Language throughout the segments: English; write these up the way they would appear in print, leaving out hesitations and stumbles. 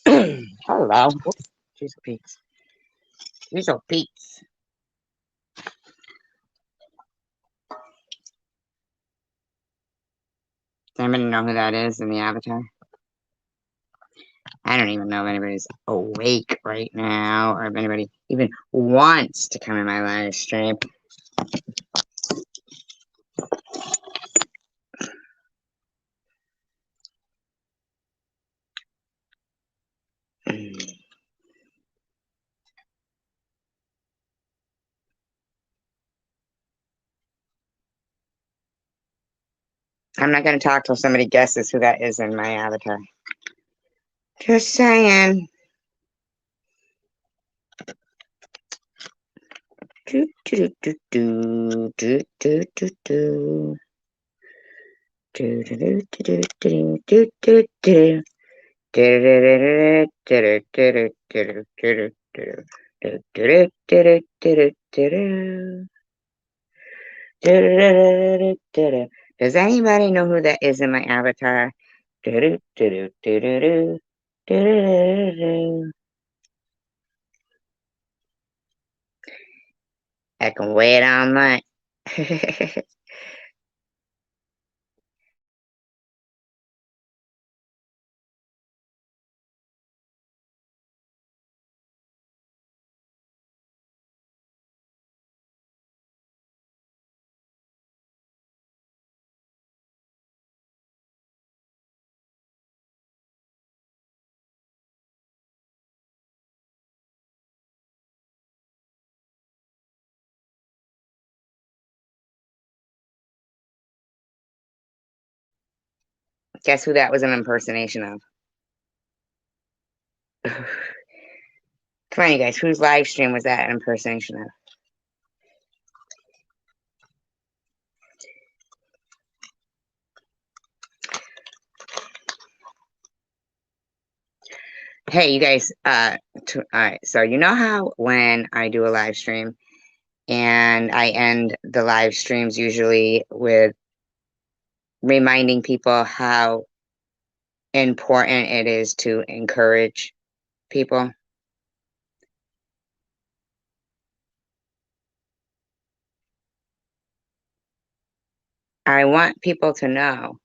Hello. Oops. Jeez, Pete's. These are Pete's. Does anybody know who that is in the avatar? I don't even know if anybody's awake right now or if anybody even wants to come in my live stream. I'm not going to talk till somebody guesses who that is in my avatar. Just saying. Do, do, do, do, do, do, do, do. Do, do, do, do, do, do, do, do. Does anybody know who that is in my avatar? I can wait all night. Guess who that was an impersonation of? Come on, you guys. Whose live stream was that an impersonation of? Hey, you guys. All right. So you know how when I do a live stream and I end the live streams usually with reminding people how important it is to encourage people. I want people to know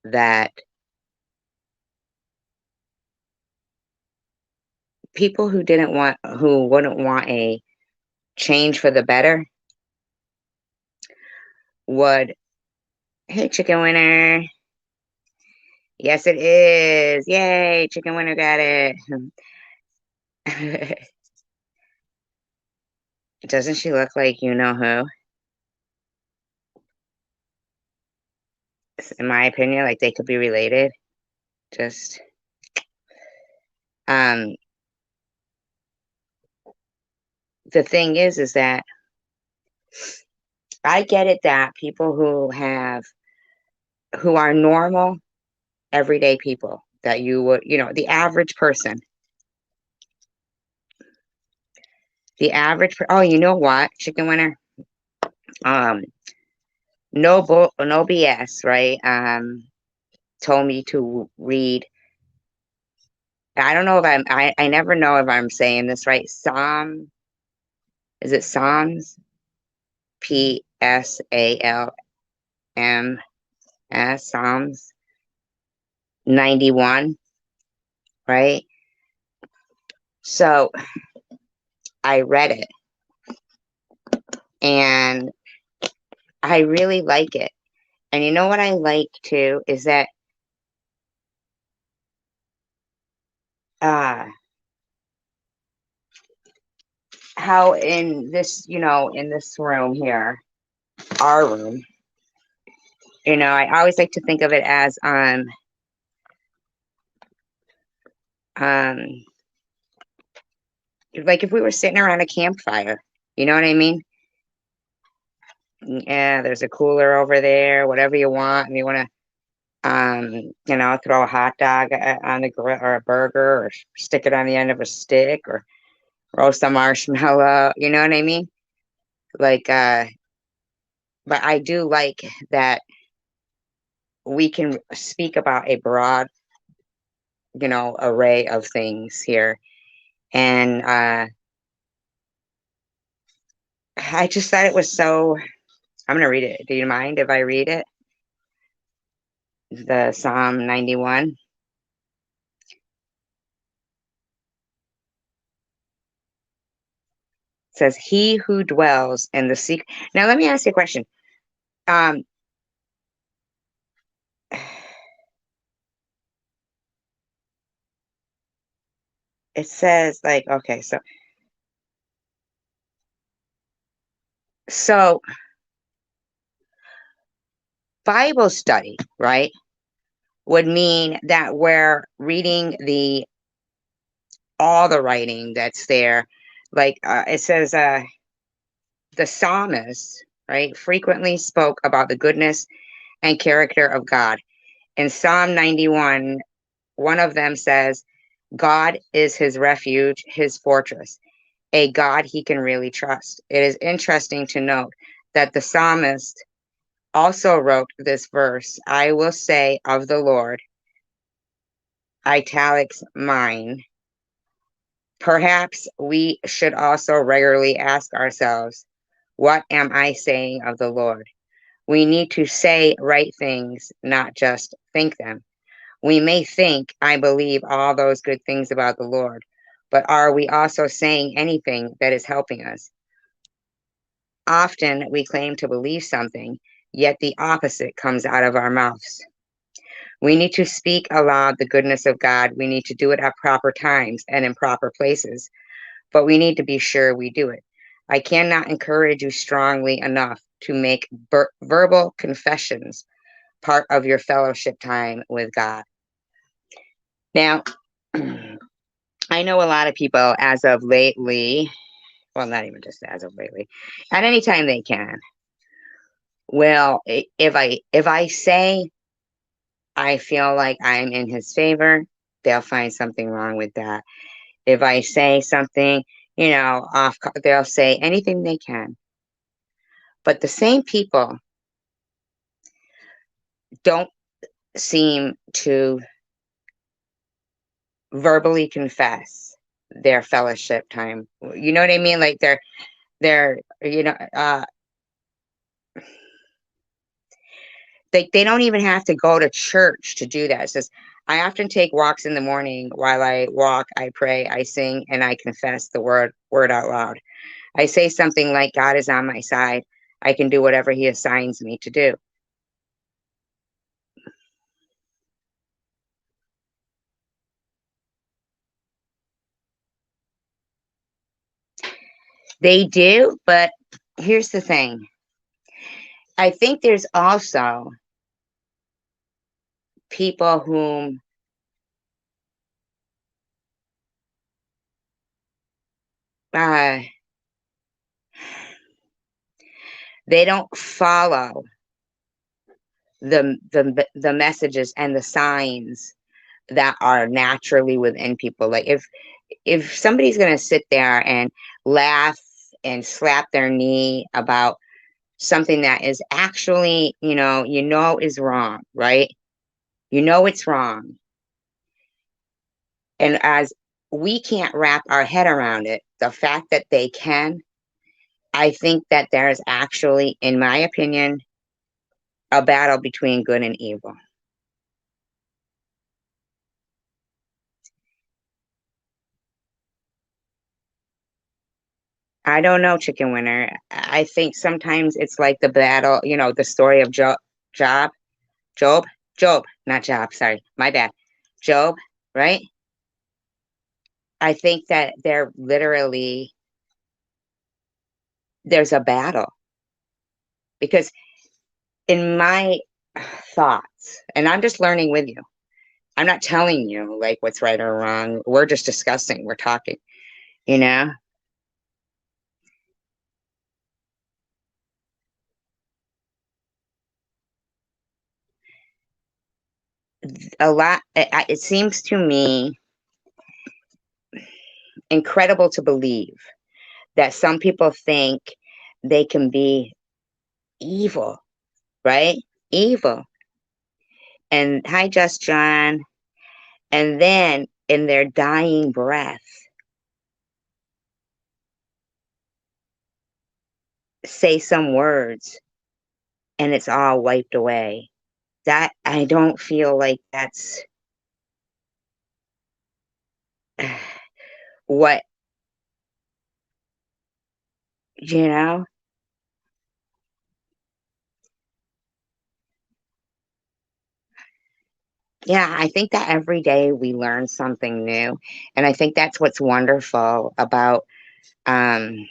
that people who wouldn't want a change for the better would. Hey, chicken winner. Yes, it is. Yay, chicken winner got it. Doesn't she look like you know who? In my opinion, like they could be related. Just um the thing is that I get it that people who are normal, everyday people that you would, the average person, oh, you know what, chicken winner? Um, no BS, right? Told me to read. I don't know if I never know if I'm saying this right. Is it Psalms? PSALMS, Psalms 91, right? So I read it and I really like it. And you know what I like too is that how in this, in this room here, our room, I always like to think of it as um like if we were sitting around a campfire, you know what I mean? Yeah, there's a cooler over there, whatever you want, and you want to throw a hot dog on the grill or a burger or stick it on the end of a stick or roast a marshmallow, you know what I mean? Like but I do like that we can speak about a broad array of things here. And I just thought it was so. I'm going to read it. Do you mind if I read it? The Psalm 91. Says, "He who dwells in the secret." Now, let me ask you a question. Um, it says, like, okay, so Bible study, right, would mean that we're reading all the writing that's there. Like, it says, the psalmist, right, frequently spoke about the goodness and character of God. In Psalm 91, one of them says, God is his refuge, his fortress, a God he can really trust. It is interesting to note that the psalmist also wrote this verse, "I will say of the Lord," italics mine. Perhaps we should also regularly ask ourselves, what am I saying of the Lord? We need to say right things, not just think them. We may think, I believe all those good things about the Lord, but are we also saying anything that is helping us? Often we claim to believe something, yet the opposite comes out of our mouths. We need to speak aloud the goodness of God. We need to do it at proper times and in proper places, but we need to be sure we do it. I cannot encourage you strongly enough to make verbal confessions part of your fellowship time with God. Now, I know a lot of people as of lately, well, not even just as of lately, at any time they can. Well, if I say I feel like I'm in his favor, they'll find something wrong with that. If I say something, they'll say anything they can. But the same people don't seem to verbally confess their fellowship time. You know what I mean? Like they're they don't even have to go to church to do that. It says, I often take walks in the morning. While I walk, I pray, I sing, and I confess the word out loud. I say something like, God is on my side. I can do whatever he assigns me to do. They do, but here's the thing. I think there's also people whom uh, they don't follow the messages and the signs that are naturally within people. Like if somebody's going to sit there and laugh and slap their knee about something that is actually, is wrong, right? You know it's wrong. And as we can't wrap our head around it, the fact that they can, I think that there's actually, in my opinion, a battle between good and evil. I don't know, Chicken Winner. I think sometimes it's like the battle, the story of Job, Job, not Job. Sorry, my bad. Job, right? I think that there's a battle because in my thoughts, and I'm just learning with you. I'm not telling you like what's right or wrong. We're just discussing. We're talking. You know, a lot. It seems to me incredible to believe that some people think they can be evil, right? Evil. And hi, Just John. and then in their dying breath say some words and it's all wiped away. That I don't feel like that's what, you know? Yeah, I think that every day we learn something new, and I think that's what's wonderful about, um,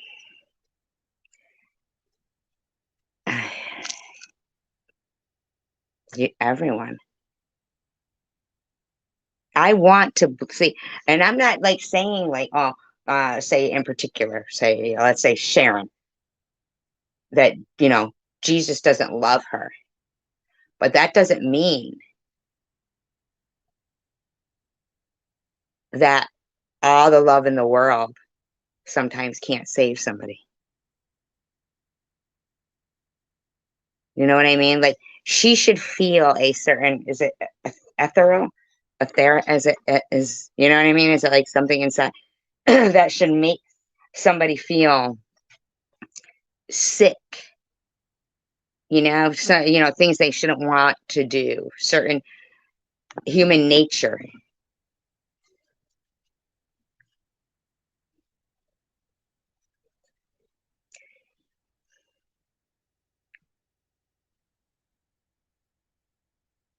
everyone. I want to see, and I'm not, like, saying, like, oh, say in particular, say, let's say Sharon, that, Jesus doesn't love her, but that doesn't mean that all the love in the world sometimes can't save somebody. You know what I mean? Like, she should feel a certain, is it ethereal? Is it, you know what I mean? Is it like something inside that should make somebody feel sick? So, things they shouldn't want to do, certain human nature.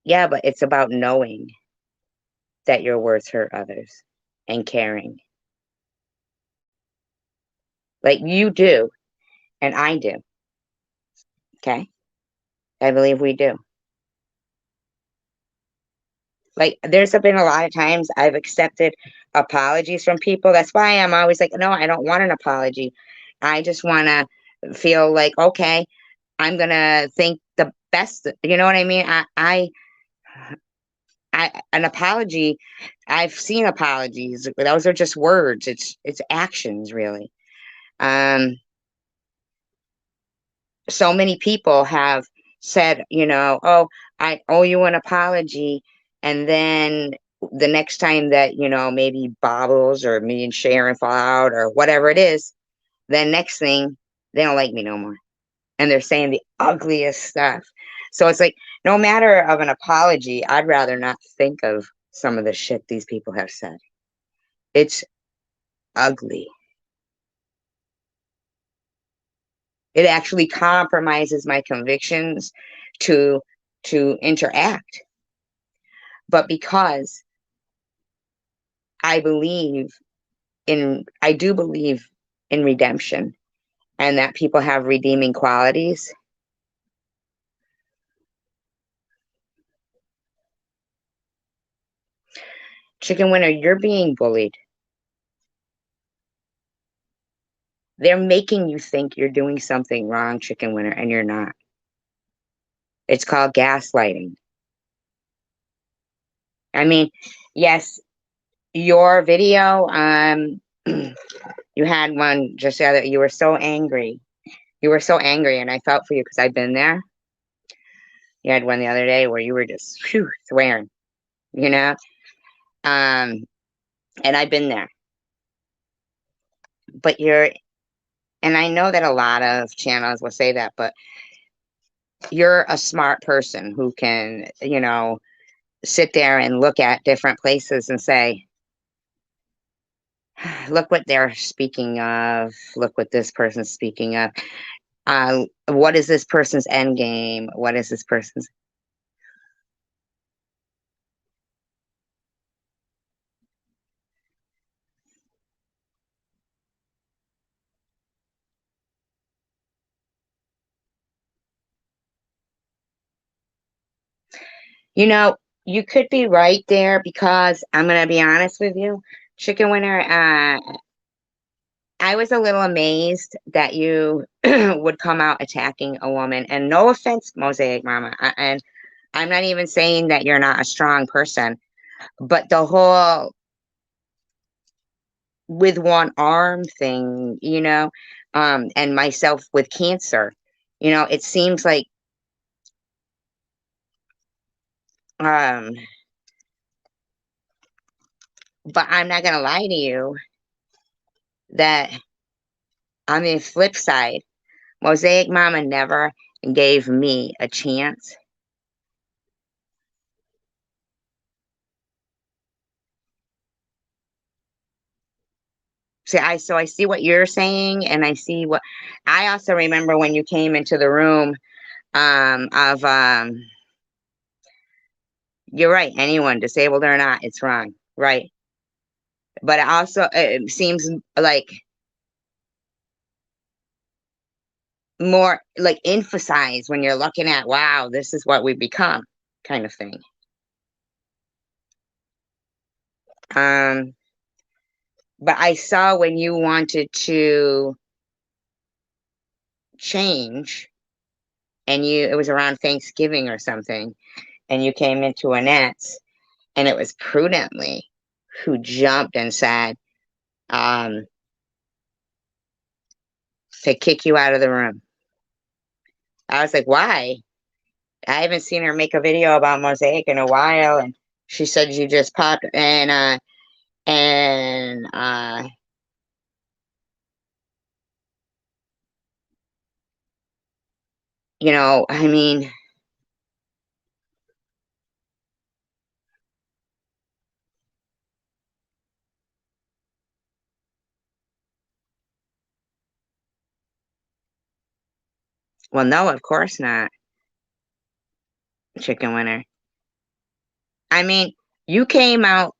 Yeah, but it's about knowing that your words hurt others and caring. Like you do, and I do. Okay. I believe we do. Like, there's been a lot of times I've accepted apologies from people. That's why I'm always like, no, I don't want an apology. I just want to feel like, okay, I'm gonna think the best. You know what I mean? An apology. I've seen apologies. Those are just words. It's actions, really. Um, so many people have said, oh, I owe you an apology. And then the next time that, maybe Bobbles or me and Sharon fall out or whatever it is, then next thing, they don't like me no more. And they're saying the ugliest stuff. So it's like, no matter of an apology, I'd rather not think of some of the shit these people have said. It's ugly. It actually compromises my convictions to interact. But because I do believe in redemption and that people have redeeming qualities. Chicken Winner, you're being bullied. They're making you think you're doing something wrong, Chicken Winner, and you're not. It's called gaslighting. I mean, yes, your video, you had one just the other, you were so angry. You were so angry, and I felt for you because I've been there. You had one the other day where you were just swearing, you know? Um, and I've been there. But and I know that a lot of channels will say that, but you're a smart person who can, sit there and look at different places and say, look what they're speaking of, look what this person's speaking of. What is this person's end game? What is this person's? You know, you could be right there because I'm going to be honest with you, Chicken Winner. I was a little amazed that you would come out attacking a woman. And no offense, Mosaic Mama. And I'm not even saying that you're not a strong person, but the whole with one arm thing, and myself with cancer, it seems like um But I'm not gonna lie to you that on the flip side, Mosaic Mama never gave me a chance. See, I see what you're saying, and I see what I also remember when you came into the room, of you're right, anyone, disabled or not, it's wrong, right? But it also it seems like more like emphasized when you're looking at, wow, this is what we've become, kind of thing. Um, but I saw when you wanted to change, and it was around Thanksgiving or something, and you came into Annette's, and it was Prudently who jumped and said, um, to kick you out of the room. I was like, why? I haven't seen her make a video about Mosaic in a while, and she said you just popped and I mean, well, no, of course not, chicken winner. I mean, you came out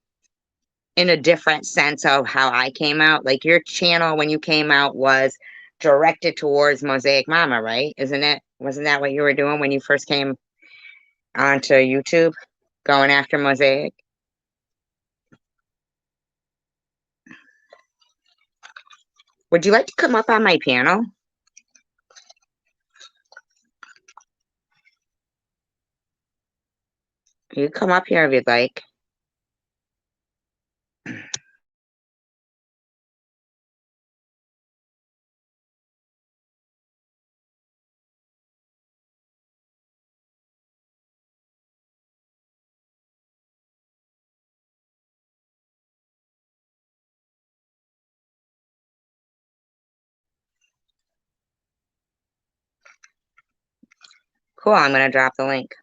in a different sense of how I came out. Like your channel when you came out was directed towards Mosaic Mama, right? Isn't it? Wasn't that what you were doing when you first came onto YouTube, going after Mosaic? Would you like to come up on my panel? You come up here if you'd like. Cool, I'm gonna drop the link.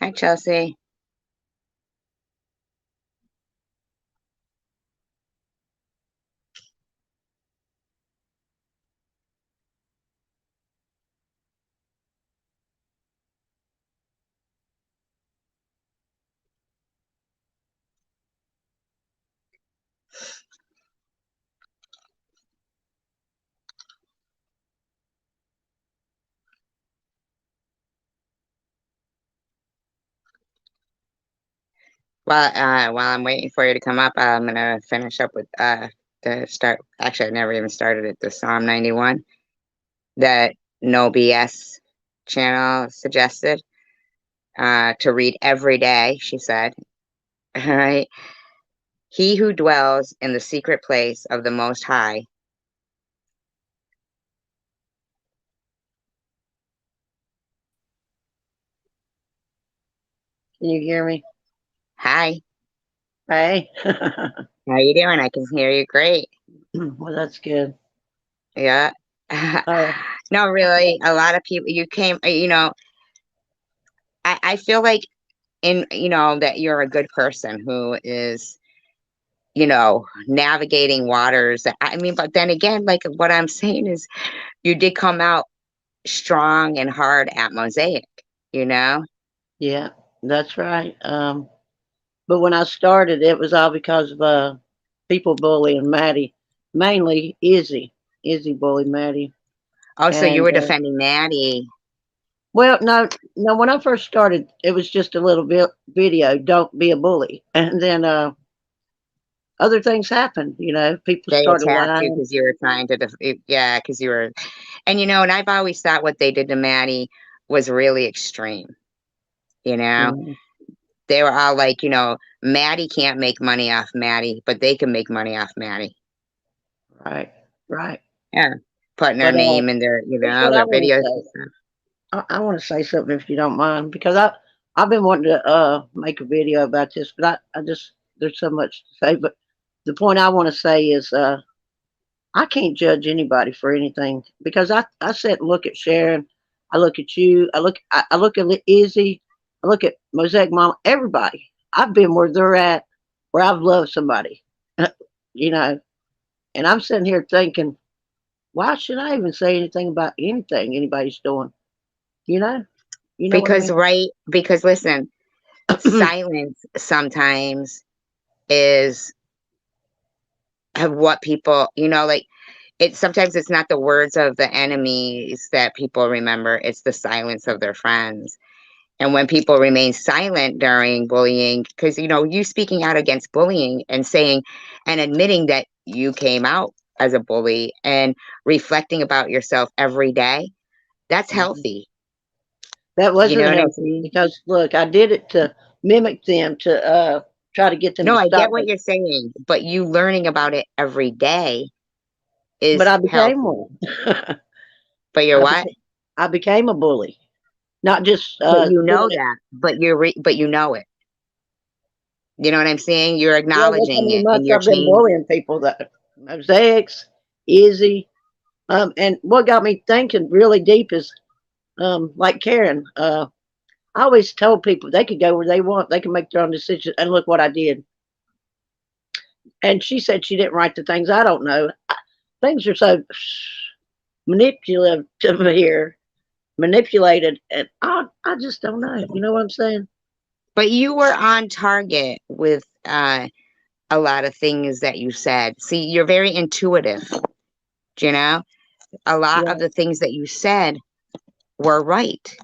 Hi, Chelsea. While I'm waiting for you to come up, I'm gonna finish up with the start. Actually, I never even started it. The Psalm 91 that No BS channel suggested to read every day. She said, "All right, he who dwells in the secret place of the Most High." Can you hear me? Hi, Hey. how you doing? I can hear you great. Well, that's good. Yeah. Oh, No, really, a lot of people. You came. I feel like that you're a good person who is navigating waters. I mean, but then again, like what I'm saying is you did come out strong and hard at Mosaic, you know? yeah, that's right. But when I started, it was all because of people bullying Maddie, mainly Izzy. Izzy bullied Maddie, Oh, so you and were defending Maddie. well, no, no. When I first started, it was just a little bit video. Don't be a bully, and then other things happened. You know, people They started attacked you lying. because you were trying to, yeah, because you were. And and I've always thought what they did to Maddie was really extreme. You know, Mhm. they were all like, Maddie can't make money off Maddie, but they can make money off Maddie. Right, right. Yeah, putting her But name in here's what I their want to videos and say. stuff. I want to say something if you don't mind, because I've been wanting to make a video about this, but I just there's so much to say. But the point I want to say is I can't judge anybody for anything because I sit and look at Sharon, I look at you, I look at Izzy, I look at Mosaic Mom, everybody. I've been where they're at, where I've loved somebody, you know, and I'm sitting here thinking, why should I even say anything about anything anybody's doing? You know, you know what I Because, mean? right, because listen, silence sometimes is of what people, like sometimes it's not the words of the enemies that people remember, it's the silence of their friends. And when people remain silent during bullying, because, you speaking out against bullying and saying and admitting that you came out as a bully and reflecting about yourself every day, that's Mhm. healthy. That You know wasn't what I'm healthy saying? because look, I did it to mimic them to try to get them No, to I stop. get what you're saying, but you learning about it every day But is I became healthy. one. But you're I what? became I became a bully, not just But you doing know it. that, but you know it. You know what I'm saying? You're Yeah, that's how acknowledging many it and months you're I've been changing. bullying people. That Mosaics, Izzy, and what got me thinking really deep is like Karen. I always told people they could go where they want, they can make their own decisions, and look what I did. And she said she didn't write the things. I don't know. Things are so manipulative here, manipulated, and I just don't know. You know what I'm saying? But you were on target with a lot of things that you said. See, you're very intuitive, you know? A lot of Yeah, the things that you said were right.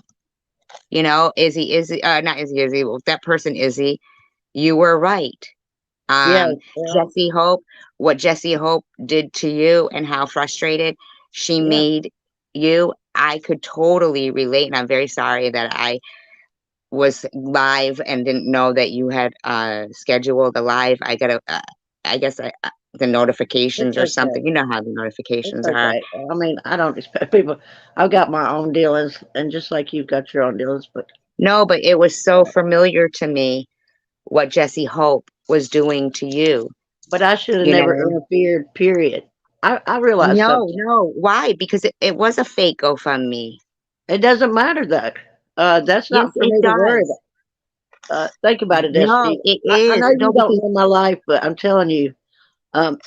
Not Izzy, well, that person Izzy, you were right. yeah, Um, yeah, Jesse Hope, what Jesse Hope did to you and how frustrated she yeah. made you, I could totally relate. And I'm very sorry that I was live and didn't know that you had scheduled a live. I guess the It's notifications or something. okay. You know how the It's notifications are. okay. I mean, I don't expect people. I've got my own dealings, and just like you've got your own dealings, but No, but it was so familiar to me what Jesse Hope was doing to you, I should have you never know? interfered. Period. I realize No, something. no. Why? Because it was a fake GoFundMe. It doesn't matter though. That's Yes, not for it me to worry about. does. Think about it, No, Destiny. it I is. know you No, don't because know my life, but I'm telling you, um,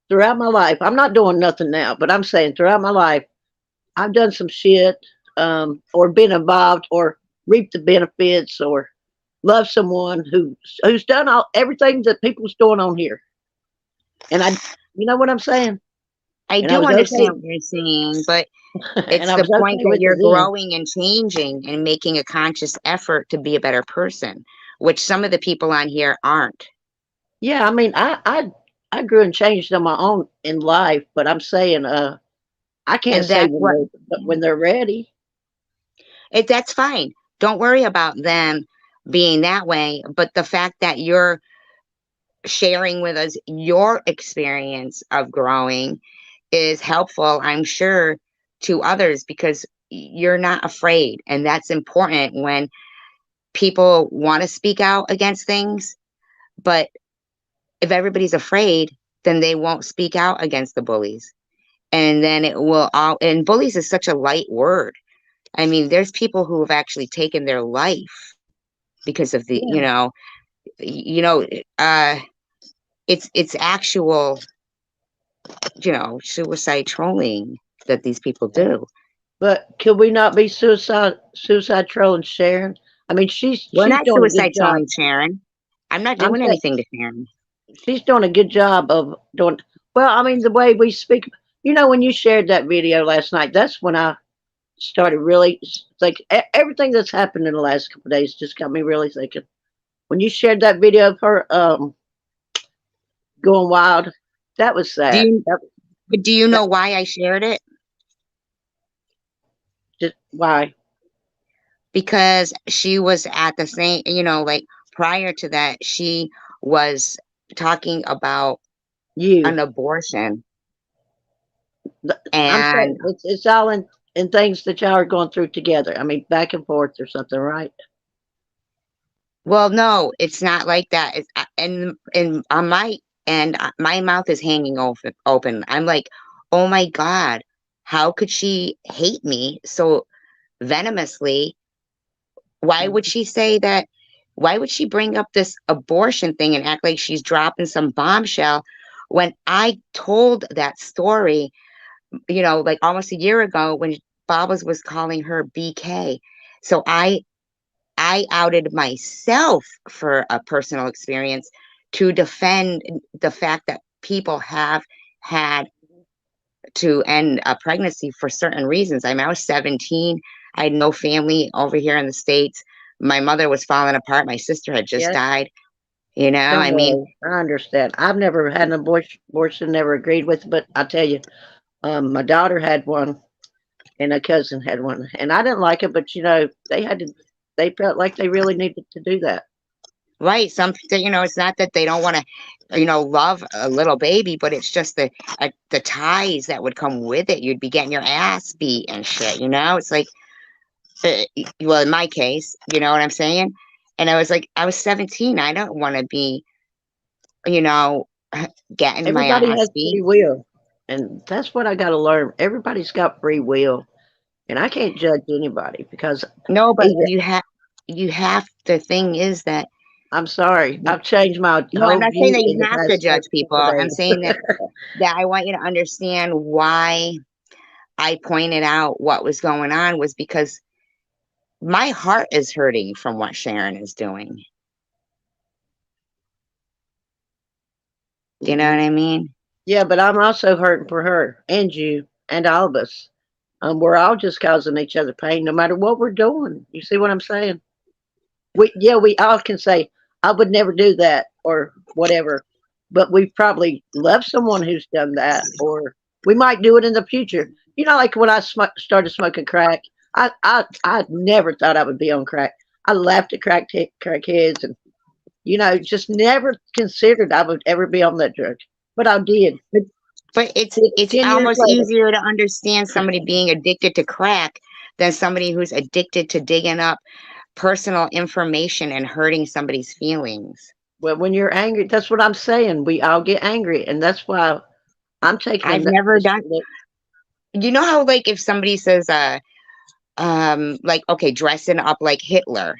throughout my life, I'm not doing nothing now, but I'm saying throughout my life, I've done some shit, or been involved, or reaped the benefits, or loved someone who's done all everything that people's doing on here, and you know what I'm saying, I and I do was understand okay, what you're saying, but and it's I the was point okay that with you're it then. growing and changing and making a conscious effort to be a better person, which some of the people on here aren't. Yeah, I mean, I grew and changed on my own in life, but I'm saying, I can't And say that's what, when they're ready. that's fine. Don't worry about them being that way. But the fact that you're sharing with us your experience of growing is helpful, I'm sure, to others because you're not afraid. And that's important when people want to speak out against things. But if everybody's afraid, then they won't speak out against the bullies. And then it will all, and bullies is such a light word. I mean, there's people who have actually taken their life because of the, Yeah, you know, uh, it's actual, suicide trolling that these people yeah. do. But could we not be suicide trolling Sharon? I mean, We're she's not doing a good suicide job. trolling Sharon. I'm not I'm doing saying anything to Sharon. she's doing a good job of doing. Well, I mean, the way we speak. You know, when you shared that video last night, that's when I started really like everything that's happened in the last couple of days just got me really thinking. When you shared that video of her going wild, that was Do sad. you do you That know why I shared it? Just why because she was at the same, like prior to that, she was talking about you? an abortion. I'm And saying it's all in things that y'all are going through together. I mean, back and forth or something, right? well, no, it's not like that. And on my end, my mouth is hanging open. I'm like, oh my God, how could she hate me so venomously? Why would she say that? Why would she bring up this abortion thing and act like she's dropping some bombshell when I told that story, like almost a year ago when Babas was calling her BK. So I outed myself for a personal experience to defend the fact that people have had to end a pregnancy for certain reasons. I mean, I was 17. I had no family over here in the States. My mother was falling apart. My sister had just Yeah. died. Don't I mean, worry. I understand. I've never had an abortion, never agreed with it, but I tell you, my daughter had one and a cousin had one, and I didn't like it, but they had to. They felt like they really needed to do that. right. It's not that they don't want to, love a little baby, but it's just the ties that would come with it. You'd be getting your ass beat and shit. It's like, well, in my case, you know what I'm saying? And I was like, I was 17. I don't want to be, you know, getting my Everybody ass has beat. free will, and that's what I got to learn. Everybody's got free will, and I can't judge anybody because No, but either the thing is that, I'm sorry, I've changed my no, I'm whole not saying view that in you the have to past judge people. 4 I'm days. saying that I want you to understand why I pointed out what was going on was because my heart is hurting from what Sharon is doing. Do you know Hmm. what I mean? Yeah, but I'm also hurting for her and you and all of us. We're all just causing each other pain, no matter what we're doing. You see what I'm saying? We all can say, "I would never do that" or whatever, but we probably love someone who's done that, or we might do it in the future. Like when I started smoking crack, I never thought I would be on crack. I laughed at crackheads, and just never considered I would ever be on that drug, but I did. But it's 10 years almost later. easier to understand somebody being addicted to crack than somebody who's addicted to digging up personal information and hurting somebody's feelings. Well, when you're angry, that's what I'm saying. We all get angry, and that's why I'm taking I've never this. done, how like if somebody says like, okay, dressing up like Hitler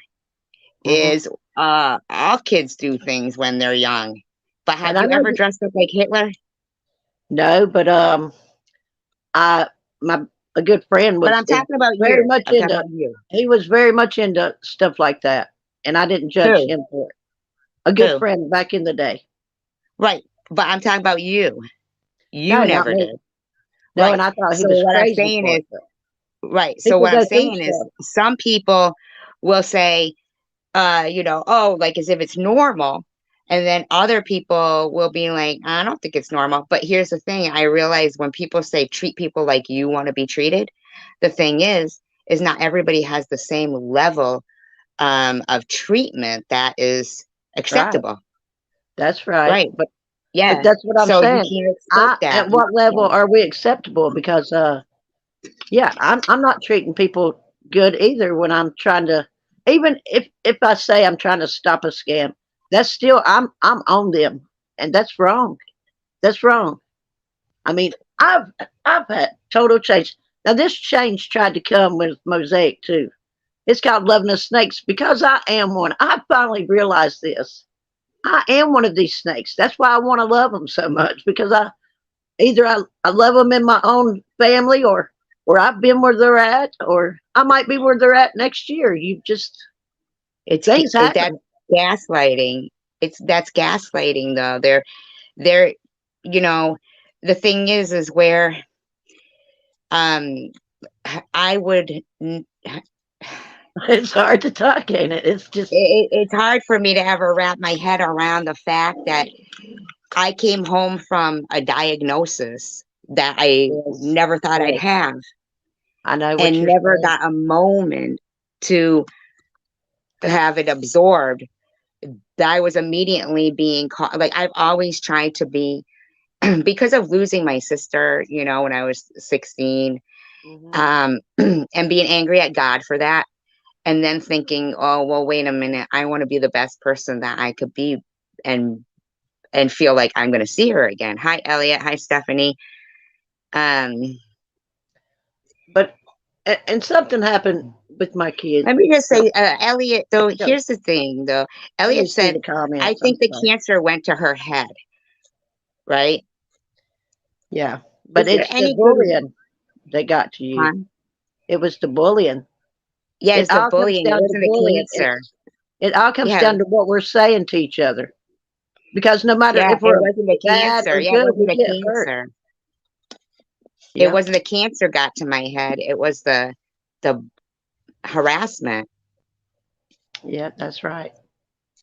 Hmm. is all kids do things when they're young. But And have I you know ever dressed up like Hitler? no, but I my a good friend But was I'm talking about very you. much I'm talking into. about you. He was very much into stuff like that, and I didn't judge Who? him for it. A good Who? friend back in the day. Right. But I'm talking about you. You No, not never me. did. No, Right. and I thought he So was what I'm crazy saying for is, it. But right. So people what I'm go through saying is stuff. some people will say, oh, like as if it's normal. And then other people will be like, I don't think it's normal. But here's the thing. I realize when people say treat people like you want to be treated, the thing is not everybody has the same level of treatment that is Right. acceptable. That's right. Right. But But yeah. that's what I'm So you saying. can't expect that. At what level Yeah. are we acceptable? Because yeah, I'm not treating people good either when I'm trying to. Even if I say I'm trying to stop a scam, that's still I'm on them, and that's wrong. That's wrong. I mean, I've had total change. Now this change tried to come with Mosaic too. It's called loving the snakes because I am one. I finally realized this. I am one of these snakes. That's why I want to love them so much because I love them in my own family or I've been where they're at or I might be where they're at next year. You just things That's happen. gaslighting. That's gaslighting though. They're you know the thing is where um I would It's hard to talk, ain't it? It's just it's hard for me to ever wrap my head around the fact that I came home from a diagnosis that I yes, never thought I'd yes. have. I know what and you're never saying. got a moment to have it absorbed. That I was immediately being caught. Like I've always tried to be, because of losing my sister, when I was 16, Hmm. and being angry at God for that. And then thinking, oh, well, wait a minute. I want to be the best person that I could be, and feel like I'm going to see her again. Hi, Elliot. Hi, Stephanie. Um, But and something happened with my kid. Let me just Go, say, Elliot, though, go. here's the thing, though. Let me Elliot see said, the I comments. I'm think the sorry. cancer went to her head, right? Yeah, but Is there it's the any good, bullying that got to you. huh? It was the bullying. Yeah, It it's the all comes bullying. It down to wasn't the bullying. cancer. It all comes Yeah, down to what we're saying to each other. Because no matter yeah, if it we're wasn't the bad cancer. or Yeah, it good, wasn't we the get hurt. cancer. It Yeah, wasn't the cancer got to my head. It was the harassment. yeah, that's right.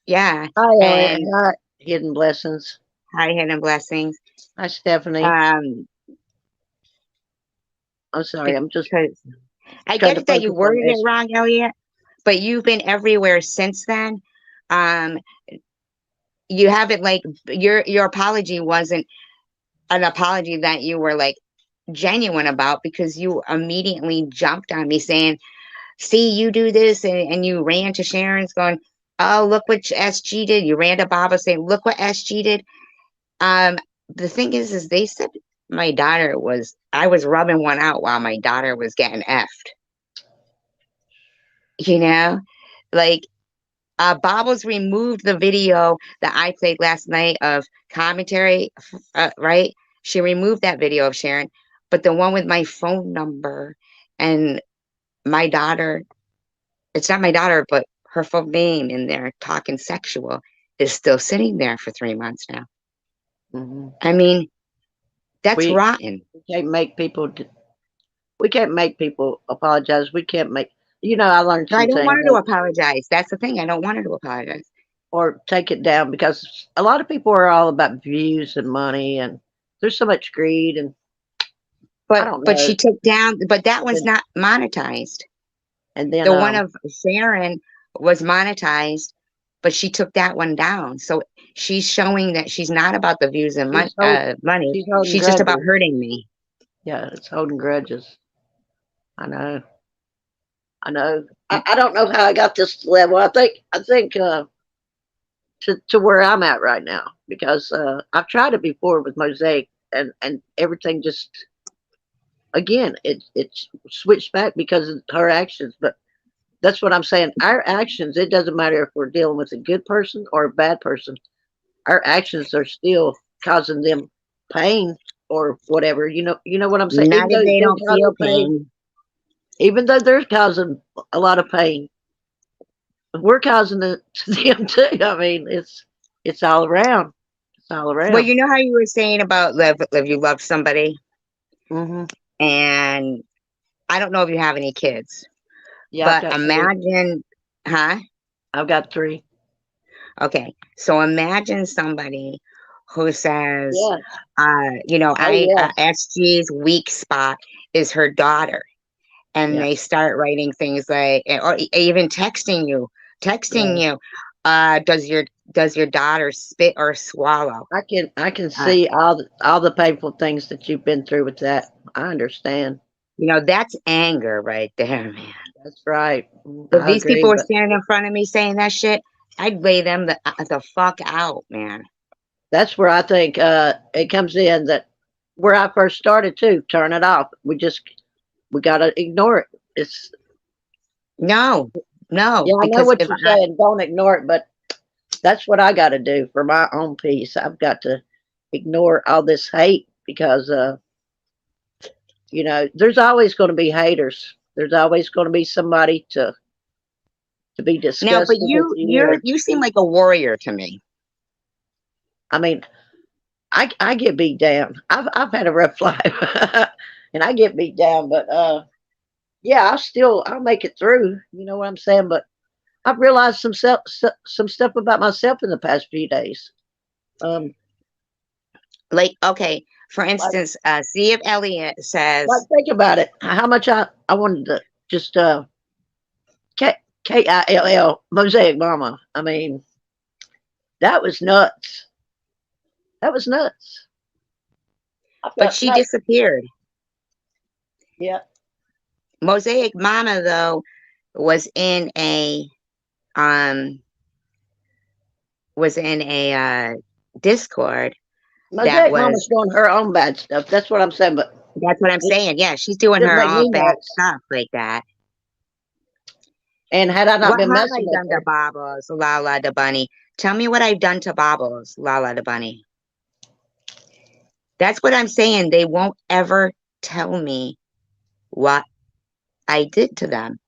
Yeah, Hi, Elliot. and Hi, Hidden Blessings. high hidden blessings. Hi, Stephanie. Um, I'm sorry. I'm just because I trying get to it that you focus on worded it S. wrong, Elliot, but you've been everywhere since then. Um, you haven't, like, your apology wasn't an apology that you were like genuine about, because you immediately jumped on me saying, see, you do this, and you ran to Sharon's going, oh, look what SG did. You ran to Baba saying, look what SG did. Um, the thing is they said my daughter was, I was rubbing one out while my daughter was getting effed, you know? Like, Bobbles removed the video that I played last night of commentary, right? She removed that video of Sharon, but the one with my phone number and my daughter, it's not my daughter, but her full name in there talking sexual, is still sitting there for 3 months now. Hmm. I mean, that's We rotten. can't make people. We can't make people apologize. We can't make. I learned No, I some don't want things her to apologize. That's the thing. I don't want her to apologize. or take it down because a lot of people are all about views and money, and there's so much greed, and I don't But know. she took down, but that one's And not monetized. then The one of Sharon was monetized, but she took that one down. So she's showing that she's not about the views and money. she's holding She's just about grudges. hurting me. Yeah, it's holding grudges. I know. I know. I don't know how I got this level. I think to where I'm at right now because I've tried it before with Mosaic and everything just again it switched back because of her actions. But that's what I'm saying. Our actions. It doesn't matter if we're dealing with a good person or a bad person. Our actions are still causing them pain or whatever. You know what I'm saying. Not Even if though they they're don't feel causing pain, pain. even though they're causing a lot of pain, we're causing it to them too. I mean, it's all around. It's all Well, around. you know how you were saying about live you love somebody, Hmm. and I don't know if you have any kids, Yeah, I've but got three. imagine, huh? I've got three. Okay, so imagine somebody who says, Yeah. Oh I yes. SG's weak spot is her daughter, and Yeah. they start writing things like, or even texting Yeah. you, does your daughter spit or swallow? I can Uh, see all the painful things that you've been through with that. I understand. that's anger right there, man. That's right. If I these agree. people were But standing in front of me saying that shit, I'd lay them the fuck out, man. that's where I think it comes in that where I first started to turn it off. We gotta ignore it. It's No, no, yeah, I know because what if you're I saying. Don't ignore it, but that's what I got to do for my own peace. I've got to ignore all this hate because there's always going to be haters. There's always going to be somebody to be now, but disgusted with you. Or you seem like a warrior to me. I mean, I get beat down. I've had a rough life, and I get beat down. But yeah, I'll make it through. You know what I'm saying? But I've realized some stuff about myself in the past few days. Um, Like, okay, for Like, instance, see if Elliot like, says, think about it. How much I wanted to just K Kill Mosaic Mama. I mean, that was nuts. That was nuts. I but felt she no. disappeared. Yeah, Mosaic Mama, though, was in a um was in a Discord that Mosaic was. Mama's doing her own bad stuff. That's what I'm saying. But That's what I'm it saying. Yeah, she's doing didn't her make own me bad nuts. stuff like that. And had I not What been have messing I with done to her, Bobbles, Lala the Bunny? Tell me what I've done to Bobbles, Lala the Bunny. That's what I'm saying. They won't ever tell me what I did to them.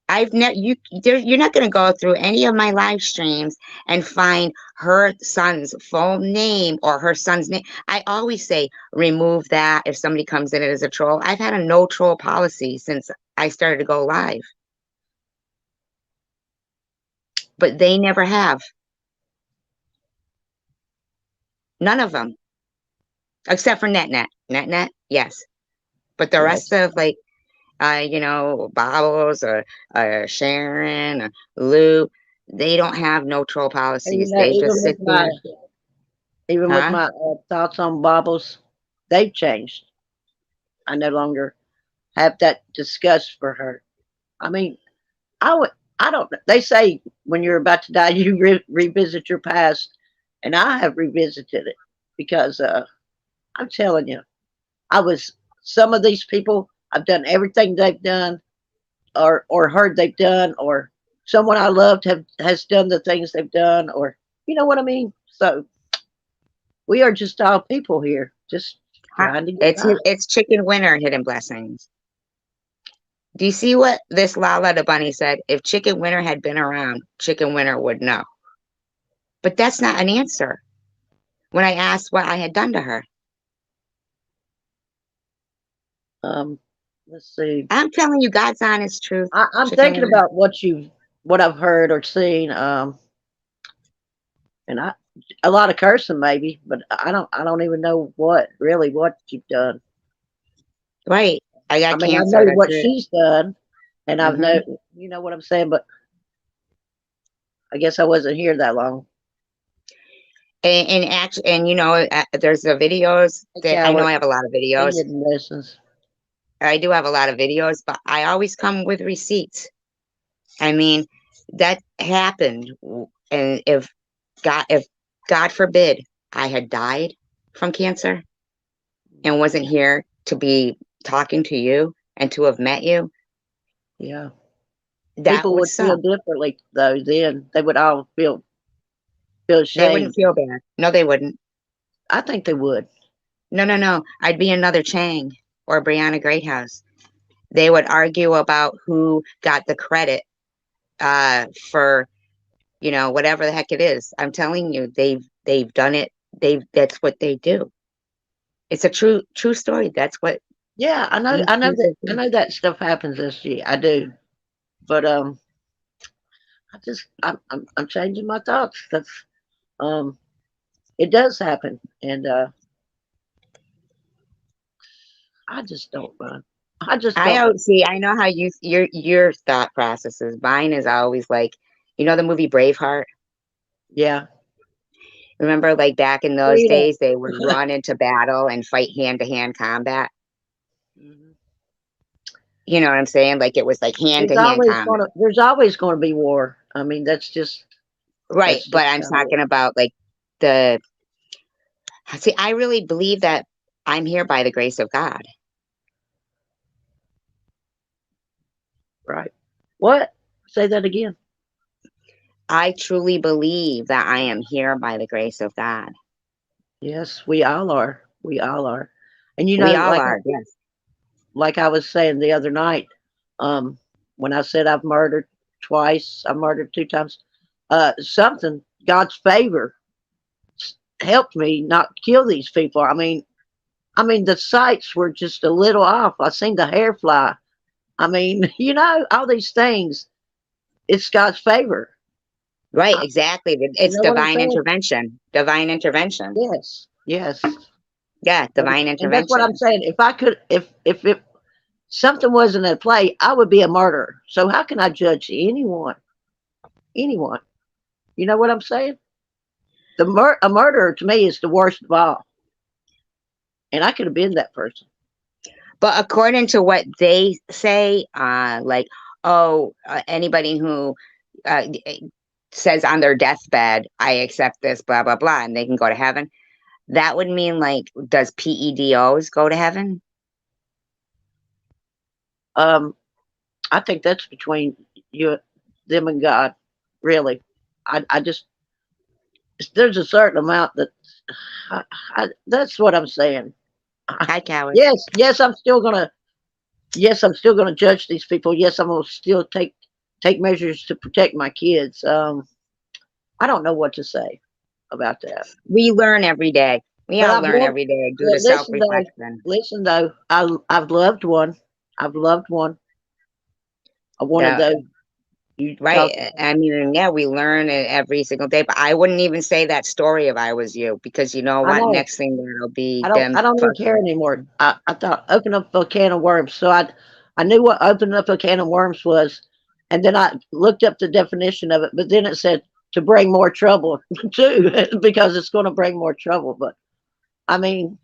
I've never you're not going to go through any of my live streams and find her son's full name or her son's name. I always say remove that if somebody comes in as a troll. I've had a no troll policy since I started to go live, but they never have. None of them, except for NetNet. NetNet, yes, but the rest yes, of like Bobbles or Sharon or Lou, they don't have no troll and you policies. know, They just sit there, even with huh? my thoughts on baubles, they've changed. I no longer have that disgust for her. I mean, I would. I don't. They say when you're about to die, you revisit your past, and I have revisited it because I'm telling you, I was some of these people. I've done everything they've done, or heard they've done, or someone I loved have has done the things they've done, or you know what I mean. So we are just all people here, just trying to get by. It's chicken winner hidden blessings. Do you see what this Lala the bunny said? If Chicken Winner had been around, Chicken Winner would know. But that's not an answer. When I asked what I had done to her, Um, let's see. I'm telling you God's honest truth, I'm Chicken thinking Winner. about what I've heard or seen. And a lot of cursing maybe, but I don't even know what you've done. Right. I I got mean, I cancer. know That's what it. she's done, and I've know Hmm. you know what I'm saying, but I guess I wasn't here that long. And there's the videos Hey, that I know coward, I have a lot of hey, videos. hidden lessons. I do have a lot of videos, but I always come with receipts. I mean, that happened. And if God forbid I had died from cancer and wasn't here to be talking to you and to have met you, Yeah, that people would would feel suck. differently though. Then they would all feel They wouldn't ashamed. feel bad. No, they wouldn't. I think they would. No, no, no. I'd be another Chang or Brianna Greathouse. They would argue about who got the credit for whatever the heck it is. I'm telling you, they've done it. That's what they do. It's a true story. That's what Yeah, these people I do. know that stuff happens this year. I do, but I'm changing my thoughts. That's um, it does happen, and I just don't run. I just I don't. always see. I know how your thought process is. Mine is always like, the movie Braveheart. Yeah. Remember, like back in those Freedom. days, they would run into battle and fight hand to hand combat. Mhm. You know what I'm saying? Like it was like hand to hand combat. There's always gonna be war. I mean, Right. that's But just I'm how it talking is. about like the, see, I really believe that I'm here by the grace of God. Right. What? Say that again. I truly believe that I am here by the grace of God. Yes, we all are. We all are. And you We know, all are. Yes. like I was saying the other night, um, when I said I've murdered twice, I murdered two times. Something God's favor helped me not kill these people. I mean, the sights were just a little off. I seen the hair fly. I mean, all these things. It's God's favor. Right, I, exactly. you It's know what I'm divine saying? intervention. Divine intervention. Yes, yes. Yeah, divine And that's what I'm intervention. saying. If I could, if it, something wasn't at play, I would be a murderer. So how can I judge anyone? Anyone? You know what I'm saying? A murderer to me is the worst of all, and I could have been that person. But according to what they say, like, oh, anybody who says on their deathbed, I accept this, blah, blah, blah, and they can go to heaven, that would mean, like, does PEDOs go to heaven? Um, I think that's between you, them, and God. Really, I just there's a certain amount that that's what I'm saying. Hi, coward. Yes, yes, I'm still gonna. Yes, I'm still gonna judge these people. Yes, I'm gonna still take measures to protect my kids. I don't know what to say about that. We learn every day. We But all I've learn loved. every day due But to self reflection. listen though. I've loved one. I've loved one. One of Yeah, those you right. talked about. I mean, yeah, we learn it every single day, but I wouldn't even say that story if I was you, because you know I what? know. Next thing there'll be them I don't even care fucking. anymore. I thought open up a can of worms. So I knew what opening up a can of worms was, and then I looked up the definition of it. But then it said to bring more trouble too, because it's going to bring more trouble. But I mean,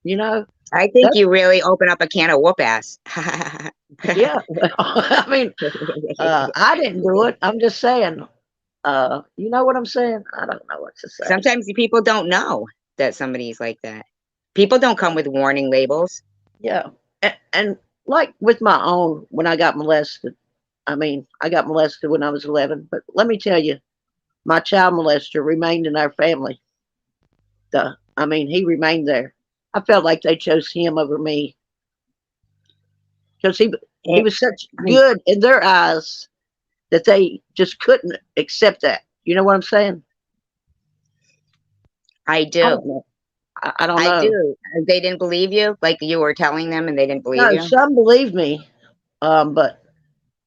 you know, I think that's you really open up a can of whoop ass. yeah. I mean, I didn't do it. I'm just saying. You know what I'm saying? I don't know what to say. Sometimes people don't know that somebody's like that. People don't come with warning labels. Yeah, and like with my own, when I got molested. I mean, I got molested when I was 11, but let me tell you, my child molester remained in our family. I mean, he remained there. I felt like they chose him over me because he Eh, was such I, good in their eyes that they just couldn't accept that. You know what I'm saying? I I do. don't know. I don't I know. do. They didn't believe you, like you were telling them, and they didn't believe No, you. some believe me, but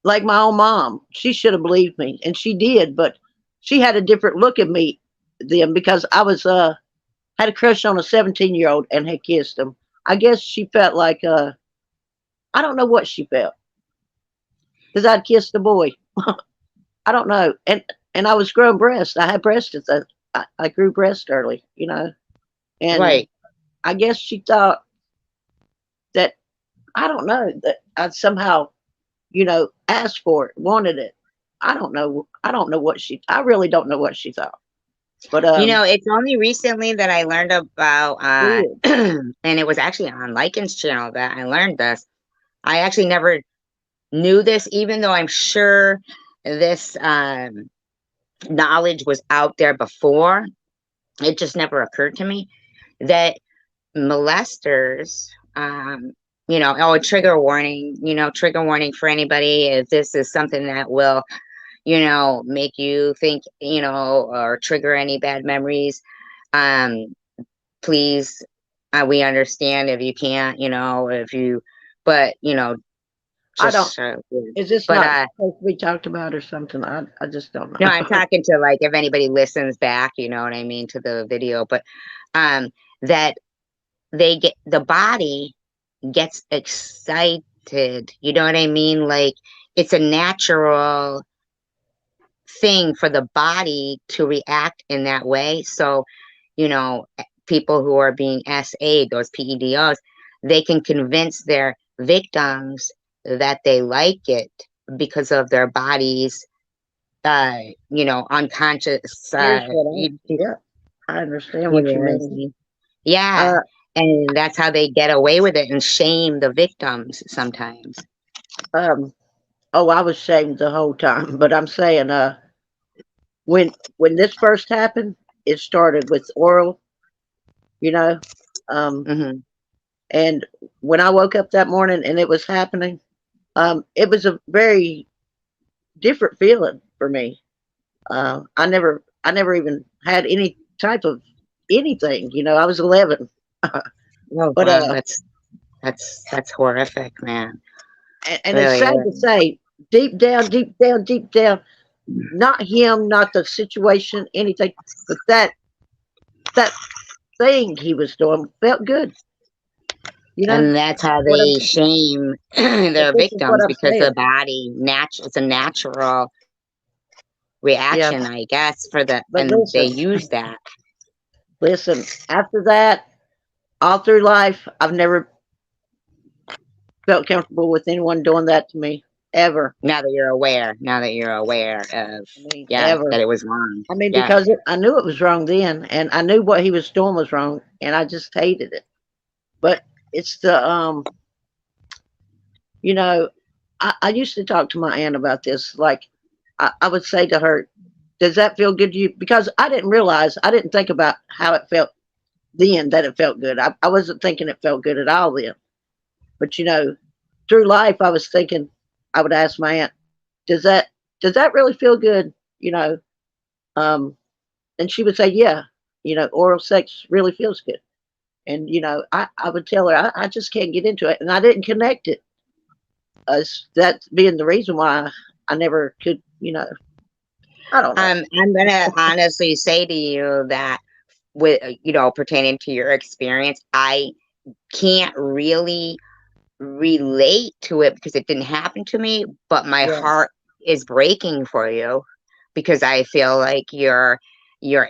like my own mom, she should have believed me, and she did. But she had a different look at me then because I was had a crush on a 17-year-old and had kissed him. I guess she felt like I don't know what she felt because I'd kissed the boy. I don't know, and I was growing breasts. I had breasts at the I grew breasts early, you know, and Right. I guess she thought that I don't know that I'd somehow asked for it, wanted it. I don't know. I don't know what she. I really don't know what she thought. But You know, it's only recently that I learned about, weird. and it was actually on Lycan's channel that I learned this. I actually never knew this, even though I'm sure this knowledge was out there before. It just never occurred to me that molesters, oh, trigger warning for anybody if this is something that will, make you think, or trigger any bad memories. Um, Please, we understand if you can't, if you, but, I don't. just, Is this but, not supposed to be talked about or something? I just don't no, know. I'm talking to like if anybody listens back, you know what I mean, to the video, but um that the body gets excited, you know what I mean? Like it's a natural thing for the body to react in that way. So, people who are being SA'd, those PEDOs, they can convince their victims that they like it because of their body's unconscious, Here's what yeah, I understand you what you know what I'm mean. saying? Yeah. Uh, And that's how they get away with it and shame the victims sometimes. um, oh, I was shamed the whole time, but I'm saying, when this first happened, it started with oral, you know, um, Hmm. and when I woke up that morning and it was happening, it was a very different feeling for me. I never even had any type of anything, I was 11, Oh but wow, that's horrific, man. and it's Really sad to is. say, deep down, deep down, deep down. not him, not the situation, anything, but that thing he was doing felt good. You know And that's how what I'm they saying? shame But their this is what victims I'm because saying. the body it's a natural reaction, Yeah. I guess, for the But and they listen, use that. listen. After that, all through life, I've never felt comfortable with anyone doing that to me ever. Now that you're aware of, I mean, yeah, ever. that it was wrong. I mean, Yeah. because I knew it was wrong then, and I knew what he was doing was wrong, and I just hated it. But it's you know, I used to talk to my aunt about this. Like, I would say to her, "Does that feel good to you?" Because I didn't realize, I didn't think about how it felt then that it felt good. I wasn't thinking it felt good at all then. But through life, I was thinking, I would ask my aunt, "Does that does that really feel good?" You know, um, and she would say, "Yeah." Oral sex really feels good. And I would tell her, I just can't get into it, and I didn't connect it as that being the reason why I never could. I don't know. I'm gonna honestly say to you that with pertaining to your experience, I can't really relate to it because it didn't happen to me, but my Yeah, heart is breaking for you because I feel like your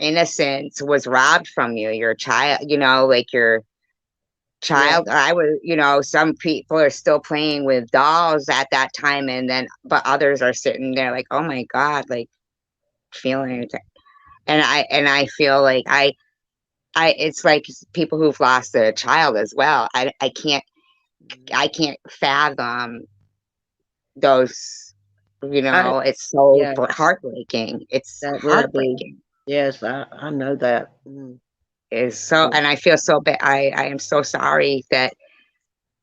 innocence was robbed from you. Your child, like your yeah, child. I was, some people are still playing with dolls at that time, and then but others are sitting there like, oh my God, like feeling it. And I feel like I it's like people who've lost a child as well. I can't fathom those, I it's so yeah, heartbreaking. It's that would be. heartbreaking. Yes, I know that. Mm. Is so, Yeah. and I feel so bad. I am so sorry that,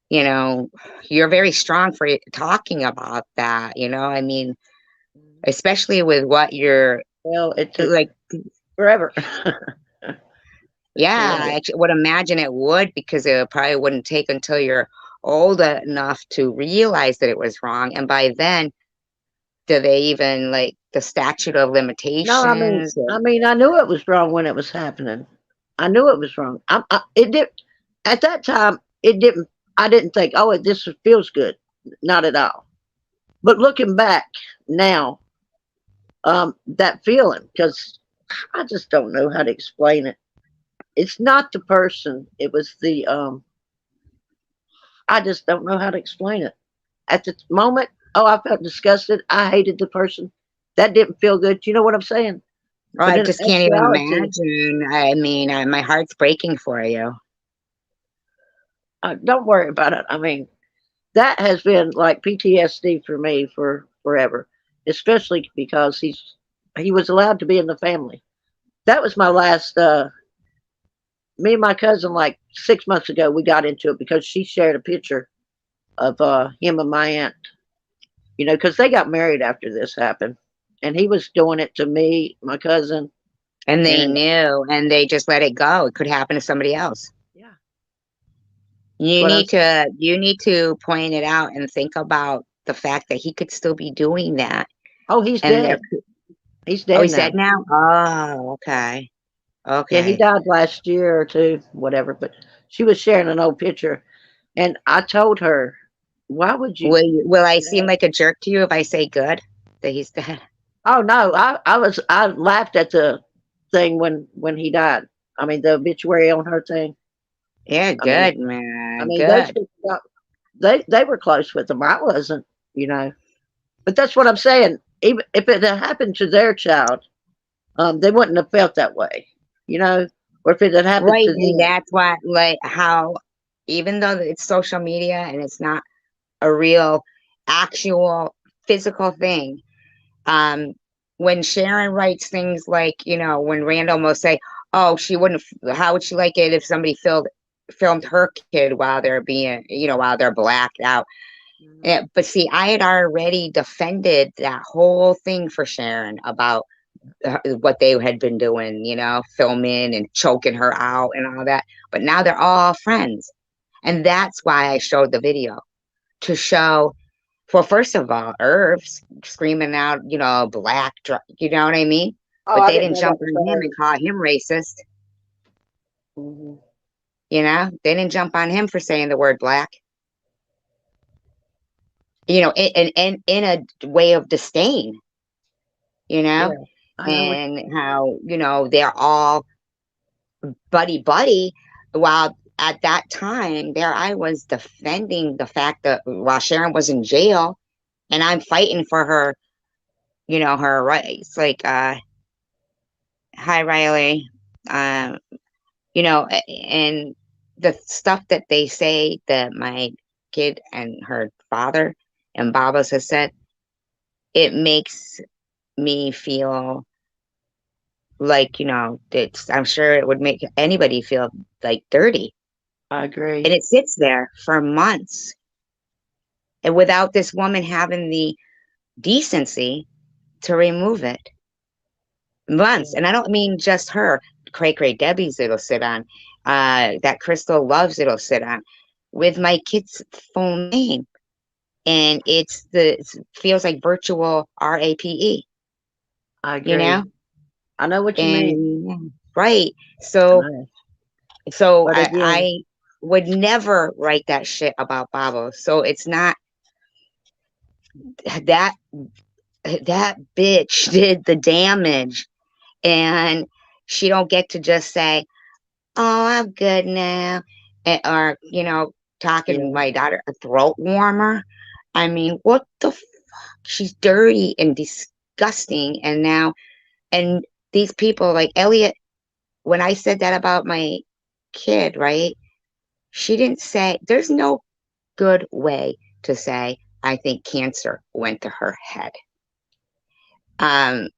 you know, you're very strong for talking about that, I mean, Mhm. especially with what you're Well, it took like, forever. yeah, I Forever. actually would imagine it would because it probably wouldn't take until you're old enough to realize that it was wrong. And by then, do they even like the statute of No, limitations? I knew it was wrong when it was happening. I knew it was wrong. It did at that time. It didn't. I didn't think, oh, this feels good. Not at all. But looking back now, that feeling, because I just don't know how to explain it. It's not the person. It was the. I just don't know how to explain it. At the moment, oh, I felt disgusted. I hated the person. That didn't feel good. You know what I'm saying? Oh, But I in just can't even actuality, imagine. I mean, my heart's breaking for you. don't worry about it. I mean, that has been like PTSD for me for forever, especially because he was allowed to be in the family. That was my last. Me and my cousin, like 6 months ago, we got into it because she shared a picture of him and my aunt. Because they got married after this happened, and he was doing it to me, my cousin, And they and knew, and they just let it go. It could happen to somebody else. yeah, that's You what I'm need saying. to you need to point it out and think about the fact that he could still be doing that. Oh, he's And there, dead. He's oh, dead he's now. dead now. Oh, okay, Yeah, he okay. died last year or two, whatever. But she was sharing an old picture, and I told her, "Why would you?" Will I You seem know, like a jerk to you if I say good that he's dead? oh no, I laughed at the thing when he died. I mean, the obituary on her thing. Yeah, I mean, good man, those good. people they were close with him. I wasn't, you know. But that's what I'm saying. Even if it had happened to their child, they wouldn't have felt that way, you know. Or if it had happened Right, to and them. that's why, like, how even though it's social media and it's not a real, actual, physical thing, um, when Sharon writes things like, when Randall will say, "Oh, she wouldn't. How would she like it if somebody filmed her kid while they're being, while they're blacked out?" Mhm. But see, I had already defended that whole thing for Sharon about what they had been doing, filming and choking her out and all that. But now they're all friends, and that's why I showed the video to show. Well, first of all, Irv's screaming out, black, you know what I mean? Oh, But I they didn't didn't know that jump was on him and hers. call him racist. Hmm. They didn't jump on him for saying the word black. In a way of disdain, you know, Yeah, I know what and how they're all buddy buddy. While at that time, there I was defending the fact that while Sharon was in jail, and I'm fighting for her, her rights. Like, hi Riley, um, and the stuff that they say that my kid and her father and Babas has said, it makes me feel like, I'm sure it would make anybody feel like dirty. I And agree. it sits there for months. And without this woman having the decency to remove it. Months. Yeah, And I don't mean just her. Cray Cray Debbie's it'll sit on. That Crystal Loves it'll sit on. With my kid's full name. And it feels like virtual RAPE, I you know? agree. I know what you mean. And right. I So know. so But again, I would never write that shit about Babo. So it's not that that bitch did the damage, and she don't get to just say, "Oh, I'm good now," or talking to yeah, my daughter a throat warmer. I mean, what the fuck? She's dirty and disgusting, and now and these people like Elliot. When I said that about my kid, right? She didn't say. There's no good way to say I think cancer went to her head. Um,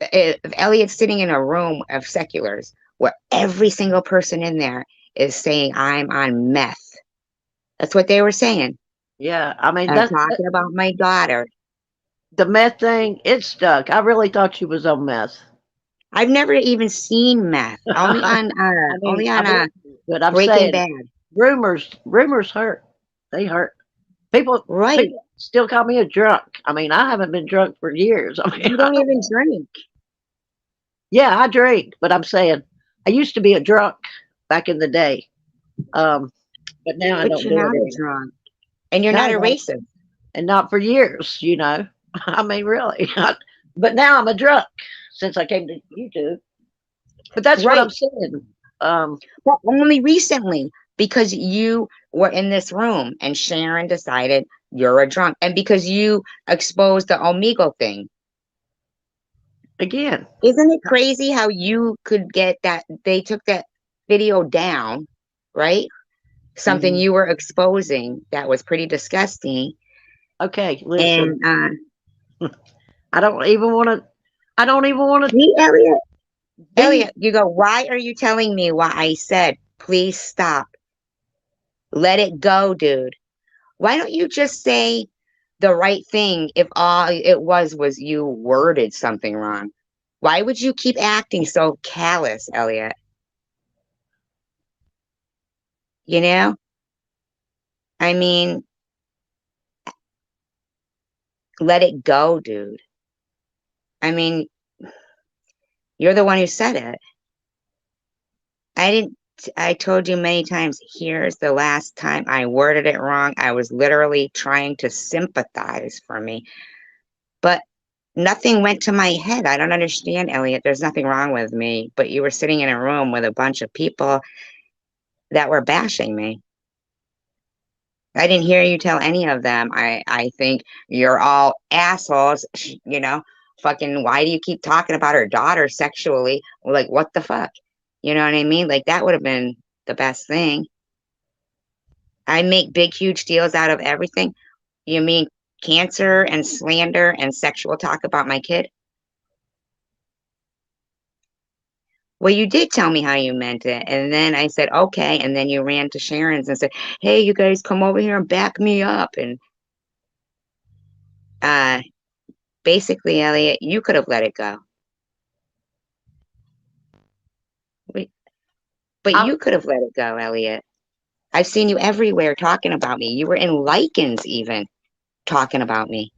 if Elliot's sitting in a room of seculars where every single person in there is saying I'm on meth. That's what they were saying. yeah. I mean, And talking about my daughter. the meth thing. It stuck. I really thought she was on meth. I've never even seen meth. Only on I mean, I believe you, but I'm Breaking saying Bad. rumors hurt. They hurt. People Right. people still call me a drunk. I mean, I haven't been drunk for years. I mean, You don't even drink. yeah, I drink, but I'm saying I used to be a drunk back in the day. Um, but now I But don't you're do not it a anymore. drunk. And you're No, not a no, racist. and not for years. I mean, really. But now I'm a drunk since I came to YouTube. But that's what I'm Right. saying. Um, Well, only recently, because you were in this room and Sharon decided you're a drunk. And because you exposed the Omegle thing. again, Isn't it crazy how you could get that? They took that video down, right? Something mhm. you were exposing that was pretty disgusting. Okay, listen. And I don't even want to. I don't even want to see, Elliot, be. Elliot, you go, why are you telling me what I said? Please stop. Let it go, dude. Why don't you just say the right thing if all it was you worded something wrong? Why would you keep acting so callous, Elliot? You know? I mean, let it go, dude. I mean, you're the one who said it. I didn't, I told you many times, here's the last time I worded it wrong. I was literally trying to sympathize for me, but nothing went to my head. I don't understand, Elliot. There's nothing wrong with me, but you were sitting in a room with a bunch of people that were bashing me. I didn't hear you tell any of them. I think you're all assholes, fucking why do you keep talking about her daughter sexually? Like what the fuck? You know what I mean? Like that would have been the best thing. I make big huge deals out of everything. You mean cancer and slander and sexual talk about my kid? Well, you did tell me how you meant it. And then I said, okay. And then you ran to Sharon's and said, hey, you guys come over here and back me up. And uh basically, Elliot, you could have let it go. We- But I, you could have let it go, Elliot. I've seen you everywhere talking about me. You were in Lycans even. talking about me?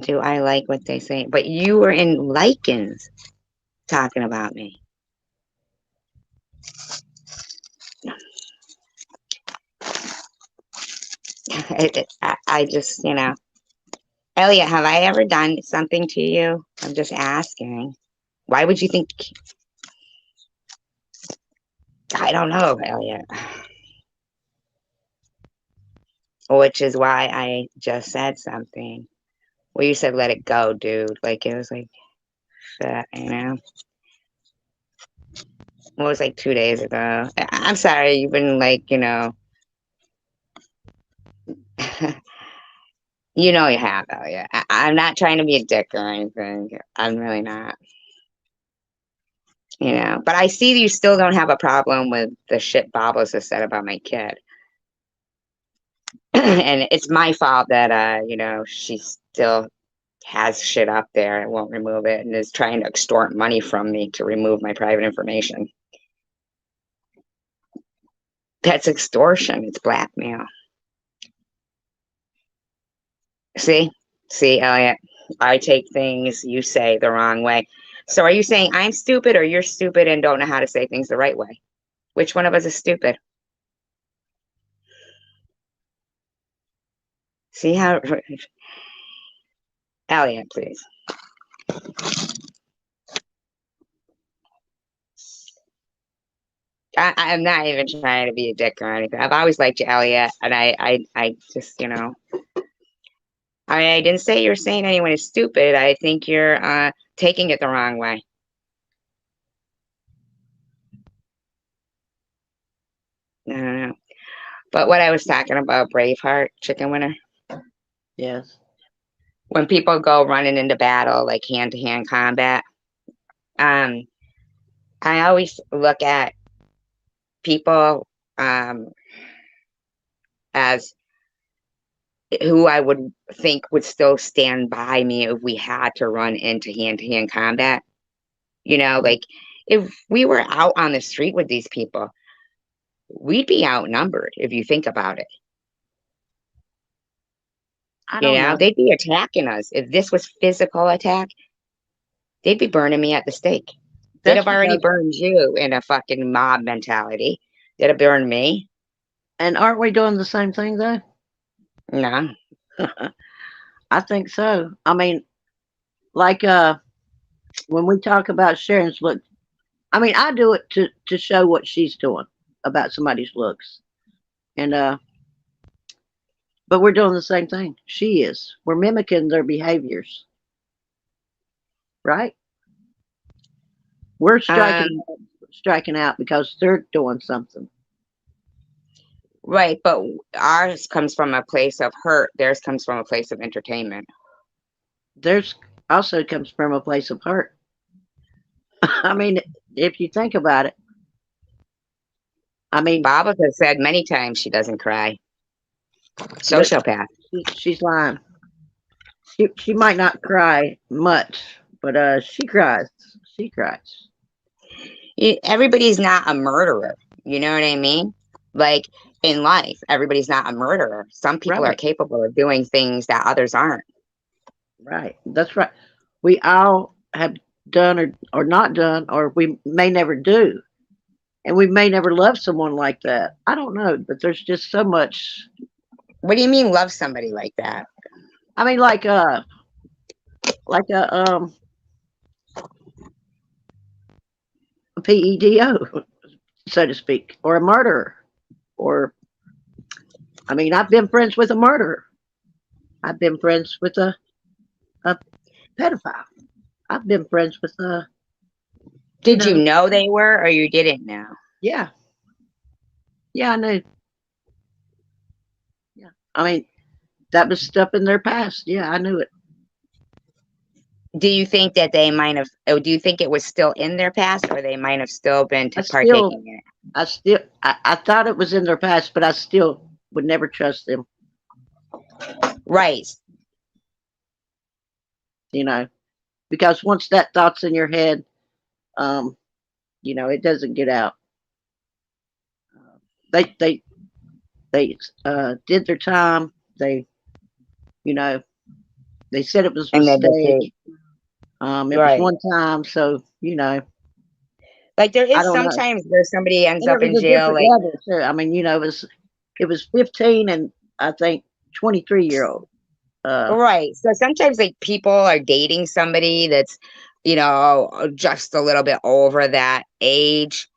Do I like what they say? But you were in Lycans talking about me. I just, Elliot, have I ever done something to you? I'm just asking. Why would you think? I don't know, Elliot. Which is why I just said something. Well, you said let it go, dude. Like, it was like, shit. It was like 2 days ago. I'm sorry, you've been like, you have, Elliot. I'm not trying to be a dick or anything. I'm really not. But I see you still don't have a problem with the shit Bobbles has said about my kid. And it's my fault that, she still has shit up there and won't remove it and is trying to extort money from me to remove my private information. That's extortion. It's blackmail. See? See, Elliot, I take things you say the wrong way. So are you saying I'm stupid or you're stupid and don't know how to say things the right way? Which one of us is stupid? See how, Elliot, please. I'm not even trying to be a dick or anything. I've always liked you, Elliot, and I just, I didn't say you're saying anyone is stupid. I think you're taking it the wrong way. I don't know. But what I was talking about, Braveheart, chicken winner, Yes. when people go running into battle, like hand-to-hand combat, um, I always look at people as who I would think would still stand by me if we had to run into hand-to-hand combat. Like if we were out on the street with these people, we'd be outnumbered if you think about it. I don't know. They'd be attacking us. If this was physical attack, they'd be burning me at the stake. They'd That's have already because, burned you in a fucking mob mentality. They'd have burned me. and aren't we doing the same thing though? No. I think so. I mean, like when we talk about Sharon's look, I mean, I do it to show what she's doing about somebody's looks, and but we're doing the same thing. She is. We're mimicking their behaviors, right? We're Um, striking out because they're doing something. right, but ours comes from a place of hurt. Theirs comes from a place of entertainment. There's also comes from a place of hurt. I mean, if you think about it, I mean, Baba has said many times she doesn't cry. but Sociopath. she's lying. She might not cry much, but she cries. She cries. Everybody's not a murderer. You know what I mean? Like in life, everybody's not a murderer. Some people are Right, capable of doing things that others aren't. right. That's right. We all have done or not done, or we may never do. And we may never love someone like that. I don't know, but there's just so much. What do you mean love somebody like that? I mean, like a PEDO, so to speak, or a murderer, or I mean, I've been friends with a murderer. I've been friends with a pedophile. I've been friends with you Did you know, know they were or you didn't know? yeah, yeah, I knew. Yeah, I mean, that was stuff in their past. Yeah, I knew it. Do you think that they might have, or do you think it was still in their past or they might have still been I partaking still, in it? I thought it was in their past, but I still would never trust them. Right. You know, because once that thought's in your head, um, it doesn't get out. They they They did their time. They, you know, they said it was a And they mistake. became It was right. one time, so Like there I is don't know. sometimes where somebody ends And it up was in a jail, different like level too. I mean, it was 15 and I think 23-year-old. right. So sometimes like people are dating somebody that's, just a little bit over that age,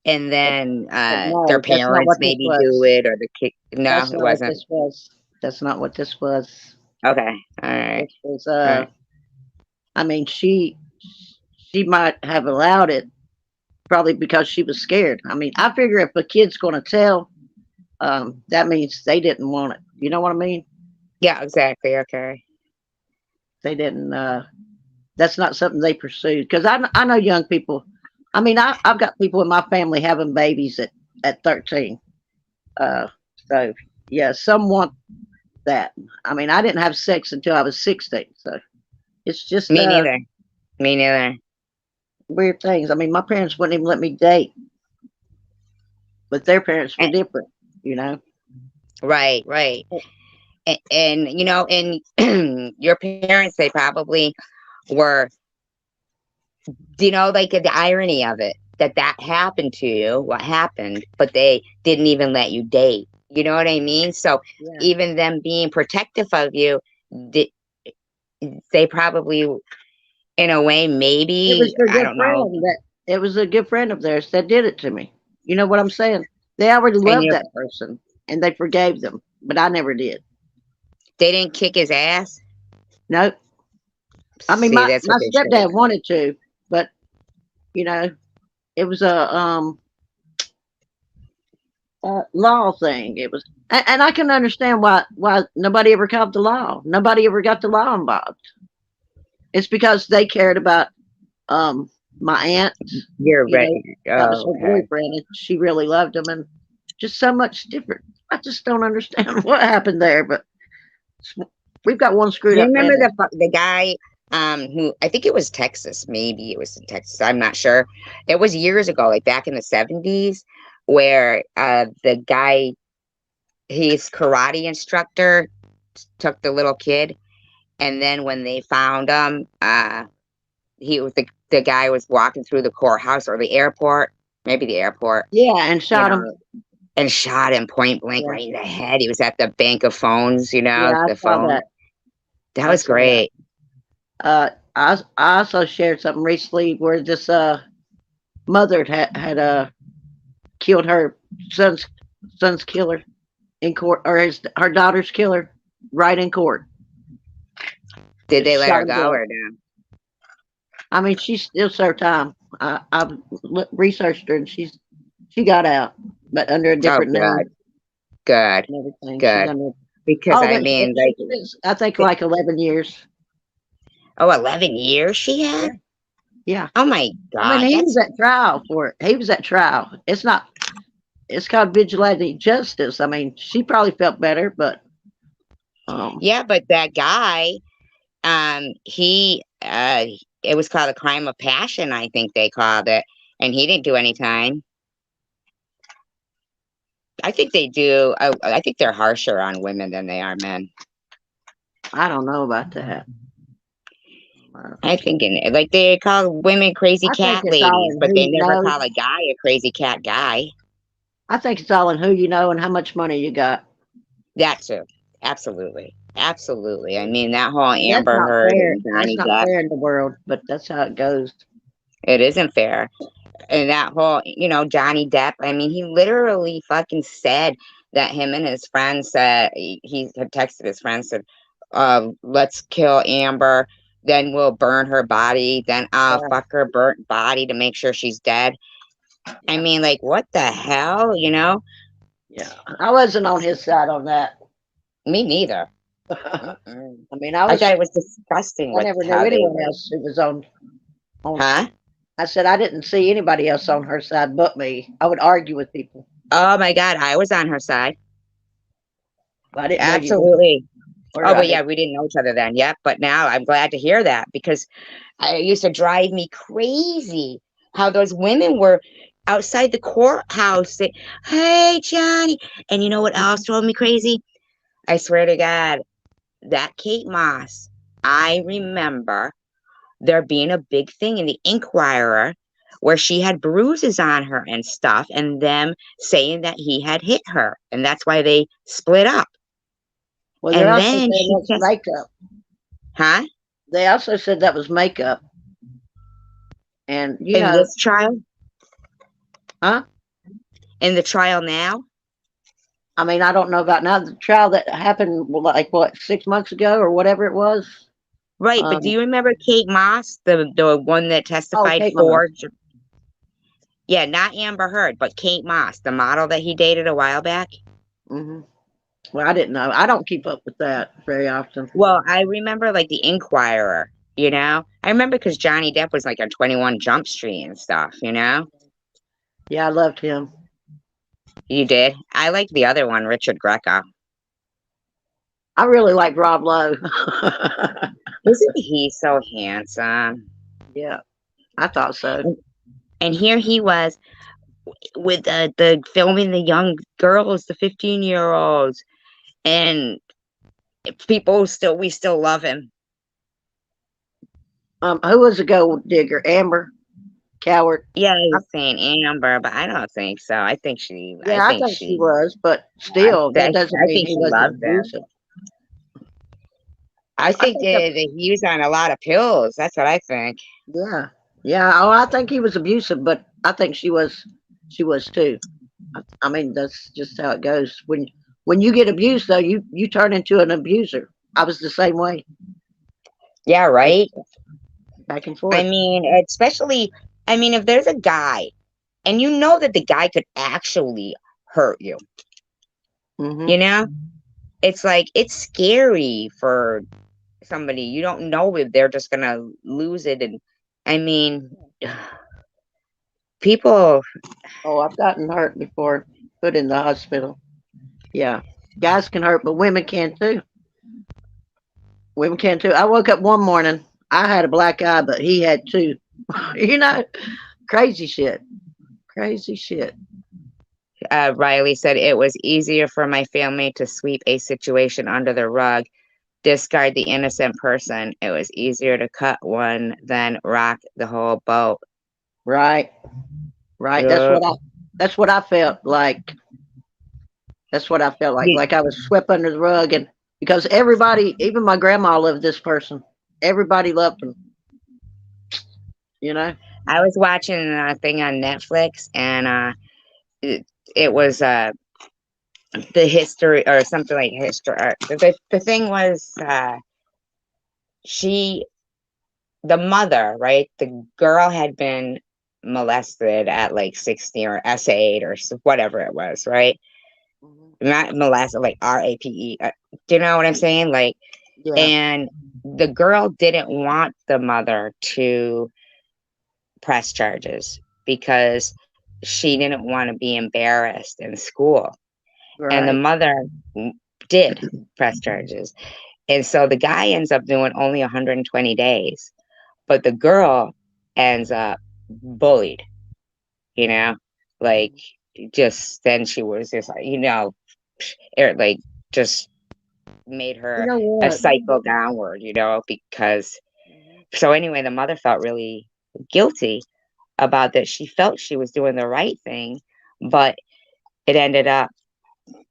and But, then but their no, that's not parents what this maybe do was. it or the kid. No, That's it not what wasn't. this was. That's not what this was. Okay. All right. This was All right. I mean, she might have allowed it probably because she was scared. I mean, I figure if a kid's going to tell, that means they didn't want it. You know what I mean? Yeah, exactly. Okay. They didn't. That's not something they pursued because I know young people. I mean, I've got people in my family having babies at 13. Uh, so yeah, some want that. I mean, I didn't have sex until I was 16, so it's just Me neither. Me neither. weird things. I mean, my parents wouldn't even let me date, but their parents were Eh, different. You know? Right, right. And your parents, they probably were, like the irony of it, that happened to you, what happened, but they didn't even let you date. You know what I mean? So Yeah. even them being protective of you, they, they probably, in a way, It maybe, was a I good don't know. friend that it was a good friend of theirs that did it to me. You know what I'm saying? They already And loved that person and they forgave them, but I never did. they didn't kick his ass. No, I mean See, my that's my what they should have stepdad done. wanted to, but you know it was a law thing. It was, and I can understand why nobody ever called the law. Nobody ever got the law involved. It's because they cared about um my aunt. You're You right. know, that was Oh, her okay. boyfriend, and she really loved him, and just so much different. I just don't understand what happened there, but we've got one screwed You up remember family. the guy who, I think it was Texas, maybe it was in Texas, I'm not sure. It was years ago, like back in the 70s, where the guy, his karate instructor took the little kid, and then when they found him, he was the guy was walking through the courthouse or the airport, maybe the airport, Yeah, and you shot him. know, and shot him point blank Yeah, right in the head. He was at the bank of phones, yeah, I the saw phone. that. That I was saw that. great. I also shared something recently where this mother had killed her son's son's killer in court, or her daughter's killer right in court. Did Just they let shot her him go dead. or no? I mean, she still served time. I've researched her, and she got out, but under a Oh, different good, name good, and everything. She's good. under Because oh, I but mean, she like, spent, I think like 11 years. oh, 11 years she Yeah, had? yeah. Oh my I mean, God, he was that's at trial for it. He was at trial. It's not. It's called vigilante justice. I mean, she probably felt better, but um, yeah. But that guy, he, it was called a crime of passion, I think they called it, and he didn't do any time. I think they do. I think they're harsher on women than they are men. I don't know about that. I think like they call women crazy I think cat it's all ladies, in but who they you never know. call a guy a crazy cat guy. I think it's all in who you know and how much money you got. That too. Absolutely. Absolutely. I mean, that whole And that's Amber not Heard fair. and That's Johnny not Depp, fair in the world, but that's how it goes. it isn't fair. And that whole, Johnny Depp, I mean, he literally fucking said that him and his friends said, he had texted his friends, said, let's kill Amber, then we'll burn her body, then I'll Yeah, fuck her burnt body to make sure she's dead. I yeah, mean, like, what the hell? yeah. I wasn't on his side on that. Me neither. I Mm-mm. mean, I thought it was disgusting I with never knew how they anyone were. else who was on. Huh? I said I didn't see anybody else on her side but me. I would argue with people, Oh my God, I was on her side. but I didn't know you Absolutely. were. Oh, I but yeah, didn't. we didn't know each other then. Yep. But now I'm glad to hear that because it used to drive me crazy how those women were. outside the courthouse saying, "Hey, Johnny." And you know what else drove me crazy? I swear to God, that Kate Moss, I remember there being a big thing in the Inquirer where she had bruises on her and stuff, and them saying that he had hit her, and that's why they split up. Well, they And also then said she that's just, makeup. huh? They also said that was makeup. And, In this trial, huh? in the trial now, I mean, I don't know about now. The trial that happened, well, like, what, 6 months ago or whatever it was? right? But do Um, you remember Kate Moss, the one that oh, testified Kate Moss. for? Yeah, not Amber Heard, but Kate Moss, the model that he dated a while back. Hmm. Well, I didn't know. I don't keep up with that very often. Well, I remember like the Inquirer, you know? I remember because Johnny Depp was like on 21 Jump Street and stuff, you know? Yeah, I loved him. You did. I liked the other one, Richard Greco. I really like Rob Lowe. Isn't he so handsome? Yeah, I thought so. And here he was with the filming the young girls, the 15-year-olds, and people still, we still love him. Who was the gold digger? Amber Coward. Yeah, I I, was saying Amber, but I don't think so. I yeah, I think think she she, was, but still, that doesn't I mean think he she wasn't loved him. abusive. I I think think that, that he was on a lot of pills. That's what I think. yeah, yeah. Oh, I think he was abusive, but I think she was too. I mean, that's just how it goes. When you get abused, though, you turn into an abuser. I was the same way, Yeah, like right. back and I forth. mean, especially, I mean, if there's a guy and you know that the guy could actually hurt you, you Hmm. know, it's like it's scary for somebody. You don't know if they're just gonna lose it. And I mean, people, Oh, I've gotten hurt before, put in the hospital. Yeah, guys can hurt, but women can too. Women can too. I woke up one morning. I had a black eye, but he had two. you know, crazy shit. Crazy shit. Riley said it was easier for my family to sweep a situation under the rug, discard the innocent person. It was easier to cut one than rock the whole boat. Right. Right. Uh, That's what I felt like. That's what I felt like. y- Like I was swept under the rug, and because everybody, even my grandma, loved this person. Everybody loved him. You know. I was watching a thing on Netflix, and it was the history or something like history. The thing was she, the mother, right? The girl had been molested at like 16 or S8 or whatever it was, right? Mhm. Not molested, like RAPE. Do you know what I'm saying? Like, Yeah. and the girl didn't want the mother to press charges because she didn't want to be embarrassed in school. And the Right. mother did press charges. And so the guy ends up doing only 120 days, but the girl ends up bullied, you know, like just then she was just like, like just made You her know a what? cycle downward, because Mhm. so anyway, the mother felt really guilty about that. She felt she was doing the right thing, but it ended up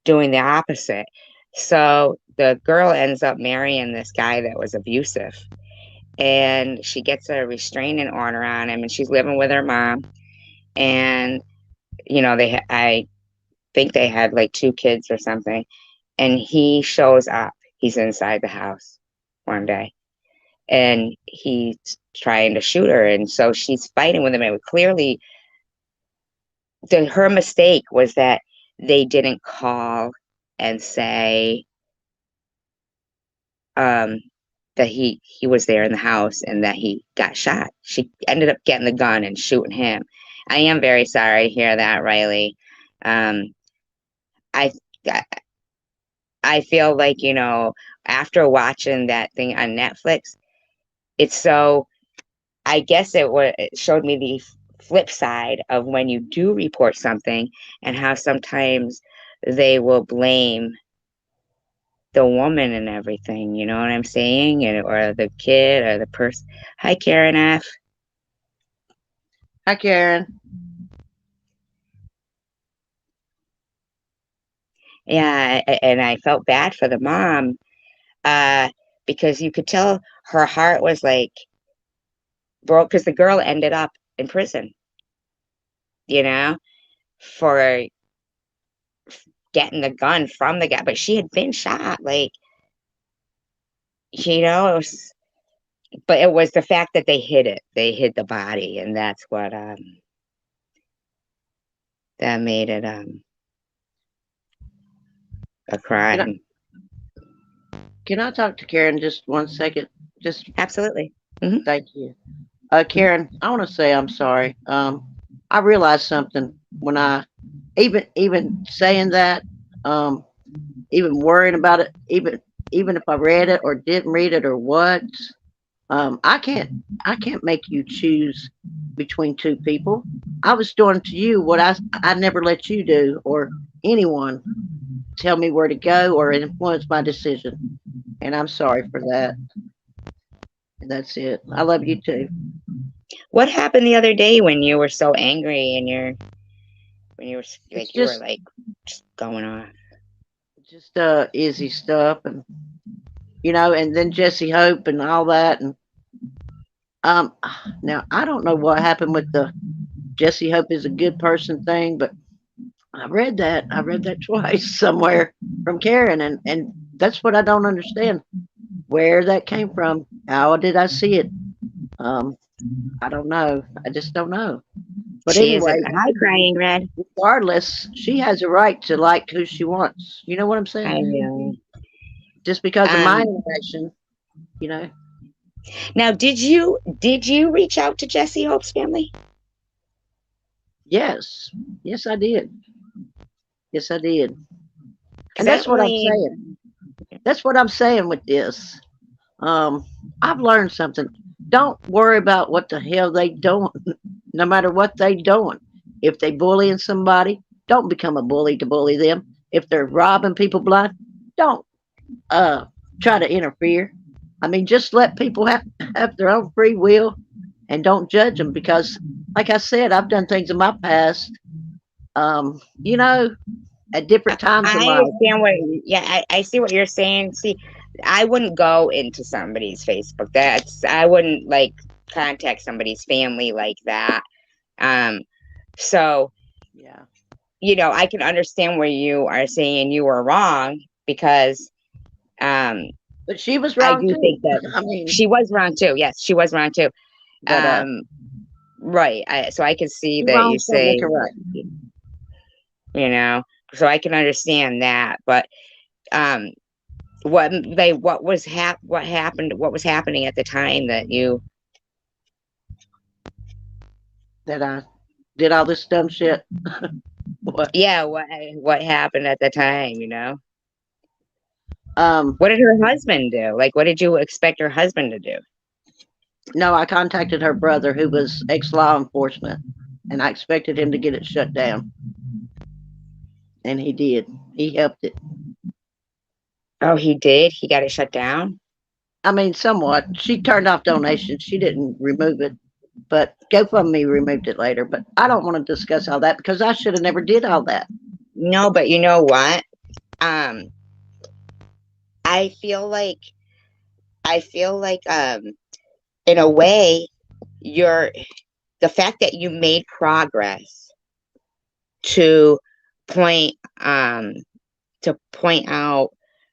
doing the opposite. So the girl ends up marrying this guy that was abusive, and she gets a restraining order on him, and she's living with her mom. And I think they had like two kids or something. And he shows up. He's inside the house one day, and he's trying to shoot her, and so she's fighting with him. And clearly, her mistake was that they didn't call and say um, that he was there in the house and that he got shot. She ended up getting the gun and shooting him. I am very sorry to hear that, Riley. Um, I I feel like after watching that thing on Netflix, it's so. I guess it showed me the flip side of when you do report something and how sometimes they will blame the woman and everything, you know what I'm saying? And, or the kid or the person. Hi, Karen F. Hi, Karen. Yeah, and I felt bad for the mom, uh, because you could tell her heart was like broke because the girl ended up in prison, you know, for getting the gun from the guy, but she had been shot, like, it was, but it was the fact that they hid it. They hid the body, and that's what that made it a Can I crime. can I talk to Karen just 1 second? Just Absolutely. Hmm. thank you. Karen, I want to say I'm sorry. I realized something when I even saying that, um, even worrying about it, even if I read it or didn't read it or what, I can't make you choose between two people. I was doing to you what I never let you do or anyone tell me where to go or influence my decision. And I'm sorry for that. And that's it. I love you too. What happened the other day when you were so angry and when you were It's like you were just like just going off? just Izzy stuff and and then Jesse Hope and all that and um now I don't know what happened with the Jesse Hope is a good person thing, but I read that. I read that twice somewhere from Karen and that's what I don't understand. Where that came from. How did I see it? Um I don't know. I just don't know. But She is a anyway, hi, crying red. regardless, she has a right to like who she wants. You know what I'm saying? I know. Just because of my Um, interaction, you know. Now, did you reach out to Jesse Hope's family? Yes. Yes, I did. Yes, I did. Because And I that's don't what I'm really. saying. That's what I'm saying with this. Um, I've learned something. Don't worry about what the hell they doing, no matter what they doing. If they bullying somebody, don't become a bully to bully them. If they're robbing people blind, don't uh try to interfere. I mean, just let people have their own free will and don't judge them because, like I said, I've done things in my past, you know, at different times in I life. understand yeah, I see what you're saying. See, I wouldn't go into somebody's Facebook. I wouldn't like contact somebody's family like that. Um, so, Yeah. I can understand where you are saying you were wrong because, um, But she was I wrong do too. think that I mean, she was wrong too. Yes, she was wrong too. but Um, right. So I can see two that you wrongs don't make say, a right. you know, so I can understand that, but, um, what was happening at the time that you That I did all this dumb shit. What? yeah, what happened at the time? Um, What did her husband do? Like, what did you expect her husband to do? no, I contacted her brother who was ex law enforcement and I expected him to get it shut down. And he did. He helped it. Oh, he did? He got it shut down? I mean, somewhat. She turned off donations. She didn't remove it, but GoFundMe removed it later. But I don't want to discuss all that because I should have never did all that. No, but you know what? Um, I feel like I feel like in a way you're the fact that you made progress to point um to point out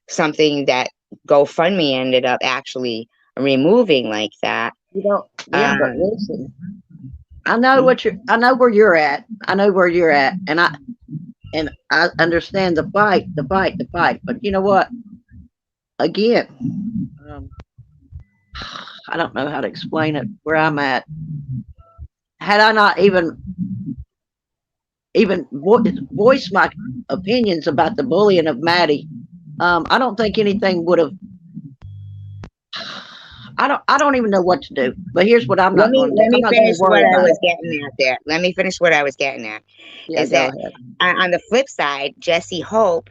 something that GoFundMe ended up actually removing like that. You don't. Yeah, but Um, listen. I know where you're at. I know where you're at, and I understand the fight, the fight, the fight. But you know what? Again, um, I don't know how to explain it. Where I'm at, had I not even voiced my opinions about the bullying of Maddie, I don't think anything would have. I don't even know what to do. But here's what I'm Let not me going to do. let I'm me not going to finish worry what I about was it. getting at there. Let me finish what I was getting at. Yeah, Is go that ahead. on the flip side, Jesse Hope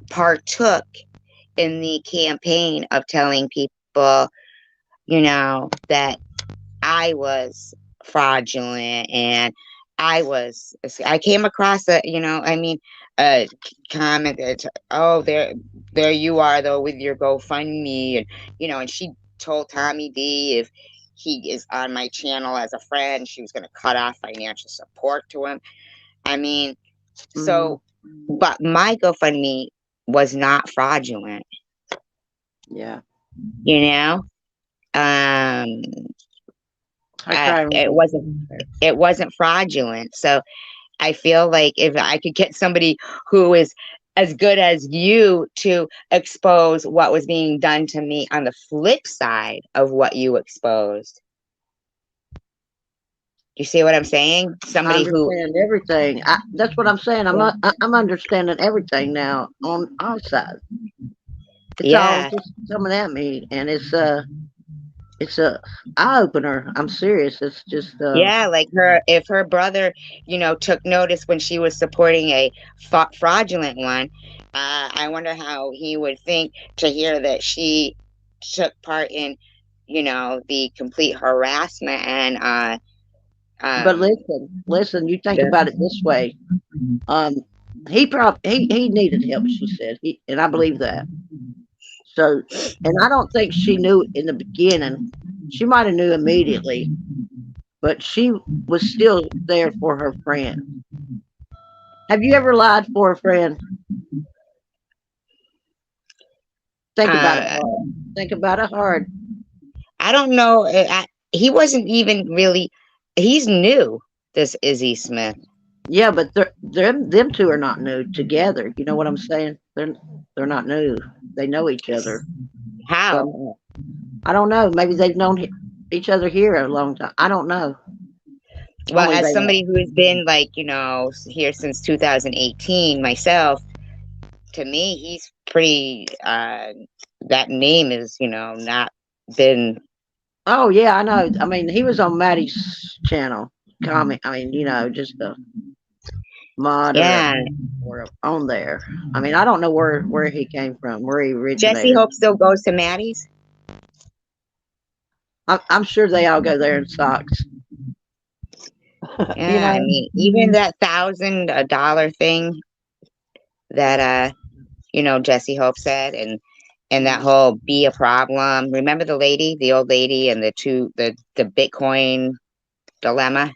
partook in the campaign of telling people, that I was fraudulent and I came across a comment that, oh, there you are though with your GoFundMe, and and she told Tommy D if he is on my channel as a friend, she was going to cut off financial support to him. I mean, Mm, so, but my GoFundMe was not fraudulent, yeah, you know. Um, I try and it remember. wasn't fraudulent. So I feel like if I could get somebody who is as good as you to expose what was being done to me on the flip side of what you exposed. You see what I'm saying? I Somebody who, understand everything. That's what I'm saying. I'm understanding everything now on our side. It's all yeah, just coming at me, and it's a eye opener. I'm serious. It's just yeah, like if her brother, took notice when she was supporting a fraudulent one, I wonder how he would think to hear that she took part in, the complete harassment and But um listen. You think the about it this way. Um, he needed help. She said and I believe that. So, and I don't think she knew in the beginning. She might have knew immediately, but she was still there for her friend. Have you ever lied for a friend? Think about it uh hard. Think about it hard. I don't know. He wasn't even really. He's new. This Izzy Smith. Yeah, but them two are not new together. You know what I'm saying? They're not new. They know each other How? somehow. I don't know. Maybe they've known each other here a long time. I don't know. Well, Only as they know. somebody who has been like here since 2018 myself, to me he's pretty. That name is not been. Oh yeah, I know. I mean, he was on Maddie's channel. Comment. I mean, just a mod Yeah, or on there. I mean, I don't know where he came from, where he Jesse originated. Hope still goes to Maddie's. I'm sure they all go there in socks. you Yeah, I know. mean, even that $1,000 thing that Jesse Hope said, and that whole be a problem. Remember the old lady, and the Bitcoin dilemma?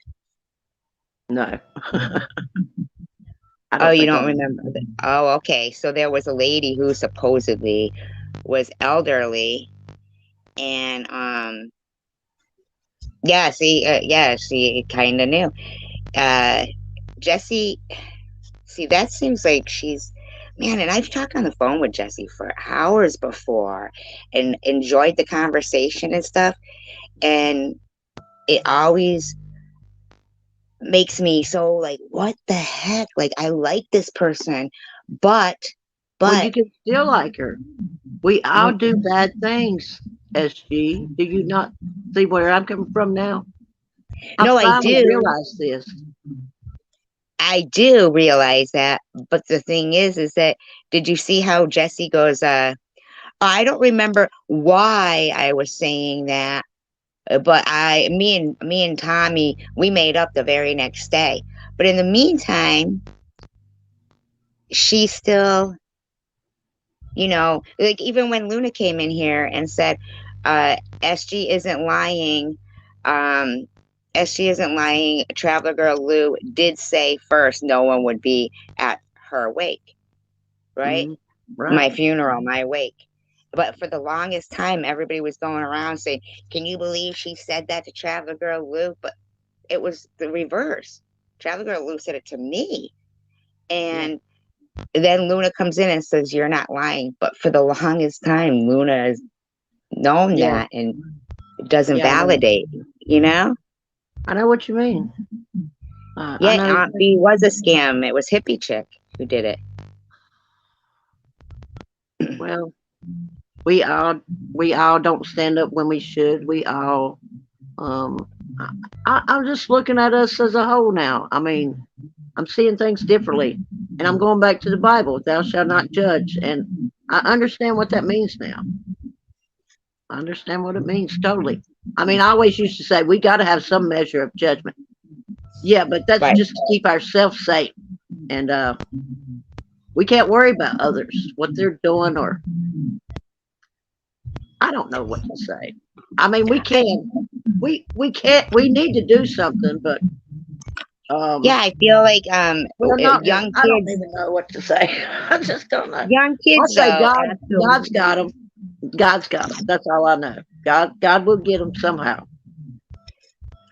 No, I Oh, don't you think I don't know. remember that? Oh, okay. So there was a lady who supposedly was elderly, and yeah, she kind of knew. Uh, Jesse, see, that seems like she's, man, and I've talked on the phone with Jesse for hours before and enjoyed the conversation and stuff. And it always makes me so like, what the heck? Like, I like this person, but, Well, you but, can still like her. We all mm, do bad things, SG. Do you not see where I'm coming from now? I no, finally realized this. I do realize that. But the thing is that, did you see how Jesse goes, I don't remember why I was saying that, but me and Tommy, we made up the very next day. But in the meantime, she still, like even when Luna came in here and said, SG isn't lying, um, SG isn't lying. Traveler Girl Lou did say first no one would be at her wake, right? Mm, right. My funeral, my wake. But for the longest time, everybody was going around saying, "Can you believe she said that to Traveler Girl Lou?" But it was the reverse. Traveler Girl Lou said it to me, Yeah. and then Luna comes in and says, "You're not lying." But for the longest time, Luna has known Yeah. that and it doesn't Yeah. I know. validate. You know? I know what you mean. I Yeah, know Aunt exactly. B was a scam. It was Hippie Chick who did it. Well. we all we all don't stand up when we should. We all um I'm just looking at us as a whole now. I mean, I'm seeing things differently. And I'm going back to the Bible, thou shalt not judge. And I understand what that means now. I understand what it means totally. I mean, I always used to say we got to have some measure of judgment. Yeah, but that's Right. just to keep ourselves safe. And we can't worry about others, what they're doing, or I don't know what to say. I mean, we can, we can't, we need to do something, but Yeah, um, I feel like we're not. young I don't kids, even know what to say. I just don't know. young I kids say though, God's absolutely. got them. God's got them. That's all I know. God will get them somehow.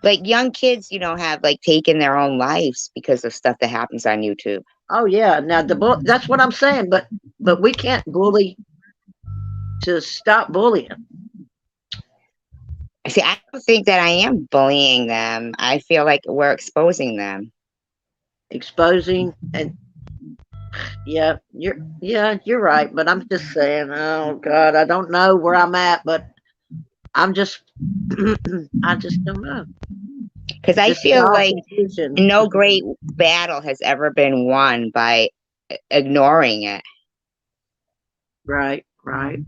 Like young kids, have like taken their own lives because of stuff that happens on YouTube. Oh yeah. Now that's what I'm saying. But we can't bully to stop bullying, See, I don't think that I am bullying them. I feel like we're exposing them. exposing, and you're right. But I'm just saying. Oh God, I don't know where I'm at, but I'm just I just don't know. Because I This is feel all like confusion. no great battle has ever been won by ignoring it. Right, right.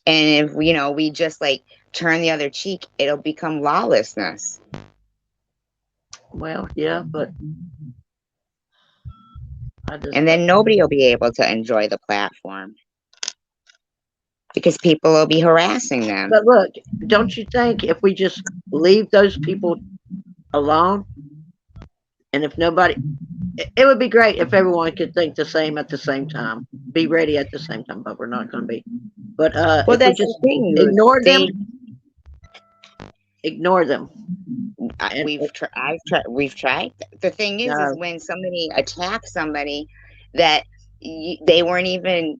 And if, we just like turn the other cheek, it'll become lawlessness. Well, yeah, but I just And don't. then nobody will be able to enjoy the platform because people will be harassing them. But look, don't you think if we just leave those people alone, and if nobody, it would be great if everyone could think the same at the same time, be ready at the same time, but we're not going to be. But Well, if we that's the just thing. ignore them, They ignore them, and we've tried. The thing is no, when somebody attacks somebody that they weren't even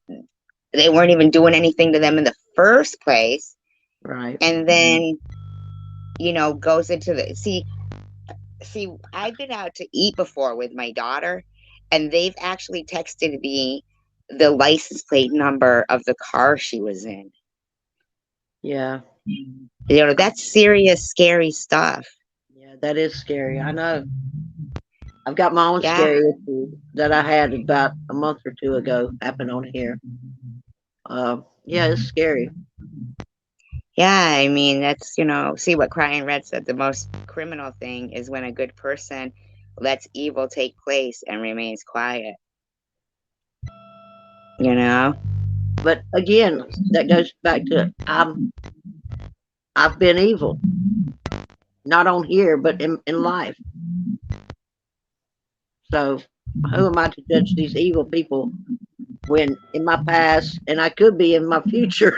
doing anything to them in the first place, right, and then goes into the see. I've been out to eat before with my daughter, and they've actually texted me the license plate number of the car she was in. yeah, That's serious, scary stuff. yeah, that is scary. I know. I've got my own Yeah. scary issue that I had about a month or two ago happen on here. Yeah, it's scary. Yeah, I mean, that's, see what Crying Red said. The most criminal thing is when a good person lets evil take place and remains quiet, you know? But again, that goes back to I've been evil, not on here, but in life. So who am I to judge these evil people when in my past and I could be in my future?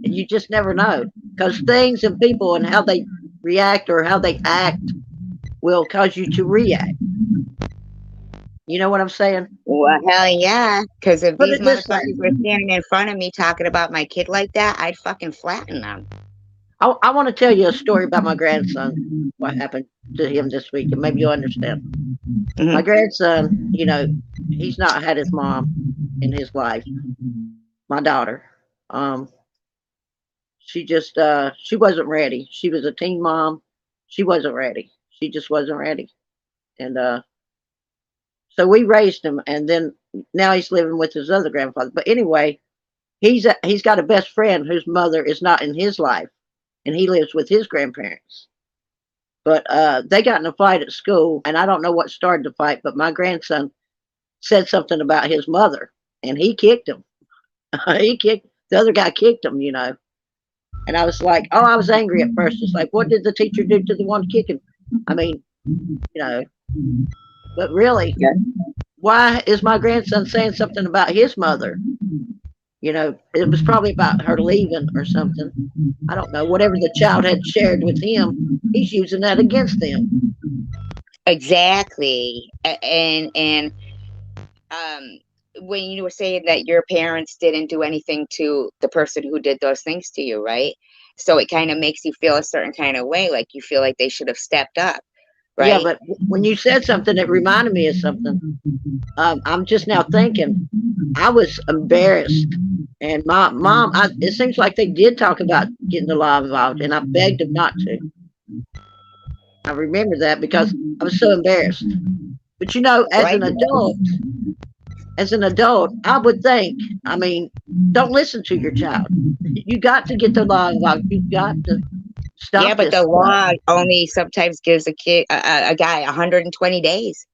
You just never know because things and people and how they react or how they act will cause you to react. You know what I'm saying? Well, hell yeah. Because if Put these it this way. motherfuckers were standing in front of me talking about my kid like that, I'd fucking flatten them. I want to tell you a story about my grandson. What happened to him this week, and maybe you'll understand. My Hmm. grandson, he's not had his mom in his life. My daughter, um, she just she wasn't ready. She was a teen mom. She wasn't ready. She just wasn't ready, and so we raised him. And then now he's living with his other grandfather. But anyway, he's got a best friend whose mother is not in his life, and he lives with his grandparents. But they got in a fight at school, and I don't know what started the fight. But my grandson said something about his mother, and he kicked him. He kicked the other guy, kicked him. And I was like, oh, I was angry at first. It's like, what did the teacher do to the one kicking? I mean, you know, but really, Yeah. why is my grandson saying something about his mother? It was probably about her leaving or something. I don't know. Whatever the child had shared with him, he's using that against them. Exactly. And um, when you were saying that your parents didn't do anything to the person who did those things to you, right? So it kind of makes you feel a certain kind of way, like you feel like they should have stepped up. Yeah, right? but when you said something, it reminded me of something. I'm just now thinking. I was embarrassed, and my mom. It seems like they did talk about getting the law involved, and I begged them not to. I remember that because I was so embarrassed. But Right? as an adult, I would think. I mean, don't listen to your child. You got to get the law involved. You got to Yeah, stop but this the stuff. law only sometimes gives a guy 120 days,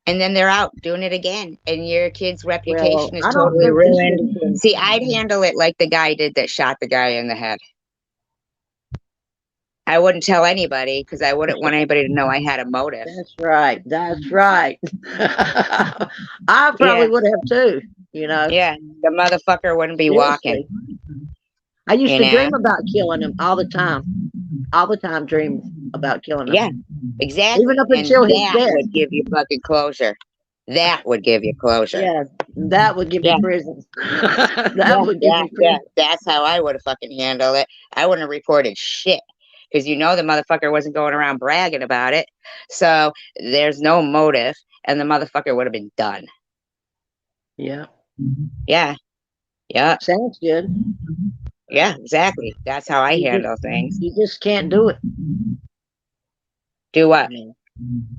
and then they're out doing it again, and your kid's Well, reputation is I don't totally think this ruined. is. See, I'd handle it like the guy did that shot the guy in the head. I wouldn't tell anybody because I wouldn't want anybody to know I had a motive. That's right. That's right. I Yeah, probably would have too. You know, yeah, the motherfucker wouldn't be walking. seriously. I used You to know? dream about killing him all the time. All the time, dream about killing him, Yeah, even exactly. up And until his that death. would give you fucking closure. That would give you closure. Yeah, that would give me Yeah, prison. That yeah, would give yeah, me yeah. prison. That's how I would have fucking handled it. I wouldn't have reported shit because the motherfucker wasn't going around bragging about it. So there's no motive, and the motherfucker would have been done. Yeah, Yeah, yeah, sounds good. yeah, exactly. That's how I You just, handle things. you just can't do it. Do I what? mean,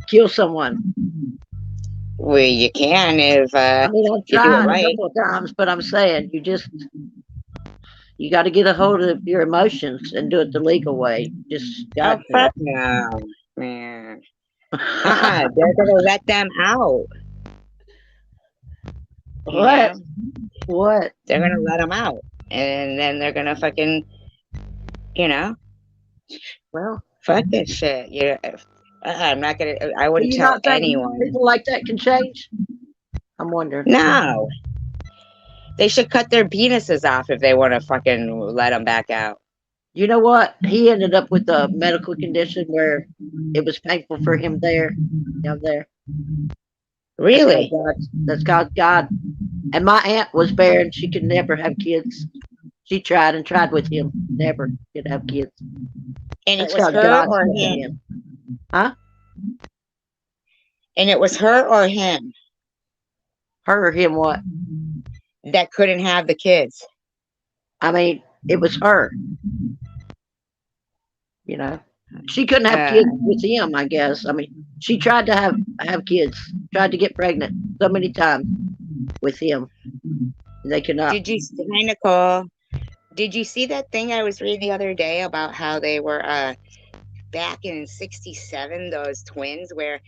kill someone. Well, you can I mean, I've if you do it tried a right. couple of times, but I'm saying you got to get a hold of your emotions and do it the legal way. Just got Oh fuck no, man. They're gonna let them out. You what? know, What? they're gonna let them out, and then they're gonna fucking, you know, Well, fuck that shit. I'm not gonna. I do wouldn't you tell not think anyone. people like that can change? I'm wondering. No, they should cut their penises off if they want to fucking let them back out. You know what? He ended up with a medical condition where it was painful for him there, down there. That's called Really? God. That's called God. And my aunt was barren. She could never have kids. She tried and tried with him. Never could have kids. And it That's was called her God or stepping in. him. Huh? And it was her or him Her or him what? that couldn't have the kids. I mean, it was her, you know. She couldn't have Uh, kids with him, I guess. I mean, she tried to have kids, tried to get pregnant so many times with him. They could not. did you, hi Nicole? Did you see that thing I was reading the other day about how they were back in '67, those twins where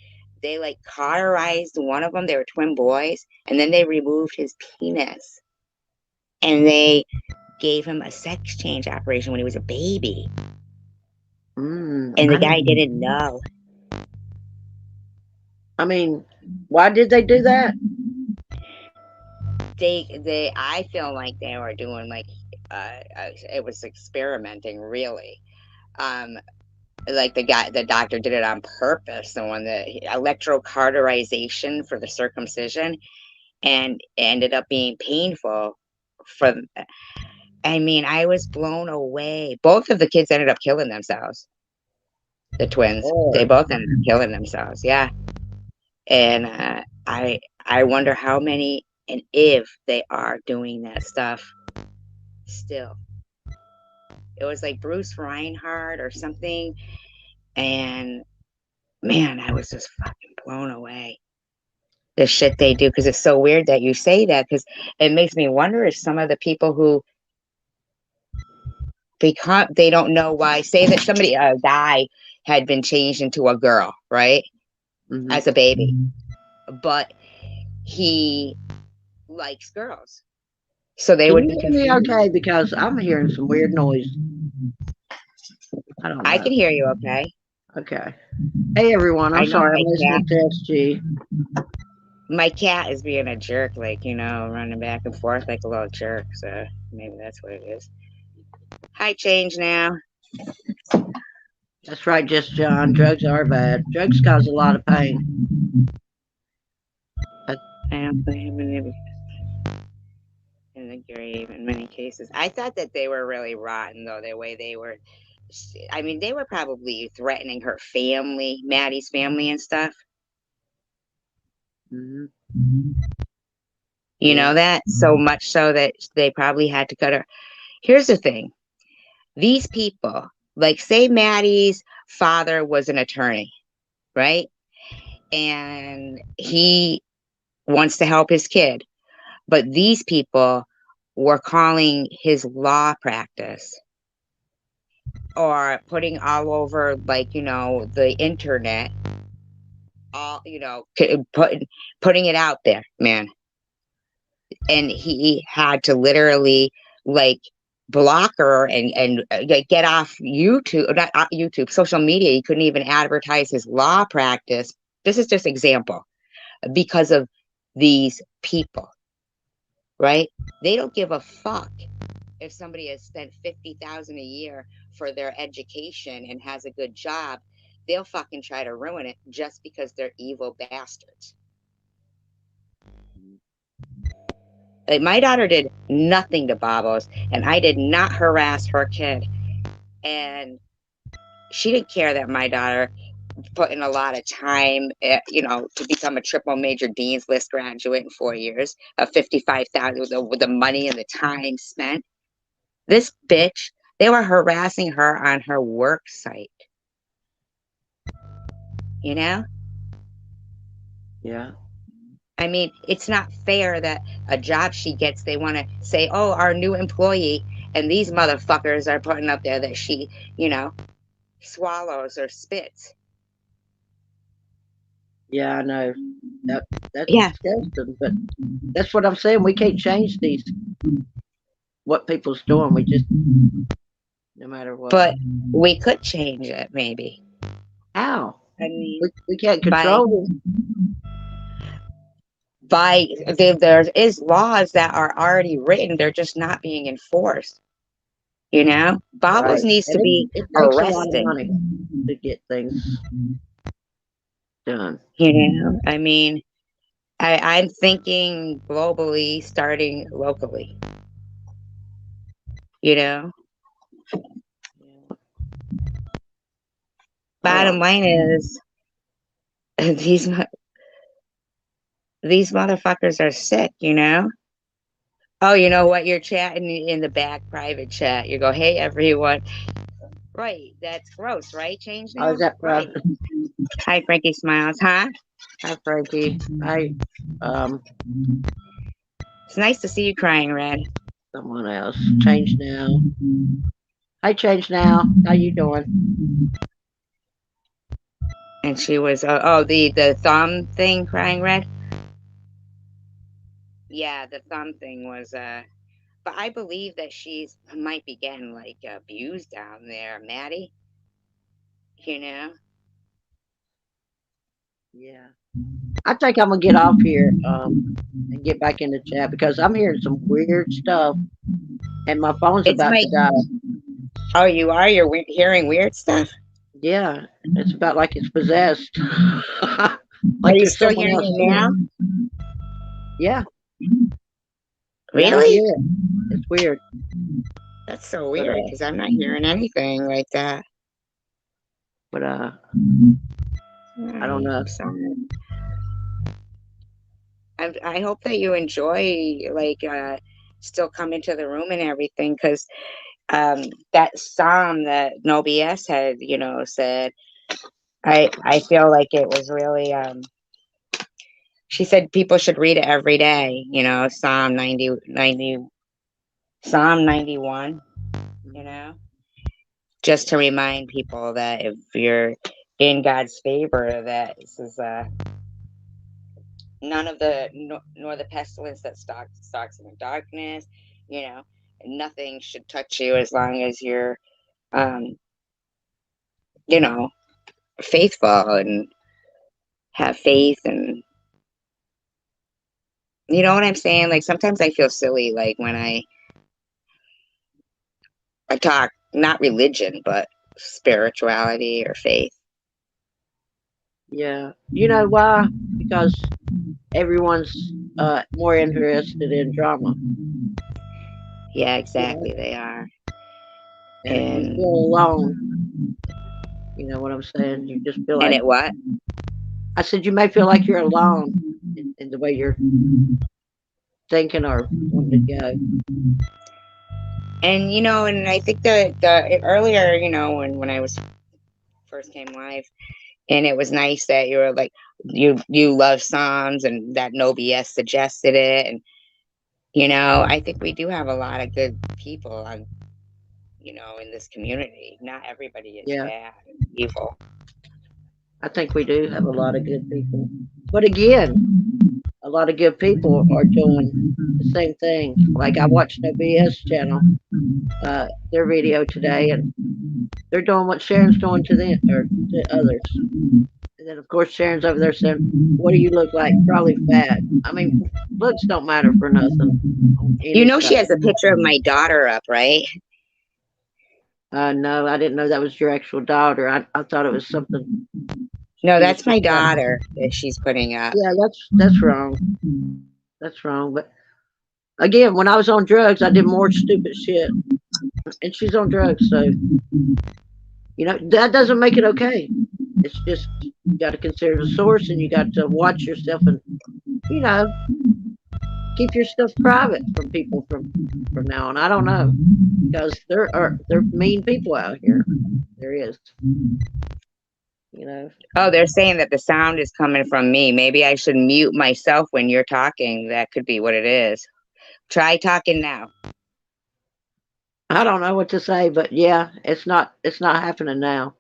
they like cauterized one of them, they were twin boys, and then they removed his penis and they gave him a sex change operation when he was a baby. And the I guy didn't. didn't know. I mean, why did they do that? I feel like they were doing like it was experimenting really. Um, like the doctor did it on purpose, the one that electrocauterization for the circumcision, and ended up being painful for. I mean, I was blown away. Both of the kids ended up killing themselves. The twins, they Lord. both ended up killing themselves. Yeah, and I wonder how many and if they are doing that stuff still. It was like Bruce Reinhardt or something, and man, I was just fucking blown away. The shit they do, because it's so weird that you say that, because it makes me wonder if some of the people who become, they don't know why, say that somebody, a guy had been changed into a girl, right, Hmm. as a baby, but he likes girls, so they Can would you be hear me confused. okay? Because I'm hearing some weird noise. I don't I know. can hear you okay. Okay. Hey, everyone. I I'm know sorry. I'm listening to SG. my cat is being a jerk, like, running back and forth like a little jerk, so maybe that's what it is. Hi, change now. That's right, Just John. Drugs are bad. Drugs cause a lot of pain. Uh, I don't blame him in the grave in many cases. I thought that they were really rotten, though, the way they were I mean, they were probably threatening her family, Maddie's family and stuff. Hmm. You Yeah. know that? So much so that they probably had to cut her. Here's the thing. These people, like say Maddie's father was an attorney, right? And he wants to help his kid. But these people were calling his law practice or putting all over, like, the internet, all, putting it out there, man. And he had to literally, like, block her and like, get off YouTube, not YouTube, social media. He couldn't even advertise his law practice. This is just example because of these people, right? They don't give a fuck if somebody has spent 50,000 a year for their education and has a good job. They'll fucking try to ruin it just because they're evil bastards. Like my daughter did nothing to Babos, and I did not harass her kid. And she didn't care that my daughter put in a lot of time, to become a triple major dean's list graduate in 4 years, of 55,000 with the money and the time spent. This bitch, they were harassing her on her work site, you know? Yeah. I mean, it's not fair that a job she gets, they want to say, oh, our new employee, and these motherfuckers are putting up there that she, you know, swallows or spits. Yeah, I know. That that's Yeah, disgusting, but that's what I'm saying. We can't change these what people's doing. We just no matter what. but we could change it maybe. How? I mean, We can't by control them. there is laws that are already written, they're just not being enforced. Babos Right. needs to And be it takes a lot of arrested. money to get things done. I mean, I'm thinking globally, starting locally. You know, Yeah. bottom Oh, line is these motherfuckers are sick. Oh, you know what? You're chatting in the back private chat. You go, hey everyone. Right, that's gross, right? Change how's now, that right? private? Hi, Frankie Smiles, huh? Hi, Frankie. I It's nice to see you crying, Red. someone else. Change now. Hi, change now. How you doing? And she was, oh, the thumb thing, crying red. Yeah, the thumb thing was, but I believe that she's might be getting like abused down there, Maddie. You know, Yeah. I think I'm gonna get off here and get back in the chat because I'm hearing some weird stuff and my phone's it's about like, to die. oh, you are, you're hearing weird stuff. Yeah, it's about like it's possessed. Are Like you there's still someone hearing else it here. now? Yeah, yeah, I Really? hear it. It's weird, That's so but weird because I'm not hearing anything like that. but I don't I'm know. sorry. I hope that you enjoy, like, still coming to the room and everything, because that psalm that No BS had, said, I feel like it was really, she said people should read it every day, Psalm 91, you Mhm. know, just to remind people that if you're in God's favor, that this is none of nor the pestilence that stalks in the darkness, you know, nothing should touch you as long as you're, um, you know, faithful and have faith and you know what I'm saying? Like sometimes I feel silly, like when I talk not religion, but spirituality or faith. Yeah, you know why? Because everyone's more interested in drama. Yeah, You know, exactly. They are, and you and feel alone. You know what I'm saying? You just feel And like it what? I said you may feel like you're alone in the way you're thinking or wanting to go. And and I think that the earlier, when I was first came live, and it was nice that you were like you love Psalms and that No BS suggested it, and I think we do have a lot of good people on in this community. Not everybody is Yeah, bad and evil. I think we do have a lot of good people. But again, a lot of good people are doing the same thing. Like I watched No BS channel, their video today, and they're doing what Sharon's doing to them or to others. And then of course Sharon's over there saying, "What do you look like? Probably fat." I mean, looks don't matter for nothing on any She side. has a picture of my daughter up, right? No, I didn't know that was your actual daughter. I thought it was something No, she was that's my just trying. daughter that she's putting up. Yeah, that's wrong. That's wrong. But again, when I was on drugs, I did more stupid shit, and she's on drugs, so that doesn't make it okay. It's just you got to consider the source, and you got to watch yourself, and you know keep your stuff private from people from now on. I don't know because there mean people out here. There is, you know. Oh, they're saying that the sound is coming from me. Maybe I should mute myself when you're talking. That could be what it is. Try talking now. I don't know what to say, but yeah, it's not happening now.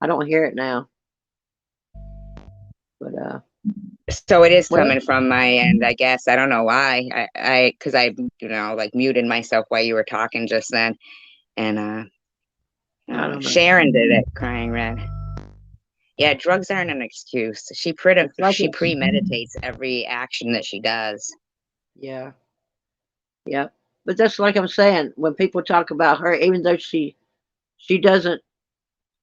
I don't hear it now. But So it is well, coming from my end, I guess. I don't know why. Because I, like muted myself while you were talking just then. And I don't know. Sharon did it, crying red. Yeah, drugs aren't an excuse. It's like She it's premeditates every action that she does. yeah, yeah. But that's like I'm saying when people talk about her, even though she doesn't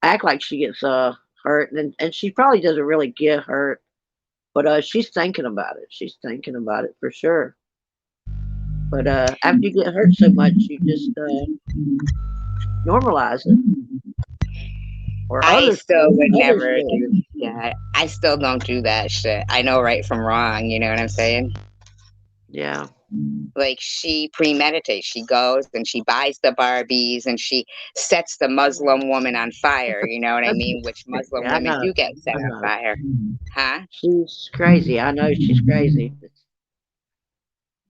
act like she gets hurt, and she probably doesn't really get hurt, but she's thinking about it. She's thinking about it for sure. But after you get hurt so much, you just normalize it, or I others still do. would Others never do. do. Yeah, I still don't do that shit. I know right from wrong. You know what I'm saying? Yeah. Like she premeditates. She goes and she buys the Barbies and she sets the Muslim woman on fire. You know what I mean? Which Muslim Yeah, I women know. do get set I on know. fire, huh? She's crazy. I know she's crazy.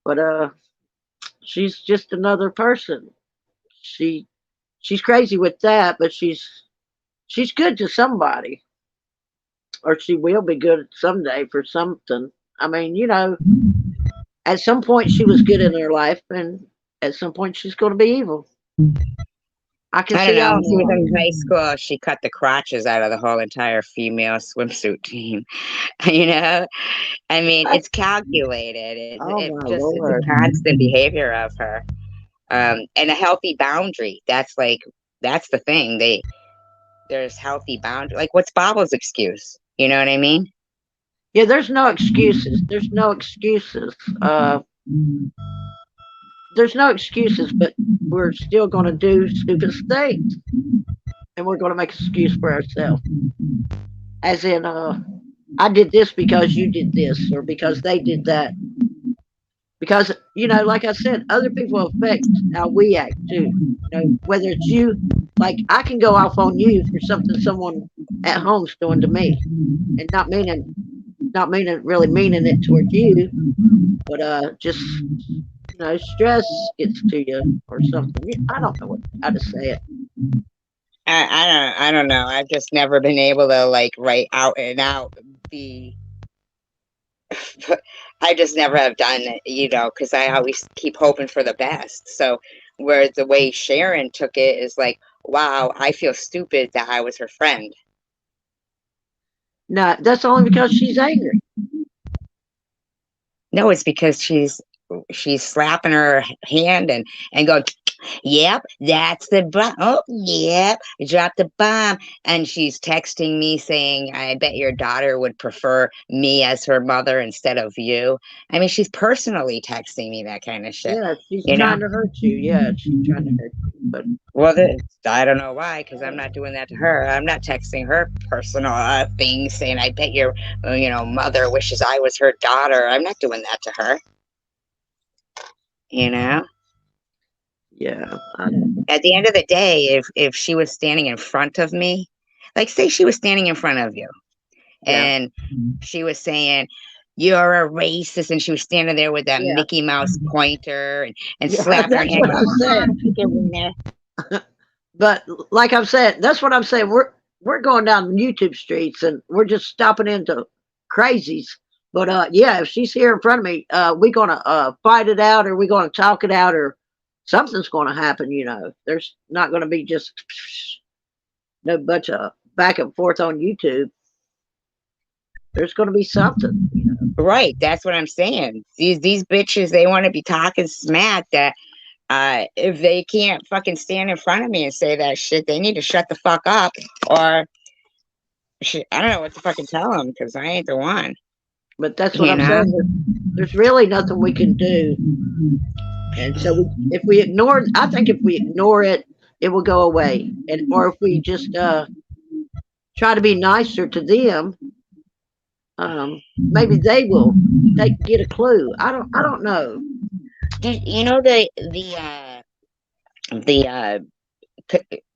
But she's just another person. She she's crazy with that, but she's good to somebody. Or she will be good someday for something. I mean, at some point she was good in her life and at some point she's gonna be evil. I can I don't see know. all When she was now. in high school, she cut the crotches out of the whole entire female swimsuit team. You know, I mean, it's calculated. Oh my It's a lord. constant behavior of her, and a healthy boundary. That's the thing. There's healthy boundary. Like, what's Bob's excuse? You know what I mean? Yeah, there's no excuses. There's no excuses. There's no excuses, but we're still gonna do stupid things. And we're gonna make an excuse for ourselves. As in, I did this because you did this, or because they did that. Because, like I said, other people affect how we act too. Whether it's you, like I can go off on you for something someone at home's doing to me, and not meaning really meaning it towards you, but just stress gets to you or something. I don't know how to say it. I don't know. I've just never been able to like write out and out be. I just never have done it, because I always keep hoping for the best. So, where the way Sharon took it is like, wow, I feel stupid that I was her friend. No, that's only because she's angry. No, it's because she's slapping her hand and going, Yep, that's the bomb. Oh, yep, I dropped the bomb. And she's texting me saying, I bet your daughter would prefer me as her mother instead of you. I mean, she's personally texting me that kind of shit, Yeah, she's you know? trying to hurt you. Yeah, she's trying to hurt you. But Well, I don't know why, because I'm not doing that to her. I'm not texting her personal things saying, I bet your, mother wishes I was her daughter. I'm not doing that to her, you know? yeah, I don't. At the end of the day, if she was standing in front of me, like say she was standing in front of you Yeah, and she was saying, you're a racist, and she was standing there with that yeah, Mickey Mouse pointer and yeah. slapping her That's hand, what going, I'm come saying. on, pick it in there. But like I'm saying, that's what I'm saying. We're going down YouTube streets and we're just stopping into crazies. But yeah, if she's here in front of me, we're gonna fight it out, or we're gonna talk it out, or something's gonna happen. There's not gonna be just no bunch of back and forth on YouTube. There's gonna be something. Right, that's what I'm saying. These bitches, they want to be talking smack that if they can't fucking stand in front of me and say that shit, they need to shut the fuck up, or I don't know what to fucking tell them because I ain't the one, But that's what you I'm know? saying. There's really nothing we can do. And so if we ignore, I think if we ignore it, it will go away. Or if we just try to be nicer to them, maybe they will get a clue. I don't know. You know the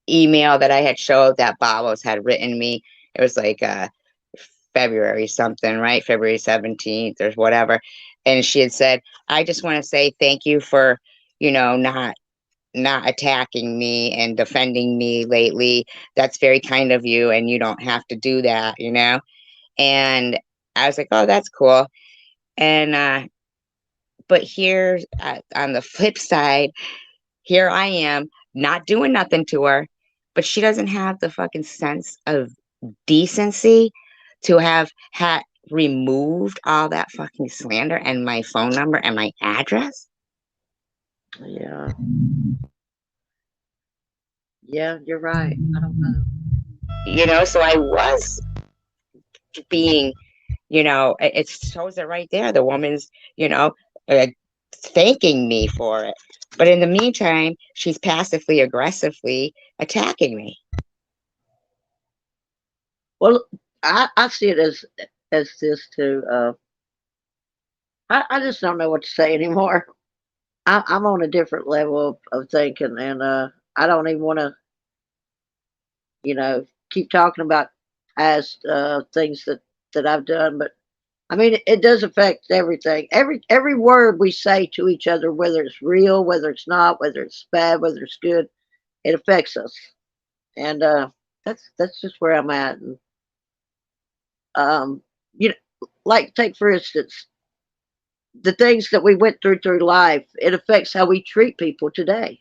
email that I had showed that Babos had written me. It was like February something, right? February 17th or whatever. And she had said, I just want to say thank you for, not attacking me and defending me lately. That's very kind of you, and you don't have to do that. And I was like, oh, that's cool. And but here on the flip side, here I am not doing nothing to her, but she doesn't have the fucking sense of decency to have had removed all that fucking slander and my phone number and my address. Yeah, yeah, you're right. I don't know. So I was being, it shows it right there. The woman's, uh, thanking me for it. But in the meantime, she's passively aggressively attacking me. Well, I see it as this too. I just don't know what to say anymore. I'm on a different level of thinking, and I don't even want to, keep talking about past things that I've done. But I mean, it does affect everything. Every word we say to each other, whether it's real, whether it's not, whether it's bad, whether it's good, it affects us. And that's just where I'm at. And um, you know, like take for instance the things that we went through life. It affects how we treat people today.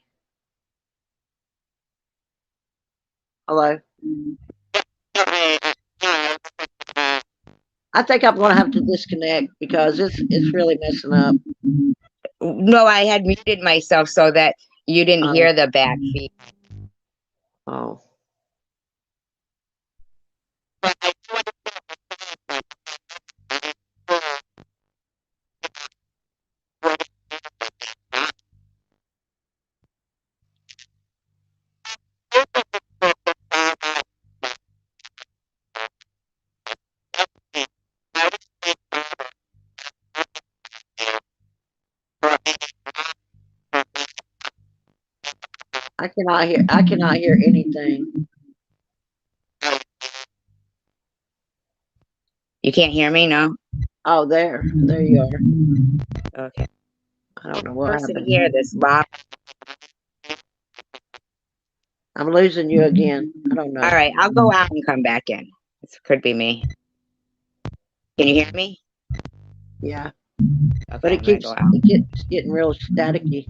Hello. I think I'm going to have to disconnect because it's really messing up. No, I had muted myself so that you didn't Um, hear the back feed. oh, I cannot hear anything. You can't hear me, no? Oh, there you are. Okay. I don't know what Supposed to happened. hear this loud. I'm losing you again. I don't All know. right, I'll go out and come back in. This could be me. Can you hear me? Yeah, but Okay, it I'm gonna go keeps out. it gets getting real staticky.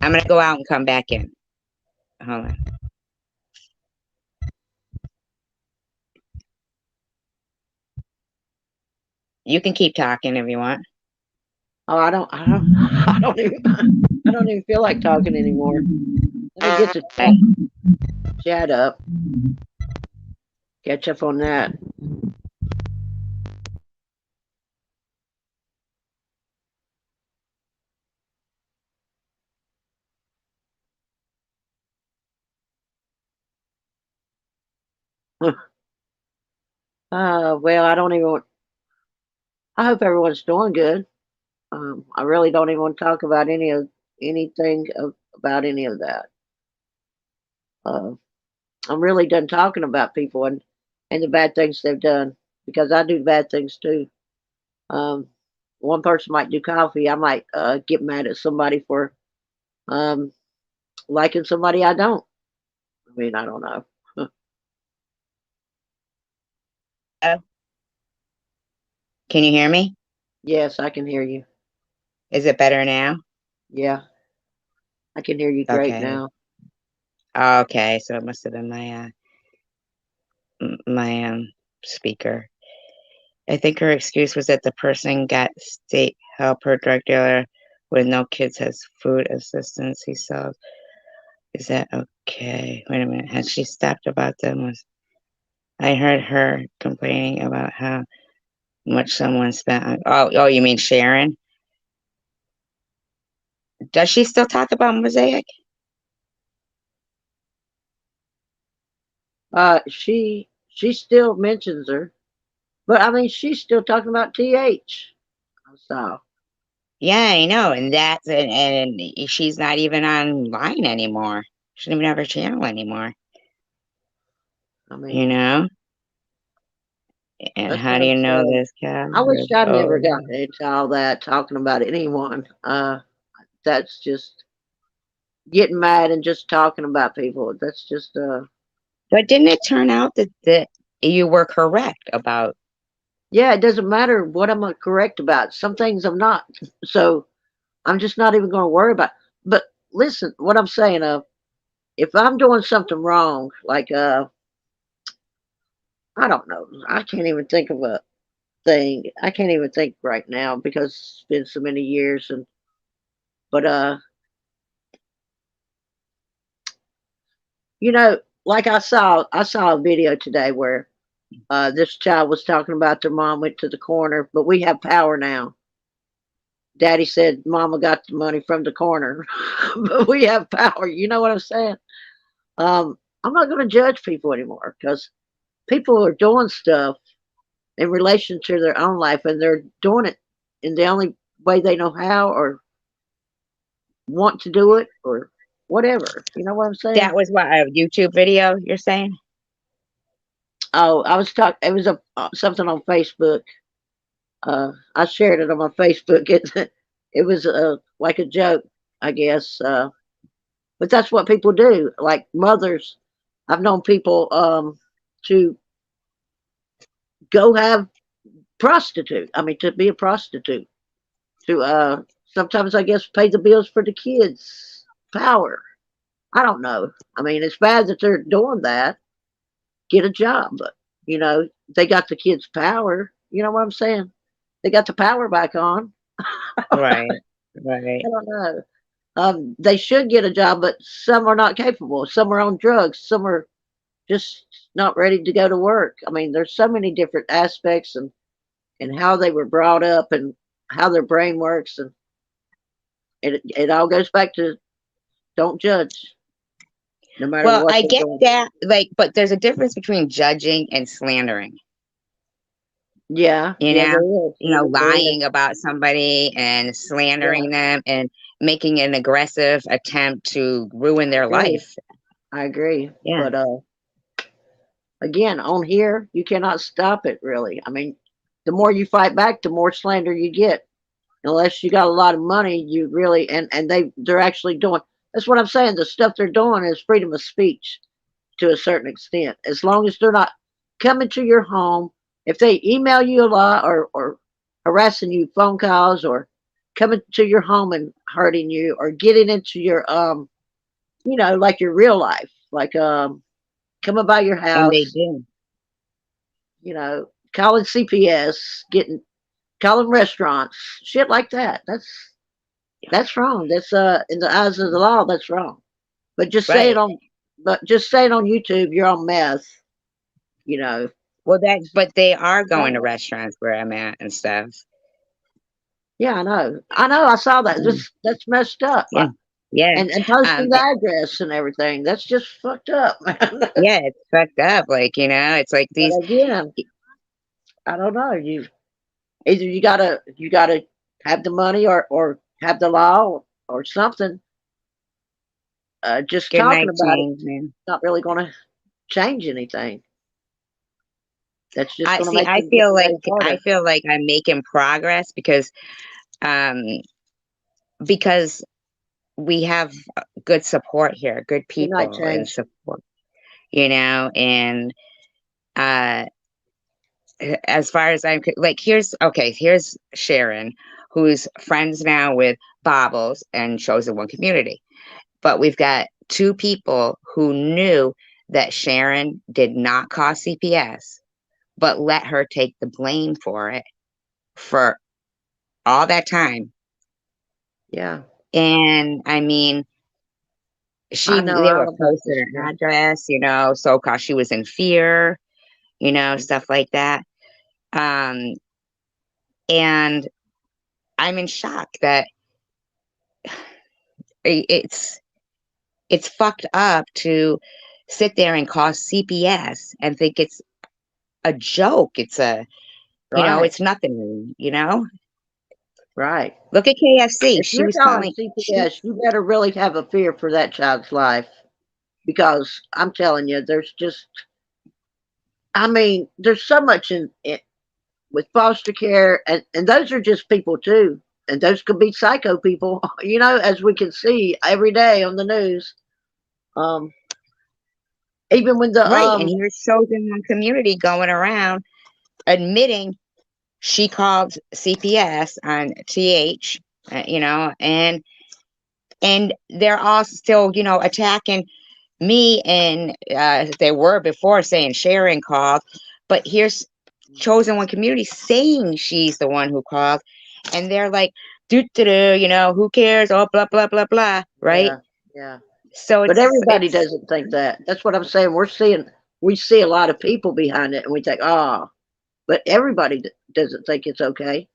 I'm gonna go out and come back in. Hold on. You can keep talking if you want. Oh, I don't I don't even feel like talking anymore. Let me get the Okay. chat up. Catch up on that. Well, I don't even. I hope everyone's doing good. I really don't even want to talk about about any of that. Uh, I'm really done talking about people and the bad things they've done because I do bad things too. Um, one person might do coffee. I might get mad at somebody for um, liking somebody I don't. I mean, I don't know. Hello? Can you hear me? Yes, I can hear you. Is it better now? Yeah, I can hear you great Okay. now. Okay. So it must have been my speaker. I think her excuse was that the person got state help. Her drug dealer with no kids has food assistance he sells. Is that okay? Wait a minute. Has she stopped about them? I heard her complaining about how much someone spent on. Oh, you mean Sharon? Does she still talk about Mosaic? She still mentions her, but I mean, she's still talking about TH. So Yeah, I know, and she's not even online anymore. She doesn't even have her channel anymore. I You mean, know? And that's how what do I'm you know saying. this cat I wish is I'd never old? gotten into all that talking about anyone. That's just getting mad and just talking about people. That's just But didn't it turn out that you were correct about? yeah. It doesn't matter what I'm correct about. Some things I'm not. So I'm just not even going to worry about. But listen, what I'm saying. If I'm doing something wrong, like I don't know. I can't even think of a thing. I can't even think right now because it's been so many years. And but you know, like I saw a video today where this child was talking about their mom went to the corner, but we have power now. Daddy said Mama got the money from the corner, but we have power. You know what I'm saying? I'm not going to judge people anymore because people are doing stuff in relation to their own life, and they're doing it in the only way they know how or want to do it or whatever. You know what I'm saying? That was what, a YouTube video, you're saying? Oh, I was talking. It was a something on Facebook. I shared it on my Facebook. It was like a joke, I guess. But that's what people do. Like mothers, I've known people to go have prostitute. I mean, to be a prostitute. To sometimes I guess pay the bills for the kids. Power. I don't know. I mean, it's bad that they're doing that. Get a job, but you know they got the kids' power. You know what I'm saying? They got the power back on. Right, I right. don't know. They should get a job, but some are not capable. Some are on drugs. Some are just not ready to go to work. I mean, there's so many different aspects and how they were brought up and how their brain works, and it all goes back to don't judge, no matter Well, what I they're get doing. that, like, but there's a difference between judging and slandering. Yeah, You yeah, know, there is. There is. lying about somebody and Yeah, slandering them and making an aggressive attempt to ruin I their agree. life. I agree. Yeah. But again, on here, you cannot stop it. Really. I mean, the more you fight back, the more slander you get. Unless you got a lot of money, you really and they're actually doing. That's what I'm saying. The stuff they're doing is freedom of speech to a certain extent. As long as they're not coming to your home, if they email you a lot or harassing you, phone calls or coming to your home and hurting you or getting into your like your real life, like coming by your And they house, do. calling CPS, calling restaurants, shit like that. That's wrong. That's in the eyes of the law, that's wrong. But just say it Right. on, but just say it on YouTube. You're on meth. You know. Well, but they are going to Oh, restaurants where I'm at and stuff. yeah, I know. I know. I saw that. Mm, That's messed up. yeah. Yeah. And posting the It, address and everything. That's just fucked up, man. yeah, it's fucked up. Like, it's like But these. again, I don't know. Either you gotta have the money or have the law or something. Just Good talking night, about it James, man. not really going to change anything. That's just I going to see. make the day I harder. feel like I'm making progress um, because we have good support here, good Good night, people and change. support, and uh, as far as like, here's Sharon, who's friends now with Bobbles and Chosen One Community. But we've got two people who knew that Sharon did not call CPS, but let her take the blame for it for all that time. Yeah, And I mean, I know they were all about posting this her stuff. address, so cause she was in fear, stuff like that. Um, and I'm in shock that it's fucked up to sit there and call CPS and think it's a joke. Right, It's nothing. right. Look at KFC. If She you're was calling calling. CPS, you better really have a fear for that child's life because I'm telling you, there's just, I mean, there's so much in with foster care, and those are just people too. And those could be psycho people, as we can see every day on the news. Um, even when the Right, and here's Chosen One Community going around admitting she called CPS on TH, and they're all still, attacking me, and they were before saying Sharon called, but here's Chosen One Community saying she's the one who called, and they're like, do do do, who cares? Oh, blah blah blah blah, right? yeah, yeah. So But everybody it's doesn't think that. That's what I'm saying. We see a lot of people behind it, and we think, oh, but everybody doesn't think it's okay,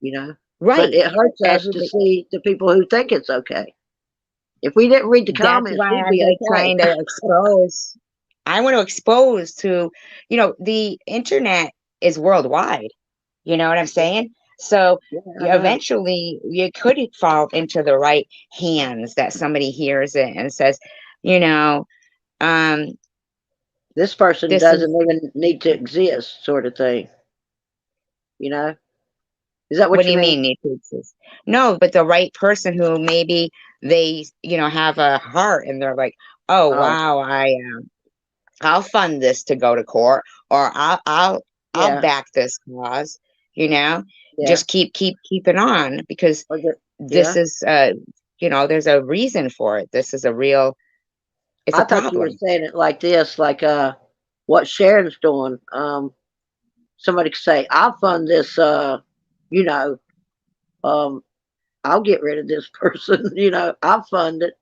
you know. But right. it hurts us to Everybody. see the people who think it's okay. If we didn't read the That's comments, why we'd I'm be like okay. trying to expose. I want to expose to, the internet is worldwide. You know what I'm saying? So Yeah, I know. eventually you could fall into the right hands that somebody hears it and says, you know, um, This person this doesn't is even need to exist, sort of thing. You know? Is that what what do you you mean? mean need to exist? No, but the right person who maybe they, have a heart and they're like, oh Oh, wow, I'll fund this to go to court, or I'll yeah, back this cause, you know, yeah. just keep it on because Or the, this yeah. is there's a reason for it. This is it's a I thought you were problem. saying it like this, like what Sharon's doing. Somebody could say, "I'll fund this." You know, um, I'll get rid of this person. I'll fund it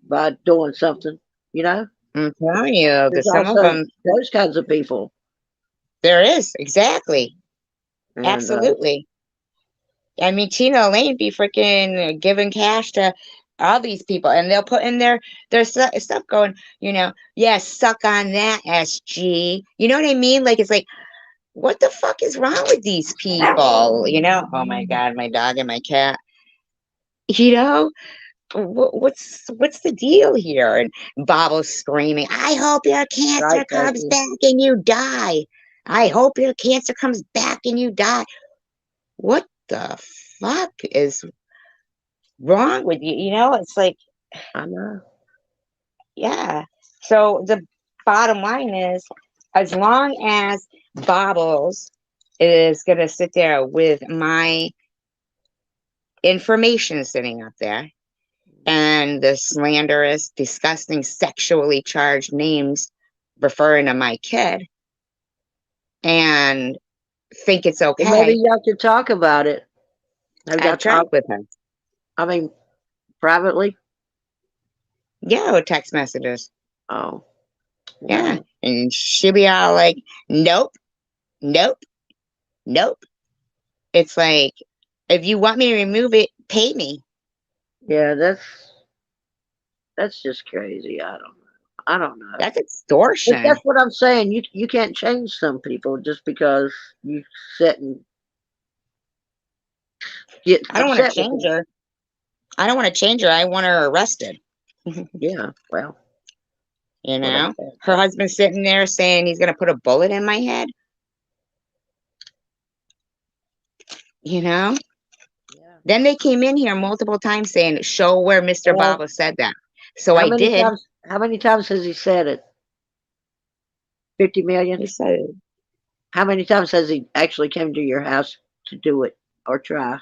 by doing something. You know, I'm telling you, there's there's some of also them. those kinds of people, There is exactly, and absolutely. I mean, Tina Lane be freaking giving cash to all these people, and they'll put in their stuff going, yeah, suck on that, SG. You know what I mean? Like it's like, what the fuck is wrong with these people? Oh my God, my dog and my cat. You know, what's the deal here? And Bobo's screaming, I hope your right, cancer comes Becky? back and you die. I hope your cancer comes back and you die. What the fuck is wrong with you? It's like, I know. yeah. So the bottom line is, as long as Bobbles is going to sit there with my information sitting up there and the slanderous, disgusting, sexually charged names referring to my kid and think it's Well, maybe okay, y'all could talk about it. Have y'all I've tried talked? with her. I mean, privately. Yeah, with text messages. Oh, Yeah. well, And she'll be all like, nope, nope, nope. It's like, if you want me to remove it, pay me. yeah, that's just crazy. I don't know. I don't know. That's But extortion. that's what I'm saying. You can't change some people just because you sit and get I don't want to upset with change them. her. I don't want to change her. I want her arrested. Yeah, well, You whatever. know, her husband's sitting there saying he's going to put a bullet in my head. You know, Yeah. then they came in here multiple times saying, show where Mr. Well, Baba said that. So I did. how many times has he said it? 50 million? He said, How many times has he actually came to your house to do it or try?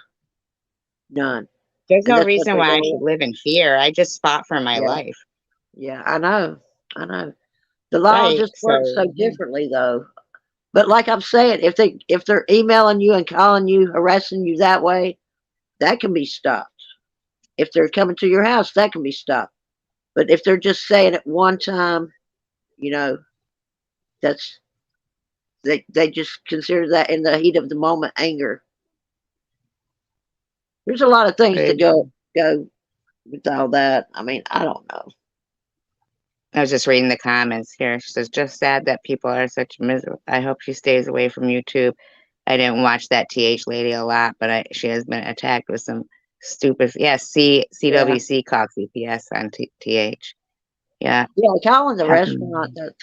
None. there's And no that's what reason they why I go should with. live in fear. I just fought for my Yeah. life. Yeah, I know. I know. The law Right. just works so So, yeah. differently though. But like I'm saying, if they're emailing you and calling you, harassing you that way, that can be stopped. If they're coming to your house, that can be stopped. But if they're just saying it one time, you know, that's they just consider that in the heat of the moment anger. There's a lot of things to go with all that. I mean, I don't know. I was just reading the comments here. She says, just sad that people are such miserable. I hope she stays away from YouTube. I didn't watch that TH lady a lot, but she has been attacked with some stupid. Yeah, Yeah. CWC called CPS on TH. Yeah. Yeah, calling the restaurant, Happened.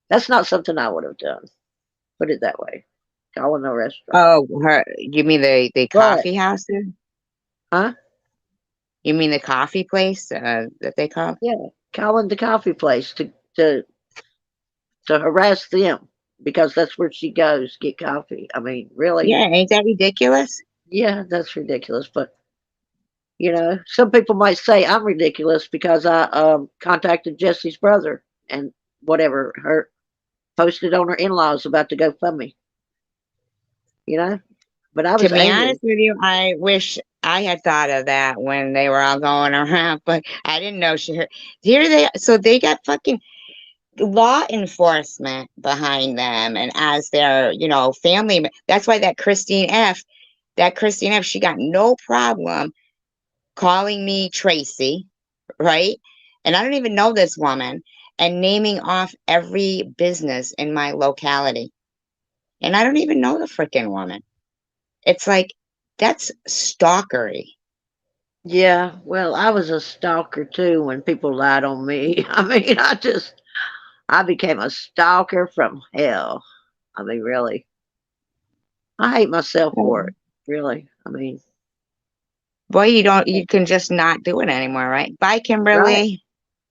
that's not something I would have done. Put it that way. Calling the restaurant. Oh, you mean the But coffee house? There? huh? You mean the coffee place that they call? Yeah. Calling the coffee place to harass them because that's where she goes get coffee. I mean, really? Yeah, ain't that ridiculous? Yeah, that's ridiculous. But some people might say I'm ridiculous because I contacted Jesse's brother and whatever her posted on her in-laws about to go fund me. You know, but I To was be angry. honest with you, I wish I had thought of that when they were all going around, but I didn't know she heard. Here they so they got fucking law enforcement behind them and as their, family. That's why that Christine F, she got no problem calling me Tracy, right? And I don't even know this woman and naming off every business in my locality. And I don't even know the freaking woman. It's like that's stalkery. Yeah, well, I was a stalker too when people lied on me. I mean, I became a stalker from hell. I mean, really. I hate myself for it. Really. I mean, Boy, you can just not do it anymore, right? Bye, right, Kimberly.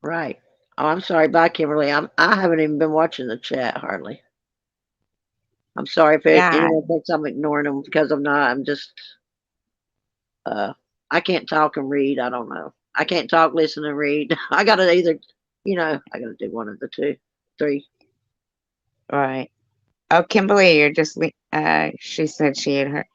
right. Oh, I'm sorry. Bye, Kimberly. I haven't even been watching the chat hardly. I'm sorry if Yeah, anyone thinks I'm ignoring them because I'm not. I'm just, uh, I can't talk and read. I don't know. I can't talk, listen, and read. I got to either, I got to do one of the two, three. right. Oh, Kimberly, she said she had heard.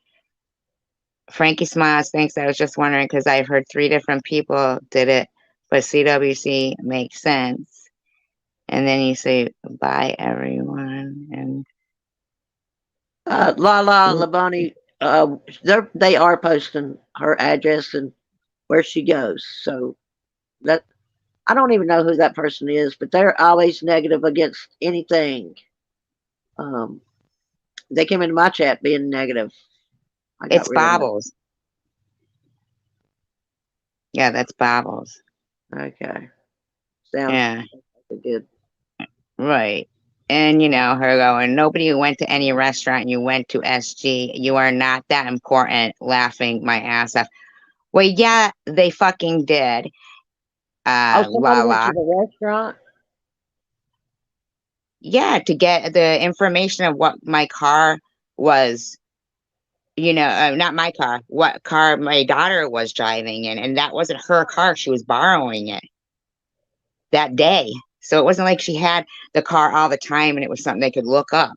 Frankie Smiles thinks I was just wondering because I've heard three different people did it, but CWC makes sense. And then you say, bye, everyone. And Lala Labani, they are posting her address and where she goes. So that I don't even know who that person is, but they're always negative against anything. Um, they came into my chat being negative. I got it's rid of them. Bobbles. Yeah, that's Bobbles. Okay, sounds Yeah, good. right. And her going, nobody went to any restaurant. You went to SG. You are not that important. Laughing my ass off. Well, yeah, they fucking did. Oh, somebody went to Lala. the restaurant. Yeah, to get the information of what my car was, not my car, what car my daughter was driving in. And that wasn't her car. She was borrowing it that day. So it wasn't like she had the car all the time and it was something they could look up.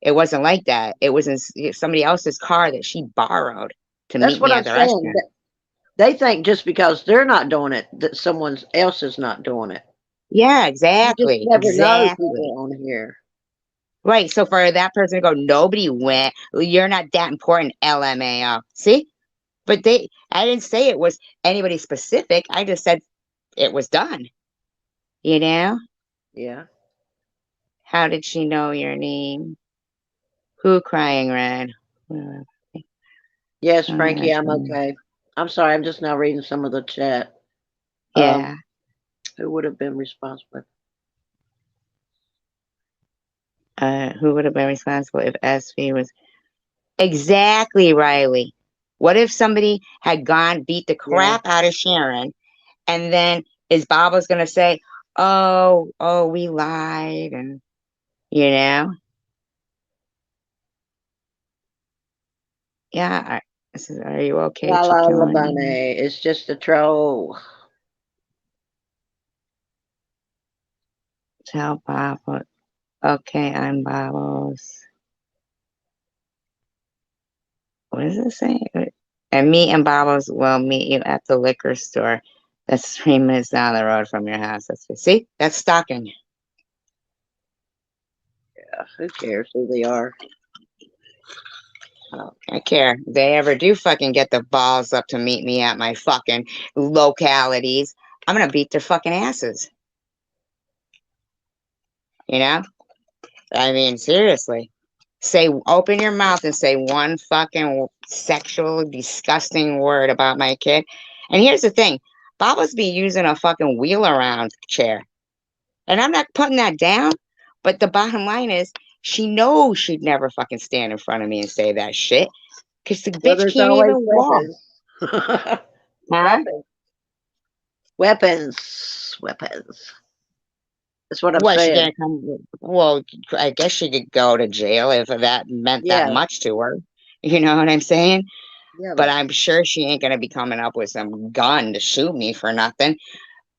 It wasn't like that. It was in somebody else's car that she borrowed to That's meet what me I'm at the saying. restaurant. They think just because they're not doing it, that someone else is not doing it. Yeah, You just exactly, never know exactly. people on here. Right. So for that person to go, nobody went. You're not that important. LMAO. See, but I didn't say it was anybody specific. I just said it was done. You know. Yeah. How did she know your name? Who crying red? Yes, Frankie, I'm okay. I'm sorry, I'm just now reading some of the chat. Yeah. Who would have been responsible? Who would have been responsible if SV was exactly Riley? What if somebody had gone beat the Yeah. crap out of Sharon, and then is Bob's gonna say, "Oh, we lied," and you know, yeah. This is, are you okay, La la la Chicken? bunny. It's just a troll. Tell Bob. Okay, I'm Bob's. What does it say? And me and Bob's will meet you at the liquor store. That's 3 minutes down the road from your house. See, that's stalking. Yeah, who cares who they are? I don't care. If they ever do fucking get the balls up to meet me at my fucking localities, I'm gonna beat their fucking asses. You know? I mean, seriously. Say, open your mouth and say one fucking sexual, disgusting word about my kid. And here's the thing, Baba's be using a fucking wheel around chair. And I'm not putting that down, but the bottom line is she knows she'd never fucking stand in front of me and say that shit. Cause the Well, bitch there's can't always even walk. weapons. Huh? Weapons. Weapons. Weapons. That's what I'm What, she saying. gonna come? Well, I guess she could go to jail if that meant that Yeah. much to her. You know what I'm saying? Yeah, But but I'm sure she ain't gonna be coming up with some gun to shoot me for nothing.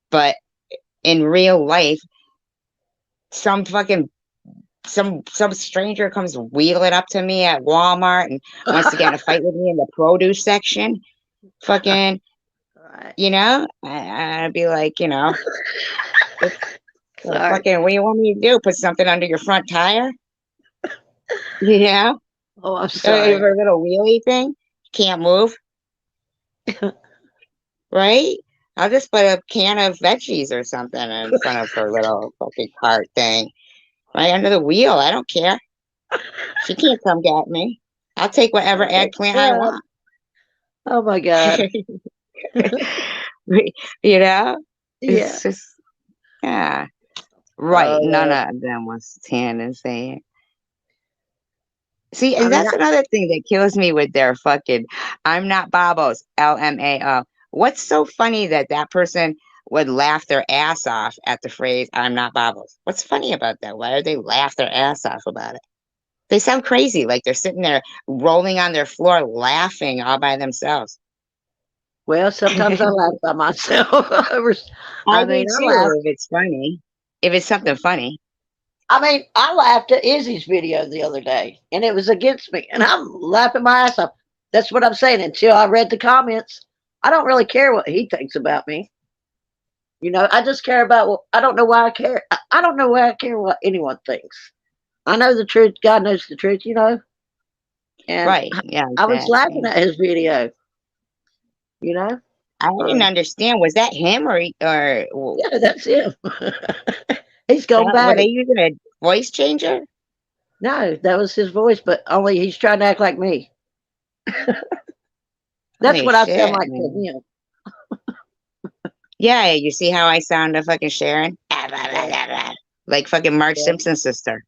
But in real life, some fucking some stranger comes wheeling up to me at Walmart and wants to get in a fight with me in the produce section. Fucking, right. I'd be like, Sorry. fucking, what do you want me to do? Put something under your front tire? You know, Oh, I'm a sorry. little wheelie thing. Can't move, right? I'll just put a can of veggies or something in front of her little fucking cart thing, right under the wheel. I don't care. She can't come get me. I'll take whatever Oh my eggplant I god. want. Oh my god. You know, Yeah. it's just, yeah, right. Oh None Lord. of them was standing saying. See, I and mean, that's another thing that kills me with their fucking I'm not Babos, LMAO. What's so funny that that person would laugh their ass off at the phrase I'm not Babos? What's funny about that? Why are they laugh their ass off about it? They sound crazy, like they're sitting there rolling on their floor laughing all by themselves. well, sometimes I laugh by myself. I I do mean, I laugh. too, if it's funny. If it's something funny. I mean, I laughed at Izzy's video the other day, and it was against me, and I'm laughing my ass off. That's what I'm saying. Until I read the comments, I don't really care what he thinks about me. I just care about what I don't know why I care. I don't know why I care what anyone thinks. I know the truth. God knows the truth. And Right. Yeah, I was laughing exactly. at his video. You know, I didn't um, understand. Was that him or yeah, that's him. He's gone that, were back. they using a voice changer? No, that was his voice, but only he's trying to act like me. That's Holy what I sound shit, like to man. him. Yeah, you see how I sound to fucking Sharon? Yeah. Like fucking Marge Yeah. Simpson's sister.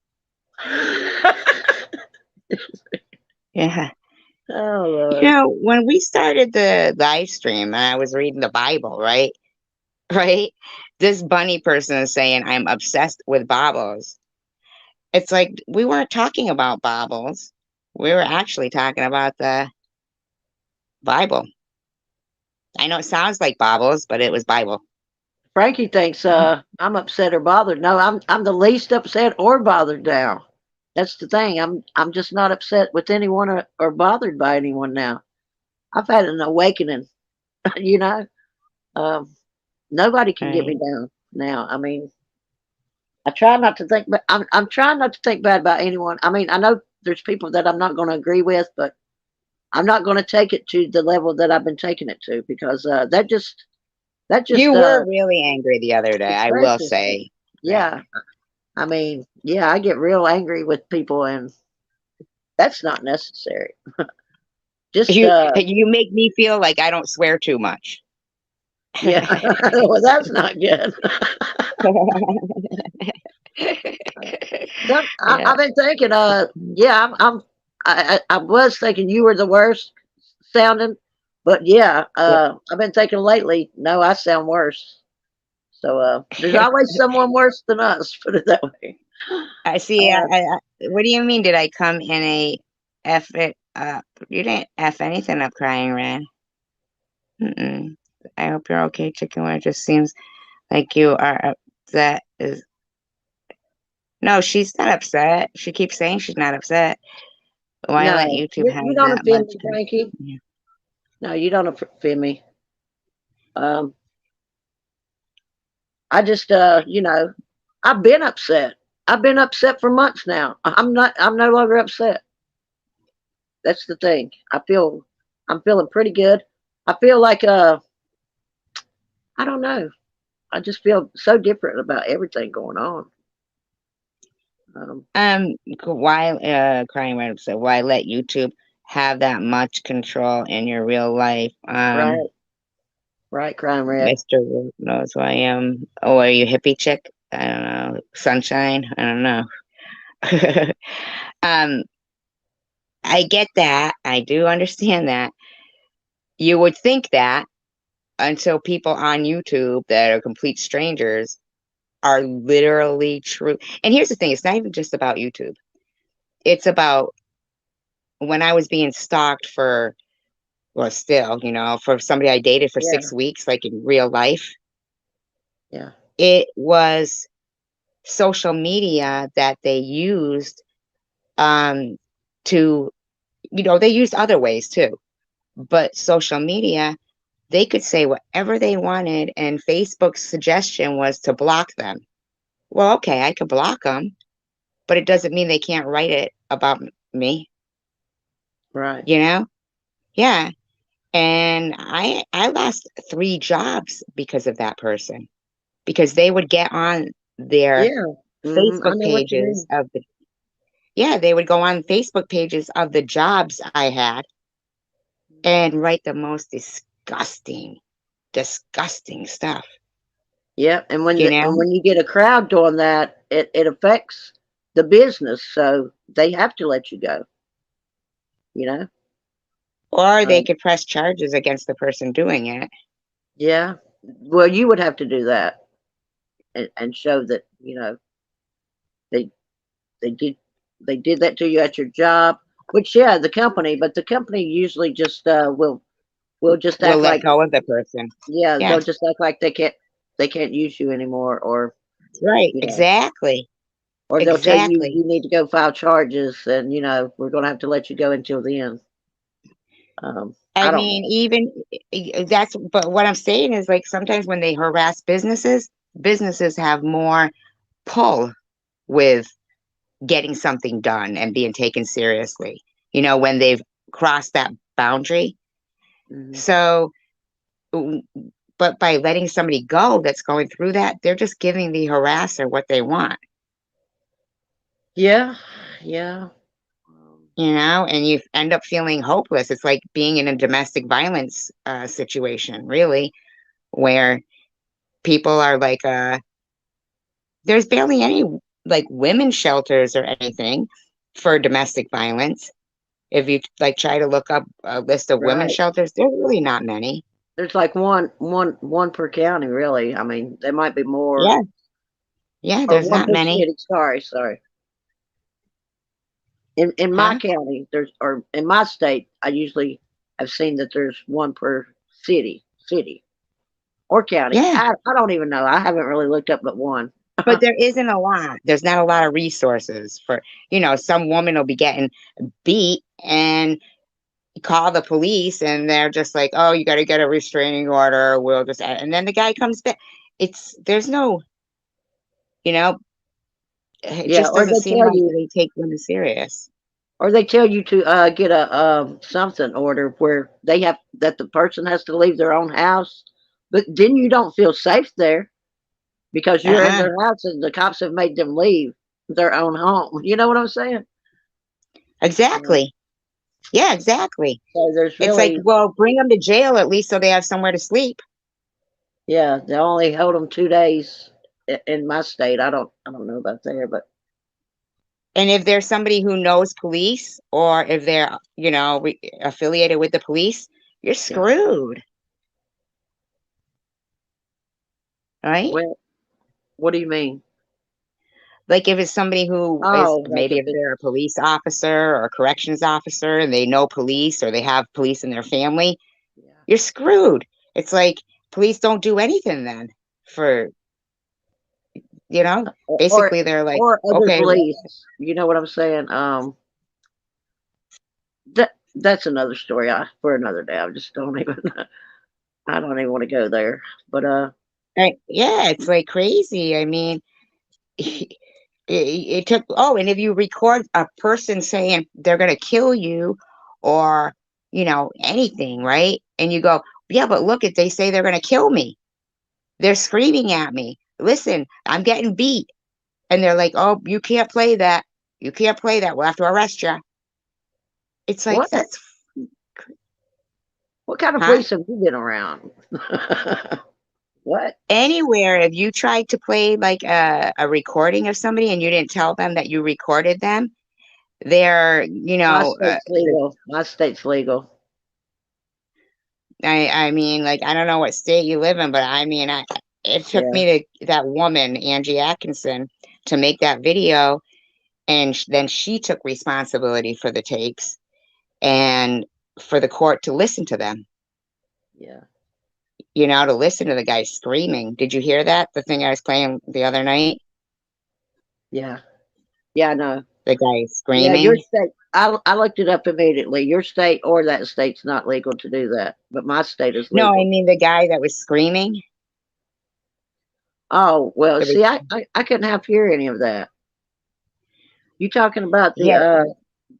Yeah. Oh Lord. When we started the live stream and I was reading the Bible, right? Right? This bunny person is saying I'm obsessed with baubles. It's like we weren't talking about baubles. We were actually talking about the Bible. I know it sounds like baubles, but it was Bible. Frankie thinks I'm upset or bothered. No, I'm the least upset or bothered now. That's the thing. I'm just not upset with anyone or bothered by anyone now. I've had an awakening. you know. Um, Nobody can get me Right. down now. I mean, I try not to think, but I'm trying not to think bad about anyone. I mean, I know there's people that I'm not going to agree with, but I'm not going to take it to the level that I've been taking it to because that You just were really angry the other day, I will expresses me. say that. Yeah, I mean, yeah, I get real angry with people, and that's not necessary. Just You make me feel like I don't swear too much. yeah, well, that's not good. Yeah. I've been thinking, yeah, I was thinking you were the worst sounding, but yeah, Yeah. I've been thinking lately, no, I sound worse. So, there's always someone worse than us, put it that way. I see. Uh, What do you mean? Did I come in a F it up? You didn't F anything up, crying red. Mm-mm. I hope you're okay, chicken. It just seems like you are upset. Is no, she's not upset. She keeps saying she's not upset. Why let no, YouTube have you don't that offend much me, Frankie. control? No, you don't offend me. Um, I just, I've been upset. I've been upset for months now. I'm no longer upset. That's the thing. I'm feeling pretty good. I feel like, I don't know. I just feel so different about everything going on. Um, Why, crying right upset? Why let YouTube have that much control in your real life? right, right, crime red. Mr. Wolf knows who I am. Oh, are you hippie chick? I don't know. Sunshine? I don't know. um, I get that. I do understand that. You would think that until people on YouTube that are complete strangers are literally true. And here's the thing, it's not even just about YouTube. It's about when I was being stalked for, well, still, for somebody I dated for Yeah, 6 weeks, like in real life, yeah, it was social media that they used um to, they used other ways too, but social media, they could say whatever they wanted, and Facebook's suggestion was to block them. Well, okay, I could block them, but it doesn't mean they can't write it about me, right. you know? Yeah. And I lost 3 jobs because of that person, because they would get on their Yeah, I Facebook know what you pages mean. of the, yeah, they would go on Facebook pages of the jobs I had and write the most disgusting stuff, Yeah, you know? and when you get a crowd doing that, it affects the business, so they have to let you go. You know. Or they Um, could press charges against the person doing it. yeah. Well, you would have to do that and show that they they did they did that to you at your job. Which yeah, the company, but the company usually just will just Will act let like go of the person. yeah, Yeah, they'll just act like they can't use you anymore, or right. you know, Exactly. or they'll tell you Exactly. you need to go file charges, and we're going to have to let you go until the end. I I don't mean, know. even that's, but what I'm saying is, like, sometimes when they harass businesses, businesses have more pull with getting something done and being taken seriously, when they've crossed that boundary. Hmm. So, w- but by letting somebody go that's going through that, they're just giving the harasser what they want, Yeah, yeah, and you end up feeling hopeless. It's like being in a domestic violence situation, really, where people are like, there's barely any like women's shelters or anything for domestic violence. If you like try to look up a list of women's right. shelters, there's really not many. There's like one per county, really. I mean, there might be more, Yeah, yeah, or there's one not per many. city. Sorry. In my Huh? county, or in my state, I usually have seen that there's one per city or county. Yeah, I don't even know. I haven't really looked up but one. but there isn't a lot. There's not a lot of resources for, some woman will be getting beat, and call the police and they're just like, oh, you got to get a restraining order. We'll just, and then the guy comes back. There's no, you know, it Yeah, just doesn't seem like they take women serious. or they tell you to get a something order where they have that the person has to leave their own house, but then you don't feel safe there because you're in Uh-uh. their house and the cops have made them leave their own home. You know what I'm saying? Uh, Exactly. Yeah, exactly. so there's It's like, really, well, bring them to jail at least so they have somewhere to sleep. yeah, they only hold them 2 days in my state. I don't know about there, but And if there's somebody who knows police or if they're, affiliated with the police, you're yeah. screwed, right? Well, what do you mean? Like if it's somebody who is Oh, like maybe if if it, they're a police officer or a corrections officer and they know police or they have police in their family, yeah. you're screwed. It's like police don't do anything then for, you know, Or basically they're like, or other okay, well, police. You know what I'm saying? That's another story for another day. I just don't even I don't even want to go there. But yeah, it's like crazy. I mean, it took, oh, and if you record a person saying they're going to kill you or, anything, right? And you go, yeah, but look, if they say they're going to kill me, they're screaming at me. Listen, I'm getting beat. And they're like, oh, you can't play that. You can't play that. We'll have to arrest you. It's like, what that's, what kind of huh? police have you been around? What? Anywhere, if you tried to play like a recording of somebody and you didn't tell them that you recorded them, they're, My state's legal. My state's legal. I mean, like, I don't know what state you live in, but I mean, it took Yeah, me to that woman, Angie Atkinson, to make that video, and then she took responsibility for the tapes and for the court to listen to them, yeah, to listen to the guy screaming. Did you hear that? The thing I was playing the other night, yeah, yeah. I know. the guy Yeah, your screaming. state. I looked it up immediately. Your state or that state's not legal to do that, but my state is No, I legal. mean the guy that was screaming. Oh well, The see, re- I couldn't have hear any of that. You talking about the yeah,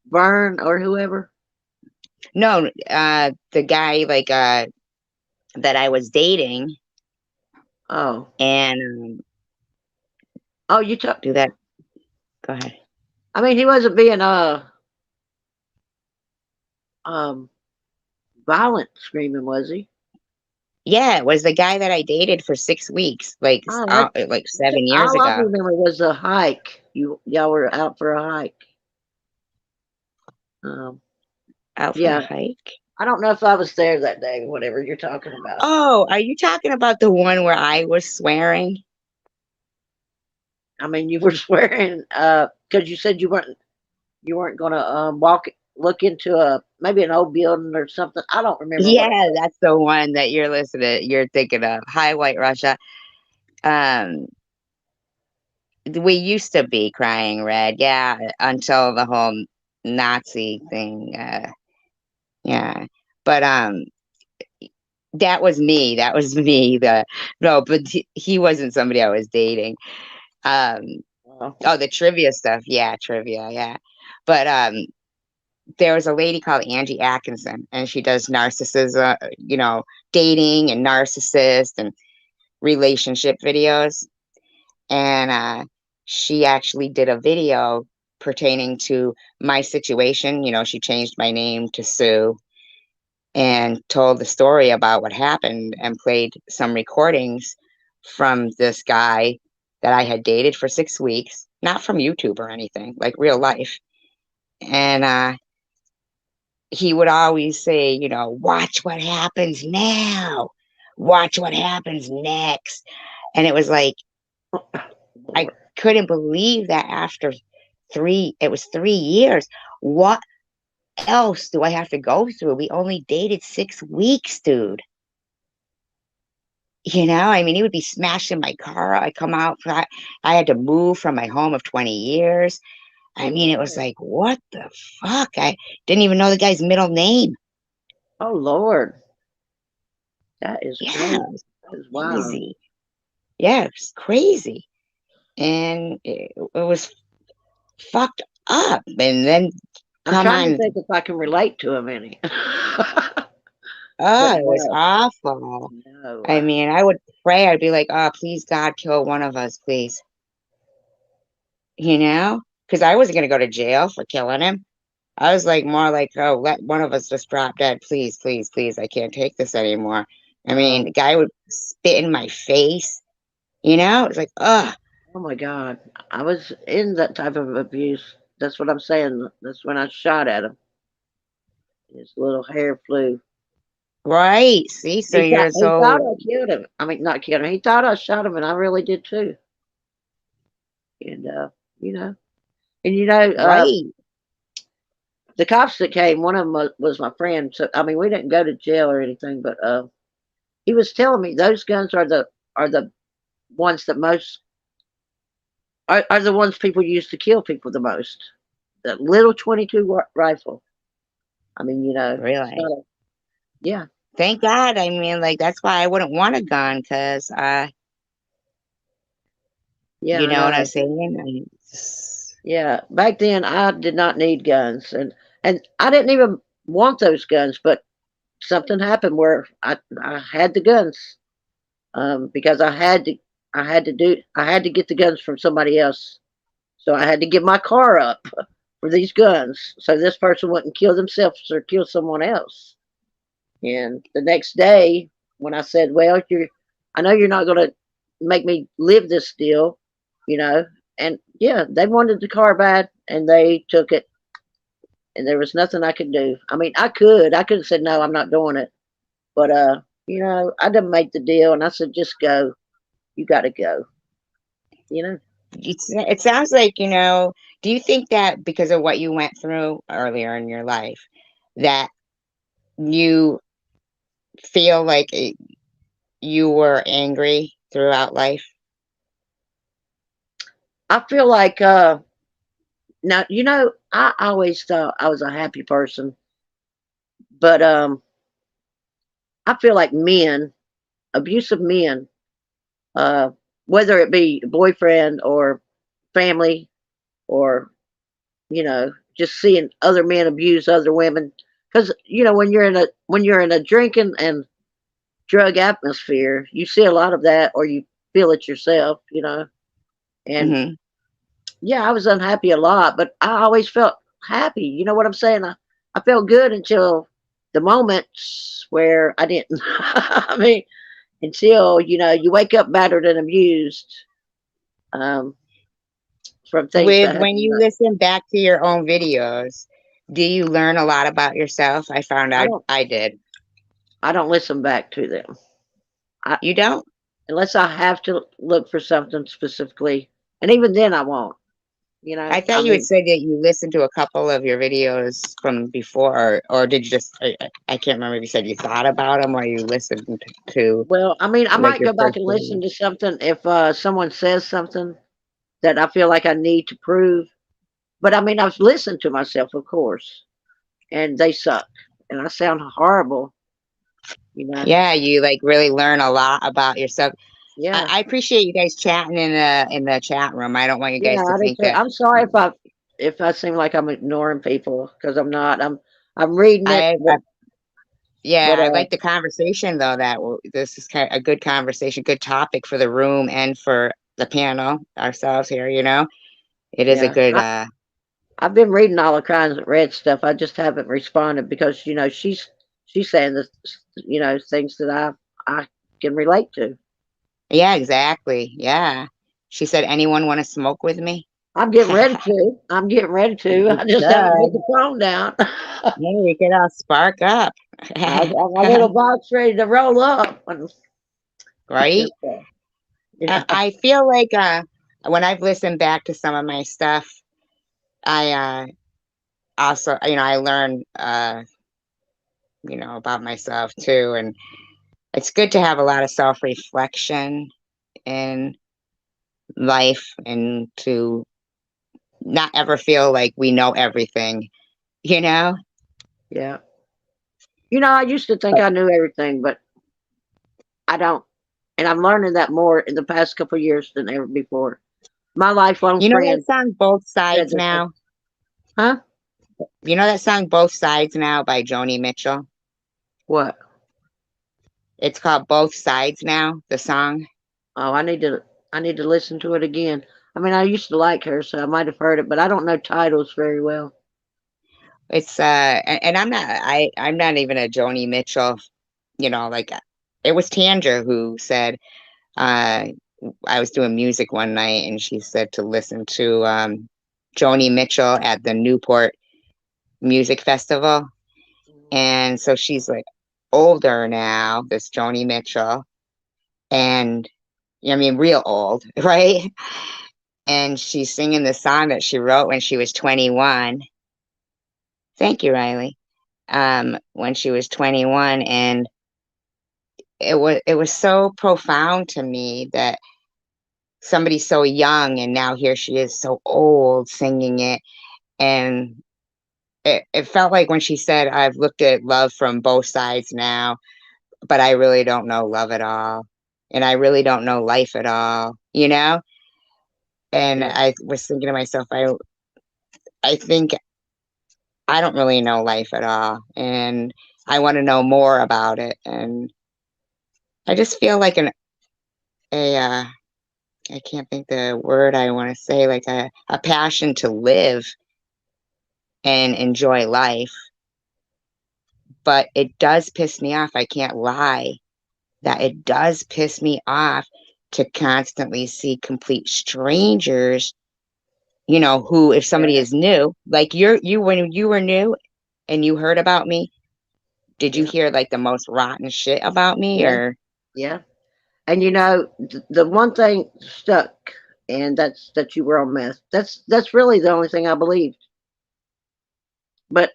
Vern or whoever? no, the guy like that I was dating, Oh, and oh, you talk. do that. Go ahead. I mean, he wasn't being um violent screaming, was he? Yeah, it was the guy that I dated for 6 weeks, Oh, that like 7 years all I ago, remember was a hike. Y'all were out for a hike. Um, out for a yeah, hike. I don't know if I was there that day. Whatever you're talking about. Oh, are you talking about the one where I was swearing? I mean, you were swearing because you said you weren't gonna walk look into a maybe an old building or something. I don't remember what it Yeah, was. that's the one that you're thinking of. Hi, White Russia. Um, we used to be crying red, yeah, until the whole Nazi thing. Yeah, but that was me. That was me. The No, but he wasn't somebody I was dating. Um, Oh, oh, the trivia stuff. Yeah, trivia. Yeah. But there was a lady called Angie Atkinson, and she does narcissism, dating and narcissist and relationship videos. And she actually did a video pertaining to my situation. She changed my name to Sue and told the story about what happened and played some recordings from this guy that I had dated for 6 weeks, not from YouTube or anything, like real life. And he would always say, watch what happens now, watch what happens next. And it was like, I Lord. couldn't believe that after it was 3 years. What else do I have to go through? We only dated 6 weeks, dude. I mean, he would be smashing my car. I come out, I had to move from my home of 20 years. I mean, it was like, what the fuck? I didn't even know the guy's middle name. Oh Lord, that is Yeah, crazy. it was That is wild. crazy. Yeah, it was crazy. And it was fucked up. And then I'm come trying to on, think if I can relate to him any. But oh, it was no, awful. no. I mean, I would pray, I'd be like, oh, please, God, kill one of us, please. You know? Because I wasn't going to go to jail for killing him. I was like, more like, oh, let one of us just drop dead, please, please, please. I can't take this anymore. I mean, Oh, the guy would spit in my face, you know? It's like, ugh, oh my God. I was in that type of abuse. That's what I'm saying. That's when I shot at him. His little hair flew. right. See, so you're He thought so I killed him. I mean, not killed him. He thought I shot him, and I really did too. And you know, and right. the cops that came, one of them was my friend. So I mean, we didn't go to jail or anything, but he was telling me those guns are the ones that most are the ones people use to kill people the most. The little 22 rifle. I mean, it's Really. not a yeah, Thank God. I mean, like, that's why I wouldn't want a gun because, yeah, you I know what I'm know. saying? Yeah, back then I did not need guns, and I didn't even want those guns, but something happened where I had the guns because I had to get the guns from somebody else, so I had to give my car up for these guns, so this person wouldn't kill themselves or kill someone else. And the next day, when I said, "Well, I know you're not going to make me live this deal," you know, and yeah, they wanted the car bad, and they took it, and there was nothing I could do. I mean, I could have said no, I'm not doing it, but I didn't make the deal, and I said, just go. You got to go. You know, It sounds like, do you think that because of what you went through earlier in your life, that you feel like you were angry throughout life? I feel like now I always thought I was a happy person, but I feel like abusive men, uh, whether it be boyfriend or family or just seeing other men abuse other women, because when you're in a drinking and drug atmosphere, you see a lot of that, or you feel it yourself, and Hmm. yeah, I was unhappy a lot, but I always felt happy. You know what I'm saying? I felt good until the moments where I didn't. I mean, until you wake up battered and abused um, from things With that when happen. you listen back to your own videos, do you learn a lot about yourself? I found I out don't. I did. I don't listen back to them. I, You don't? unless I have to look for something specifically, and even then I won't. I I thought you had mean, said that you listened to a couple of your videos from before, or did you just, I can't remember if you said you thought about them or you listened to well, I mean, I like might your go back first and video. listen to something if someone says something that I feel like I need to prove. But I mean, I've listened to myself, of course, and they suck, and I sound horrible. You know? Yeah, you like really learn a lot about yourself. Yeah, I appreciate you guys chatting in the chat room. I don't want you yeah, guys to I do think too. that I'm sorry if I seem like I'm ignoring people because I'm not. I'm reading it, I but yeah, I like the conversation though. This is kind of a good conversation, good topic for the room and for the panel ourselves here. It is a yeah, good. I've been reading all the kinds of red stuff. I just haven't responded because she's saying this, things that I can relate to. Yeah, exactly. Yeah, she said, "Anyone want to smoke with me?" I'm getting ready to. I'm getting ready to. We I just haven't put could. the phone down. Yeah, we could all spark up. I got my little box ready to roll up. Right? Just, yeah, I feel like when I've listened back to some of my stuff, I also, I learn, about myself too. And it's good to have a lot of self-reflection in life and to not ever feel like we know everything, you know? yeah. I used to think I knew everything, but I don't. And I'm learning that more in the past couple of years than ever before. My lifelong You know that friend song Both said Sides the same. Now? Huh? You know that song Both Sides Now by Joni Mitchell? What? It's called Both Sides Now, the song. Oh, I need to listen to it again. I mean, I used to like her, so I might have heard it, but I don't know titles very well. It's and I'm not even a Joni Mitchell, like it was Tandra who said uh I was doing music one night and she said to listen to Joni Mitchell at the Newport Music Festival. And so she's like older now, this Joni Mitchell, and I mean real old, right? And she's singing the song that she wrote when she was 21. Thank you, Riley. When she was 21, and it was so profound to me that somebody so young and now here she is so old singing it. And it felt like when she said, I've looked at love from both sides now, but I really don't know love at all. And I really don't know life at all, you know? And Yeah. I was thinking to myself, I think I don't really know life at all. And I want to know more about it. And I just feel like a I can't think the word I want to say, like a passion to live and enjoy life. But it does piss me off. I can't lie that it does piss me off to constantly see complete strangers, who if somebody Yeah. is new, like you when you were new and you heard about me, did you Yeah. hear like the most rotten shit about me Yeah. or Yeah. And the one thing stuck, and that's that you were on meth. That's really the only thing I believed. But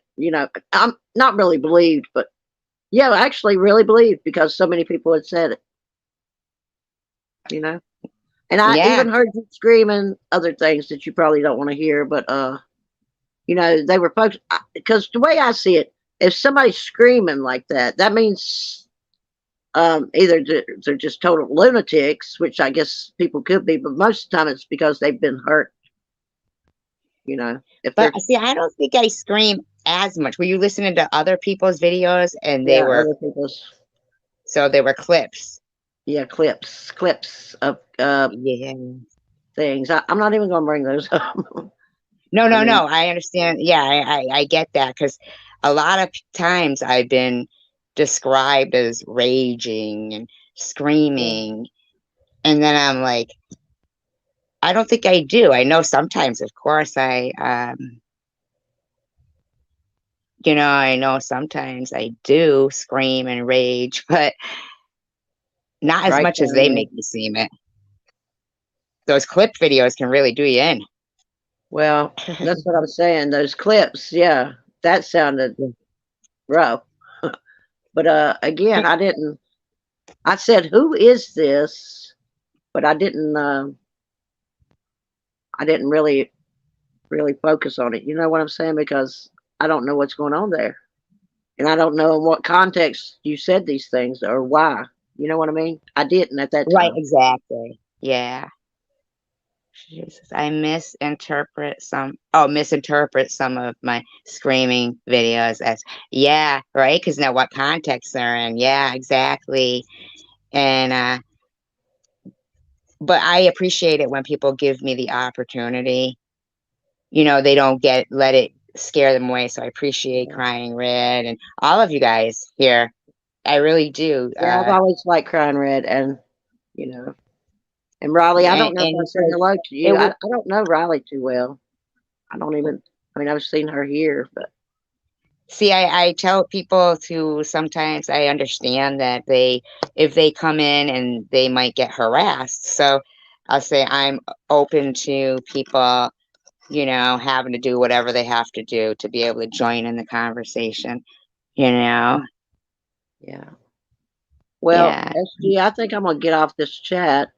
I'm not really believed, but yeah, I actually really believed because so many people had said it. You know, and I yeah. even heard you screaming other things that you probably don't want to hear, but they were folks because the way I see it, if somebody's screaming like that, that means either they're just total lunatics, which I guess people could be, but most of the time it's because they've been hurt. If But they're see, I don't think I scream as much. Were you listening to other people's videos and they yeah, were other people's so they were clips? yeah clips of Yeah. things. I'm not even going to bring those up. No, I no, mean, no. I understand. Yeah, I get that because a lot of times I've been described as raging and yeah, screaming. And then I'm like, I don't think I do. I know sometimes, of course, I know sometimes I do scream and rage, but not as right, much as they Conrad. make me seem it. Those clip videos can really do you in. Well, that's what I'm saying. Those clips, yeah, that sounded rough. But again, I didn't. I said, "Who is this?" But I didn't. I didn't really focus on it. You know what I'm saying? Because I don't know what's going on there, and I don't know in what context you said these things or why. You know what I mean? I didn't at that Right, time. exactly. Yeah. Jesus, I misinterpret some of my screaming videos as, yeah, right? Because now what context they're in. Yeah, exactly. And, but I appreciate it when people give me the opportunity. They don't let it scare them away. So I appreciate Yeah, Crying Red and all of you guys here. I really do. yeah, I've always liked Crying Red, and you know, and Riley. I Yeah, don't know if I and said because hello to it you. I, was. I don't know Riley too well. I don't even. I mean, I've seen her here, but See, I tell people to sometimes I understand that if they come in and they might get harassed. So I'll say I'm open to people, having to do whatever they have to do to be able to join in the conversation, you know? yeah. Well, Yeah. SG, I think I'm gonna get off this chat.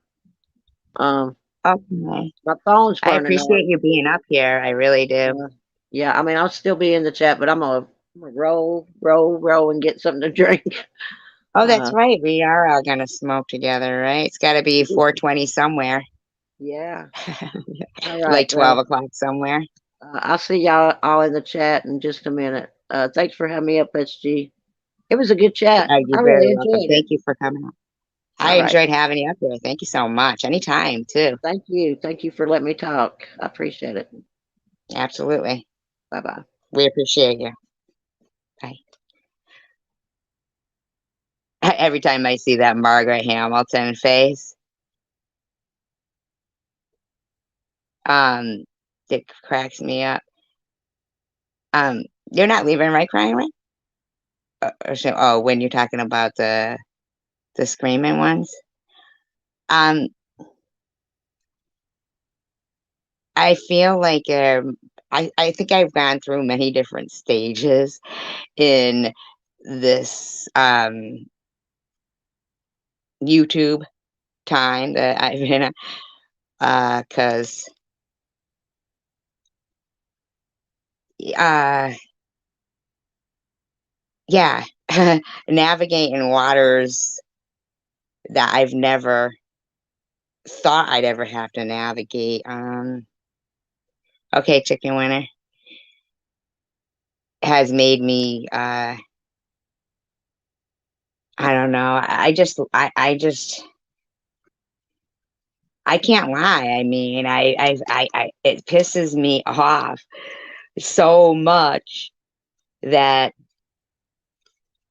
Um, Okay. my phone's I burning up. appreciate you being up here. I really do. Yeah, I mean, I'll still be in the chat, but I'm gonna I'm gonna roll, roll, roll, and get something to drink. Oh, that's Uh, right. We are all gonna smoke together, right? It's got to be 4:20 somewhere, yeah. All right. like 12 Well, o'clock somewhere. I'll see y'all all in the chat in just a minute. Thanks for having me up, SG. It was a good chat. I You're very really welcome. enjoyed it. Thank you for coming on. I All right. enjoyed having you up here. Thank you so much. Anytime, too. Thank you. Thank you for letting me talk. I appreciate it. Absolutely. Bye bye. We appreciate you. Bye. Every time I see that Margaret Hamilton face, um, it cracks me up. You're not leaving, right, crying, right? Oh, when you're talking about the screaming ones. Um, I feel like I think I've gone through many different stages in this YouTube time that I've been because uh yeah, navigating waters that I've never thought I'd ever have to navigate. Okay, chicken winner has made me I don't know. I can't lie. I mean, it pisses me off so much that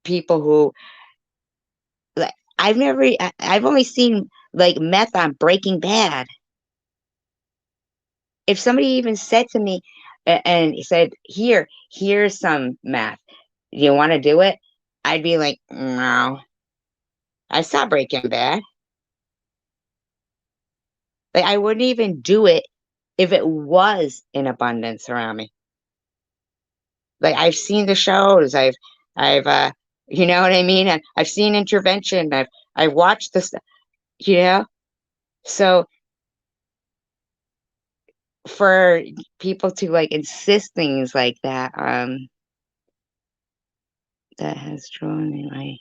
people who like I've only seen like meth on Breaking Bad. If somebody even said to me and said, here's some meth. Do you want to do it? I'd be like, no. I saw Breaking Bad. Like I wouldn't even do it if it was in abundance around me. Like I've seen the shows. I've you know what I mean? I've seen intervention. I've watched this, you know? So for people to like insist things like that, that has drawn me like,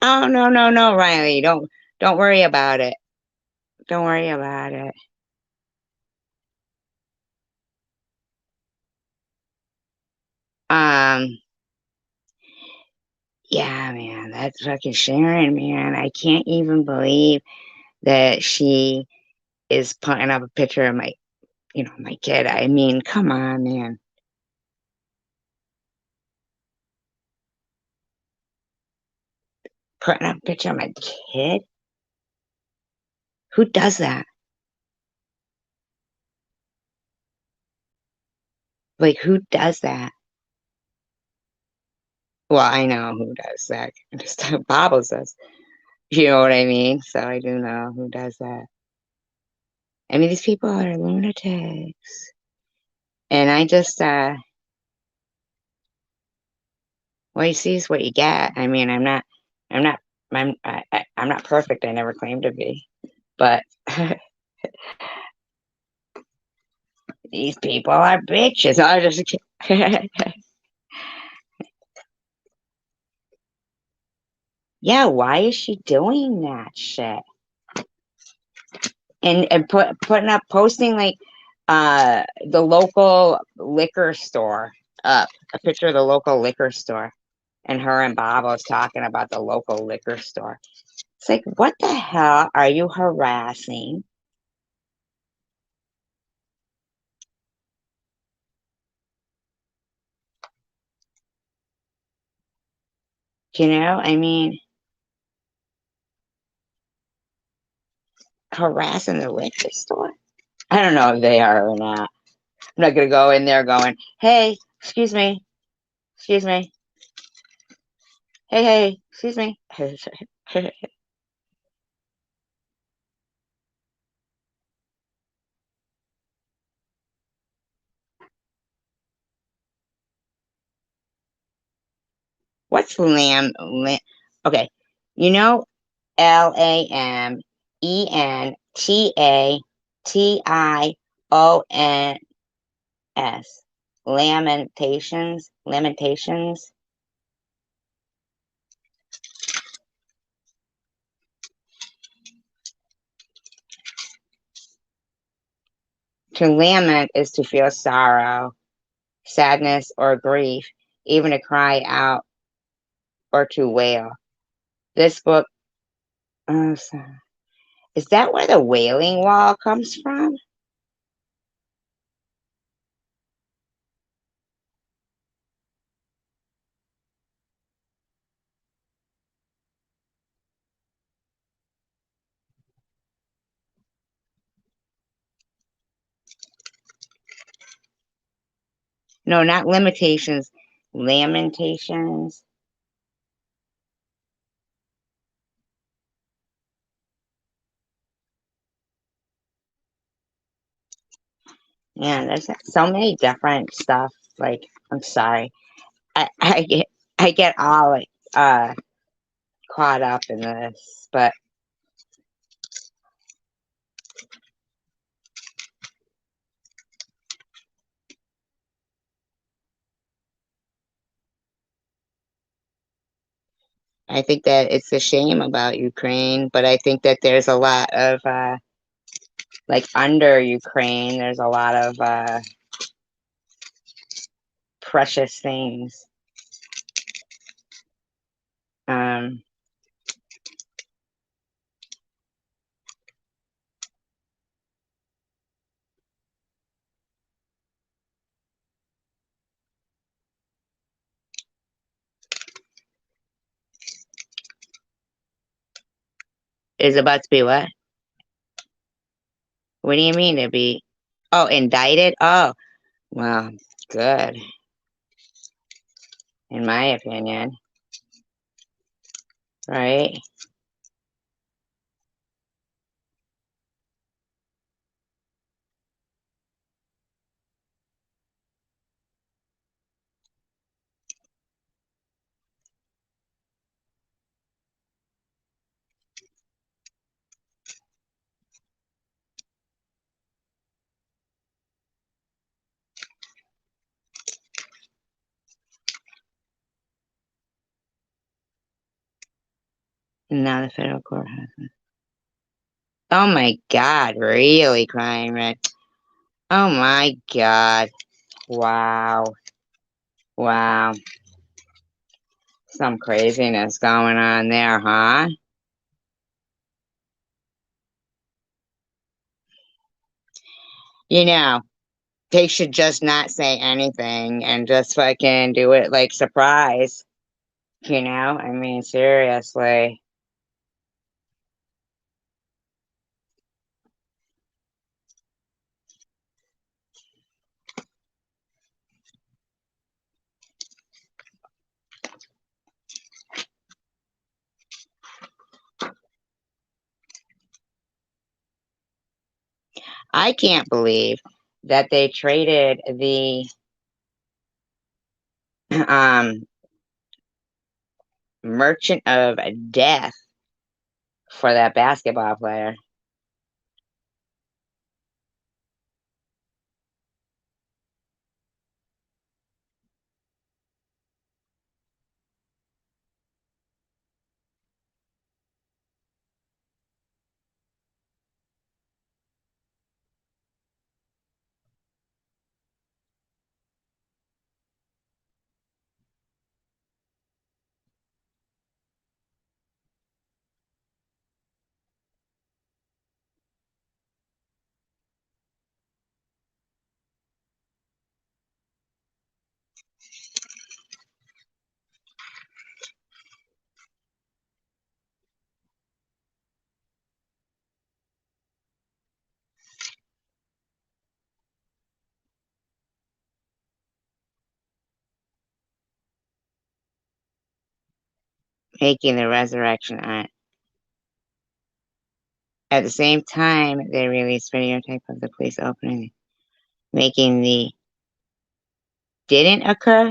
oh no, no, no, Riley, don't worry about it. Don't worry about it. Um, yeah, man, that's fucking Sharon, man. I can't even believe that she is putting up a picture of my kid. I mean, come on, man. Putting up a picture of my kid? Who does that? Like, who does that? Well, I know who does that. Just Bobble says. You know what I mean? So I do know who does that. I mean, these people are lunatics. And I just, what you see is what you get. I mean, I'm not, I'm not perfect. I never claimed to be. But these people are bitches. I just, yeah, why is she doing that shit? And putting up posting like the local liquor store up a picture of the local liquor store and her and Bob was talking about the local liquor store. It's like, what the hell are you harassing? You know, I mean, harassing the liquor store. I don't know if they are or not. I'm not gonna go in there going, hey, excuse me, hey, excuse me. What's lamb? Okay, you know LAMENTATION. S. Lamentations. Lamentations. To lament is to feel sorrow, sadness, or grief, even to cry out or to wail. This book, is that where the Wailing Wall comes from? No, not limitations, lamentations. Yeah, there's so many different stuff. Like, I'm sorry, I get all like caught up in this, but I think that it's a shame about Ukraine. But I think that there's a lot of like under Ukraine, there's a lot of precious things. Um, is about to be what? What do you mean to be? Oh, indicted? Oh, well, good, in my opinion, right? And now the federal court has. Oh my God, really crying red. Oh my God. Wow. Wow. Some craziness going on there, huh? You know, they should just not say anything and just fucking do it like surprise. I mean, seriously. I can't believe that they traded the um Merchant of Death for that basketball player. Making the resurrection art. At the same time, they released videotape of the police opening, making the didn't occur.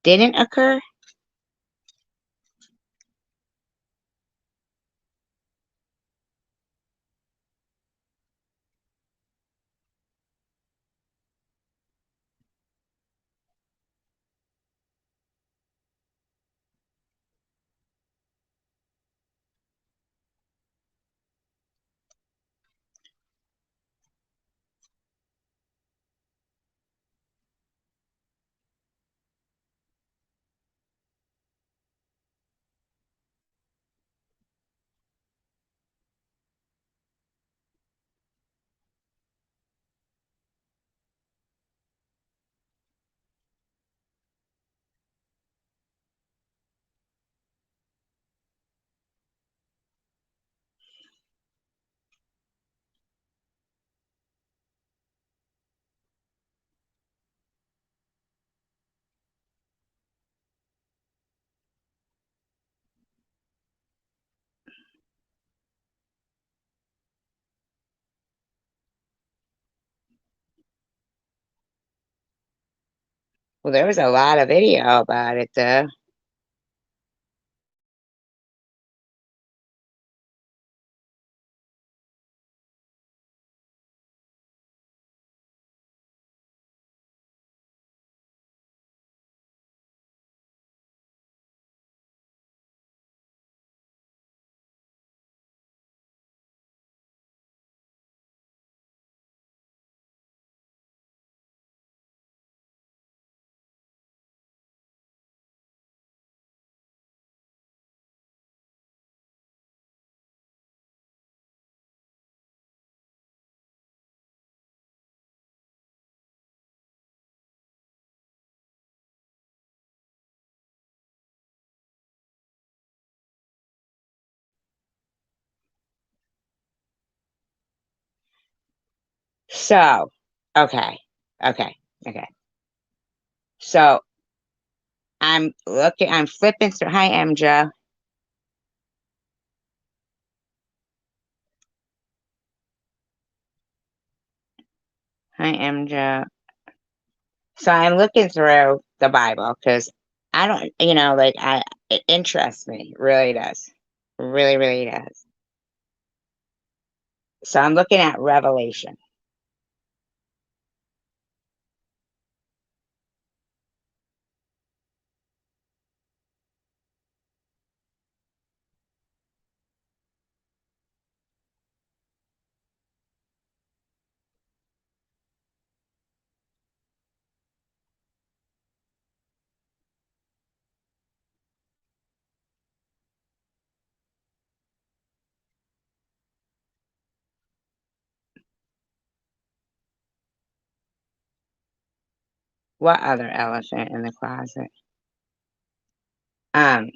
Didn't occur. Well, there was a lot of video about it, though. So, okay, okay, okay. So I'm flipping through. Hi, MJ. Hi, MJ. So I'm looking through the Bible because I don't, like it interests me. Really does. Really, really does. So I'm looking at Revelation. What other elephant in the closet? Um,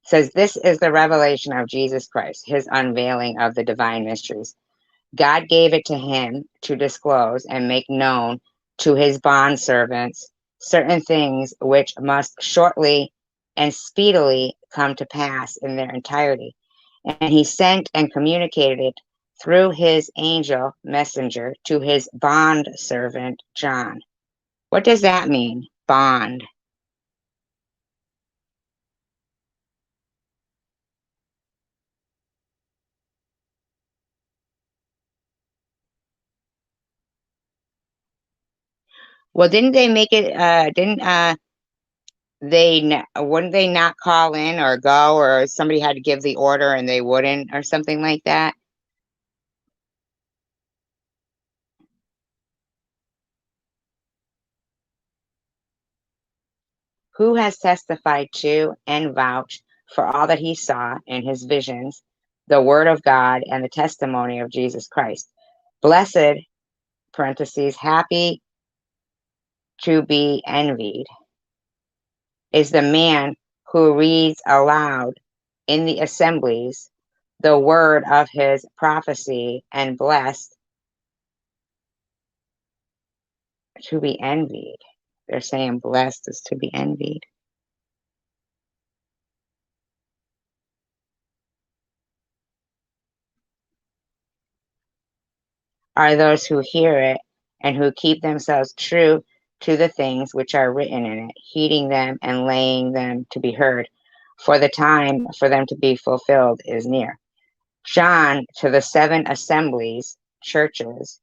says this is the revelation of Jesus Christ, his unveiling of the divine mysteries. God gave it to him to disclose and make known to his bondservants certain things which must shortly and speedily come to pass in their entirety. And he sent and communicated it through his angel messenger to his bond servant John. What does that mean? Bond. Well, didn't they make it? Didn't wouldn't they not call in or go, or somebody had to give the order and they wouldn't, or something like that? Who has testified to and vouched for all that he saw in his visions, the word of God and the testimony of Jesus Christ? Blessed, parentheses, happy to be envied, is the man who reads aloud in the assemblies the word of his prophecy, and blessed to be envied. They're saying blessed is to be envied. Are those who hear it and who keep themselves true to the things which are written in it, heeding them and laying them to be heard, for the time for them to be fulfilled is near. John, to the seven assemblies, churches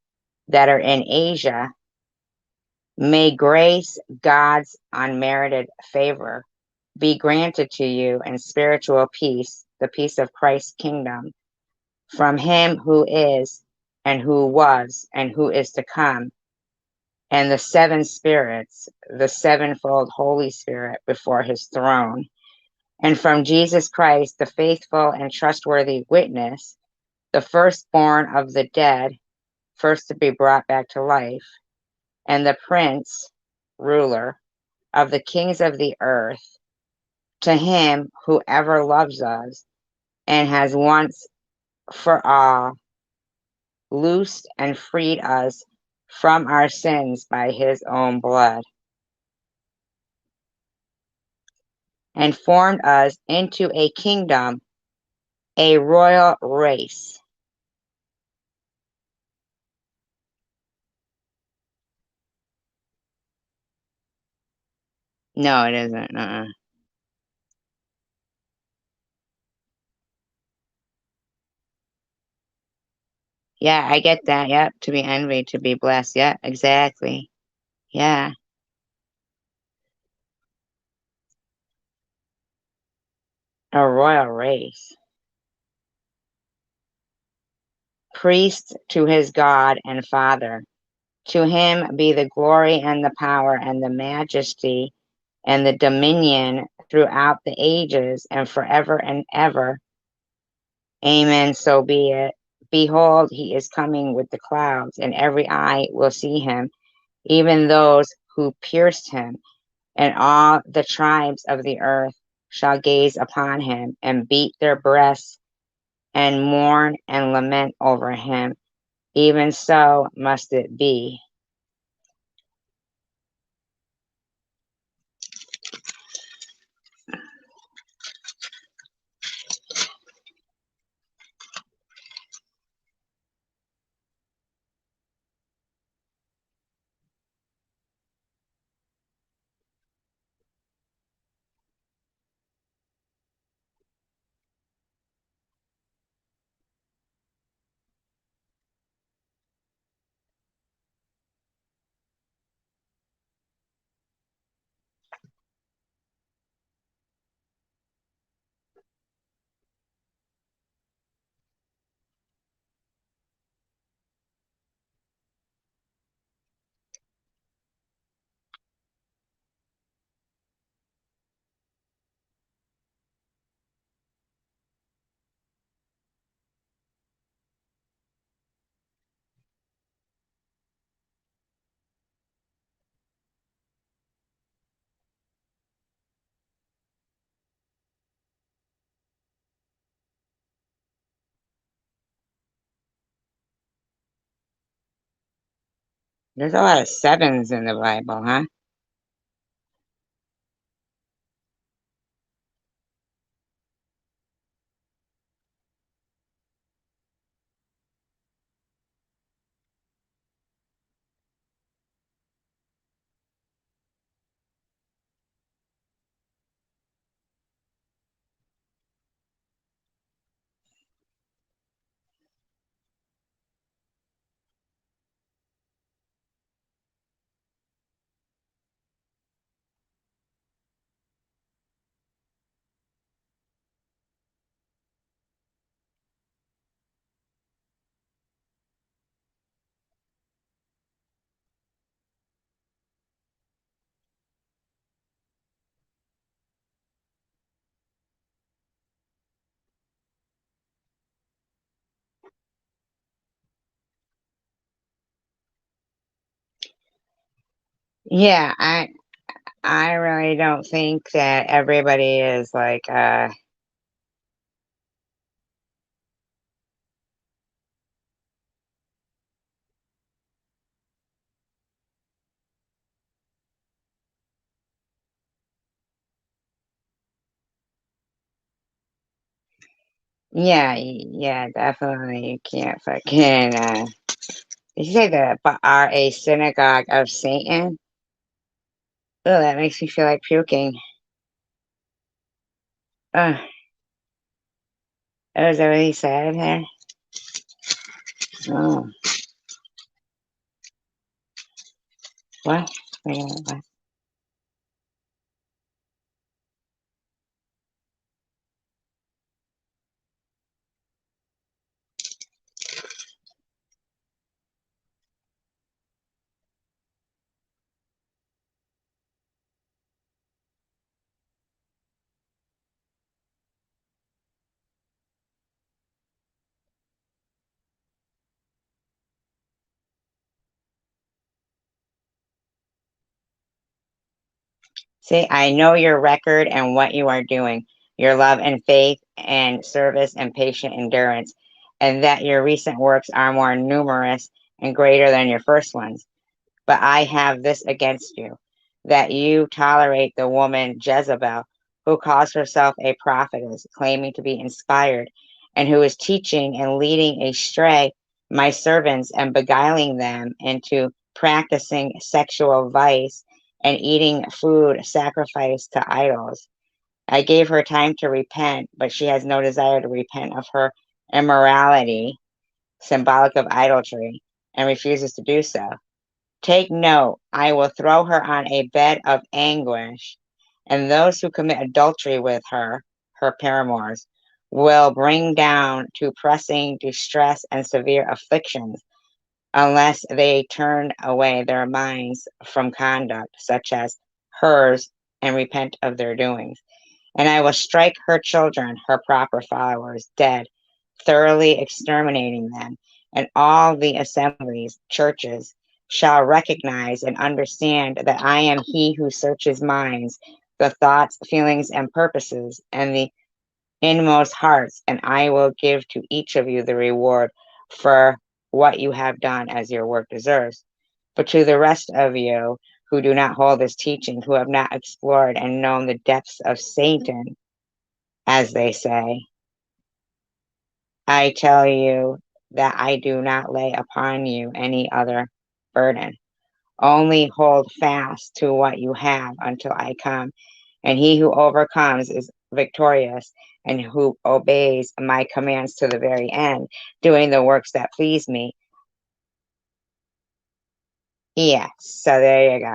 that are in Asia, may grace, God's unmerited favor, be granted to you and spiritual peace, the peace of Christ's kingdom, from him who is and who was and who is to come, and the seven spirits, the sevenfold Holy Spirit before his throne, and from Jesus Christ, the faithful and trustworthy witness, the firstborn of the dead, first to be brought back to life, and the prince, ruler of the kings of the earth, to him who ever loves us and has once for all, loosed and freed us from our sins by his own blood, and formed us into a kingdom, a royal race. No, it isn't. Yeah, I get that. Yep. To be envied, to be blessed. Yeah, exactly. Yeah. A royal race. Priest to his God and Father. To him be the glory and the power and the majesty and the dominion throughout the ages and forever and ever. Amen. So be it. Behold, he is coming with the clouds, and every eye will see him, even those who pierced him, and all the tribes of the earth shall gaze upon him and beat their breasts and mourn and lament over him. Even so must it be. There's a lot of sevens in the Bible, huh? Yeah, I really don't think that everybody is like yeah, yeah, definitely you can't fucking did you say that are a synagogue of Satan? Oh, that makes me feel like puking. Oh, is that what he said there? Oh, what? Wait a minute, what? See, I know your record and what you are doing, your love and faith and service and patient endurance. and that your recent works are more numerous and greater than your first ones. But I have this against you, that you tolerate the woman Jezebel, who calls herself a prophetess, claiming to be inspired, and who is teaching and leading astray my servants and beguiling them into practicing sexual vice and eating food sacrificed to idols. I gave her time to repent, but she has no desire to repent of her immorality, symbolic of idolatry, and refuses to do so. Take note, I will throw her on a bed of anguish, and those who commit adultery with her, her paramours, will bring down to pressing distress and severe afflictions, unless they turn away their minds from conduct such as hers and repent of their doings. And I will strike her children, her proper followers, dead, thoroughly exterminating them, and all the assemblies, churches, shall recognize and understand that I am he who searches minds, the thoughts, feelings, and purposes, and the inmost hearts, and I will give to each of you the reward for what you have done as your work deserves. But to the rest of you who do not hold this teaching, who have not explored and known the depths of Satan, as they say, I tell you that I do not lay upon you any other burden. Only hold fast to what you have until I come. And he who overcomes is victorious, and who obeys my commands to the very end, doing the works that please me. Yes, so there you go.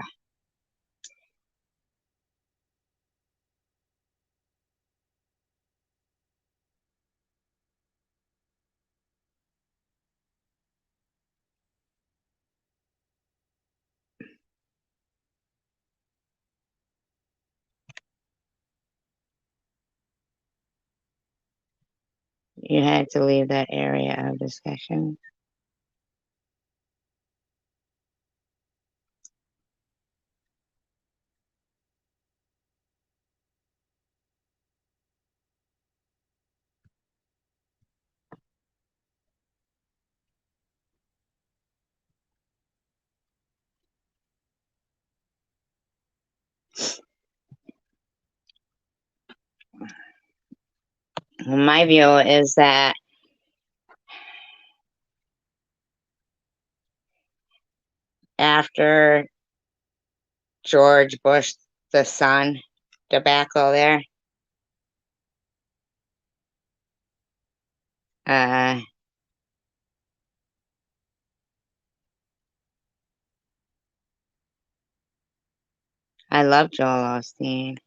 You had to leave that area of discussion. My view is that after George Bush, the son, debacle there, uh, I love Joel Osteen.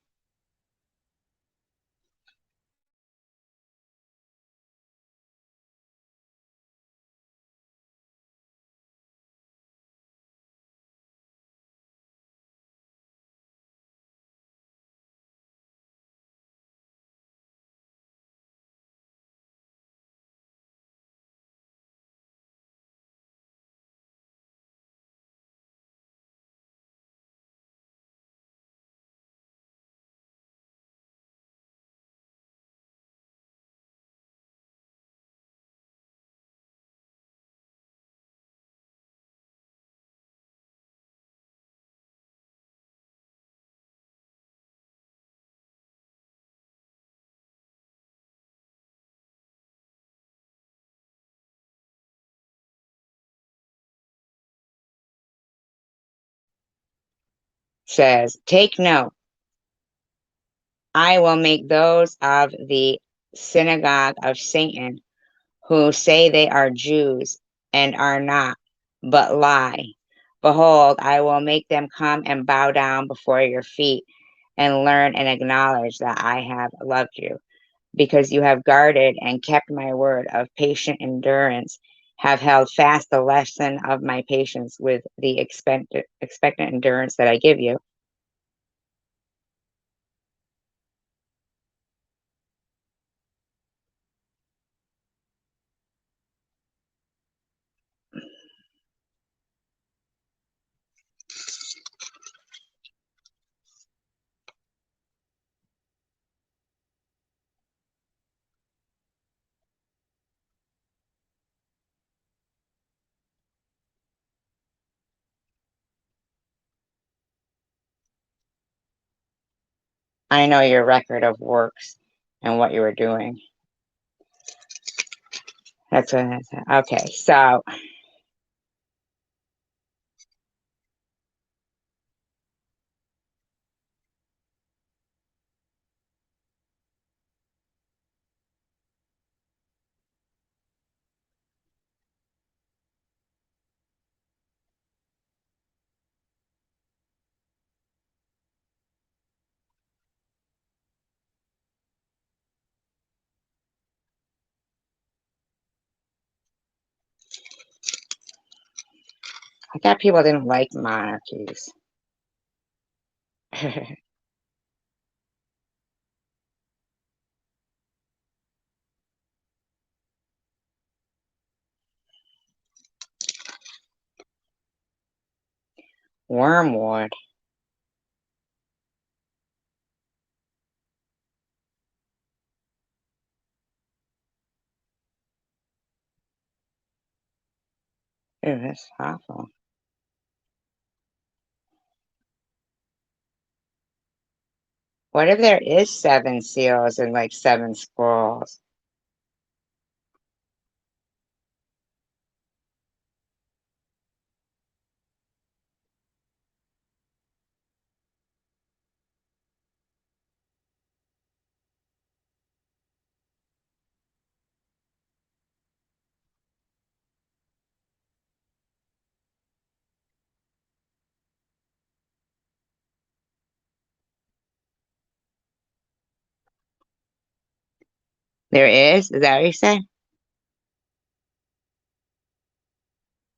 Says, take note, I will make those of the synagogue of Satan who say they are Jews and are not, but lie. Behold, I will make them come and bow down before your feet and learn and acknowledge that I have loved you, because you have guarded and kept my word of patient endurance, have held fast the lesson of my patience with the expectant endurance that I give you. I know your record of works and what you were doing. That's what I said. Okay, so I thought people didn't like monarchies. Wormwood. Ew, that's awful. What if there is seven seals and like seven scrolls? There is? Is that what you said?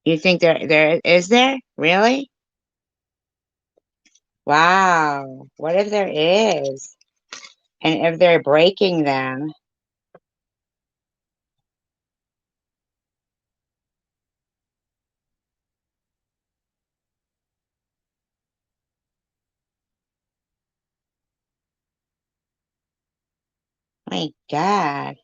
You think there is there? Really? Wow. What if there is? And if they're breaking them, my God.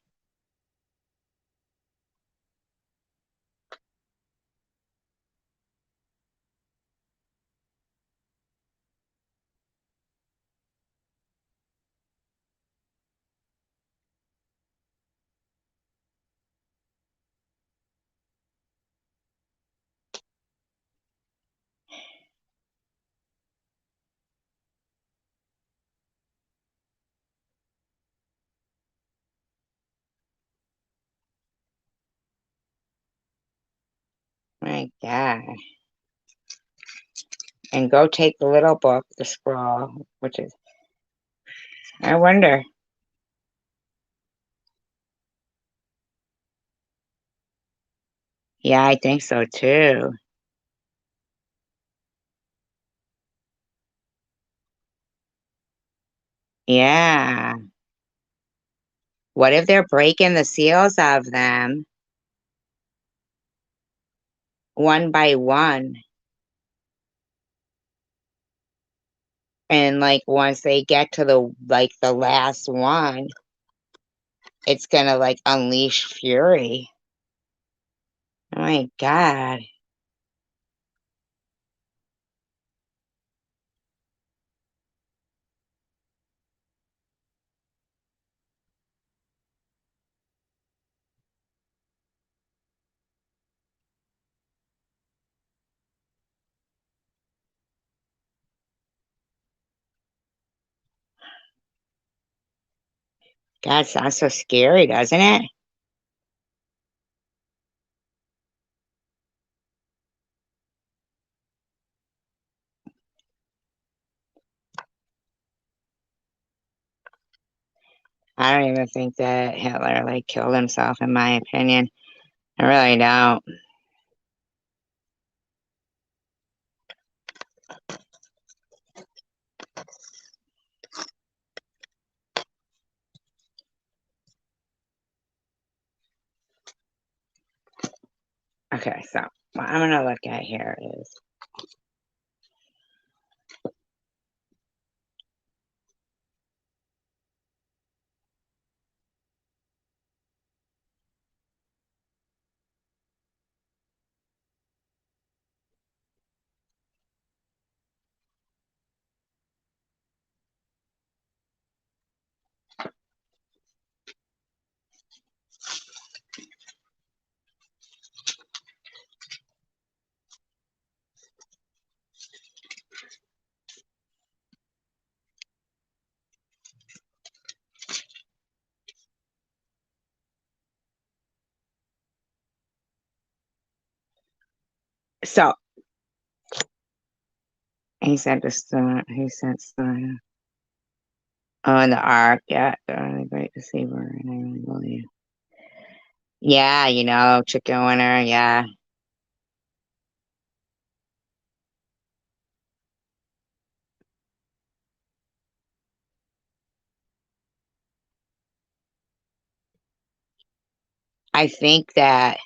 My God. And go take the little book, the scroll, which is, I wonder. Yeah, I think so too. Yeah. What if they're breaking the seals of them one by one? And like once they get to the last one, it's gonna like unleash fury. Oh my God. God, sounds so scary, doesn't it? I don't even think that Hitler like killed himself, in my opinion. I really don't. Okay, so what I'm gonna look at here is So he sent the storm. He sent storm. Oh, in the ark. Yeah, the great deceiver. And I really believe. Yeah, chicken winner. Yeah. I think that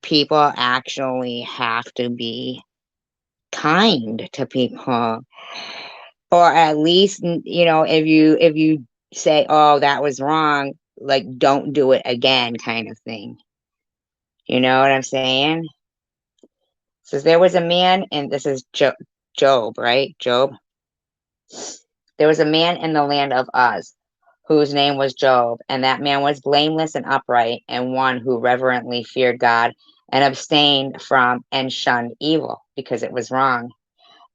people actually have to be kind to people, or at least, if you say, "Oh, that was wrong," like, don't do it again, kind of thing. You know what I'm saying? Says there was a man, and this is Job, right? Job. There was a man in the land of Uz, whose name was Job, and that man was blameless and upright, and one who reverently feared God and abstained from and shunned evil, because it was wrong.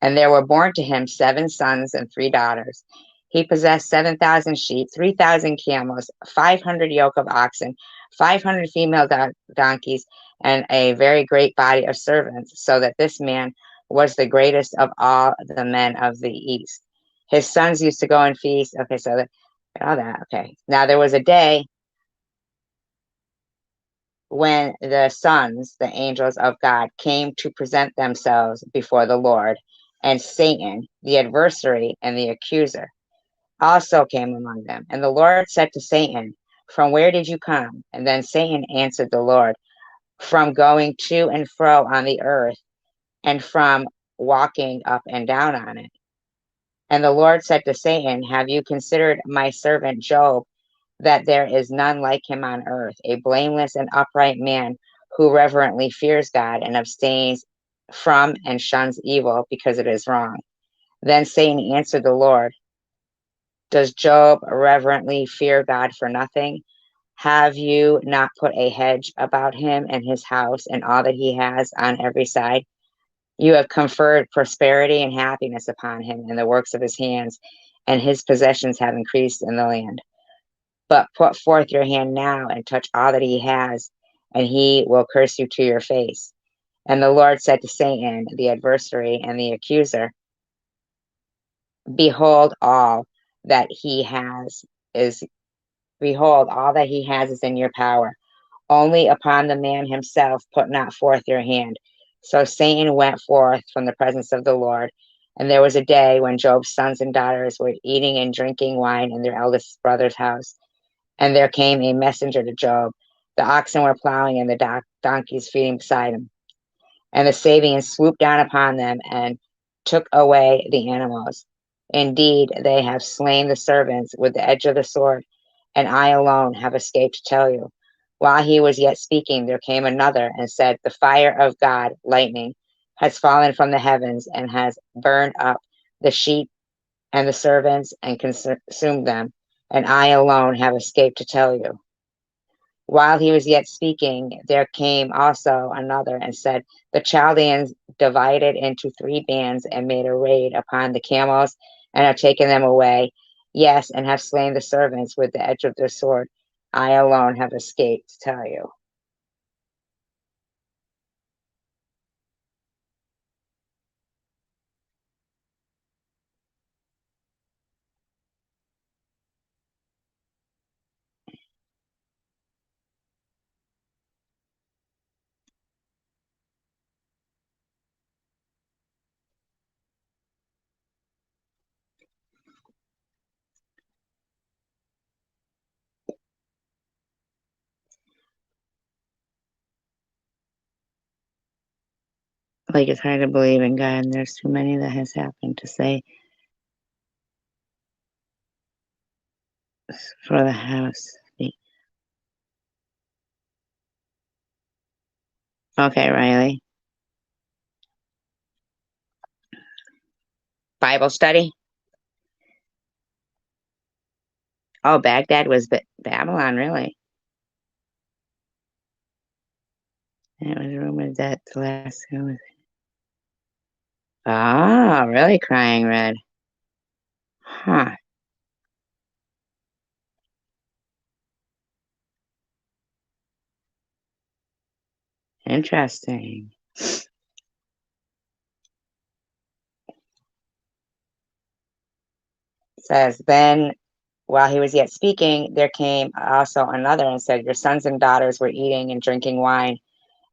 And there were born to him 7 sons and 3 daughters. He possessed 7,000 sheep, 3,000 camels, 500 yoke of oxen, 500 female donkeys, and a very great body of servants, so that this man was the greatest of all the men of the East. His sons used to go and feast. Okay, so all that. Okay. Now there was a day when the sons, the angels of God, came to present themselves before the Lord, and Satan, the adversary and the accuser, also came among them. And the Lord said to Satan, "From where did you come?" And then Satan answered the Lord, "From going to and fro on the earth, and from walking up and down on it." And the Lord said to Satan, "Have you considered my servant Job, that there is none like him on earth, a blameless and upright man who reverently fears God and abstains from and shuns evil, because it is wrong?" Then Satan answered the Lord, "Does Job reverently fear God for nothing? Have you not put a hedge about him and his house and all that he has on every side? You have conferred prosperity and happiness upon him and the works of his hands, and his possessions have increased in the land. But put forth your hand now and touch all that he has, and he will curse you to your face." And the Lord said to Satan, the adversary and the accuser, "Behold, that he has is all that he has is in your power. Only upon the man himself put not forth your hand." So Satan went forth from the presence of the Lord. And there was a day when Job's sons and daughters were eating and drinking wine in their eldest brother's house. And there came a messenger to Job. The oxen were plowing and the donkeys feeding beside him. And the Sabians swooped down upon them and took away the animals. Indeed, they have slain the servants with the edge of the sword, and I alone have escaped to tell you. While he was yet speaking, there came another and said, "The fire of God, lightning, has fallen from the heavens and has burned up the sheep and the servants and consumed them, and I alone have escaped to tell you." While he was yet speaking, there came also another and said, "The Chaldeans divided into 3 bands and made a raid upon the camels and have taken them away. Yes, and have slain the servants with the edge of their sword. I alone have escaped to tell you." Like, it's hard to believe in God, and there's too many that has happened to say for the house. Okay, Riley. Bible study? Oh, Baghdad was Babylon, really? It was rumored that the last one was. Oh, really crying red. Huh. Interesting. says, then while he was yet speaking, there came also another and said, your sons and daughters were eating and drinking wine.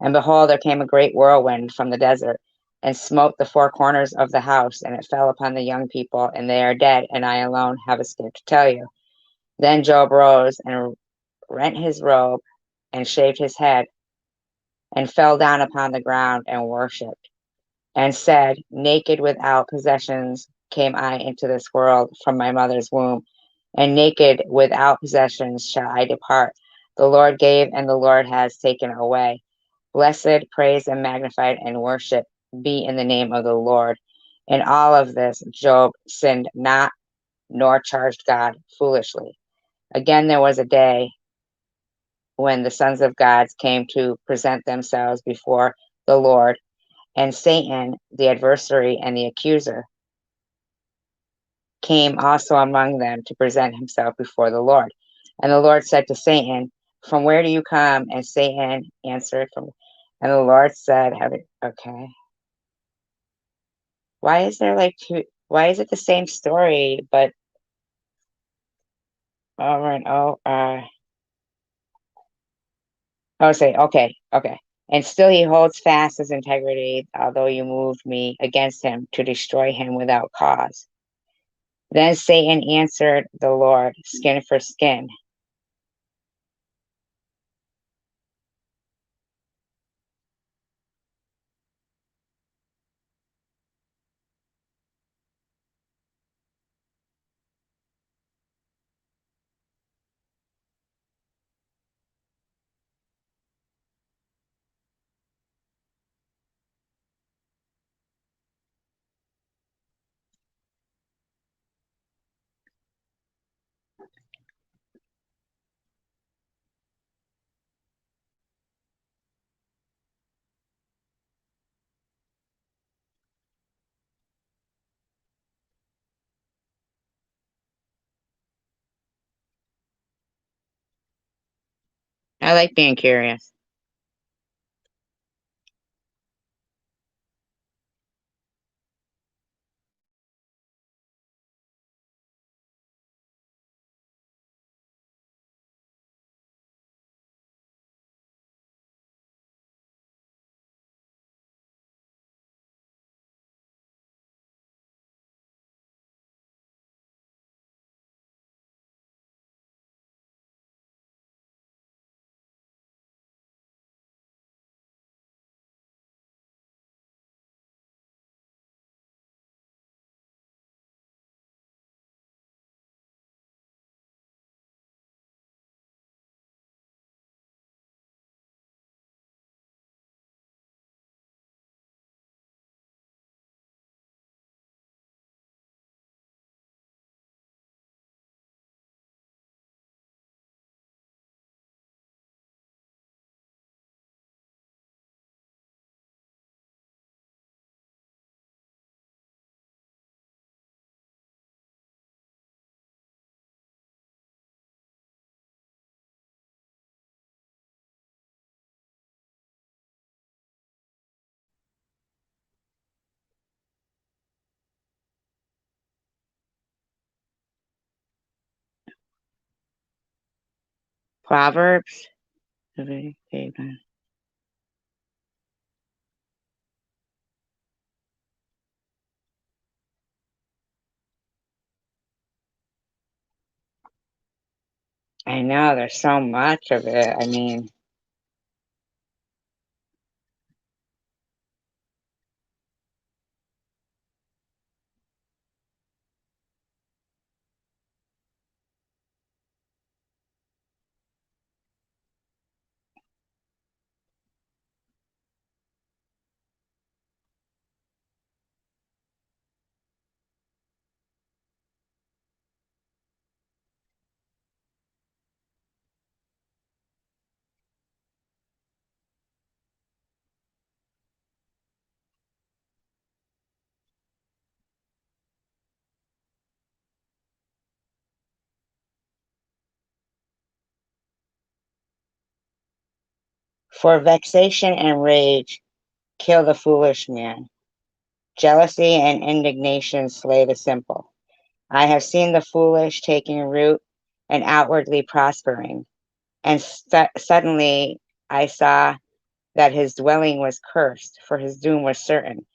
And behold, there came a great whirlwind from the desert and smote the four corners of the house, and it fell upon the young people, and they are dead, and I alone have escaped to tell you. Then Job rose and rent his robe and shaved his head and fell down upon the ground and worshipped and said, naked without possessions came I into this world from my mother's womb, and naked without possessions shall I depart. The Lord gave, and the Lord has taken away. Blessed, praise, and magnified, and worship be in the name of the Lord. In all of this, Job sinned not, nor charged God foolishly. Again, there was a day when the sons of God came to present themselves before the Lord, and Satan, the adversary and the accuser, came also among them to present himself before the Lord. And the Lord said to Satan, from where do you come? And Satan answered, from, and the Lord said, okay, why is there like two, why is it the same story, but over and over? Say, okay. And still he holds fast his integrity, although you moved me against him to destroy him without cause. Then Satan answered the Lord, skin for skin. I like being curious. Proverbs. I know there's so much of it. I mean, for vexation and rage kill the foolish man. Jealousy and indignation slay the simple. I have seen the foolish taking root and outwardly prospering, and suddenly I saw that his dwelling was cursed, for his doom was certain.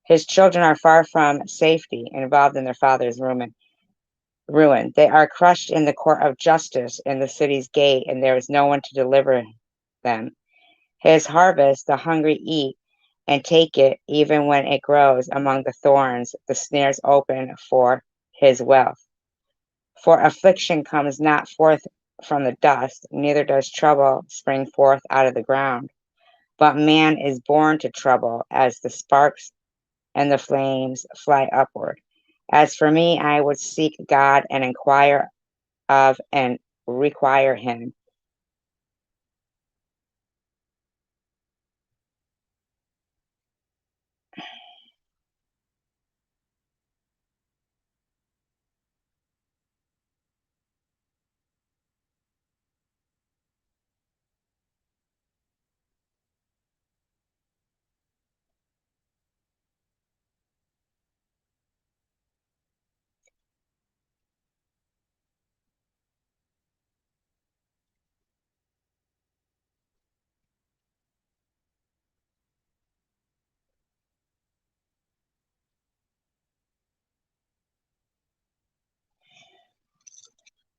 His children are far from safety, involved in their father's ruin. They are crushed in the court of justice in the city's gate, and there is no one to deliver them. His harvest, the hungry eat and take it, even when it grows among the thorns, the snares open for his wealth. For affliction comes not forth from the dust, neither does trouble spring forth out of the ground. But man is born to trouble as the sparks and the flames fly upward. As for me, I would seek God and inquire of and require him.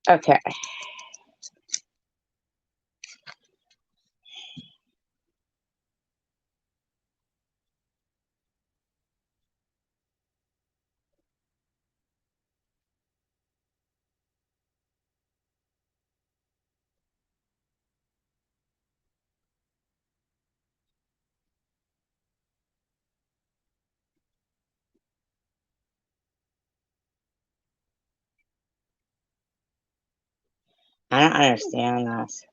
Okay, I don't understand this.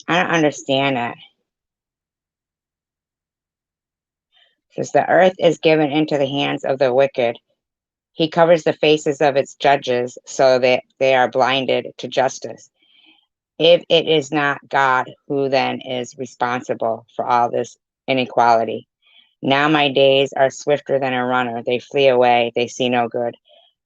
I don't understand it. Since the earth is given into the hands of the wicked, he covers the faces of its judges so that they are blinded to justice. If it is not God, who then is responsible for all this inequality? Now my days are swifter than a runner. They flee away. They see no good.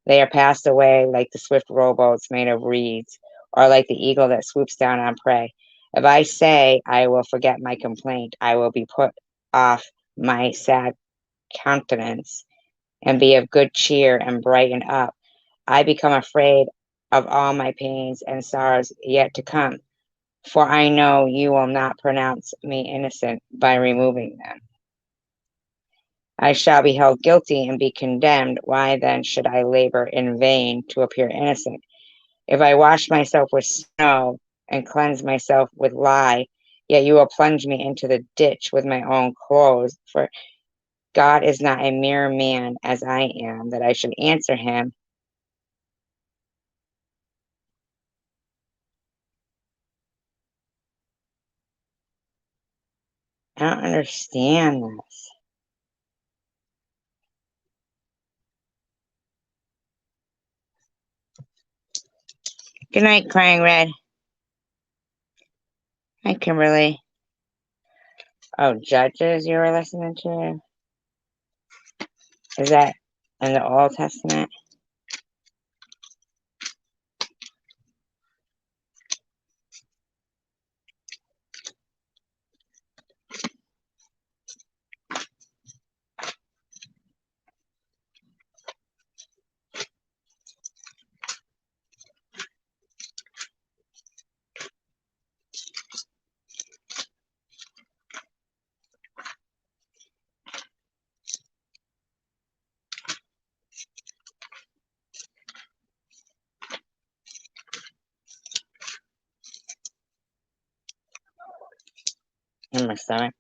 They are passed away like the swift rowboats made of reeds, or like the eagle that swoops down on prey. If I say I will forget my complaint, I will be put off my sad countenance and be of good cheer and brighten up. I become afraid of all my pains and sorrows yet to come, for I know you will not pronounce me innocent by removing them. I shall be held guilty and be condemned. Why then should I labor in vain to appear innocent? If I wash myself with snow and cleanse myself with lye, yet you will plunge me into the ditch with my own clothes. For God is not a mere man as I am, that I should answer him. I don't understand this. Good night, Crying Red. Hi, Kimberly. Oh, Judges you were listening to? Is that in the Old Testament? In my stomach.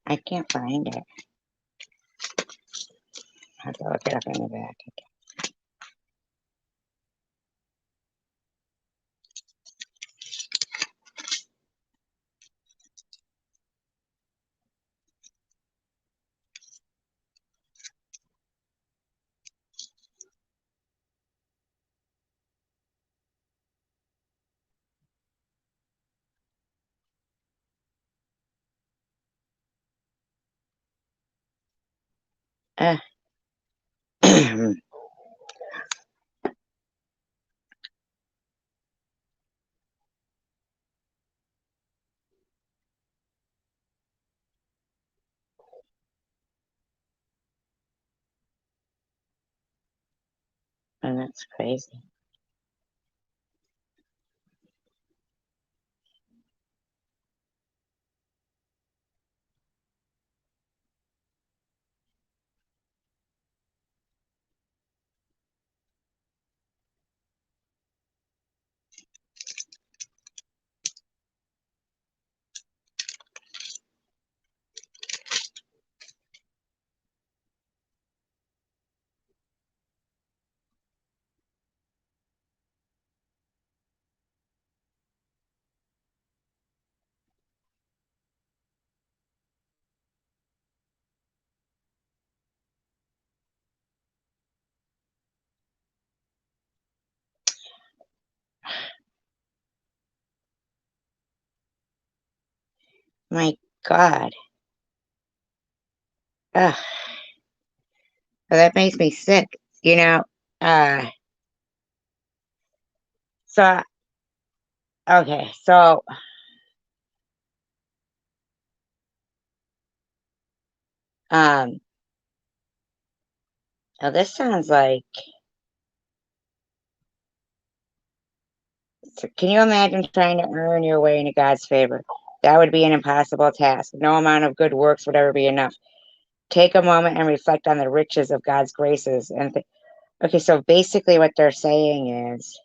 I can't find it. I have to look it up in the back. Uh, and that's crazy. My God. Ugh, that makes me sick. You know, uh, so, okay, so, um, now this sounds like, can you imagine trying to earn your way into God's favor? That would be an impossible task. No amount of good works would ever be enough. Take a moment and reflect on the riches of God's graces. And okay, so basically what they're saying is,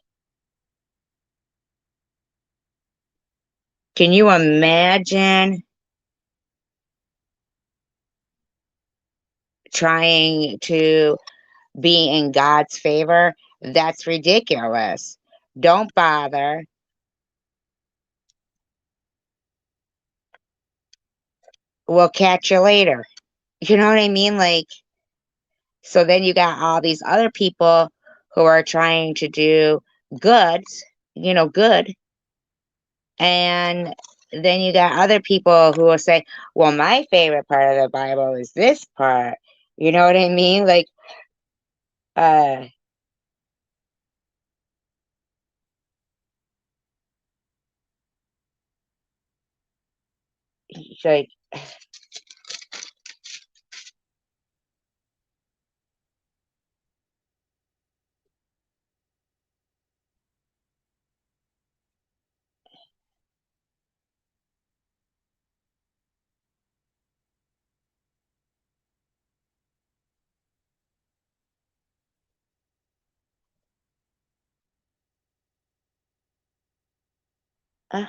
can you imagine trying to be in God's favor? That's ridiculous. Don't bother. We'll catch you later. You know what I mean? Like, so then you got all these other people who are trying to do good, good. And then you got other people who will say, well, my favorite part of the Bible is this part. You know what I mean? Like, uh, like, uh,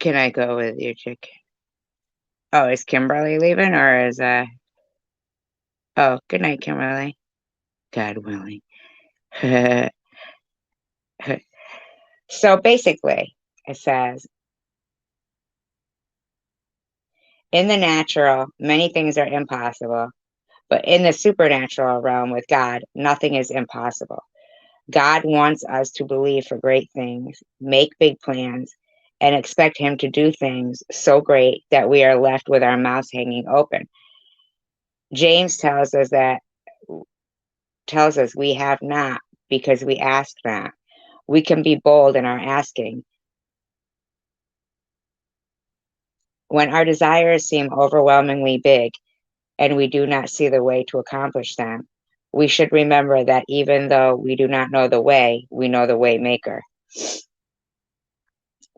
can I go with you, chicken? Oh, is Kimberly leaving or is oh, good night, Kimberly. God willing. So basically, it says in the natural, many things are impossible, but in the supernatural realm with God, nothing is impossible. God wants us to believe for great things, make big plans, and expect Him to do things so great that we are left with our mouths hanging open. James tells us we have not because we ask not. We can be bold in our asking. When our desires seem overwhelmingly big and we do not see the way to accomplish them, we should remember that even though we do not know the way, we know the way maker.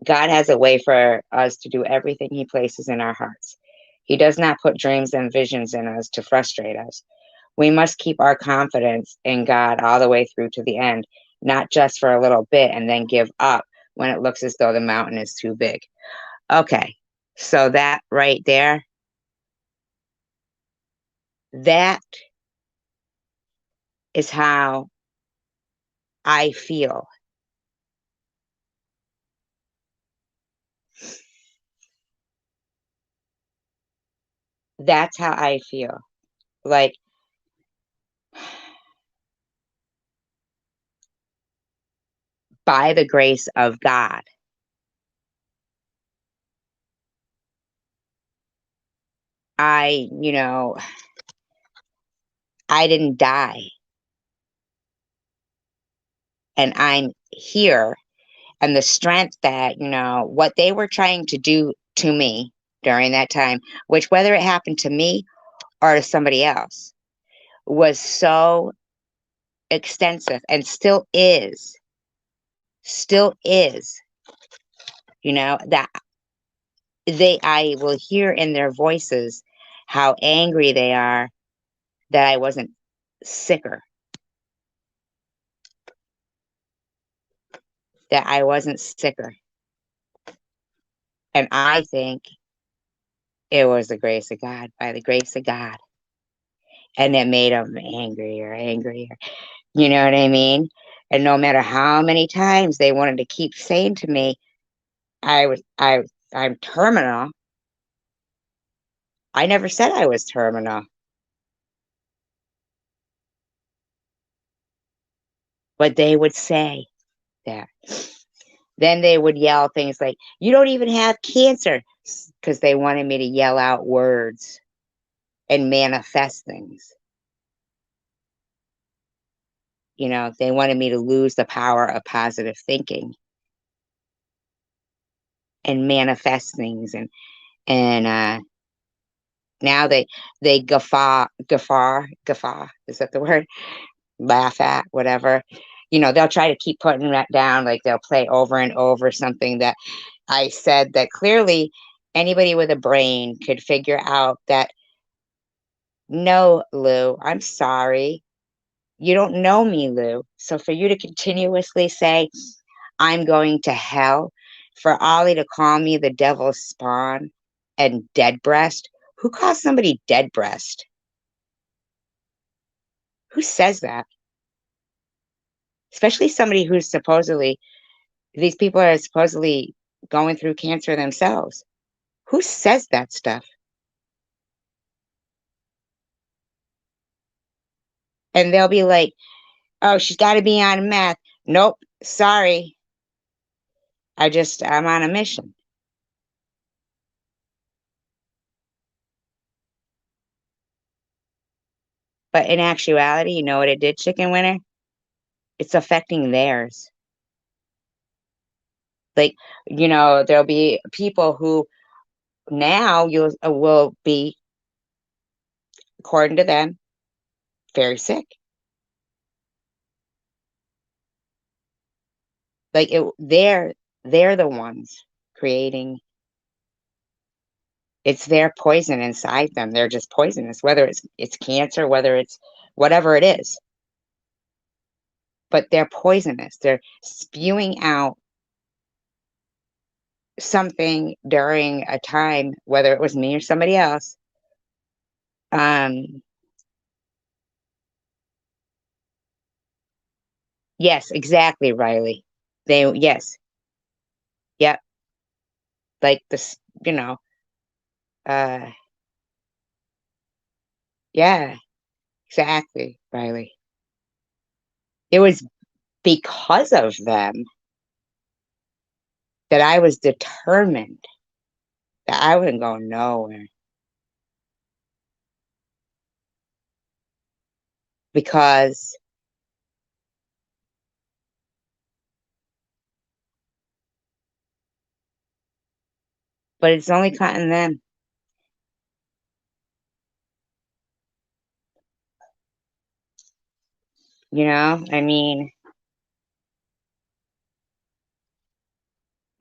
God has a way for us to do everything He places in our hearts. He does not put dreams and visions in us to frustrate us. We must keep our confidence in God all the way through to the end, not just for a little bit and then give up when it looks as though the mountain is too big. Okay, so that right there, that is how I feel. That's how I feel. Like, by the grace of God, I, I didn't die and I'm here. And the strength that, what they were trying to do to me during that time, which whether it happened to me or to somebody else, was so extensive and still is, that I will hear in their voices how angry they are that I wasn't sicker, that I wasn't sicker. And I think it was the grace of God, by the grace of God. And it made them angrier. You know what I mean? And no matter how many times they wanted to keep saying to me, I'm terminal. I never said I was terminal, but they would say that. Then they would yell things like, "You don't even have cancer," because they wanted me to yell out words and manifest things. They wanted me to lose the power of positive thinking and manifest things. And now they guffaw. Is that the word? Laugh at, whatever. They'll try to keep putting that down, like they'll play over and over something that I said that clearly anybody with a brain could figure out that, no, Lou, I'm sorry. You don't know me, Lou. So for you to continuously say, I'm going to hell, for Ollie to call me the devil's spawn and dead breast. Who calls somebody dead breast? Who says that? Especially somebody who's these people are supposedly going through cancer themselves. Who says that stuff? And they'll be like, oh, she's got to be on meth. Nope, sorry. I'm on a mission. But in actuality, you know what it did, Chicken Winner? It's affecting theirs. Like, there'll be people who now you will be, according to them, very sick. Like they're the ones creating. It's their poison inside them. They're just poisonous, whether it's cancer, whether it's whatever it is. But they're poisonous. They're spewing out something during a time, whether it was me or somebody else. Um, yes, exactly, Riley. Yes, yep, like this, you know, uh, yeah, exactly, Riley. It was because of them that I was determined that I wouldn't go nowhere because, but it's only cutting them, you know? I mean,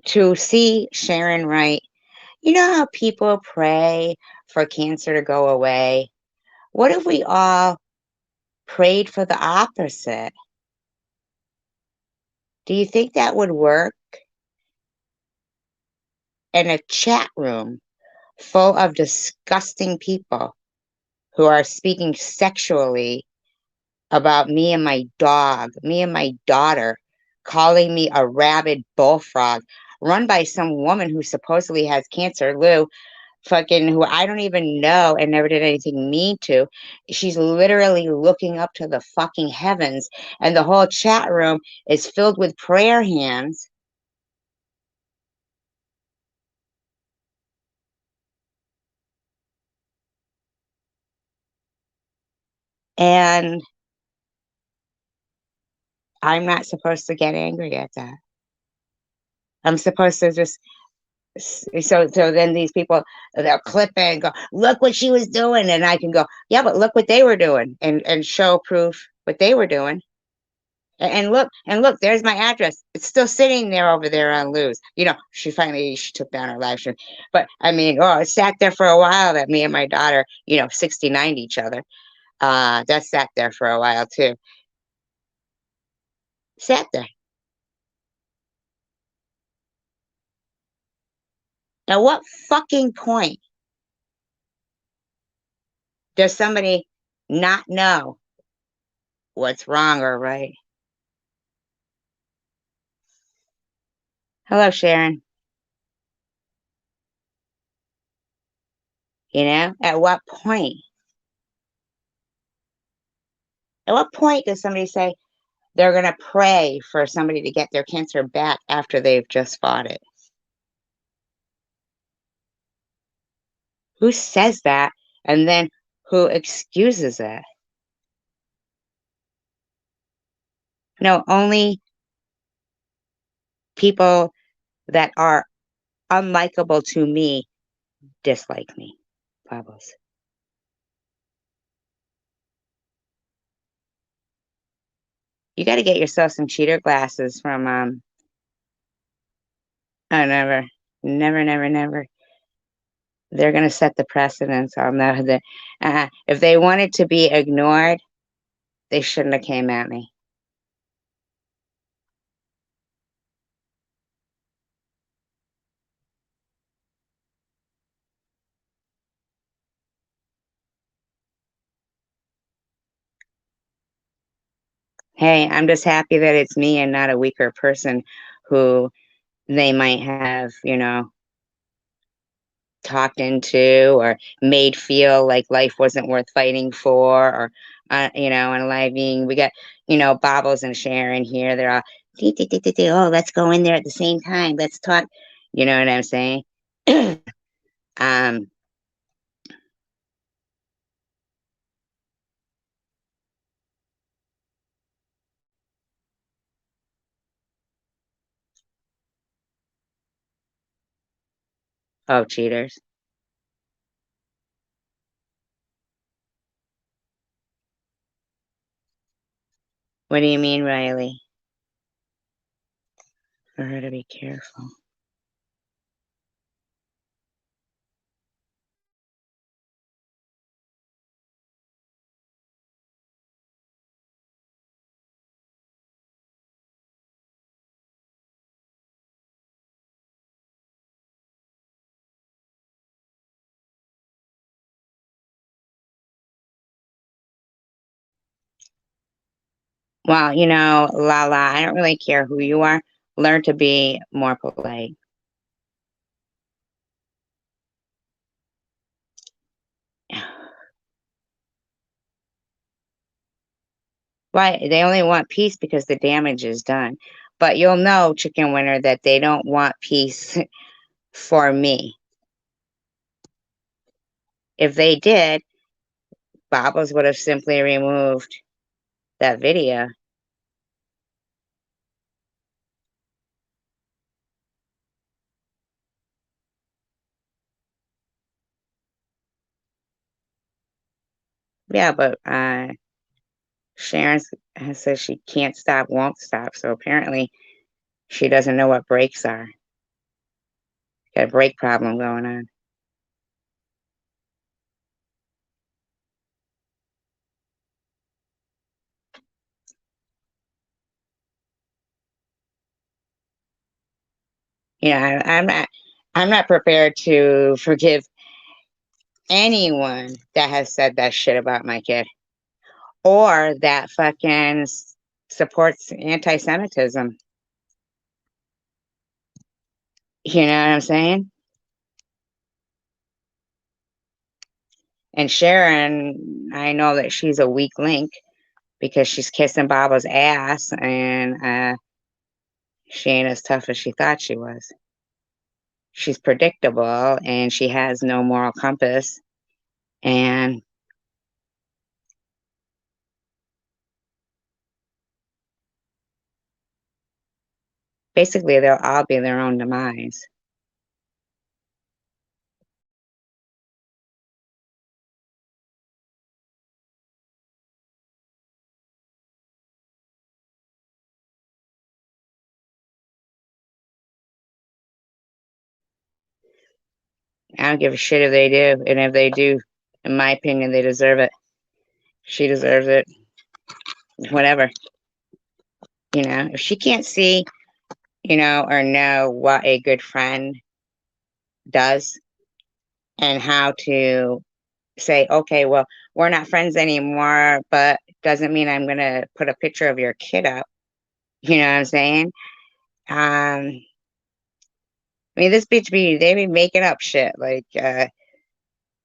to see Sharon Wright, you know how people pray for cancer to go away? What if we all prayed for the opposite? Do you think that would work in a chat room full of disgusting people who are speaking sexually about me and my dog, me and my daughter, calling me a rabid bullfrog, run by some woman who supposedly has cancer, Lou, fucking who I don't even know and never did anything mean to. She's literally looking up to the fucking heavens, and the whole chat room is filled with prayer hands. And I'm not supposed to get angry at that. I'm supposed to just so then these people they'll clip it and go, look what she was doing, and I can go, yeah, but look what they were doing, and show proof what they were doing. And look, there's my address. It's still sitting there over there on Lou's. You know, she took down her live stream. But I mean, oh, it sat there for a while that me and my daughter, 69 each other. That sat there for a while too. Sat there. At what fucking point does somebody not know what's wrong or right? Hello, Sharon. At what point? At what point does somebody say they're going to pray for somebody to get their cancer back after they've just fought it? Who says that? And then who excuses it? No, only people that are unlikable to me dislike me. Pablos. You got to get yourself some cheater glasses from, oh, never, never, never, never. They're going to set the precedence. I'll know that. If they wanted to be ignored, they shouldn't have came at me. Hey, I'm just happy that it's me and not a weaker person who they might have, talked into or made feel like life wasn't worth fighting for, or, and being, we got, Bobbles and Sharon here. They're all, "Dee, dee, dee, dee, dee. Oh, let's go in there at the same time. Let's talk." You know what I'm saying? um, oh, cheaters. What do you mean, Riley? For her to be careful. Well, Lala, I don't really care who you are. Learn to be more polite. Why? They only want peace because the damage is done. But you'll know, chicken winner, that they don't want peace for me. If they did, Bobbles would have simply removed that video. Yeah, but Sharon says she can't stop, won't stop. So apparently she doesn't know what brakes are. Got a brake problem going on. I'm not prepared to forgive anyone that has said that shit about my kid or that fucking supports anti-Semitism. You know what I'm saying? And Sharon, I know that she's a weak link because she's kissing Baba's ass and she ain't as tough as she thought she was. She's predictable and she has no moral compass. And basically, they'll all be their own demise. I don't give a shit if they do. And if they do, in my opinion, they deserve it. She deserves it. Whatever. If she can't see, or know what a good friend does and how to say, okay, well, we're not friends anymore, but doesn't mean I'm going to put a picture of your kid up. You know what I'm saying? I mean, this bitch they be making up shit. Like,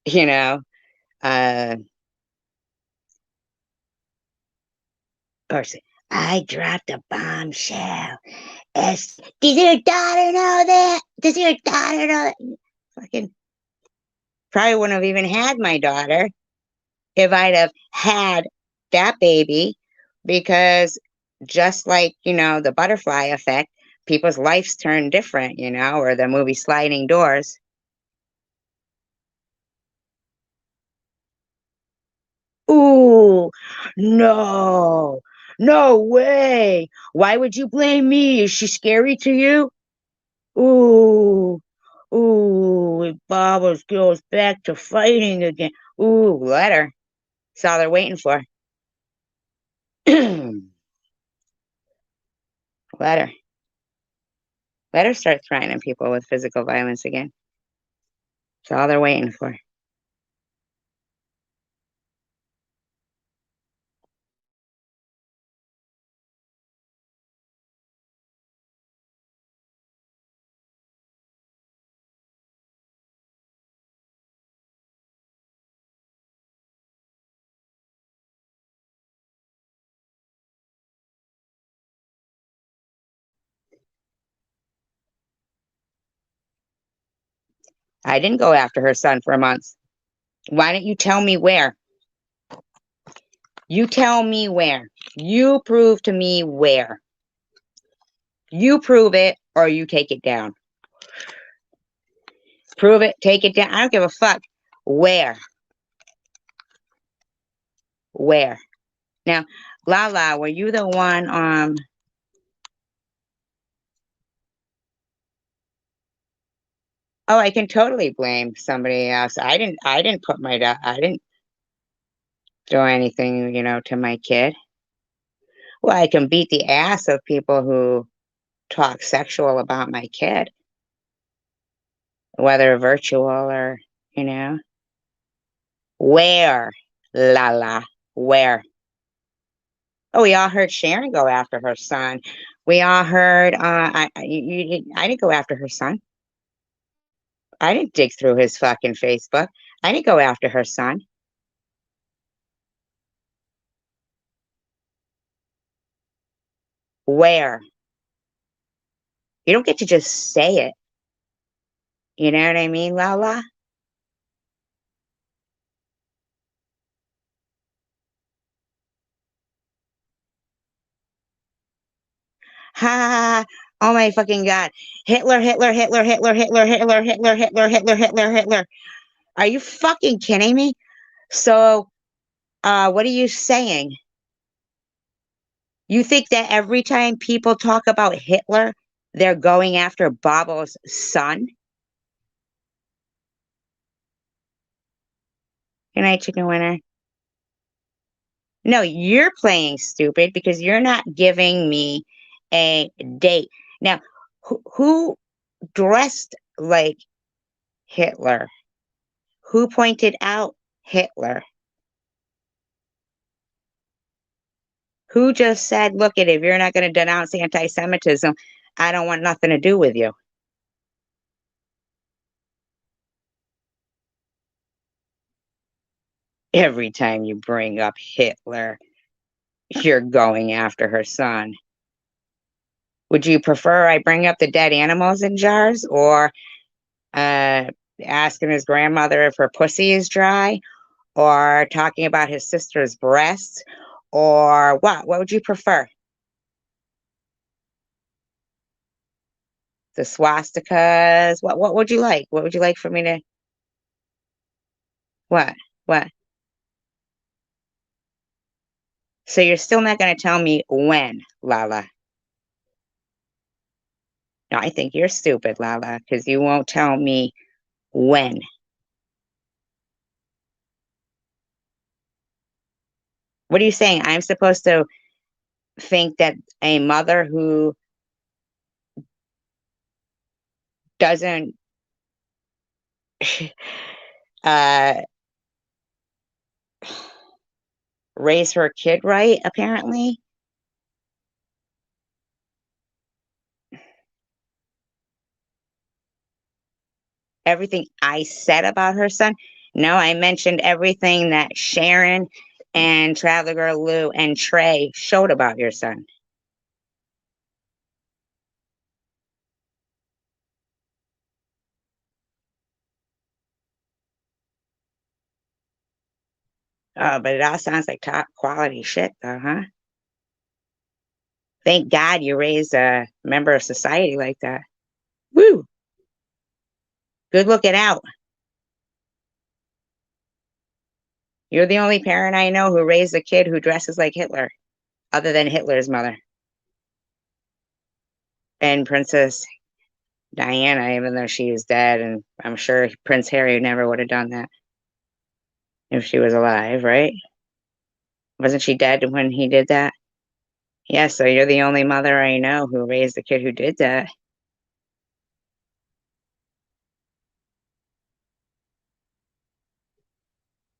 you know, uh, or say, I dropped a bombshell. Does your daughter know that? Does your daughter know that? Fucking probably wouldn't have even had my daughter if I'd have had that baby because just like, the butterfly effect, people's lives turn different, or the movie Sliding Doors. Ooh, no, no way. Why would you blame me? Is she scary to you? Ooh, ooh, if Bobbles goes back to fighting again. Ooh, let her. That's all they're waiting for. Let her. Let her start threatening people with physical violence again. That's all they're waiting for. I didn't go after her son for months. Why don't you tell me where? You tell me where. You prove to me where. You prove it or you take it down. Prove it, take it down. I don't give a fuck. Where? Where? Now, Lala, were you the one oh, I can totally blame somebody else. I didn't put I didn't do anything, to my kid. Well, I can beat the ass of people who talk sexual about my kid, whether virtual or, you know. Where, Lala? Where? Oh, we all heard Sharon go after her son. We all heard, I didn't go after her son. I didn't dig through his fucking Facebook. I didn't go after her son. Where? You don't get to just say it. You know what I mean, Lala? Ha ha ha. Oh my fucking God. Hitler, Hitler, Hitler, Hitler, Hitler, Hitler, Hitler, Hitler, Hitler, Hitler, Hitler. Are you fucking kidding me? So, what are you saying? You think that every time people talk about Hitler, they're going after Babo's son? Good night, chicken winner. No, you're playing stupid because you're not giving me a date. Now, who dressed like Hitler? Who pointed out Hitler? Who just said, look at if you're not going to denounce anti-Semitism, I don't want nothing to do with you. Every time you bring up Hitler, you're going after her son. Would you prefer I bring up the dead animals in jars or uh, asking his grandmother if her pussy is dry or talking about his sister's breasts or what? What would you prefer? The swastikas? What would you like? What would you like for me to what? What? So you're still not going to tell me when, Lala? No, I think you're stupid, Lala, because you won't tell me when. What are you saying? I'm supposed to think that a mother who doesn't uh, raise her kid right, apparently, everything I said about her son. No, I mentioned everything that Sharon and Traveler Girl Lou and Trey showed about your son. Oh, but it all sounds like top quality shit, though, huh? Thank God you raised a member of society like that. Woo! Good looking out. You're the only parent I know who raised a kid who dresses like Hitler, other than Hitler's mother and Princess Diana, even though she is dead, and I'm sure Prince Harry never would have done that if she was alive, right? Wasn't she dead when he did that? Yeah, so you're the only mother I know who raised a kid who did that.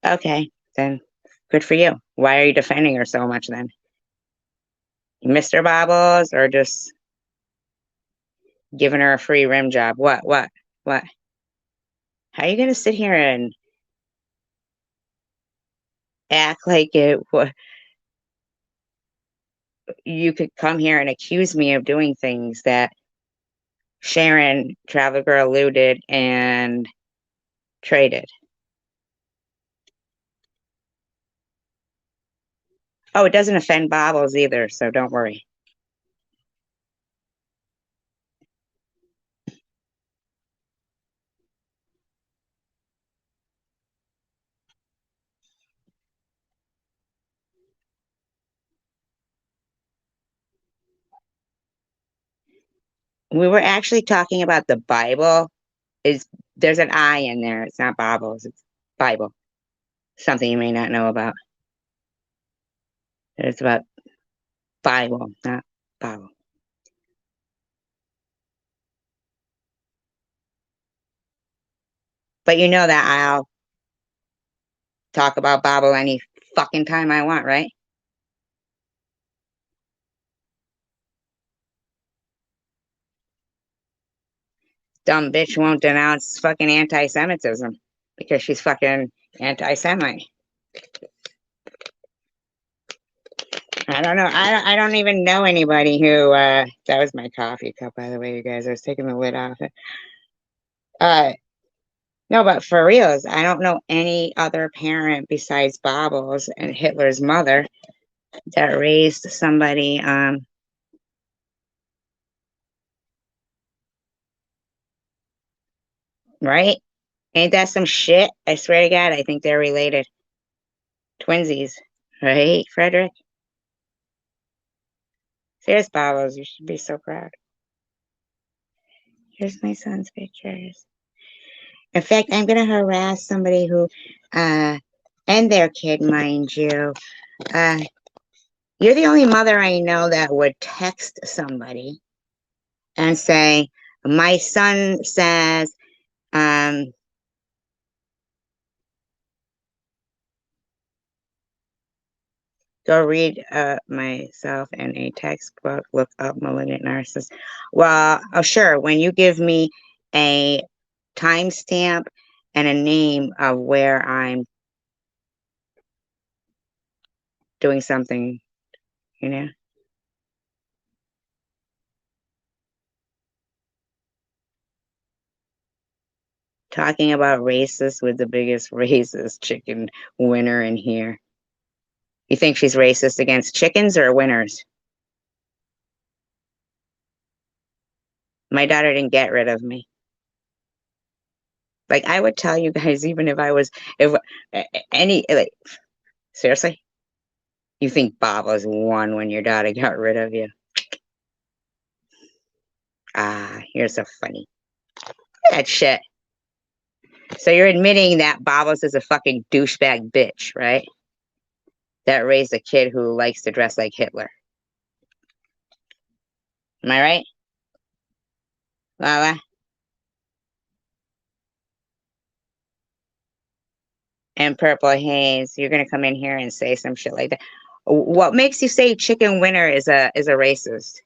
Okay, then good for you. Why are you defending her so much then? Mr. Bobbles or just giving her a free rim job? What? How are you going to sit here and act like you could come here and accuse me of doing things that Sharon, Travel Girl, Lou did and traded? Oh, it doesn't offend Bobbles either, so don't worry. We were actually talking about the Bible. Is there's an I in there. It's not Bobbles, it's Bible. Something you may not know about. It's about Bible, not Bible. But you know that I'll talk about Bible any fucking time I want, right? Dumb bitch won't denounce fucking anti-Semitism because she's fucking anti-Semite. I don't know. I don't even know anybody who that was my coffee cup, by the way, you guys. I was taking the lid off it. Uh no, but for reals, I don't know any other parent besides Bobbles and Hitler's mother that raised somebody right? Ain't that some shit? I swear to God, I think they're related. Twinsies. Right, Frederick? There's Bobbles. You should be so proud. Here's my son's pictures. In fact, I'm gonna harass somebody who and their kid, mind you. Uh you're the only mother I know that would text somebody and say, my son says, um, go read myself in a textbook, look up malignant narcissist. Well, oh, sure. When you give me a timestamp and a name of where I'm doing something, you know, talking about racist with the biggest racist chicken winner in here. You think she's racist against chickens or winners? My daughter didn't get rid of me. Like I would tell you guys, even if I was, if any, like, seriously, you think Bob was one when your daughter got rid of you? Ah, you're so funny. That shit. So you're admitting that Babos is a fucking douchebag bitch, right? That raised a kid who likes to dress like Hitler. Am I right, Lala? And Purple Haze, you're gonna come in here and say some shit like that. What makes you say Chicken Winner is a racist?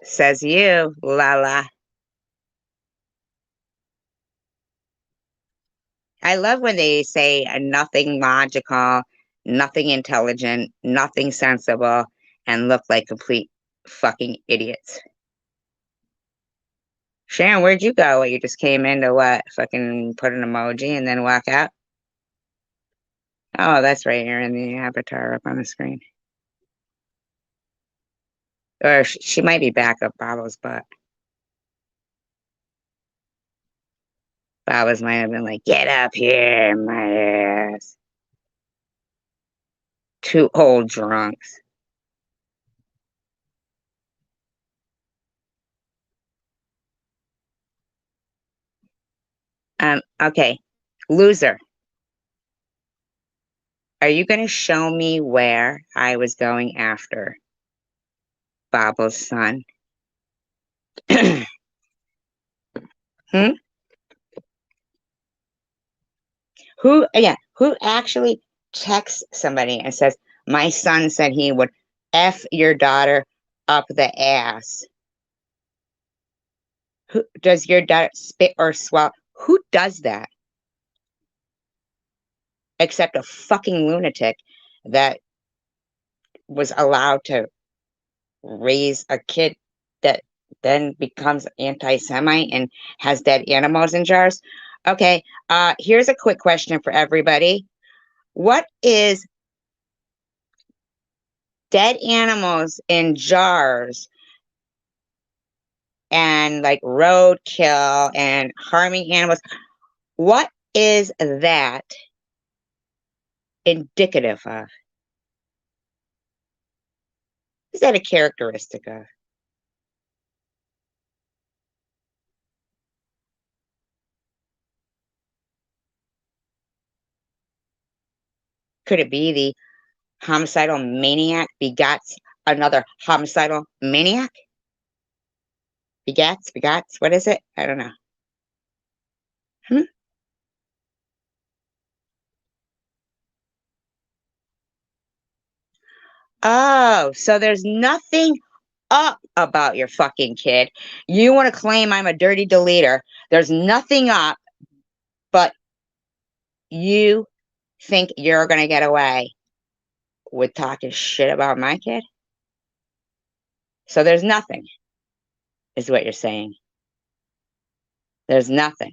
Says you, Lala. I love when they say nothing logical, nothing intelligent, nothing sensible, and look like complete fucking idiots. Sharon, where'd you go? You just came in to what? Fucking put an emoji and then walk out? Oh, that's right. You're in the avatar up on the screen. Or she might be back up Baba's butt. Baba's might have been like, get up here, my ass. Two old drunks. Okay. Loser. Are you going to show me where I was going after Baba's son? Hmm? Who actually texts somebody and says, my son said he would F your daughter up the ass? Who does your daughter spit or swallow? Who does that? Except a fucking lunatic that was allowed to raise a kid that then becomes anti-Semite and has dead animals in jars. Okay, here's a quick question for everybody. What is dead animals in jars and like roadkill and harming animals? What is that indicative of? Is that a characteristic of? Could it be the homicidal maniac begats another homicidal maniac? Begats? What is it? I don't know. Hmm? Oh, so there's nothing up about your fucking kid. You want to claim I'm a dirty deleter. There's nothing up, but you think you're going to get away with talking shit about my kid? So there's nothing, is what you're saying. There's nothing.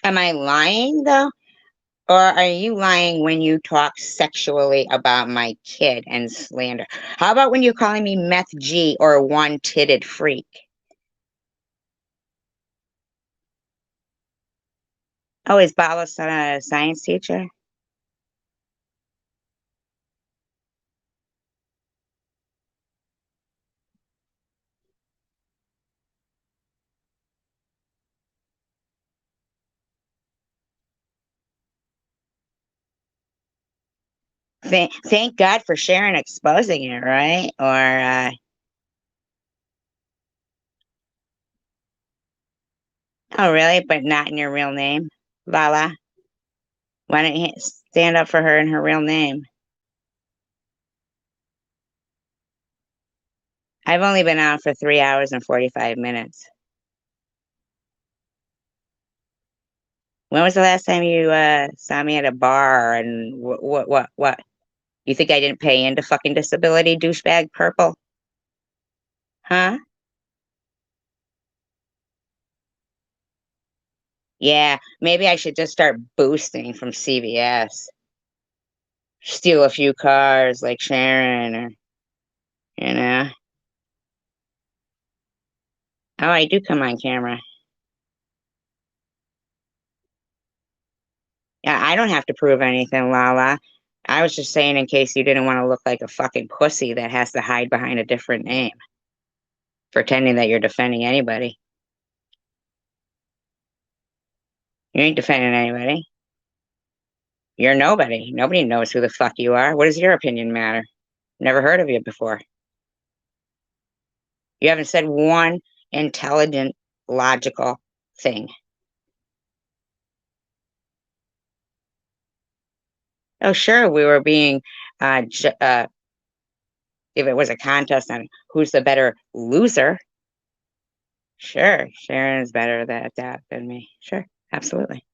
Am I lying though? Or are you lying when you talk sexually about my kid and slander? How about when you're calling me meth G or one-titted freak? Oh, is Balos a science teacher? Thank God for Sharon exposing it, right? Or, oh, really? But not in your real name, Lala? Why don't you stand up for her in her real name? I've only been out for 3 hours and 45 minutes. When was the last time you saw me at a bar? And what? You think I didn't pay into fucking disability, douchebag purple? Huh? Yeah, maybe I should just start boosting from CVS. Steal a few cars like Sharon or, you know. Oh, I do come on camera. Yeah, I don't have to prove anything, Lala. I was just saying in case you didn't want to look like a fucking pussy that has to hide behind a different name, pretending that you're defending anybody. You ain't defending anybody. You're nobody. Nobody knows who the fuck you are. What does your opinion matter? Never heard of you before. You haven't said one intelligent, logical thing. Oh, sure, we were being, if it was a contest on who's the better loser, sure, Sharon's better at that than me. Sure, absolutely.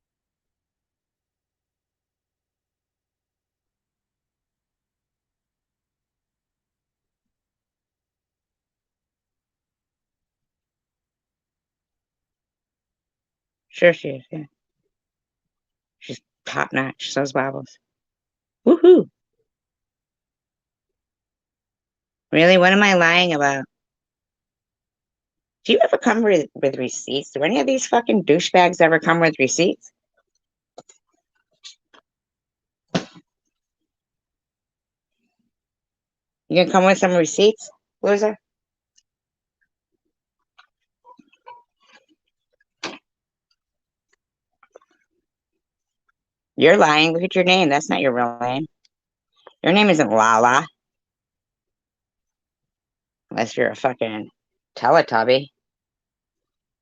Sure, she is. Yeah, she's top notch. So's Bobbles. Woohoo! Really? What am I lying about? Do you ever come with receipts? Do any of these fucking douchebags ever come with receipts? You gonna come with some receipts, loser? You're lying. Look at your name. That's not your real name. Your name isn't Lala, unless you're a fucking Teletubby.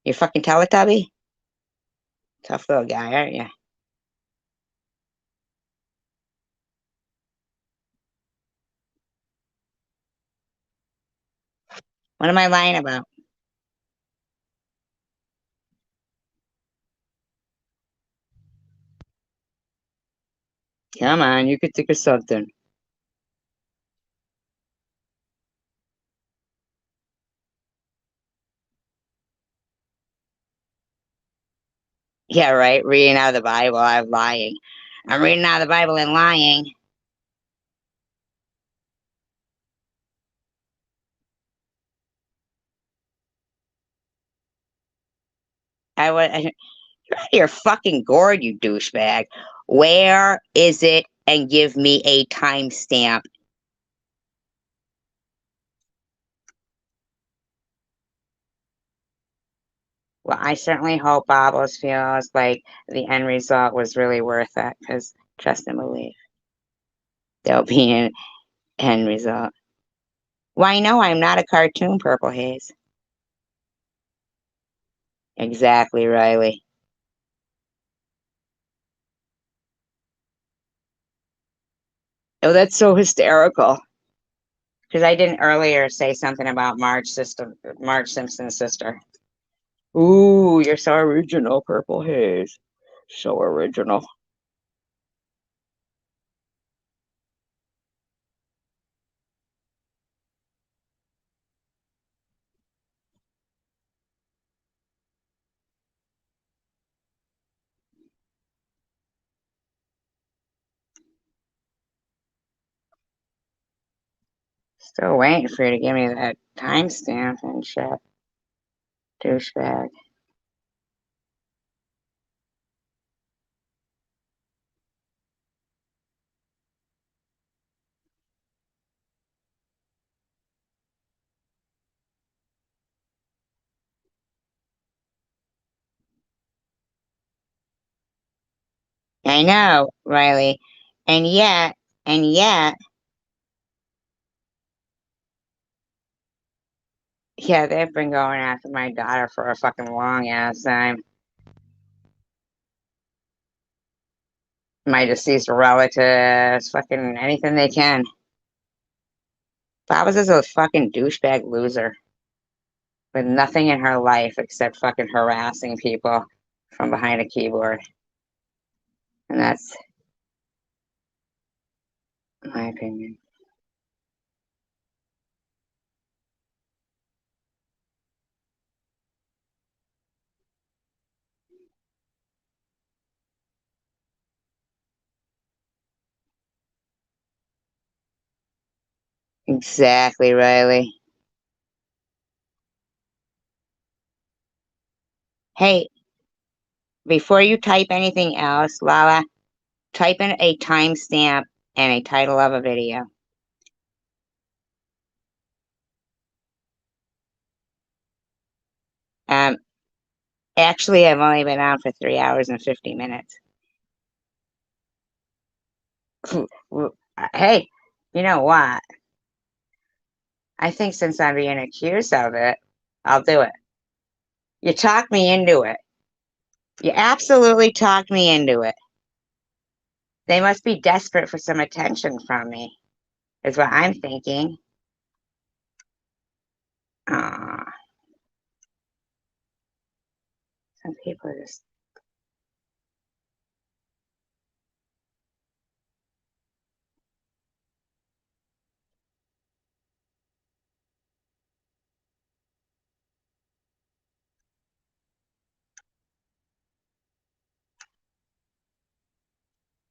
You fucking Teletubby? Tough little guy, aren't you? What am I lying about? Come on, you could think of something. Yeah, right. Reading out of the Bible, I'm lying. I'm reading out of the Bible and lying. You're out of your fucking gourd, you douchebag. Where is it? And give me a timestamp. Well, I certainly hope Bobbles feels like the end result was really worth it, because trust and believe there'll be an end result. Why, no, I'm not a cartoon, Purple Haze. Exactly, Riley. Oh, that's so hysterical. Because I didn't earlier say something about Marge Simpson's sister. Ooh, you're so original, Purple Haze. So original. Still waiting for you to give me that timestamp and shit. Douchebag. I know, Riley. And yet, yeah, they've been going after my daughter for a fucking long ass time. My deceased relatives, fucking anything they can. Bob's is a fucking douchebag loser with nothing in her life except fucking harassing people from behind a keyboard. And that's my opinion. Exactly, Riley. Hey, before you type anything else, Lala, type in a timestamp and a title of a video. Um, Actually, I've only been on for 3 hours and 50 minutes. Hey, you know what? I think since I'm being accused of it, I'll do it. You talked me into it. You absolutely talked me into it. They must be desperate for some attention from me, is what I'm thinking. Aw, some people are just.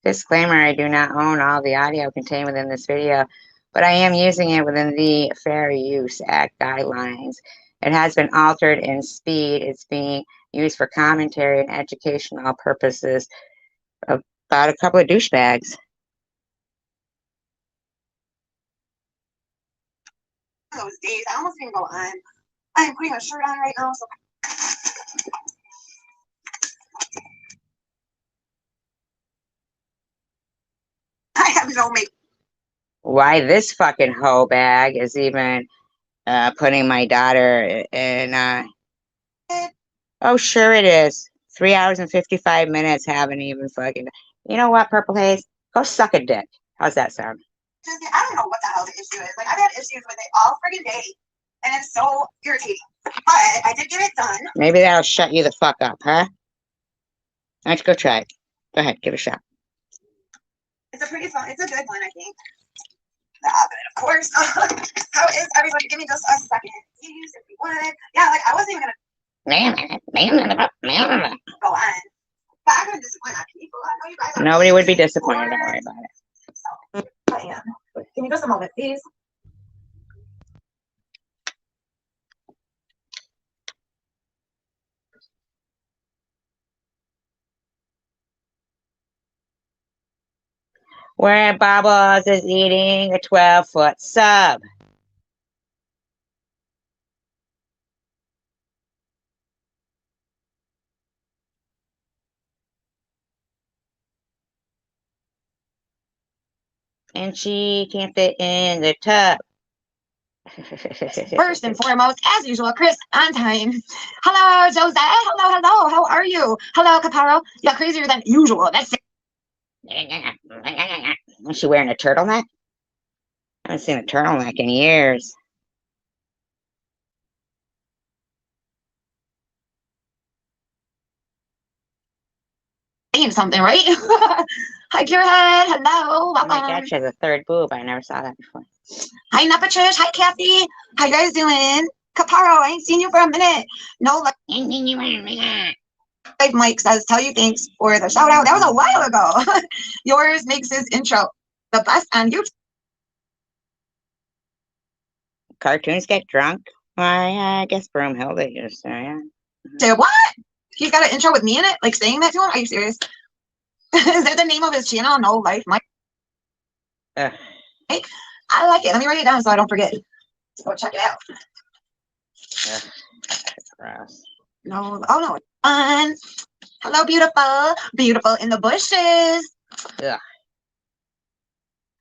Disclaimer, I do not own all the audio contained within this video, but I am using it within the Fair Use Act guidelines. It has been altered in speed. It's being used for commentary and educational purposes about a couple of douchebags. Those days, I almost didn't go on. I am putting a shirt on right now, so I have no makeup. Why this fucking hoe bag is even putting my daughter in oh sure it is. 3 hours and 55 minutes haven't even fucking. You know what, Purple Haze? Go suck a dick. How's that sound? I don't know what the hell the issue is. Like, I've had issues with it all friggin' day, and it's so irritating. But I did get it done. Maybe that'll shut you the fuck up, huh? Let's go try it. Go ahead, give it a shot. It's a pretty fun. It's a good one, I think. But of course, how is everybody? Give me just a second, please, if you would. Yeah, like I wasn't even gonna go on. But I'm gonna disappoint my people. I know you guys. Nobody would be disappointed. Don't worry about it. So, I am. Give me just a moment, please. Where Bubbles is eating a 12-foot sub. And she can't fit in the tub. First and foremost, as usual, Chris on time. Hello, Jose. Hello, hello. How are you? Hello, Caparo. Yeah, crazier than usual. That's it. Was she wearing a turtleneck? I haven't seen a turtleneck in years. Saying something, right? Hi, Kira. Hello. Oh my god, she has a third boob. I never saw that before. Hi, Napatrish. Hi, Kathy. How you guys doing? Caparo, I ain't seen you for a minute. No, like Mike says, tell you thanks for the shout out. That was a while ago. Yours makes his intro the best on YouTube. Cartoons get drunk? Why, I guess Broomhilda used to, yeah. Say what? He's got an intro with me in it? Like saying that to him? Are you serious? Is that the name of his channel? No Life Mike. Hey, I like it. Let me write it down so I don't forget. Let's go check it out. That's gross. No, oh no. Hello, beautiful. Beautiful in the bushes. Ugh.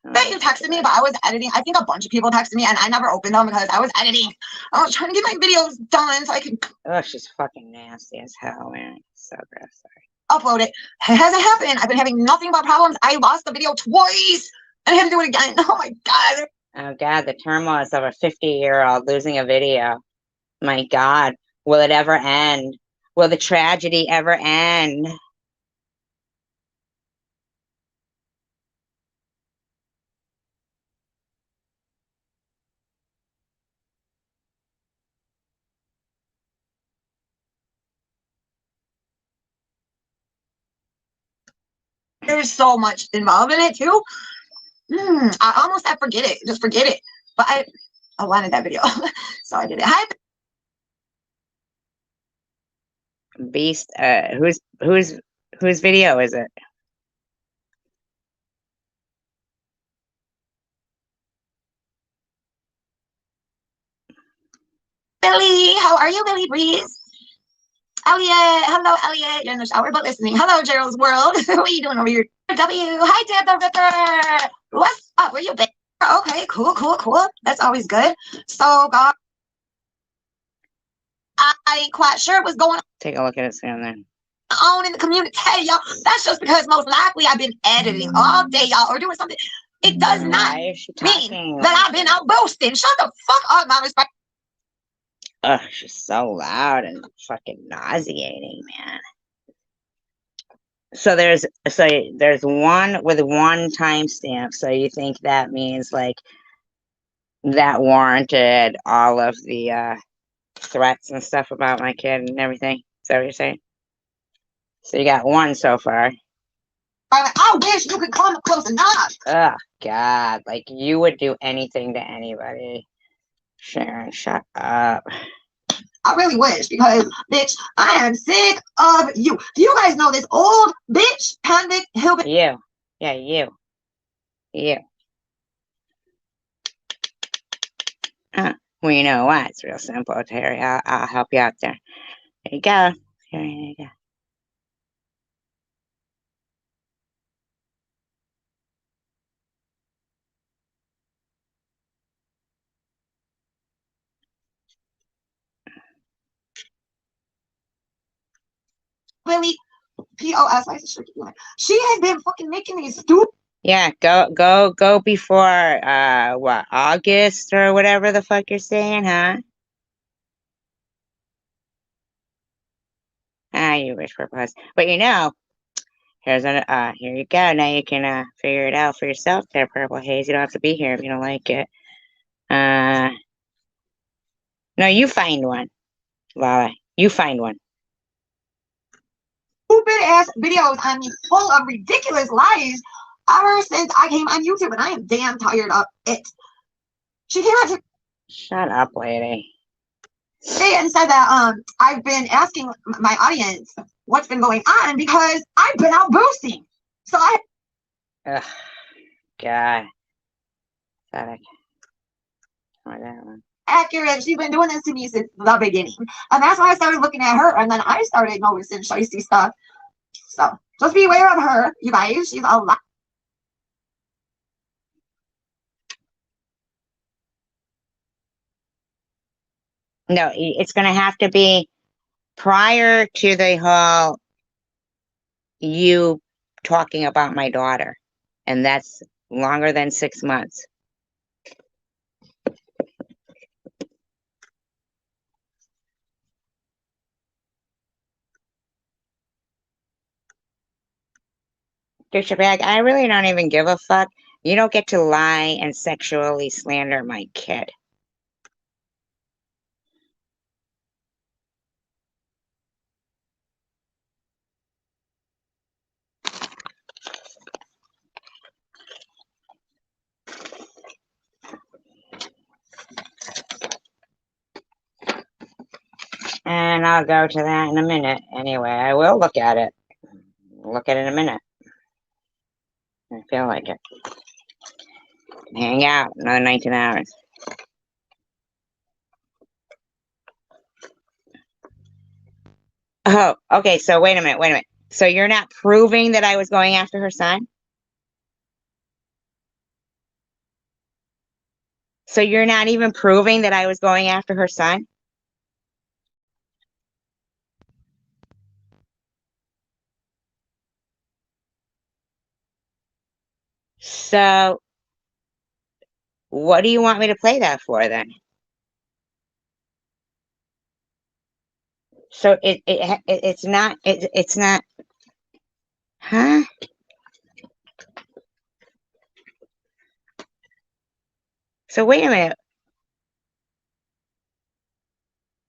That you texted me, but I was editing. I think a bunch of people texted me, and I never opened them because I was editing. I was trying to get my videos done so I could. Oh, she's fucking nasty as hell, man. So gross. Sorry. Upload it. It hasn't happened. I've been having nothing but problems. I lost the video twice, and I had to do it again. Oh my god. Oh god, the turmoil of a 50-year-old losing a video. My god, will it ever end? Will the tragedy ever end? There's so much involved in it too. I almost said forget it. Just forget it. But I wanted that video, so I did it. Hi. Beast, whose video is it? Billy, how are you, Billy Breeze? Elliot, hello, Elliot. You're in the shower, but listening. Hello, Gerald's World. What are you doing over here? W, hi, Dad the Ripper. What's up? Where you been? Okay, cool, cool, cool. That's always good. So, God, I ain't quite sure what's going Take a look at it, down there. on in the community, y'all. That's just because most likely I've been editing all day, y'all, or doing something. It does not mean that I've been out boasting. Shut the fuck up, my respect. Ugh, she's so loud and fucking nauseating, man. So there's one with one timestamp. So you think that means like that warranted all of the threats and stuff about my kid and everything? Is that what you're saying? So you got one so far. I wish you could come close enough. Oh God, like you would do anything to anybody. Sharon, shut up. I really wish because, bitch, I am sick of you. Do you guys know this old bitch, convict, hillbilly? You. Yeah, you. You. Well, you know what? It's real simple, Terry. I'll help you out there. There you go. There you go. Really? POS. She has been fucking making these stupid. Yeah, go before what, August or whatever the fuck you're saying, huh? Ah, you wish for plus. But you know, here you go. Now you can figure it out for yourself there, Purple Haze. You don't have to be here if you don't like it. No, you find one. Lala, you find one. Stupid ass videos on me full of ridiculous lies ever since I came on YouTube, and I am damn tired of it. She came out to Shut up, lady. and said that I've been asking my audience what's been going on because I've been out boosting. So Ugh, God. Pathetic. That one. Accurate. She's been doing this to me since the beginning. And that's why I started looking at her. And then I started noticing shicey stuff. So just be aware of her, you guys. She's a lot. No, it's going to have to be prior to the whole you talking about my daughter. And that's longer than 6 months. Douchebag, I really don't even give a fuck. You don't get to lie and sexually slander my kid. And I'll go to that in a minute. Anyway, I will look at it. Look at it in a minute. I feel like it. Hang out another 19 hours. Oh, okay. So wait a minute. So you're not proving that I was going after her son? So you're not even proving that I was going after her son? So what do you want me to play that for then? So it's not, huh? So wait a minute.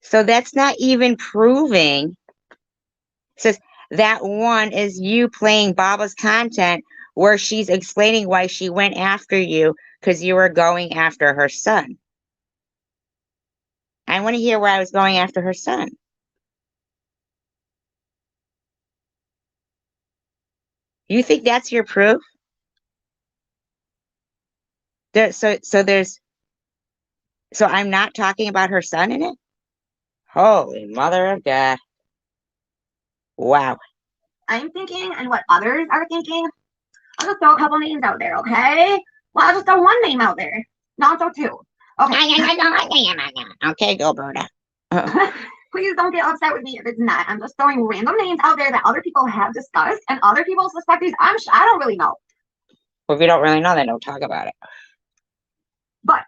So that's not even proving. It says that one is you playing Baba's content where she's explaining why she went after you because you were going after her son. I want to hear where I was going after her son. You think that's your proof? So I'm not talking about her son in it? Holy mother of God. Wow. I'm thinking and what others are thinking. I'll just throw a couple names out there, okay? Well, I'll just throw one name out there. No, I'll throw two. Okay. Okay, go, Berta. Please don't get upset with me if it's not. I'm just throwing random names out there that other people have discussed and other people suspect these. I don't really know. Well, if you don't really know, then don't talk about it. But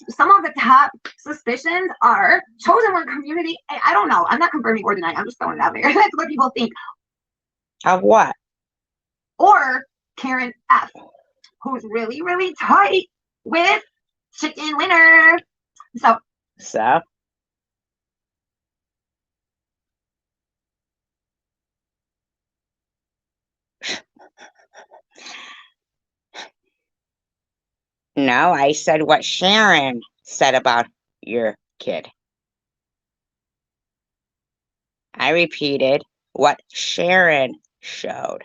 some of the top suspicions are chosen one community. I don't know. I'm not confirming or denying. I'm just throwing it out there. That's what people think. Of what? Or Karen F, who's really, really tight with Chicken Winner. So no, I said what Sharon said about your kid. I repeated what Sharon showed.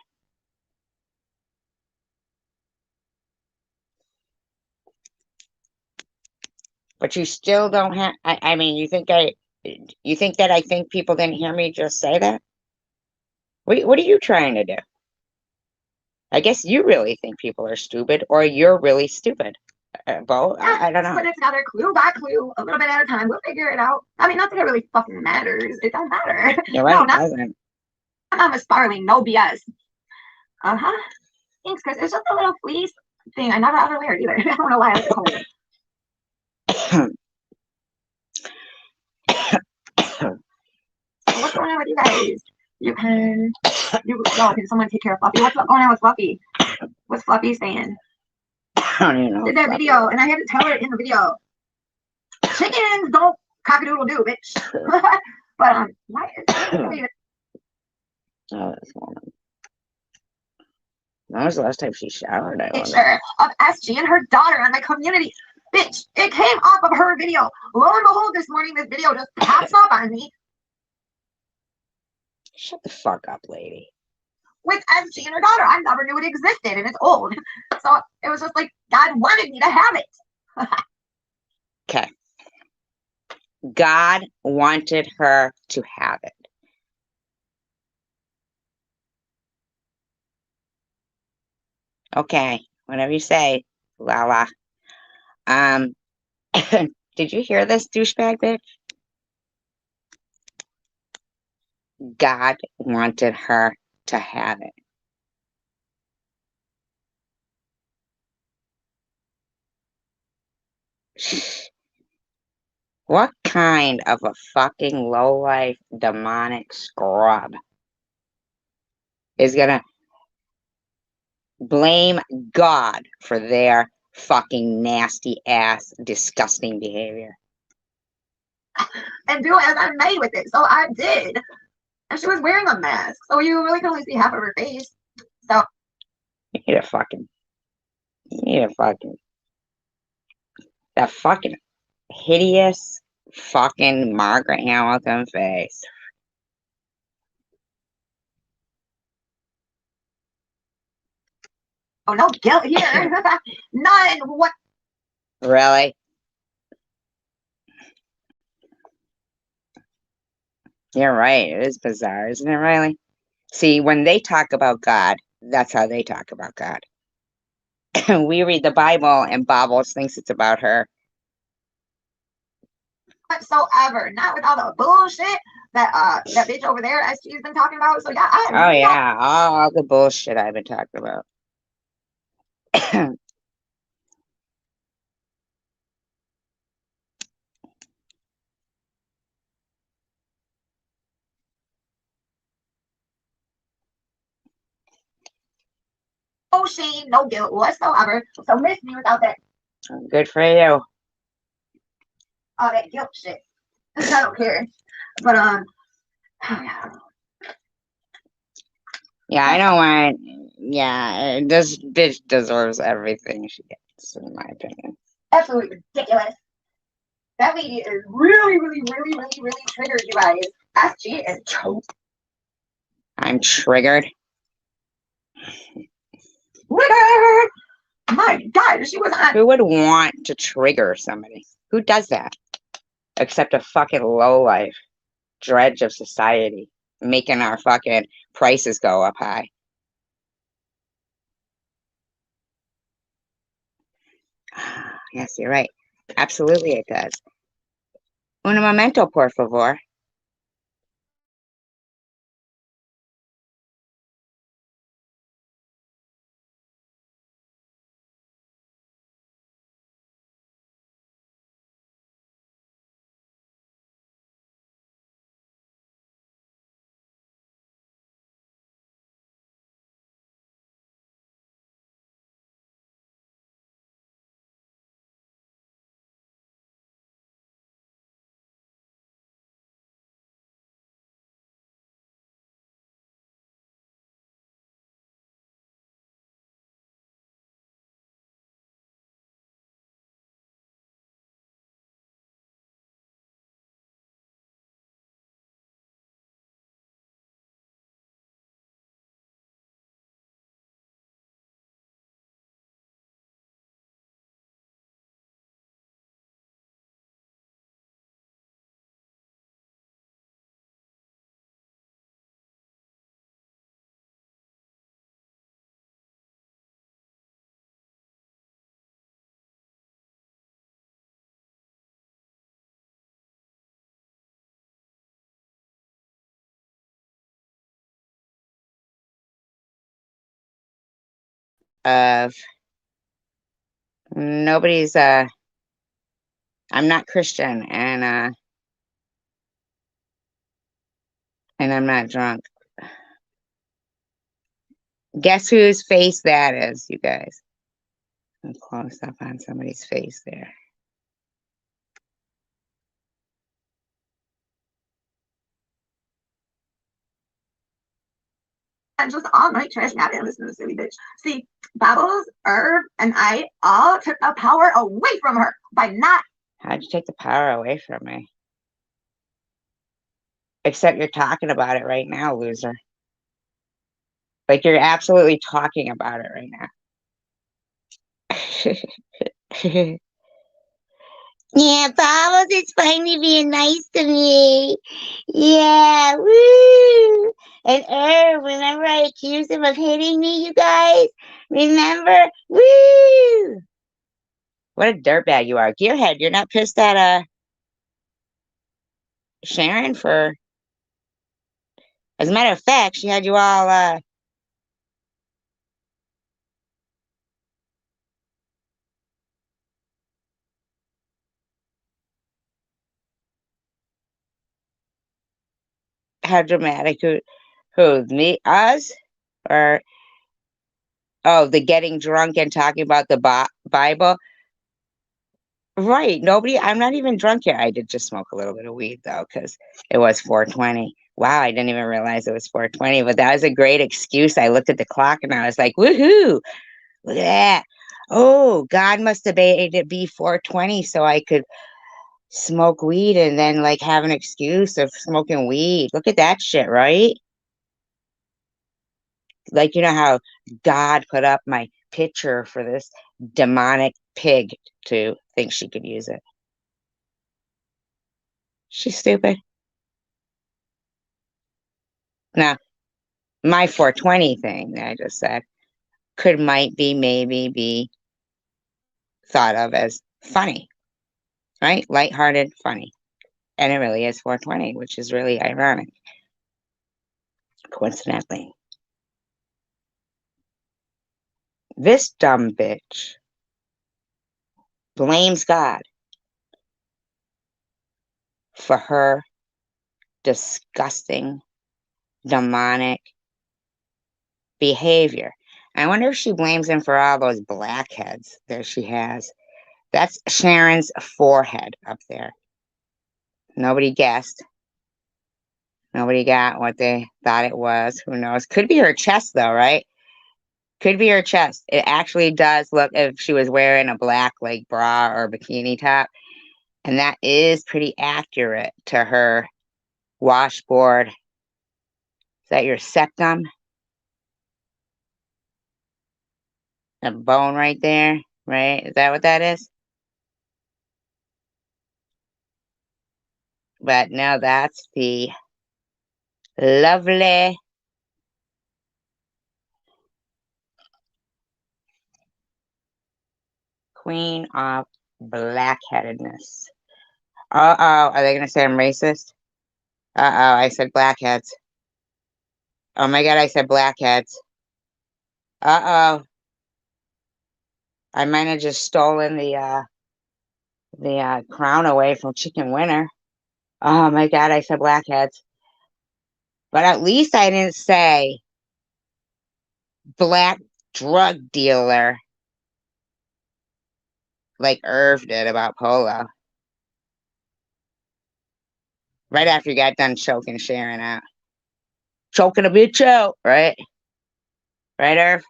But you still don't have, I mean, you think that I think people didn't hear me just say that? What are you trying to do? I guess you really think people are stupid, or you're really stupid. Bo, I don't know. Put it together clue by clue, a little bit at a time. We'll figure it out. I mean, not that it really fucking matters. It don't matter. You're right, No, it doesn't. I'm a spiraling, no BS. Uh-huh. Thanks, Chris. It's just a little fleece thing. I never ever wear it either. I don't know why I like to hold it. What's going on with you guys? Can someone take care of Fluffy? What's going on with Fluffy? What's Fluffy saying? I don't even know. Did that video, and I had to tell her in the video. Chickens don't cock-a-doodle do, bitch. But why is Oh, this woman. When was the last time she showered? I wonder. picture of SG and her daughter on my community? Bitch, it came off of her video. Lo and behold, this morning this video just pops up on me Shut the fuck up, lady. with SG and her daughter. I never knew it existed, and it's old. So it was just like God wanted me to have it. Okay. God wanted her to have it. Okay, whatever you say, Lala. Did you hear this douchebag bitch? God wanted her to have it. What kind of a fucking lowlife demonic scrub is gonna blame God for their fucking nasty ass disgusting behavior? And do as I'm made with it. So I did. And she was wearing a mask. So you really can only see half of her face. So You need that fucking hideous fucking Margaret Hamilton face. oh no guilt here. None. What Really? You're right. It is bizarre, isn't it, Riley? See, when they talk about God, that's how they talk about God. We read the Bible and Bobbles thinks it's about her. whatsoever. Not with all the bullshit that bitch over there as she's been talking about. So yeah, Oh yeah, all the bullshit I've been talking about. no shame, no guilt whatsoever. So miss me without that Good for you. all that guilt shit. I don't care. But Yeah, I don't want. Yeah, this bitch deserves everything she gets, in my opinion. absolutely ridiculous. That lady is really triggered, you guys. As she is choked. I'm triggered. My God, she was on. Who would want to trigger somebody? Who does that? Except a fucking lowlife dredge of society, making our fucking prices go up high. Yes, you're right. Absolutely, it does. Un momento, por favor. Of nobody's I'm not Christian and I'm not drunk. Guess whose face that is, you guys? I'm close up on somebody's face there. And just all night trashing out and listening to this silly bitch. See, Bubbles, Herb, and I all took the power away from her by not. How'd you take the power away from me? Except you're talking about it right now, loser. Like you're absolutely talking about it right now. Yeah, Bubbles, it's finally being nice to me. Yeah, woo! And remember I accused him of hitting me, you guys? Remember? Woo! What a dirtbag you are. Gearhead, you're not pissed at Sharon for As a matter of fact, she had you all how dramatic. Who? Me? Us? Or oh, the getting drunk and talking about the Bible? Right. Nobody. I'm not even drunk yet. I did just smoke a little bit of weed though, because it was 4:20. Wow, I didn't even realize it was 4:20. But that was a great excuse. I looked at the clock and I was like, "Woohoo! Look at that! Oh, God must have made it be 4:20 so I could smoke weed and then like have an excuse of smoking weed. Look at that shit, right? Like, you know how God put up my picture for this demonic pig to think she could use it. She's stupid. Now, my 420 thing that I just said might be, maybe be thought of as funny, right? Lighthearted, funny. And it really is 420, which is really ironic, coincidentally. This dumb bitch blames God for her disgusting, demonic behavior. I wonder if she blames him for all those blackheads that she has. That's Sharon's forehead up there. Nobody guessed. Nobody got what they thought it was. Who knows? Could be her chest, though, right? Could be her chest. It actually does look if she was wearing a black like bra or bikini top. And that is pretty accurate to her washboard. Is that your septum? A bone right there, right? Is that what that is? But no, that's the lovely queen of blackheadedness. Uh-oh, are they going to say I'm racist? Uh-oh, I said blackheads. Oh my God, I said blackheads. Uh-oh, I might have just stolen the crown away from Chicken Winner. Oh my God, I said blackheads. But at least I didn't say black drug dealer like Irv did about Polo. Right after you got done choking Sharon out. Choking a bitch out, right? Right, Irv?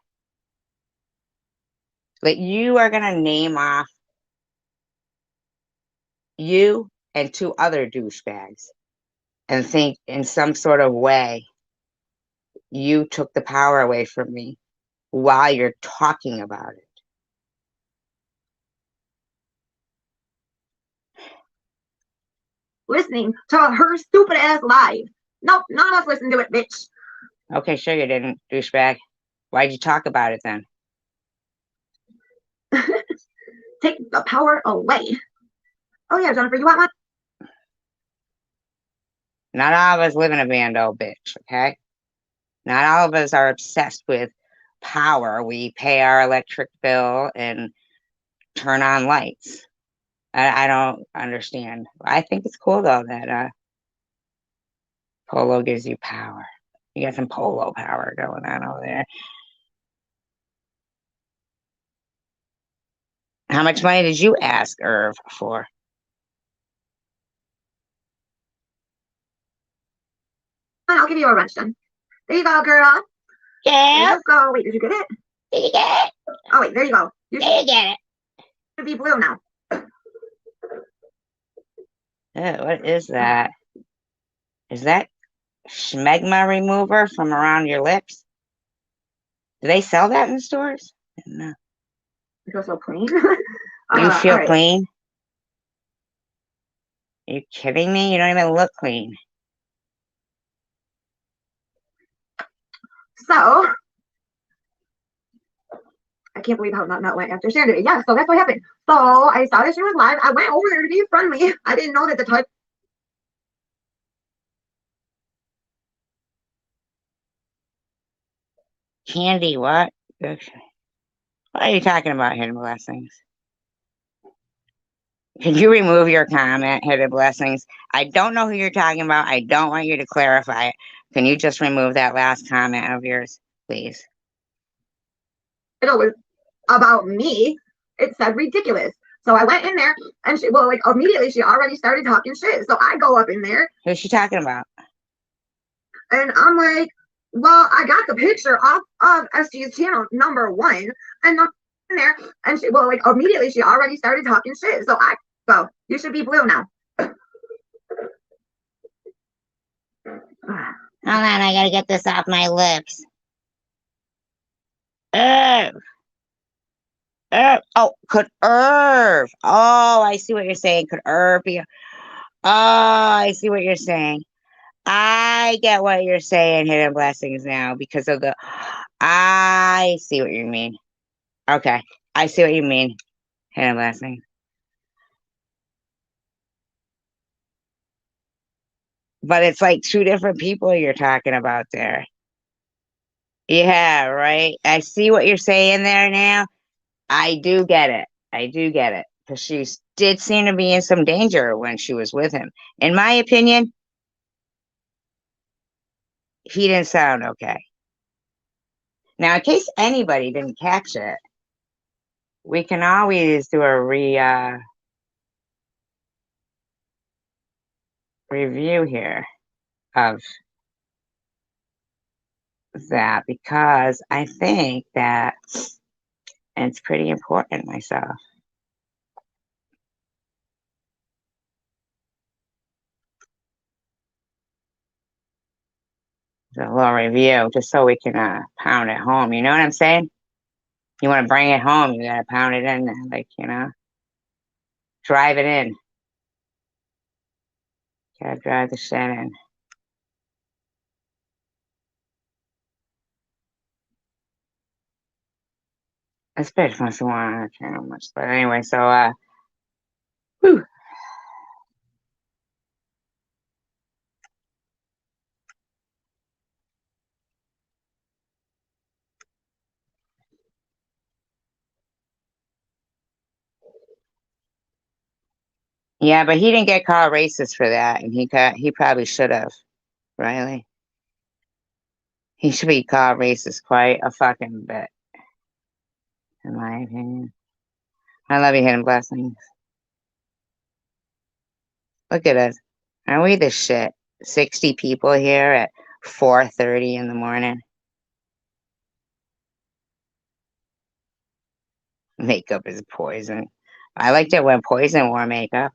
Like you are going to name off you and two other douchebags and think in some sort of way you took the power away from me while you're talking about it. Listening to her stupid ass live. Nope, none of us listen to it, bitch. Okay, sure you didn't, douchebag. Why'd you talk about it then? Take the power away. Oh yeah, Jennifer, you want one? Not all of us live in a bando, bitch, okay? Not all of us are obsessed with power. We pay our electric bill and turn on lights. I don't understand. I think it's cool though that Polo gives you power. You got some Polo power going on over there. How much money did you ask Irv for? I'll give you a wrench then. There you go, girl. Yeah. There you go. Wait, did you get it? Did you get it? Oh wait, there you go. You Did you get it? should be blue now. What is that? Is that schmegma remover from around your lips? Do they sell that in stores? No. You feel so clean. You feel right. clean? Are you kidding me? You don't even look clean. So I can't believe how not went after Sharon did it. Yeah, so that's what happened. So I saw that she was live. I went over there to be friendly. I didn't know that the type Candy, what? What are you talking about, hidden blessings? Can you remove your comment, hidden blessings? I don't know who you're talking about. I don't want you to clarify it. Can you just remove that last comment of yours, please? It was about me. It said ridiculous. So I went in there and she, well, like immediately she already started talking shit. So I go up in there. Who's she talking about? And I'm like, well, I got the picture off of SG's channel #1 and I'm in there and she, well, like immediately she already started talking shit. So I go, you should be blue now. Hold on, I gotta get this off my lips. Irv. Irv. Oh, could Irv. Oh, I see what you're saying. Could Irv be? Oh, I see what you're saying. I get what you're saying, hidden blessings now, because of the. I see what you mean. Okay, I see what you mean, hidden blessings. But it's like two different people you're talking about there. Yeah, right. I see what you're saying there now. I do get it. I do get it. Because she did seem to be in some danger when she was with him. In my opinion, he didn't sound okay. Now, in case anybody didn't catch it, we can always do a review here of that because I think that it's pretty important myself. A little review just so we can pound it home. You know what I'm saying? You want to bring it home, you gotta pound it in, like, drive it in. Gotta drive the shit in. This bitch must have wanted, I can't know much, but anyway, so whew. Yeah, but he didn't get called racist for that, and he probably should have, Riley. He should be called racist quite a fucking bit, in my opinion. I love you, hidden blessings. Look at us. Aren't we the shit? 60 people here at 4:30 in the morning. Makeup is poison. I liked it when Poison wore makeup.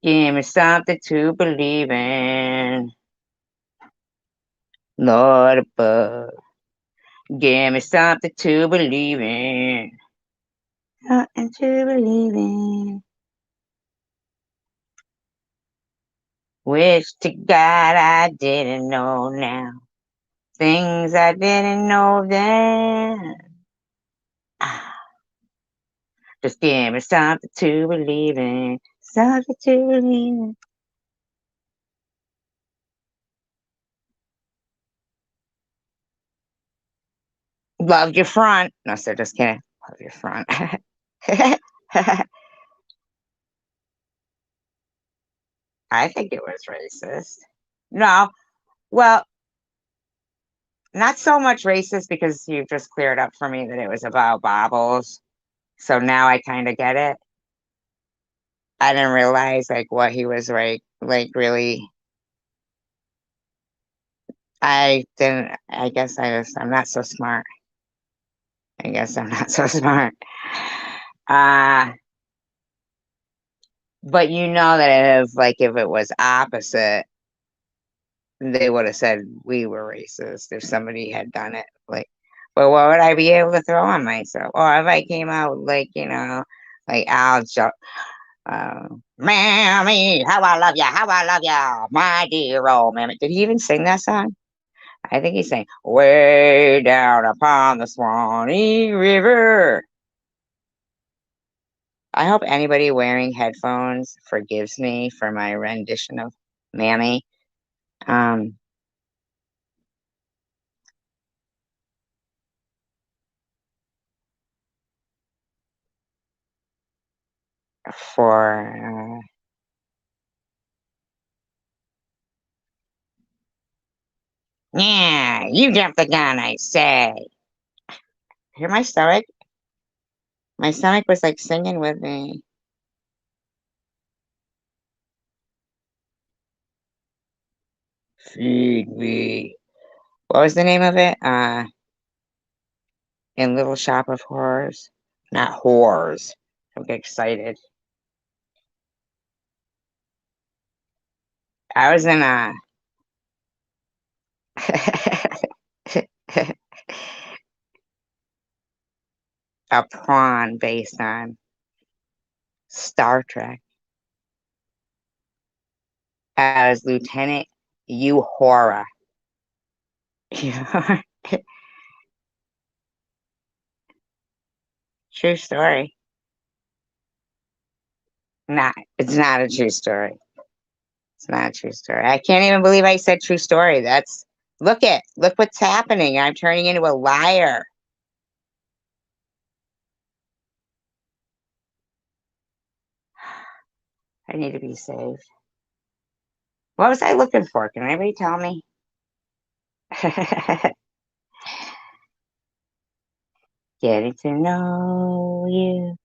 Give me something to believe in. Lord above. Give me something to believe in. Something to believe in. Wish to God I didn't know now. Things I didn't know then. Just give me something to believe in. Something to believe in. Love your front. No, sir, just kidding. Love your front. I think it was racist. No, well, not so much racist because you just cleared up for me that it was about baubles. So now I kind of get it. I didn't realize like what he was like really. I didn't. I guess I'm not so smart. I guess I'm not so smart. Uh, but you know that if it was opposite, they would have said we were racist if somebody had done it. Like, well, what would I be able to throw on myself? Or if I came out like, like Al Mammy, how I love ya, my dear old mammy. Did he even sing that song? I think he sang way down upon the Swanee River. I hope anybody wearing headphones forgives me for my rendition of Mammy. Um, for yeah, you jumped the gun, I say. Hear my stomach? My stomach was like singing with me. Feed me. What was the name of it? In Little Shop of Horrors. Not whores. Don't get excited. I was in a prawn based on Star Trek. As Lieutenant Uhura. True story. It's not a true story. It's not a true story. I can't even believe I said true story. Look what's happening. I'm turning into a liar. I need to be saved. What was I looking for? Can anybody tell me? Getting to know you.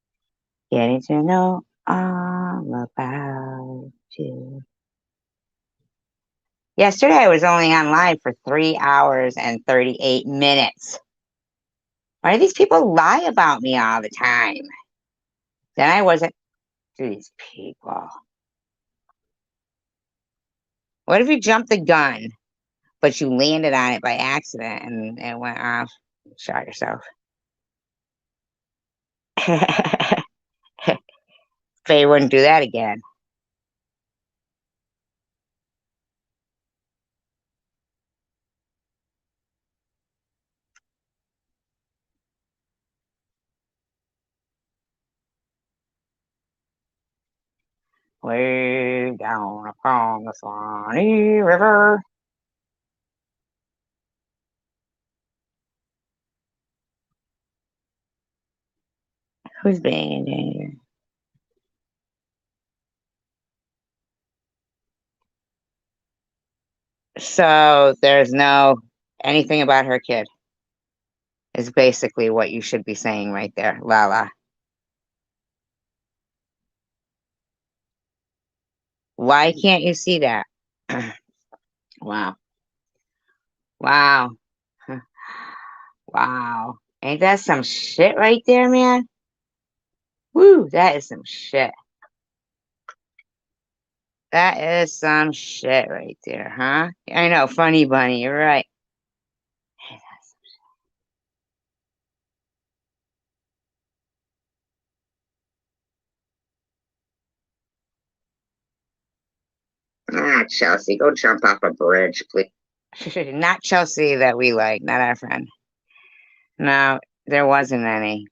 Getting to know all about you. Yesterday I was only on live for 3 hours and 38 minutes. Why do these people lie about me all the time? Then I wasn't. These people. What if you jumped the gun, but you landed on it by accident and it went off? Shot yourself. Faye wouldn't do that again. Way down upon the Swanee River. Who's being in danger? So there's no anything about her kid is basically what you should be saying right there, Lala. Why can't you see that? Wow. Wow. Wow. Ain't that some shit right there, man? Woo, that is some shit. That is some shit right there, huh? I know, funny bunny, you're right. Ah, Chelsea, go jump off a bridge, please. Not Chelsea that we like, not our friend. No, there wasn't any.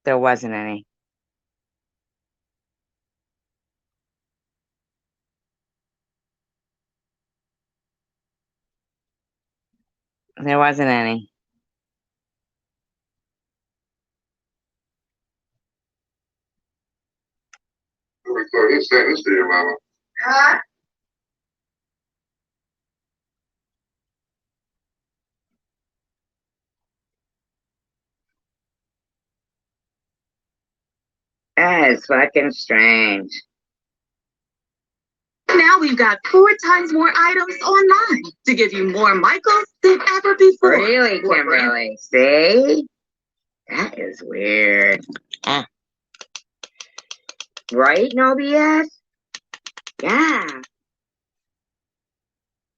There wasn't any. There wasn't any. Who sent this to your mama? Huh? That is fucking strange. Now we've got 4 times more items online to give you more Michaels than ever before. Really, Kimberly? See? That is weird. Ah. Right, no BS? Yeah.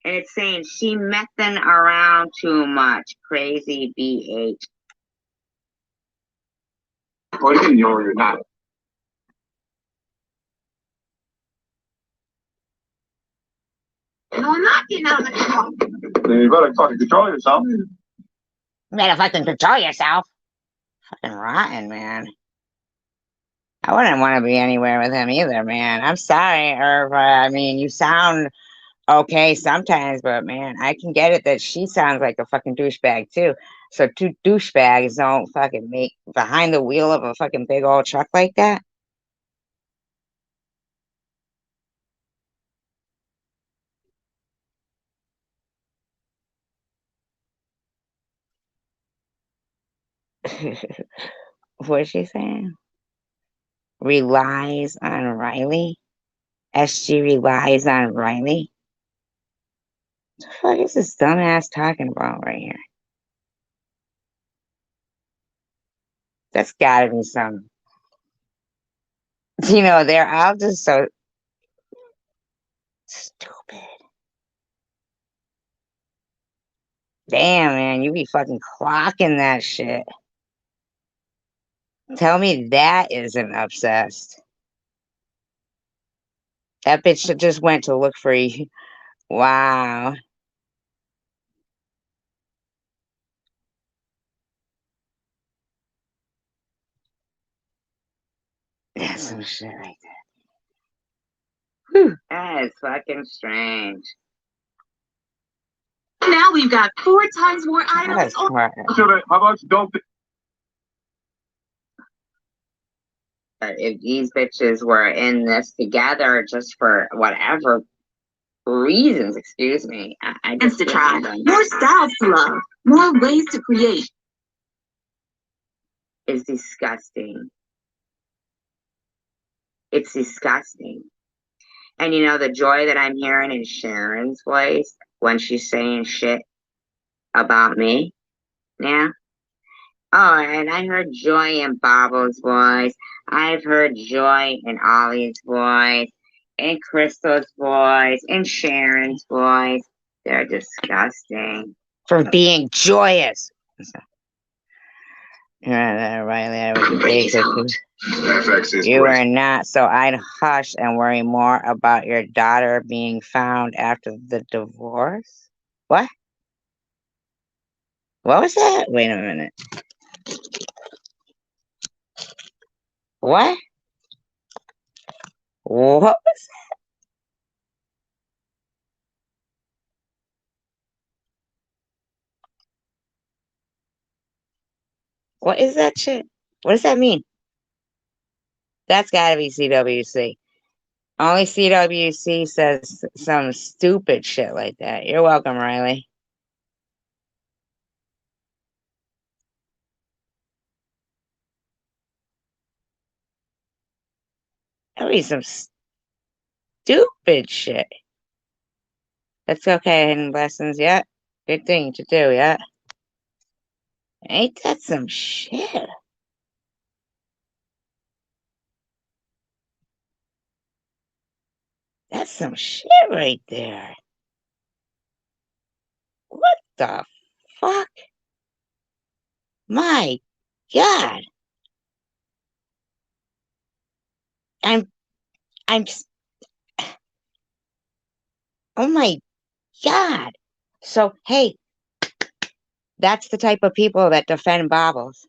And it's saying she messing around too much. Crazy BH. Or you're not. No, I'm not getting out of the car. Then you better fucking control yourself. You better fucking control yourself. Fucking rotten, man. I wouldn't want to be anywhere with him either, man. I'm sorry, Irva. I mean, you sound Okay, sometimes, but man, I can get it that she sounds like a fucking douchebag too. So two douchebags don't fucking make behind the wheel of a fucking big old truck like that. What's she saying? Relies on Riley? SG relies on Riley? What the fuck is this dumbass talking about right here? That's gotta be some. They're all just so stupid. Damn, man, you be fucking clocking that shit. Tell me that isn't obsessed. That bitch just went to look for you. Wow. That's some shit like that. Whew. That is fucking strange. Now we've got 4 times more items. That's smart. How about you don't? If these bitches were in this together just for whatever reasons, excuse me, I just To try. More styles to love. More ways to create. It's disgusting. It's disgusting. And the joy that I'm hearing in Sharon's voice when she's saying shit about me now. Oh, and I heard joy in Bob's voice. I've heard joy in Ollie's voice, in Crystal's voice, in Sharon's voice. They're disgusting. For being joyous. Riley, I was basic. You are not, so I'd hush and worry more about your daughter being found after the divorce. What? What was that? Wait a minute. What? What was that? What is that shit? What does that mean? That's gotta be CWC. Only CWC says some stupid shit like that. You're welcome, Riley. That'd be some stupid shit. That's okay, hidden blessings. Yeah. Good thing to do, yeah. Ain't that some shit? That's some shit right there. What the fuck? My God. I'm, I'm, oh my God. So, hey, that's the type of people that defend Bobbles.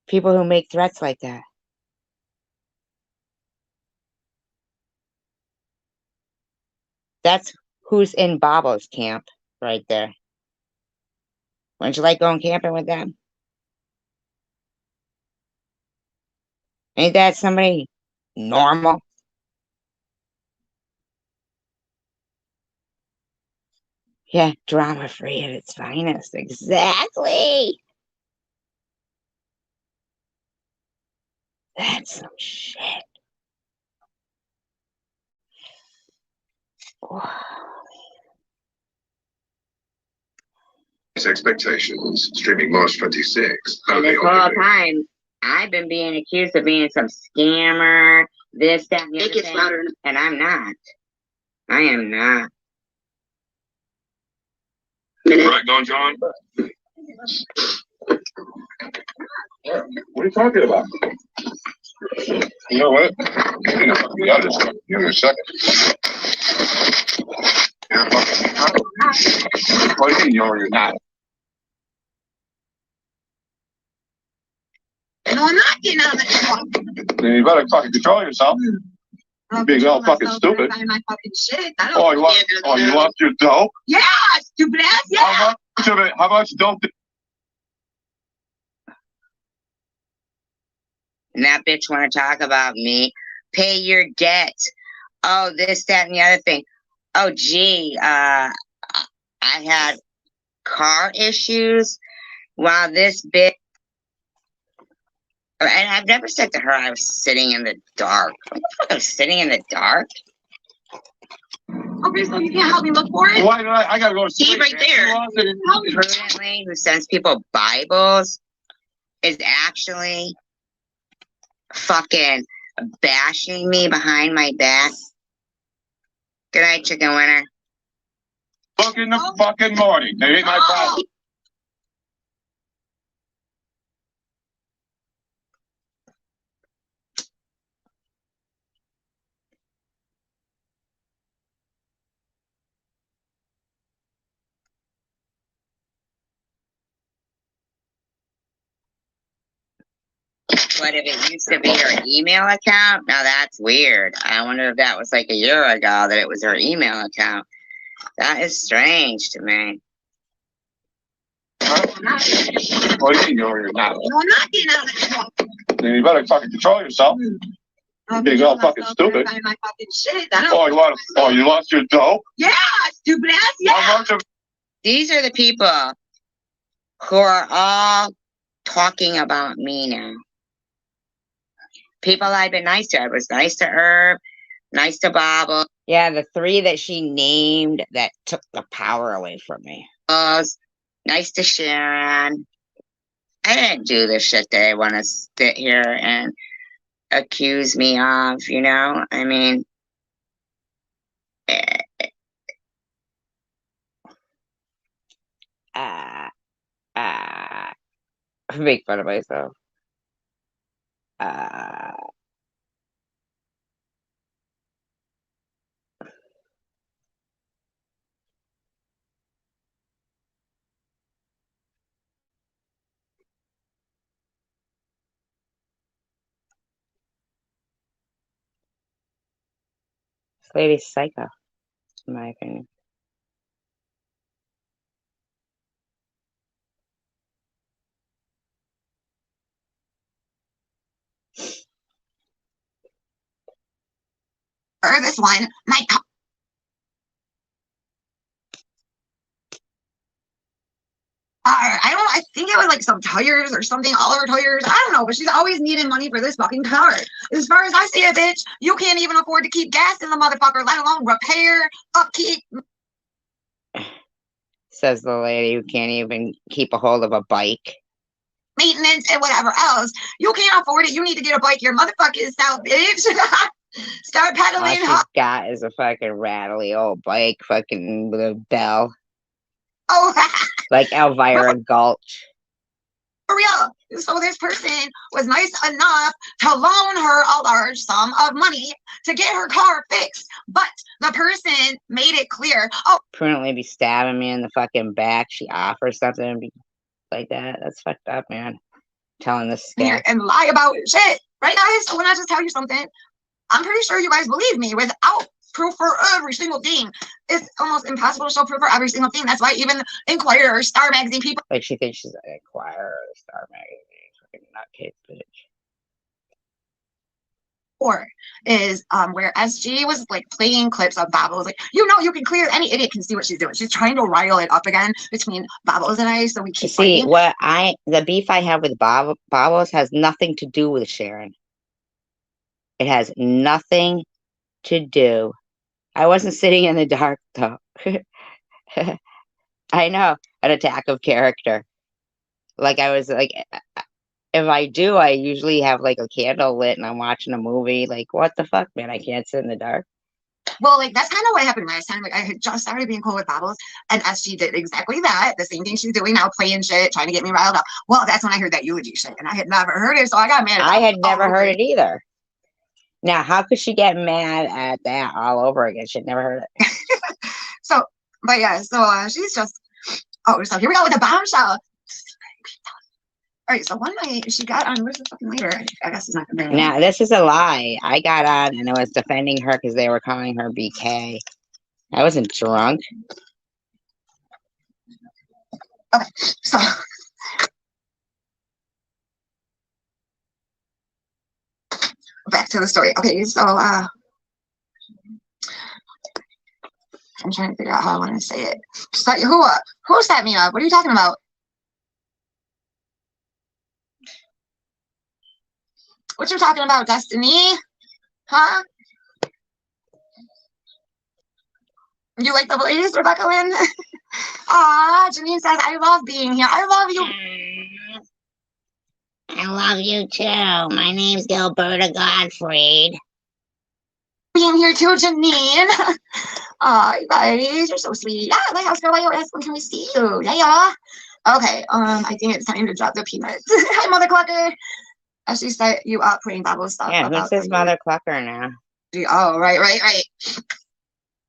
People who make threats like that. That's who's in Bobbles camp right there. Wouldn't you like going camping with them? Ain't that somebody normal? Yeah, drama free at its finest. Exactly. That's some shit. Expectations. Streaming March 26th. And this whole time, I've been being accused of being some scammer, this, that, and the other thing. And I'm not. I am not. Right, Don John? What are you talking about? You know what? You're gonna fuck me out of this one. Give me a second. You're fucking me out. What do you mean you're not? No, I'm not getting out of it. Then you better fucking control yourself. You being all fucking stupid. My fucking shit. Oh, you lost your dope? Yeah, stupid ass. Yeah. How much dope? And that bitch want to talk about me. Pay your debt. Oh, this, that, and the other thing. Oh, gee, I had car issues while this bitch. And I've never said to her I was sitting in the dark. I was sitting in the dark. Okay, so you can't help me look for it? Why not? I gotta go to See, sleep. right there. Prudently, who sends people Bibles, is actually fucking bashing me behind my back. Good night, chicken winner. Look in the fucking morning. They ain't my problem. But if it used to be her email account, now that's weird. I wonder if that was like a year ago that it was her email account. That is strange to me. Huh? Well, you know you're not. No, I'm not getting out of the truck. Then you better fucking control yourself. I'm Being all fucking stupid. My fucking shit. You lost your dope? Yeah, stupid ass. Yeah. How much of These are the people who are all talking about me now. People I've been nice to. I was nice to Herb, nice to Bobble. Yeah, the three that she named that took the power away from me. Was nice to Sharon. I didn't do the shit they want to sit here and accuse me of, you know? I mean, make fun of myself. This lady's psycho, in my opinion. Or this one, my I think it was like some tires or something, all of her tires. I don't know, but she's always needing money for this fucking car. As far as I see it, bitch, you can't even afford to keep gas in the motherfucker, let alone repair, upkeep. Says the lady who can't even keep a hold of a bike. Maintenance and whatever else. You can't afford it. You need to get a bike your motherfucking self, bitch. Start All pedaling. she's got is a fucking rattly old bike, fucking with a bell. Oh, Like Elvira Gulch. for real. So this person was nice enough to loan her a large sum of money to get her car fixed. But the person made it clear, Prudently be stabbing me in the fucking back. She offers something and be like that. That's fucked up, man. Telling this scam. and lie about shit. Right, guys? So when I just tell you something, I'm pretty sure you guys believe me without proof for every single thing. It's almost impossible to show proof for every single thing. That's why even Inquirer or Star Magazine people. Like she thinks she's an Inquirer or Star Magazine. Fucking nutcase bitch. Or is where SG was like playing clips of Bobbles, like, you know, you can clear, any idiot can see what she's doing. She's trying to rile it up again between Bobbles and I, so we keep See, fighting. the beef I have with Bobbles has nothing to do with Sharon. It has nothing to do. I wasn't sitting in the dark though. I know, an attack of character. Like I was like, if I do, I usually have like a candle lit and I'm watching a movie. Like, what the fuck, man? I can't sit in the dark. Well, like that's kind of what happened last time. Like I had just started being cool with Bobbles, and SG did exactly that. The same thing she's doing now, playing shit, trying to get me riled up. Well, that's when I heard that eulogy shit, and I had never heard it, so I got mad. I had never heard it either. Now, how could she get mad at that all over again? She'd never heard it. So, but yeah, so she's just, so here we go with the bombshell. right, so one night she got on. Where's the fucking waiter? I guess it's not gonna be. Now, this is a lie. I got on and I was defending her because they were calling her BK. I wasn't drunk. Okay, so back to the story. Okay, so I'm trying to figure out how I want to say it. Who set me up? What are you talking about? What you talking about, Destiny? Huh? You like the Blaze, Rebecca Lynn? Aw, Janine says, I love being here. I love you. I love you too. My name's Gilberta Gottfried. Being here too, Janine. Aw, you guys, you're so sweet. Yeah, Lighthouse Girl, when can we see you? Yeah. Okay, I think it's time to drop the peanuts. Hi, Mother Clucker. As she set you up putting Bible stuff Yeah, who about says Mother Clucker now? Oh, right.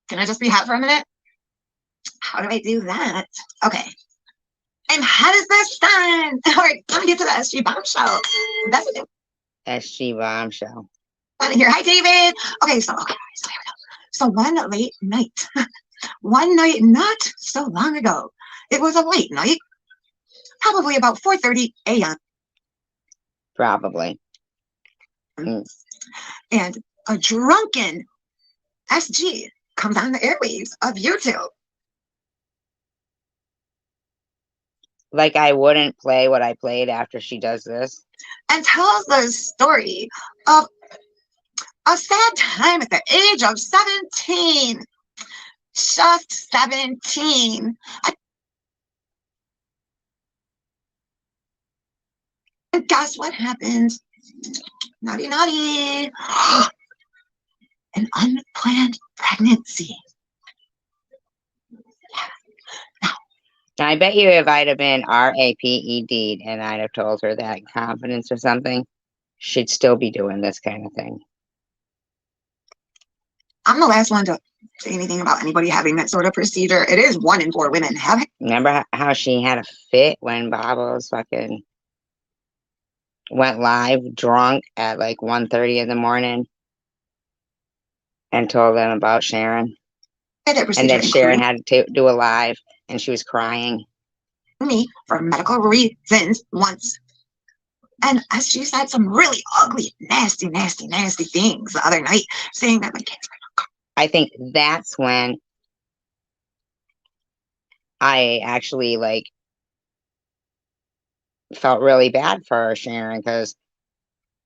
Can I just be hot for a minute? How do I do that? Okay. And how does this done? All right, let me get to the SG bombshell. That's what SG Bombshell. I want to hear. Hi, David. Okay, so here we go. So one late night, one night not so long ago. It was a late night, probably about 4:30 a.m. Probably. And a drunken SG comes on the airwaves of YouTube. Like I wouldn't play what I played after she does this. And tells the story of a sad time at the age of 17. Just 17. And guess what happened? Naughty, naughty. An unplanned pregnancy. I bet you if I'd have been RAPED and I'd have told her that in confidence or something, she'd still be doing this kind of thing. I'm the last one to say anything about anybody having that sort of procedure. It is 1 in 4 women have it. Remember how she had a fit when Bobos fucking went live drunk at like 1:30 in the morning and told them about Sharon? And then Sharon had to do a live and she was crying. Me for medical reasons once. And as she said some really ugly, nasty things the other night, saying that my kids were. I think that's when I actually like felt really bad for Sharon because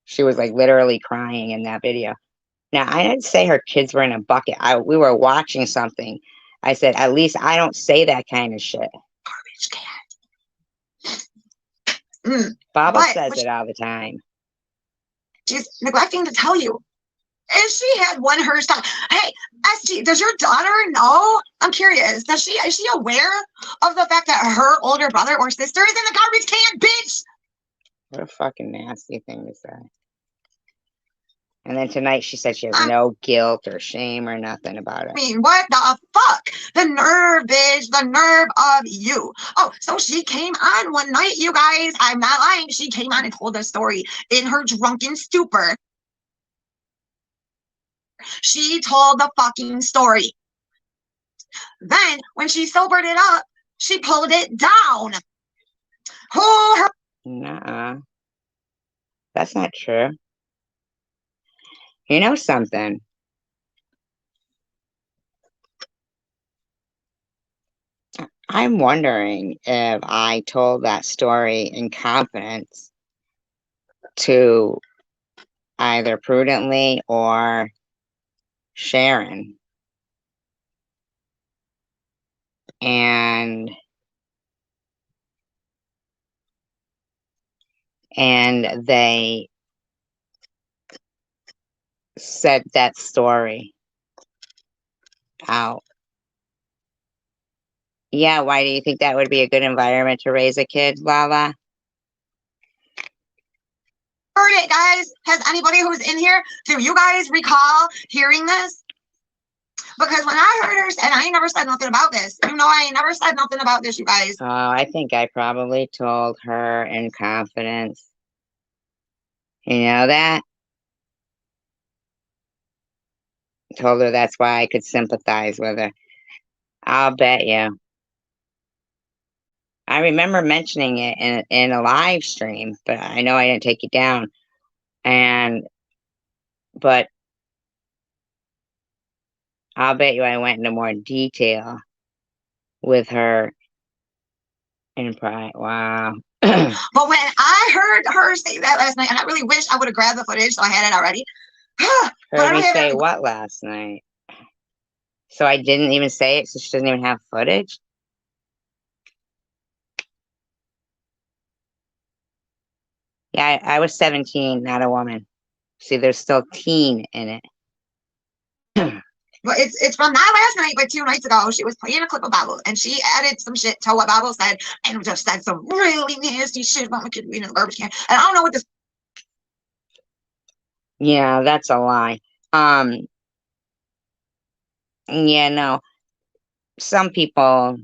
she was like literally crying in that video. Now I didn't say her kids were in a bucket. We were watching something. I said, at least I don't say that kind of shit. Garbage can. Baba says it all the time. She's neglecting to tell you. If she had won her stuff, hey, SG, does your daughter know? I'm curious. Is she aware of the fact that her older brother or sister is in the garbage can, bitch? What a fucking nasty thing to say. And then tonight she said she has no guilt or shame or nothing about it. I mean, what the fuck? The nerve, bitch. The nerve of you. Oh, so she came on one night, you guys. I'm not lying. She came on and told the story in her drunken stupor. She told the fucking story. Then, when she sobered it up, she pulled it down. Nuh-uh. That's not true. You know something? I'm wondering if I told that story in confidence to either Prudently or Sharon. And they said that story out. Yeah, why do you think that would be a good environment to raise a kid, Lala? Heard it, guys. Has anybody who's in here, do you guys recall hearing this? Because when I heard her, and I ain't never said nothing about this. You know, I ain't never said nothing about this, you guys. Oh, I think I probably told her in confidence. You know that? Told her that's why I could sympathize with her. I'll bet you. I remember mentioning it in a live stream, but I know I didn't take it down. But I'll bet you I went into more detail with her in pride. Wow. But when I heard her say that last night, and I really wish I would have grabbed the footage so I had it already. But I Heard don't me have say it. what last night? So I didn't even say it, so she doesn't even have footage? Yeah, I was 17, not a woman. See, there's still teen in it. But it's from not last night, but 2 nights ago. She was playing a clip of Babel, and she added some shit to what Babel said, and just said some really nasty shit about my kid being in the garbage can. And I don't know what this. Yeah, that's a lie. Yeah, no. Some people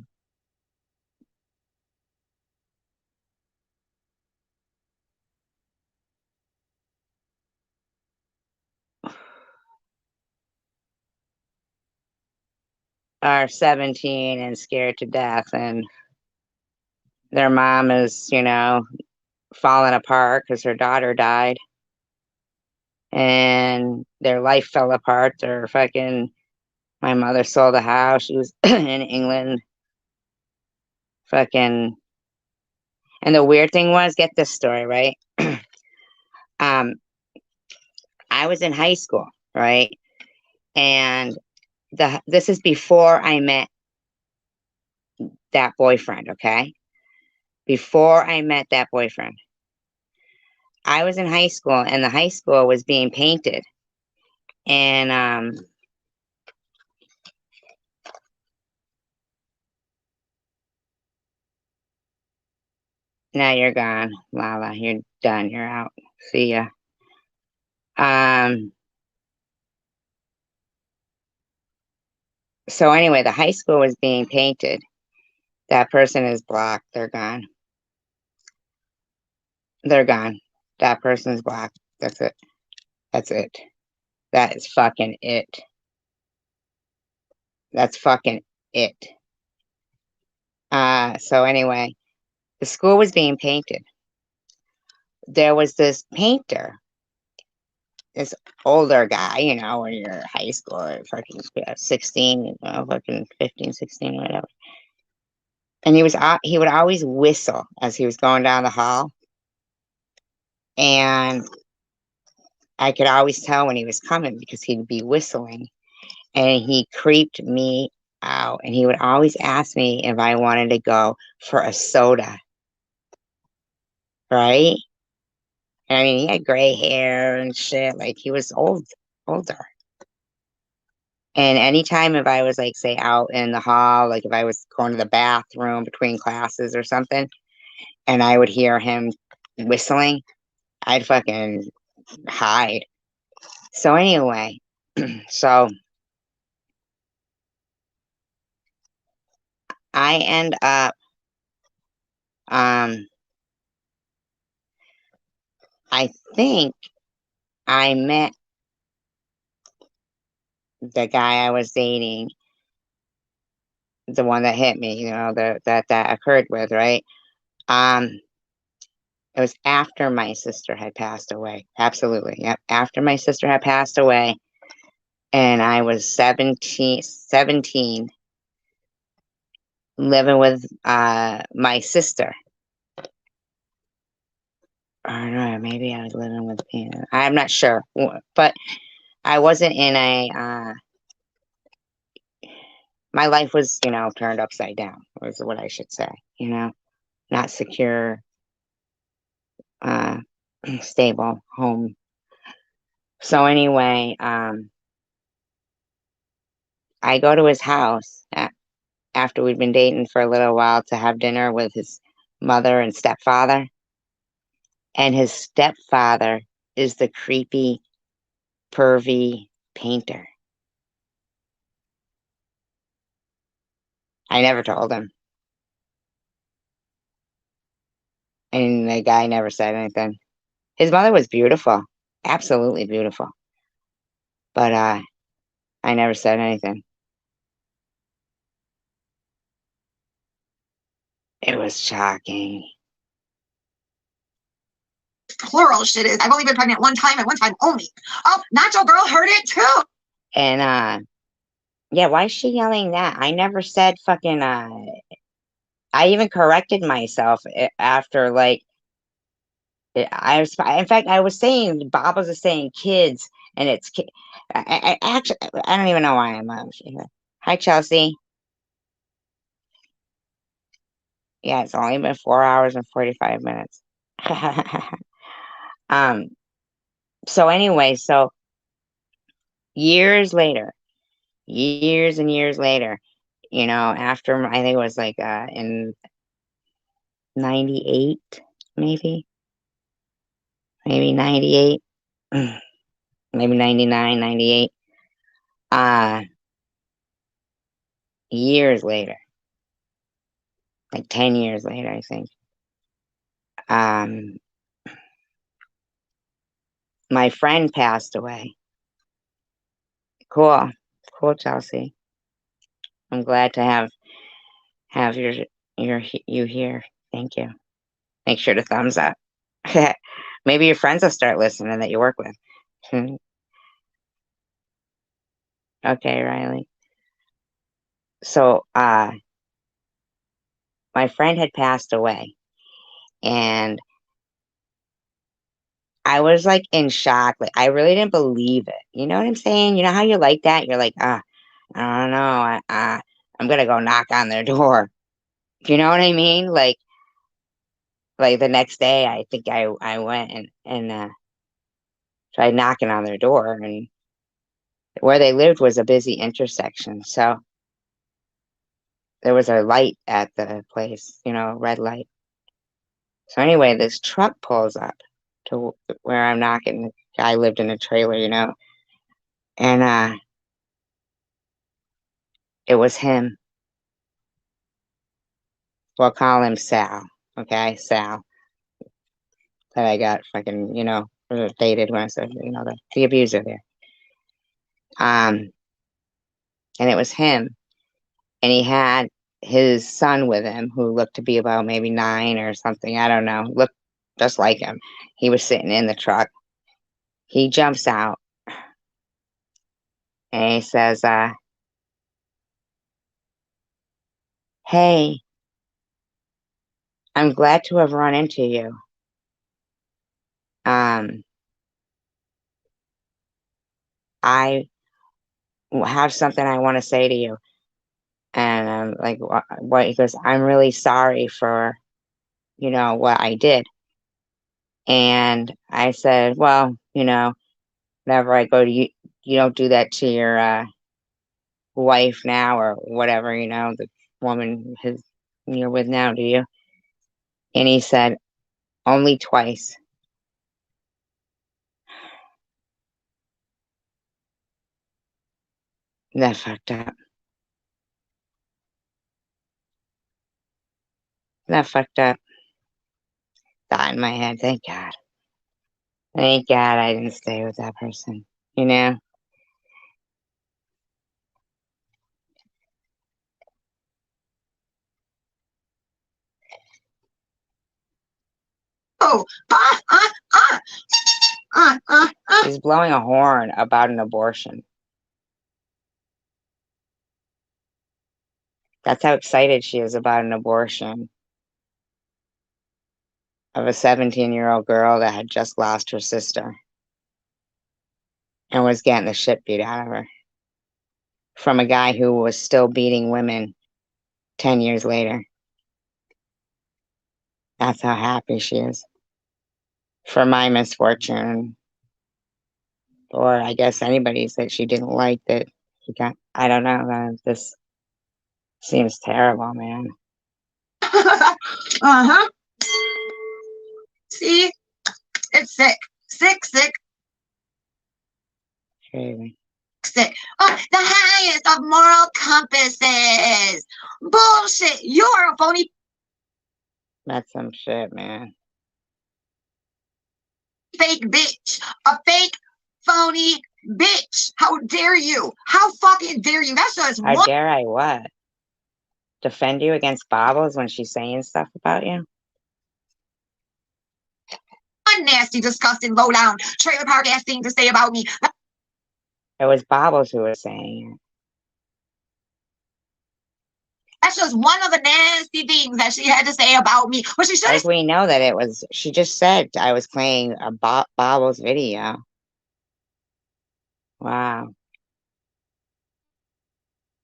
are 17 and scared to death, and their mom is, falling apart because her daughter died, and their life fell apart. My mother sold a house. She was in England. Fucking, and the weird thing was, get this story, right? Um, I was in high school, right? And this is before I met that boyfriend, okay? Before I met that boyfriend. I was in high school, and the high school was being painted. And now you're gone, Lala. You're done. You're out. See ya. So anyway, the high school was being painted. That person is blocked. They're gone. They're gone. That person's blocked. That's it. That's it. That is fucking it. That's fucking it. So anyway, the school was being painted. There was this painter, this older guy, when you're in high school, or fucking 16, fucking 15, 16, whatever. And he would always whistle as he was going down the hall. And I could always tell when he was coming because he'd be whistling. And he creeped me out. And he would always ask me if I wanted to go for a soda. Right? I mean, he had gray hair and shit. Like, he was older. And anytime if I was, like, say, out in the hall, like if I was going to the bathroom between classes or something, and I would hear him whistling, I'd fucking hide. So anyway, so I end up, I think I met the guy I was dating, the one that hit me, that occurred with, right? It was after my sister had passed away. Absolutely. Yep. After my sister had passed away, and I was 17, living with my sister. Or no, maybe I was living with Pina. I'm not sure. But I wasn't in my life was, turned upside down, was what I should say, not secure, stable home. So anyway, I go to his house after we'd been dating for a little while to have dinner with his mother and stepfather. And his stepfather is the creepy, pervy painter. I never told him. And the guy never said anything. His mother was beautiful, absolutely beautiful. But I never said anything. It was shocking. Plural shit is. I've only been pregnant one time and one time only. Oh, Nacho Girl heard it too. And yeah, why is she yelling that? I never said fucking I even corrected myself after like I was in fact I was saying Bob was saying kids and it's I actually I don't even know why I'm Hi Chelsea. Yeah, it's only been 4 hours and 45 minutes. um so anyway, so years later, years and years later, you know, after I think it was like in 98 maybe maybe 98 maybe 99 98 uh years later, like 10 years later I think, um my friend passed away. Cool, cool Chelsea, I'm glad to have you here. Thank you. Make sure to thumbs up. Maybe your friends will start listening that you work with. Okay, Riley. So my friend had passed away and I was like in shock. Like I really didn't believe it. You know what I'm saying? You know how you're like that? You're like, I don't know. I'm gonna go knock on their door. You know what I mean? Like the next day, I think I went and tried knocking on their door, and where they lived was a busy intersection, so there was a light at the place, you know, a red light. So anyway, this truck pulls up to where I'm knocking. The guy lived in a trailer, you know, and it was him. We'll call him Sal, okay, Sal. That I got fucking, you know, dated when I said, you know, the abuser there. And it was him, and he had his son with him, who looked to be about maybe 9 or something. I don't know. Looked just like him. He was sitting in the truck. He jumps out and he says, "Hey, I'm glad to have run into you. Um, I have something I want to say to you." And I'm like, what? He goes, "I'm really sorry for, you know, what I did." And I said, "Well, you know, whenever I go to you, you don't do that to your wife now or whatever, you know, the woman you're with now, do you?" And he said, "Only twice." That fucked up. That fucked up. Thought in my head, thank God. Thank God I didn't stay with that person, you know? Oh, She's blowing a horn about an abortion. That's how excited she is about an abortion of a 17-year-old girl that had just lost her sister and was getting the shit beat out of her from a guy who was still beating women 10 years later. That's how happy she is for my misfortune. Or I guess anybody's that she didn't like that he got. I don't know. This seems terrible, man. uh-huh. See, it's sick, sick, sick. Crazy. The highest of moral compasses. Bullshit. You're a phony That's some shit, man. fake bitch. A fake phony bitch. How dare you? How fucking dare you? That's just How one dare I what? Defend you against Bobbles when she's saying stuff about you? nasty, disgusting, low down, trailer park ass thing to say about me. It was Bobbles who was saying it. That's just one of the nasty things that she had to say about me. But she should have Like, we know that it was, she just said I was playing a Bobbles video. Wow.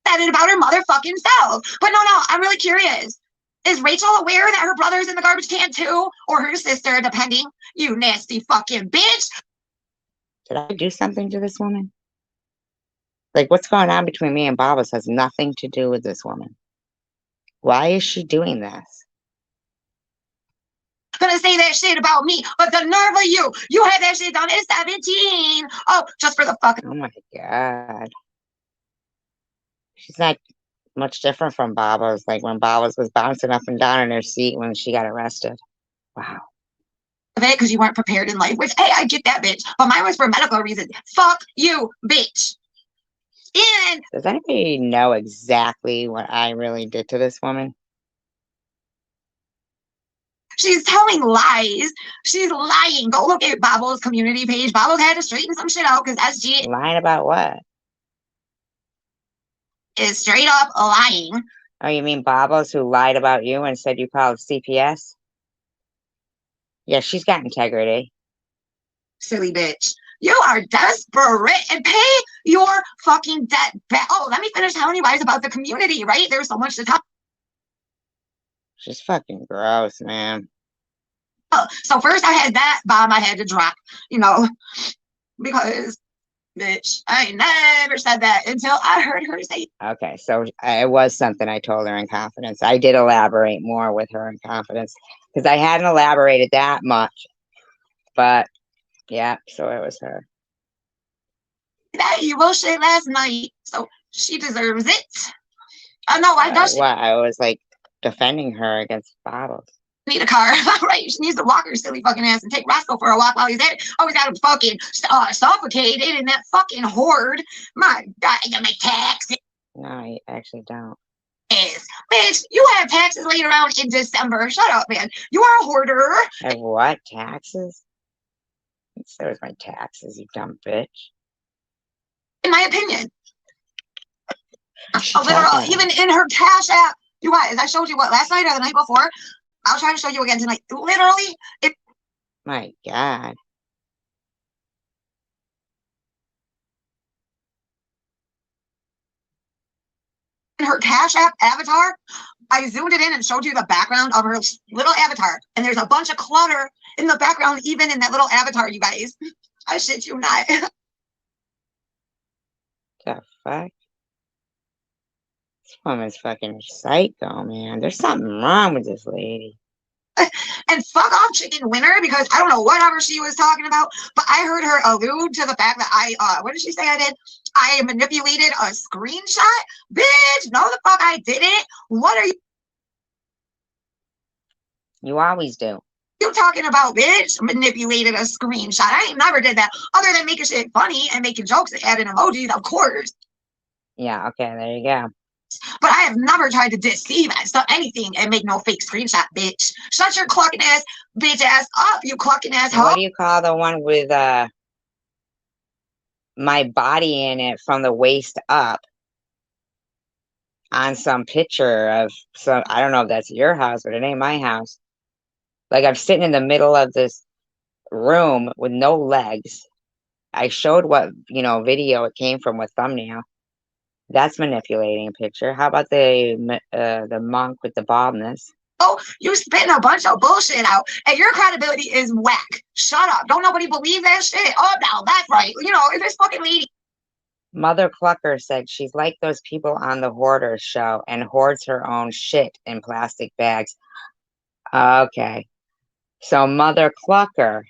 said it about her motherfucking self. But no, I'm really curious. Is Rachel aware that her brother's in the garbage can too? Or her sister, depending? You nasty fucking bitch. Did I do something to this woman? Like, what's going on between me and Bobbles has nothing to do with this woman. Why is she doing this? Gonna say that shit about me, but the nerve of you. You had that shit done at 17. Oh, just for the fuck. Oh my God. She's not much different from Bobbles, like when Bobbles was bouncing up and down in her seat when she got arrested. Wow. Of it because you weren't prepared in life, which, hey, I get that, bitch. But mine was for medical reasons. Fuck you, bitch. And Does anybody know exactly what I really did to this woman? she's telling lies. She's lying. Go look at Bobbles' community page. Bobbles had to straighten some shit out because SG Lying about what? is straight up lying. Oh, you mean Bobbles who lied about you and said you called CPS? Yeah, she's got integrity. Silly bitch. You are desperate and pay your fucking debt back. Oh, let me finish telling you guys about the community, right? There's so much to talk. She's fucking gross, man. So first I had that bomb I had to drop, because bitch, I never said that until I heard her say. Okay, so it was something I told her in confidence. I did elaborate more with her in confidence because I hadn't elaborated that much. But yeah, so it was her. That evil shit last night, so she deserves it. No, I know she What? I was like defending her against Bobbles. need a car. Right, she needs to walk her silly fucking ass and take Roscoe for a walk while he's at it. Always got him fucking suffocated in that fucking horde. My God, you make taxes. No, I actually don't. Bitch, you have taxes laid around in December. Shut up, man. You are a hoarder. I have what? Taxes? So is my taxes, you dumb bitch. In my opinion. What's she Literal, talking even about? in her Cash App. You guys, I showed you what last night or the night before. I'll try to show you again tonight. Literally, My God. in her Cash App avatar, I zoomed it in and showed you the background of her little avatar. And there's a bunch of clutter in the background, even in that little avatar, you guys. I shit you not. The fuck? This woman's fucking psycho, man. There's something wrong with this lady. And fuck off Chicken Winner, because I don't know whatever she was talking about, but I heard her allude to the fact that what did she say I did? I manipulated a screenshot? Bitch, no the fuck I didn't. What are You always do. you talking about, bitch? Manipulated a screenshot. I ain't never did that, other than making shit funny and making jokes and adding emojis, of course. Yeah, okay, there you go. But I have never tried to deceive and stuff anything and make no fake screenshot, bitch. Shut your clucking ass, bitch ass up, you clucking ass hoe. What do you call the one with my body in it from the waist up on some picture of some, I don't know if that's your house, but it ain't my house. Like I'm sitting in the middle of this room with no legs. I showed what, video it came from, what thumbnail. That's manipulating a picture. How about the monk with the baldness? Oh, you spitting a bunch of bullshit out, and your credibility is whack. Shut up. Don't nobody believe that shit? Oh, no, that's right. If this fucking lady. Mother Clucker said she's like those people on the Hoarders show and hoards her own shit in plastic bags. Okay. So Mother Clucker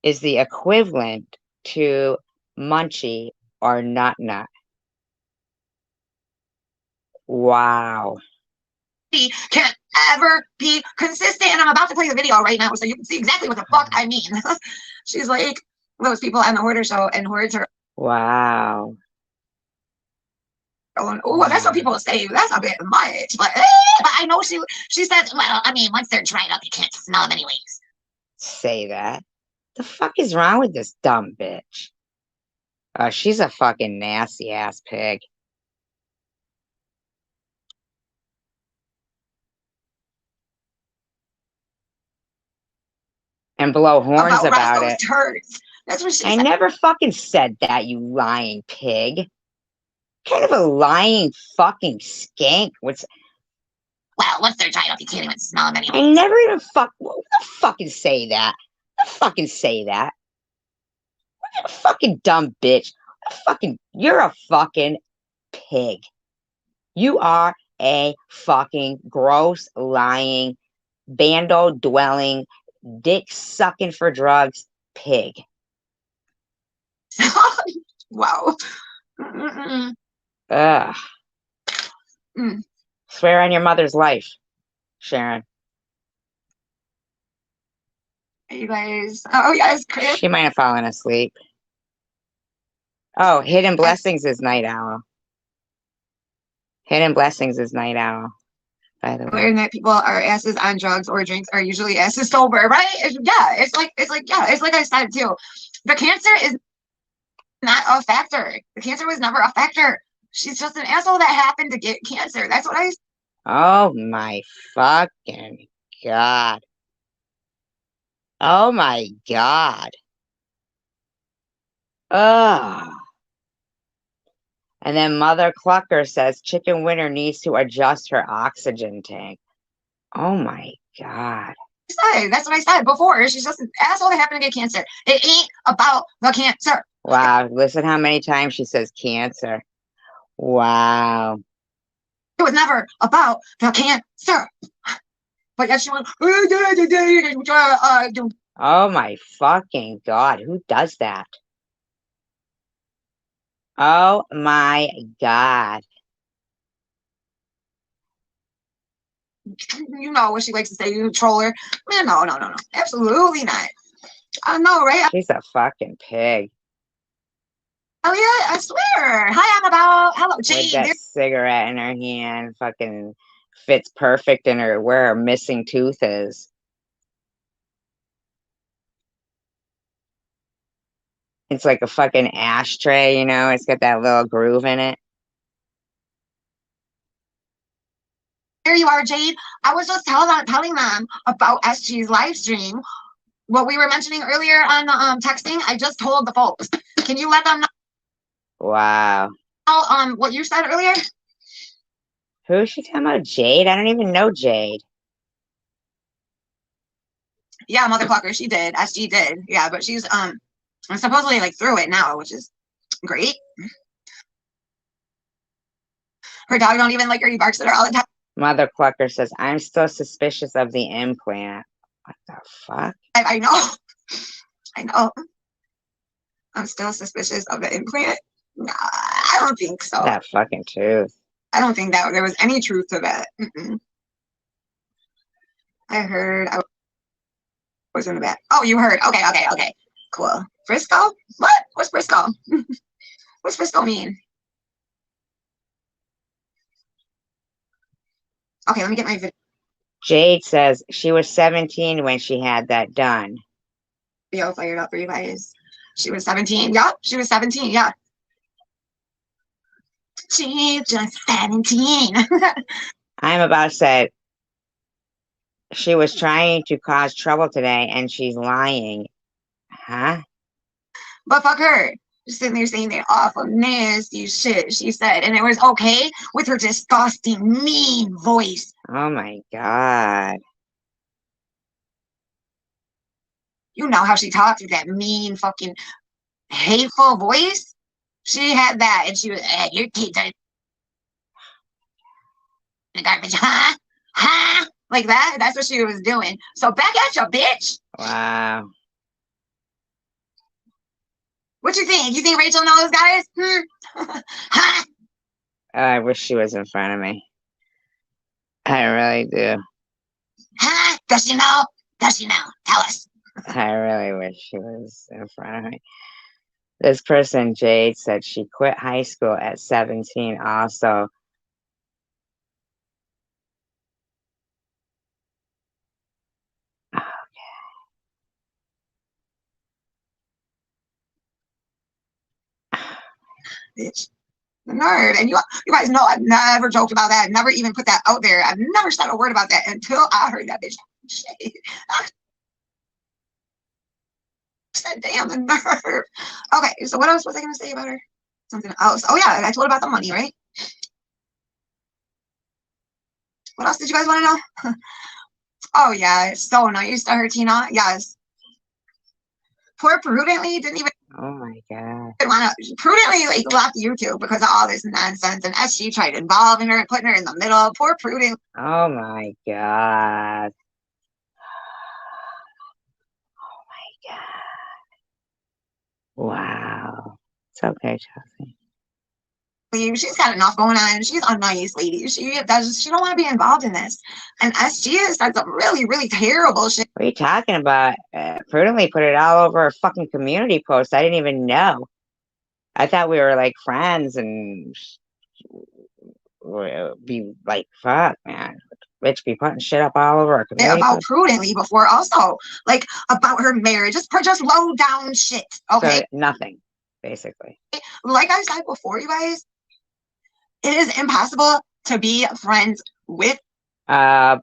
is the equivalent to Munchie or nut nut. Wow. Can ever be consistent. And I'm about to play the video right now so you can see exactly what the fuck I mean. She's like those people on the Hoarder show and hoards her. Wow. Oh, that's what people say. That's a bit much. But I know she says, well, I mean, once they're dried up, you can't smell them anyways. Say that. The fuck is wrong with this dumb bitch? She's a fucking nasty ass pig. And blow horns about it. Turds. That's what she I said. never fucking said that, you lying pig. What kind of a lying fucking skank? What's... Well, once they're dried up, you can't even smell them anymore. I never even fucking say that. I fucking say that. What a fucking dumb bitch. You're a fucking pig. You are a fucking gross, lying, bando dwelling, dick sucking for drugs pig. Wow. Ugh. Swear on your mother's life, Sharon. You guys. Oh, yes, Chris. She might have fallen asleep. Oh, Hidden Blessings is Night Owl. Hidden Blessings is Night Owl, by the way. Learn that people are asses on drugs or drinks are usually asses sober, right? It's like I said too. The cancer is not a factor. The cancer was never a factor. She's just an asshole that happened to get cancer. That's what I. Oh my fucking God. Oh my God. Ugh. And then Mother Clucker says Chicken Winter needs to adjust her oxygen tank. Oh my God. That's what I said before. She's just an asshole that happened to get cancer. It ain't about the cancer. Wow. Listen how many times she says cancer. Wow. It was never about the cancer. But yet she went, oh my fucking God. Who does that? Oh my God. You know what she likes to say, you troller. Man, no. Absolutely not. I know, right? She's a fucking pig. Oh yeah, I swear. Hi, I'm about. Hello, With Jade. that cigarette in her hand, fucking fits perfect in her where her missing tooth is. It's like a fucking ashtray, you know? It's got that little groove in it. Here you are, Jade. I was just telling them about SG's live stream. What we were mentioning earlier on the texting, I just told the folks. Can you let them know? Wow. What you said earlier? Who is she talking about? Jade? I don't even know Jade. Yeah, Mother Clucker, she did. SG did. Yeah, but she's supposedly like through it now, which is great. Her dog don't even like her. He barks at her all the time. Mother Clucker says, I'm still suspicious of the implant. What the fuck? I know. I know. I'm still suspicious of the implant. Nah, I don't think so. That fucking tooth. I don't think that there was any truth to that. I heard I was in the back. Oh, you heard. Okay. Cool. Frisco? What? What's Frisco? What's Frisco mean? Okay, let me get my video. Jade says she was 17 when she had that done. Video fired up for you guys. She was 17. Yeah, she was 17. Yeah. She's just 17. I'm about to say she was trying to cause trouble today and she's lying. Huh? But fuck her. Just sitting there saying that awful, nasty shit she said. And it was okay with her disgusting, mean voice. Oh my God. You know how she talks with that mean, fucking, hateful voice? She had that, and she was, your kids are in the garbage, huh? Huh? Like that? That's what she was doing. So back at you, bitch. Wow. What you think? You think Rachel knows, guys? Huh? I wish she was in front of me. I really do. Huh? Does she know? Does she know? Tell us. I really wish she was in front of me. This person, Jade, said she quit high school at 17 also. Bitch. The nerd. And you guys know I've never joked about that. Never even put that out there. I've never said a word about that until I heard that bitch. Shit. I said, damn, the nerve. Okay, so what else was I going to say about her? Something else. Oh, yeah, I told about the money, right? What else did you guys want to know? Oh, yeah, it's so nice to her, Tina. Yes. Poor Prudently didn't even Oh my god. want to prudently like left YouTube because of all this nonsense, and SG tried involving her and putting her in the middle. Poor Prudent. Oh my god. Oh my god. Wow. It's okay, Chelsea. She's got enough going on. She's a nice lady. She don't want to be involved in this. And SG has done some really, really terrible shit. What are you talking about? Prudently put it all over a fucking community post. I didn't even know. I thought we were like friends and be like, fuck, man. Bitch be putting shit up all over our community About post. Prudently before, also like about her marriage, just low down shit. Okay, So, nothing, basically. like I said before, you guys, it is impossible to be friends with Bobby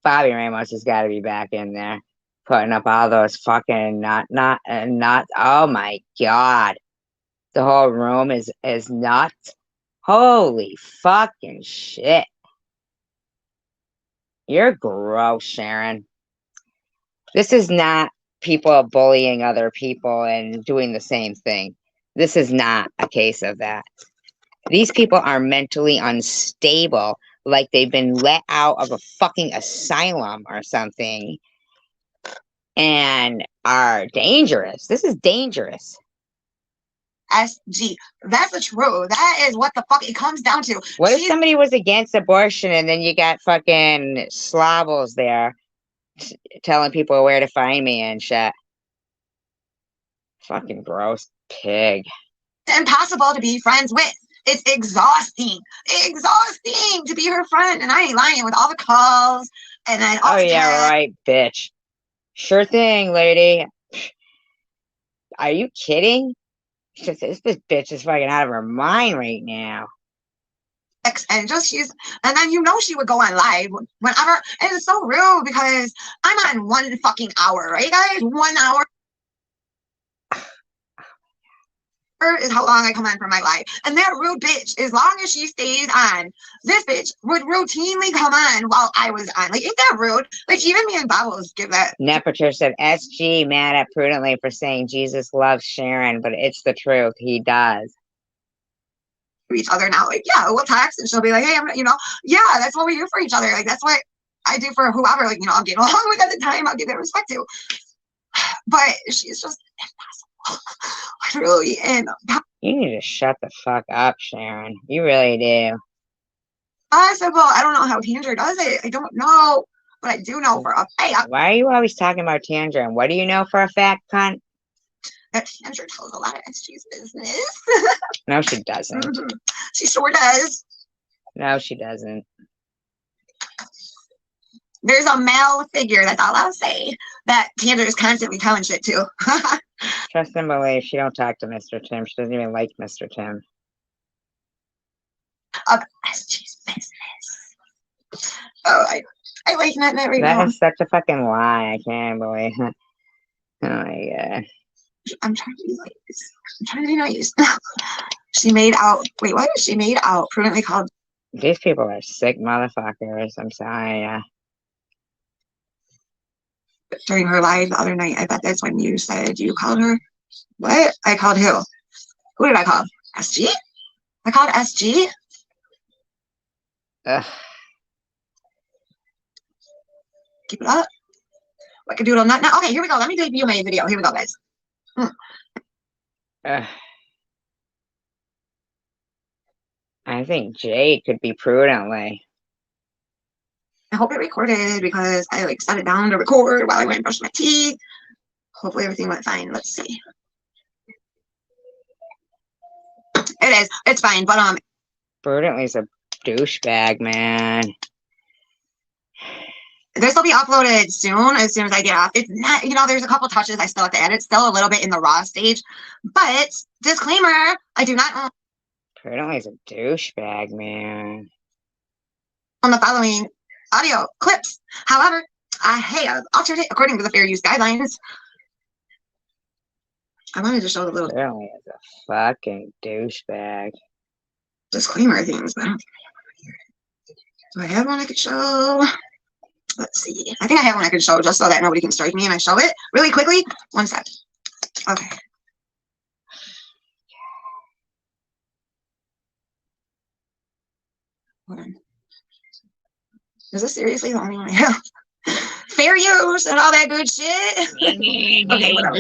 Ramos has got to be back in there, putting up all those fucking not. Oh my god, the whole room is nuts. Holy fucking shit! You're gross, Sharon. This is not people bullying other people and doing the same thing. This is not a case of that. These people are mentally unstable, like they've been let out of a fucking asylum or something, and are dangerous. This is dangerous. SG. That's the truth. That is what the fuck it comes down to. What if somebody was against abortion and then you got fucking slobbles there telling people where to find me and shit? Fucking gross pig. It's impossible to be friends with. It's exhausting. Exhausting to be her friend. And I ain't lying with all the calls and then oh yeah, right, bitch. Sure thing, lady. Are you kidding? This bitch is fucking out of her mind right now. And then she would go on live whenever, and it's so rude because I'm on 1 fucking hour, right guys? 1 hour is how long I come on for my life. And that rude bitch, as long as she stays on, this bitch would routinely come on while I was on. Like, ain't that rude? Like, even me and Bubbles give that. Nepotur said, SG mad at Prudently for saying Jesus loves Sharon, but it's the truth. He does. Each other now. Like, yeah, we'll text and she'll be like, hey, yeah, that's what we do for each other. Like, that's what I do for whoever, like, I'll get along with at the time. I'll give that respect to. But she's just impossible. Literally. And you need to shut the fuck up, Sharon. You really do. I said, well, I don't know how Tanger does it. I don't know, but I do know for a fact. Why are you always talking about Tanger? And what do you know for a fact, cunt? That Tanger tells a lot of SG's business. No, she doesn't. She sure does. No, she doesn't. There's a male figure, that's all I'll say, that Tanger is constantly telling shit to. Trust and believe, she don't talk to Mr. Tim. She doesn't even like Mr. Tim. Of SG's business. Oh, I like that right now. That is such a fucking lie. I can't believe it. Oh my god. I'm trying to be nice. I'm trying to be nice. She made out. Wait, what? She made out. Prudently called. These people are sick motherfuckers. I'm sorry. During her live the other night, I bet that's when you said you called her. What? I called who? Who did I call? SG? I called SG? Ugh. Keep it up. Like a doodle nut. Now, okay, here we go. Let me debut my video. Here we go, guys. I think Jade could be prudently. I hope it recorded because I like set it down to record while I went and brushed my teeth. Hopefully everything went fine. Let's see. It is. It's fine. But Prudently's a douchebag, man. this will be uploaded soon as I get off. It's not, you know, there's a couple touches I still have to add. It's still a little bit in the raw stage. But disclaimer, I do not own Prudently's a douchebag, man. the following audio clips. However, I have altered it according to the fair use guidelines. I wanted to show the little Prudently is a fucking douchebag. disclaimer things, but I don't think do I have one I could show? Let's see. I think I have one I could show just so that nobody can strike me and I show it really quickly. One sec. Okay. Hold on. Is this seriously the only one I have? Fair use and all that good shit. Okay, whatever.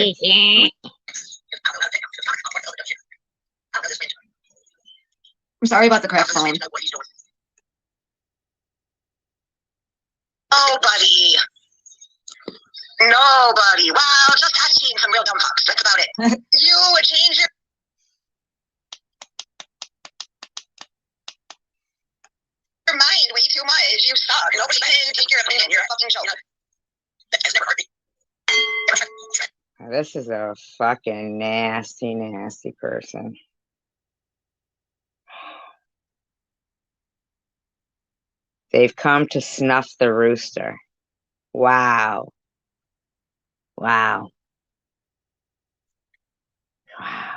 I'm sorry about the crap phone. Nobody. Wow, just touching some real dumb fucks. That's about it. You would change your mind way too much. You suck. Nobody can take your opinion. You're a fucking joke. That's never hurt me. This is a fucking nasty, nasty person. They've come to snuff the rooster. Wow. Wow. Wow.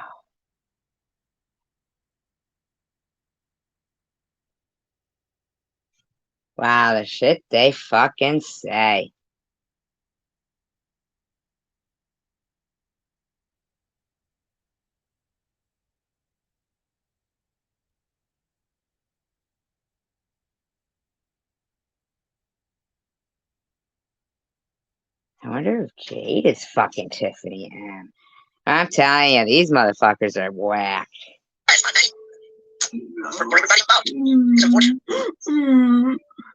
Wow, the shit they fucking say. I wonder if Jade is fucking Tiffany M. I'm telling you, these motherfuckers are whack. For everybody about. It's unfortunate.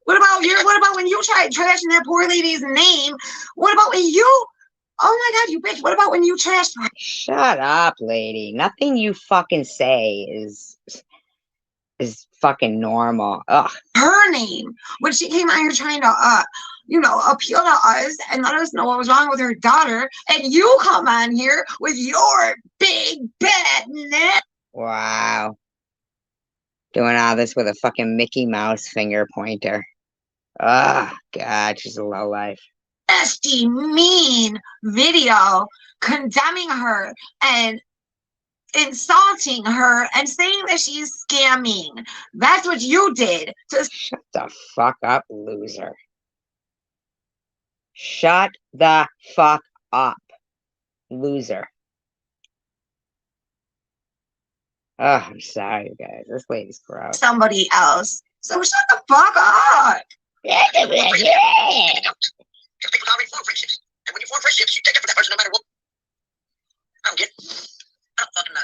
What about when you tried trashing that poor lady's name? What about when you? Oh my God, you bitch! What about when you trashed her? Shut up, lady. Nothing you fucking say is fucking normal. Ugh. Her name when she came out here trying to appeal to us and let us know what was wrong with her daughter, and you come on here with your big bad net. Wow. Doing all this with a fucking Mickey Mouse finger pointer. Oh, God, she's a lowlife. Nasty, mean video condemning her and insulting her and saying that she's scamming. That's what you did. Shut the fuck up, loser. Shut the fuck up, loser. Oh, I'm sorry, you guys. This lady's gross. Somebody else. So shut the fuck up. Just think about how we form friendships. And when you form friendships, you take it for that person no matter what. I don't fucking know.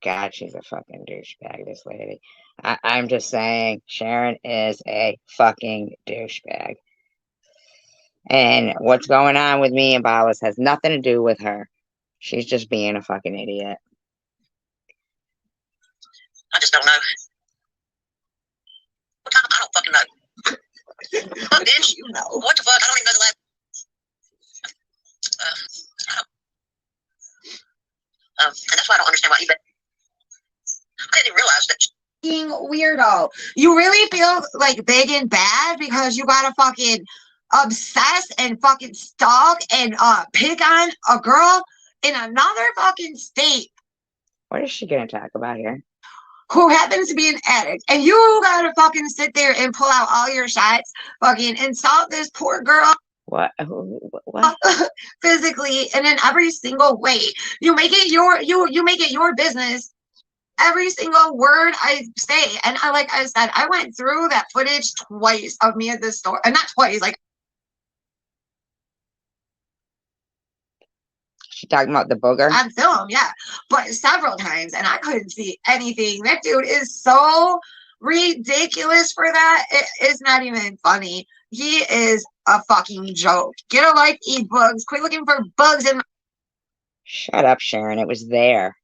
God, she's a fucking douchebag, this lady. I'm just saying, Sharon is a fucking douchebag. And what's going on with me and Balas has nothing to do with her. She's just being a fucking idiot. I just don't know. What time? I don't fucking know. Bitch, You know. what the fuck? I don't even know the last. And that's why I don't understand why he. But I didn't even realize that. Fucking weirdo. You really feel like big and bad because you gotta fucking obsess and fucking stalk and pick on a girl in another fucking state What is she gonna talk about here? who happens to be an addict, and you gotta fucking sit there and pull out all your shots, fucking insult this poor girl What? What? physically and in every single way. You make it your business. Every single word I say, and like I said, I went through that footage twice of me at this store, and not twice, like She talking about the booger? on film, yeah, but several times, and I couldn't see anything. That dude is so ridiculous for that. It's not even funny. He is a fucking joke. Get a life, eat bugs. Quit looking for bugs in Shut up, Sharon. It was there.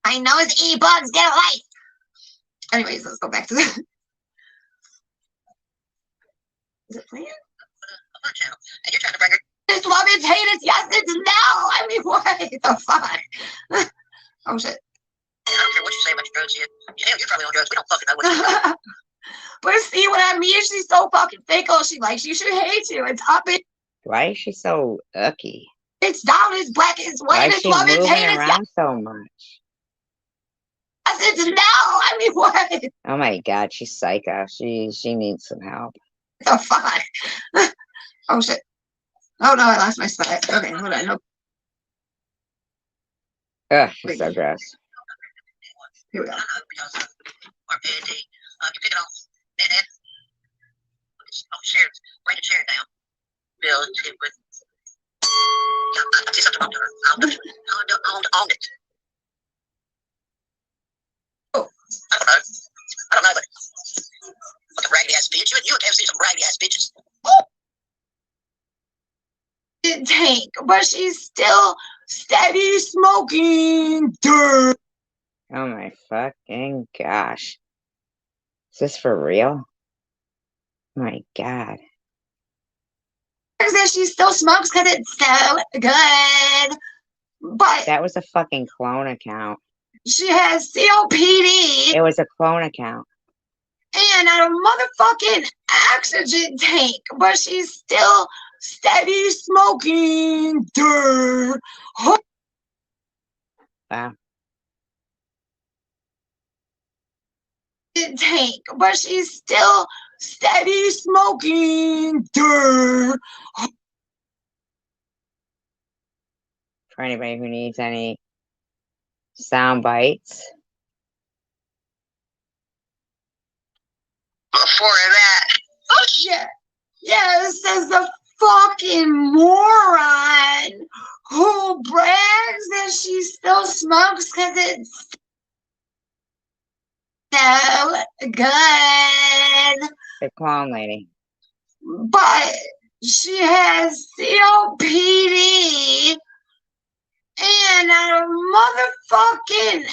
my nose. Eat bugs. Get a life. Anyways, let's go back to this. Is it playing? And you're trying to bring her. It's love, it's hate, it's yes, it's no. I mean, what the fuck? Oh shit. I don't care what you say about your drugs yet. Hell, you're probably on drugs. We don't fucking know what you're doing. But see what I mean? She's so fucking fickle. She likes you, she hates you. It's up, Why is she so icky? it's down, it's black, it's Why white, is it's she love, it's moving hate, it's yes, around so much? it's no. I mean, what Oh my god, she's psycho. She needs some help. the fuck? Oh shit. Oh no, I lost my spot. Okay, hold on. No, Ugh, she's so gross. here we go. Because our PhD, you pick it off. Then, oh, Sharon, bring the chair down. Bill, it would. I see something wrong to her. Own it. Oh. I don't know, but the raggedy ass bitch. You would have seen some raggedy ass bitches. Tank, but she's still steady smoking dirt. Oh my fucking gosh. Is this for real? Oh my god. That she still smokes because it's so good. But That was a fucking clone account. she has COPD It was a clone account. and a motherfucking oxygen tank, but she's still steady smoking dirt. Wow. Tank, but she's still steady smoking dirt. For anybody who needs any sound bites. Before that, Yeah, yes, as the fucking moron who brags that she still smokes because it's so good, The clone lady. but she has COPD and a motherfucking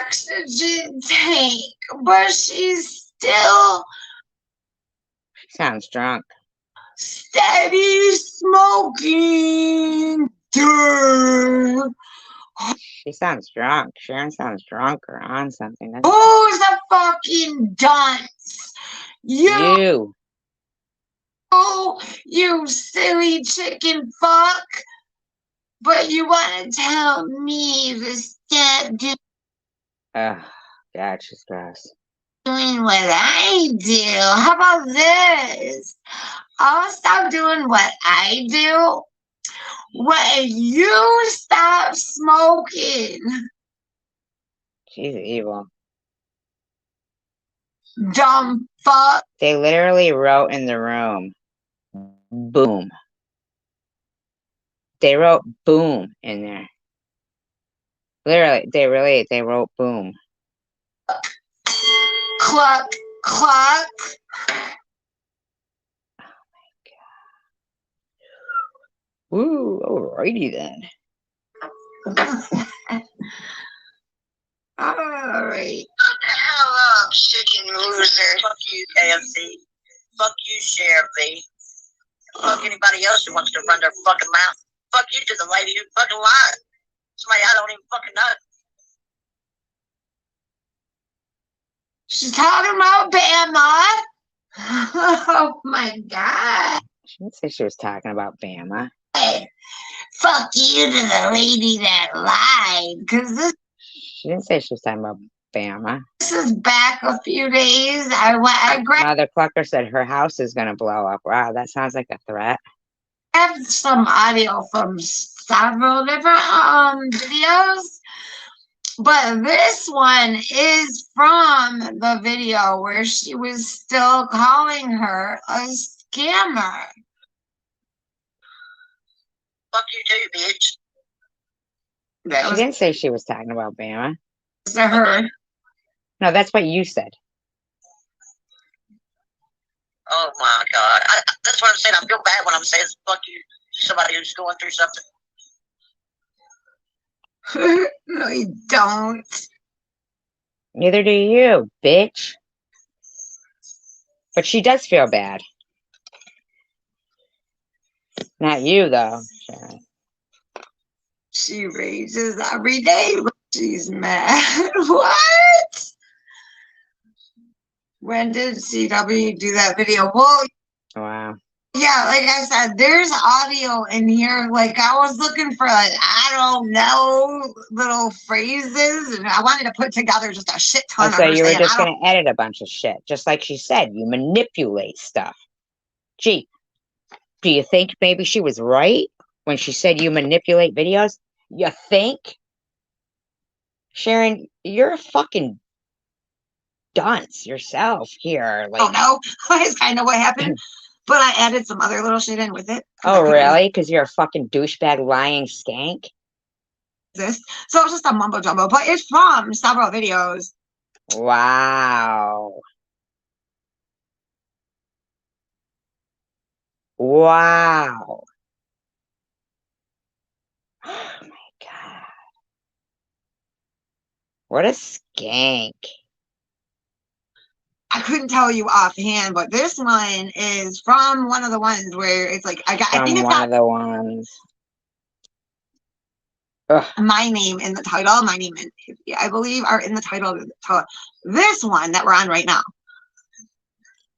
oxygen tank, but she's still She sounds drunk. steady smoking dirt. She sounds drunk. Sharon sounds drunk or on something. That's Who's a fucking dunce? you. You silly chicken fuck. But you want to tell me to stop Oh, God, she's gross. doing what I do? How about this? I'll stop doing what I do when you stop smoking. She's evil. Dumb fuck. They literally wrote in the room, boom. They wrote boom in there. Literally, they wrote boom. Cluck, cluck. Woo, alrighty then. Alright. hell up, chicken loser. Fuck you, KFC. Fuck you, Sheriff V. Fuck anybody else who wants to run their fucking mouth. Fuck you to the lady who fucking lied. Somebody I don't even fucking know. She's talking about Bama. Oh my god. She didn't say she was talking about Bama. Fuck you to the lady that lied. Because She didn't say she was talking about Bama. this is back a few days. I grabbed Mother Clucker said her house is going to blow up. Wow, that sounds like a threat. some audio from several different videos. But this one is from the video where she was still calling her a scammer. Fuck you too, bitch. That She was didn't say she was talking about Bama. to her. No, that's what you said. Oh my God. That's what I'm saying. I feel bad when I'm saying fuck you to somebody who's going through something. No, you don't. Neither do you, bitch. But she does feel bad. Not you, though, Sharon. She rages every day when she's mad. What? When did CW do that video? Well, Wow. yeah, like I said, there's audio in here. Like I was looking for, like, I don't know, little phrases, and I wanted to put together just a shit ton And of so her you were saying, just I don't. going to edit a bunch of shit. Just like she said, you manipulate stuff. Gee, do you think maybe she was right when she said you manipulate videos? You think? Sharon, you're a fucking dunce yourself here. Oh Like, no, that's kind of what happened. But I added some other little shit in with it. 'Cause I oh, couldn't really? Because you're a fucking douchebag lying skank? resist. So it's just a mumbo jumbo, but it's from several videos. Wow. Wow. Oh my God. What a skank. I couldn't tell you offhand, but this one is from one of the ones where it's like I think From it's one got of the ones. Ugh. my name in the title. My name and I believe are in the title of this one that we're on right now.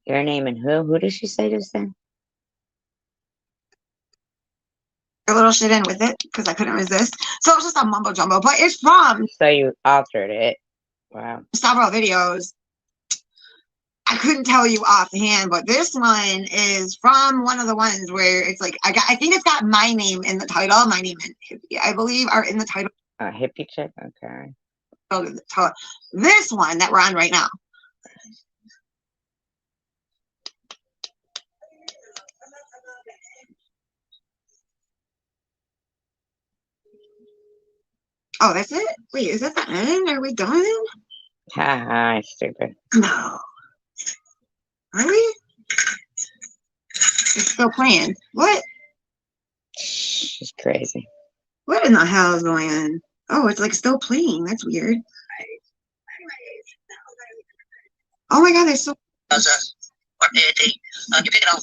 Your name and who? Who did she say just then? A little shit in with it because I couldn't resist. So it's just a mumbo jumbo, but it's from So you altered it. Wow. several videos. I couldn't tell you offhand, but this one is from one of the ones where it's like I think it's got my name in the title. My name and hippie, I believe, are in the title. A hippie chick? Okay. This one that we're on right now. Oh, that's it? Wait, is that the end? Are we done? Ha ha, stupid. No. Really? It's still playing. What? She's crazy. What in the hell is going on? Oh, it's like still playing. That's weird. Oh my god, there's so. You pick it on.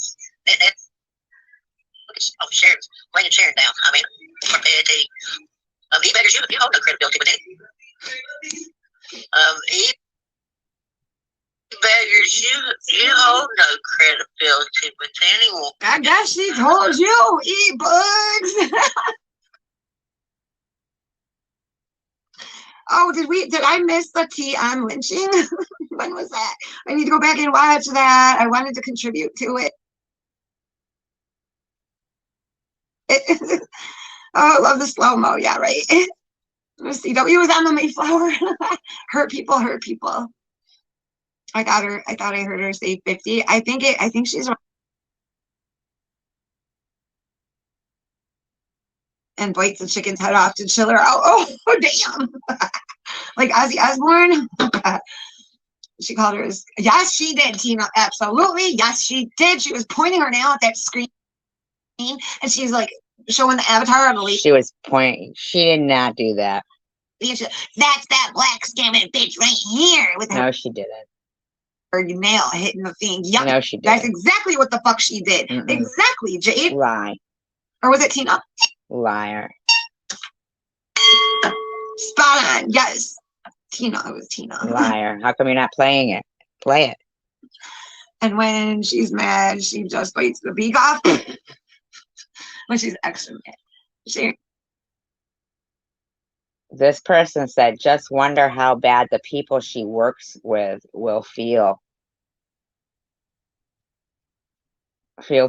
Oh, Sharon, bring the chair down. I mean, he beggars you hold no credibility with it. He beggars you hold no credibility with anyone. I guess she told you, eat bugs. Oh, did I miss the tea on lynching? When was that? I need to go back and watch that. I wanted to contribute to it. Oh, I love the slow-mo. Yeah, right. CW was on the Mayflower. Hurt people, hurt people. I thought I heard her say 50. I think she's and bites the chicken's head off to chill her out. Oh, damn. Like Ozzy Osbourne. She called her as, yes, she did, Tina. Absolutely. Yes, she did. She was pointing her nail at that screen and she's like showing the avatar of the leaf. She was pointing. She did not do that. That's that black scamming bitch right here with her No, she didn't. nail hitting the thing. Yep. No, she That's didn't. exactly what the fuck she did. Mm-mm. Exactly, Jade. Lie. Or was it Tina? Liar. Spot on. Yes. Tina. It was Tina. Liar. How come you're not playing it? Play it. And when she's mad, she just bites the beak off. When she's extra mad. She This person said, just wonder how bad the people she works with will feel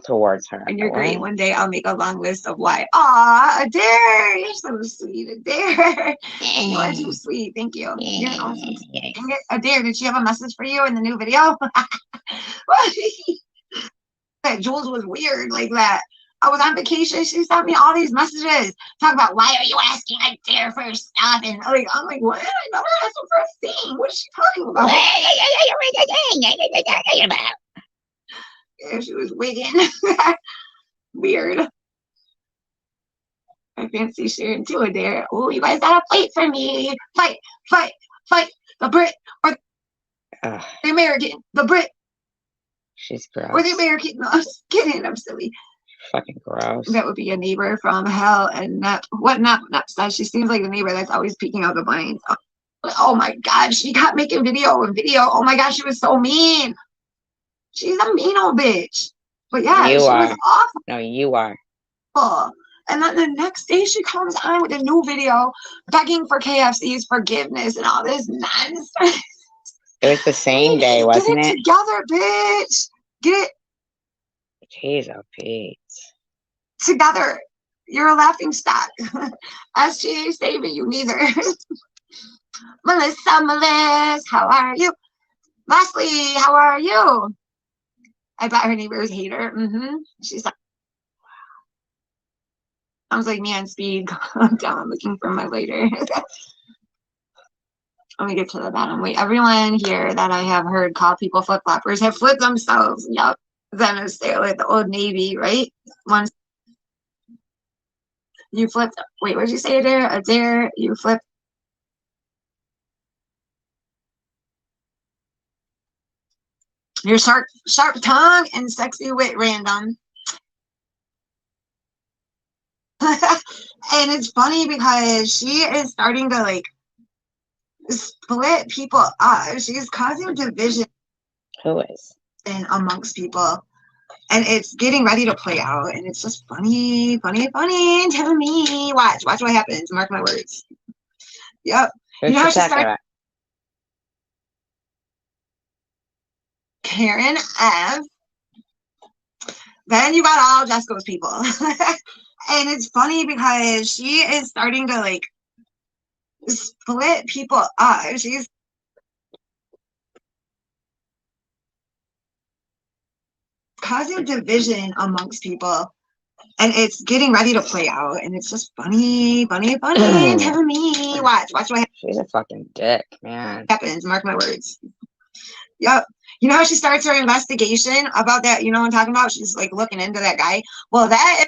towards her. and you're great. What? One day I'll make a long list of why. Aw, Adair, you're so sweet, Adair. You are too sweet. Thank you. You're awesome. Adair, did she have a message for you in the new video? That Jules was weird like that. I was on vacation. She sent me all these messages talking about why are you asking like there for stuff, and like I'm like, what? I never asked her for a thing. What is she talking about? Yeah, she was wigging. Weird. I fancy sharing two a dare. Oh, you guys gotta fight for me. Fight, fight, fight. The Brit or Ugh, the American. The Brit she's or the gross. American. No, I'm just kidding. I'm silly. Fucking gross. That would be a neighbor from hell, and not says. She seems like the neighbor that's always peeking out the blinds. Oh my god, she kept making video and video. Oh my god, she was so mean. She's a mean old bitch. But yeah, You she are. was awful. No, you are. And then the next day she comes on with a new video begging for KFC's forgiveness and all this nonsense. It was the same day, Get wasn't it it? together, bitch. Get it Jeez, oh Pete. together. You're a laughing stock. SG ain't saving you neither. Melissa, how are you? Leslie, how are you? I bet her neighbors hate her. She's like, sounds like me on speed. I'm down looking for my lighter. Let me get to the bottom. Wait, everyone here that I have heard call people flip floppers have flipped themselves. Yep. Then it's there like the old Navy, right? Once you flipped. Wait, what did you say there? A dare you flip. Your sharp tongue and sexy wit random. And it's funny because she is starting to like split people up. She's causing division Who is? amongst people. And it's getting ready to play out. And it's just funny, funny, funny to me. Watch what happens. Mark my words. Yep. Who's You know how she she talking started? about? Karen F. Then you got all Jessica's people. And it's funny because she is starting to like split people up. She's causing division amongst people. And it's getting ready to play out. And it's just funny, funny, funny to me. Watch what She's a fucking dick, man. happens. Mark my words. Yep. You know how she starts her investigation about that? You know what I'm talking about? She's like looking into that guy. Well, that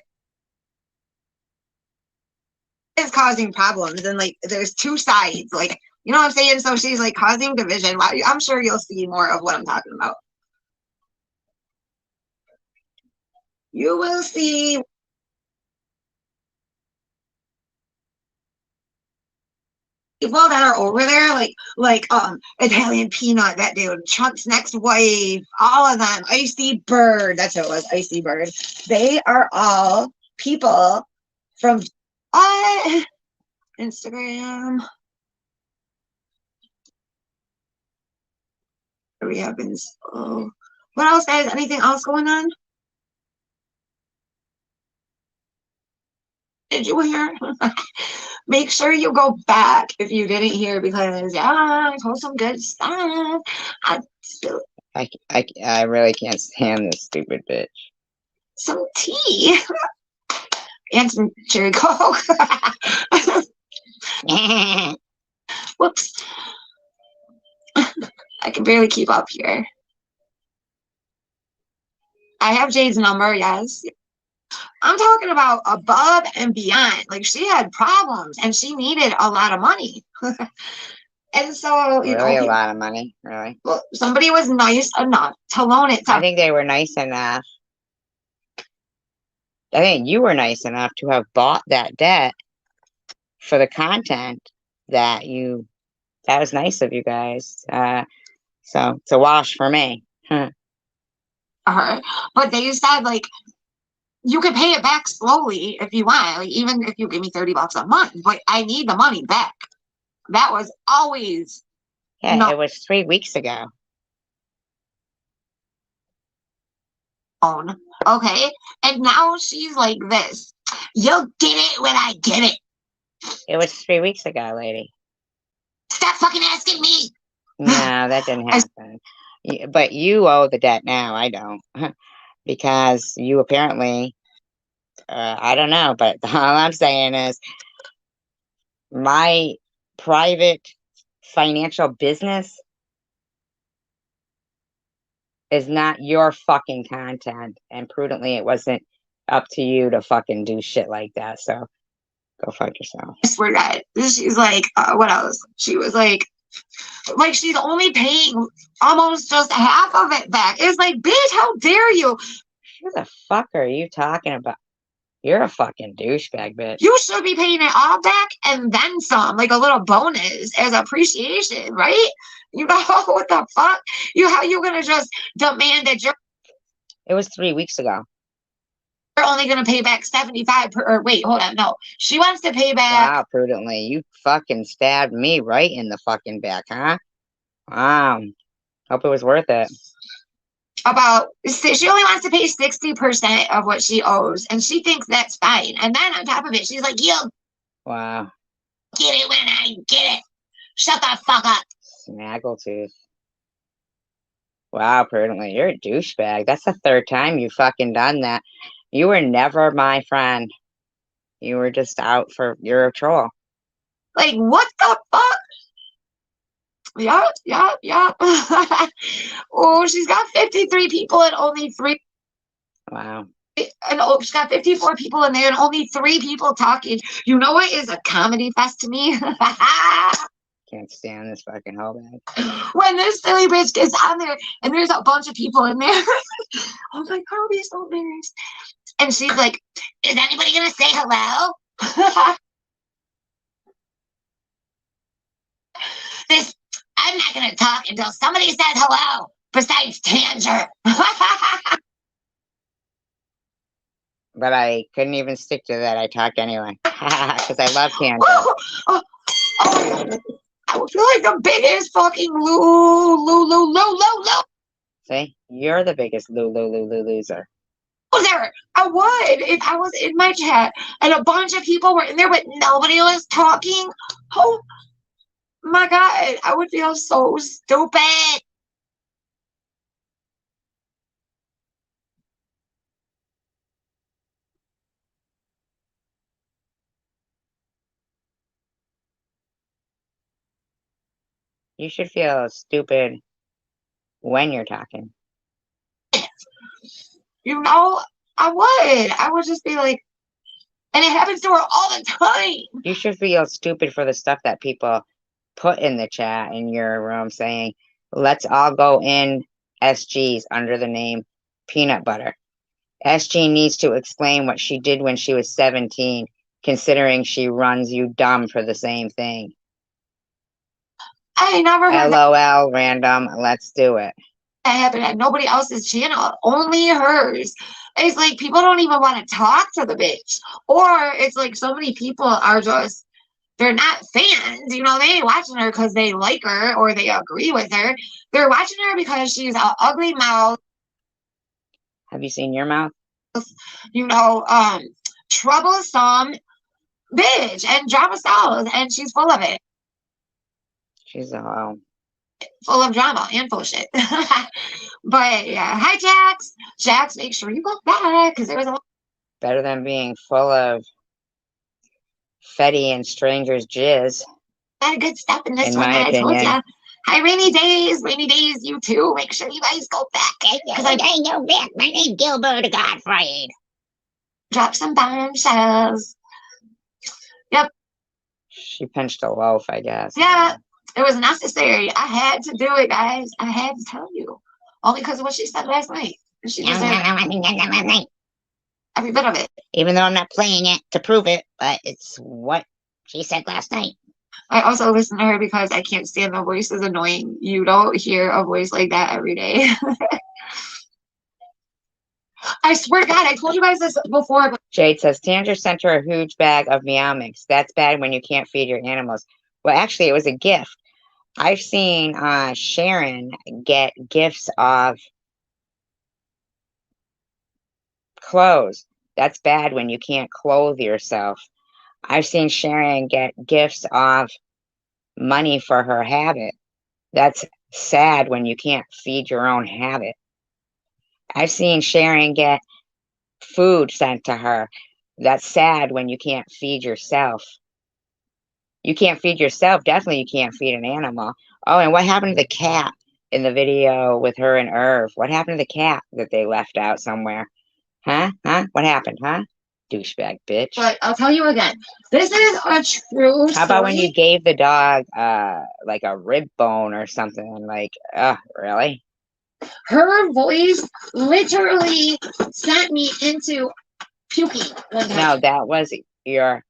is causing problems. And like there's two sides. Like, you know what I'm saying? So she's like causing division. I'm sure you'll see more of what I'm talking about. You will see. People that are over there, like Italian Peanut, that dude, Chunk's next wife, all of them, Icy Bird, that's who it was, Icy Bird. They are all people from Instagram. What happens? Oh, what else, guys? Anything else going on? Did you hear? Make sure you go back if you didn't hear because yeah, I told some good stuff. I really can't stand this stupid bitch. Some tea and some cherry coke. Whoops. I can barely keep up here. I have Jade's number, yes. I'm talking about above and beyond. Like she had problems and she needed a lot of money. And so, you Really, a know, lot of money, really. well, somebody was nice enough to loan it to I think they were nice enough. I think you were nice enough to have bought that debt for the content that you. That was nice of you guys. So it's a wash for me. her. But they said like you could pay it back slowly if you want, like even if you give me $30 a month, but I need the money back. That was always Yeah, it was 3 weeks ago. known. Okay. And now she's like this. You'll get it when I get it. It was 3 weeks ago, lady. Stop fucking asking me. No, that didn't happen. But you owe the debt now. I don't. Because you apparently I don't know, but all I'm saying is my private financial business is not your fucking content. And prudently, it wasn't up to you to fucking do shit like that. So go fuck yourself. I swear to God. She's like, what else? She was like she's only paying almost just half of it back. It's like, bitch, how dare you? Who the fuck are you talking about? You're a fucking douchebag, bitch. You should be paying it all back and then some, like a little bonus as appreciation, right? You know what the fuck? How you gonna just demand that you're It was 3 weeks ago. only gonna pay back 75 or wait, hold on, no. She wants to pay back. Wow, prudently. You fucking stabbed me right in the fucking back, huh? Wow. Hope it was worth it. She only wants to pay 60% of what she owes, and she thinks that's fine. And then on top of it, she's like, "You'll Wow. get it when I get it. Shut the fuck up." Snaggletooth. Wow, prudently. You're a douchebag. That's the third time you fucking done that. You were never my friend. You were just out for, you're a troll. Like, what the fuck? Yup. Oh, she's got 53 people and only 3. Wow. And she's got 54 people in there and only 3 people talking. You know what is a comedy fest to me? Can't stand this fucking whole bag. When this silly bitch gets on there and there's a bunch of people in there. I'm like, I'll be so embarrassed. And she's like, is anybody gonna say hello? I'm not gonna talk until somebody says hello, besides Tanger. But I couldn't even stick to that. I talk anyway. Because I love Tanger. Oh, I feel like the biggest fucking loser. See? You're the biggest loser. I would if I was in my chat and a bunch of people were in there, but nobody was talking. Oh my God, I would feel so stupid. You should feel stupid when you're talking. You know, I would. I would just be like, and it happens to her all the time. You should feel stupid for the stuff that people put in the chat in your room saying, let's all go in SGs under the name Peanut Butter. SG needs to explain what she did when she was 17, considering she runs you dumb for the same thing. I never heard LOL, random, let's do it. that happen at nobody else's channel, only hers. It's like people don't even want to talk to the bitch. Or it's like so many people are just, they're not fans, you know, they ain't watching her because they like her or they agree with her. They're watching her because she's an ugly mouth. Have you seen your mouth? You know, troublesome bitch and drama styles, and she's full of it. She's a hoe. Full of drama and bullshit. But yeah, hi Jax. Jax, make sure you go back because there was a lot. Better than being full of fetty and strangers' jizz. Of good stuff in this In one. my I told opinion. ya. Hi, rainy days, you too. Make sure you guys go back. Because I go back. My name's Gilbert Gottfried. dropped some bombshells. Yep. She pinched a loaf, I guess. Yeah, it was necessary. I had to do it, guys. I had to tell you. Only because of what she said last night. She deserved every bit of it. Even though I'm not playing it to prove it, but it's what she said last night. I also listen to her because I can't stand the voice is annoying. You don't hear a voice like that every day. I swear to God, I told you guys this before. But Jade says, Tanger sent her a huge bag of Meow Mix. That's bad when you can't feed your animals. Well, actually, it was a gift. I've seen Sharon get gifts of clothes. That's bad when you can't clothe yourself. I've seen Sharon get gifts of money for her habit. That's sad when you can't feed your own habit. I've seen Sharon get food sent to her. That's sad when you can't feed yourself. You can't feed yourself. Definitely you can't feed an animal. Oh, and what happened to the cat in the video with her and Irv? What happened to the cat that they left out somewhere? Huh? Huh? What happened? Huh? Douchebag bitch. But I'll tell you again, this is a true How about when story. you gave the dog like a rib bone or something? Like, really? Her voice literally sent me into puking one time. No, that was your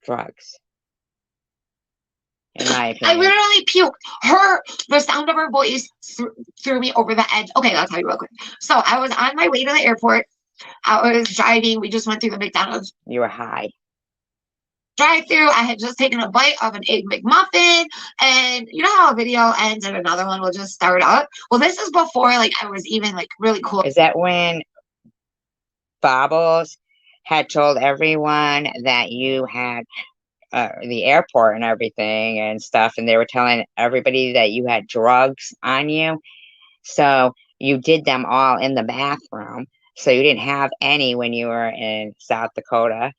drugs. In my I opinion. literally puked. The sound of her voice threw me over the edge. Okay, I'll tell you real quick. So I was on my way to the airport. I was driving. We just went through the McDonald's You were high. drive-through. I had just taken a bite of an egg McMuffin, and you know how a video ends and another one will just start up. Well, this is before like I was even like really cool. Is that when Bobbles had told everyone that you had the airport and everything and stuff, and they were telling everybody that you had drugs on you? So you did them all in the bathroom. So you didn't have any when you were in South Dakota,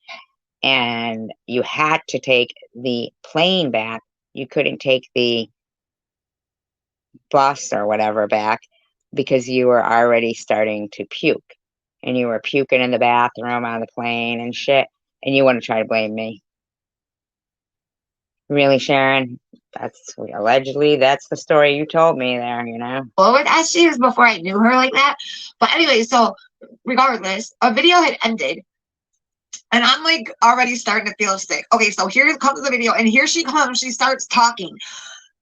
and you had to take the plane back. You couldn't take the bus or whatever back because you were already starting to puke, and you were puking in the bathroom on the plane and shit, and you want to try to blame me. Really, Sharon? That's allegedly that's the story you told me there, you know? Well, with SG was before I knew her like that. But anyway, so regardless, a video had ended. And I'm like already starting to feel sick. Okay, so here comes the video, and here she comes. She starts talking.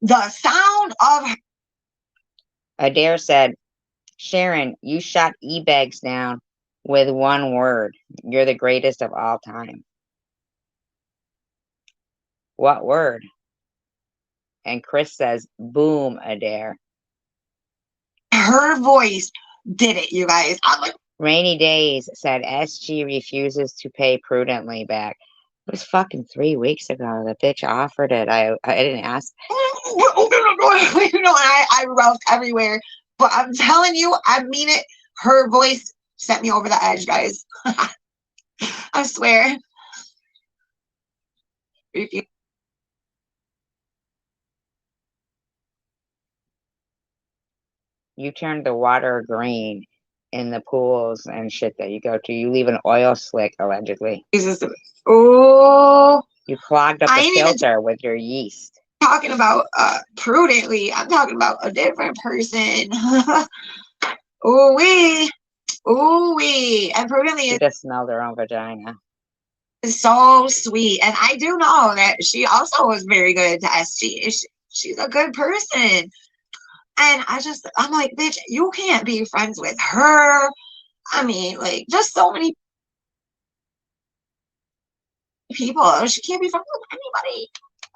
The sound of her. Adair said, Sharon, you shot E-Bags down with one word. You're the greatest of all time. What word? And Chris says, boom, Adair. Her voice did it, you guys. I'm like, Rainy Days said SG refuses to pay prudently back. It was fucking 3 weeks ago. The bitch offered it. I didn't ask. you know, I route everywhere. But I'm telling you, I mean it. Her voice sent me over the edge, guys. I swear. You turned the water green in the pools and shit that you go to. You leave an oil slick, allegedly. Jesus. Oh. You clogged up I the ain't even filter with your yeast. talking about prudently. I'm talking about a different person. Ooh wee. Ooh wee. And prudently She just smelled her own vagina. is so sweet. And I do know that she also was very good to SG. She's a good person. And I'm like, bitch, you can't be friends with her. I mean, like, just so many people. She can't be friends with anybody.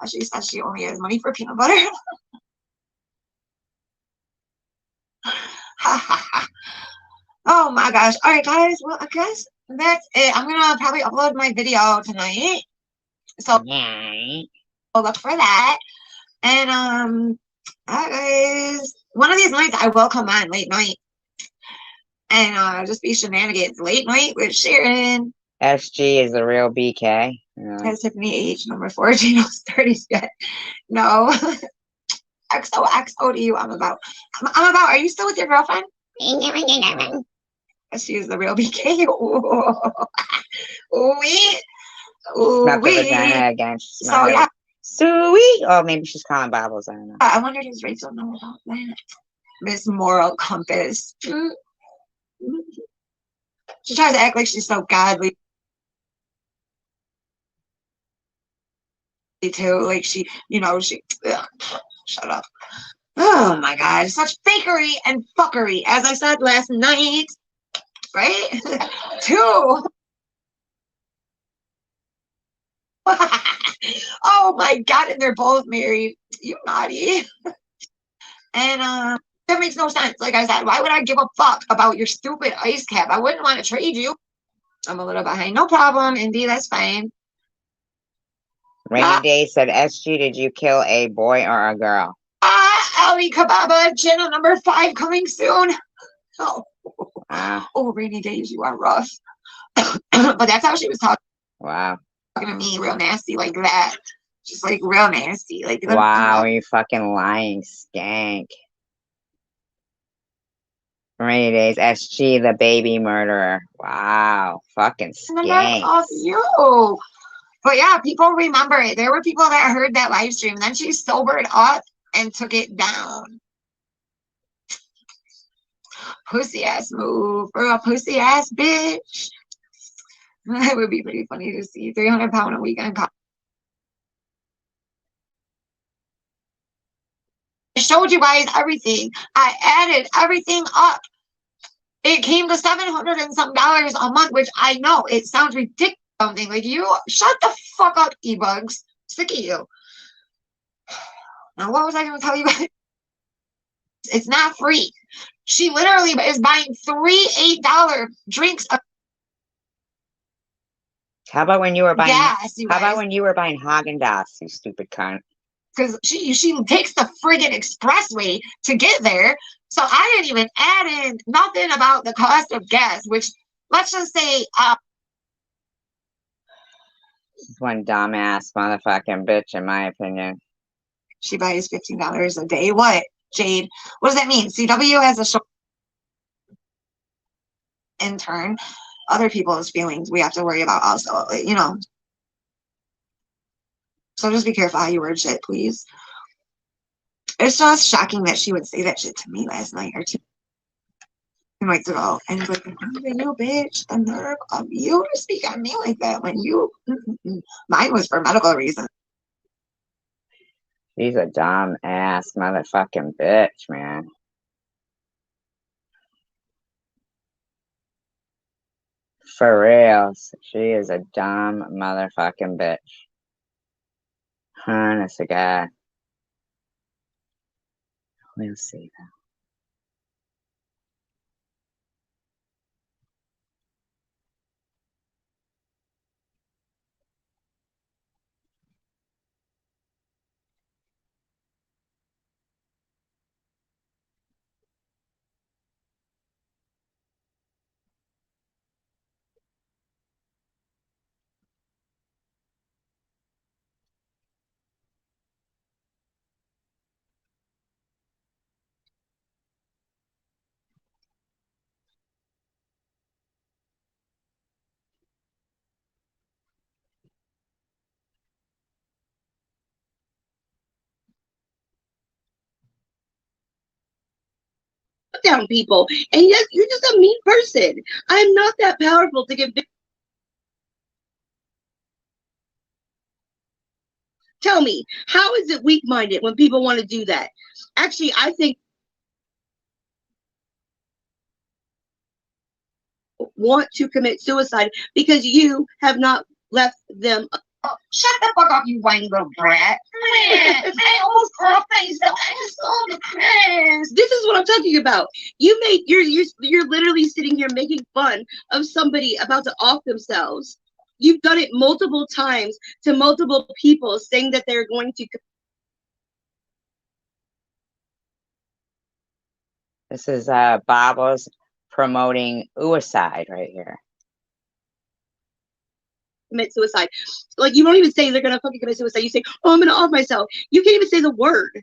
She says she only has money for peanut butter. Oh my gosh. All right, guys. Well, I guess that's it. I'm going to probably upload my video tonight. So I'll look for that. And, guys, one of these nights I will come on late night. And just be shenanigans late night with Sharon. SG is the real BK. Has Tiffany age number 14 knows 30s yet? No. XOXO to you. I'm about. Are you still with your girlfriend? She is the real BK. Ooh, Smelled the vagina again. So yeah. Sweet. Oh, maybe she's calling Bobbles. I don't know. I wonder does Rachel know about that? Miss Moral Compass. She tries to act like she's so godly too. Like she, ugh, shut up. Oh my god, such fakery and fuckery. As I said last night, right? Two. Oh my god, and they're both married. You naughty. And that makes no sense. Like I said, why would I give a fuck about your stupid ice cap? I wouldn't want to trade you. I'm a little behind. No problem, Indy. That's fine. Rainy Day said, SG, did you kill a boy or a girl? Ali Kababa, channel number 5 coming soon. Oh. Oh, rainy days, you are rough. But that's how she was talking Wow. to me, real nasty like that. Just like real nasty. Like, Wow, you fucking lying skank. Rainy days, SG, the baby murderer. Wow, fucking skank. Off you. But yeah, people remember it. There were people that heard that live stream. Then she sobered up and took it down. Pussy ass move for a pussy ass bitch. That would be pretty funny to see. 300-pound a weekend. I showed you guys everything. I added everything up. It came to $700 and some a month, which I know it sounds ridiculous. Something like you shut the fuck up, e-bugs. Sick of you. Now, what was I going to tell you guys? It's not free. She literally is buying 3 $8 drinks. How about when you were buying? Gas, you how guys. about when you were buying Haagen-Dazs, you stupid cunt? Because she takes the friggin' expressway to get there. So I didn't even add in nothing about the cost of gas, which let's just say One dumbass motherfucking bitch, in my opinion. she buys $15 a day. What, Jade? What does that mean? CW has a show in turn. Other people's feelings we have to worry about also, you know. So just be careful how you word shit, please. It's just shocking that she would say that shit to me last night or 2 nights ago. And it's like, you bitch, the nerve of you to speak on me like that when you, mine was for medical reasons. She's a dumb ass motherfucking bitch, man. For real, she is a dumb motherfucking bitch. Honest to God. We'll see though. Down people, and yes, you're just a mean person. I'm not that powerful to give. Tell me, how is it weak-minded when people want to do that? Actually, I think want to commit suicide because you have not left them. Oh, shut the fuck up, you whiny little brat. Man, I almost caught myself. I just saw the press. This is what I'm talking about. You're literally sitting here making fun of somebody about to off themselves. You've done it multiple times to multiple people, saying that they're going to. This is Babos promoting suicide right here. Commit suicide. Like, you don't even say they're gonna fucking commit suicide. You say, oh, I'm gonna off myself. You can't even say the word.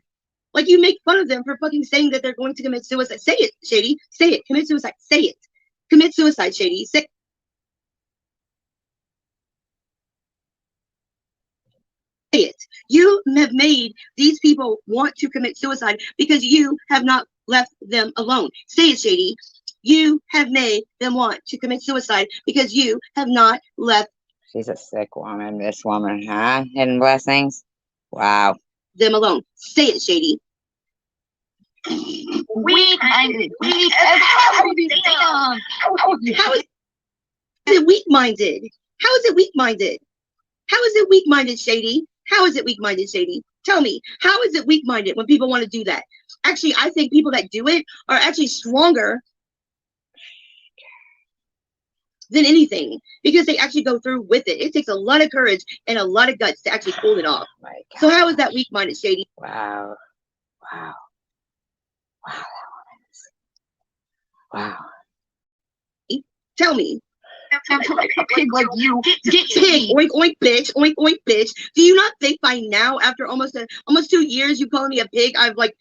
Like, you make fun of them for fucking saying that they're going to commit suicide. Say it, Shady. Say it. Commit suicide. Say it. Commit suicide, Shady. Say it. You have made these people want to commit suicide because you have not left them alone. Say it, Shady. You have made them want to commit suicide because you have not left. She's a sick woman, this woman, huh? Hidden blessings? Wow. Them alone. Say it, Shady. Weak-minded. How is it weak-minded? How is it weak-minded? How is it weak-minded, Shady? How is it weak-minded, Shady? Tell me, how is it weak-minded when people want to do that? Actually, I think people that do it are actually stronger than anything because they actually go through with it. It takes a lot of courage and a lot of guts to actually pull it off. Oh my God. So how is that weak-minded, Shady? Wow. Wow. Wow, that woman is. Wow. Tell me. Like a pig like you. Get pig, oink oink bitch, oink oink bitch. Do you not think by now, after almost 2 years, you calling me a pig, I've like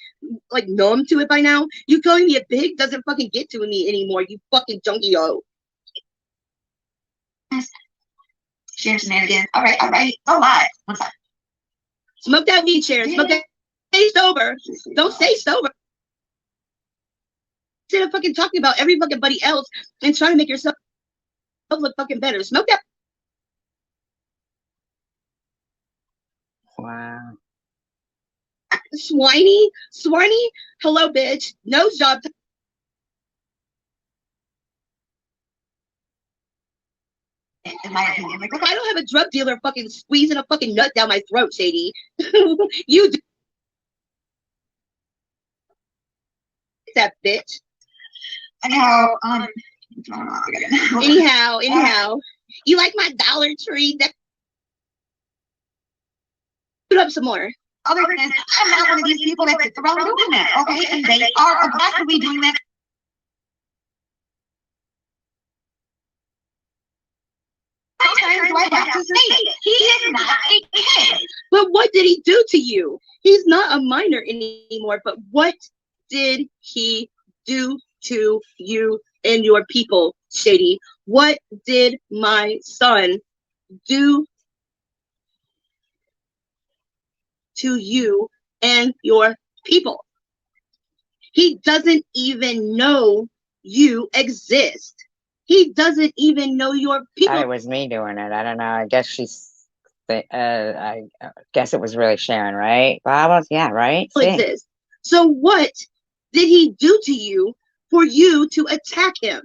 numb to it by now? You calling me a pig doesn't fucking get to me anymore, you fucking junkie-o. Sharing shenanigans. All right. Don't lie. One sec. Smoke that weed, Sharon. Smoke that. Stay sober. Don't stay sober. Instead of fucking talking about every fucking buddy else and trying to make yourself look fucking better. Smoke that. Wow. Swiney. Hello, bitch. Nose job. In my opinion, like, I don't have a drug dealer fucking squeezing a fucking nut down my throat, Shady. You do that, bitch. anyhow, Anyhow, you like my Dollar Tree? That put up some more. other thing is, I'm not one of these people that sits around doing that, okay? And they are aggressively doing that. Sometimes do I have to say it? He is not a kid. But what did he do to you? He's not a minor anymore, but what did he do to you and your people, Shady? What did my son do to you and your people? He doesn't even know you exist. He doesn't even know your people. Thought it was me doing it. I don't know. I guess I guess it was really Sharon, right? Bob, yeah, right? See? Exist. So what did he do to you for you to attack him?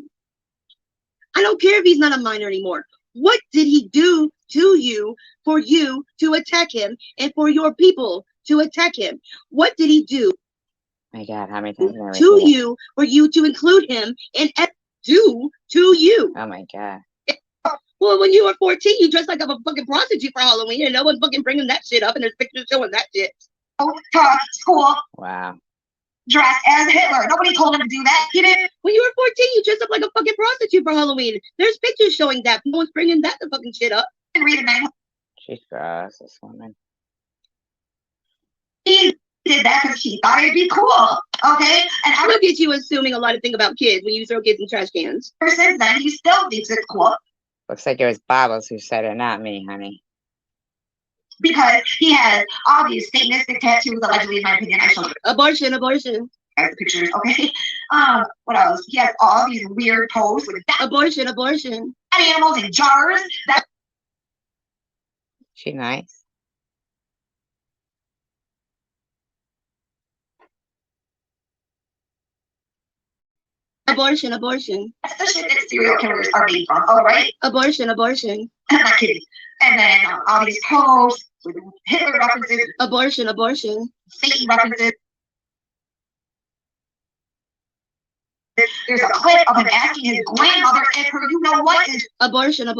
I don't care if he's not a minor anymore. What did he do to you for you to attack him and for your people to attack him? What did he do My God, how many times did I to repeat it? you for you to include him and do to you? Oh my God. Well, when you were 14, you dressed like a fucking prostitute for Halloween, and no one's fucking bringing that shit up, and there's pictures showing that shit. To school, Wow. dressed as Hitler. Nobody told him to do that. He didn't. When you were 14, you dressed up like a fucking prostitute for Halloween. There's pictures showing that. No one's bringing that the fucking shit up. Read it, man. She's gross, this woman. He did that because he thought it'd be cool, okay? And I ever look at you assuming a lot of things about kids when you throw kids in trash cans. since then, he still thinks it's cool Looks like it was Bobbles who said it, not me, honey. because he has all these Satanistic tattoos, allegedly, in my opinion. I showed you Abortion. guys the pictures, okay? What else? He has all these weird poses with Abortion. animals in jars. That She nice. Abortion. that's the shit that serial killers are made from, all right? Abortion. I'm not kidding. And then all these poses with Hitler references, Abortion. Satan references. There's a clip of him asking his grandmother if her, you know what, is Abortion.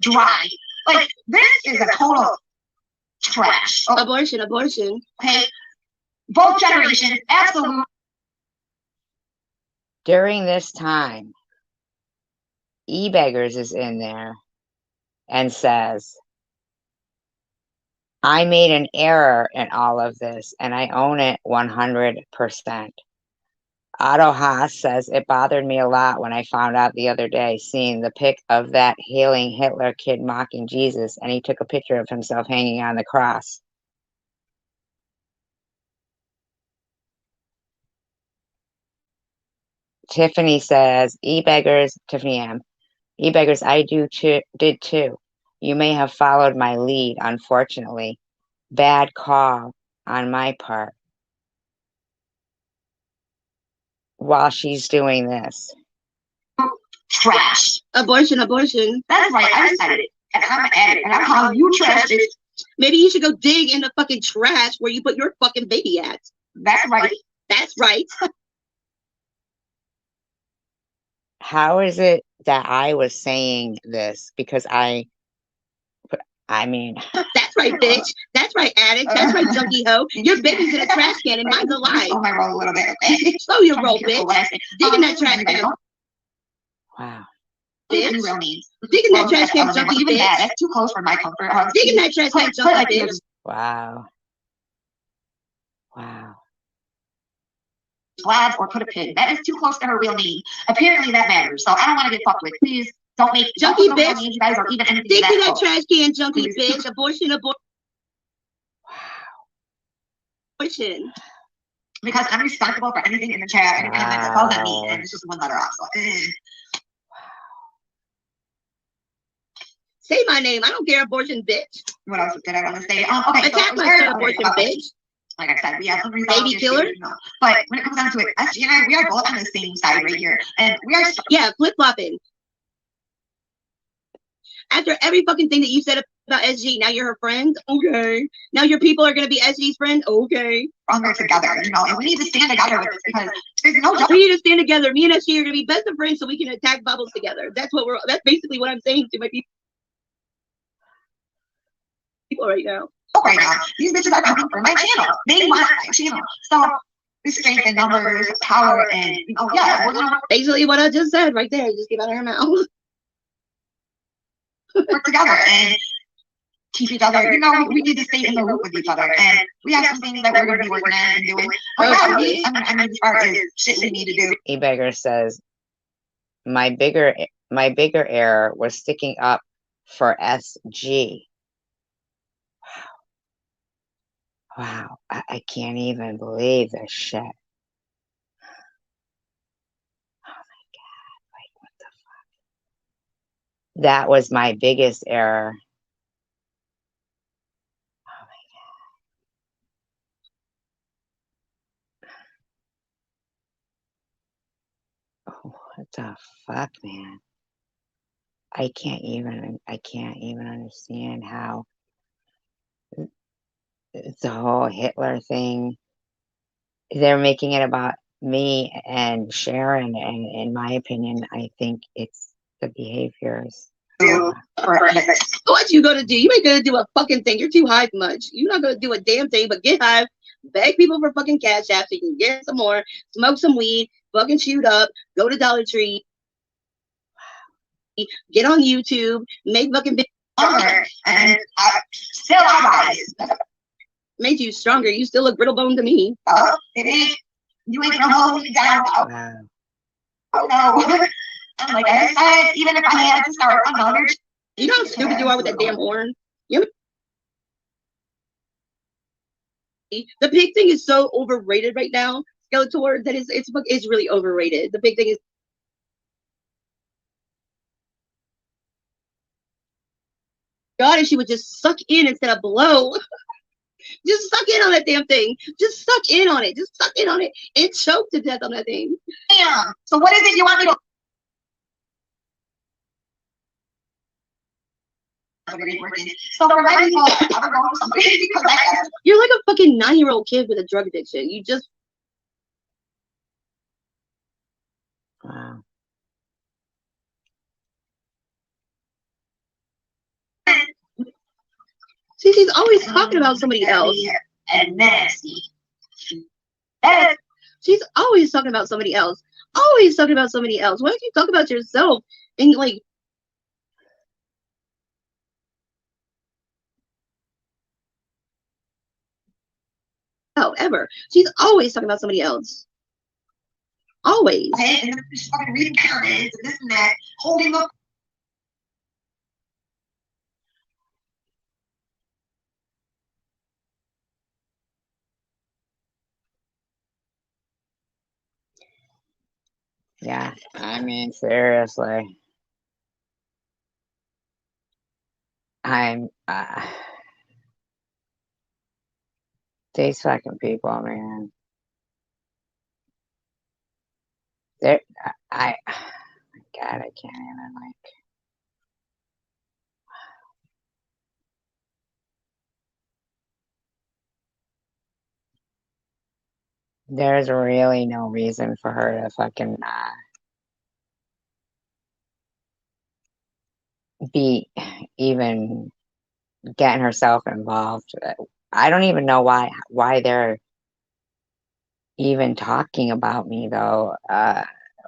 dry. Like, this is a total trash. Abortion. Okay? Both generations, absolutely. During this time, E-Beggars is in there and says, I made an error in all of this, and I own it 100%. Otto Haas says, it bothered me a lot when I found out the other day, seeing the pic of that hailing Hitler kid mocking Jesus, and he took a picture of himself hanging on the cross. Tiffany says, E-Beggars, Tiffany M. E-Beggars, I did too. You may have followed my lead, unfortunately. Bad call on my part. While she's doing this. Trash. Abortion. That's right, I said it. And I'm at it. And I'm calling you trash, bitch. Maybe you should go dig in the fucking trash where you put your fucking baby at. That's right. That's right. How is it that I was saying this? Because I mean, That's right, bitch. That's right, addict. That's right, junkie hoe. Your baby's in a trash can and mine's alive. Slow my roll a little bit. Slow your roll, bitch. Dig in that trash can. Wow. Bitch. Real means. Dig in that trash can, junkie Even that, bitch. that's too close for my comfort. Dig in that trash can, junkie bitch. Wow. Wow. Slabs or put a pig. That is too close to her real name. Apparently that matters. So I don't want to get fucked with. Please don't make junkie don't bitch. You guys or even anything. Dig in that trash can, junkie bitch. Abortion. Abortion. Because I'm responsible for anything in the chat and comments that falls on me, and it's just one letter off. So, Say my name. I don't care, abortion bitch. What else did I want to say? Okay, attack my son, abortion bitch. Like I said, we have baby killer. But when it comes down to it, SG and I, we are both on the same side right here, and we are flip flopping. After every fucking thing that you said about SG, now you're her friend. Okay. Now your people are gonna be SG's friend. Okay. Stronger together, and we need to stand together with this because there's no. We need to stand together. Me and SG are gonna be best of friends so we can attack Bubbles together. That's basically what I'm saying to my people right now. Right now, these bitches are coming for my channel. They want my channel. So there's strength in numbers, power, and yeah, we're gonna basically what I just said right there. Just get out of her mouth. Work together and keep each other. We need to stay in the loop with each other, and we have some things that we're going to be working on and doing. I mean, as far as shit we need to do. E-Beggar says, my bigger error was sticking up for SG. Wow. I can't even believe this shit. Oh my God. Like, what the fuck? That was my biggest error. Oh my God. Oh, what the fuck, man? I can't even understand how the whole Hitler thing, they're making it about me and Sharon, and in my opinion, I think it's the behaviors. What you gonna do? You ain't gonna do a fucking thing. You're too high much. You're not gonna do a damn thing but get high, beg people for fucking cash apps so you can get some more, smoke some weed, fucking shoot up, go to Dollar Tree, get on YouTube, make fucking and still allies. Made you stronger. You still look brittle bone to me. It ain't. You ain't gonna hold me down. Oh no. And like I said, even if I had to start another. You know how stupid you are with that damn horn? The pig thing is so overrated right now, Skeletor, that it's really overrated. The big thing is God, if she would just suck in instead of blow. Just suck in on that damn thing. Just suck in on it. Just suck in on it and choke to death on that thing. Damn. So what is it you want me to? So for my people, I go for somebody because you're like a fucking 9-year-old kid with a drug addiction. You just Wow. See, she's always talking about somebody else. And nasty. She's always talking about somebody else. Always talking about somebody else. Why don't you talk about yourself and like? Ever. She's always talking about somebody else. Always. And then she's fucking reading comments and this and that, holding up. Yeah, I mean, seriously. I'm, these fucking people, man. They're, God, I can't even, like. There's really no reason for her to fucking, be even getting herself involved. I don't even know why they're even talking about me though,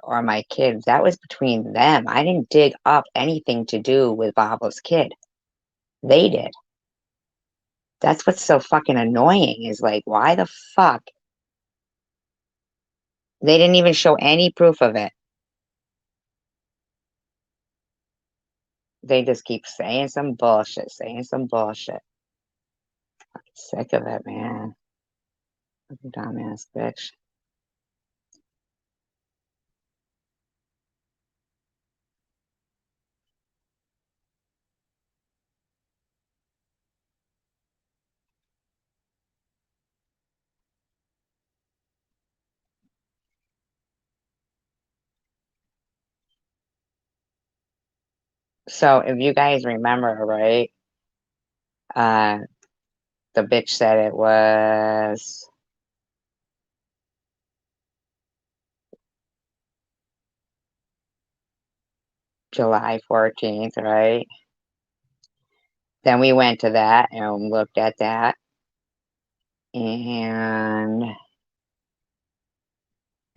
or my kids. That was between them. I didn't dig up anything to do with Bob's kid. They did. That's what's so fucking annoying is like, why the fuck? They didn't even show any proof of it. They just keep saying some bullshit, saying some bullshit. Fucking sick of it, man. Fucking dumbass bitch. So if you guys remember, right? The bitch said it was July 14th, right? Then we went to that and looked at that. And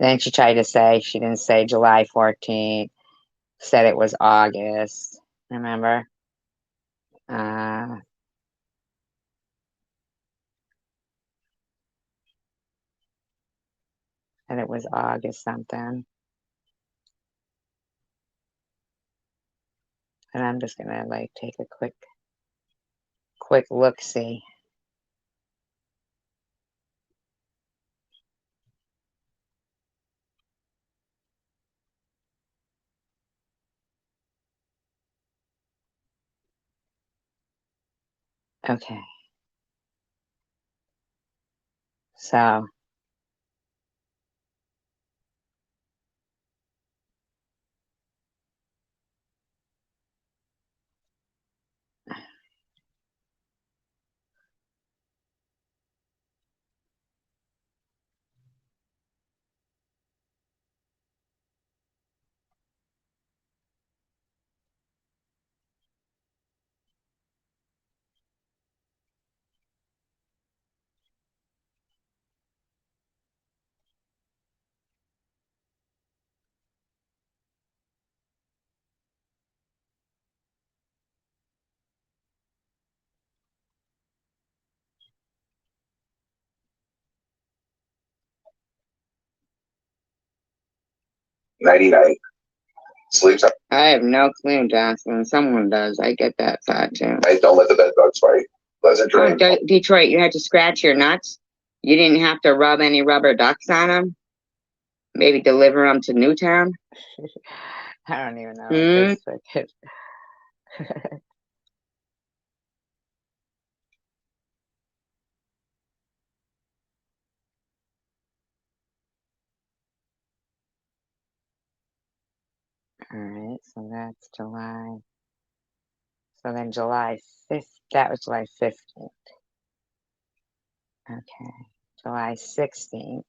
then she tried to say, she didn't say July 14th, said it was August. Remember? And it was August something. And I'm just gonna like take a quick look see. Okay. So Nighty night. Sleeps. I have no clue, Jocelyn. Someone does. I get that thought too. Hey, don't let the bed bugs fight. Pleasant dream. Detroit, you had to scratch your nuts. You didn't have to rub any rubber ducks on them. Maybe deliver them to Newtown. I don't even know. All right, so that's July. So then July 5th, that was July 15th. Okay, July 16th.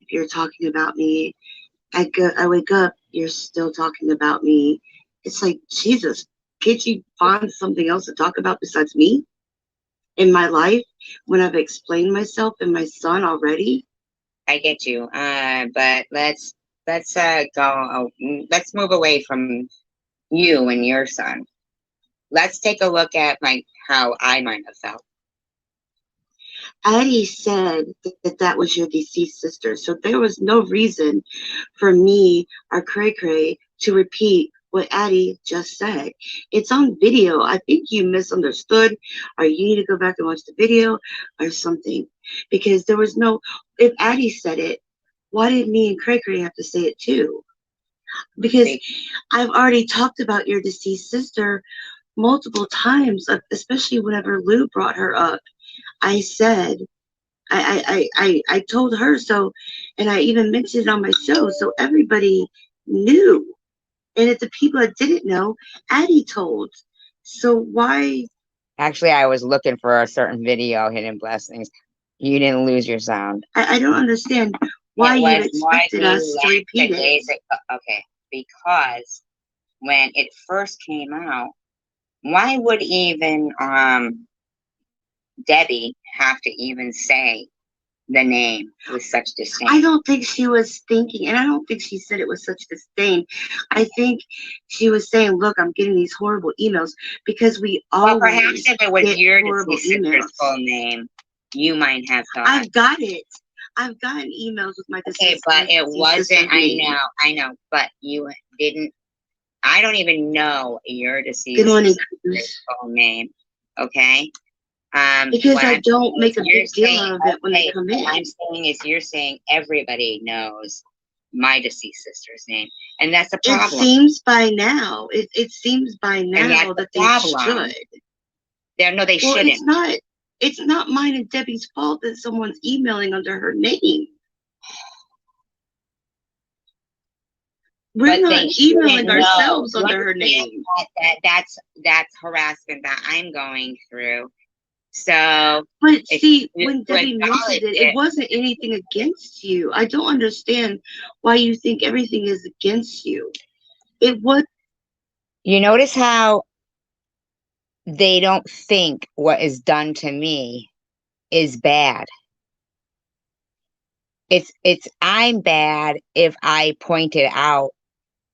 you're talking about me. I wake up, you're still talking about me. It's like, Jesus, can't you find something else to talk about besides me in my life when I've explained myself and my son already? I get you. But let's go. Let's move away from you and your son. Let's take a look at like how I might have felt. Addie said that that was your deceased sister, so there was no reason for me or Cray Cray to repeat what Addie just said. It's on video. I think you misunderstood, or you need to go back and watch the video or something, because there was no. If Addie said it, why did me and Cray Cray have to say it too? Because I've already talked about your deceased sister multiple times, especially whenever Lou brought her up. I said, I told her so, and I even mentioned it on my show, so everybody knew. And if the people that didn't know, Addie told. So why? Actually, I was looking for a certain video, Hidden Blessings. You didn't lose your sound. I don't understand why you expected us to repeat it. Okay, because when it first came out, why would even Debbie have to even say the name with such disdain? I don't think she was thinking, and I don't think she said it with such disdain. I think she was saying, look, I'm getting these horrible emails because we all perhaps if it was your deceased sister's emails. full name, you might have thought. I've got it. I've gotten emails with my deceased. Okay, but it wasn't. I know, but you didn't. I don't even know your deceased sister's full name. Okay. Because I don't make a big deal of it when they come in. What I'm saying is you're saying everybody knows my deceased sister's name, and that's a problem. It seems by now. It seems by now that they should. No, they shouldn't. It's not mine and Debbie's fault that someone's emailing under her name. We're not emailing ourselves under her name. That's harassment that I'm going through. So, but see, when Debbie mentioned it, it wasn't anything against you. I don't understand why you think everything is against you. It was. You notice how they don't think what is done to me is bad. I'm bad if I point it out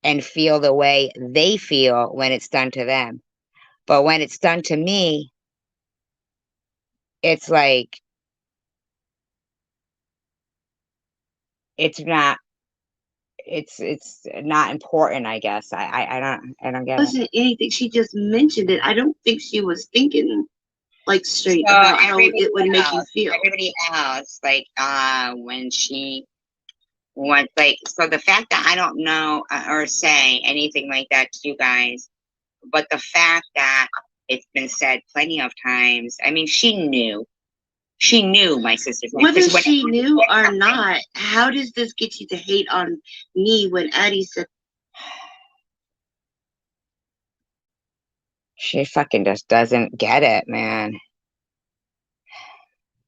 and feel the way they feel when it's done to them. But when it's done to me, it's like it's not important, I guess. I don't get it. It wasn't anything. She just mentioned it. I don't think she was thinking like straight about how it would make you feel. Everybody else, like when she went, like, so the fact that I don't know or say anything like that to you guys, but the fact that it's been said plenty of times, I mean, she knew my sister's name. Whether she knew or not, how does this get you to hate on me when Addie said she fucking just doesn't get it, man?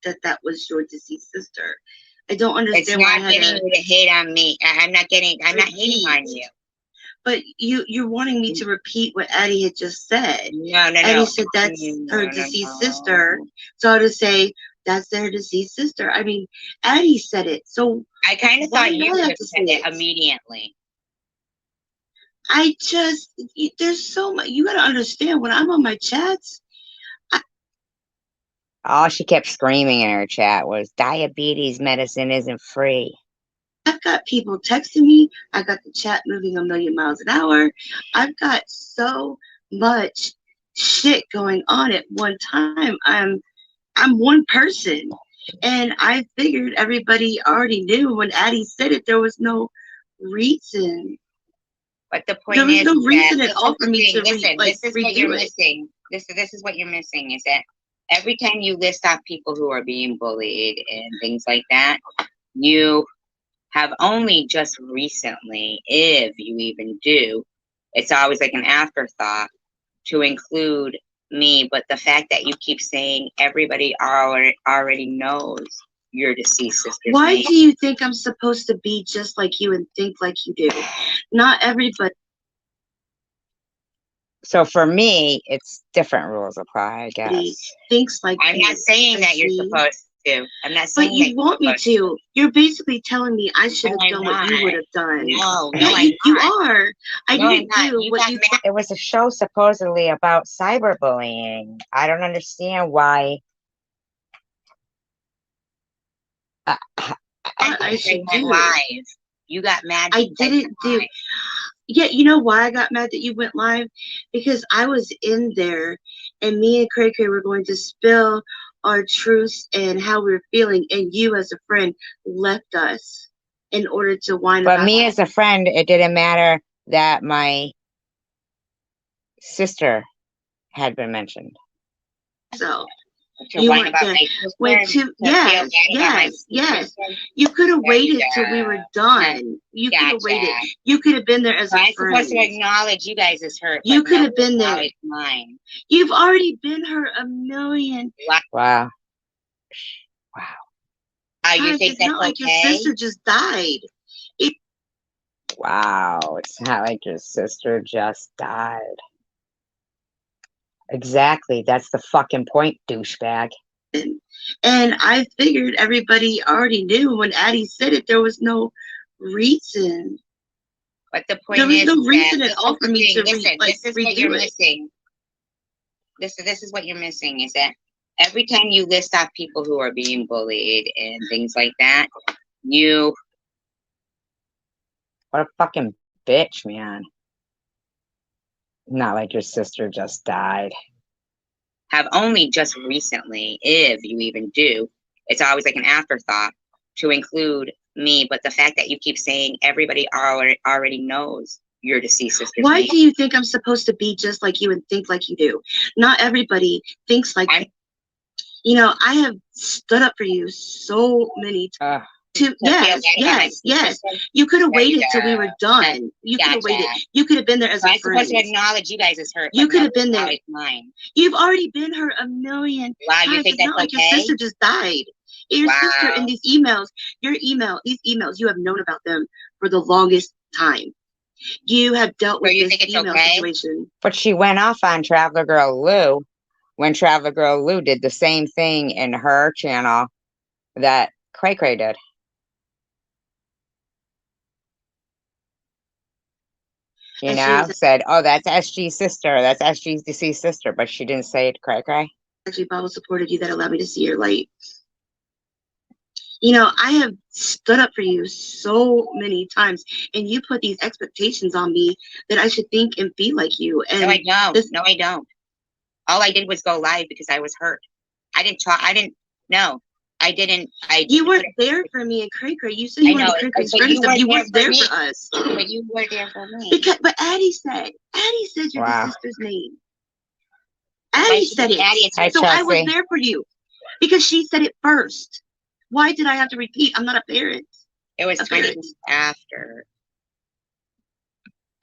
That was your deceased sister. I don't understand. It's not getting you to hate on me. I'm not hating on you. But you're wanting me to repeat what Addie had just said. No. Addie said that's her deceased sister. So to say that's their deceased sister. I mean, Addie said it. So I kind of thought you would have said it immediately. There's so much. You got to understand when I'm on my chats. All she kept screaming in her chat was diabetes medicine isn't free. I've got people texting me. I got the chat moving a million miles an hour. I've got so much shit going on at one time. I'm one person, and I figured everybody already knew when Addie said it. There was no reason. But the point is, there was no reason at all for me to listen. This is what you're missing. This is what you're missing. Is that every time you list off people who are being bullied and things like that, you have only just recently, if you even do, it's always like an afterthought to include me. But the fact that you keep saying everybody already knows your deceased sister's Why name. do you think I'm supposed to be just like you and think like you do? Not everybody So for me, it's different rules apply, I guess. thinks like I'm you. not saying that you're see? supposed to. I'm not But saying that you you're want me supposed to. You're basically telling me I should No, have I'm done what you not. would have done. No, Yeah, I'm you not. are. I No, I'm didn't not. do You what got you mad. It was a show supposedly about cyberbullying. I don't understand why. I I should went do. live. You got mad. I because didn't do. live. Yeah, you know why I got mad that you went live? Because I was in there and me and Cray Cray were going to spill our truths and how we were feeling, and you as a friend left us in order to whine But about me as a friend, it didn't matter that my sister had been mentioned. yourself. To You whine weren't about there. my sister, Went to to feel yes, bad about my yes. sister. You could have There you waited till we go. were done. You could have Gotcha. waited. You could have been there as So a I'm supposed to friend. acknowledge you guys' hurt. You but could no, have been now there. it's mine. You've already been hurt a million. Wow. Wow. You times. think It's that's not like your okay? sister just died. Wow. It's not like your sister just died. Exactly. That's the fucking point, douchebag. And I figured everybody already knew when Addie said it, there was no reason. But the point There was is no that reason at this all is for the me thing. to Listen, this is what you're redo it. missing. This is what you're missing is that every time you list off people who are being bullied and things like that, you what a fucking bitch, man. Not like your sister just died. Have only just recently, if you even do, it's always like an afterthought to include me. But the fact that you keep saying everybody already knows your deceased sister's Why name. do you think I'm supposed to be just like you and think like you do? Not everybody thinks like you. You know, I have stood up for you so many times. Yes. You could have waited till we were done. You could have waited. You could have been there as a I'm friend. supposed to acknowledge you guys' hurt. You but could no, have been now there. it's mine. You've already been hurt a million Wow, times. you think It's that's not like okay? your sister just died. Your sister Wow. and these emails, these emails, you have known about them for the longest time. You have dealt with you this think it's email okay? situation. But she went off on Traveler Girl Lou when Traveler Girl Lou did the same thing in her channel that Cray Cray did. You And know, she said, oh, that's SG's sister. That's SG's deceased sister. But she didn't say it to Cray Cray. actually Bible supported you that allowed me to see your light. You know, I have stood up for you so many times, and you put these expectations on me that I should think and feel like you. And no, I don't. No, I don't. All I did was go live because I was hurt. I didn't talk. No, I didn't. You weren't there for me and Cray Cray. You said you wanted Cray Cray's friends, but you weren't there for us. But you were there for me. But Addie said you're the sister's name. Addie said it. So I was there for you because she said it first. Why did I have to repeat? I'm not a parent. It was 20 minutes after.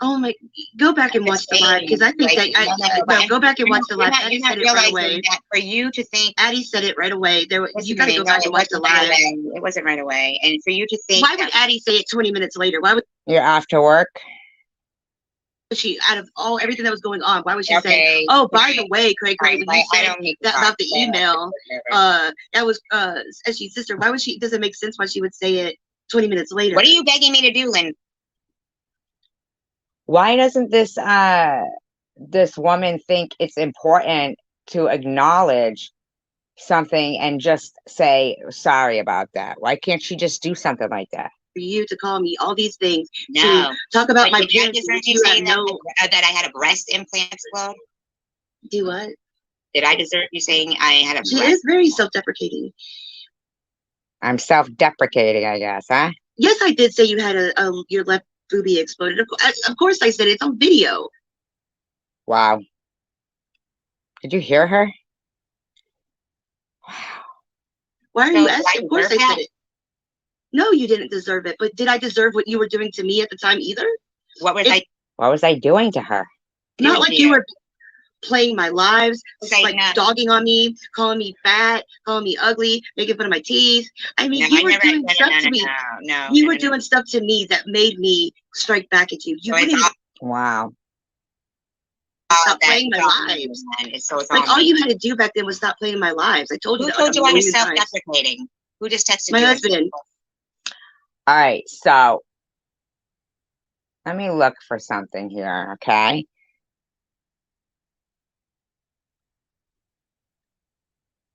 Oh my! Go back and watch the live because I think that go back and watch the live. Addie said it right away. That for you to think Addie said it right away. You got to go back and watch the live. It wasn't right away, and for you to think. Why would Addie say it 20 minutes later? Why would you're after work? She out of everything that was going on? Why would she say, "Oh, by the way, Cray Cray, when you said that about the email, that was SG's sister"? Why would she? It doesn't make sense why she would say it 20 minutes later. What are you begging me to do, Lynn? Why doesn't this woman think it's important to acknowledge something and just say sorry about that? Why can't she just do something like that? For you to call me all these things to talk about my parents, you saying that I had a breast implant explode? Do what? Did I deserve you saying I had a breast? She is very self-deprecating. I'm self-deprecating, I guess, huh? Yes, I did say you had your left boobie exploded. Of course I said it. It's on video. Wow. Did you hear her? Wow. Why are you asking? Of course I said it. No, you didn't deserve it. But did I deserve what you were doing to me at the time either? What was I doing to her? Not like you were. playing my lives, Okay, like no. dogging on me, calling me fat, calling me ugly, making fun of my teeth. I mean, No, you were doing stuff to me. You were no. doing stuff to me that made me strike back at you. You So it's wouldn't all Wow. stop that playing my it's all me, lives. then. So it's Like all all me. you had to do back then was stop playing my lives. I told you Who that like told a you I was million times. self-deprecating? Who just texted My you? husband. All right. So let me look for something here. Okay.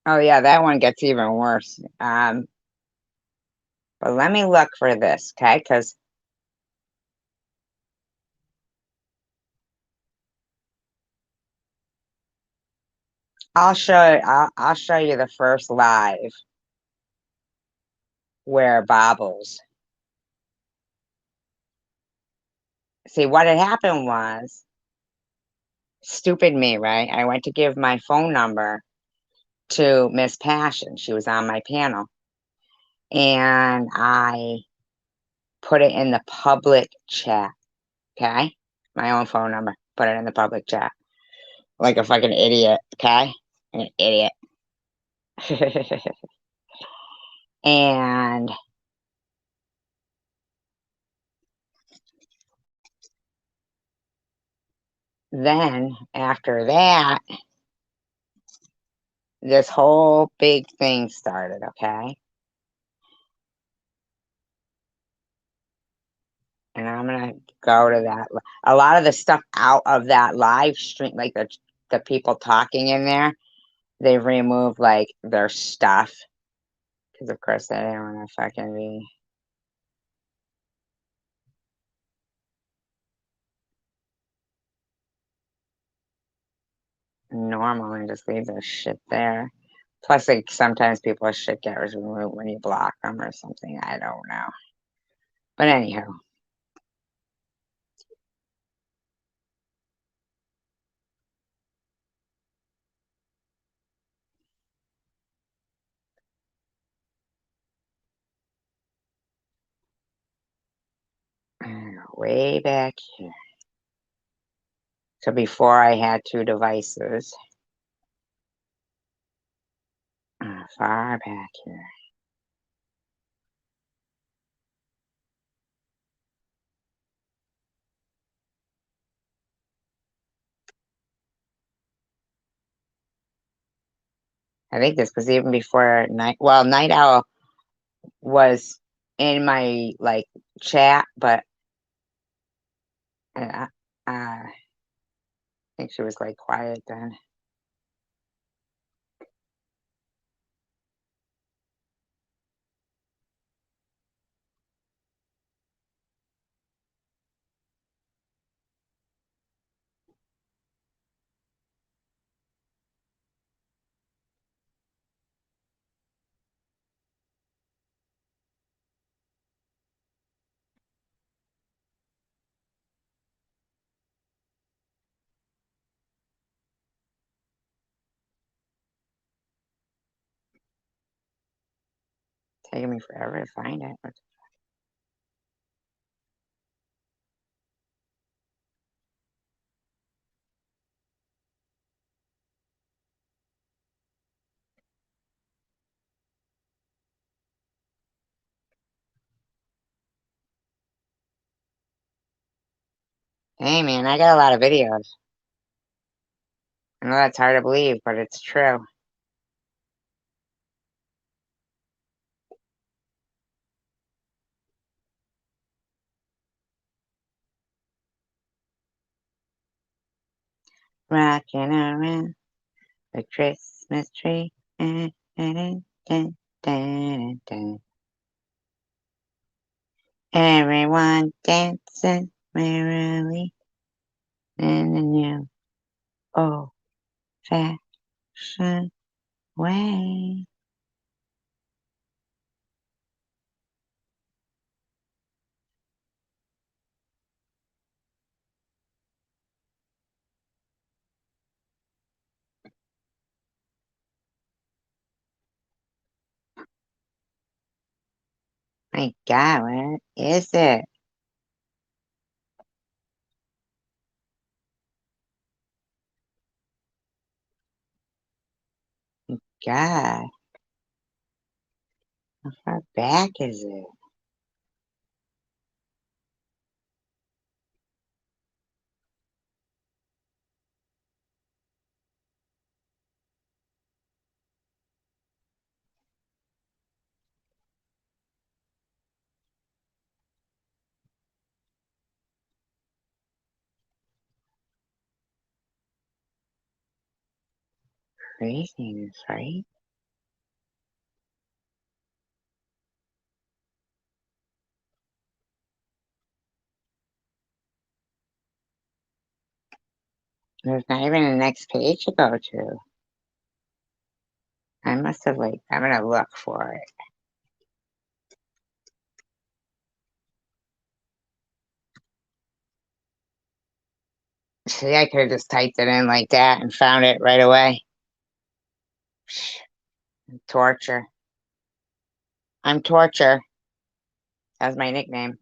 Oh yeah, that one gets even worse. But let me look for this, okay? Because I'll show you the first live where Bobbles. See, what had happened was stupid me, right? I went to give my phone number to Miss Passion. She was on my panel. And I put it in the public chat, okay? My own phone number. Put it in the public chat. Like a fucking idiot, okay? An idiot. And then after that, this whole big thing started, okay? And I'm gonna go to that. A lot of the stuff out of that live stream, like the people talking in there, they've removed like their stuff because, of course, they don't want to fucking be normal and just leave their shit there. Plus, like sometimes people's shit gets removed when you block them or something. I don't know. But anyhow. Way back here. So before I had two devices. Far back here. I think this was even before Night Owl was in my like chat, but I think she was like quiet then. Taking me forever to find it. Hey man, I got a lot of videos. I know that's hard to believe, but it's true. Rocking around the Christmas tree. Dun, dun, dun, dun, dun. Everyone dancing merrily in the new old fashioned way. My God, where is it? God. How far back is it? Craziness, right? There's not even a next page to go to. I must have, like, I'm gonna look for it. See, I could have just typed it in like that and found it right away. Torture. I'm Torture. That's my nickname.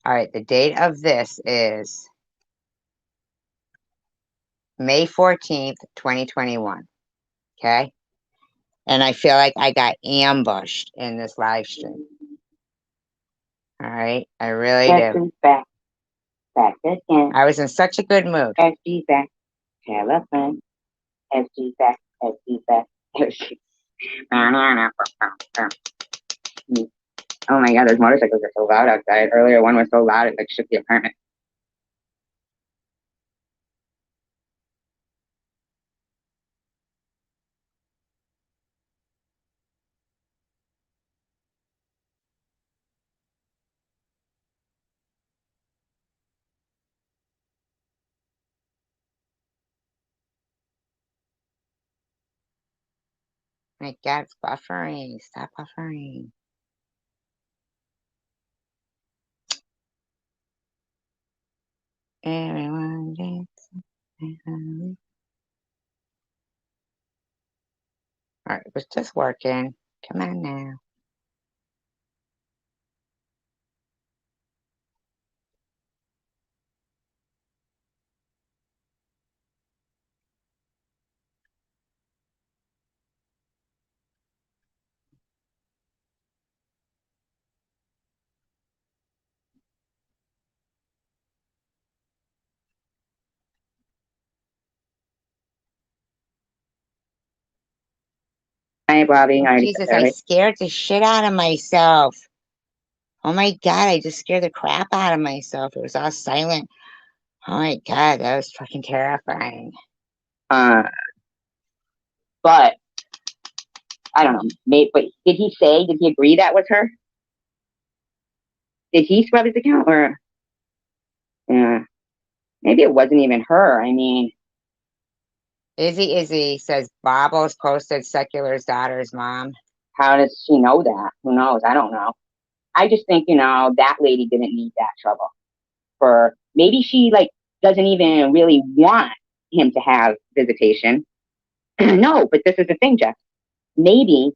All right, the date of this is May 14th, 2021. Okay? And I feel like I got ambushed in this live stream. All right? I really do. Back again. I was in such a good mood. SG back. Telephone. SG back. SG back. Oh my God, those motorcycles are so loud outside. Earlier, one was so loud it like shook the apartment. My God, it's buffering. Stop buffering. Everyone dance. All right, it was just working. Come on now. Hi, Bobby. Oh, Jesus, I scared the shit out of myself. Oh my God, I just scared the crap out of myself. It was all silent. Oh my God, that was fucking terrifying. But I don't know. But did he say? Did he agree that was her? Did he scrub his account, or maybe it wasn't even her? I mean, Izzy says Bobbles posted Secular's daughter's mom. how does she know that? Who knows? I don't know. I just think, that lady didn't need that trouble. For maybe she like doesn't even really want him to have visitation. No, but this is the thing, Jeff. Maybe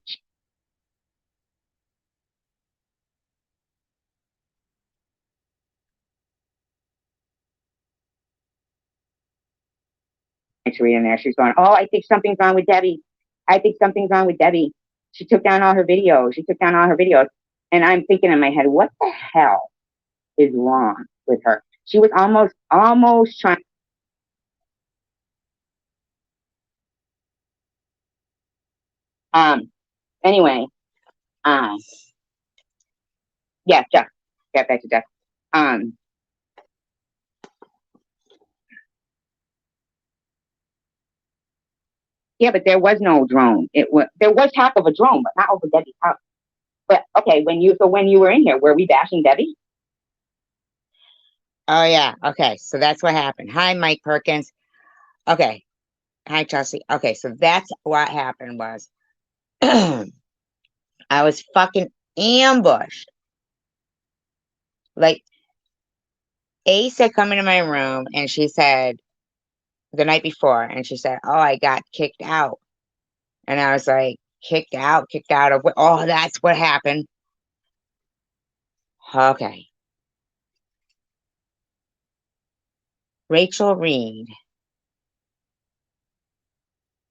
to read in there. She's going, "Oh, I think something's wrong with Debbie. I think something's wrong with Debbie. She took down all her videos. She took down all her videos." And I'm thinking in my head, what the hell is wrong with her? She was almost trying. Anyway, yeah, Jeff. Get back to Jeff. Yeah, but there was no drone. There was talk of a drone, but not over Debbie's house. But okay, when you were in here, were we bashing Debbie? Oh yeah, okay, so that's what happened. Hi, Mike Perkins. Okay, hi, Chelsea. Okay, so that's what happened was I was fucking ambushed. Like, Ace had come into my room and she said the night before, and she said, "Oh, I got kicked out." And I was like, kicked out of what? Oh, that's what happened. Okay. Rachel Reed,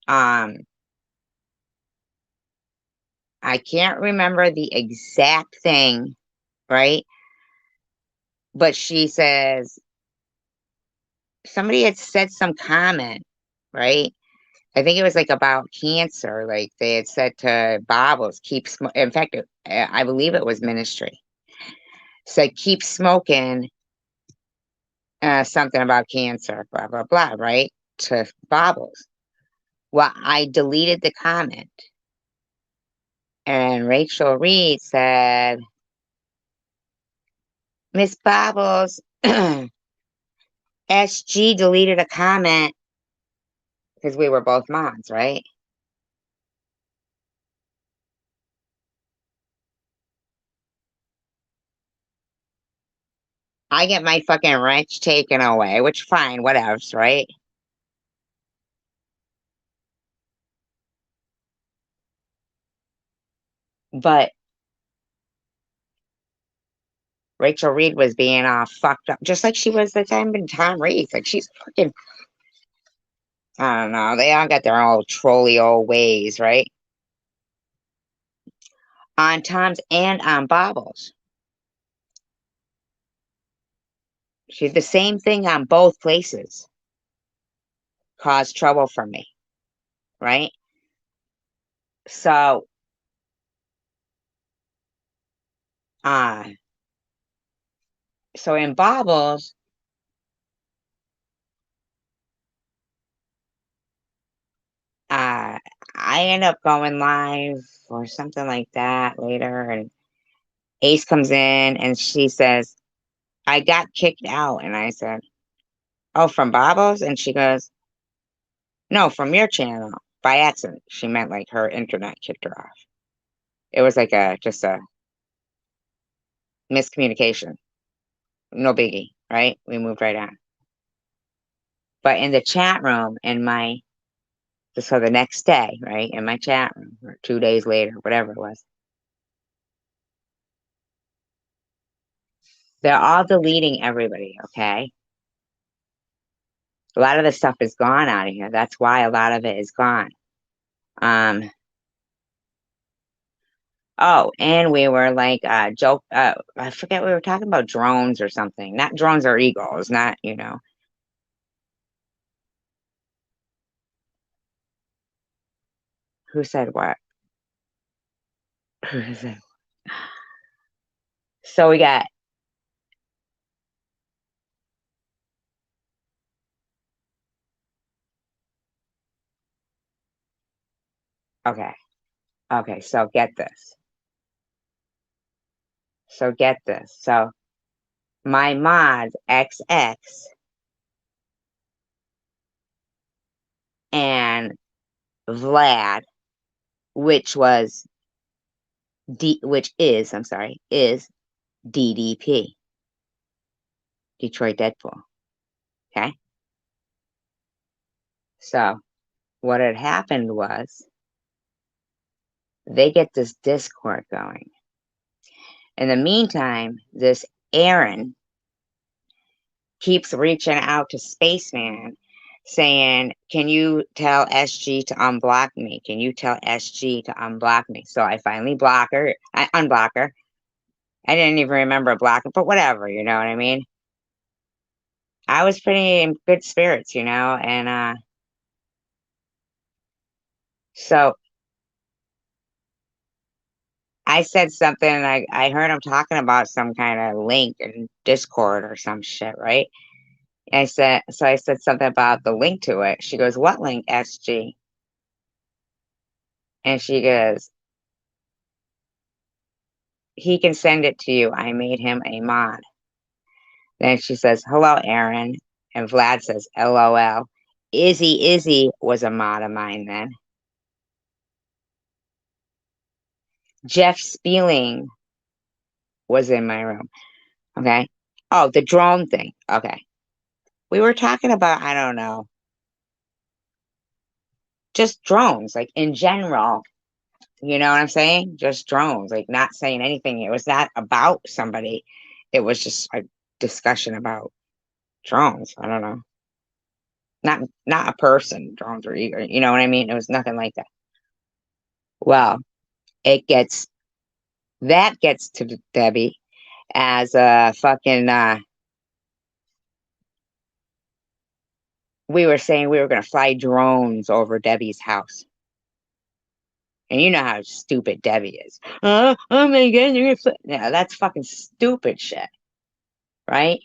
I can't remember the exact thing, right? But she says somebody had said some comment, right? I think it was like about cancer. Like they had said to Bobbles, keep smoking. In fact, I believe it was Ministry. Said, keep smoking, something about cancer, blah, blah, blah, right? To Bobbles. Well, I deleted the comment. And Rachel Reed said, Miss Bobbles, SG deleted a comment because we were both moms, right? I get my fucking wrench taken away, which fine, whatevs, right? But Rachel Reed was being all fucked up, just like she was the time in Tom Reed. Like she's fucking, I don't know. They all got their old trolly old ways, right? On Tom's and on Bobbles. She did the same thing on both places. Caused trouble for me, right? So, uh, so in Bobbles, I end up going live or something like that later, and Ace comes in and she says, I got kicked out. And I said, oh, from Bobbles? And she goes, no, from your channel by accident. She meant like her internet kicked her off. It was like just a miscommunication. No biggie, right? We moved right on. But in the chat room, so the next day, right, in my chat room, or 2 days later, whatever it was, they're all deleting everybody, okay? A lot of the stuff is gone out of here. That's why a lot of it is gone. Oh, and we were like, I forget, we were talking about drones or something. Not drones or eagles, not, who said what? Who said? So we got, okay, okay, so get this. So get this. So my mod XX and Vlad, which is, I'm sorry, is DDP, Detroit Deadpool. Okay. So what had happened was they get this Discord going. In the meantime, this Aaron keeps reaching out to Spaceman saying, can you tell SG to unblock me? Can you tell SG to unblock me? So I finally unblock her. I didn't even remember blocking, but whatever, you know what I mean? I was pretty in good spirits, and so I said something, and I heard him talking about some kind of link in Discord or some shit, right? I said something about the link to it. She goes, what link, SG? And she goes, he can send it to you. I made him a mod. Then she says, hello, Aaron. And Vlad says, LOL. Izzy was a mod of mine then. Jeff Spieling was in my room. Okay. Oh, the drone thing. Okay. We were talking about, I don't know, just drones, like in general. You know what I'm saying? Just drones, like not saying anything. It was not about somebody. It was just a discussion about drones. I don't know. Not a person, drones were eager. You know what I mean? It was nothing like that. Well, that gets to Debbie as a fucking we were saying we were gonna fly drones over Debbie's house. And you know how stupid Debbie is. Oh my god, you're gonna fly. Yeah, that's fucking stupid shit. Right?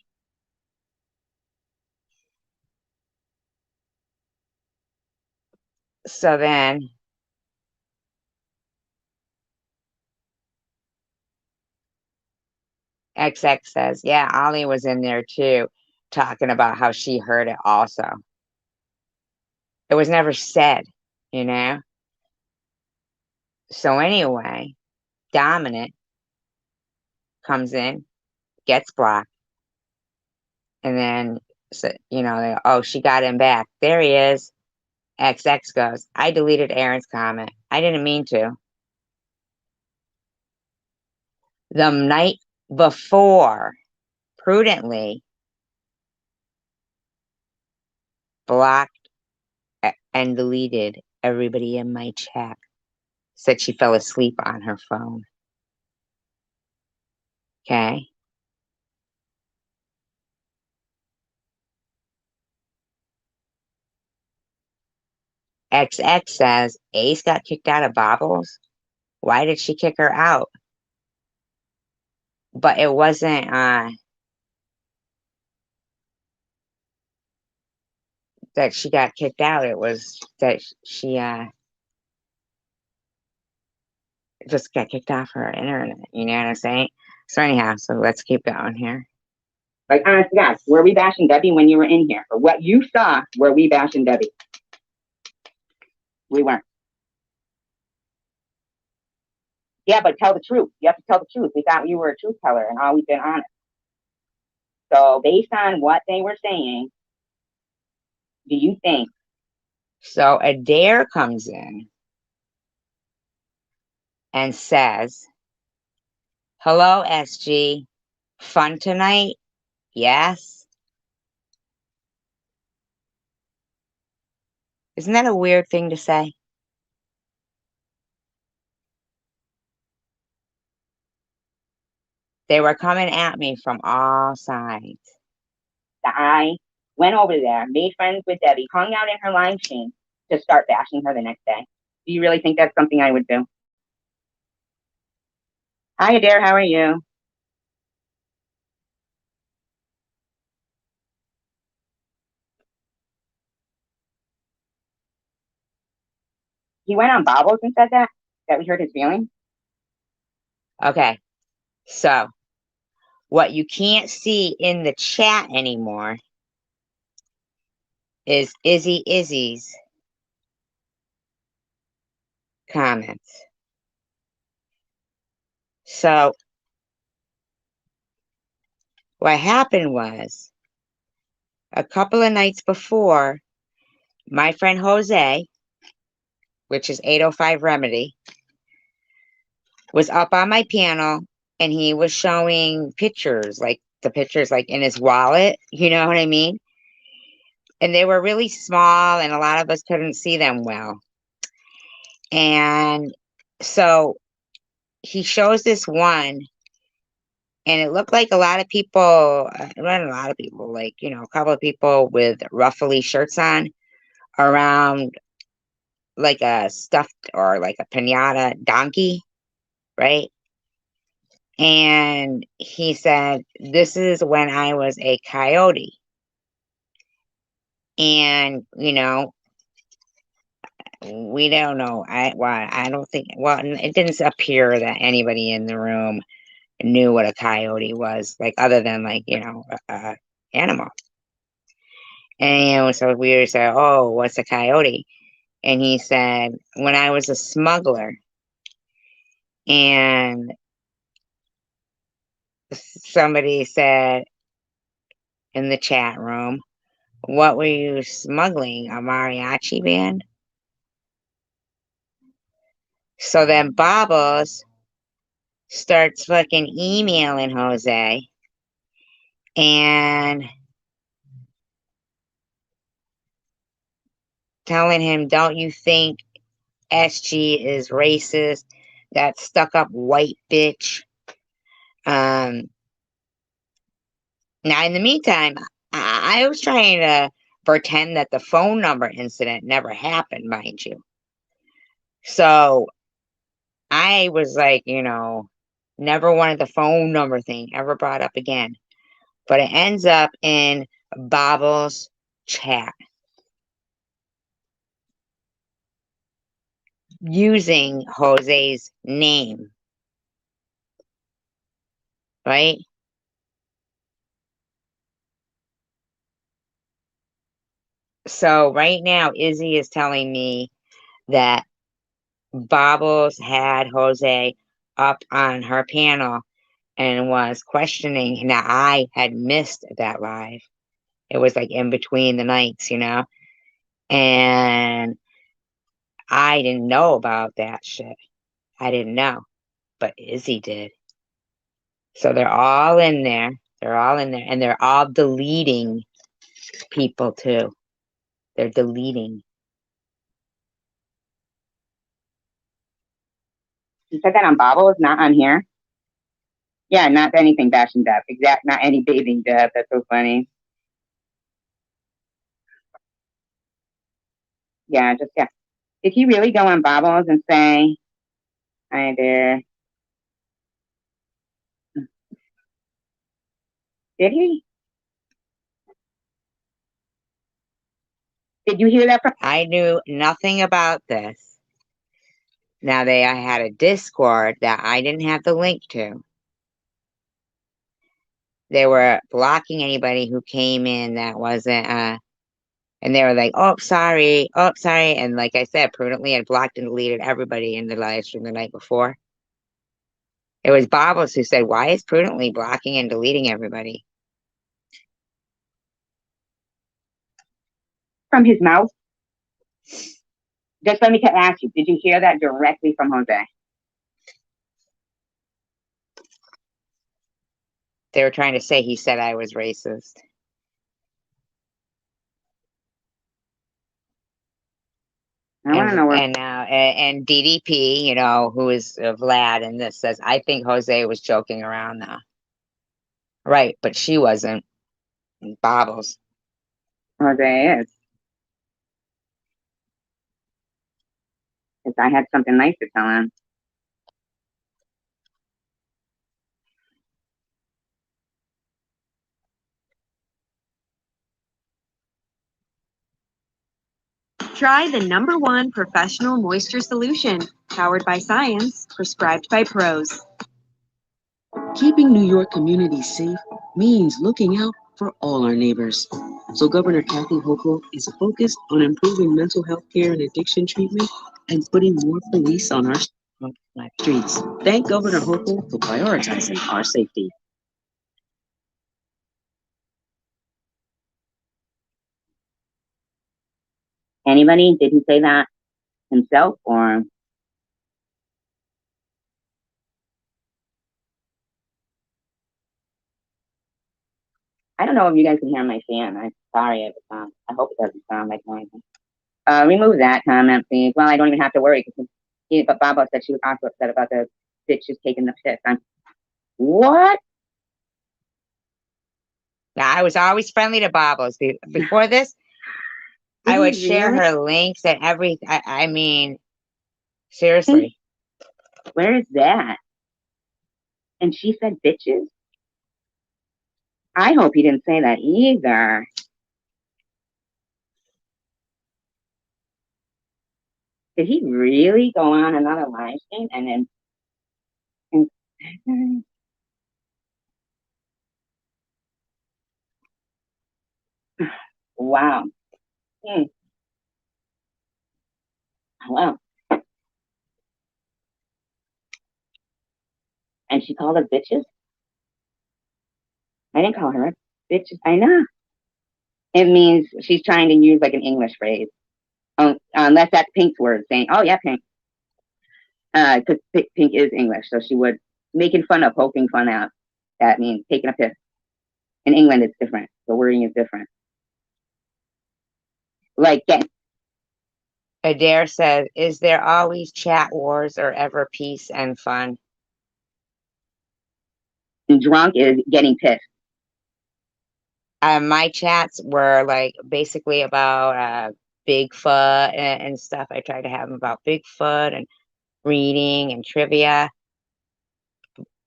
So then XX says, yeah, Ollie was in there too, talking about how she heard it also. It was never said, you know? So anyway, Dominant comes in, gets blocked, and then, so, oh, she got him back. There he is. XX goes, I deleted Aaron's comment. I didn't mean to. The night before, prudently blocked and deleted everybody in my chat. Said she fell asleep on her phone. Okay. XX says Ace got kicked out of Bobbles. Why did she kick her out? But it wasn't that she got kicked out. It was that she just got kicked off her internet. You know what I'm saying? So anyhow, so let's keep going here. Like, honest to God, were we bashing Debbie when you were in here? Or what you saw, were we bashing Debbie? We weren't. Yeah, but tell the truth. You have to tell the truth. We thought you were a truth teller and always been honest. So based on what they were saying, do you think? So Adair comes in and says, hello, SG. Fun tonight? Yes. Isn't that a weird thing to say? They were coming at me from all sides. I went over there, made friends with Debbie, hung out in her live stream to start bashing her the next day. Do you really think that's something I would do? Hi, Adair. How are you? He went on Bobbles and said that we hurt his feelings. Okay. So what you can't see in the chat anymore is Izzy's comments. So what happened was a couple of nights before, my friend Jose, which is 805 Remedy, was up on my panel and he was showing pictures, like the pictures like in his wallet, you know what I mean? And they were really small and a lot of us couldn't see them well. And so he shows this one and it looked like a lot of people, not a lot of people, like, a couple of people with ruffly shirts on around like a stuffed or like a piñata donkey, right? And he said, this is when I was a coyote. And, we don't know. I don't think, it didn't appear that anybody in the room knew what a coyote was, like, other than, like, a animal. And so we said, oh, what's a coyote? And he said, when I was a smuggler. And somebody said in the chat room, what were you smuggling? A mariachi band? So then Bobbles starts fucking emailing Jose and telling him, don't you think SG is racist? That stuck up white bitch. Now, in the meantime, I was trying to pretend that the phone number incident never happened, mind you. So I was like, never wanted the phone number thing ever brought up again. But it ends up in Bob's chat using Jose's name, right? So right now, Izzy is telling me that Bobbles had Jose up on her panel and was questioning. Now, I had missed that live. It was like in between the nights, and I didn't know about that shit. I didn't know, but Izzy did. So they're all in there. They're all in there, and they're all deleting people too. They're deleting. You said that on Bobbles, not on here. Yeah, not anything bashing Deb. Not any bathing Deb. That's so funny. Yeah, yeah. Did he really go on Bobbles and say, "Hi there"? Did he? Did you hear that from? I knew nothing about this. Now I had a Discord that I didn't have the link to. They were blocking anybody who came in that wasn't and they were like, oh sorry, and like I said, prudently had blocked and deleted everybody in the live stream the night before. It was Bobbles who said, why is prudently blocking and deleting everybody? From his mouth? Just let me ask you, did you hear that directly from Jose? They were trying to say he said I was racist. I want to know where. And now, and DDP, who is Vlad, and this says, I think Jose was joking around now. Right, but she wasn't. Bobbles. Jose is. Because I had something nice to tell him. Try the #1 professional moisture solution, powered by science, prescribed by pros. Keeping New York communities safe means looking out for all our neighbors. So Governor Kathy Hochul is focused on improving mental health care and addiction treatment and putting more police on our streets. Thank Governor Hochul for prioritizing our safety. Anybody? Did he say that himself or? I don't know if you guys can hear my fan. I'm sorry if I hope it doesn't sound like noise. Remove that comment, please. Well, I don't even have to worry because but Baba said she was also upset about the bitches taking the piss. What? Now, I was always friendly to Bobbles. Before this, I would share her links and everything. I mean, seriously. Where is that? And she said bitches? I hope he didn't say that either. Did he really go on another live stream and then wow. Wow. And she called us bitches? I didn't call her bitches. I know. It means she's trying to use like an English phrase. Unless that's Pink's word saying, oh yeah, Pink. Because Pink is English, so she would making fun of, poking fun out. That means taking a piss. In England, it's different. The wording is different. Like Adair says, is there always chat wars or ever peace and fun? And drunk is getting pissed. My chats were like basically about Bigfoot and stuff. I tried to have them about Bigfoot and reading and trivia.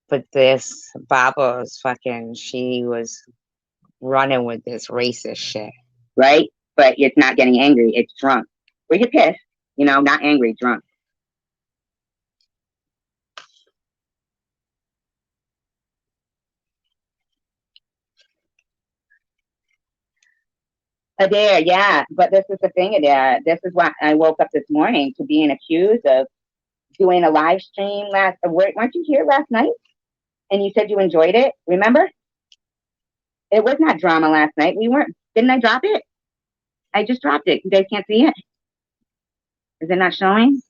But this Babo's she was running with this racist shit. Right? But it's not getting angry, it's drunk. We get pissed, not angry, drunk. Adair, yeah. But this is the thing, Adair. This is why I woke up this morning to being accused of doing a live stream weren't you here last night? And you said you enjoyed it, remember? It was not drama last night. Didn't I drop it? I just dropped it. You guys can't see it? Is it not showing?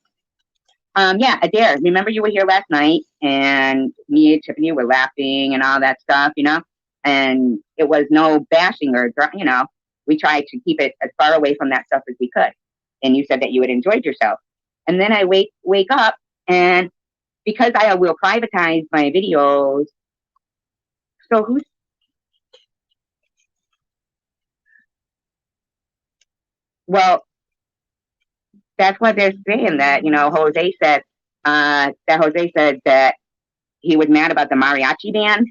Yeah, Adair, remember you were here last night and me and Tiffany were laughing and all that stuff, and it was no bashing or, we tried to keep it as far away from that stuff as we could. And you said that you had enjoyed yourself. And then I wake up, and because I will privatize my videos, so well, that's what they're saying, that, Jose said that he was mad about the mariachi band.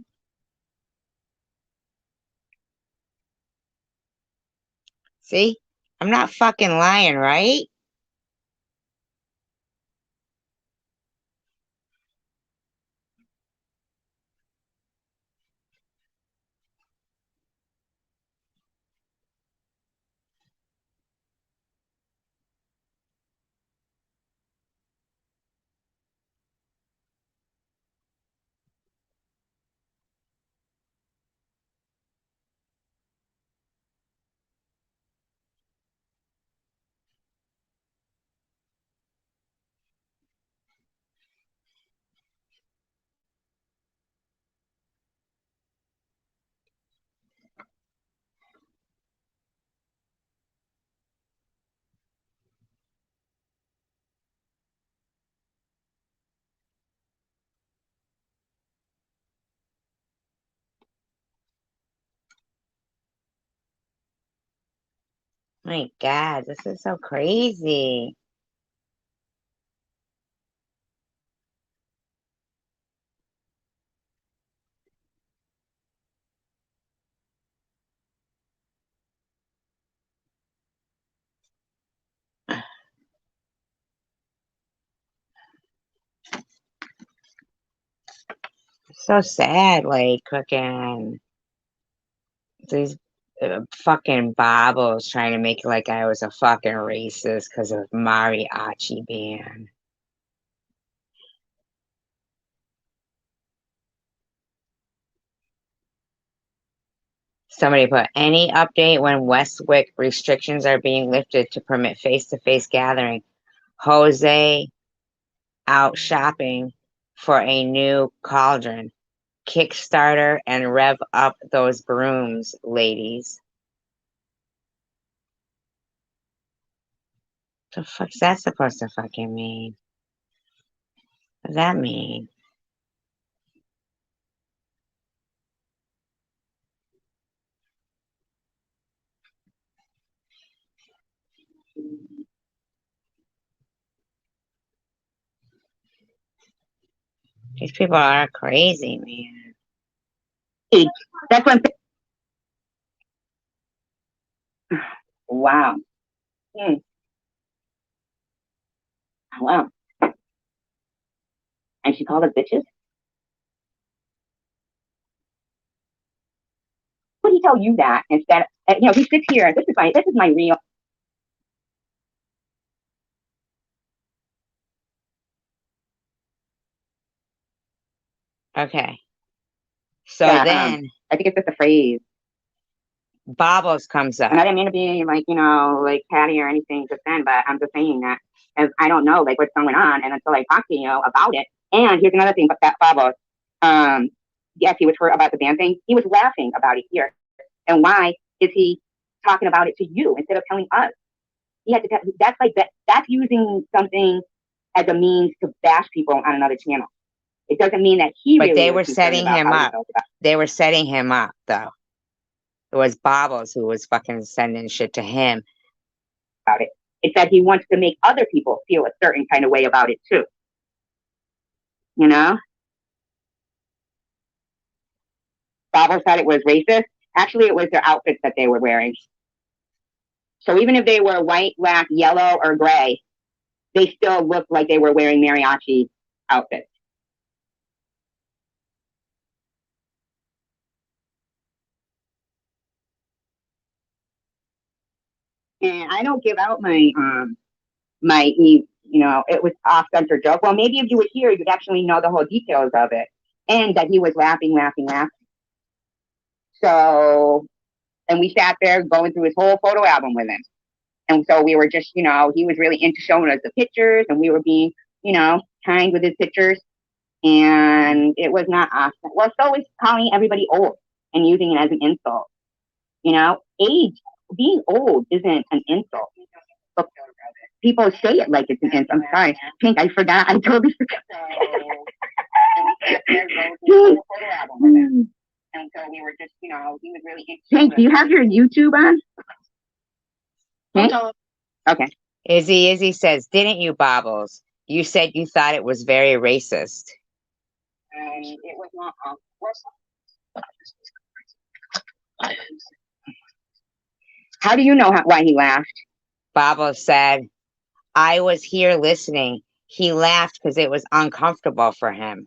See? I'm not fucking lying, right? My God, this is so crazy. So sad, like cooking these fucking bobbles trying to make it like I was a fucking racist because of mariachi band. Somebody put any update when Westwick restrictions are being lifted to permit face-to-face gathering. Jose out shopping for a new cauldron. Kickstarter and rev up those brooms, ladies. The fuck's that supposed to fucking mean? What does that mean? These people are crazy, man. That's what wow. Wow. And she called us bitches? Would he tell you that instead he sits here, this is my real. Okay. So Yeah, then I think it's just a phrase. Bobbles comes up. And I didn't mean to be like catty or anything just then, but I'm just saying that as I don't know like what's going on, and until I talk to you about it. And here's another thing, but that Bobbles, yes, he was hurt about the band thing. He was laughing about it here. And why is he talking about it to you instead of telling us? he had to. That's like that. That's using something as a means to bash people on another channel. It doesn't mean that he But really they was were concerned setting about him how he up. felt about They were setting him up, though. It was Bobbles who was fucking sending shit to him. it. It's that he wants to make other people feel a certain kind of way about it too. You know? Bobbles said it was racist. Actually, it was their outfits that they were wearing. So even if they were white, black, yellow, or gray, they still looked like they were wearing mariachi outfits. And I don't give out my it was off-center joke. Well, maybe if you were here, you'd actually know the whole details of it, and that he was laughing. So, and we sat there going through his whole photo album with him. And so we were just, he was really into showing us the pictures, and we were being, kind with his pictures. And it was not awesome. Well, so is calling everybody old and using it as an insult. Age, being old isn't an insult. But people say it like it's an insult. I'm sorry. Pink, I forgot. I totally forgot. And so we were just, he was really into Pink, do you have your YouTube on? Pink? Okay. Izzy says, didn't you, Bobbles? You said you thought it was very racist. It was not. How do you know why he laughed? Bobbles said, I was here listening. He laughed because it was uncomfortable for him.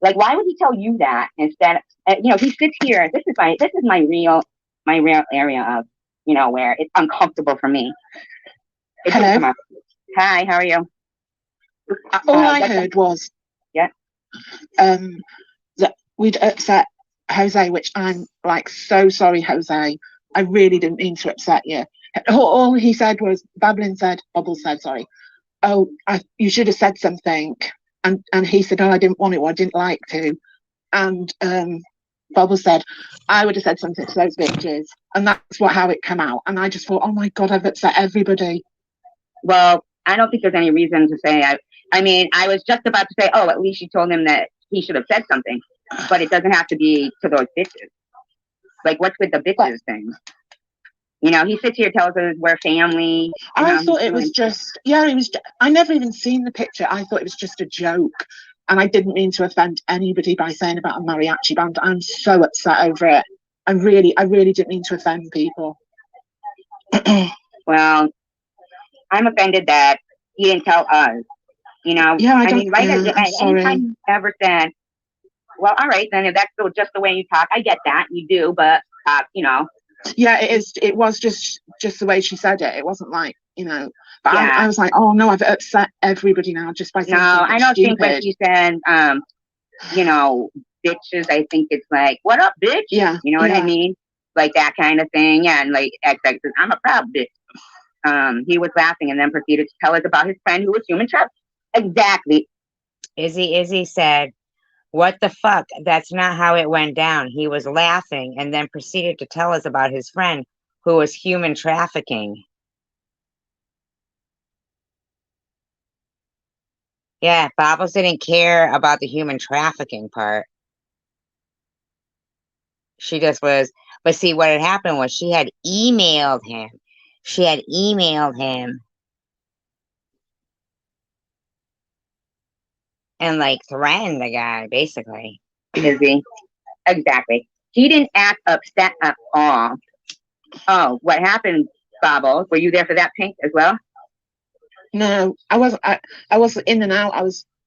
Like, why would he tell you that instead? He sits here. This is my real area of, where it's uncomfortable for me. Hello. Hi, how are you? All I heard was that we'd upset Jose, which I'm like so sorry, Jose. I really didn't mean to upset you. All he said was, Bubbles said, sorry. Oh, you should have said something. And he said, oh, I didn't want to, or I didn't like to. And Bubbles said, I would have said something to those bitches. And that's how it came out. And I just thought, oh my God, I've upset everybody. Well, I don't think there's any reason to say, I was just about to say, oh, at least you told him that he should have said something. But it doesn't have to be to those bitches. Like, what's with the bitches thing? He sits here, tells us we're family. I thought it was just, I never even seen the picture. I thought it was just a joke. And I didn't mean to offend anybody by saying about a mariachi band. I'm so upset over it. I really didn't mean to offend people. Well, I'm offended that he didn't tell us. Anytime you ever said, well, all right, then if that's still just the way you talk, I get that, you do, but, Yeah, it is. It was just the way she said it. It wasn't like, but yeah. I was like, oh no, I've upset everybody now just by saying something I don't stupid. think when she said, bitches, I think it's like, what up, bitch? Yeah. You know what I mean? Like that kind of thing. Yeah, and like, I'm a proud bitch. He was laughing and then proceeded to tell us about his friend who was human trafficked. Exactly. Izzy said, what the fuck? That's not how it went down. He was laughing and then proceeded to tell us about his friend who was human trafficking. Yeah, Bobbles didn't care about the human trafficking part. She just was, but see, what had happened was she had emailed him. And like threatened the guy, basically. Izzy. Exactly. He didn't act upset at all. Oh, what happened, Bobbles? Were you there for that, Pink, as well? No, I wasn't. I was in and out.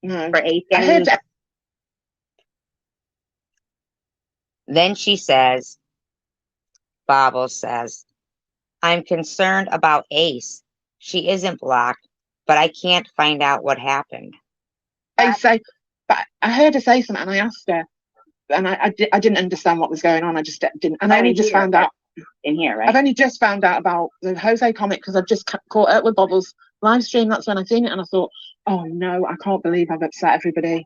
No. For Ace. I heard that. Then she says, Bobbles says, I'm concerned about Ace. She isn't blocked, but I can't find out what happened. But I heard her say something and I asked her, and I didn't understand what was going on. I just didn't. And I only just found out. In here, right? I've only just found out about the Jose comic because I've just caught up with Bobbles live stream. That's when I seen it and I thought, oh no, I can't believe I've upset everybody.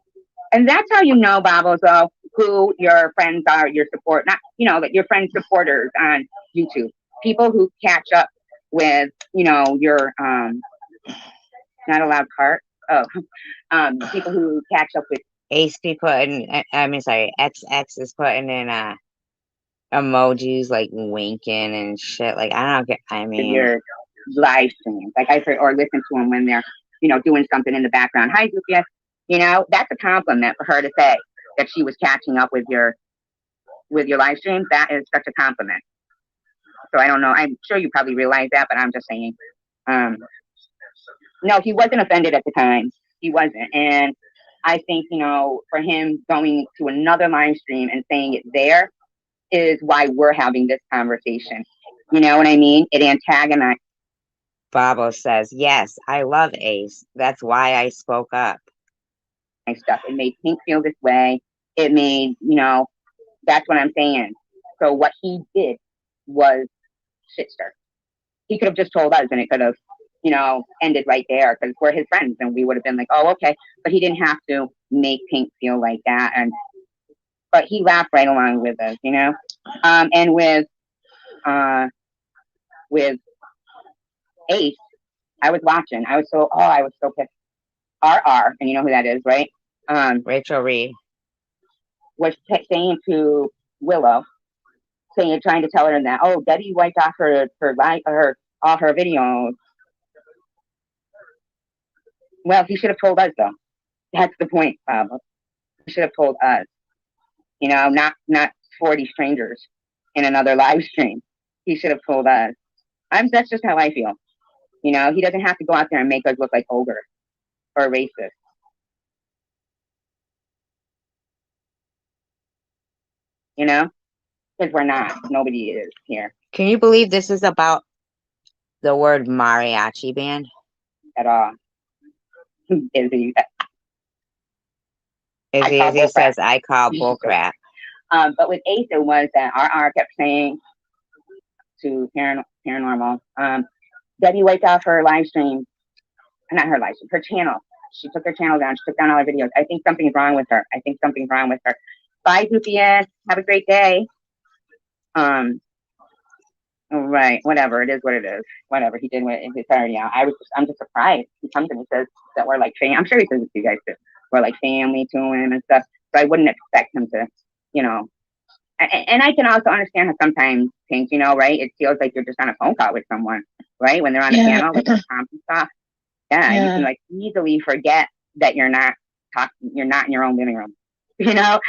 And that's how you know, Bobbles, who your friends are, your support, not, like your friends' supporters on YouTube. People who catch up with, you know, your not allowed cart. Oh, people who catch up with Ace be putting, I mean, sorry, XX is putting in emojis like winking and shit. Like, I don't get, I mean, your live streams. Like I heard, or listen to them when they're, you know, doing something in the background. Hi, Zukia. You know, that's a compliment for her to say that she was catching up with your live stream. That is such a compliment. So I don't know. I'm sure you probably realize that, but I'm just saying. No, he wasn't offended at the time. He wasn't. And I think, you know, for him going to another live stream and saying it there is why we're having this conversation. You know what I mean? It antagonized. Babo says, yes, I love Ace. That's why I spoke up. My stuff. It made Pink feel this way. It made, you know, that's what I'm saying. So what he did was shit stir. He could have just told us and it could have, you know, ended right there because we're his friends and we would have been like, oh, okay. But he didn't have to make Pink feel like that. But he laughed right along with us, you know? And with Ace, I was watching. I was so pissed. RR, and you know who that is, right? Rachel Reed was saying to Willow, trying to tell her that, oh, Debbie wiped off all her videos. Well, he should have told us though. That's the point, Bob. He should have told us. You know, not 40 strangers in another live stream. He should have told us. That's just how I feel. You know, he doesn't have to go out there and make us look like ogre or racist. You know, because we're not. Nobody is here. Can you believe this is about the word mariachi band? At all. Izzy says, I call bullcrap. But with Ace, it was that RR kept saying to Paranormal, Debbie wiped off her live stream. Not her live stream, her channel. She took her channel down. She took down all her videos. I think something's wrong with her. Bye, Zupius. Have a great day. All right, whatever. It is what it is. Whatever. He did it's already out. I'm just surprised. He comes and he says that we're like family. I'm sure he says it to you guys too. We're like family to him and stuff. So I wouldn't expect him to, you know. And I can also understand how sometimes things, you know, right? It feels like you're just on a phone call with someone, right? When they're on a panel with the comp and stuff. Yeah, you can like easily forget that you're not in your own living room, you know?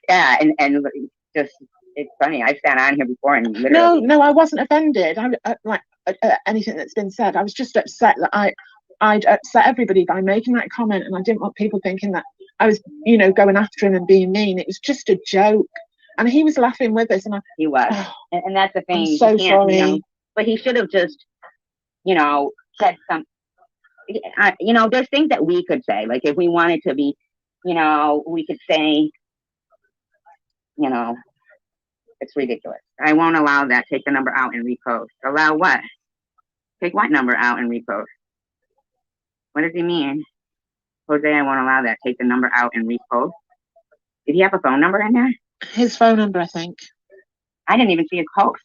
Yeah, and just it's funny. I've sat on here before and literally. No, I wasn't offended. Anything that's been said. I was just upset that I'd upset everybody by making that comment, and I didn't want people thinking that I was, you know, going after him and being mean. It was just a joke, and he was laughing with us, and he was, and that's the thing. I'm so sorry, you know, but he should have just, you know, said something. You know, there's things that we could say, like if we wanted to be, you know, we could say, you know, it's ridiculous. I won't allow that. Take the number out and repost. Allow what? Take what number out and repost? What does he mean? Jose, I won't allow that. Take the number out and repost. Did he have a phone number in there? His phone number, I think. I didn't even see his post.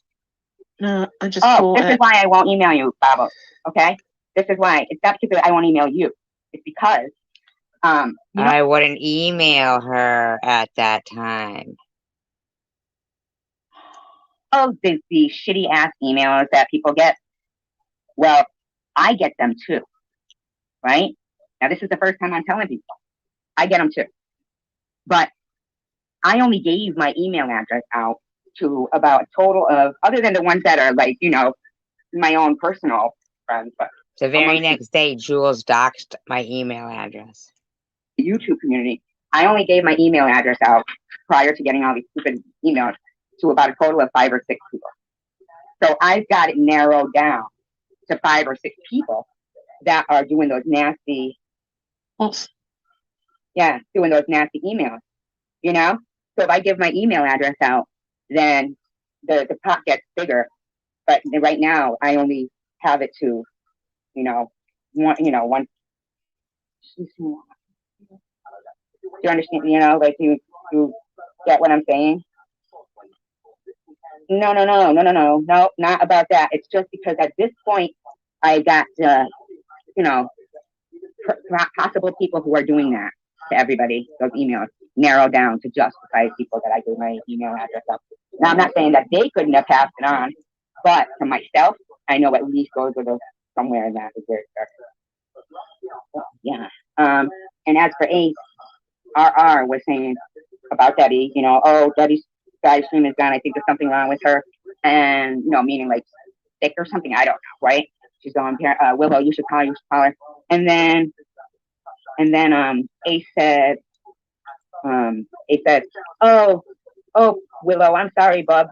No, I just. This is why I won't email you, Babo. Okay? This is why. It's not because I won't email you. It's because I wouldn't email her at that time. Oh, the shitty ass emails that people get. Well, I get them too. Right? Now, this is the first time I'm telling people. I get them too. But I only gave my email address out to about a total of, other than the ones that are like, you know, my own personal friends. But the very next day, Jules doxed my email address. The YouTube community. I only gave my email address out prior to getting all these stupid emails to about a total of 5 or 6 people. So I've got it narrowed down to 5 or 6 people that are doing those nasty, doing those nasty emails, you know? So if I give my email address out, then the pot gets bigger. But right now, I only have it to, you know, one. Do you understand? You know, like you get what I'm saying? No, not about that. It's just because at this point, I got, you know, possible people who are doing that to everybody. Those emails narrow down to just the 5 people that I gave my email address up. Now, I'm not saying that they couldn't have passed it on, but to myself, I know at least those are the somewhere in that is where it starts. So, yeah. And as for Ace, RR was saying about Debbie, you know, oh, Debbie's live stream is gone. I think there's something wrong with her. And, you know, meaning like sick or something. I don't know, right? She's going, Willow, you should call her. And then Ace said, oh, Willow, I'm sorry, bub,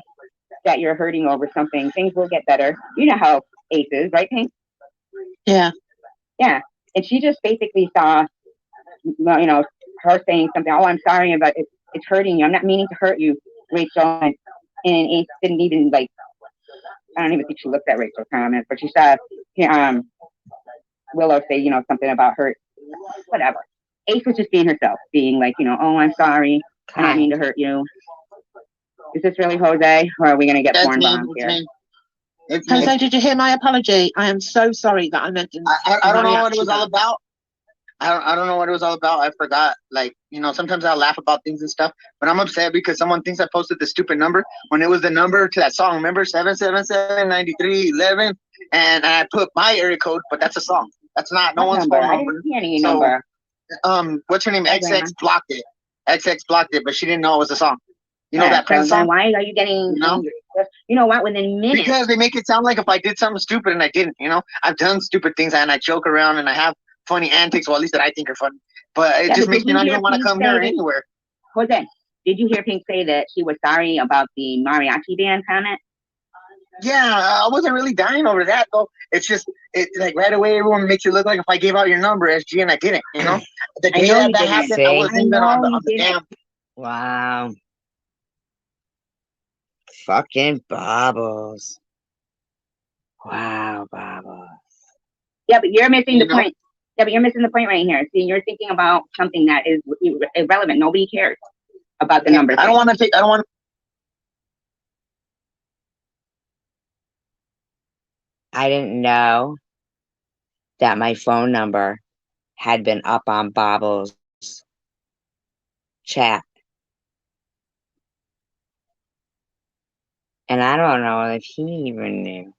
that you're hurting over something. Things will get better. You know how Ace is, right, Pink? Yeah. Yeah. And she just basically saw, you know, her saying something, oh, I'm sorry about it. It's hurting you. I'm not meaning to hurt you, Rachel. And Ace didn't even, like, I don't even think she looked at Rachel's comments, but she saw Willow say, you know, something about her, whatever. Ace was just being herself, being like, you know, oh, I'm sorry. I don't mean to hurt you. Is this really Jose, or are we going to get porn bombed here? Jose, did you hear my apology? I am so sorry that I meant to. I don't know what it was all about. I don't know what it was all about. I forgot. Like, you know, sometimes I laugh about things and stuff, but I'm upset because someone thinks I posted the stupid number when it was the number to that song. Remember, 777-9311, and I put my area code, but that's a song. That's not no one's phone number. I didn't see any number. What's her name? XX blocked it. XX blocked it, but she didn't know it was a song. You know that Prince song? Why are you getting angry? You know what? Within minutes. Because they make it sound like if I did something stupid and I didn't. You know, I've done stupid things and I joke around and I have funny antics, well, at least that I think are funny. But it just makes me not even want to come here anywhere. Jose, did you hear Pink say that she was sorry about the mariachi band comment? Yeah, I wasn't really dying over that though. It's just, like right away, everyone makes it look like if I gave out your number, SG, and I didn't. You know, the day that happened, I wasn't even on the damn. Wow. Fucking Bobbles. Wow, Bobbles. Yeah, but you're missing the point. Yeah, but you're missing the point right here. See, you're thinking about something that is irrelevant. Nobody cares about the number. I don't want to. I didn't know that my phone number had been up on Bobbles' chat. And I don't know if he even knew.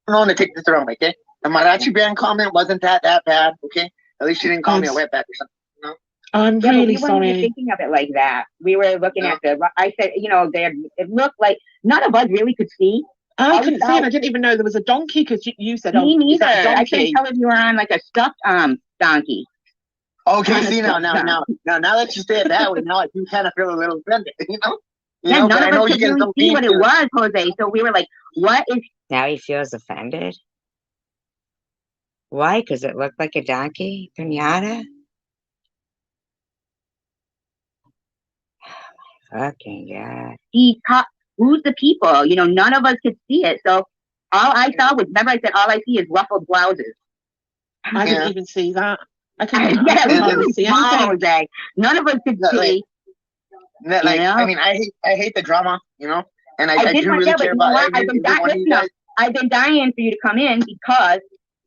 I don't want to take this the wrong way, okay? The mariachi band comment wasn't that bad, okay? At least she didn't call me a wetback or something. You know? I'm really sorry. We weren't thinking of it like that. We were looking at I said, you know, it looked like none of us really could see. I couldn't see, and I didn't even know there was a donkey because you said, me neither. I couldn't tell if you were on like a stuffed donkey. Okay, see now that you say it that way, now I do kind of feel a little offended, you know? Yeah, none of us could really see what it was, Jose. So we were like, what is... Now he feels offended? Why? Because it looked like a donkey pinata? Oh my fucking God. Who's the people? You know, none of us could see it. So all I saw was, remember I said, all I see is ruffled blouses. I didn't even see that. I couldn't see anything. None of us could see. Like, I mean, I hate the drama, you know, and I do really care about everyone. I've been dying for you to come in because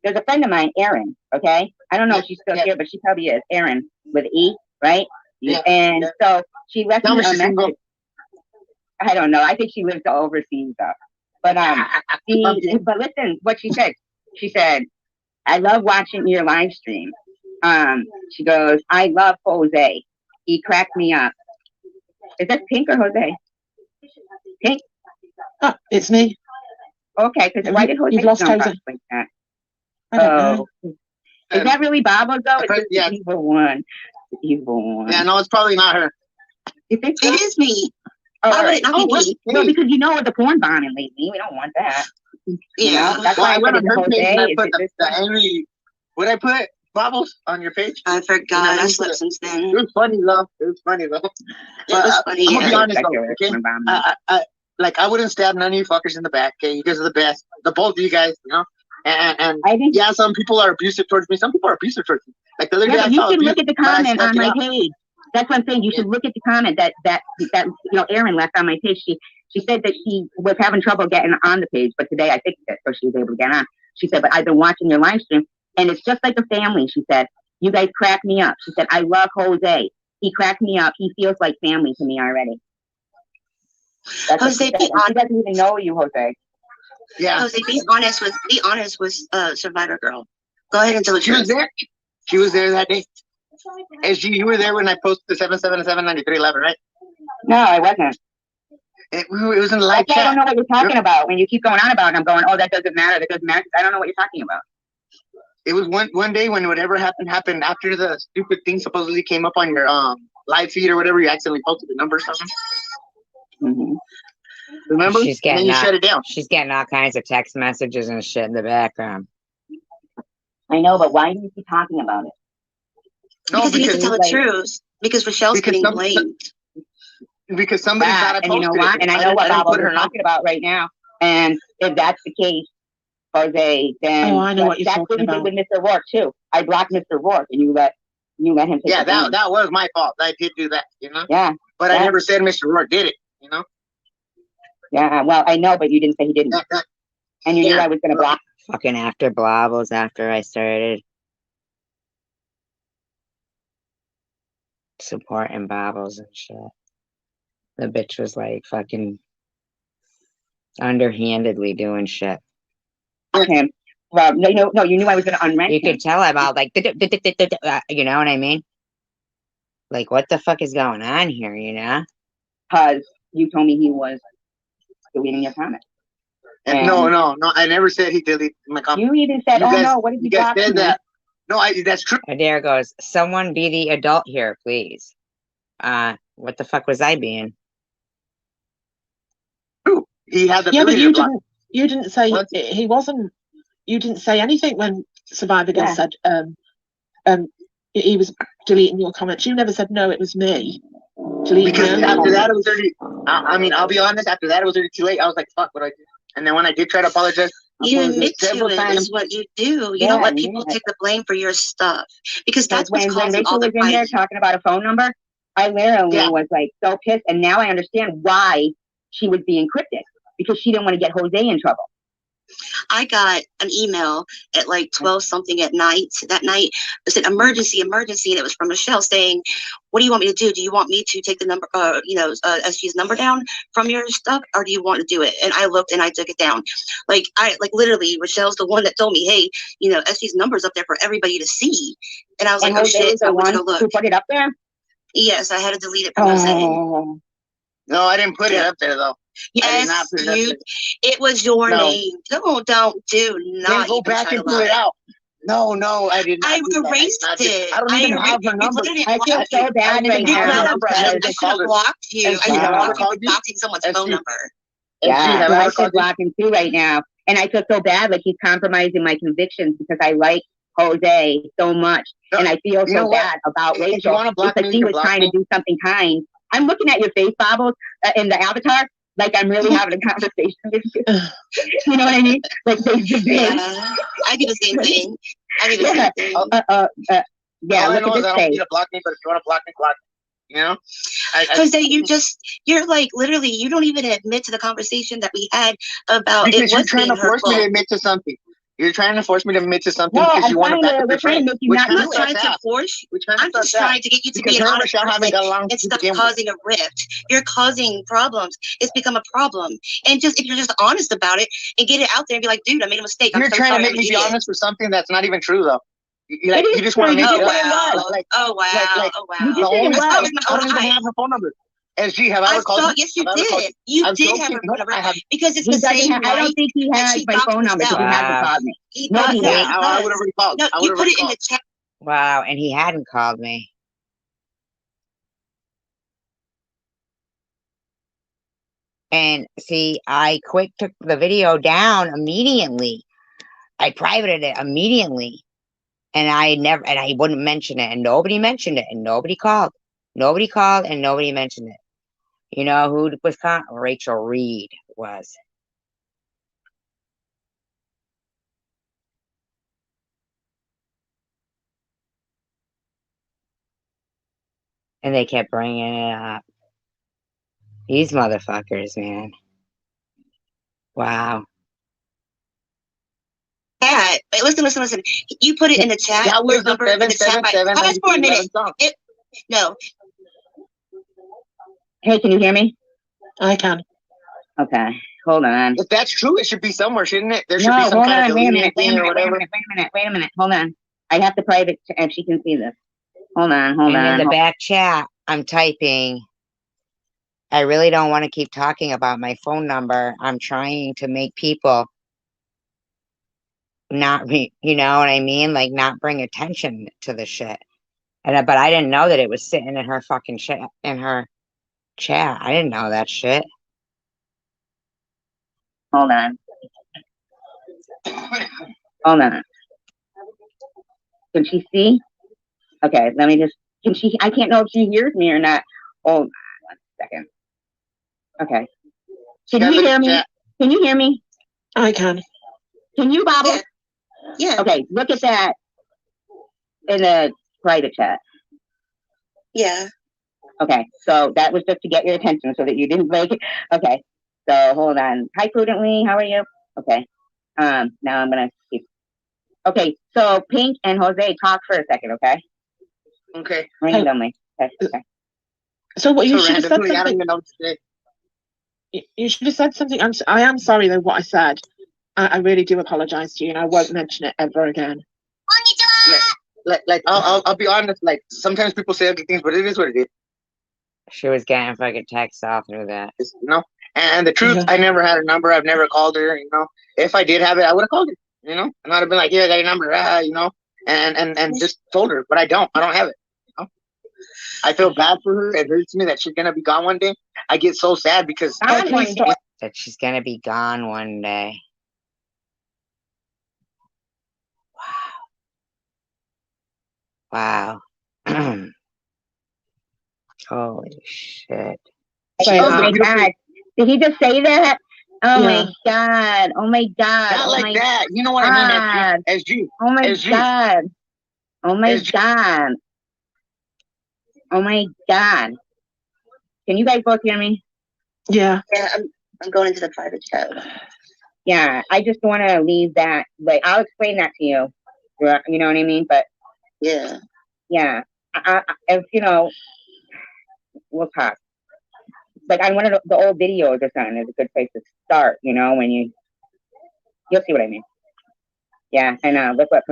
there's a friend of mine, Erin. Okay, I don't know if she's still here, but she probably is. Erin with E, right? Yeah. And so she left me a message. I don't know. I think she lives overseas though. But but listen, what she said. She said, "I love watching your live stream." She goes, "I love Jose. He cracked me up." Is that Pink or Jose? Pink? Oh, it's me. Okay, because why did Jose lost Jose like that? Oh, is that really Baba though? It's the evil one. The evil one. Yeah, no, it's probably not her. You think so? It is me. Oh, no, because you know the porn bombing lately. We don't want that. Yeah, that's why I went on her page and I put the angry. What I put? Bobbles on your page? I forgot. I slept since then. It was funny, love. It was funny, love. It was funny. I'm gonna be honest, though, okay? I wouldn't stab none of you fuckers in the back. Okay, you guys are the best. The both of you guys, you know. And I think some people are abusive towards me. Some people are abusive towards me. Like the other day, you should look at the comment on my page. That's what I'm saying. You should look at the comment that you know Erin left on my page. She said that she was having trouble getting on the page, but today I fixed it, so she was able to get on. She said, but I've been watching your live stream, and it's just like a family. She said, you guys crack me up. She said, I love Jose. He cracked me up. He feels like family to me already. That's Jose, she doesn't even know you, Jose. Yeah. Jose, be honest with Survivorgirl. Go ahead and tell the truth. She was there. She was there that day. SG, you were there when I posted the 777-9311, right? No, I wasn't. It was in the live chat. I don't know what you're talking about. When you keep going on about it, I'm going, oh, that doesn't matter. That doesn't matter. I don't know what you're talking about. It was one day when whatever happened after the stupid thing supposedly came up on your live feed or whatever. You accidentally posted the number or something. Mm-hmm. Remember? She's getting and then you shut it down. She's getting all kinds of text messages and shit in the background. I know, but why do you keep talking about it? Because you need to tell the truth. Because Rochelle's getting blamed. Because somebody thought I posted and you know what? it. And I know what Bob we're talking about right now. And if that's the case, Jose, then I know what you're talking about. With Mr. Rourke too. I blocked Mr. Rourke, and you let him take that was my fault. I did do that, you know. Yeah. But I never said Mr. Rourke did it, you know. Yeah. Well, I know, but you didn't say he didn't. And you knew I was gonna block. Fucking after Blobbles after I started supporting Bobbles and shit. The bitch was like fucking underhandedly doing shit. Okay. Well, no, you knew I was gonna unrent You could tell about like, you know what I mean? Like, what the fuck is going on here, you know? Because you told me he was deleting your comment. No, I never said he deleted my comment. You even said, no, what did you guys said that? No, that's true. Adair goes, someone be the adult here, please. What the fuck was I being? He had the but you didn't say he wasn't. You didn't say anything when Survivorgirl said he was deleting your comments. You never said no, it was me. Because after that it was already. I mean, I'll be honest. After that it was already too late. I was like, "Fuck, what I did." And then when I did try to apologize, you admit to it is what you do. You don't let people take the blame for your stuff because that's what's causing all the fighting. When Rachel was in there talking about a phone number, I literally was like so pissed, and now I understand why she was being cryptic because she didn't want to get Jose in trouble. I got an email at like 12 something at night. That night, it said emergency, and it was from Michelle saying, "What do you want me to do? Do you want me to take the number, SG's number down from your stuff, or do you want to do it?" And I looked and I took it down. Like literally, Michelle's the one that told me, "Hey, SG's number's up there for everybody to see." And I was like, "Oh shit!" So I went to go look. Who put it up there? Yes, I had to delete it from Jose. No, I didn't put it up there though. Yes, it was your name. Don't do not. Then go back and pull it out. No, I didn't. I erased it. I don't even have her number. I feel so bad right now. I should have blocked you. I should have blocked you for blocking someone's phone number. Yeah, I should block him too right now. And I feel so bad, like he's compromising my convictions because I like Jose so much, and I feel so bad about Rachel because she was trying to do something kind. I'm looking at your face, Bobbles, in the avatar, like I'm really having a conversation with you. You know what I mean? Like face to face. I do the same thing. Look at this face. I don't need to block me, but if you want to block me, block me. You know? Jose, you're like literally, you don't even admit to the conversation that we had about because you're trying to force me to admit to something. You're trying to force me to admit to something because you want to back up your friend. I'm not trying to force you. I'm just trying to get you to be an honest person and stop causing a rift. You're causing problems. It's become a problem. And if you're just honest about it and get it out there and be like, dude, I made a mistake. You're trying to make me be honest for something that's not even true, though. You just want to make it up. Oh, wow. I don't even have her phone number. SG, have I ever called you? Yes, you did. You did have her phone number because it's the same. I don't think he has my phone number, so he hasn't called me. No, I would have already called. No, you put it in the chat. Wow, and he hadn't called me. And see, I took the video down immediately. I privated it immediately. And I wouldn't mention it, and nobody mentioned it, and nobody called. Nobody called, and nobody mentioned it. You know who was calling? Rachel Reed was. And they kept bringing it up. These motherfuckers, man. Wow. Wait, listen. You put it in the chat. That was the number in the chat. 777 Pause for a minute. song. No. Hey, can you hear me? I can. Okay, hold on. If that's true, it should be somewhere, shouldn't it? There should No, be some hold kind on. of Wait a deleted minute. Wait a thing or minute. Wait a whatever. minute. Wait a minute. Wait a minute. Hold on. I have to private if she can see this. Hold on. Hold And in on. the back chat, I'm typing, I really don't want to keep talking about my phone number. I'm trying to make people not you know what I mean? Like not bring attention to the shit. And but I didn't know that it was sitting in her fucking chat in her chat. I didn't know that shit. Hold on. Hold on. Can she see? Okay, let me just. Can she? I can't know if she hears me or not. Hold on 1 second. Okay. Can you hear me? Can you hear me? I can. Can you, Bobble? Yeah. Okay, look at that in the private chat. Yeah. Okay, so that was just to get your attention so that you didn't break it. Okay, so hold on. Hi, Prudently. How are you? Okay. Now I'm gonna keep. Okay, so Pink and Jose, talk for a second, okay? Okay. Randomly. Okay. So what you So should have said randomly, I don't something. even know what to say. You should have said something. I am sorry though what I said. I really do apologize to you, and I won't mention it ever again. Like I'll be honest. Like sometimes people say ugly things, but it is what it is. She was getting fucking text all through that. You know. And the truth, I never had a number. I've never called her. You know. If I did have it, I would have called her. You know, and I'd have been like, "Here, I got your number." You know, and just told her, but I don't. I don't have it. You know? I feel bad for her. It hurts me that she's gonna be gone one day. I get so sad because that she's gonna be gone one day. Wow. Holy shit. Oh my God. Did he just say that? Oh my God. Oh my God. Not oh like my that. You know what I mean? SG. Oh my SG. God. Oh my God. Oh my God. Can you guys both hear me? Yeah. Yeah, I'm going into the private chat. Yeah, I just want to leave that. Like, I'll explain that to you. You know what I mean? But yeah. If you know, we'll talk. Like on one of the old videos or something is a good place to start. You know, when you'll see what I mean. Yeah, I know. Look what.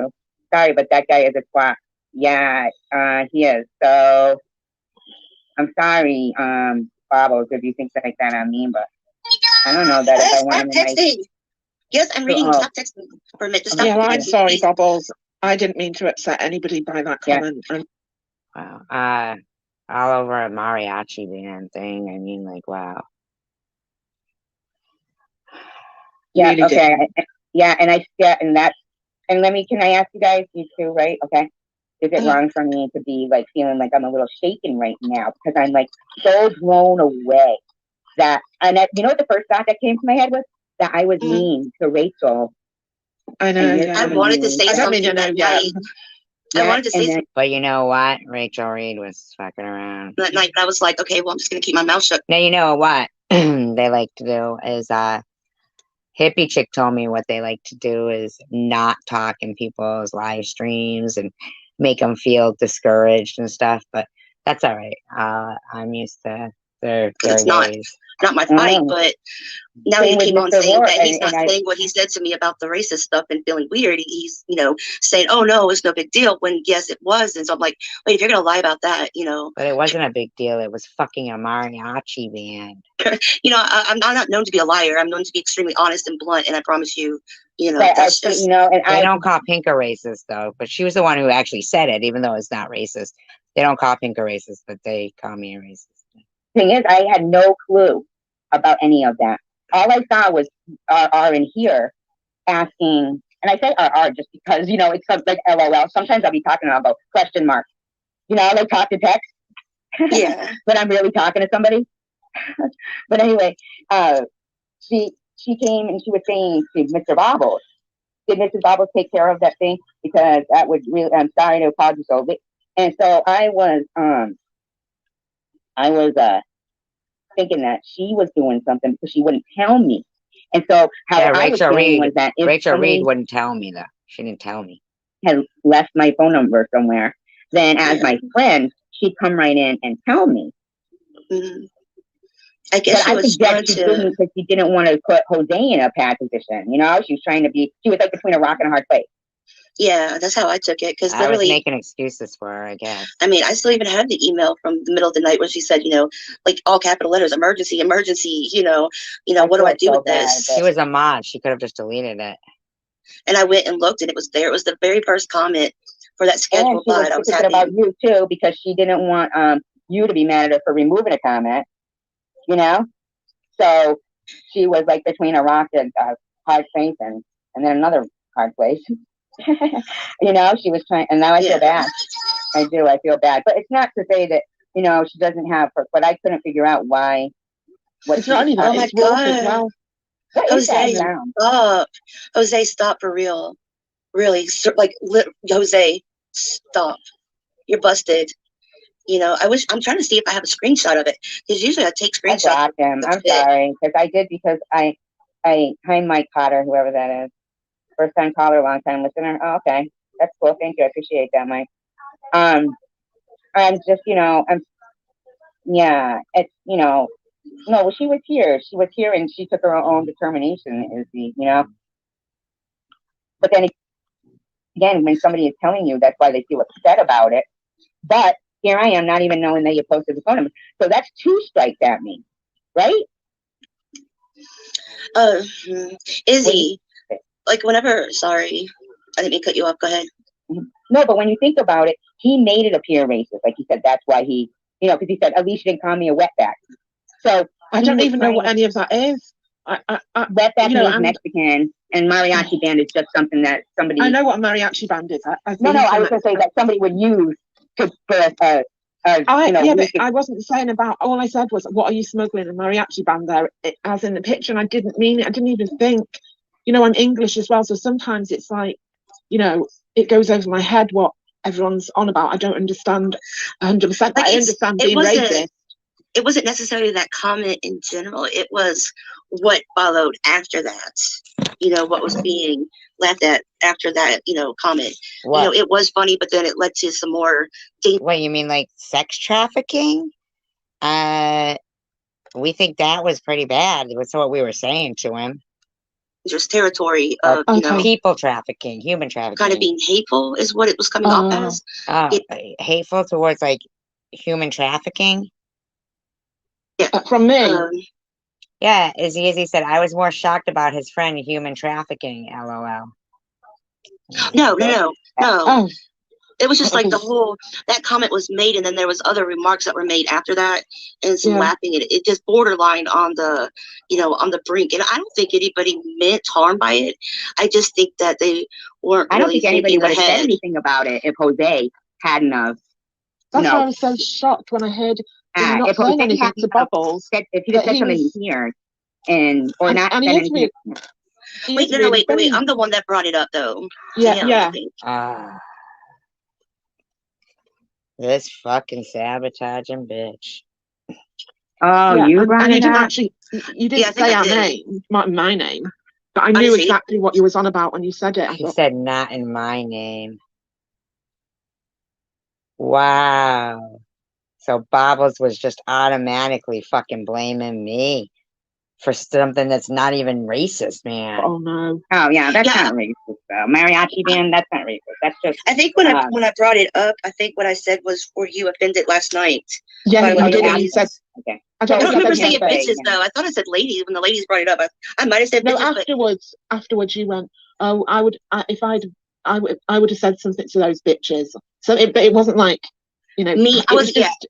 Sorry, but that guy is a twat. Yeah, he is. So I'm sorry, Bobbles, if you think like that on me, but I don't know that if I want to texting. Yes, I'm reading. Stop texting for a minute. Stop. Yeah, I'm sorry, Bobbles. I didn't mean to upset anybody by that comment. Wow. All over a mariachi band thing. I mean, like, wow. Yeah. Really okay. Yeah, and can I ask you guys, you too, right? Okay. Is it wrong for me to be like feeling like I'm a little shaken right now because I'm like so blown away that you know what the first thought that came to my head was that I was mean to Rachel. I know. I wanted to say something that night. I wanted to say something. But you know what? Rachel Reed was fucking around that night. I was like, okay, well, I'm just gonna keep my mouth shut. Now you know what they like to do is Hippie Chick told me what they like to do is not talk in people's live streams and make them feel discouraged and stuff. But that's all right. I'm used to their ways. Not my fight, but now he came on saying that he's not saying what he said to me about the racist stuff and feeling weird. He's, saying, oh, no, it's no big deal, when, yes, it was. And so I'm like, wait, if you're going to lie about that, But it wasn't a big deal. It was fucking a mariachi band. I'm not known to be a liar. I'm known to be extremely honest and blunt. And I promise you, that's just, they don't call Pink a racist, though. But she was the one who actually said it, even though it's not racist. They don't call Pink a racist, but they call me a racist. Thing is, I had no clue about any of that. All I saw was R in here asking, and I say R just because, it's like LOL. Sometimes I'll be talking about question marks. I like talk to text. Yeah. But I'm really talking to somebody. But anyway, she came and she was saying to Mr. Bobbles, did Mrs. Bobbles take care of that thing? Because that would really, I'm sorry to apologize. And so I was thinking that she was doing something because she wouldn't tell me. And so how Yeah, I was Rachel feeling was Reed. that if Rachel somebody Reed wouldn't tell me though. She didn't tell me. had left my phone number somewhere, then as my friend, she'd come right in and tell me. I guess But she I was think trying that she to. didn't because she didn't want to put Jose in a bad position. You know, she was trying to be. She was like between a rock and a hard place. Yeah, that's how I took it. Because I was literally, making excuses for her, I guess. I mean, I still even have the email from the middle of the night where she said, you know, like all capital letters, emergency, emergency. You know, what do I do so with bad, this? She was a mod. She could have just deleted it. And I went and looked, and it was there. It was the very first comment for that And scheduled she was live. I was thinking happy. about you too because she didn't want you to be mad at her for removing a comment. You know, so she was like between a rock and a hard place and then another hard place. You know, she was trying, and now I feel bad. I do. I feel bad, but it's not to say that you know she doesn't have her. But I couldn't figure out why. What It's not only that, Oh my it's Wolf as God. well. What is that Jose, sound? stop. Jose, stop for real. Really, Jose, stop. You're busted. You know, I'm trying to see if I have a screenshot of it. Because usually I take I screenshots. blocked him. I'm sorry because I did because hi Mike Cotter, whoever that is, first time caller, long time listener. Oh, okay, that's cool. Thank you. I appreciate that, Mike. I'm just yeah. It's no. Well, she was here. She was here, and she took her own determination. But then again, when somebody is telling you, that's why they feel upset about it. But here I am, not even knowing that you posted the phone number. So that's 2 strikes at me, right? Izzy, like whenever, sorry, I didn't mean to cut you off. Go ahead. No, but when you think about it, he made it appear racist. Like he said, that's why he, because he said, at least you didn't call me a wetback. So I don't even know what any of that is. Wetback means Mexican, and mariachi band is just something that somebody. I know what a mariachi band is. I was going to say that somebody would use to I wasn't saying about. All I said was, "What are you smuggling a mariachi band there?" As in the picture, and I didn't mean it. I didn't even think. I'm English as well, so sometimes it's like, it goes over my head what everyone's on about. I don't understand 100%. I understand being racist. It wasn't necessarily that comment in general. It was what followed after that. What was being laughed at after that, comment. What? It was funny, but then it led to some more. What, you mean like sex trafficking? We think that was pretty bad. That's what we were saying to him. Just territory of, people trafficking, human trafficking. Kind of being hateful is what it was coming off as. Hateful towards like human trafficking? Yeah. From me? Yeah, Izzy said, I was more shocked about his friend human trafficking, LOL. No. Oh. It was just like that comment was made, and then there was other remarks that were made after that, and some laughing. It just borderline on the, on the brink. And I don't think anybody meant harm by it. I just think that they weren't. I don't think anybody would have said anything about it if Jose hadn't have. That's why I was so shocked when I heard him not saying anything to Bubbles. If he said something here, or not said anything. Wait, wait. I'm the one that brought it up, though. Yeah. This fucking sabotaging bitch. Oh, yeah, you brought and it you didn't up? actually, you didn't say our name, not my name, but I knew exactly what you was on about when you said it. She said, not in my name. Wow. So Bobbles was just automatically fucking blaming me for something that's not even racist, man. Oh no. Oh yeah, that's not racist though. Mariachi band, that's not racist. That's just. I think when I brought it up, I think what I said was, "Were you offended last night?" Yeah, you did. And you said, okay. I don't remember saying bitches though. I thought I said ladies when the ladies brought it up. I might have said bitches. No, afterwards you went, "Oh, I would have said something to those bitches." So it wasn't like, me. I was just.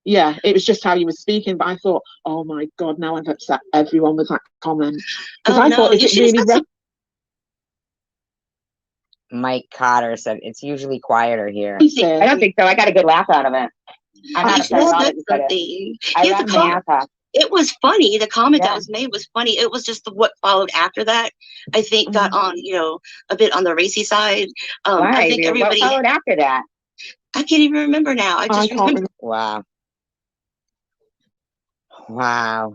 Yeah, it was just how you were speaking, but I thought, oh my God, now I've upset everyone with that comment. Because I thought, is it really Mike Cotter said, it's usually quieter here. I don't think so. I got a good laugh out of it. I laughed my ass off. It was funny. The comment that was made was funny. It was just what followed after that. I think got on, a bit on the racy side. I think everybody. What followed after that? I can't even remember now. I just remember. Wow. Wow.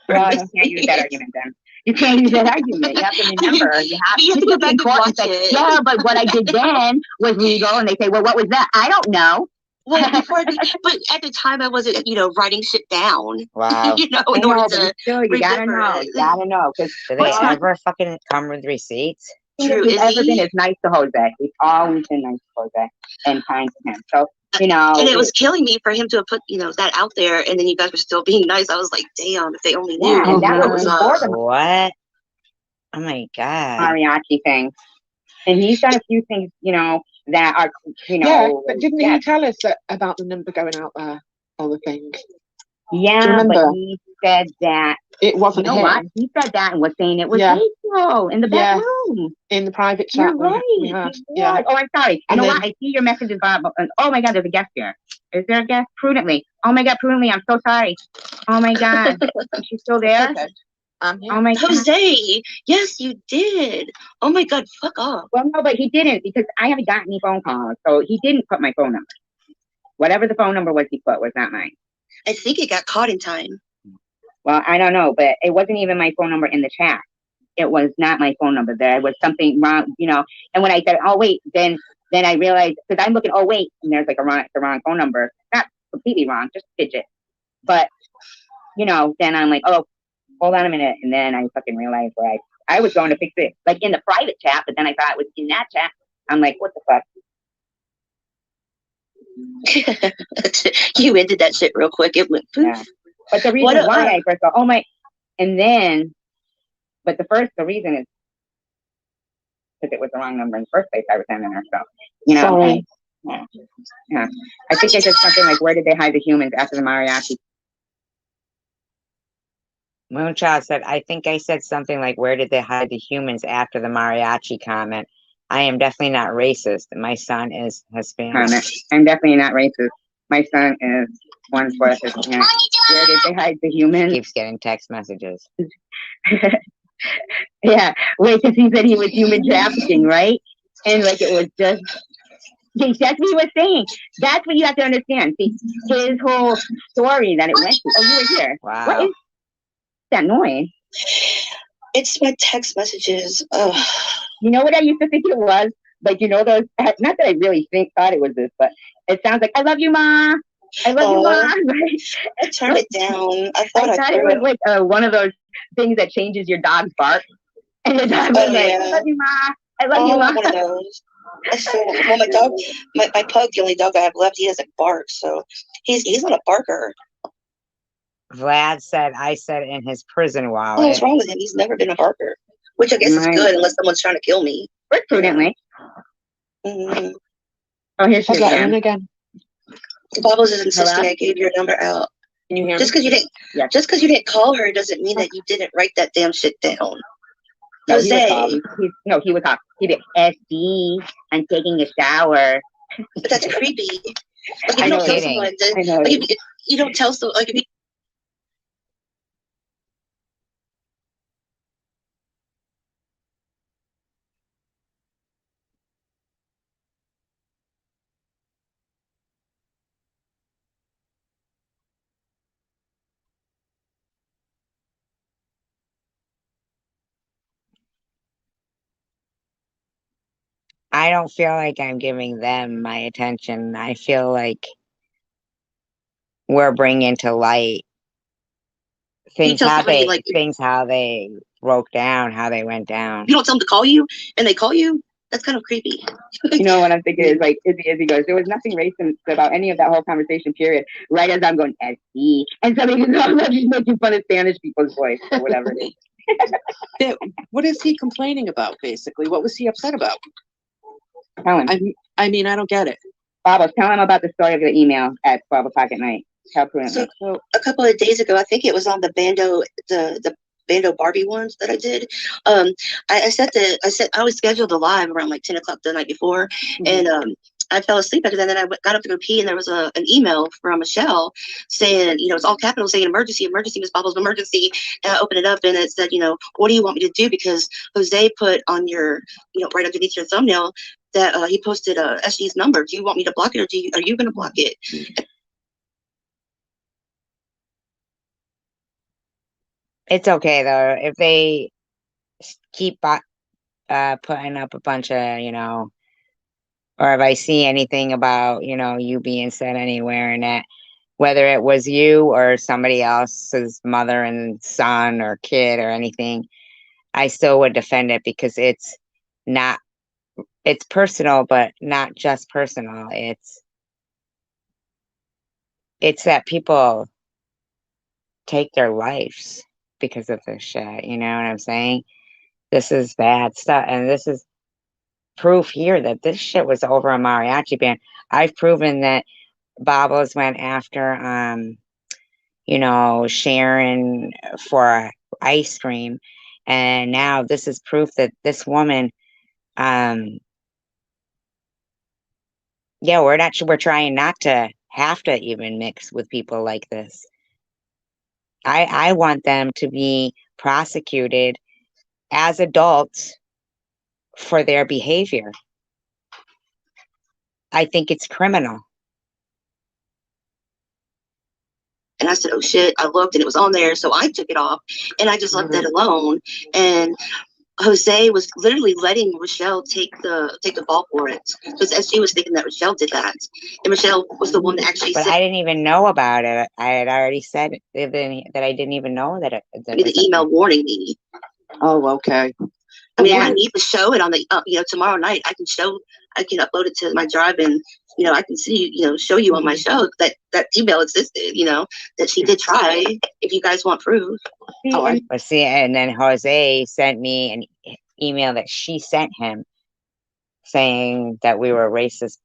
Well, you can't use that argument then. You can't use that argument. You have to remember. You have to go back and watch say, it. yeah, but what I did then was legal. And they say, well, what was that? I don't know. Well, but at the time I wasn't, writing shit down. Wow. In order to still, you gotta remember know. it. You gotta know. Because Do they ever fucking come with receipts? True, he's is ever he? been is nice to Jose. He's always been nice to Jose and kind to him. So, And it was killing me for him to have put, that out there, and then you guys were still being nice. I was like, damn, if they only knew yeah, and that what was was before up. the What? Oh my god. mariachi thing. And he's done a few things, that are, Yeah, but didn't he tell us about the number going out there, all the things? Yeah, but he said that it wasn't him. What? He said that and was saying it was April in the back room. In the private chat. You're right. We had. Yeah. Oh, I'm sorry. And you know then, what? I see your messages, Bob. Oh my God, there's a guest here. Is there a guest? Prudently. Oh my God, Prudently. I'm so sorry. Oh my God. Is she still there? Okay. Oh my God. Jose, yes, you did. Oh my God, fuck off. Well, no, but he didn't because I haven't gotten any phone calls. So he didn't put my phone number. Whatever the phone number was he put was not mine. I think it got caught in time. Well, I don't know, but it wasn't even my phone number in the chat. It was not my phone number. There was something wrong, And when I said, "Oh wait," then I realized because I'm looking. Oh wait, and there's like the wrong phone number. Not completely wrong, just a digit. But then I'm like, oh, hold on a minute, and then I fucking realized where I was going to fix it, like in the private chat, but then I thought it was in that chat. I'm like, what the fuck? You ended that shit real quick. It went poof. Yeah. But the reason why I first thought, oh my, and then, but the reason is because it was the wrong number in the first place I was sending her. So, Sorry. Yeah. I think I said something like, where did they hide the humans after the mariachi? Moonchild said, I think I said something like, where did they hide the humans after the mariachi comment? I am definitely not racist. My son is Hispanic. I'm definitely not racist. My son is 1/4 Hispanic. Where did they hide the humans? Keeps getting text messages. Yeah, wait, because he said he was human trafficking, right? And like it was just, that's what he was saying. That's what you have to understand. See, his whole story that it went to. Oh, you were here. Wow. What is that noise? It's my text messages. Oh. You know what I used to think it was? Like, those, not that I really thought it was this, but it sounds like, I love you, Ma. I love you, Ma. Right? I turned it down. I thought it was like one of those things that changes your dog's bark. And the dog was like, I love you, Ma. I love you, Ma. One of those. Well, my dog, my pug, the only dog I have left, he doesn't bark, so he's not a barker. Vlad said, I said in his prison wallet. What's wrong with him? He's never been a barker, which I guess is good unless someone's trying to kill me. Work prudently. Mm-hmm. Oh, here she is again. Bubbles is insisting I gave your number out. Can you hear me? Just because you didn't call her doesn't mean that you didn't write that damn shit down. No, Jose. He was off. He did SD. I'm taking a shower. But that's creepy. Like, if you don't tell someone, you don't tell someone, like, if you I don't feel like I'm giving them my attention. I feel like we're bringing to light things how they broke down, how they went down. You don't tell them to call you, and they call you. That's kind of creepy. You know what I'm thinking is like Izzy goes, there was nothing racist about any of that whole conversation, period. Right as I'm going, SD. And somebody goes, I'm just making fun of Spanish people's voice or whatever it is. What is he complaining about, basically? What was he upset about? Tell him. I mean, I don't get it. Bobbles, tell him about the story of the email at 12 o'clock at night. Tell Prudently. So a couple of days ago, I think it was on the bando, the bando Barbie ones that I did. I was scheduled to live around like 10 o'clock the night before, and I fell asleep because then I got up to go pee, and there was an email from Michelle saying, it's all capital saying emergency, Miss Bobbles, emergency. And I opened it up and it said, what do you want me to do? Because Jose put on your, right underneath your thumbnail that he posted SG's number. Do you want me to block it, or are you going to block it? It's okay though if they keep putting up a bunch of, or if I see anything about, you being said anywhere and that, whether it was you or somebody else's mother and son or kid or anything, I still would defend it because not, it's personal, but not just personal. It's that people take their lives because of this shit. You know what I'm saying? This is bad stuff. And this is proof here that this shit was over a mariachi band. I've proven that Bobbles went after, Sharon for ice cream. And now this is proof that this woman, yeah, we're trying not to have to even mix with people like this. I want them to be prosecuted as adults for their behavior. I think it's criminal. And I said, oh shit, I looked and it was on there. So I took it off and I just left it alone. And Jose was literally letting Rochelle take the ball for it. Because as she was thinking that Rochelle did that. And Rochelle was the one that actually But said, I didn't even know about it. I had already said that I didn't even know that the email warning me. Oh, okay. I mean, if I need to show it on the, tomorrow night, I can upload it to my drive and, I can see, show you on my show that email existed, that she did try, if you guys want proof. And then Jose sent me an email that she sent him saying that we were racist,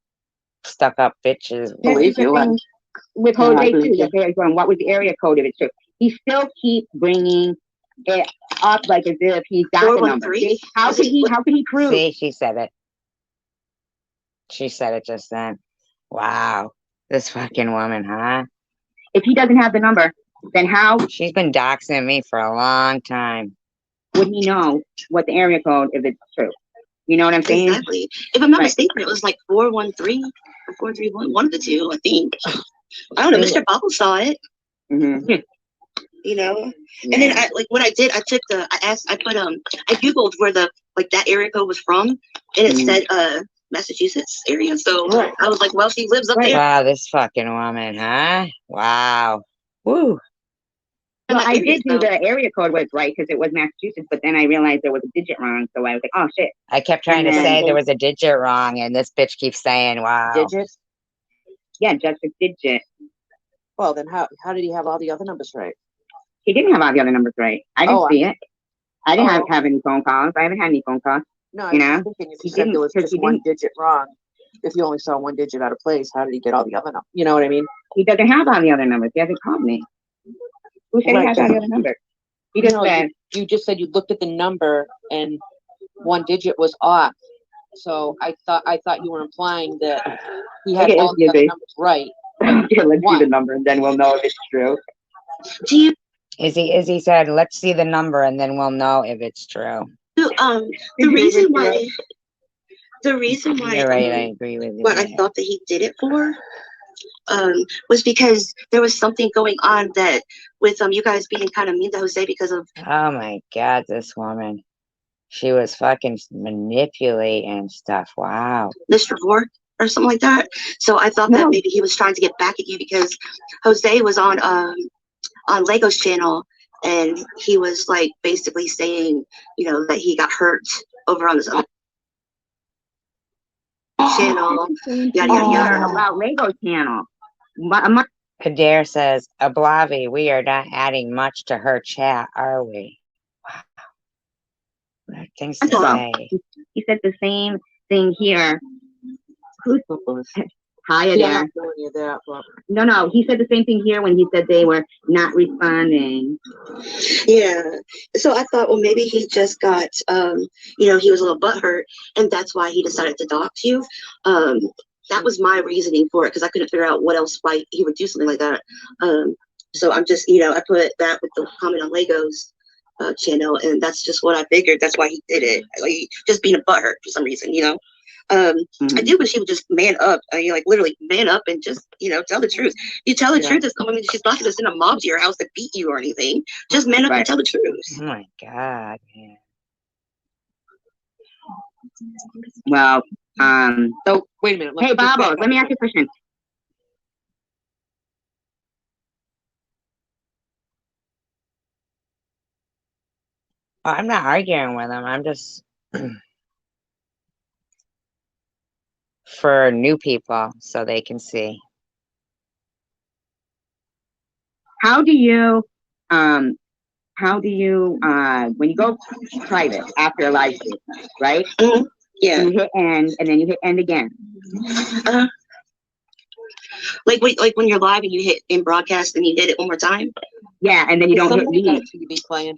stuck up bitches. Believe you. With Jose too, that they're going, what was the area code of it too? He still keeps bringing it up like as if he's got the number. See, how could he prove? See, she said it. She said it just then. Wow. This fucking woman, huh? If he doesn't have the number, then how? She's been doxing me for a long time. Would he know what the area code if it's true? You know what I'm saying? Exactly. If I'm not mistaken, it was like 413 or 431, one of the two, I think. I don't know. Mr. Bobble saw it. Mm-hmm. And then what I did, I Googled where that area code was from, and it said Massachusetts area. So I was like, well, she lives up there. Wow, this fucking woman, huh? Wow. Woo. Well, I did do the area code was right because it was Massachusetts, but then I realized there was a digit wrong, so I was like, oh shit. I kept trying to say there was a digit wrong, and this bitch keeps saying, wow. Digits? Yeah, just a digit. Well, then how did he have all the other numbers right? He didn't have all the other numbers right. I didn't see it. I didn't have any phone calls. I haven't had any phone calls. No, I was thinking if he said there was just one digit wrong, if you only saw one digit out of place, how did he get all the other numbers? You know what I mean? He doesn't have all the other numbers. He hasn't called me. Who said he has all the other numbers? He just said. You just said you looked at the number and one digit was off. So I thought you were implying that he had all the other numbers right. Let's see the number and then we'll know if it's true. Is he said, let's see the number and then we'll know if it's true. The reason why You're right, I agree with you. What I thought that he did it for was because there was something going on that with you guys being kind of mean to Jose because of oh my god, this woman. She was fucking manipulating stuff. Wow. Mr. Vork or something like that. So I thought that maybe he was trying to get back at you because Jose was on Lego's channel and he was like basically saying, that he got hurt over on his own channel. Yada yada yada. About Lego's channel. Kader says, Ablavi, we are not adding much to her chat, are we? Wow. What are things to say? He said the same thing here. Who's hi there? No, he said the same thing here when he said they were not responding. Yeah. So I thought, well, maybe he just got, he was a little butthurt, and that's why he decided to dox you. That was my reasoning for it because I couldn't figure out why he would do something like that. So I'm just, I put that with the comment on Lego's channel, and that's just what I figured. That's why he did it. Like, just being a butthurt for some reason, I Mhm. do wish she would just man up. You know, like literally man up and just, you know, tell the truth. You tell the truth. I mean, she's not going to send a mob to your house to beat you or anything. Just man up and Right. tell the truth. Oh my God, man. Well, So wait a minute. Hey, Bobble, let me ask you a question. I'm not arguing with him. I'm just for new people so they can see. How do you, when you go private after a live stream, right? Yeah. You hit end, and then you hit end again. Like when you're live and you hit in broadcast and you hit it one more time. Yeah, and then you don't hit leave. TV playing.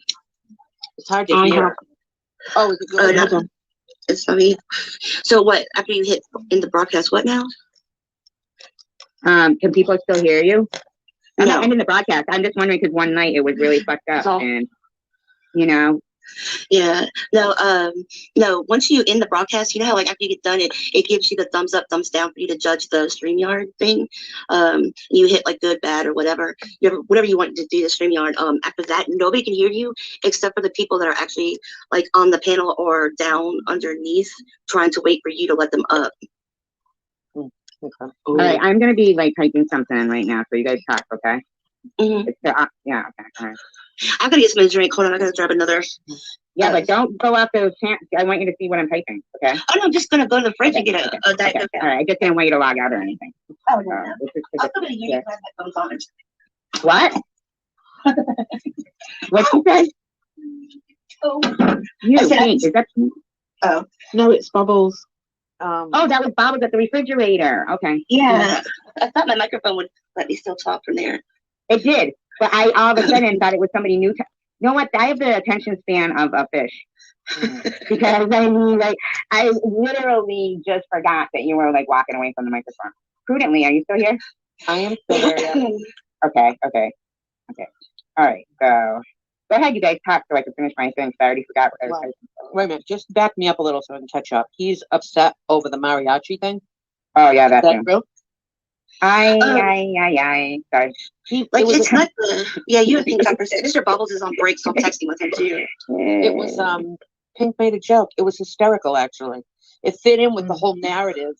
It's hard to hear. Oh, is it good? No, it's funny. So what? After you hit in the broadcast, what now? Can people still hear you? I'm No. not ending the broadcast. I'm just wondering because one night it was really fucked up, and you know. Yeah. No. Once you end the broadcast, you know how like after you get done, it gives you the thumbs up, thumbs down for you to judge the StreamYard thing. You hit like good, bad, or whatever. Whatever you want to do the StreamYard. After that, nobody can hear you except for the people that are actually like on the panel or down underneath, trying to wait for you to let them up. Okay. All right, I'm gonna be like typing something right now, so you guys talk, okay? Mm-hmm. Yeah. Okay. All right. I'm gonna get some drink. Hold on, I gotta grab another. Yeah, but don't go off those channels. I want you to see what I'm typing, okay? Oh no, I'm just gonna go to the fridge and get a Diet Coke. All right, I just didn't want you to log out or anything. Oh no. I'm still gonna hear you press headphones on. What? What'd you say? Oh. Pink. Is that pink? Oh. No, it's Bubbles. Oh, that was Bob's at the refrigerator. Okay. Yeah. I thought my microphone would let me still talk from there. It did, but I all of a sudden thought it was somebody new. You know what? I have the attention span of a fish. Because I mean, like, I literally just forgot that you were like walking away from the microphone. Prudently, are you still here? I am still there. Yeah. Okay. All right. So go ahead, you guys talk so I can finish my thing. 'Cause I already forgot what I was saying. Wait a minute. Just back me up a little so I can catch up. He's upset over the mariachi thing. Oh yeah, that's that true. Sorry. It's not the you and Pink conversation. Mr. Bubbles is on break, so I'm texting with him too. It was Pink made a joke. It was hysterical, actually. It fit in with the whole narrative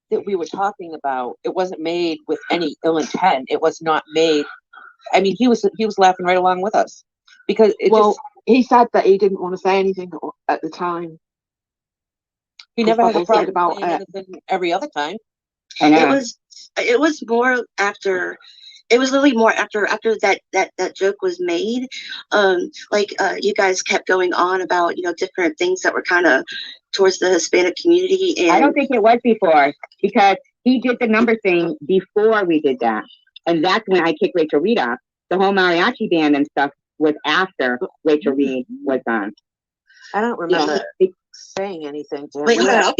that we were talking about. It wasn't made with any ill intent. It was not made. I mean, he was laughing right along with us because he said that he didn't want to say anything at the time. He never had a problem about saying anything every other time. It was more after. It was literally more after that joke was made. You guys kept going on about different things that were kind of towards the Hispanic community. And I don't think it was before because he did the number thing before we did that, and that's when I kicked Rachel Reed off. The whole mariachi band and stuff was after Rachel Reed was on. I don't remember saying anything to him. Wait, hold on.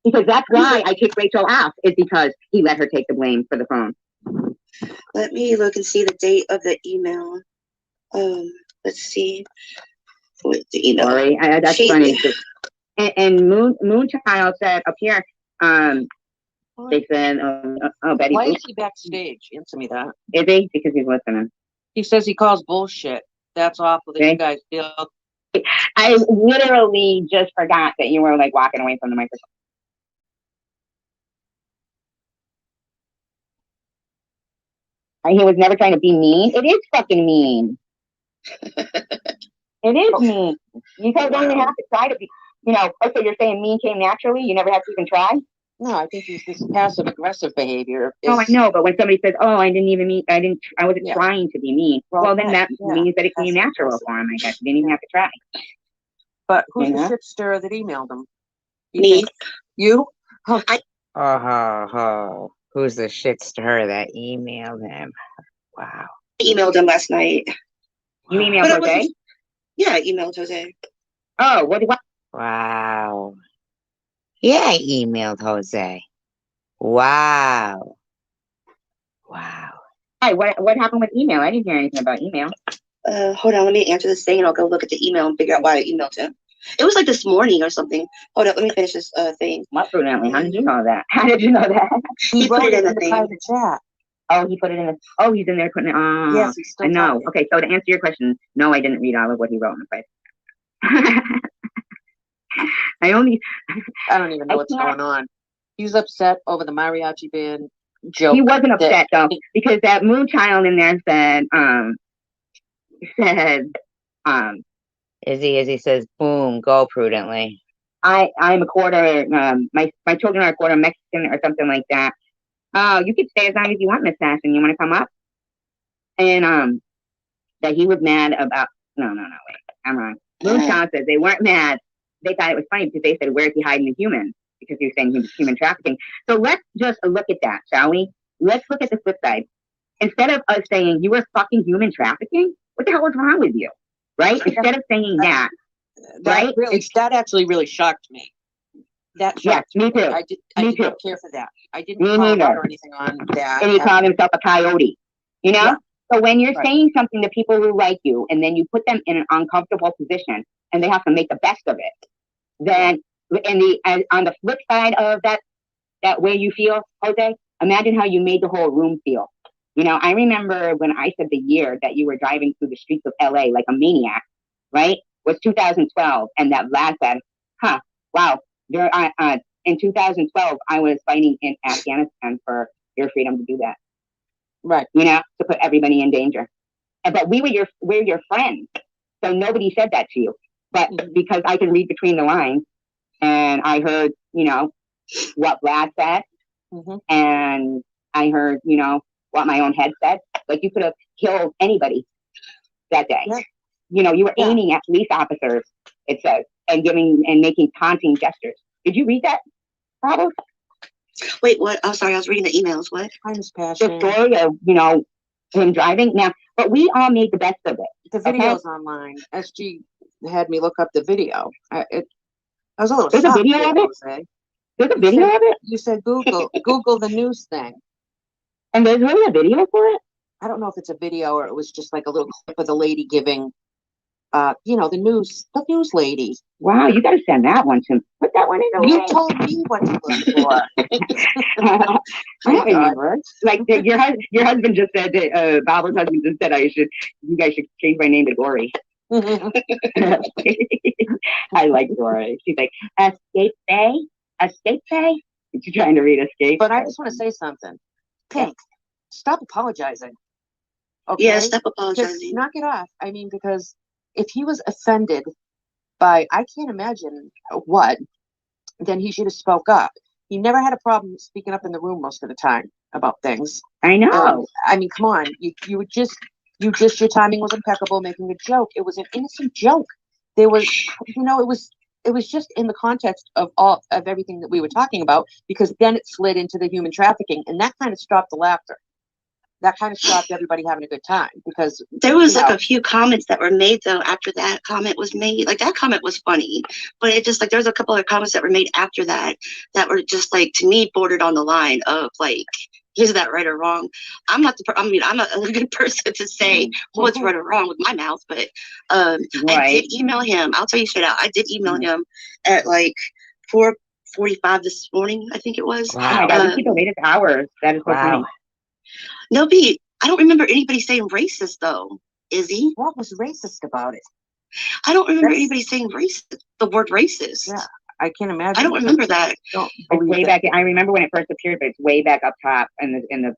Because that's why I kicked Rachel off, is because he let her take the blame for the phone. Let me look and see the date of the email. Let's see. What the email? Sorry, that's funny. And Moon Child said up here, they said, Betty. Why is he backstage? Answer me that. Is he? Because he's listening. He says he calls bullshit. That's awful that you guys feel. I literally just forgot that you were like walking away from the microphone. And he was never trying to be mean. It is fucking mean. It is mean. You guys don't even have to try to be, okay, you're saying mean came naturally. You never have to even try. No, I think he's this passive aggressive behavior. Oh, I know, but when somebody says, "Oh, I didn't even mean, I wasn't trying to be mean," well then that means that it came natural for him. I guess you didn't even have to try. But who's the shit stirrer that emailed him? Me. You? Who's the shit stirrer that emailed him? Wow. I emailed him last night. You emailed Jose? Yeah, I emailed Jose. Oh, what? Wow. Yeah, I emailed Jose. Wow. Hi, what happened with email? I didn't hear anything about email. Hold on, let me answer this thing and I'll go look at the email and figure out why I emailed him. It was like this morning or something. Hold up, let me finish this thing. What prudently? How did you know that? How did you know that? He put it in the thing. private chat. Oh, he put it in the. Oh, he's in there putting it. Yes, he's still I know. talking. Okay, so to answer your question, no, I didn't read all of what he wrote in the place. I don't even know what's going on. He was upset over the mariachi band joke. He wasn't upset though, because that moon child in there said, Izzy says, boom, go prudently. I'm a quarter, my children are a quarter Mexican or something like that. Oh, you can stay as long as you want, Miss Ashton. You want to come up? And that he was mad about, no, wait, I'm wrong. Moon child said they weren't mad. They thought it was funny because they said, where is he hiding the human? Because he was saying he was human trafficking. So let's just look at that, shall we? Let's look at the flip side. Instead of us saying you were fucking human trafficking, what the hell is wrong with you? Right? Instead of saying that, right? That actually really shocked me. That shocked me too. I did not care for that. I didn't Me call him out neither. or anything on that. And he called himself a coyote. You know? Yeah. So when you're Right. saying something to people who like you, and then you put them in an uncomfortable position, and they have to make the best of it, then on the flip side of that way you feel, Jose, imagine how you made the whole room feel. You know, I remember when I said the year that you were driving through the streets of LA like a maniac, right? Was 2012, and that lad said, wow, in 2012 I was fighting in Afghanistan for your freedom to do that. Right. You know, to put everybody in danger. But we're your friends. So nobody said that to you. But because I can read between the lines, and I heard, you know, what Vlad said, and I heard, you know, what my own head said. Like, you could have killed anybody that day. Yeah. You know, you were aiming at police officers, it says, and making taunting gestures. Did you read that, Bravo? Wait, what? Oh, sorry, I was reading the emails. What? Kindness, passion. The story of, you know, him driving. Now, but we all made the best of it. The video's online. SG had me look up the video. I was a little There's shocked. A video of it? Jose. There's a video of it? You said Google the news thing. And there's really a video for it? I don't know if it's a video or it was just like a little clip of the lady giving, you know, the news lady. Wow, you got to send that one to. Put that one in the You told me what to look for. I don't remember. Like your husband just said that Barbara's husband just said you guys should change my name to Dory. I like Dory. She's like, Escape Bay? Escape Bay? She's trying to read Escape. But I just want to say something. Pink, stop apologizing. Okay? Yeah, stop apologizing. Just knock it off. I mean, because if he was offended by, I can't imagine what, then he should have spoke up. He never had a problem speaking up in the room most of the time about things. I know. I mean, come on. Your timing was impeccable making a joke. It was an innocent joke. There was, you know, it was just in the context of everything that we were talking about, because then it slid into the human trafficking, and that kind of stopped the laughter. That kind of stopped everybody having a good time, because there was like a few comments that were made though after that comment was made. Like, that comment was funny, but it just, like, there's a couple of comments that were made after that were just, like, to me, bordered on the line of, like, is that right or wrong? I'm not I'm not a good person to say what's right or wrong with my mouth, but I did email him. I'll tell you straight out, I did email him at like 4:45 this morning, I think it was. Wow. Oh my God, these people made it hours. That is so funny. No, B, I don't remember anybody saying racist though. Izzy, what was racist about it? I don't remember anybody saying racist. The word racist. Yeah, I can't imagine. I don't remember that. It's way back. I remember when it first appeared, but it's way back up top in the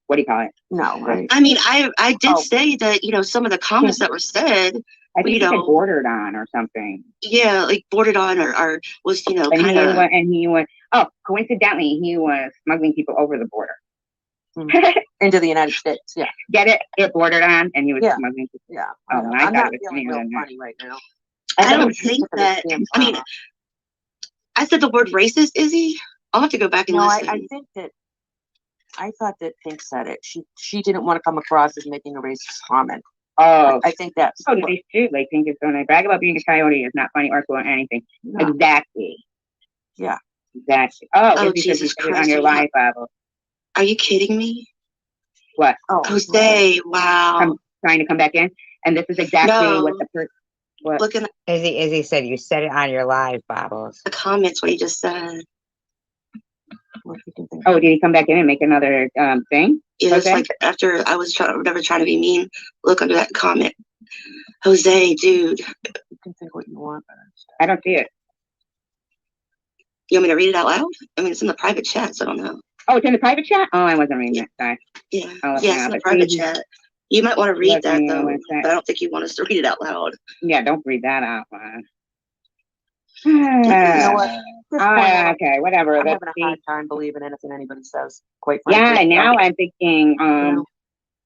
what do you call it? No, right. I mean, I did say that, you know, some of the comments that were said, I think you know, bordered on or something. Yeah, like bordered on or was, you know, kind of. And he went. Oh, coincidentally, he was smuggling people over the border. Into the United States, yeah. Get it? It bordered on, and he was smuggling people. Yeah. Oh, I'm not feeling real funny right now. I don't think that. I mean, I said the word racist, Izzy. I'll have to go back and listen. I think that. I thought that Pink said it. She didn't want to come across as making a racist comment. Oh, I think that's. Oh, they should. Like, Pink is going to brag about being a coyote is not funny or cool or anything. No. Exactly. Yeah. Exactly. Oh, Jesus Christ! On your live, Bible. Are you kidding me? What? Oh, Jose, wow. I'm trying to come back in. And this is exactly what the person. What? looking at Izzy said you said it on your live, Bobbles. the comments, what he just said. Oh, did he come back in and make another thing? Yeah, it's Okay. like after I was never trying to be mean. Look under that comment. Jose, dude. You can think what you want. I don't see it. You want me to read it out loud? I mean, it's in the private chat, so I don't know. Oh, it's in the private chat? Oh, I wasn't reading it. Sorry. Yeah, Oh, yeah, it's in the private chat. You might want to read that, though, but I don't think you want us to read it out loud. Yeah, don't read that out loud. You know what? At this point, Okay, whatever. I'm Let's having a see. hard time believing anything anybody says, quite frankly. Yeah, now I'm thinking, know.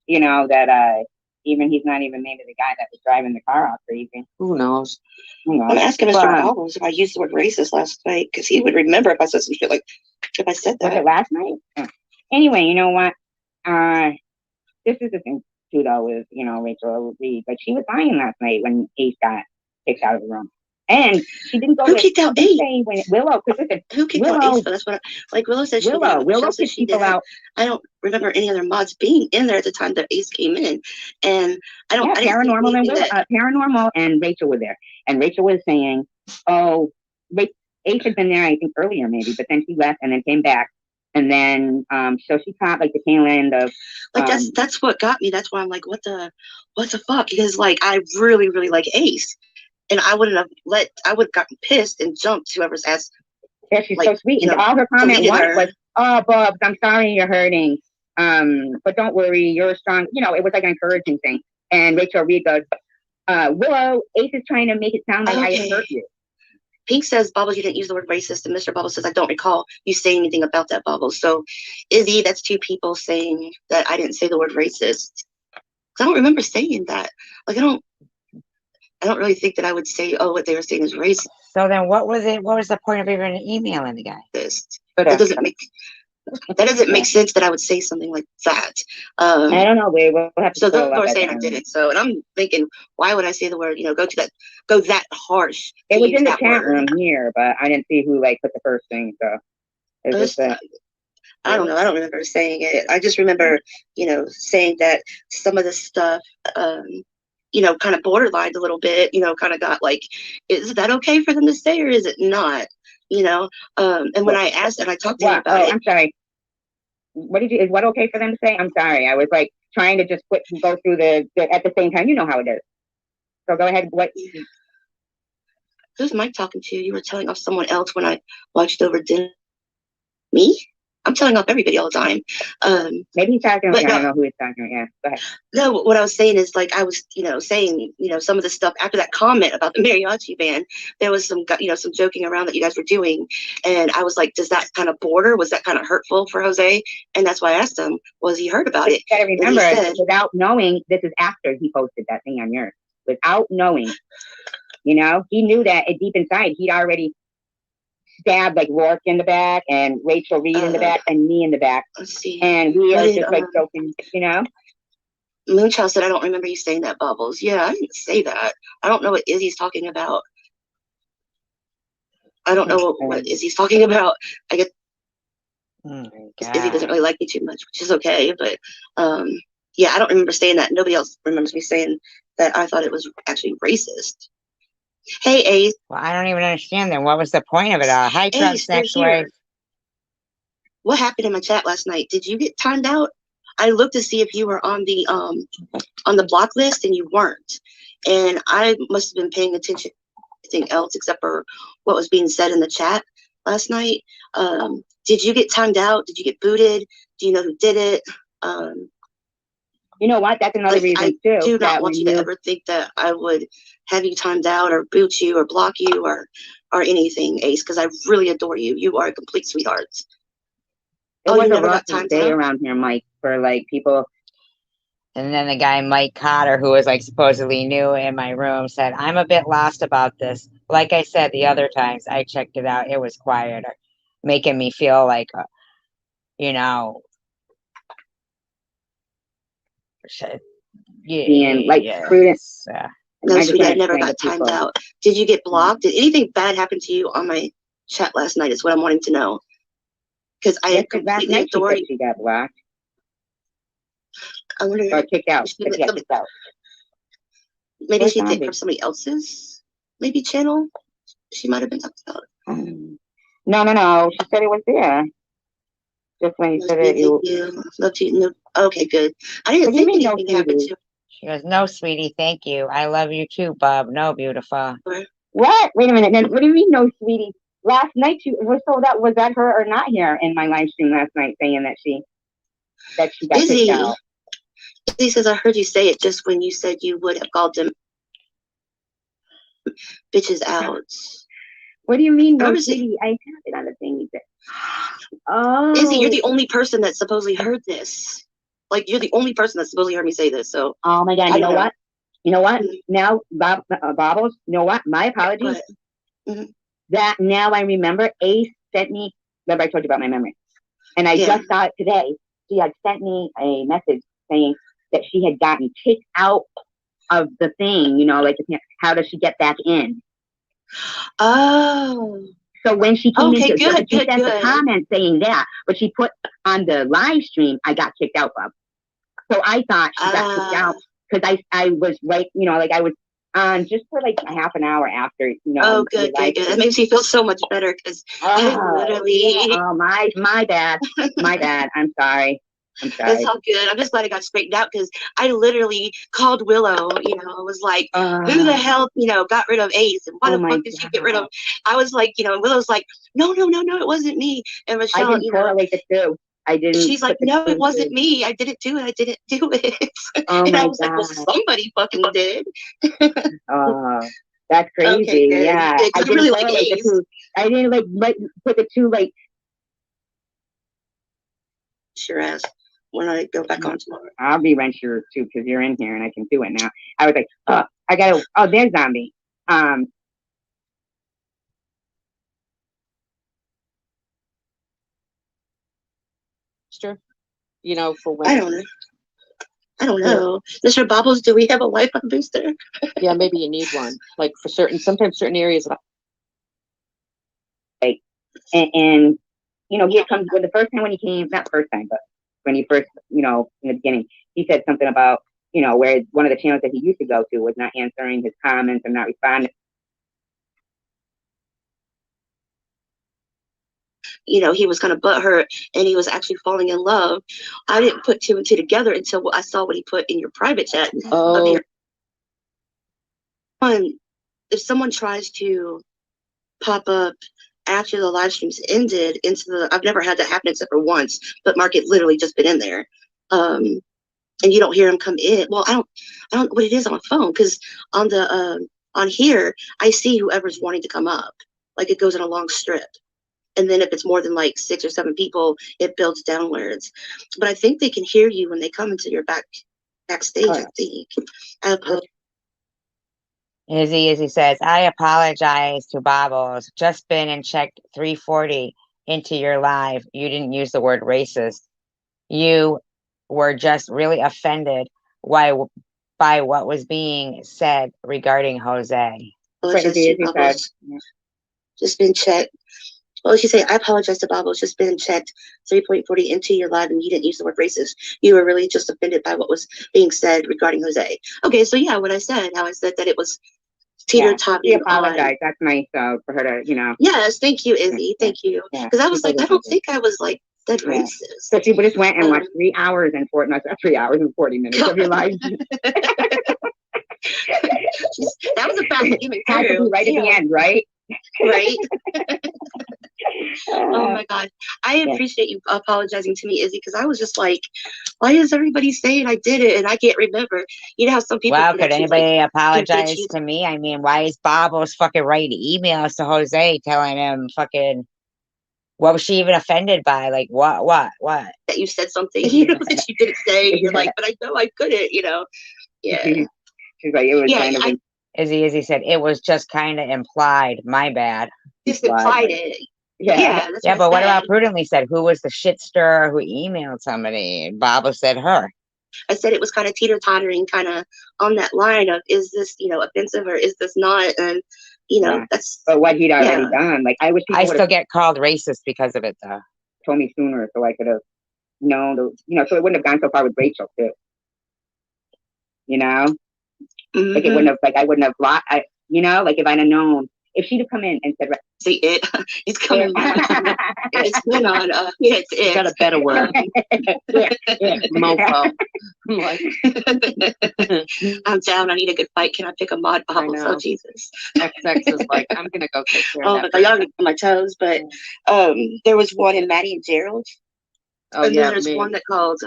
you know, that even he's not even maybe the guy that was driving the car off crazy. Who knows? Who knows? I'm asking Mr. But, Bobbles if I used the word racist last night, because he would remember if I said some shit like, if I said was that. it last night? Oh. Anyway, you know what? This is the thing too, though, with Rachel Reed, but she was lying last night when Ace got kicked out of the room, and she didn't go. Who kicked out Ace? When Willow, because who kicked out Ace? But that's what Willow said. Willow kicked people out. I don't remember any other mods being in there at the time that Ace came in, and I don't. Yeah, Paranormal and Willow, Paranormal and Rachel were there, and Rachel was saying, "Oh, Ace had been there, I think earlier maybe, but then she left and then came back." And then, so she caught like the tail end of like that's what got me. That's why I'm like, what the fuck? Because like I really like Ace, and I would have gotten pissed and jumped whoever's ass. Yeah, she's so sweet. And all her comment was, "Oh, Bubs, I'm sorry you're hurting, but don't worry, you're strong." You know, it was like an encouraging thing. And Rachel Reed goes, "Willow, Ace is trying to make it sound like I hurt you." Pink says, Bubbles, you didn't use the word racist. And Mr. Bubbles says, I don't recall you saying anything about that, Bubbles. So, Izzy, that's two people saying that I didn't say the word racist. Because I don't remember saying that. Like, I don't really think that I would say, oh, what they were saying is racist. So then what was it? What was the point of even emailing the guy? That doesn't make sense that I would say something like that. I don't know. We'll have to. So those are saying I didn't. So, and I'm thinking, why would I say the word? Go that harsh. It was in the chat room here, but I didn't see who put the first thing. So it was just I don't know. I don't remember saying it. I just remember, saying that some of the stuff, kind of borderlined a little bit. Kind of got like, is that okay for them to say or is it not? And when I asked and I talked to him about it. I'm sorry. Is what okay for them to say? I'm sorry. I was trying to just go through the at the same time. You know how it is. So go ahead. What? Who's Mike talking to? You were telling off someone else when I watched over dinner. Me? I'm telling off everybody all the time. Maybe he's talking. I don't know who he's talking. Yeah, go ahead. No, what I was saying is I was, saying, some of the stuff after that comment about the mariachi band, there was some joking around that you guys were doing. And I was like, does that kind of border? Was that kind of hurtful for Jose? And that's why I asked him, was he heard about it? You gotta remember, without knowing, this is after he posted that thing on yours. Without knowing, he knew that deep inside, he'd already stabbed Rourke in the back and Rachel Reed in the back and me in the back. Let's see. And we are just joking, Moonchild said, I don't remember you saying that, Bubbles. Yeah, I didn't say that. I don't know what Izzy's talking about. I don't know what Izzy's talking about. I guess Izzy doesn't really like me too much, which is okay. But yeah, I don't remember saying that. Nobody else remembers me saying that I thought it was actually racist. Hey, Ace. Well, I don't even understand then. What was the point of it all? Hi, Trump's next wife. What happened in my chat last night? Did you get timed out? I looked to see if you were on the block list and you weren't. And I must have been paying attention to anything else except for what was being said in the chat last night. Did you get timed out? Did you get booted? Do you know who did it? You know what? That's another reason too. I do not want you to ever think that I would have you timed out or boot you or block you or anything, Ace, because I really adore you. You are a complete sweetheart. It was a rough day around here, Mike, for people. And then the guy, Mike Cotter, who was supposedly new in my room, said, I'm a bit lost about this. Like I said, the other times I checked it out, it was quieter, making me feel being prudent. No, sweetie, I never got timed out. Did you get blocked? Did anything bad happen to you on my chat last night is what I'm wanting to know. Because I completely adore you. She got blocked. I wonder or kicked out. Maybe Where's she picked Zombie? from somebody else's maybe channel. She might have been talking about. No. She said it was there. Just when you said it, you. Love you. No. Okay, good. I didn't What do you think mean, no, anything happened sweetie? to She goes, no, sweetie, thank you. I love you too, bub. No, beautiful. her. What? Wait a minute. Then what do you mean, no, sweetie? Last night, so that was that her or not here in my live stream last night, saying that she got kicked Izzy. out. Izzy says, I heard you say it just when you said you would have called them bitches out. What do you mean, no, Obviously- sweetie? I have it on the thing. Izzy, you're Oh. the only person that supposedly heard this. Like, you're the only person that supposedly heard me say this. So, Oh my God! I You know don't know. what? You know what? Now, Bobbles. You know what? My apologies. That now I remember. Ace sent me. Remember I told you about my memory, and I just saw it today. She had sent me a message saying that she had gotten kicked out of the thing. You know, like how does she get back in? Oh. So when she came Okay, into, good, she good, sent good. the comment saying that, but she put on the live stream, I got kicked out of. So I thought she got kicked out because I was right, you know, like I was on just for like a half an hour after, you know. Oh, good, good, good. That makes me feel so much better because I literally. Oh, my bad. My bad. I'm sorry. I'm sorry. It's all good. I'm just glad it got straightened out because I literally called Willow, you know, I was like, who the hell, you know, got rid of Ace and why the fuck did she get rid of him? I was like, you know, and Willow's like, no, it wasn't me. And Michelle, I didn't correlate the two. I didn't. She's like, no, it wasn't me. I didn't do it. I didn't do it. Oh and my I was God. like, well, somebody fucking did. That's crazy. Okay, good. Yeah. Good, 'cause I I didn't really like correlate the Ace. two. I didn't like put the two like. Sure as. When I go back on tomorrow. I'll rerun yours too because you're in here and I can do it now. I was like, oh, I gotta. Oh, there's Zombie. Sure. You know, for when. I don't know. Mr. Bobbles, do we have a Wi-Fi booster? Yeah, maybe you need one. Like for sometimes certain areas. Like, and you know, here comes with the first time when he came, not first time, but when he first, you know, in the beginning, he said something about, you know, where one of the channels that he used to go to was not answering his comments and not responding. You know, he was kind of butthurt and he was actually falling in love. I didn't put two and two together until I saw what he put in your private chat. Oh. If someone tries to pop up after the live streams ended into the, I've never had that happen except for once, but Mark had literally just been in there. And you don't hear him come in. Well, I don't know what it is on a phone because on the on here I see whoever's wanting to come up. Like it goes in a long strip. And then if it's more than like 6 or 7 people, it builds downwards. But I think they can hear you when they come into your backstage, I think. Izzy says, I apologize to Bobbles. Just been and checked 340 into your live. You didn't use the word racist. You were just really offended by what was being said regarding Jose. Just been checked. Well, she said, I apologize to Bobbles. Just been checked 3.40 into your live and you didn't use the word racist. You were really just offended by what was being said regarding Jose. Okay, so yeah, what I said, how I said that it was teeter-tottering. She apologized. That's nice for her to, you know. Yes, thank you, Izzy. Thank you. Because I was like, I don't think I was like that racist. So she just went and watched 3 hours and 40 minutes of your life. That was a fast to give me Had to be right at the end, right? Right. Oh my God. I appreciate you apologizing to me, Izzy, because I was just like, why is everybody saying I did it and I can't remember? You know how some people. Well, could anybody apologize to me? I mean, why is Bobbles fucking writing emails to Jose telling him fucking, what was she even offended by? Like, what? That you said something, you know, that you didn't say. You're like, but I know I couldn't, you know. Yeah. She's like, it was kind of. Izzy said, it was just kind of implied. My bad. Just implied it. Yeah, but what about Prudently said, who was the shit stirrer who emailed somebody? And Baba said her. I said it was kind of teeter-tottering, kind of on that line of, is this, you know, offensive or is this not? And, you know, that's. But what he'd already done, like, I wish I still get called racist because of it, though. Told me sooner so I could have known, you know, so it wouldn't have gone so far with Rachel, too. You know? Like it wouldn't have, like I wouldn't have blocked. Like if I'd have known, if she'd have come in and said, See it, it's coming. It's been on. It's it. Got a better word. Mofo. I'm down. I need a good fight. Can I pick a mod bubble? Oh Jesus. XX is like, I'm gonna go take care Oh of my that. God, y'all get on my toes. But there was one in Maddie and Gerald. Oh And yeah, then there's me. one that called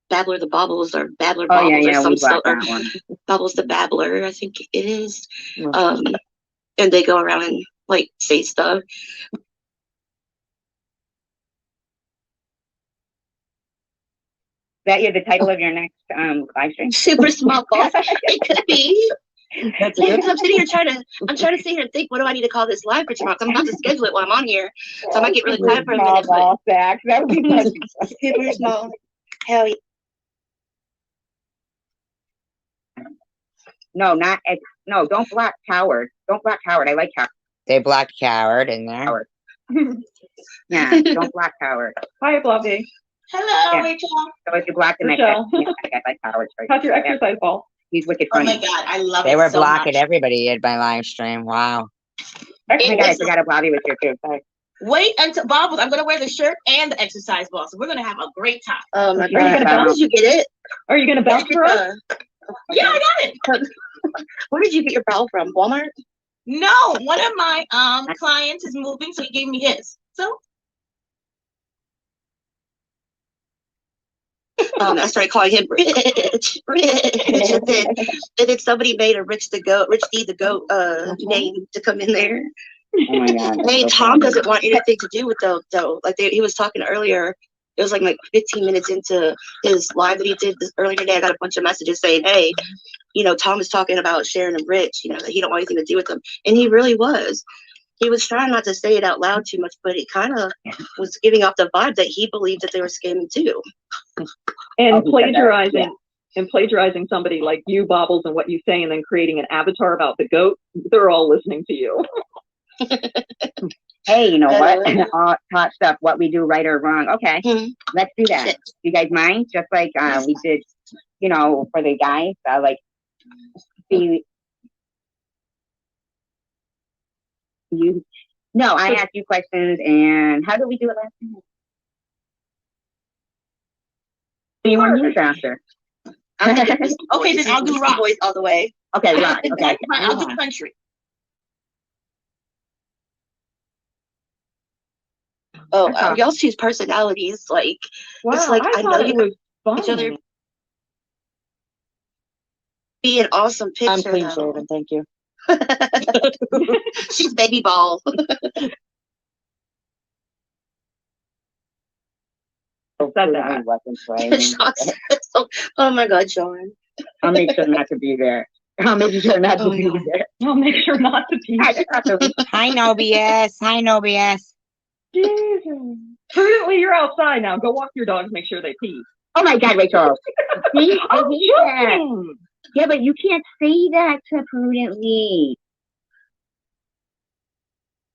Babbler the Bobbles or Babbler oh Bobbles yeah, or we some blocked or that one. Bubbles the Babbler, I think it is. And they go around and like say stuff. Is that the title of your next live stream? Super small balls. It could be. That's because I'm sitting here I'm trying to sit here and think, what do I need to call this live for tomorrow? 'Cause I'm about to schedule it while I'm on here. So I might get really quiet for a minute. Ball sacks. That would be fun. Super small. Hell yeah. No, no, don't block Howard. Don't block Howard. I like Howard. They blocked Coward in there. Yeah, don't block Howard. Hi, Bluffy. Hello, Yeah. Rachel. So if you block him, I Michelle. like Howard. Sorry. How's your exercise ball? He's wicked Oh funny. my God, I love They it were so blocking much. everybody at my live stream. Wow. Oh my God, I forgot a Bobby was here too. Sorry. Wait until Bob, I'm gonna wear the shirt and the exercise ball, so we're gonna have a great time. Oh my Are you gonna God! How bounce? did you get it? Are you gonna bounce for us? Yeah, I got it. Where did you get your ball from? Walmart? No, one of my clients is moving, so he gave me his. So I started calling him Rich. And then somebody made a Rich D the Goat name to come in there. Oh my God. Hey, so Tom funny. doesn't want anything to do with though. Like he was talking earlier. It was like 15 minutes into his live that he did earlier today. I got a bunch of messages saying, hey, Tom is talking about Sharon and Rich, that he don't want anything to do with them. And he really was. He was trying not to say it out loud too much, but it kind of was giving off the vibe that he believed that they were scamming too. And he said that, yeah. plagiarizing somebody like you, Bobbles, and what you say, and then creating an avatar about the goat. They're all listening to you. Hey, you know what? All hot stuff. What we do right or wrong. Okay, let's do that. You guys mind? Just like we did, for the guys. Like, see, you. No, I ask you questions, and how did we do it last time? You want to use after? Okay, then I'll do rock voice all the way. Okay, rock. Okay, I'll do country. Oh, y'all choose personalities. Like, Wow, it's like I I know thought you it was each other. fun. Be an awesome picture. I'm clean though. shaven, thank you. She's baby ball. Said that. Oh my God, John. I'll make sure not to be there. I'll make sure not to be there. I'll make sure not to be there. Hi, Nobius. Hi, Nobius. Jesus. Prudently, you're outside now. Go walk your dogs. Make sure they pee. Oh my God, Rachel. See? I'm joking. Yeah, but you can't say that to prudently.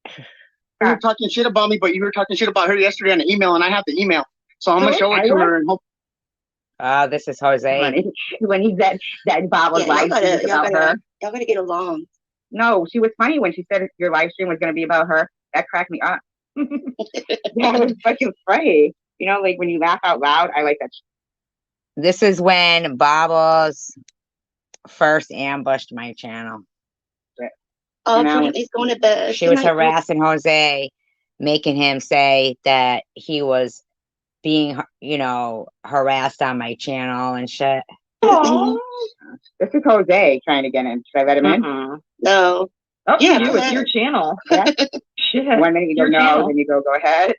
You were talking shit about me, but you were talking shit about her yesterday on the email, and I have the email. So I'm going to show it to her and hope. This is Jose. When he said that Bob was live streaming about her. Y'all gotta get along. No, she was funny when she said your live stream was going to be about her. That cracked me up. That was fucking funny. Like when you laugh out loud, I like that. This is when Bobbles first ambushed my channel. Oh, he's going to bed. She was harassing Jose, making him say that he was being, harassed on my channel and shit. Oh, this is Jose trying to get in. Should I let him in? No. Up to you. It's your channel. Yeah. Shit. 1 minute you go no, channel. then you go ahead.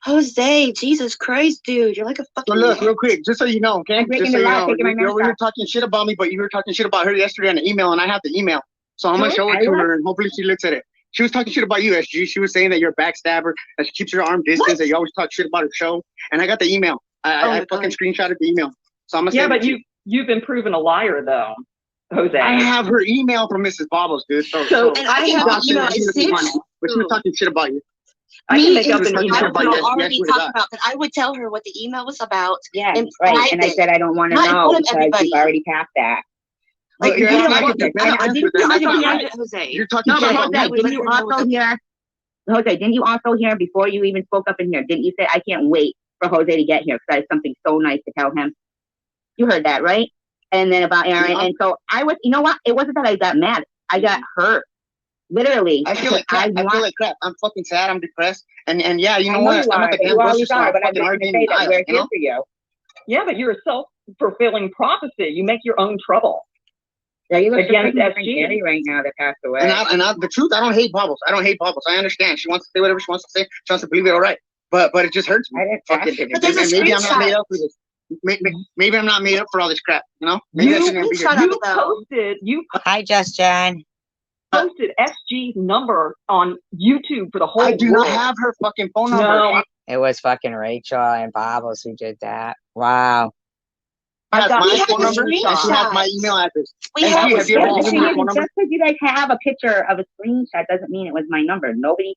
Jose, Jesus Christ, dude, you're like a fucking. So look, real quick, just so you know, okay? Just so you know, you're over here talking shit about me, but you were talking shit about her yesterday on the email, and I have the email. So I'm gonna show it to her, and hopefully she looks at it. She was talking shit about you, SG. She was saying that you're a backstabber, that she keeps your arm distance, that you always talk shit about her show. And I got the email. I fucking screenshotted the email. So I'm gonna Yeah, but you've been proven a liar though, Jose. I have her email from Mrs. Bobbles, dude. So and I have the email at 6. But she was talking shit about you. I can make up and an I email. would Yes, already yes, talk about that. I would tell her what the email was about. Yeah, in right. And I private, said I don't want to not in know front of because everybody. you've already passed that. Like, But you're you acting don't like want it's a to. bad I answer. didn't That's also not hear right. Jose. You're talking No, but shit. Jose, I would didn't let you her know also hear? Jose, didn't you also hear before you even spoke up in here? Didn't you say I can't wait for Jose to get here because I have something so nice to tell him? You heard that, right? And then about Aaron, Yeah. and so I was. You know what? It wasn't that I got mad. I got hurt. Literally. I feel like crap. I feel like crap. I'm fucking sad. I'm depressed. And yeah, you I know know what? you I'm are, at the but damn you grocery always store. are. I'm But I'm fucking just arguing gonna in say the that aisle, we're you here know? for you. Yeah, but you're a self-fulfilling prophecy. You make your own trouble. Yeah, you look Against different than SG. Gary right now that passed away. And the truth, I don't hate Bubbles. I don't hate Bubbles. I understand. She wants to say whatever she wants to say. She wants to believe it, all right. But it just hurts me. I didn't Fucking, ask you. But there's a and maybe I'm not screenshot. made up for this. Maybe I'm not made up for all this crap. You know? Maybe I shouldn't be here. You Hi, Just John. posted SG's number on YouTube for the whole I do world. not have her fucking phone number. No, It was fucking Rachel and Bobbles who did that. Wow. She has my have phone the number and she has my screenshots. email address. We And have she, the have you ever Yeah, the given thing me her is, phone number? just because you guys have a picture of a screenshot doesn't mean it was my number. Nobody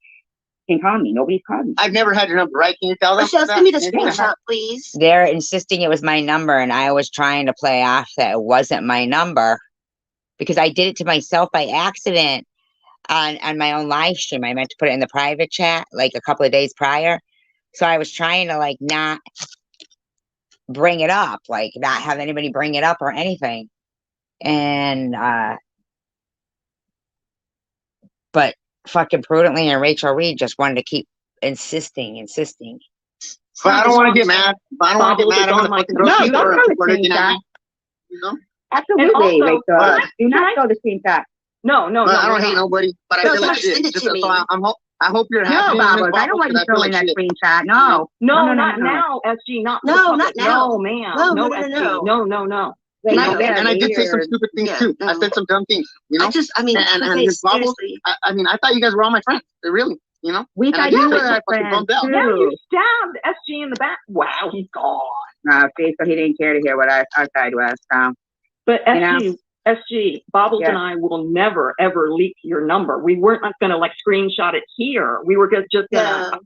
can call me. Nobody's called me. I've never had your number, right? Can you tell them? Michelle, that? send me the Can you tell them? screenshot, please. They're insisting it was my number, and I was trying to play off that it wasn't my number because I did it to myself by accident on my own live stream. I meant to put it in the private chat like a couple of days prior. So I was trying to like not bring it up, like not have anybody bring it up or anything. And but fucking Prudently and Rachel Reed just wanted to keep insisting. But I don't want to get mad. But I don't want to get Bobbles mad. is I'm on gonna my fucking computer. grocery No, store don't and throw we're the looking at screenshot. me. You know? Absolutely, also, Rachel. but- Do not throw the screenshot. no, But I we're don't hate not. nobody. But I No, feel like just send shit. it Just to so me. I hope you're No, happy. Bobbles. I don't want you throwing that screenshot. No. No, not now, SG, not for the No, public. not now. No, ma'am. No, No, no, no, SG. no. No. Wait, Not you yet. better And I did say some later. stupid things Yeah, too. I no. said some dumb things. You know? I mean, and Jose, his Bubbles. seriously. I mean, I thought you guys were all my friends. Really. You know? We And I thought just you got were so our fucking friends bummed out. Now too. you stabbed SG in the back. Wow, he's gone. No, see, so he didn't care to hear what our side was. So But You know? SG, Bobbles Yeah. and I will never ever leak your number. We weren't gonna like screenshot it here. We were just Yeah. gonna,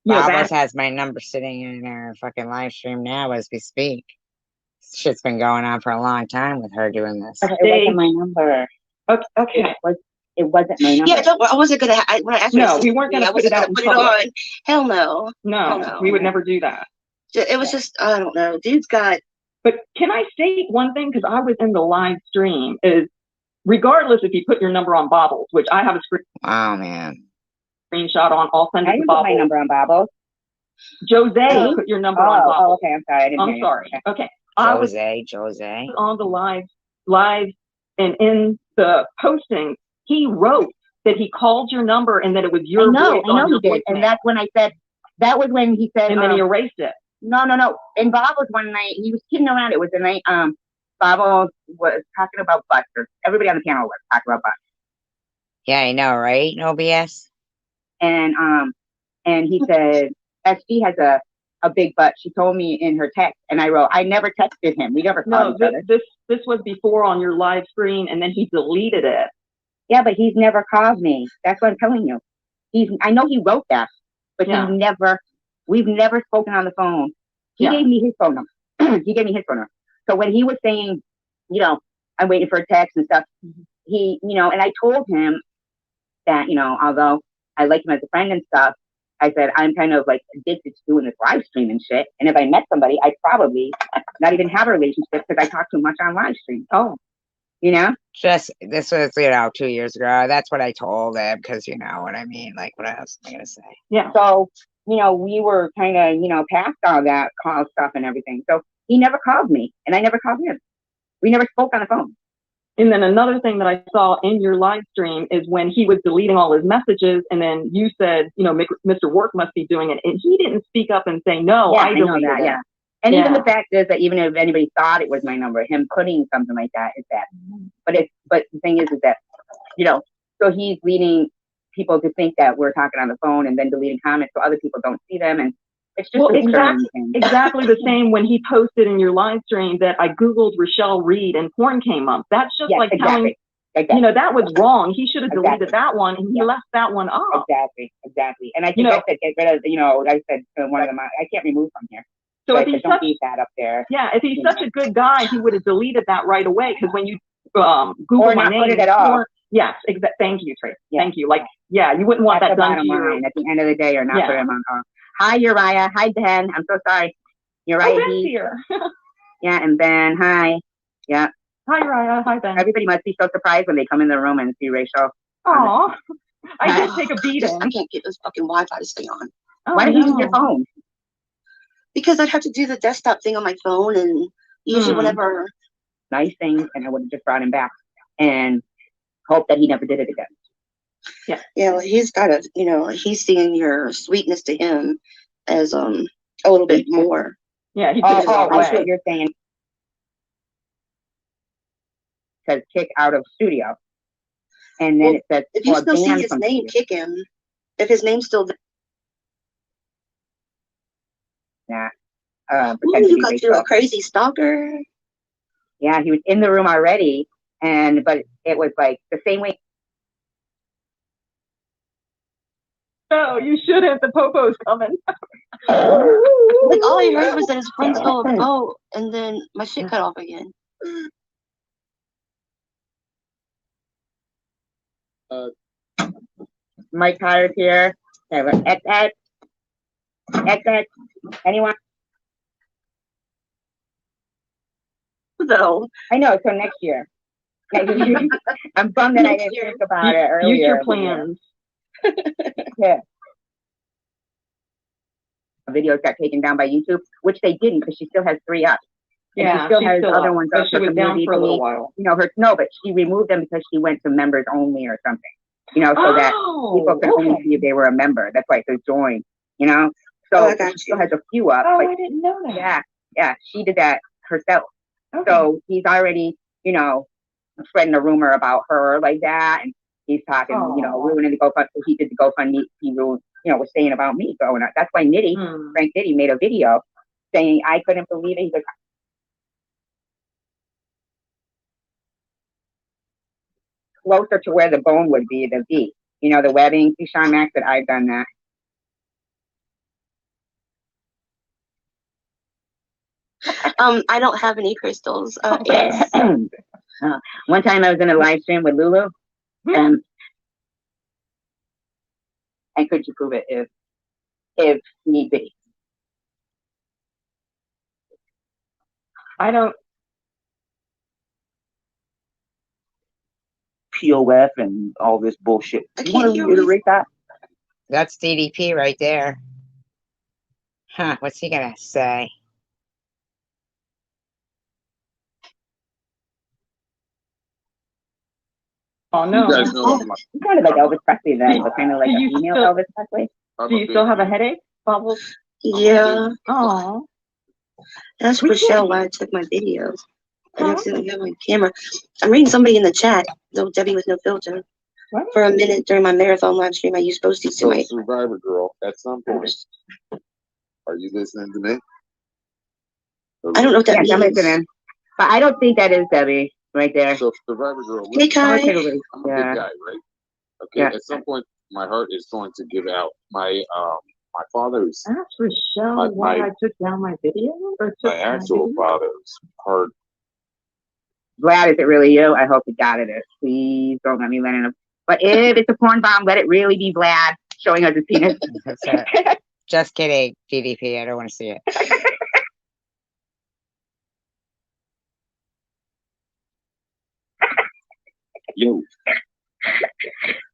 you know, Bobbles back. has my number sitting in our fucking live stream now as we speak. Shit's been going on for a long time with her doing this. it wasn't my number. Okay. It wasn't my number. Yeah, I wasn't gonna. When I asked her to No, send we it weren't to me, gonna I put it wasn't out gonna in put it public. on. Hell no. No, no. we would never do that. It was just, I don't know. Dude's got. But can I state one thing? Because I was in the live stream. Is regardless if you put your number on Bobbles, which I have a Oh man. screenshot on, I'll send I it to didn't put my Bobbles. number on Bobbles. Jose put your number on Bobbles. Okay, I'm sorry. I didn't hear I'm you. sorry. Okay. I was Jose. on the live, and in the posting, he wrote that he called your number and that it was your voice I know on he your did. voicemail. And that's when I said, that was when he said, And then he erased it. No. And Bobbles one night, he was kidding around. It was the night Bobbles was talking about Buster. Everybody on the panel was talking about Buster. Yeah, I know, right? No BS. And he said, SG has a big butt. She told me in her text, and I wrote, I never texted him. We never called No, each other. this was before on your live screen, and then he deleted it. Yeah, but he's never called me. That's what I'm telling you. I know he wrote that, but Yeah. we've never spoken on the phone. He Yeah. gave me his phone number. He gave me his phone number. So when he was saying, I'm waiting for a text and stuff, he, and I told him that, although I like him as a friend and stuff, I said, I'm kind of like addicted to doing this live stream and shit. And if I met somebody, I'd probably not even have a relationship because I talk too much on live stream. Oh. Just this was 2 years ago. That's what I told him because you know what I mean. Like what else am I gonna say? Yeah. So, we were kind of, past all that call stuff and everything. So he never called me and I never called him. We never spoke on the phone. And then another thing that I saw in your live stream is when he was deleting all his messages, and then you said, Mr. Work must be doing it, and he didn't speak up and say, no, Yeah, I I know deleted that, it. yeah. And Yeah. even the fact is that even if anybody thought it was my number, him putting something like that is that. But the thing is that, so he's leading people to think that we're talking on the phone and then deleting comments so other people don't see them. And it's just a disturbing thing. Exactly the same when he posted in your live stream that I Googled Rochelle Reed and porn came up. That's just Yes, like exactly. Like that. You know, that was wrong. He should have deleted Exactly. that one, and he left that one up. Exactly. And I think I said get rid of, I said to one of them, I can't remove from here. So if I he's said, don't leave that up there. Yeah, if he's such a good guy, he would have deleted that right away. Because when you Google or my not name, put it at all. Yes, thank you, Tracy. Yeah. Thank you. Like, yeah, you wouldn't want that done to you. At the end of the day, or not put him on. Hi, Uriah. Hi, Ben. I'm so sorry. Uriah. Ben's here. Yeah, and Ben. Hi. Yeah. Hi, Uriah. Hi, Ben. Everybody must be so surprised when they come in the room and see Rachel. Aw. I did take a beating. I can't get this fucking Wi-Fi to stay on. Why don't you use your phone? Because I'd have to do the desktop thing on my phone, and usually whenever. Nice thing, and I would have just brought him back and hope that he never did it again. Yeah. Yeah, well, he's got to, he's seeing your sweetness to him as a little bit more. Yeah. He I see what you're saying. Says kick out of studio, and then it says if you still see his name, kick him. If his name's still there. Yeah. You got you a crazy stalker. Yeah, he was in the room already, but it was like the same way. Oh, you shouldn't. The popo's coming. Like all I heard was that his friend stole a boat, and then my shit cut off again. Mike Tyler's here. Ed. Anyone? So I know. So next year. I'm bummed that I didn't think about it earlier. Future plans. Yeah. Videos got taken down by YouTube, which they didn't because she still has 3 up. And Yeah, she still has other up, ones but up she for was down community for a little police. while. But she removed them because she went to members only or something. So that people could only see if they were a member. That's why it says join. So she still has a few up. Oh, but I didn't know that. Yeah, she did that herself. Okay. So he's already, spreading a rumor about her like that, and he's talking, ruining the GoFundMe. He did the GoFundMe. He ruined, was saying about me going up. That's why Frank Nitty made a video saying I couldn't believe it. He's like, closer to where the bone would be, the V. The webbing. See, Sean Max said I've done that. I don't have any crystals. Yes. One time I was in a live stream with Lulu, and could you prove it if need be? I don't. POF and all this bullshit. You want to reiterate that? That's DDP right there. Huh, what's he gonna say? Oh no. You guys know He's kind of like Elvis Presley then, but kind of like a female Elvis Presley. Do you still have a headache, Bubbles? Yeah. Oh. That's Rochelle why I took my videos. I accidentally have my camera. I'm reading somebody in the chat, though Debbie with no filter. What? For a minute during my marathon live stream, I used posties to my Survivorgirl, at some point, are you listening to me? I don't know what that means. I'm listening. But I don't think that is Debbie right there. So Survivorgirl, Hey, Kai. I'm a big guy, right? Okay, at some point, my heart is going to give out. My father's. That's Rochelle why I took down my video? Or took my actual father's heart. Glad is it really you? I hope to God it is. Please don't let me let in. But if it's a porn bomb, let it really be Vlad showing us his penis. Just kidding, DDP. I don't want to see it. Yo.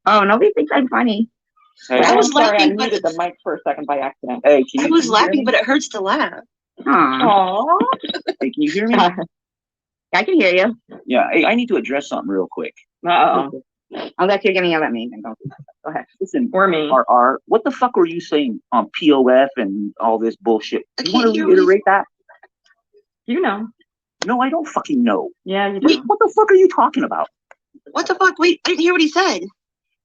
Oh, nobody thinks I'm funny. Hey, I was laughing, I muted the mic for a second by accident. Hey, I was laughing, but it hurts to laugh. Aww. Hey, can you hear me? I can hear you. Yeah, hey, I need to address something real quick. Unless you're gonna yell at me, then go ahead. Listen, or me. RR, what the fuck were you saying on POF and all this bullshit? You want to hear reiterate that? You know. No, I don't fucking know. Yeah, you do. Wait, what the fuck are you talking about? What the fuck? Wait, I didn't hear what he said.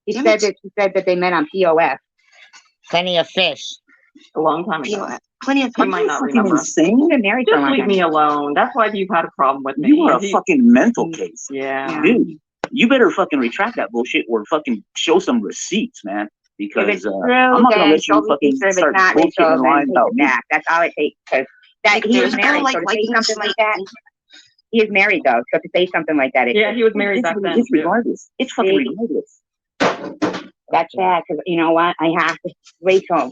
He said that they met on POF. Plenty of fish. A long time ago. POF. Plenty of You fish. might not Fucking remember. insane. Been married for a Just long leave time. me alone. That's why you've had a problem with me. You are a fucking mental case. Yeah. Dude. you better fucking retract that bullshit or fucking show some receipts, man. If Because it's true, I'm not gonna then let you show me fucking picture. If it's start not, then bullshitting and then lying take about it me. back. That's all it takes. Because that he There's is no married, like so to say liking something like that, he is married though. So to say something like that, Yeah, he was married back then It's too. regardless. It's fucking See? regardless. That's sad. Because you know what? I have to, Rachel.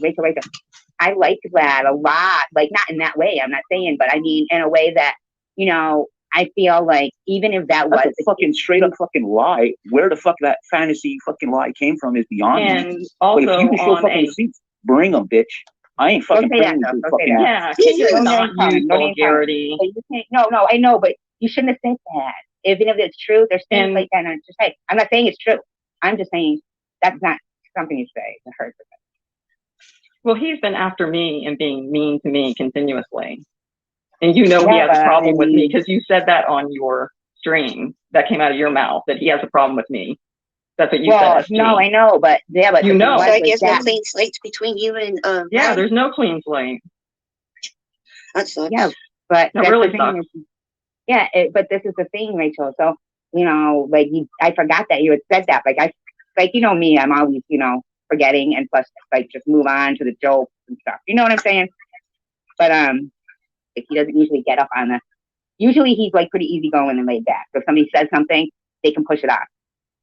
I like Vlad a lot. Like not in that way. I'm not saying, but I mean in a way that I feel like even if that That's was a fucking straight up fucking lie. Where the fuck that fantasy fucking lie came from is beyond me. And But if also you can show on fucking a receipts, bring them, bitch. I ain't fucking Don't say that paying though. you Don't fucking say that. yeah, can you not use vulgarity? But you can't, no, I know, but you shouldn't have said that. Even if it's true, there's things like that. And I'm just saying, I'm not saying it's true. I'm just saying that's not something you say to hurt. Well, he's been after me and being mean to me continuously. And he has Yeah, a problem I with me mean- because you said that on your stream that came out of your mouth that he has a problem with me. That's what you Well, said. no, I know, but yeah, but You the thing know. was So I was guess no that- clean slates between you and Yeah, Brad? there's no clean slate. That sucks. Yeah, but That that's really the thing sucks. is, yeah, but this is the thing, Rachel. So like I forgot that you had said that. Like you know me, I'm always forgetting, and plus like just move on to the jokes and stuff. You know what I'm saying? But like he doesn't usually get up on the. Usually he's like pretty easygoing and laid back. So if somebody says something, they can push it off.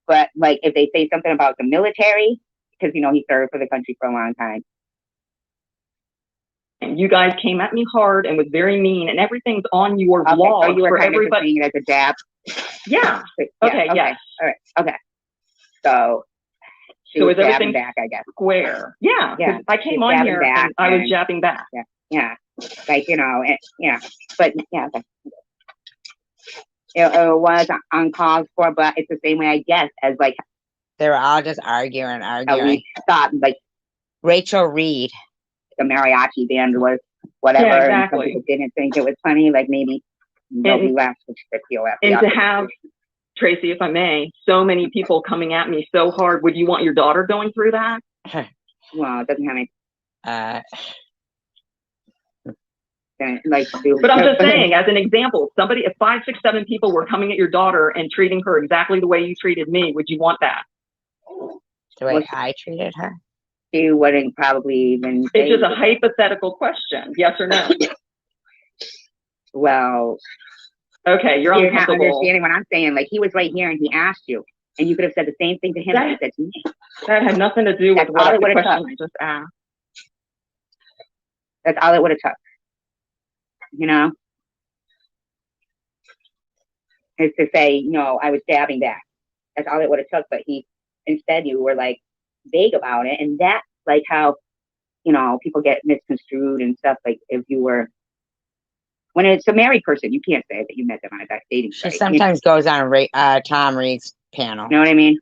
But like if they say something about the military, because he served for the country for a long time. You guys came at me hard and was very mean, and everything's on your vlog So you were for kind of just everybody. saying it as a jab. Yeah. Yeah, Okay. Yes. All right. Okay. So she So was is everything jabbing back, I guess. square? Yeah. Yeah. 'Cause I came she's on jabbing here back and I was and- jabbing back. Yeah. Like but yeah. Okay. It was uncalled for, but it's the same way, I guess, as like They were all just arguing. we thought, like Rachel Reed. the mariachi band was whatever, Yeah, and some exactly. people didn't think it was funny. Like maybe nobody laughed, which is the POF. And to have, Tracy, if I may, so many people coming at me so hard, would you want your daughter going through that? Well, it doesn't have any. But I'm just saying, as an example, if 5, 6, 7 people were coming at your daughter and treating her exactly the way you treated me, would you want that? The way I treated her? She wouldn't probably even. It's just a hypothetical question, yes or no? Well, okay, you're not uncomfortable. understanding what I'm saying. Like he was right here and he asked you, and you could have said the same thing to him that you said to me. That had nothing to do with That's all it the would have question took. I just asked. That's all it would have took. Is to say, no, I was jabbing back. That's all it would have took. But instead you were like vague about it. And that's like how, people get misconstrued and stuff. Like if you were, when it's a married person, you can't say that you met them on a dating site. She sometimes goes on Tom Reed's panel. You know what I mean?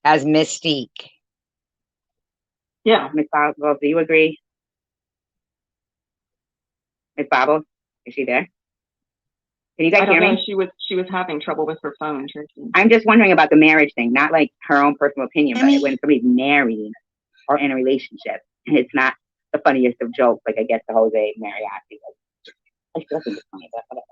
As Mystique. Yeah. Miss Bobble, do you agree? Miss Bobble, is she there? Can you guys I don't hear know. me? She was having trouble with her phone, Tracy. I'm just wondering about the marriage thing, not like her own personal opinion, but when somebody's married or in a relationship, it's not the funniest of jokes. Like I guess the Jose Mariachi. I still think it's funny, but whatever.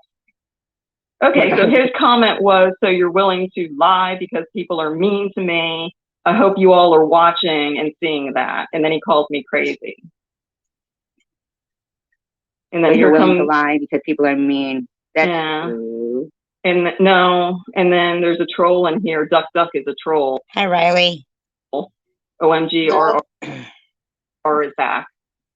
Okay, so his comment was, so you're willing to lie because people are mean to me. I hope you all are watching and seeing that. And then he calls me crazy. And then So you're here willing to comes, lie because people are mean. That's yeah. true. And and then there's a troll in here. Duck Duck is a troll. Hi, Riley. OMG, R is back.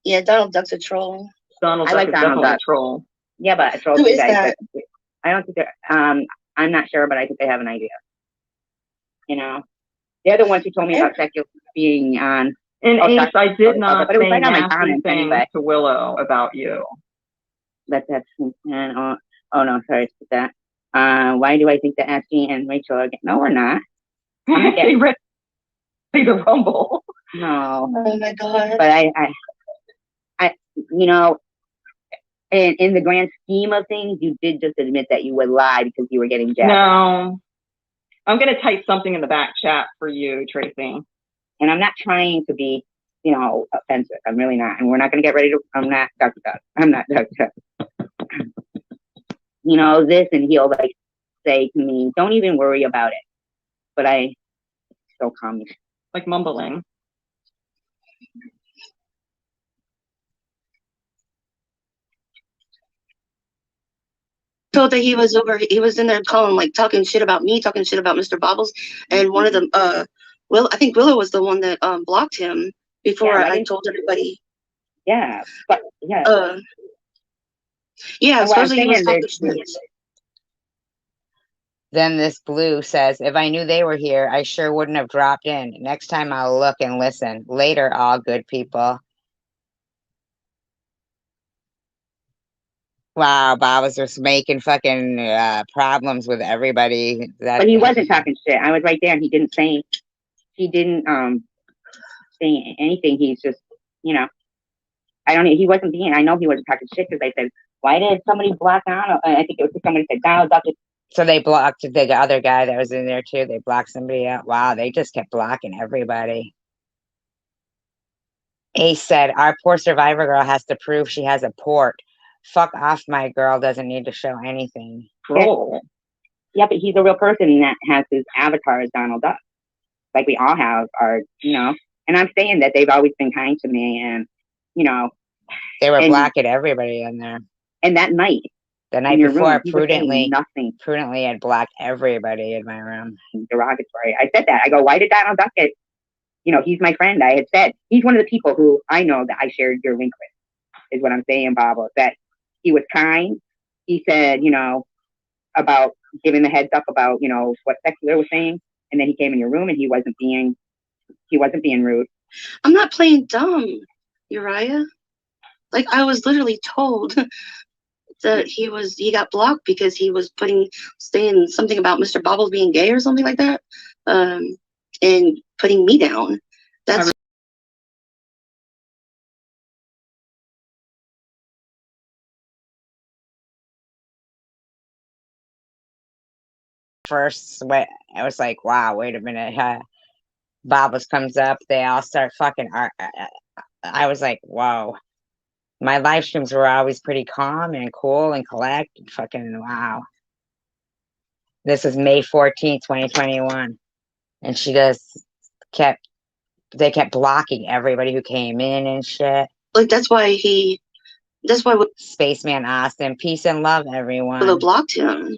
Yeah, Donald Duck's a troll. Donald I Duck like is Donald definitely Duck. a troll. Yeah, but a troll Who too, is guys. that? But I don't think they're. I'm not sure, but I think they have an idea. They're the ones who told me about sexual being on. And Oh, Ace, sorry. I did not But it was say right on my nasty comments things anyway. to Willow about you. That's and oh no, sorry for that. Why do I think that Ashley and Rachel are? No, we're not. I'm not They getting, ready to rumble. no, Oh my god. but I, in the grand scheme of things, you did just admit that you would lie because you were getting jabbed. No. I'm going to type something in the back chat for you, Tracy. And I'm not trying to be, offensive. I'm really not. And we're not going to get ready to. I'm not Dr. Duck. I'm not Dr. Duck. This, and he'll like say to me, "Don't even worry about it." but I still come. Like mumbling. Told that he was in there talking shit about me, talking shit about Mr. Bobbles, and one of them, I think Willow was the one that blocked him before I told everybody. Yeah, but yeah. Yeah, And what I'm supposedly he was saying talking shit. Then this blue says, if I knew they were here, I sure wouldn't have dropped in. Next time I'll look and listen. Later, all good people. Wow, Bob was just making fucking problems with everybody. But he wasn't talking shit. I was right there, and he didn't say anything. He's just, you know, he wasn't being. I know he wasn't talking shit because I said, why did somebody block Donald? I think it was somebody said Donald Duck. So they blocked the other guy that was in there too. They blocked somebody out. Wow, they just kept blocking everybody. Ace said, our poor survivor girl has to prove she has a port. Fuck off, my girl doesn't need to show anything. Oh. Yeah, but he's a real person that has his avatar as Donald Duck. Like we all have our, you know. And I'm saying that they've always been kind to me, and, you know. They were blocking everybody in there. And that night. The night before, prudently had blocked everybody in my room. Derogatory. I said that. I go, why did Donald Duck get, you know, he's my friend. I had said, he's one of the people who I know that I shared your link with, is what I'm saying, Bob, that he was kind. He said, you know, about giving the heads up about, you know, what Secular was saying. And then he came in your room and he wasn't being rude. I'm not playing dumb, Uriah. Like, I was literally told that he got blocked because he was saying something about Mr. Bobbles being gay or something like that, and putting me down. That's first. I was like, wow, wait a minute. Bobbles comes up. They all start fucking. I was like, whoa. My live streams were always pretty calm and cool and collect. Fucking wow. This is May 14th, 2021. And they kept blocking everybody who came in and shit. Like, that's why Spaceman Austin, peace and love, everyone. Willow blocked him.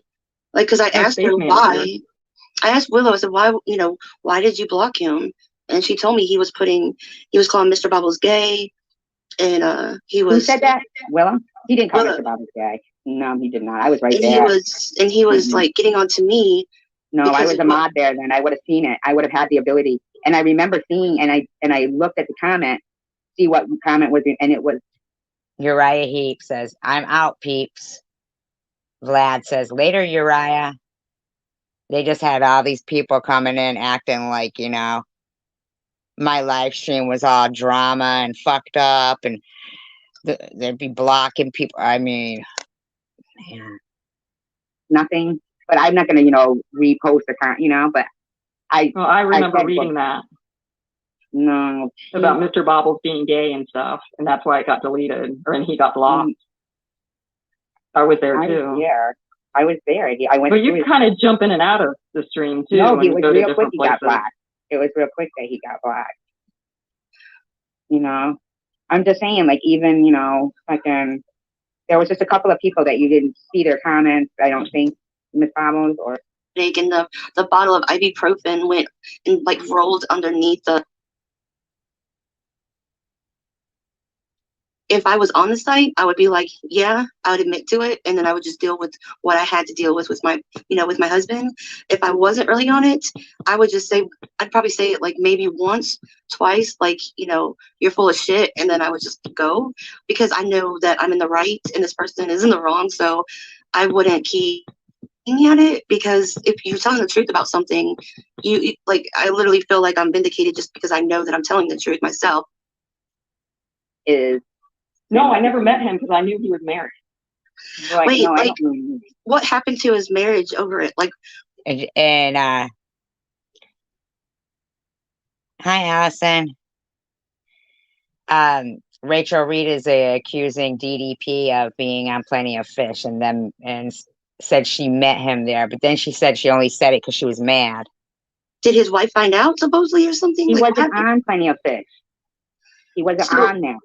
Like, because I asked her why. I asked Willow, I said, why did you block him? And she told me he was calling Mr. Bobbles gay. And he was. Who said that? Willow? He didn't call Mr. Bobbles gay. No, he did not. I was right there. He was like getting on to me. No, I was a mod there then. I would have seen it. I would have had the ability. And I remember seeing, and I looked at the comment, see what comment was, and it was. Uriah Heap says, I'm out, peeps. Vlad says, later, Uriah. They just had all these people coming in acting like, you know, my live stream was all drama and fucked up, and they'd be blocking people. I mean, man. Nothing. But I'm not going to, you know, repost the comment, you know, but I remember reading that. No. About Mr. Bobbles being gay and stuff, and that's why it got deleted, and he got blocked. I was there too. I was there. I went. But you kind of jump in and out of the stream too. No, he was real quick. He got blocked. It was real quick that he got blocked. You know, I'm just saying, like, even, you know, like, there was just a couple of people that you didn't see their comments. I don't think, Miss Bobbles or. And the bottle of ibuprofen went and like rolled underneath the. If I was on the site, I would be like, yeah, I would admit to it, and then I would just deal with what I had to deal with my, with my husband. If I wasn't really on it, I would just say, I'd probably say it like maybe once, twice, like, you're full of shit, and then I would just go, because I know that I'm in the right and this person is in the wrong, so I wouldn't keep at it, because if you're telling the truth about something, you like, I literally feel like I'm vindicated just because I know that I'm telling the truth myself. No, I never met him because I knew he was married. Wait, no, like, what happened to his marriage over it? Like, and hi, Allison. Rachel Reed is accusing DDP of being on Plenty of Fish, and said she met him there, but then she said she only said it because she was mad. Did his wife find out supposedly or something? He Like, wasn't on Plenty of Fish. He wasn't on there.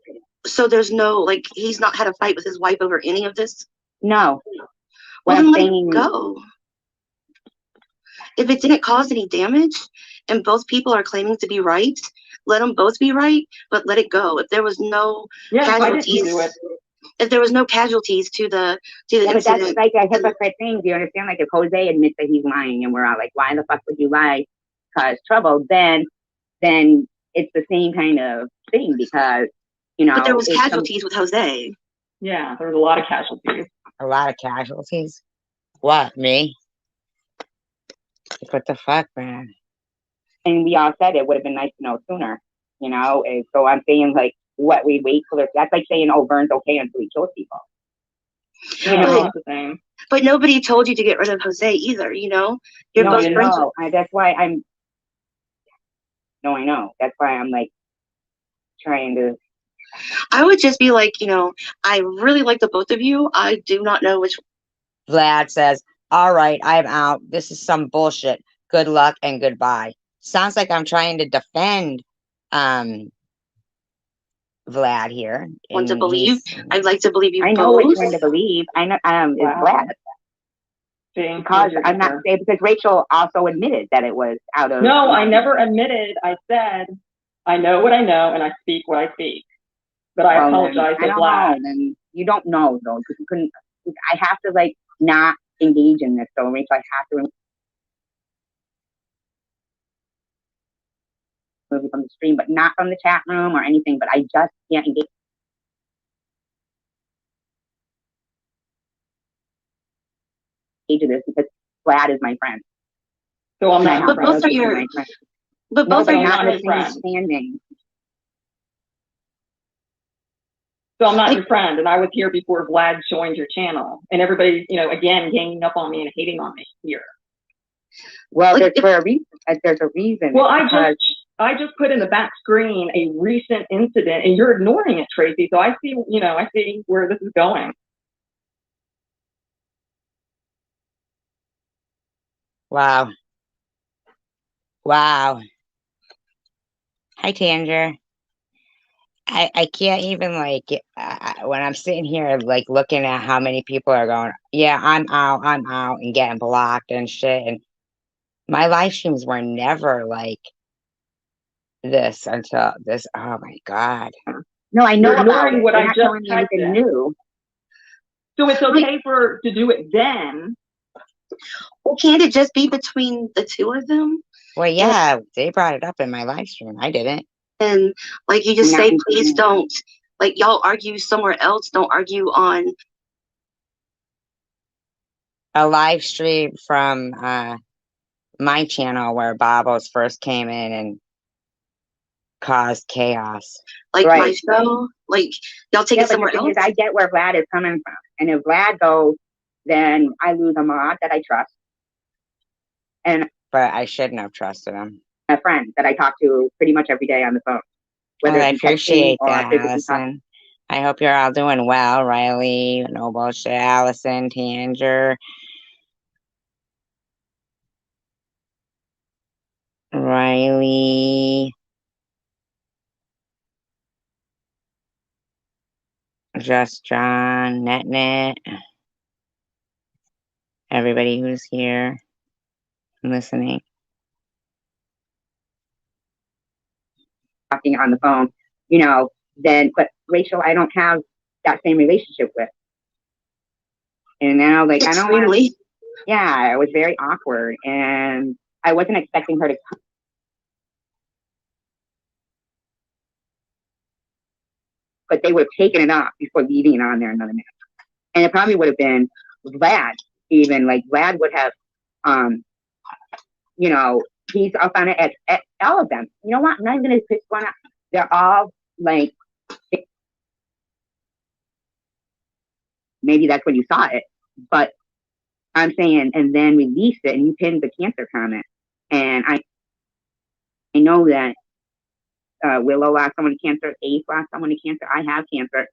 So there's no, like, he's not had a fight with his wife over any of this? No. Well, What then I'm let saying, it go. If it didn't cause any damage and both people are claiming to be right, let them both be right, but let it go. If there was no casualties, if there was no casualties to the but incident, that's like a hypocrite thing. Do you understand? Like if Jose admits that he's lying, and we're all like, "Why the fuck would you lie? Cause trouble?" Then it's the same kind of thing because But there was casualties with Jose. Yeah, there was a lot of casualties. A lot of casualties. What, me? What the fuck, man? And we all said it would have been nice to know sooner, And so I'm saying, like, what we wait for. That's like saying, "Oh, Vern's okay until he kills people." The same. But nobody told you to get rid of Jose either. You're both friends. That's why I'm. No, I know. That's why I'm like trying to. I would just be like, I really like the both of you. I do not know which. Vlad says, "All right, I'm out. This is some bullshit. Good luck and goodbye." Sounds like I'm trying to defend Vlad here. Want to believe? I'd like to believe you. I know which one to believe. I know it's Vlad. Because I'm not saying, because Rachel also admitted that it was out of. No, I never admitted. I said I know what I know and I speak what I speak. But I apologize to Vlad. Then you don't know though, because you couldn't. I have to like not engage in this. So Rachel, I have to remove from the stream, but not from the chat room or anything. But I just can't engage. Into this because Vlad is my friend. So I'm not. But both are your. But both are not your the same standing. So I'm not your friend, and I was here before Vlad joined your channel, and everybody's, again, ganging up on me and hating on me here. Well, there's a reason. Well, I just put in the back screen a recent incident, and you're ignoring it, Tracy. So I see, I see where this is going. Wow. Wow. Hi, Tanger. I can't even when I'm sitting here like looking at how many people are going, yeah, I'm out, and getting blocked and shit. And my live streams were never like this until this. Oh my God. No, I know You're ignoring what I just typed new. So it's okay to do it then. Well, can't it just be between the two of them? Well, yeah, they brought it up in my live stream. I didn't. And like you just say, please don't. Like y'all argue somewhere else. Don't argue on a live stream from my channel where Babos first came in and caused chaos. Like my show, like y'all take it somewhere else. I get where Vlad is coming from, and if Vlad goes, then I lose a mod that I trust. But I shouldn't have trusted him. A friend that I talk to pretty much every day on the phone. Well, I appreciate that, Allison. I hope you're all doing well. Riley, no bullshit, Allison, Tanger, Riley, Just John, NetNet, everybody who's here listening. Talking on the phone, but Rachel, I don't have that same relationship with. And now, like, I don't really. Yeah, it was very awkward, and I wasn't expecting her to come. But they would have taken it off before leaving it on there another minute. And it probably would have been Vlad, even. Like, Vlad would have, he's up on it at all of them. You know what? I'm not even going to pick one up. They're all, like, maybe that's when you saw it. But I'm saying, and then released it, and you pinned the cancer comment. And I know that Willow lost someone to cancer, Ace lost someone to cancer, I have cancer,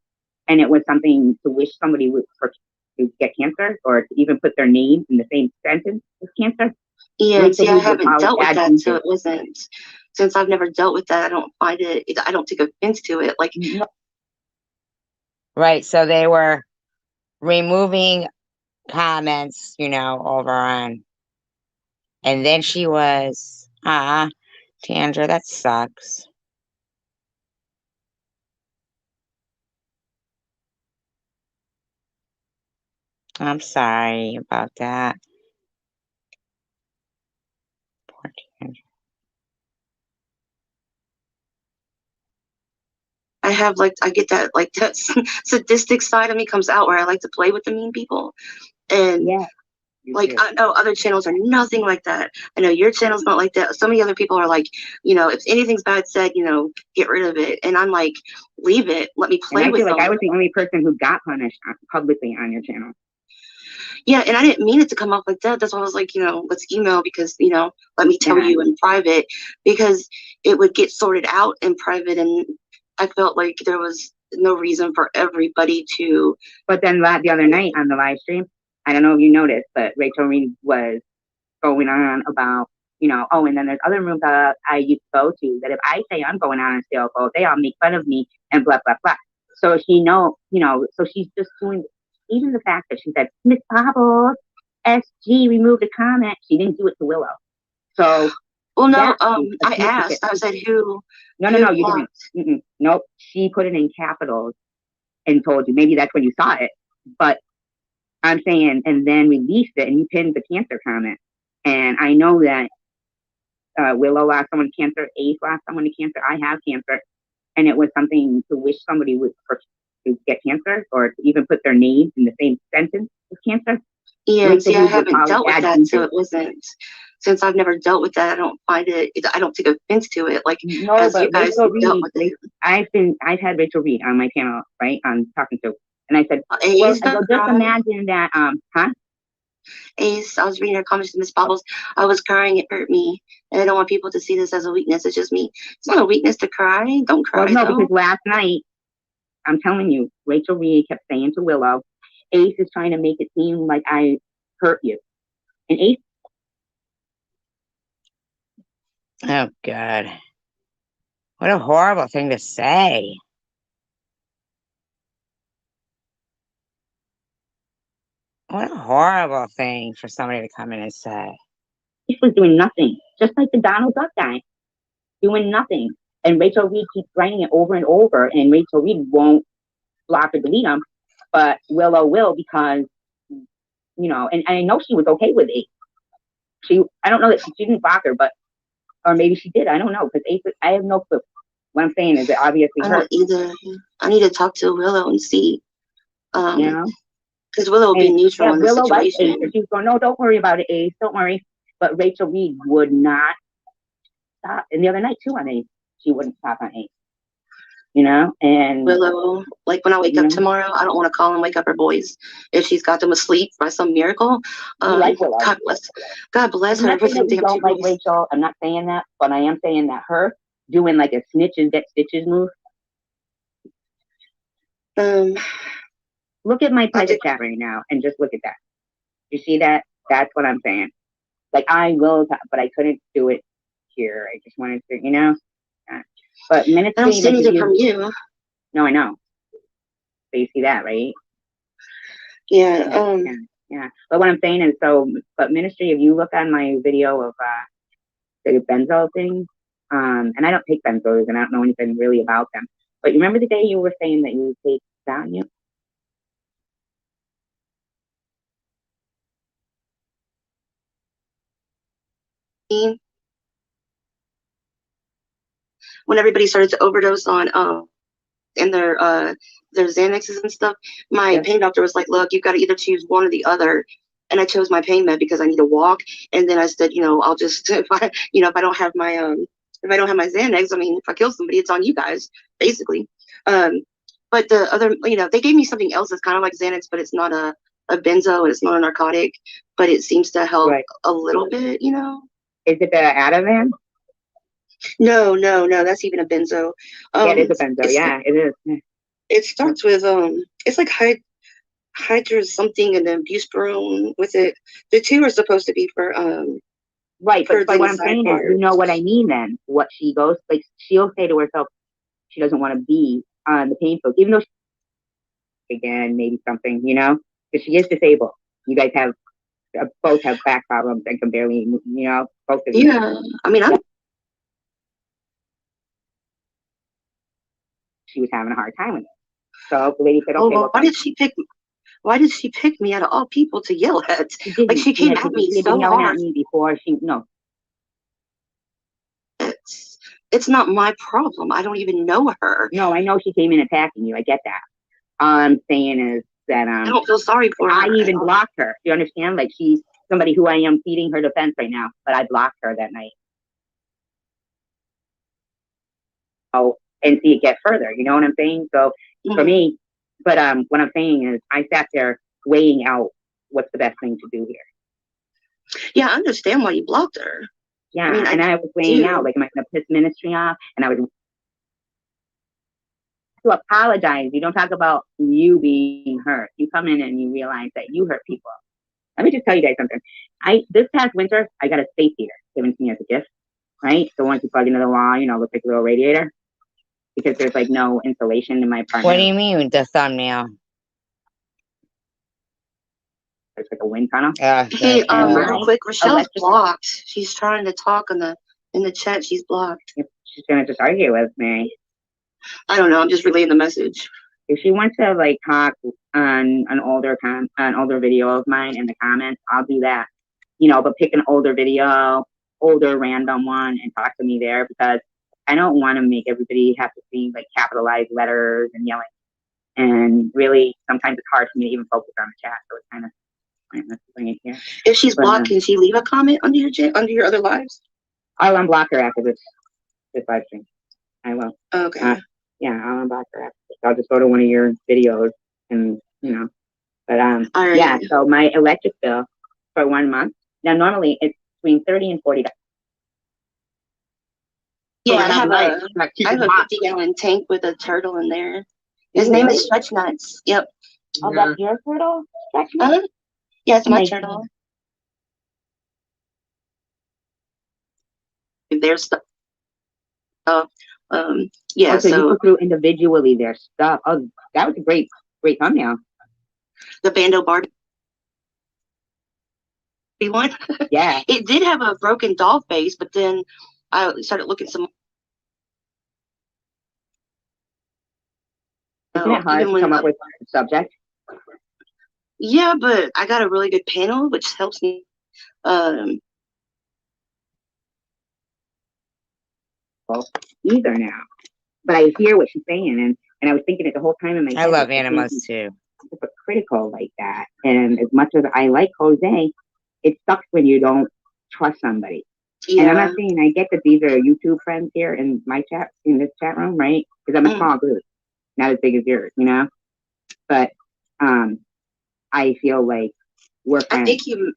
and it was something to wish somebody to get cancer or to even put their name in the same sentence as cancer. Yeah, Rachel see, I Reed would haven't always dealt with add that, so juices. it wasn't. Since I've never dealt with that, I don't find it. I don't take offense to it. Like, Right. So they were removing comments, over on. And then she was, Tandra, that sucks. I'm sorry about that. Poor Tandra. I get that, like, that sadistic side of me comes out where I like to play with the mean people. And Yeah. like, I know other channels are nothing like that. I know your channel's not like that. Some of the other people are like, if anything's bad said, get rid of it. And I'm like, leave it. Let me play And I with feel like them. I was the only person who got punished publicly on your channel. Yeah, and I didn't mean it to come off like that. That's why I was like, let's email because, let me tell you in private, because it would get sorted out in private. And I felt like there was no reason for everybody to. But then the other night on the live stream, I don't know if you noticed, but Rachel Reed was going on about, and then there's other rooms that I used to go to that if I say I'm going on a sale code, they all make fun of me and blah, blah, blah. So so she's just doing, even the fact that she said, Miss Bobbles, SG removed a comment. She didn't do it to Willow. So. Well, no, I asked. I said, who? No, you didn't. Nope. She put it in capitals and told you. Maybe that's when you saw it. But I'm saying, and then released it, and you pinned the cancer comment. And I know that Willow lost someone to cancer, Ace lost someone to cancer, I have cancer, and it was something to wish somebody would to get cancer or to even put their name in the same sentence with cancer. Yeah, see, I haven't dealt with that, so it wasn't. Since I've never dealt with that, I don't find it. I don't take offense to it. Like, no, as but you guys Rachel dealt Reed, with it. I've had Rachel Reed on my channel, right? I'm talking to, and I said, Ace, just imagine that, Ace, I was reading her comments to Miss Bubbles. I was crying. It hurt me, and I don't want people to see this as a weakness. It's just me. It's not a weakness to cry. Don't cry. Well, no, because last night, I'm telling you, Rachel Reed kept saying to Willow, Ace is trying to make it seem like I hurt you. And Ace. Oh, God. What a horrible thing to say. What a horrible thing for somebody to come in and say. Ace was doing nothing, just like the Donald Duck guy, doing nothing. And Rachel Reed keeps writing it over and over, and Rachel Reed won't block or delete them, but Willow will because, and I know she was okay with Ace. I don't know that she didn't block her, or maybe she did. I don't know because Ace. I have no clue. What I'm saying is that obviously I don't either. I need to talk to Willow and see. Because Willow will be neutral in the situation. Ace, and she was going, no, don't worry about it, Ace. Don't worry. But Rachel Reed would not stop. And the other night too on Ace, she wouldn't stop on Ace. And Willow, like when I wake up tomorrow, I don't want to call and wake up her boys if she's got them asleep by some miracle. Like Willow. God bless her. I'm not saying that you don't like Rachel. I'm not saying that, but I am saying that her doing like a snitch and get stitches move. Look at my private chat right now and just look at that. You see that? That's what I'm saying. Like I will, but I couldn't do it here. I just wanted to, But minutes. I don't see anything from you. No, I know. So you see that, right? Yeah. Yeah. But what I'm saying is, but ministry, if you look on my video of the benzo thing, and I don't take benzos and I don't know anything really about them. But you remember the day you were saying that you take Valium? When everybody started to overdose on and their Xanaxes and stuff, my pain doctor was like, look, you've got to either choose one or the other. And I chose my pain med because I need to walk. And then I said, I'll just if I don't have my Xanax, I mean, if I kill somebody, it's on you guys, basically. But the other, they gave me something else that's kind of like Xanax, but it's not a benzo and it's not a narcotic, but it seems to help a little bit, Is it the Ativan? No, that's even a benzo. Yeah, it is a benzo. Yeah, it is. It starts with it's like hydra something and then buspirone with it. The two are supposed to be for Right, but thing what I'm saying is, you know what I mean then. What she goes, like, she'll say to herself, she doesn't want to be on the pain folk, even though she, again, maybe something, you know, because she is disabled. You guys have, both have back problems and can barely, you know, both of you. Yeah, I mean, She was having a hard time with it. So the lady said, oh, okay, well, why did she pick me out of all people to yell at? Like, she came at me so yelling hard. at me before she, no. It's not my problem. I don't even know her. No, I know she came in attacking you. I get that. All I'm saying is that I don't feel sorry for her. I even blocked her. You understand? Like, she's somebody who I am feeding her defense right now, but I blocked her that night. Oh, and see it get further. You know what I'm saying? So for me, but what I'm saying is I sat there weighing out what's the best thing to do here. Yeah, I understand why you blocked her. Yeah, I mean, and I was weighing out, like, am I going to piss ministry off? And I was to apologize. You don't talk about you being hurt. You come in and you realize that you hurt people. Let me just tell you guys something. This past winter, I got a space heater given to me as a gift, right? The ones you plug into the wall, you know, looks like a little radiator. Because there's like no insulation in my apartment. What do you mean with the thumbnail? It's like a wind tunnel. Hey, real quick, Rochelle's blocked. She's trying to talk in the chat. She's blocked. She's gonna just argue with me. I don't know. I'm just relaying the message. If she wants to like talk on an older video of mine in the comments, I'll do that. You know, but pick an older video, older random one, and talk to me there because I don't want to make everybody have to see like capitalized letters and yelling. And really, sometimes it's hard for me to even focus on the chat, so it's kind of pointless to bring it here. If she's blocked, can she leave a comment under your other lives? I'll unblock her after this live stream. I will. Okay. Yeah, I'll unblock her after this. I'll just go to one of your videos and you know. But right. Yeah. So my electric bill for 1 month. Now normally it's between $30 and $40. Yeah, I have a 50-gallon tank with a turtle in there. His name is Stretch Nuts. Yep. Oh, that's your turtle? Stretch Nuts? Yeah, it's my turtle. There's stuff. Yeah, so you go through individually their stuff. Oh, that was a great thumbnail. The Bando Barbie one. Yeah. It did have a broken doll face, but then I started looking some. Isn't it hard to come up with a subject? Yeah, but I got a really good panel, which helps me. Either now, but I hear what she's saying, and I was thinking it the whole time in my head. I love animals too. But critical like that, and as much as I like Jose, it sucks when you don't trust somebody. Yeah. And I'm not saying I get that these are YouTube friends here in my chat, in this chat room, right? Because I'm a small group, not as big as yours, you know. But I feel like we're friends. I think you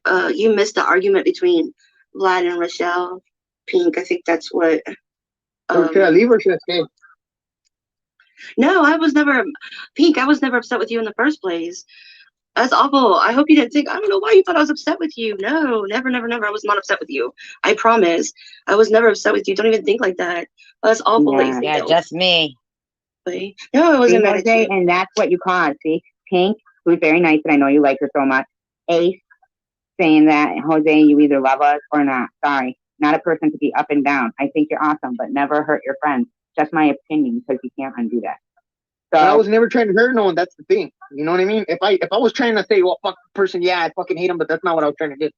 missed the argument between Vlad and Rochelle. Pink, I think that's what. Should I leave or should I stay? No, I was never Pink. I was never upset with you in the first place. That's awful. I hope you didn't think. I don't know why you thought I was upset with you. No, never, never, never. I was not upset with you. I promise. I was never upset with you. Don't even think like that. That's awful. Yeah, yeah, just me. No, it wasn't mad at you. And that's what you caused. See, Pink, who's very nice, and I know you like her so much. Ace, saying that Jose, you either love us or not. Sorry, not a person to be up and down. I think you're awesome, but never hurt your friends. Just my opinion, because you can't undo that. So but I was never trying to hurt no one. That's the thing. You know what I mean? If I was trying to say, well, fuck the person, yeah, I fucking hate him, but that's not what I was trying to do.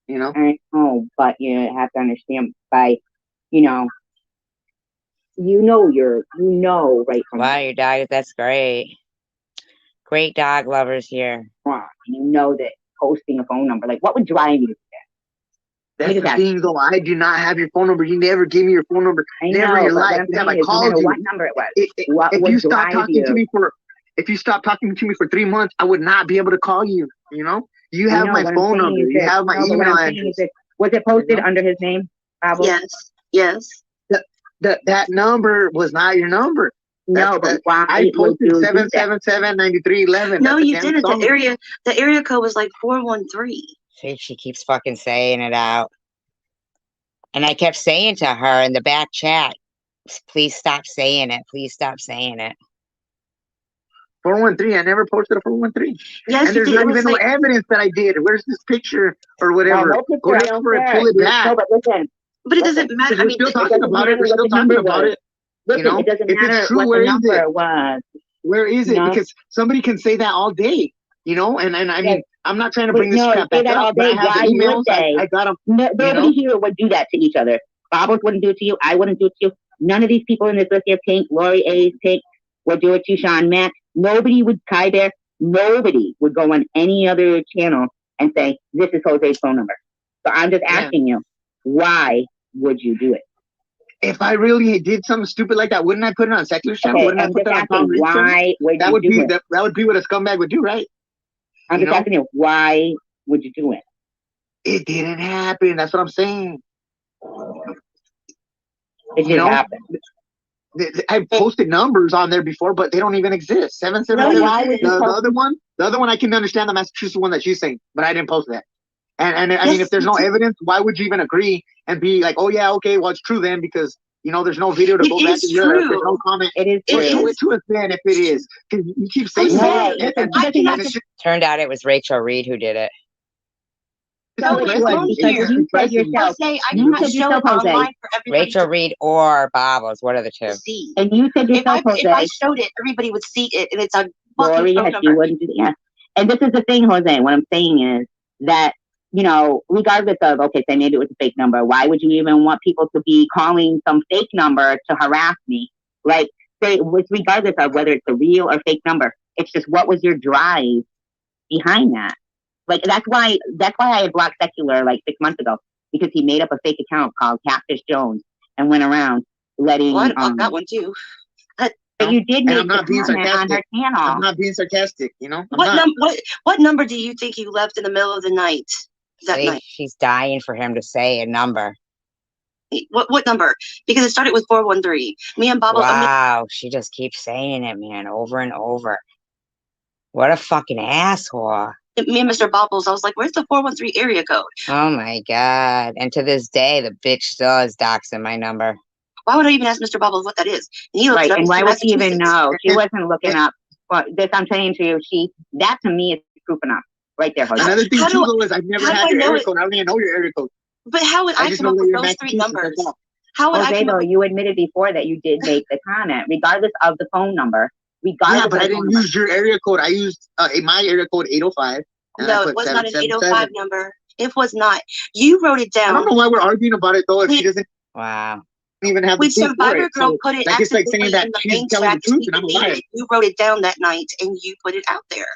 You know? I know, but you have to understand by, you know right from wow, your dog. That's great. Great dog lovers here. Wrong. You know that posting a phone number, like, what would drive you to that? That's the thing, though. I do not have your phone number. You never gave me your phone number. I never know, in your but life. what I'm saying I is, called no matter you. what number it was, If you stopped talking to me for 3 months, I would not be able to call you. You know, you have my phone number. You have my email address. Was it posted under his name? Yes. That number was not your number. No, but why? I posted 777-9311. No, you didn't. The area code was like 413. See, she keeps fucking saying it out. And I kept saying to her in the back chat, please stop saying it. Please stop saying it. 413. I never posted a 413. Yes, And you there's did. not It was even no like, evidence that I did. Where's this picture or No, whatever? no Go picture. I look don't for it. care. Pull it back. No, but listen, but it listen. doesn't matter. Because I we're mean, still It talking doesn't about it. matter We're what still the talking number about was. it. You Listen, know, it doesn't if it's matter true, what the where is it? number was. Where is You it? know. Because somebody can say that all day, you know, and I Yeah. mean, I'm not trying to But bring this no, crap say back that all up, but I day. have the Why emails. would they? I got them, No, you nobody know. here would do that to each other. Bobbles wouldn't do it to you. I wouldn't do it to you. None of these people in this list here, Pink, Lori A's, Pink, would do it to you, Sean, Matt. Nobody would, Kai Bear, nobody would go on any other channel and say, this is Jose's phone number. So I'm just Yeah. asking you, why would you do it? If I really did something stupid like that, wouldn't I put it on Secular's channel? Okay, Wouldn't I I'm put just that on Tom asking, Reed's channel? why would That you would do be it? that would be what a scumbag would do, right? I'm You just know, asking you, why would you do it? it didn't happen. That's what I'm saying. It You did know, happen. I've posted numbers on there before, but they don't even exist. No, 777. why would you The post? other one, I can understand the Massachusetts one that she's saying, but I didn't post that. And I mean, yes, if there's you no did. evidence, why would you even agree and be like, oh yeah, okay, well it's true then, because you know there's no video to It go back is and look. There's no true. comment. It is Well, It show true. it is. to us then if it is, because you keep saying Jose, No, that, listen, I because cannot and it's just Turned out it was Rachel Reed who did it. no, it was depressing. It's because just you said depressing. yourself. Jose, I You You know, cannot said show yourself, it Jose. online for everybody Rachel Reed or Bobbles, one of the two. to see. And you said yourself, If I Jose. showed it, everybody would see it, and it's a fucking Lori, phone yes, number. you wouldn't do that. Yeah. And this is the thing, Jose. What I'm saying is that, you know, regardless of, okay, say maybe it was a fake number, why would you even want people to be calling some fake number to harass me? Like, say, with regardless of whether it's a real or fake number, it's just what was your drive behind that? Like, that's why I had blocked Secular like 6 months ago, because he made up a fake account called Catfish Jones and went around letting, Well, I'd block that one too. but you did and make I'm the not being comment on her sarcastic. I'm channel. not being sarcastic. You know, I'm What not. what number do you think you left in the middle of the night that See, night? she's dying for him to say a number. What number? Because it started with 413. Me and Bobble. Wow, she just keeps saying it, man, over and over. What a fucking asshole. Me and Mr. Bobbles. I was like, "Where's the 413 area code?" Oh my God. And to this day, the bitch still is doxing my number. Why would I even ask Mr. Bobbles what that is? And he looked Right, it up. and It's why would she even Massachusetts. know? She wasn't looking up. Well, this I'm saying to you, that to me is proof enough. Right there, Jose. Another thing How too, do- though, is I've never how do had I your know area it? code. I don't even know your area code. But how would I just come know up that with you're those three Massachusetts. numbers? That's all. How would I Jose, come up though, with? you admitted before that you did make the comment, regardless of the phone number. Regardless Yeah, but of I the phone didn't number. use your area code. I used my area code 805. And I No, put it was not an 777. 805 number. It was not. You wrote it I down. don't know why we're arguing about it though. If she doesn't Wow. even have the When proof for it, Survivorgirl so put it like it's like saying accidentally that in the she's main telling the chat, truth we and I'm a deleted liar. it. You wrote it down that night and you put it out there.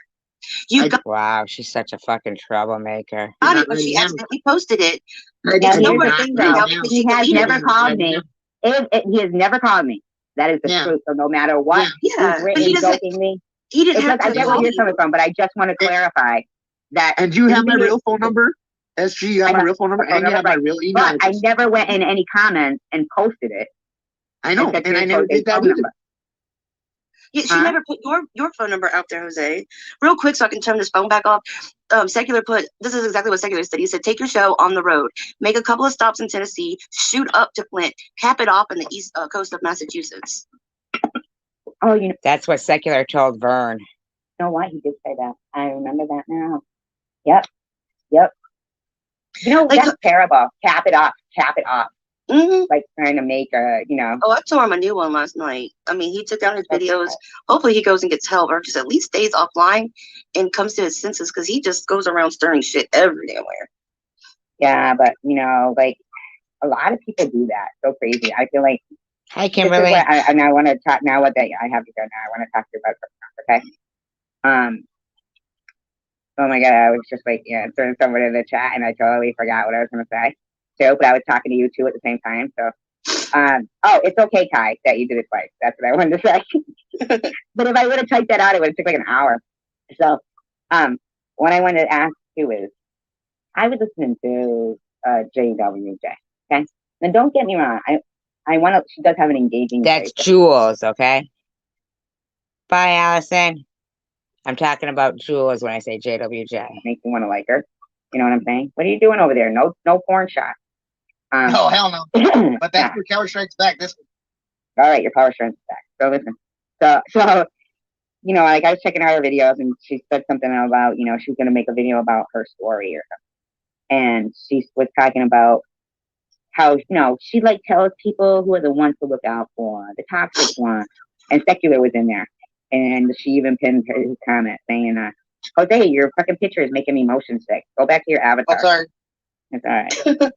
You got Wow, she's such a fucking troublemaker. it, but I she am. accidentally posted it. Now, It's here's nowhere the to thing, find though. out because He she has deleted never it. called me. He has never called me. That is the Yeah. truth. So no matter what Yeah, he's but he written doesn't. jokingly, He didn't it's have like, I to get where call you're coming you. from, but I just want to clarify that. And you have my maybe real phone number? SG, you have I my have real phone number, a phone and you have number, my real email but I address. never went in any comments and posted it. I know, said, and I "Here's never Jose's did that phone either. number." Yeah, she Huh? never put your phone number out there, Jose. Real quick, so I can turn this phone back off. Secular put, this is exactly what Secular said. He said, take your show on the road, make a couple of stops in Tennessee, shoot up to Flint, cap it off in the east coast of Massachusetts. Oh, you know, That's what Secular told Vern. you know what? He did say that. I remember that now. Yep. Yep. You know, Like, that's terrible. Cap it off. Cap it off. Mm-hmm. Like trying to make a, you know. Oh, I tore him a new one last night. I mean, he took down his videos. Hopefully he goes and gets help or just at least stays offline and comes to his senses because he just goes around stirring shit everywhere. Yeah, but, you know, like, a lot of people do that. So crazy. I feel like. Hi, This is Kimberly. what I want to talk now. What I have to go now. I want to talk to you about something, okay? Oh my God, I was just like answering someone in the chat, and I totally forgot what I was going to say too. But I was talking to you too at the same time. So, oh, it's okay, Kai, that you did it twice. That's what I wanted to say. But if I would have typed that out, it would have took like an hour. So, what I wanted to ask you is, I was listening to JWJ. Okay, now don't get me wrong. I want to. She does have an engaging. That's voice. Jules, okay? Bye, Allison. I'm talking about Jules when I say JWJ. Makes me want to like her. You know what I'm saying? What are you doing over there? No porn shot. No, hell no. But that's where Power Strikes Back. This. All right, your Power Strikes Back. So listen. So you know, like I was checking out her videos, and she said something about, you know, she's gonna make a video about her story or something, and she was talking about how, you know, she like tells people who are the ones to look out for, the toxic one, and Secular was in there, and she even pinned his comment saying, "Jose, your fucking picture is making me motion sick. Go back to your avatar." Oh, sorry. It's all right.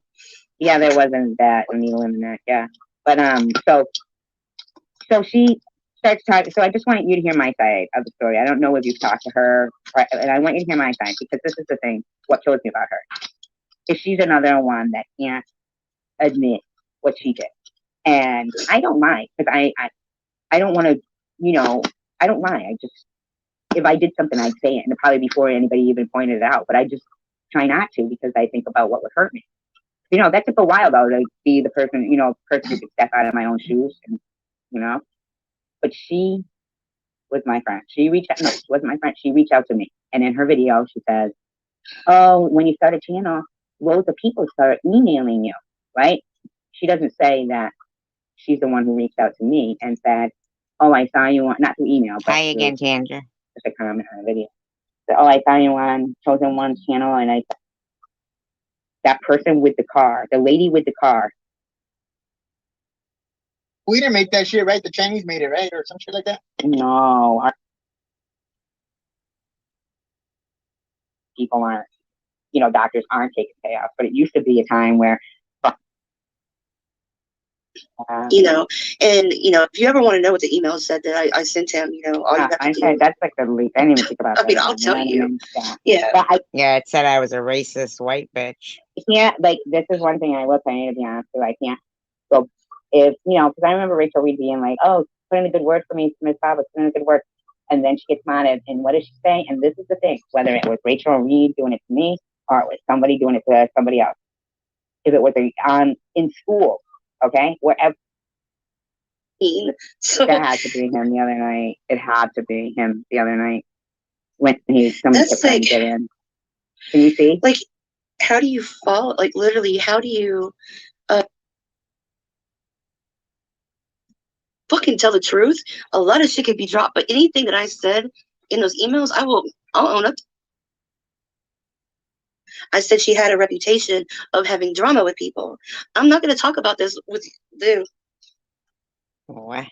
Yeah, there wasn't that needle in that. Yeah, but so she starts talking. So I just want you to hear my side of the story. I don't know if you've talked to her, and I want you to hear my side because this is the thing. What kills me about her is she's another one that can't admit what she did, and I don't mind because I don't want to, you know, I don't mind. I just, if I did something, I'd say it, and probably before anybody even pointed it out. But I just try not to because I think about what would hurt me. You know, that took a while though to be the person, you know, person who could step out of my own shoes, and you know. But she was my friend. She reached out. No, she wasn't my friend. She reached out to me, and in her video, she says, "Oh, when you start a channel, loads of people start emailing you, right?" She doesn't say that she's the one who reached out to me and said, "Oh, I saw you on," not through email, but Hi again, Tandra. just a comment on a video. So, "Oh, I saw you on Chosen One's channel," and that person with the car, the lady with the car. We didn't make that shit, right? The Chinese made it, right? Or some shit like that? No. People aren't, you know, doctors aren't taking payoffs, but it used to be a time where, you know, and you know, if you ever want to know what the email said that I sent him, you know, all you have to do. That's like the least. I didn't even think about that. I mean, I'll tell you. Yeah. But Yeah, it said I was a racist white bitch. Can't, like, this is one thing I will tell you, to be honest with you, I can't. So if, you know, because I remember Rachel Reed being like, "Oh, put in a good word for me, Miss Bob, put in a good word." And then she gets mad at, and what does she say? And this is the thing, whether it was Rachel Reed doing it to me or it was somebody doing it to somebody else. If it was in school, okay, wherever. So that had to be him the other night. It had to be him the other night when somebody kept trying to get in. Can you see? Like, how do you follow? Like, literally, how do you fucking tell the truth? A lot of shit could be dropped, but anything that I said in those emails, I'll own up. I said she had a reputation of having drama with people. I'm not going to talk about this with you. What?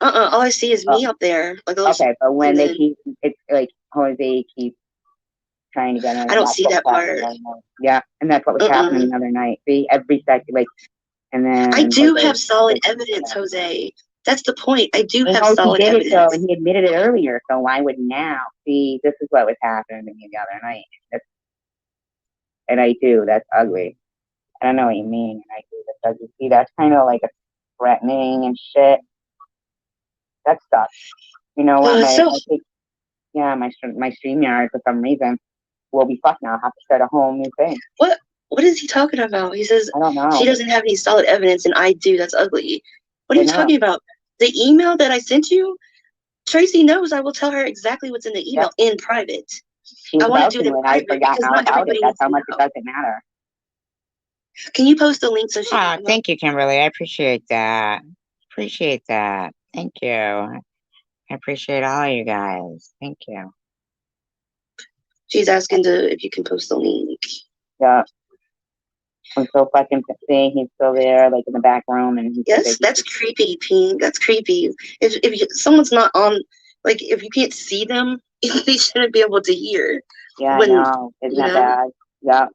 All I see is me up there. Like, okay, but when they keep, it's like Jose keeps trying to get in. I don't see that part. Yeah, and that's what was happening the other night. See, every second, like, and then I do have solid evidence, Jose. That's the point. I do have solid he did evidence. it though, and he admitted it earlier. So why would now? See, this is what was happening to me the other night. And I do. That's ugly. I don't know what you mean. And I do. That's ugly. See, that's kind of like a threatening and shit. That sucks. You know what? I think, yeah, my StreamYard for some reason will be fucked now. I'll have to start a whole new thing. What is he talking about? He says I don't know. She doesn't have any solid evidence, and I do. That's ugly. What are you talking about? The email that I sent you, Tracy knows. I will tell her exactly what's in the email in private. I want to do it in private because not everybody That's how needs much to it know. doesn't matter. Can you post the link so she can? Thank you, Kimberly. I appreciate that. Appreciate that. Thank you. I appreciate all of you guys. Thank you. She's asking if you can post the link. Yeah. I'm so fucking seeing he's still there, like in the back room, and yes, that's creepy, Pink. That's creepy. If someone's not on, like, if you can't see them, they shouldn't be able to hear. Yeah, no, isn't that bad? Yeah,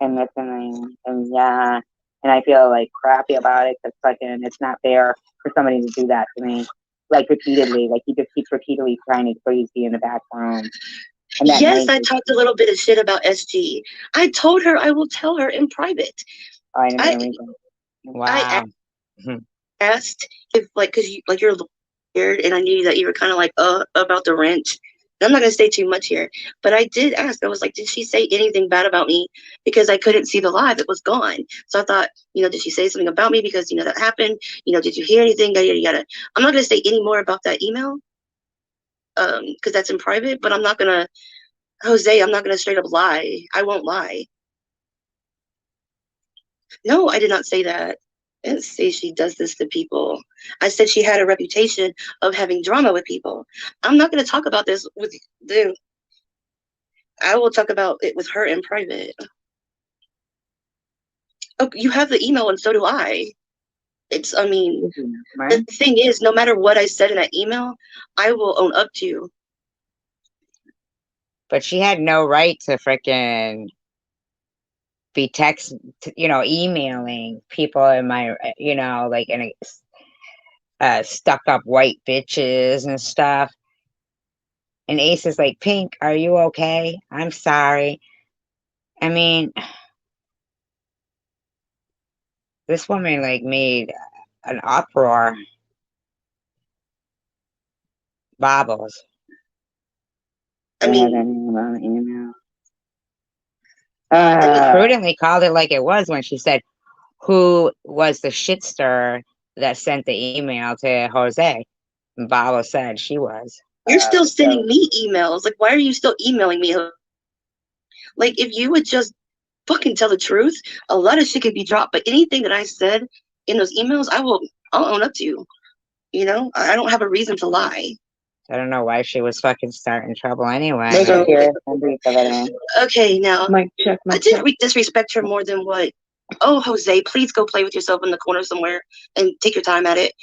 and listening, and yeah, and I feel like crappy about it because fucking it's not fair for somebody to do that to me, like repeatedly. Like he just keeps repeatedly trying to please be in the back room. Yes, I talked a little bit of shit about SG. I told her I will tell her in private. Wow. I asked if, like, because you're scared, and I knew that you were kind of like about the rent. And I'm not gonna say too much here, but I did ask. I was like, did she say anything bad about me? Because I couldn't see the live; it was gone. So I thought, did she say something about me because that happened? Did you hear anything? Yada yada. I'm not gonna say any more about that email. Because that's in private, but I'm not gonna, Jose, I'm not gonna straight up lie. I won't lie. No, I did not say that. I didn't say she does this to people. I said she had a reputation of having drama with people. I'm not going to talk about this with you. I will talk about it with her in private. Oh, you have the email and so do I. I mean, the thing is, no matter what I said in that email, I will own up to. But she had no right to frickin' be emailing people in my, like, in stuck up white bitches and stuff. And Ace is like, Pink, are you okay? I'm sorry. I mean, this woman like made an uproar. Bobbles. I mean, prudently called it like it was when she said, who was the shit stirrer that sent the email to Jose? And Bobble said she was. You're still sending me emails. Like, why are you still emailing me? Like, if you would just fucking tell the truth, a lot of shit could be dropped. But anything that I said in those emails, I'll own up to. You know, I don't have a reason to lie. I don't know why she was fucking starting trouble anyway. Okay, now Mic check, I didn't disrespect her more than what. Oh, Jose, please go play with yourself in the corner somewhere and take your time at it.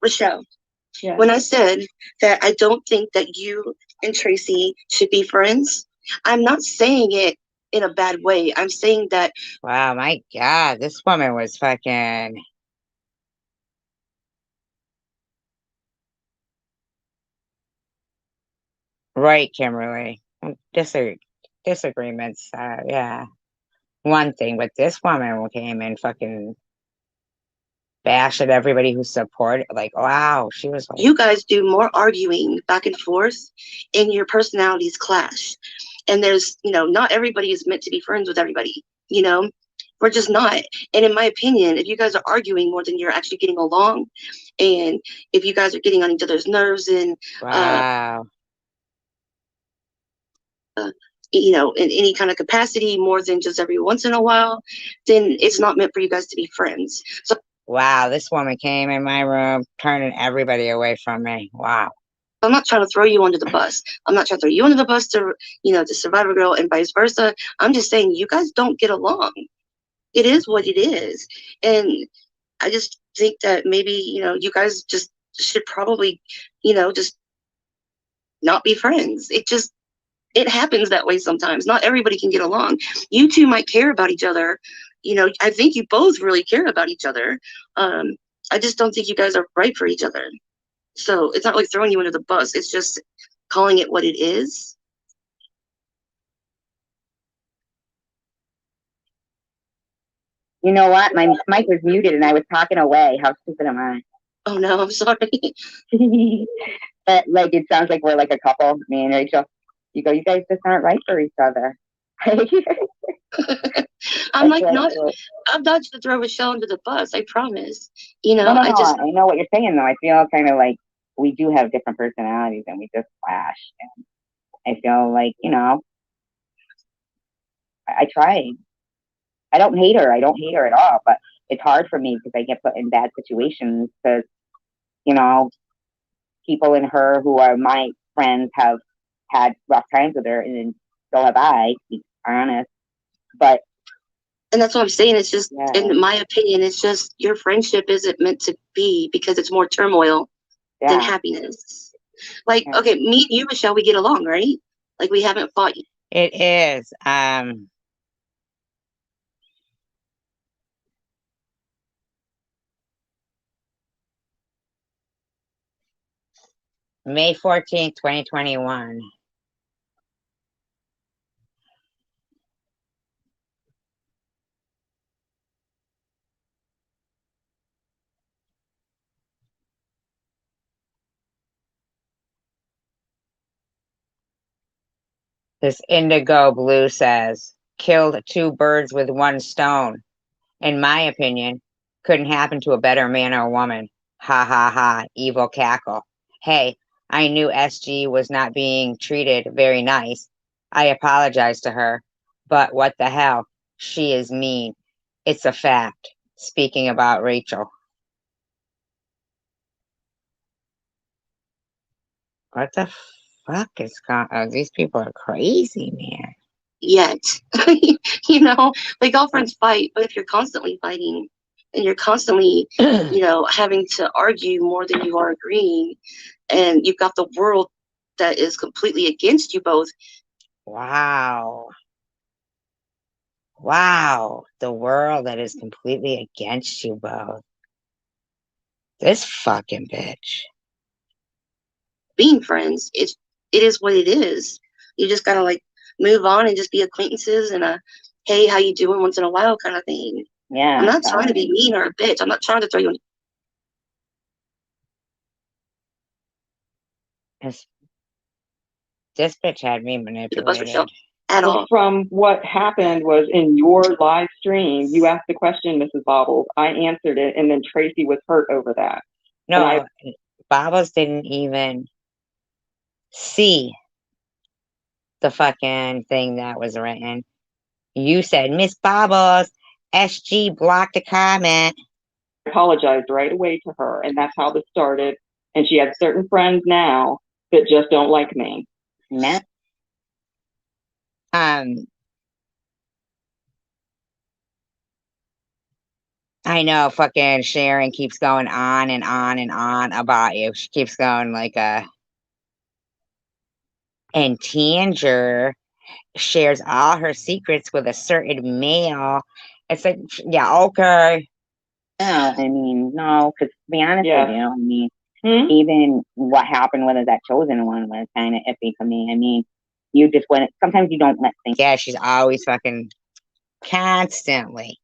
Rochelle, Yes. when I said that I don't think that you and Tracy should be friends, I'm not saying it in a bad way. I'm saying that. Wow, my God, this woman was fucking. Right, Kimberly. Disagreements, yeah. One thing, but this woman came and fucking bashed at everybody who supported. Like, wow, she was like, You guys do more arguing back and forth, and your personalities clash. And there's, not everybody is meant to be friends with everybody. We're just not. And in my opinion, if you guys are arguing more than you're actually getting along, and if you guys are getting on each other's nerves and wow. In any kind of capacity more than just every once in a while, then it's not meant for you guys to be friends. So wow, this woman came in my room turning everybody away from me. Wow. I'm not trying to throw you under the bus. I'm not trying to throw you under the bus to Survivorgirl and vice versa. I'm just saying you guys don't get along. It is what it is. And I just think that maybe, you guys just should probably, just not be friends. It happens that way sometimes. Not everybody can get along. You two might care about each other. I think you both really care about each other. I just don't think you guys are right for each other. So it's not like throwing you under the bus. It's just calling it what it is. You know what? My mic was muted and I was talking away. How stupid am I? Oh no, I'm sorry. But like, it sounds like we're like a couple, me and Rachel. You guys just aren't right for each other. I'm not to throw Rochelle under the bus. I promise. No, I know what you're saying though. I feel kind of like we do have different personalities and we just clash. And I feel like, I tried. I don't hate her. I don't hate her at all. But it's hard for me because I get put in bad situations because, people in her who are my friends have had rough times with her, and so have I, to be honest. And that's what I'm saying. It's just, in my opinion, it's just your friendship isn't meant to be because it's more turmoil than happiness. Like, okay, me and you, Michelle, we get along, right? Like, we haven't fought. It is. May 14th, 2021. This indigo blue says, killed 2 birds with 1 stone. In my opinion, couldn't happen to a better man or woman. Ha ha ha, evil cackle. Hey, I knew SG was not being treated very nice. I apologized to her, but what the hell? She is mean. It's a fact. Speaking about Rachel. What the fuck is going on? These people are crazy, man. Yet, you know, like girlfriends fight, but if you're constantly fighting and you're constantly, you know, having to argue more than you are agreeing, and you've got the world that is completely against you both. Wow. Wow. The world that is completely against you both. This fucking bitch. Being friends, it is what it is. You just gotta like move on and just be acquaintances and hey, how you doing once in a while kind of thing. Yeah. I'm not trying to be mean or a bitch. I'm not trying to throw you. This bitch had me manipulated. At all. From what happened was in your live stream, you asked the question, Mrs. Bobbles. I answered it, and then Tracy was hurt over that. No, Bobbles didn't even see the fucking thing that was written. You said, Miss Bobbles, SG blocked a comment. I apologized right away to her, and that's how this started. And she has certain friends now that just don't like me. Nah. I know fucking Sharon keeps going on and on and on about you. She keeps going like and Tanger shares all her secrets with a certain male. It's like, yeah, okay. No, I mean, no, because to be honest Yeah. with you, I mean, even what happened with that chosen one was kind of iffy to me. I mean, you just went, sometimes you don't let things. Yeah, she's always fucking constantly.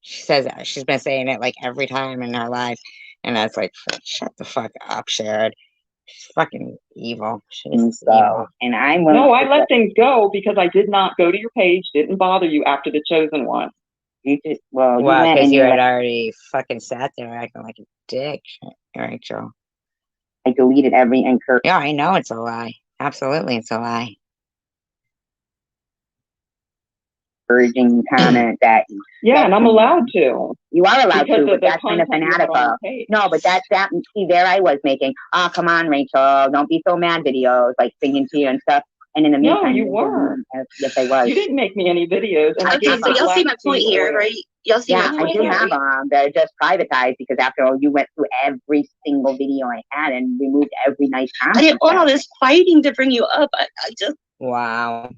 She says she's been saying it like every time in her life. And I was like, shut the fuck up, Sharon. She's fucking evil. She's evil. And I'm No, I let things go because I did not go to your page, didn't bother you after the chosen one. You just, well, because you had already fucking sat there acting like a dick, Rachel. I deleted every encouragement. Yeah, I know it's a lie. Absolutely, it's a lie. Encouraging comment that. Yeah, and I'm allowed to. You are allowed because to, but that's kind of content you have on fanatical. your page. No, but that, see, there I was making, oh, come on, Rachel, don't be so mad videos, like singing to you and stuff. And in the No, meantime, you weren't. Yes, I was. You didn't make me any videos. And Okay, so y'all see my point here, right? Y'all see my point I do here. have them. They're just privatized because after all, you went through every single video I had and removed every nice comment. I didn't want all this fighting to bring you up. I just. Wow.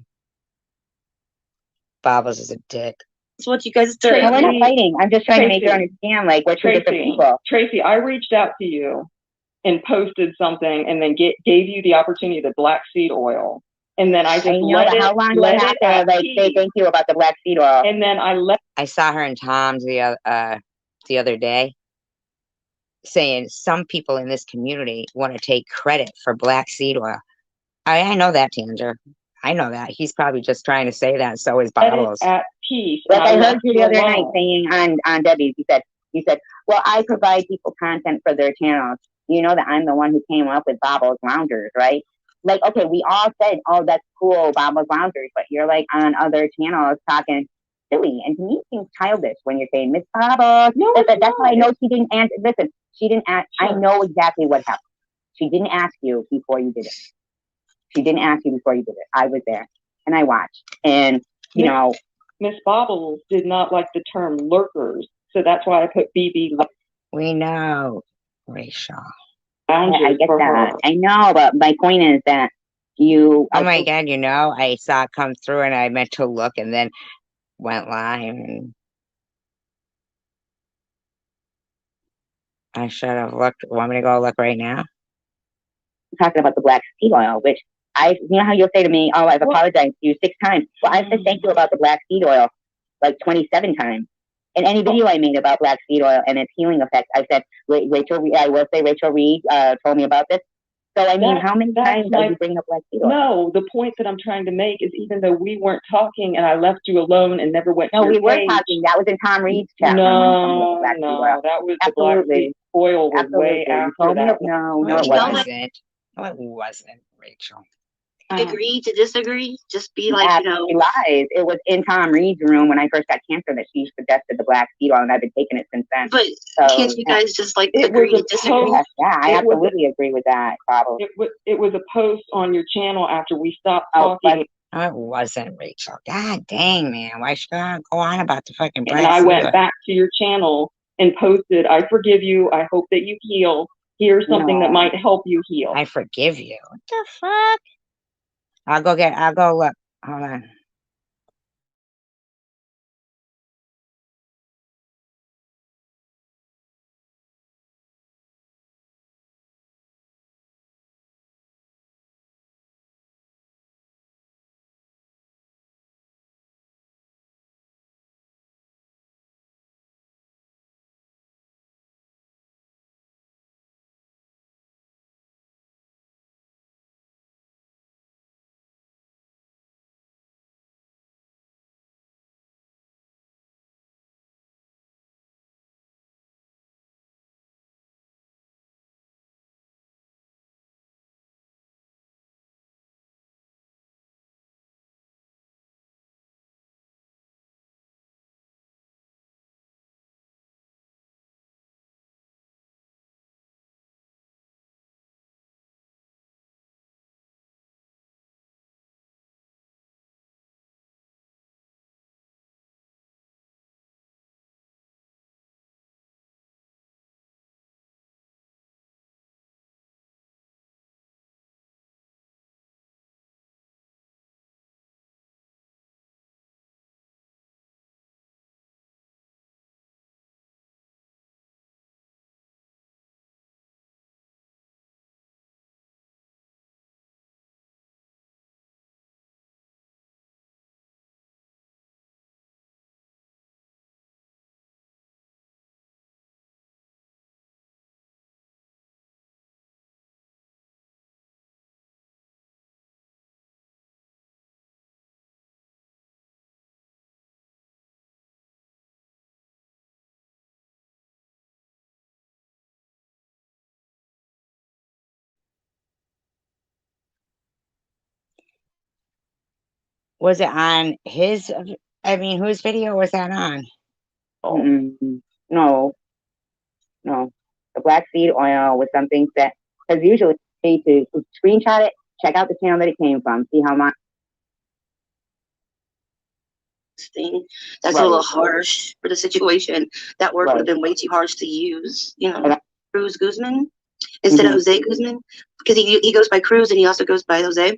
Bobbles is a dick. That's what you guys do. No, we're not fighting. I'm just trying to make her understand, like, we're two different people. Tracy, I reached out to you and posted something and then gave you the opportunity to black seed oil. And then I just let it. How long do I have to like say thank you about the black seed oil? And then I saw her and Tom's the other day saying some people in this community want to take credit for black seed oil. I know that, Tanger. I know that. He's probably just trying to say that. So is Bobbles. At peace. Like I heard you the other night saying on Debbie's, you said, well, I provide people content for their channels. You know that I'm the one who came up with Bobbles Loungers, right? Like, okay, we all said, oh, that's cool, Bobbles Loungers, but you're like on other channels talking silly. And to me, it seems childish when you're saying, Miss Bobbles. No, that's why I know she didn't answer. Listen, she didn't ask. Sure. I know exactly what happened. She didn't ask you before you did it. She didn't ask you before you did it. I was there and I watched. And, you know. Miss Bobbles did not like the term lurkers. So that's why I put BB. We know, Rachel. I get that. I know, but my point is that you. Oh my God, you know, I saw it come through and I meant to look and then went live and I should have looked. Want me to go look right now? I'm talking about the black seed oil, which you know how you'll say to me, oh, I've apologized to you 6 times. Well, I've said thank you about the black seed oil like 27 times. In any video I made about black seed oil and its healing effects, I said, Rachel, I will say Rachel Reed told me about this. So, I mean, how many times are you bringing up black seed oil? No, the point that I'm trying to make is even though we weren't talking and I left you alone and never went to your we were page, talking. That was in Tom Reed's chat. No, that was the black seed oil was way after that. No, it wasn't. No, it wasn't, Rachel. agree to disagree. Just be like, Yeah, she lies. It was in Tom Reed's room when I first got cancer that she suggested the black seed oil, and I've been taking it since then. But So, can't you guys just like It agree was to a disagree? post. yeah, I It was absolutely agree with that, probably. It was a post on your channel after we stopped Oh, talking, No, it wasn't, Rachel. God dang, man. Why should I go on about the fucking and black I seed went oil? back to your channel and posted, "I forgive you. I hope that you heal. Here's something that No. might help you heal." I forgive you. What the fuck? I'll go look. Hold on. Was it on his? I mean, whose video was that on? No, no. The black seed oil was something that, because usually you need to screenshot it, check out the channel that it came from, see how much. Thing that's a little harsh for the situation. That word would have been way too harsh to use. Cruz Guzman instead of Jose Guzman, because he goes by Cruz and he also goes by Jose.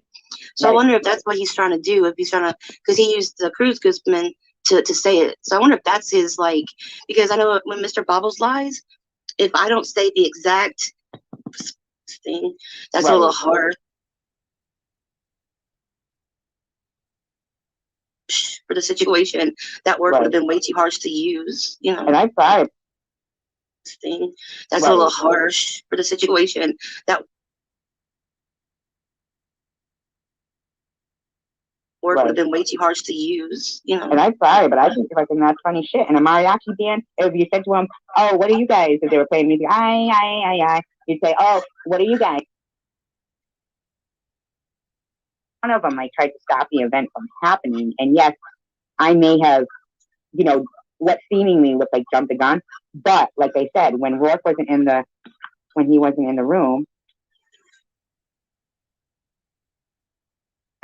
So I wonder if that's what he's trying to do. If he's trying to, because he used the Cruz Guzman to say it. So I wonder if that's his because I know when Mr. Bobbles lies, if I don't say the exact thing, that's a little harsh for the situation. That word would have been way too harsh to use. And I tried. Thing that's a little harsh for the situation. That word would have been way too harsh to use. And I tried, but I think if I can, that's funny shit. And a mariachi band, if you said to them, "Oh, what are you guys?" If they were playing music, I, you'd say, "Oh, what are you guys?" One of them, I tried to stop the event from happening, and yes, I may have, what seemingly looked like jumped the gun, but like I said, when he wasn't in the room.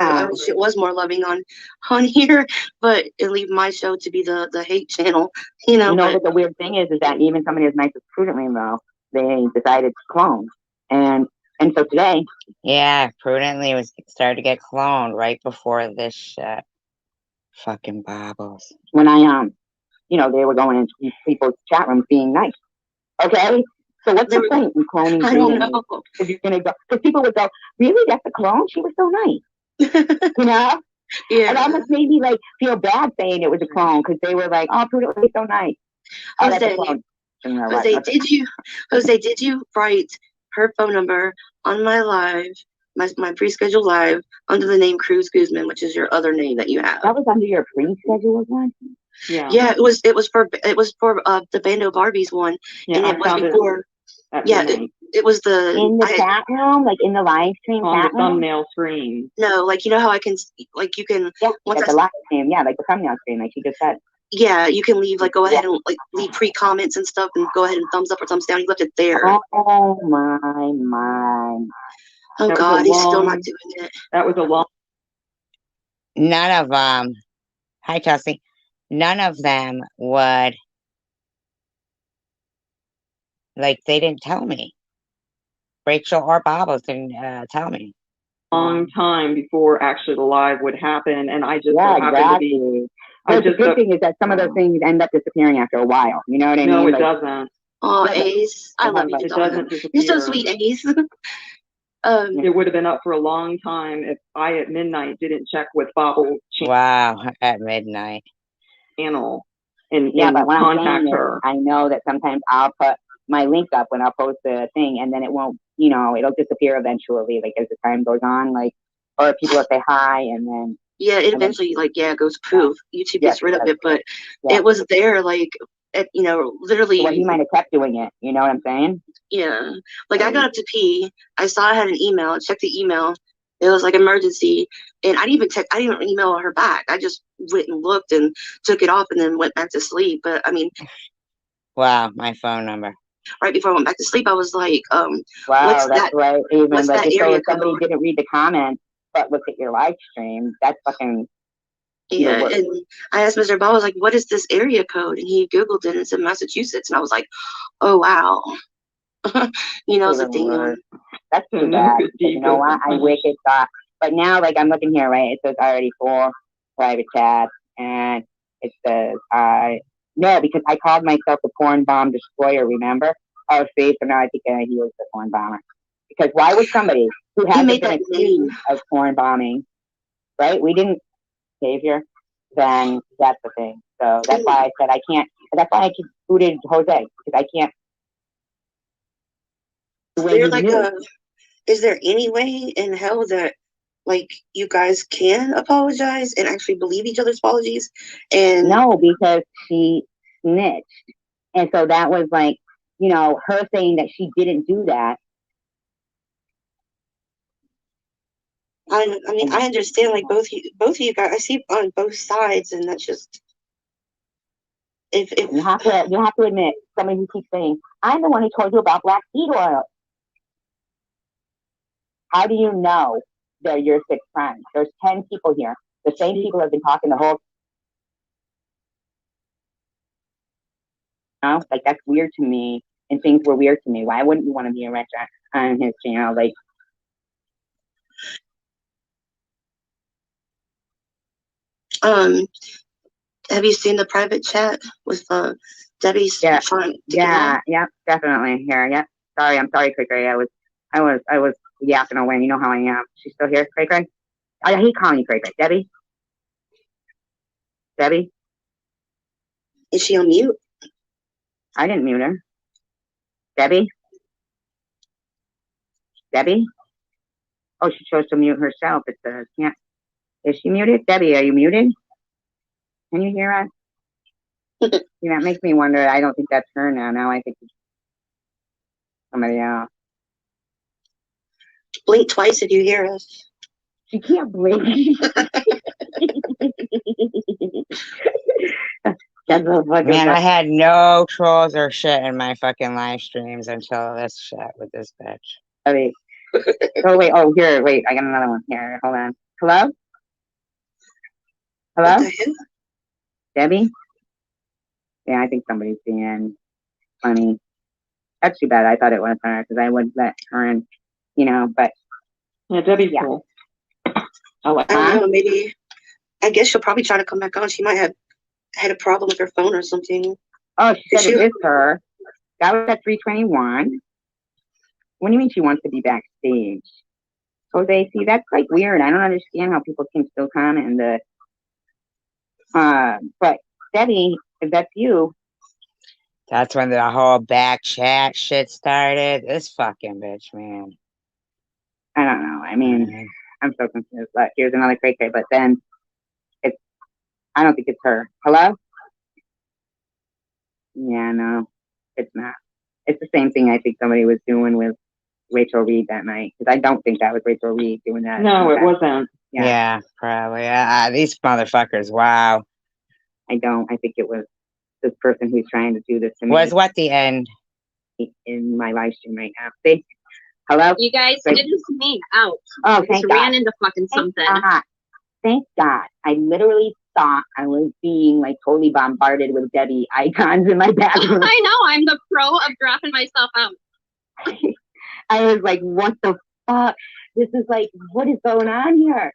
I wish it was more loving on here, but it leave my show to be the hate channel, But the weird thing is that even somebody as nice as Prudently, though, they decided to clone, and so today, Yeah, Prudently started to get cloned right before this shit. Fucking Bobbles. When they were going into people's chat rooms being nice. Okay, so what's the point in cloning? I don't know. If you're gonna go, because people would go, "Really, that's a clone? She was so nice." Yeah. And almost made me feel bad saying it was a clone because they were like, "Oh, Poodle is so nice." Oh, that's a clone. Jose, did you write her phone number on my live, my pre-scheduled live under the name Cruz Guzman, which is your other name that you have? That was under your pre-scheduled one. Yeah, it was for the Bando Barbies one, and it was before. It was in the chat room, like in the live stream on the chat room. thumbnail screen. No, like you know how I can like you can Like the live stream, like the thumbnail screen, like she just said. Yeah, you can leave like go ahead and like leave pre-comments and stuff, and go ahead and thumbs up or thumbs down. You left it there. Oh my. Oh God, he's still not doing it. That was a long. None of hi Chelsea. None of them would, like, they didn't tell me. Rachel or Bobbles didn't tell me. Long time before actually the live would happen, and I just so happened exactly. to be. But the good thing is that some of those things end up disappearing after a while. You know what I mean? No, it like, doesn't. Oh, Ace, I love you. It doesn't disappear. You're so sweet, Ace. It would have been up for a long time if I at midnight didn't check with Bobble Wow, at midnight. channel and but what I'm contact saying her. is, I know that sometimes I'll put my link up when I'll post the thing, and then it won't, you know, it'll disappear eventually, like as the time goes on, like, or people will say hi, and then. Yeah, it eventually goes poof. YouTube gets rid of it, but it was there, like, you know, literally. Well, he might have kept doing it. You know what I'm saying? Yeah, like I got up to pee. I saw I had an email. I checked the email. It was like emergency, and I didn't even email her back. I just went and looked and took it off, and then went back to sleep. But I mean, wow, my phone number. Right before I went back to sleep, I was like, wow, what's that's that? right. Even what's like that so area if somebody code? didn't read the comments but looked at your live stream, that's fucking. Yeah, and I asked Mr. Ball, I was like, what is this area code? And he Googled it and it said Massachusetts. And I was like, oh, wow. You know, it's a thing. That's too bad. You know what? I wish it got. But now, like, I'm looking here, right? It says already 4 private chats. And it says, no, because I called myself the porn bomb destroyer, remember? Oh, see, so now I think he was the porn bomber. Because why would somebody who hasn't been accused of porn bombing, right? We didn't. Behavior, then that's the thing. So that's why I said I can't. That's why I booted Jose, because I can't. Is there any way in hell that like you guys can apologize and actually believe each other's apologies? And no, because she snitched, and so that was like, you know, her saying that she didn't do that. I mean, I understand, like, both of you guys, I see on both sides, and that's just, if you have to admit, somebody who keeps saying, I'm the one who told you about black seed oil. How do you know they're your 6 friends? There's 10 people here. The same people have been talking the whole. You know, like, that's weird to me, and things were weird to me. Why wouldn't you want to be a restaurant on his channel? Like, have you seen the private chat with Debbie's? Yeah, definitely here. Yep. Sorry, I'm sorry, Cray Cray. I was yapping away. You know how I am. She's still here, Cray Cray? I hate calling you Cray Cray. Debbie? Debbie? Is she on mute? I didn't mute her. Debbie? Debbie? Oh, she chose to mute herself. It says, can't. Is she muted? Debbie, are you muted? Can you hear us? See, that makes me wonder. I don't think that's her now. Now I think it's somebody else. Blink twice if you hear us. She can't blink. Man, I had no trolls or shit in my fucking live streams until this shit with this bitch. Wait. Here, wait, I got another one here. Hold on. Hello? Hello? Debbie? Yeah, I think somebody's being funny. That's too bad. I thought it was her, because I would let her in, you know, but. Yeah, Debbie's cool. I don't know, maybe, I guess she'll probably try to come back on. She might have had a problem with her phone or something. Oh, she said it is her. That was at 3:21. What do you mean she wants to be backstage? Jose, see, that's like weird. I don't understand how people can still comment in the. But Debbie, if that's you. That's when the whole back chat shit started. This fucking bitch, man. I don't know. I mean, I'm so confused. But here's another cray cray. But then I don't think it's her. Hello? Yeah, no, it's not. It's the same thing I think somebody was doing with Rachel Reed that night, because I don't think that was Rachel Reed doing that. No, it wasn't. Yeah, probably. These motherfuckers. Wow. I don't. I think it was this person who's trying to do this to me. Was what the end? In my live stream right now. See? Hello? You guys didn't hang out. Oh, I thank just God. ran into fucking something. Thank God. I literally thought I was being like totally bombarded with Debbie icons in my bathroom. I know. I'm the pro of dropping myself out. I was like, what the fuck? This is like, what is going on here?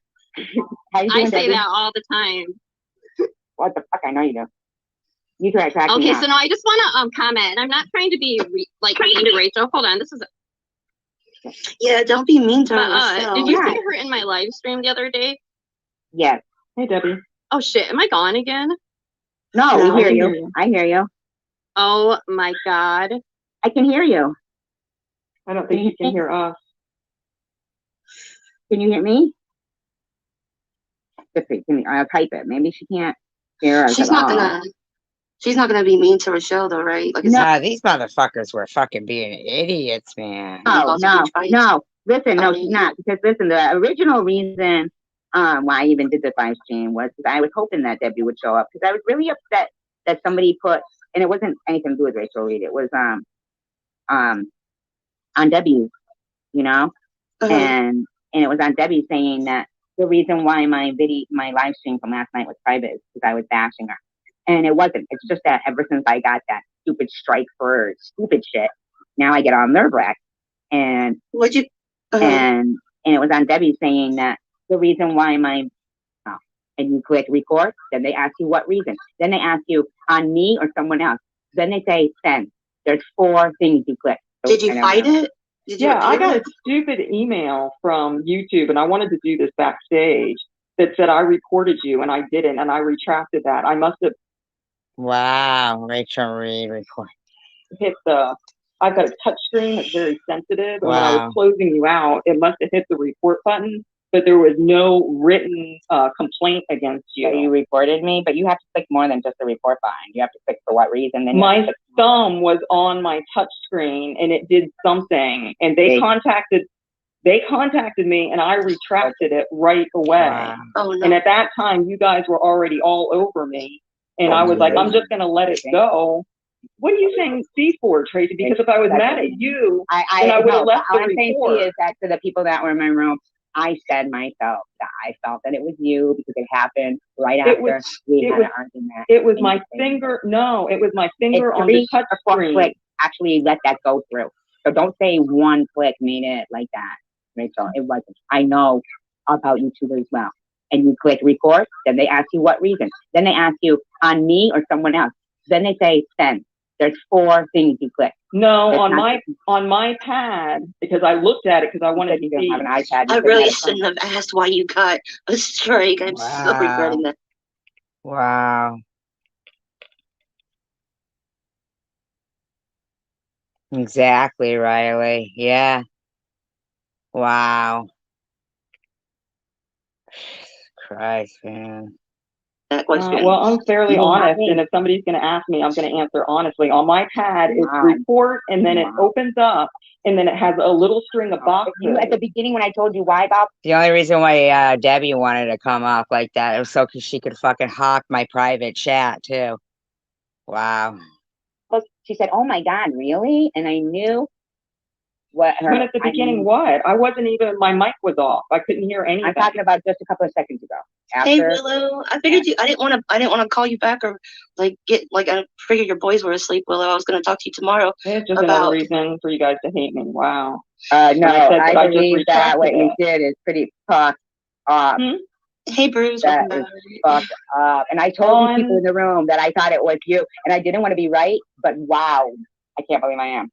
How you doing, I say Debbie? that all the time. What the fuck? I know you do. You try cracking me Okay, up. so no, I just want to comment, and I'm not trying to be like mean to Rachel. Hold on, this is. Yeah, don't be mean to her. But did you see her in my live stream the other day? Yes. Hey, Debbie. Oh shit, am I gone again? No, I we hear can you. hear you. I hear you. Oh my god. I can hear you. I don't think you can hear us. Can you hear me? I'll type it. Maybe she can't hear us She's at not all. gonna. She's not gonna be mean to Rochelle though, right? Like, No, these motherfuckers were fucking being idiots, man. No. Listen, no, she's not. Because listen, the original reason why I even did this live stream was because I was hoping that Debbie would show up. Because I was really upset that somebody put, and it wasn't anything to do with Rachel Reed. It was on Debbie's, you know, and it was on Debbie saying that the reason why my live stream from last night was private is because I was bashing her. And it wasn't. It's just that ever since I got that stupid strike for stupid shit, now I get on their back. And what'd you? And it was on Debbie saying that the reason why and you click record, then they ask you what reason. Then they ask you on me or someone else. Then they say send. There's 4 things you click. So Did you fight it? Yeah, I got a stupid email from YouTube, and I wanted to do this backstage that said I reported you, and I didn't, and I retracted that. I must have. Wow, Rachel Reed report. Hit I've got a touch screen that's very sensitive, and when I Wow. was closing you out, it must have hit the report button, but there was no written complaint against you. So you reported me, but you have to click more than just the report button. You have to click for what reason. Then My thumb was on my touch screen, and it did something, and they contacted me, and I retracted it right away. Wow. Oh, no. And at that time, you guys were already all over me, and I was like, I'm just going to let it go. What are you saying C for, Tracy? Because if I was mad at you, then I would have left the I'm saying report. C is that to the people that were in my room, I said myself that I felt that it was you because it happened right after we had an argument. It was my finger. No, it was my finger on the touch screen. Click actually let that go through. So don't say one click made it like that, Rachel. It wasn't. I know about YouTubers as well. And you click record, then they ask you what reason. Then they ask you on me or someone else. Then they say send. There's 4 things you click. No, on my pad, because I looked at it because I wanted to see. Have an iPad. I really shouldn't have asked why you got a strike. I'm so regretting that. Wow. Exactly, Riley. Yeah. Wow. Christ, man. Well, I'm fairly honest, and if somebody's going to ask me, I'm going to answer honestly. On my pad, it's report, and then it opens up, and then it has a little string of boxes. You at the beginning when I told you why about The only reason why Debbie wanted to come up like that was so she could fucking hawk my private chat too. Wow. she said, "Oh my God, really?" And I knew what her. When at the beginning, what? I wasn't even. My mic was off. I couldn't hear anything. I'm talking about just a couple of seconds ago. Hey Willow, I figured I didn't want to call you back or I figured your boys were asleep. Willow, I was going to talk to you tomorrow. It's just another reason for you guys to hate me. Wow. No, I just believe that what you retracted did is pretty fucked up. Hey Bruce, that is fucked up. And I told you people in the room that I thought it was you, and I didn't want to be right, but wow, I can't believe I am.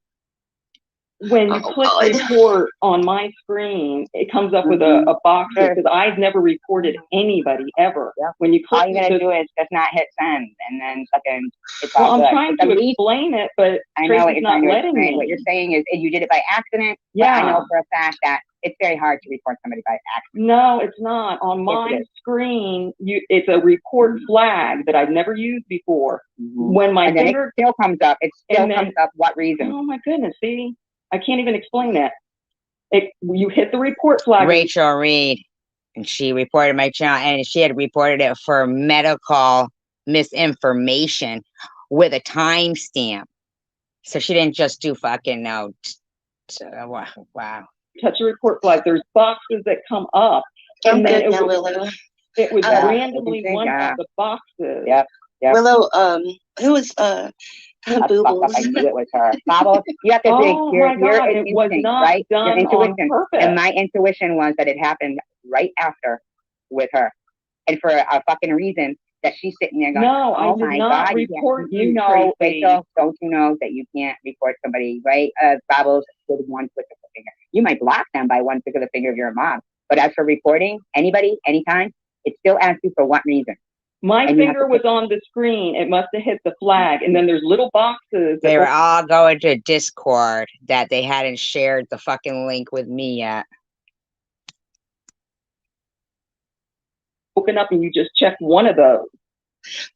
When you click report on my screen, it comes up with a box because I've never reported anybody ever. When you click, all you're gonna do is just not hit send, and then fucking. It's well, all I'm good. trying to explain it, but I know what Tracy's you're not trying to letting explain. me. What you're saying is you did it by accident. Yeah. But I know for a fact that it's very hard to report somebody by accident. No, it's not. On my screen, it's a report flag that I've never used before. When my and then finger it still comes up. It still comes up. What reason? Oh my goodness! See, I can't even explain it. You hit the report flag. Rachel Reed, and she reported my channel, and she had reported it for medical misinformation with a timestamp. So she didn't just do fucking no. Wow. Touch a report flag. There's boxes that come up, and then it was randomly one of the boxes. Yep. Willow, who was Boo-Boos? I knew it was her. Bobble, you have to think your it was instinct, not right? done Your intuition. on purpose. And my intuition was that it happened right after with her. And for a fucking reason that she's sitting there going, no, I oh did my not God, report you know, Tracy. Rachel, don't you know that you can't report somebody, right? Bobbles with one click of the finger. You might block them by one click of the finger if you're a mom. But as for reporting anybody, anytime, it still asks you for what reason. My finger was on the screen. It must have hit the flag. And then there's little boxes. They were all going to Discord that they hadn't shared the fucking link with me yet. Open up and you just check one of those.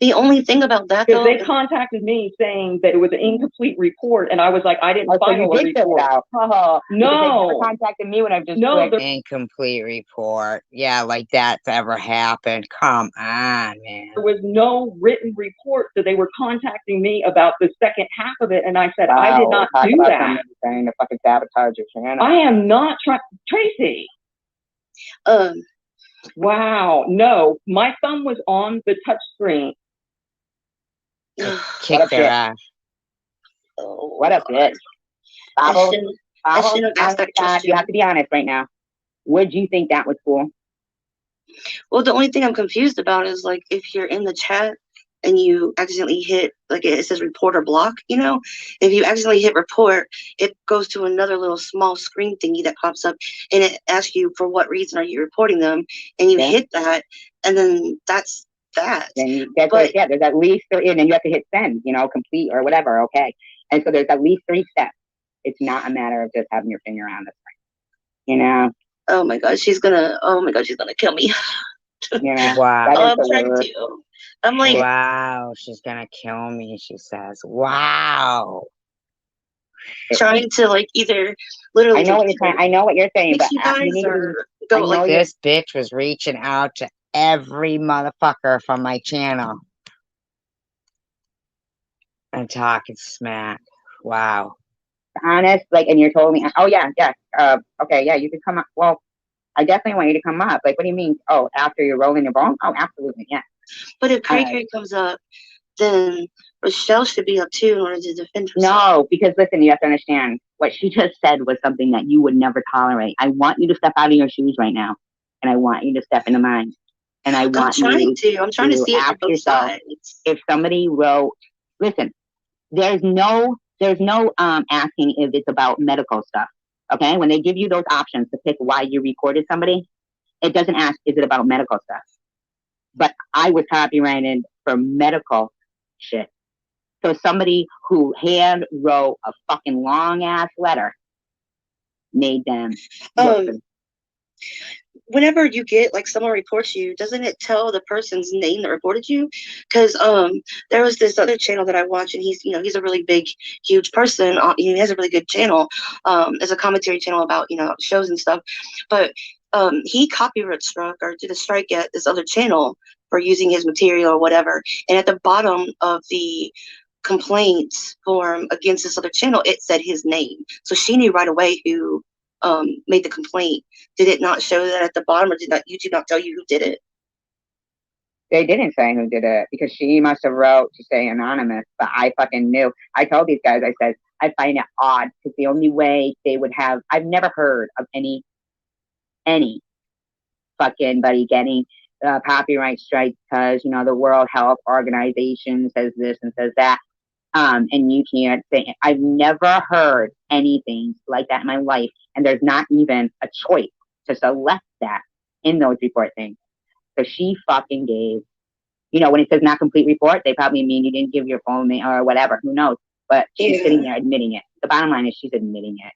The only thing about that, though, they contacted me saying that it was an incomplete report, and I was like, I didn't file a report. No, no, they contacted me when I just incomplete report. Yeah, like that's ever happened. Come on, man. There was no written report, so they were contacting me about the second half of it, and I said, I did not do that. Trying to fucking sabotage your channel. I am not trying, Tracy. Wow, no, my thumb was on the touch screen. Kick their ass. What a bitch. Bobble, you have to be honest right now. Would you think that was cool? Well, the only thing I'm confused about is, like, if you're in the chat and you accidentally hit, like, it says report or block, you know? If you accidentally hit report, it goes to another little small screen thingy that pops up, and it asks you for what reason are you reporting them, and you hit that, and then that's that. Then there's at least 3, and then you have to hit send, you know, complete or whatever, okay? And so there's at least 3 steps. It's not a matter of just having your finger on the screen, you know? Oh my God, she's gonna kill me. You know? Wow. I'm trying to. I'm like, wow, she's gonna kill me, she says. Wow. Trying to, like, either literally. I know what you're saying, but this bitch was reaching out to every motherfucker from my channel and talking smack. Wow. Honest, like, and you're totally, oh yeah, okay, yeah, you can come up. Well, I definitely want you to come up. Like, what do you mean? Oh, after you're rolling your bone? Oh, absolutely, yeah. But if Cray comes up, then Rochelle should be up too in order to defend herself. No, because listen, you have to understand what she just said was something that you would never tolerate. I want you to step out of your shoes right now, and I want you to step into mine. And I'm trying to see it both sides. If somebody wrote, listen, there's no asking if it's about medical stuff. Okay, when they give you those options to pick why you reported somebody, it doesn't ask is it about medical stuff. But I was copyrighted for medical shit. So somebody who hand wrote a fucking long ass letter made them. Whenever you get, like, someone reports you, doesn't it tell the person's name that reported you? Because there was this other channel that I watch, and he's a really big, huge person. He has a really good channel. It's a commentary channel about, shows and stuff. But he copyright struck or did a strike at this other channel for using his material or whatever. And at the bottom of the complaints form against this other channel, it said his name. So she knew right away who made the complaint. Did it not show that at the bottom, or did not YouTube not tell you who did it? They didn't say who did it because she must have wrote to say anonymous, but I fucking knew. I told these guys, I said, I find it odd because the only way they would have, I've never heard of any fucking buddy getting copyright strikes because, the World Health Organization says this and says that. And you can't say, I've never heard anything like that in my life. And there's not even a choice to select that in those report things. So she fucking gave, when it says not complete report, they probably mean you didn't give your full name or whatever, who knows? But she's sitting there admitting it. The bottom line is she's admitting it,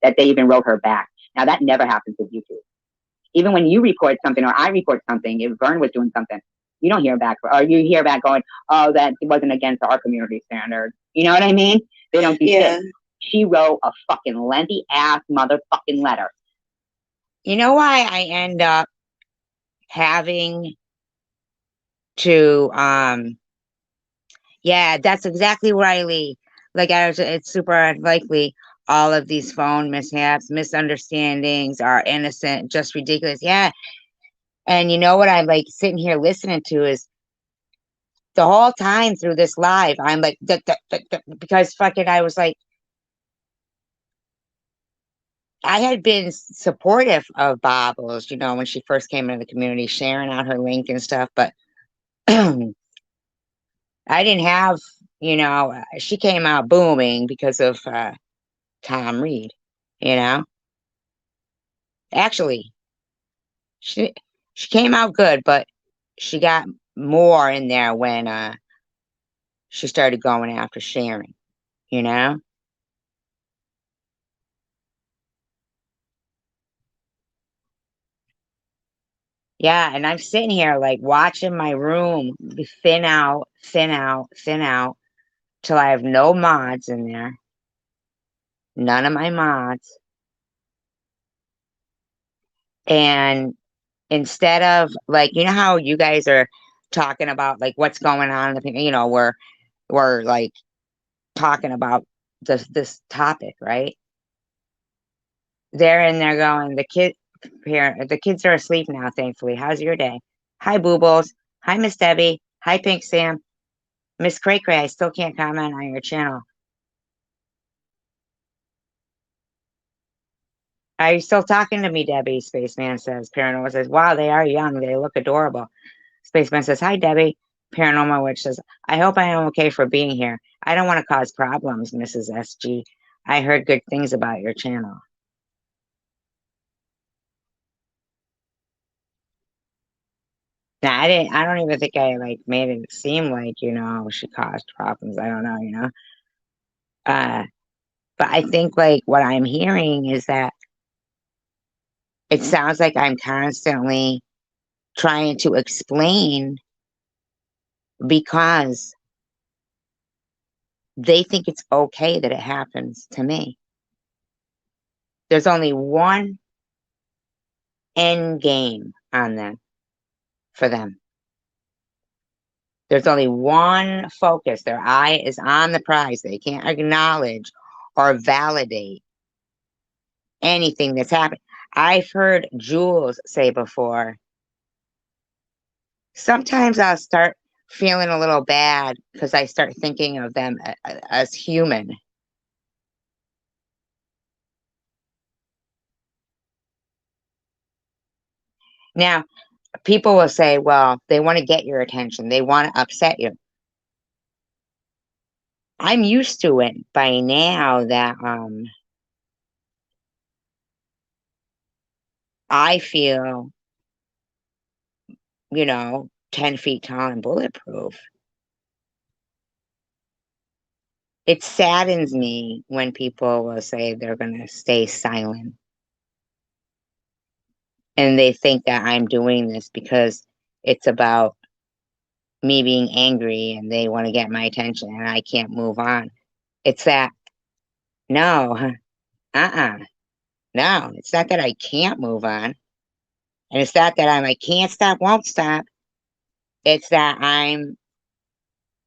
that they even wrote her back. Now that never happens with YouTube. Even when you report something or I report something, if Vern was doing something, you don't hear back, or you hear back going, oh, that it wasn't against our community standard. You know what I mean? They don't do shit. she wrote a fucking lengthy ass motherfucking letter. You know why I end up having to, yeah, that's exactly Riley. Like, it's super unlikely all of these phone mishaps, misunderstandings are innocent, just ridiculous. Yeah. And you know what I'm like sitting here listening to is the whole time through this live, I'm like, because fucking, I was like, I had been supportive of Bobbles, you know, when she first came into the community, sharing out her link and stuff, but I didn't have, you know, she came out booming because of Tom Reed, you know. Actually, she she came out good, but she got more in there when she started going after Sharon, you know. Yeah, and I'm sitting here like watching my room thin out, thin out, thin out till I have no mods in there. None of my mods. And instead of like, you know how you guys are talking about like what's going on, you know, we're like talking about this topic, right? They're in there going, the kids are asleep now, thankfully. How's your day? Hi, Boobles. Hi, Miss Debbie. Hi, Pink Sam. Miss Cray Cray, I still can't comment on your channel. Are you still talking to me, Debbie? Spaceman says. Paranormal says, wow, they are young. They look adorable. Spaceman says, hi, Debbie. Paranormal Witch says, I hope I am okay for being here. I don't want to cause problems, Mrs. SG. I heard good things about your channel. Now, I don't even think I like made it seem like, you know, she caused problems. I don't know, you know. But I think like what I'm hearing is that it sounds like I'm constantly trying to explain because they think it's okay that it happens to me. There's only one end game on them for them. There's only one focus. Their eye is on the prize. They can't acknowledge or validate anything that's happening. I've heard Jules say before, sometimes I'll start feeling a little bad because I start thinking of them as human. Now, people will say, well, they want to get your attention. They want to upset you. I'm used to it by now that I feel, you know, 10 feet tall and bulletproof. It saddens me when people will say they're going to stay silent. And they think that I'm doing this because it's about me being angry and they want to get my attention and I can't move on. It's that, no, no, it's not that I can't move on. And it's not that I can't stop, won't stop. It's that I'm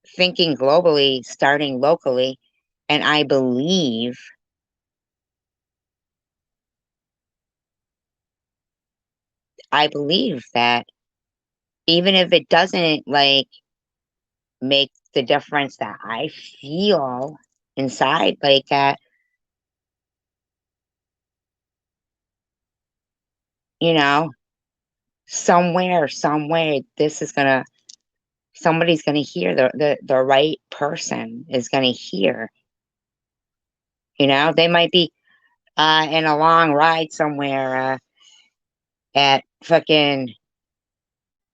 thinking globally, starting locally, and I believe that even if it doesn't like make the difference that I feel inside, like that, you know, somewhere, some way, somebody's gonna hear, the right person is gonna hear. You know, they might be in a long ride somewhere at fucking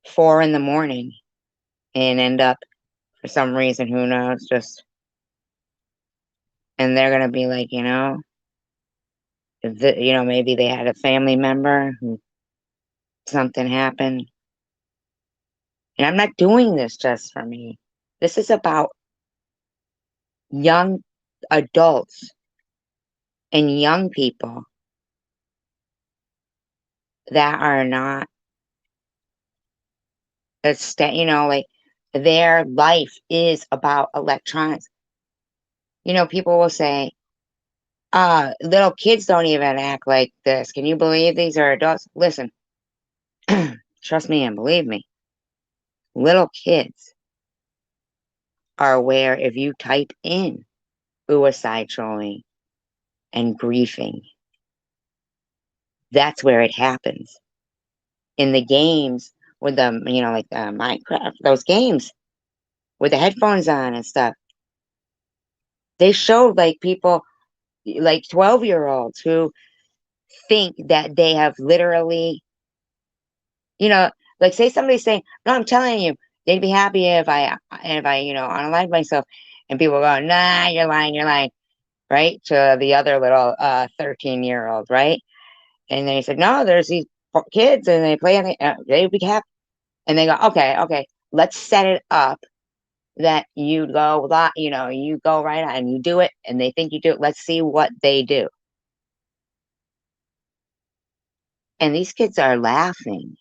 4 in the morning and end up for some reason, who knows, just, and they're gonna be like, you know, you know, maybe they had a family member who something happened. And I'm not doing this just for me. This is about young adults and young people that are not, like their life is about electronics. People will say, little kids don't even act like this. Can you believe these are adults? Listen, trust me and believe me. Little kids are aware if you type in suicide trolling and griefing, that's where it happens. In the games with the, like Minecraft, those games with the headphones on and stuff, they showed like people, like 12-year-olds who think that they have literally, like say somebody's saying, no, I'm telling you, they'd be happy if I, unalive myself. And people go, nah, you're lying, right? To the other little 13-year-old, right? And then he said, no, there's these kids and they play and they'd be happy. And they go, okay, let's set it up that you go, you go right on and you do it and they think you do it. Let's see what they do. And these kids are laughing,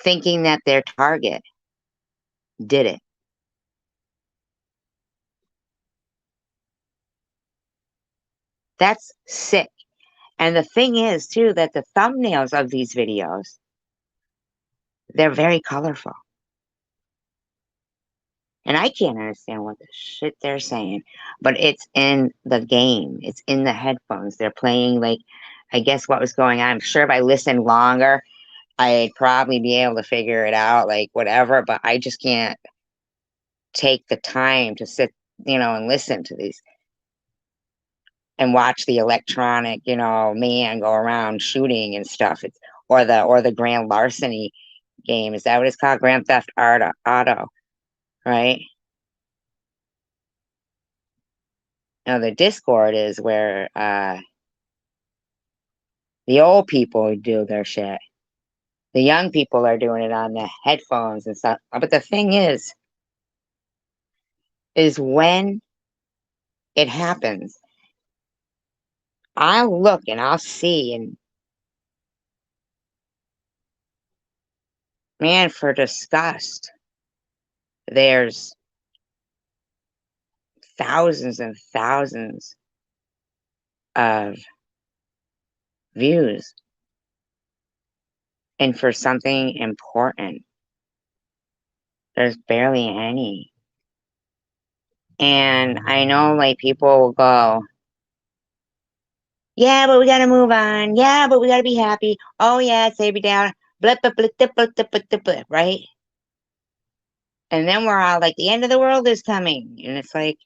thinking that their target did it. That's sick. And the thing is, too, that the thumbnails of these videos, they're very colorful. And I can't understand what the shit they're saying, but it's in the game. It's in the headphones. They're playing, like, I guess what was going on. I'm sure if I listened longer, I'd probably be able to figure it out, like, whatever, but I just can't take the time to sit, and listen to these and watch the electronic, man go around shooting and stuff. Or the grand larceny game. Is that what it's called? Grand Theft Auto, right? Now the Discord is where the old people do their shit. The young people are doing it on the headphones and stuff. But the thing is when it happens, I'll look and I'll see, and man, for disgust, there's thousands and thousands of views. And for something important, there's barely any. And I know, like, people will go, yeah, but we gotta move on. Yeah, but we gotta be happy. Oh, yeah, save me down. Blip, blip, blip, blip, blip, blip, blip, blip, right? And then we're all like, the end of the world is coming. And it's like,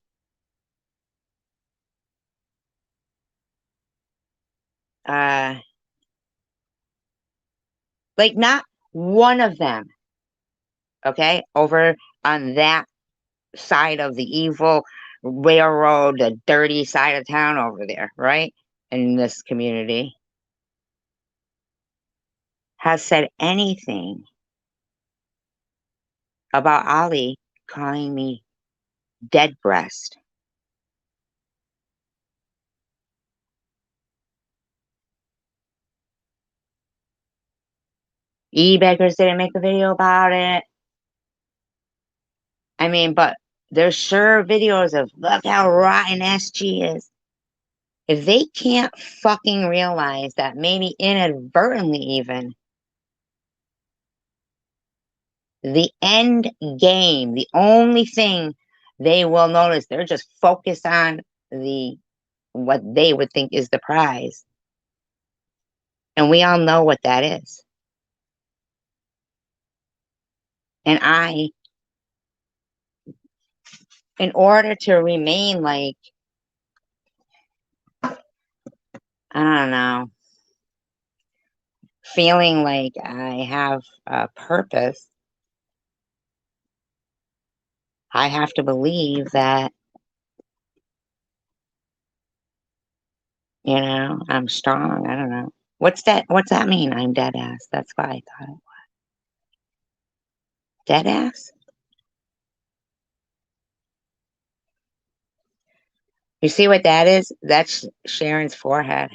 not one of them, okay, over on that side of the evil railroad, the dirty side of town over there, right? In this community, has said anything about Ali calling me dead breast. E-Beggars didn't make a video about it. I mean, but there's sure videos of look how rotten SG is. If they can't fucking realize that maybe inadvertently even the end game, the only thing they will notice, they're just focused on what they would think is the prize. And we all know what that is. And in order to remain like, I don't know, feeling like I have a purpose, I have to believe that, I'm strong. I don't know. What's that mean? I'm dead ass. That's why I thought it was. Dead ass? You see what that is? That's Sharon's forehead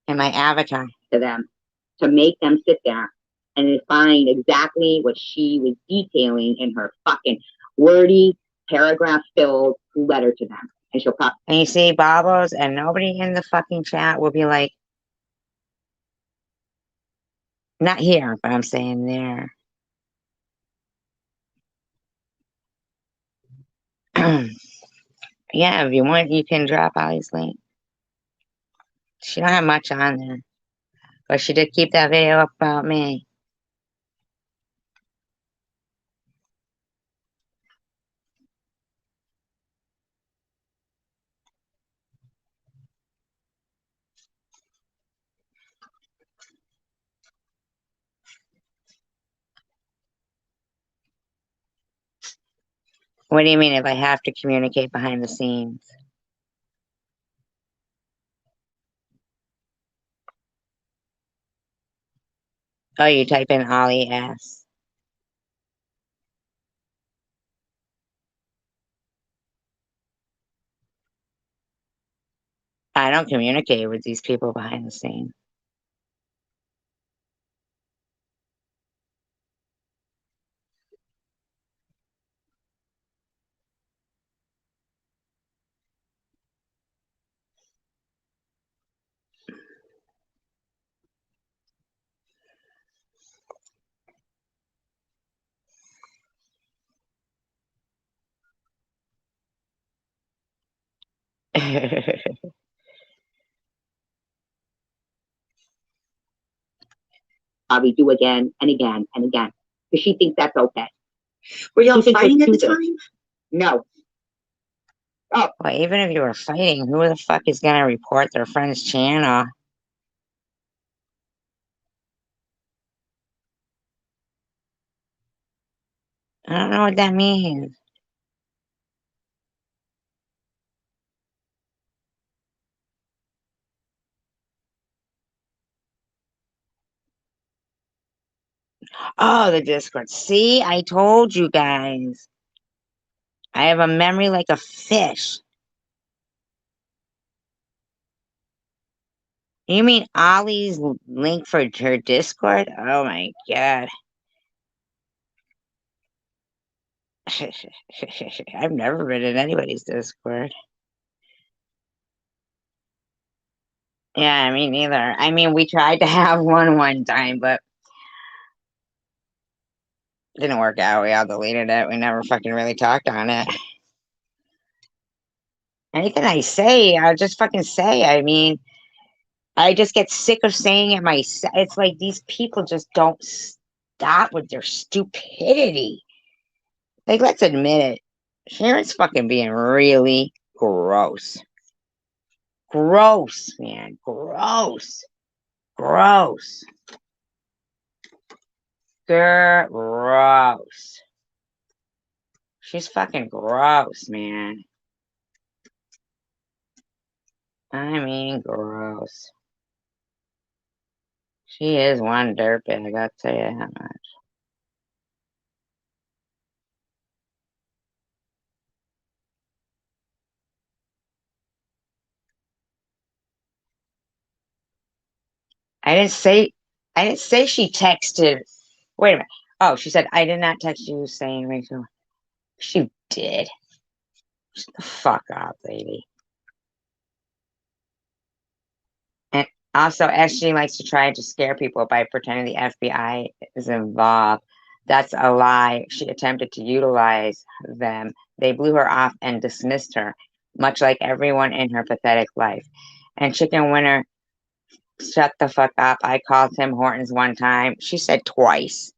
and my avatar. To them to make them sit there and find exactly what she was detailing in her fucking wordy, paragraph-filled letter to them. And she'll probably. And you see Bobbles, and nobody in the fucking chat will be like, not here, but I'm saying there. Yeah, if you want, you can drop Ollie's link. She don't have much on there, but she did keep that video up about me. What do you mean if I have to communicate behind the scenes? Oh, you type in Ollie S. I don't communicate with these people behind the scenes. Probably do again and again and again because she thinks that's okay. Were y'all fighting at the time? No. Oh, well, even if you were fighting, who the fuck is gonna report their friend's channel? I don't know what that means. Oh, the Discord. See, I told you guys. I have a memory like a fish. You mean Ollie's link for her Discord? Oh my god. I've never been in anybody's Discord. Yeah, me neither. I mean, we tried to have one time, but it didn't work out. We all deleted it. We never fucking really talked on it. Anything I say, I'll just fucking say. I mean, I just get sick of saying it myself. It's like these people just don't stop with their stupidity. Like, let's admit it. Sharon's fucking being really gross. Gross, man. Gross. Gross. Gross. She's fucking gross, man. I mean, gross. She is one dirtbag, I'll tell you that much. I didn't say she texted. Wait a minute. Oh, she said, I did not text you saying Rachel. She did. Shut the fuck up, lady. And also, SG likes to try to scare people by pretending the FBI is involved. That's a lie. She attempted to utilize them. They blew her off and dismissed her, much like everyone in her pathetic life. And Chicken Winner, shut the fuck up. I called Tim Hortons one time. She said twice.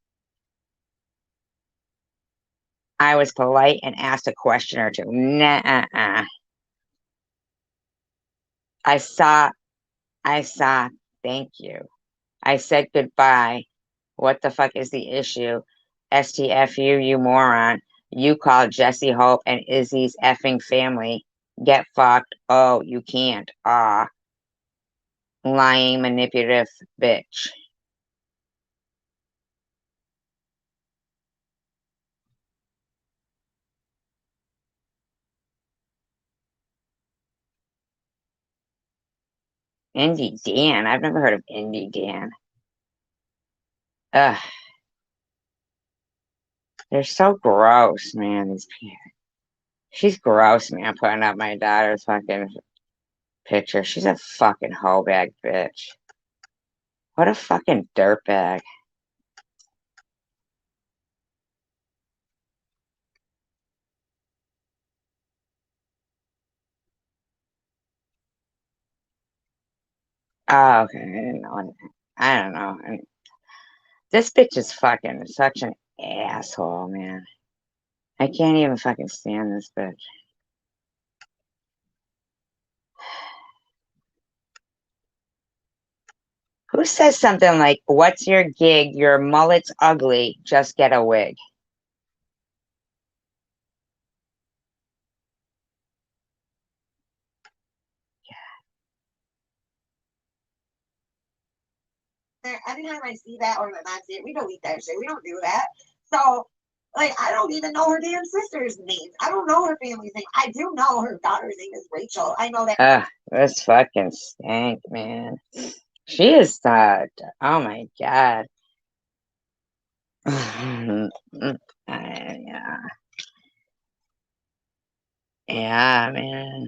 I was polite and asked a question or two. Nah. I saw. Thank you. I said goodbye. What the fuck is the issue? STFU, you moron. You called Jesse Hope and Izzy's effing family. Get fucked. Oh, you can't. Ah. Lying, manipulative bitch. Indie Dan. I've never heard of Indie Dan. Ugh. They're so gross, man. These people. She's gross, man, putting up my daughter's fucking picture. She's a fucking hoe bag bitch. What a fucking dirtbag. Oh, okay. I didn't know. I don't know. This bitch is fucking such an asshole, man. I can't even fucking stand this bitch. Who says something like, "What's your gig? Your mullet's ugly. Just get a wig." Anytime I see that or that's it, we delete that shit. We don't do that. So, like, I don't even know her damn sister's names. I don't know her family's name. I do know her daughter's name is Rachel. I know that. Ugh, this fucking stank, man. She is sad. Oh my god. Yeah. Yeah, man.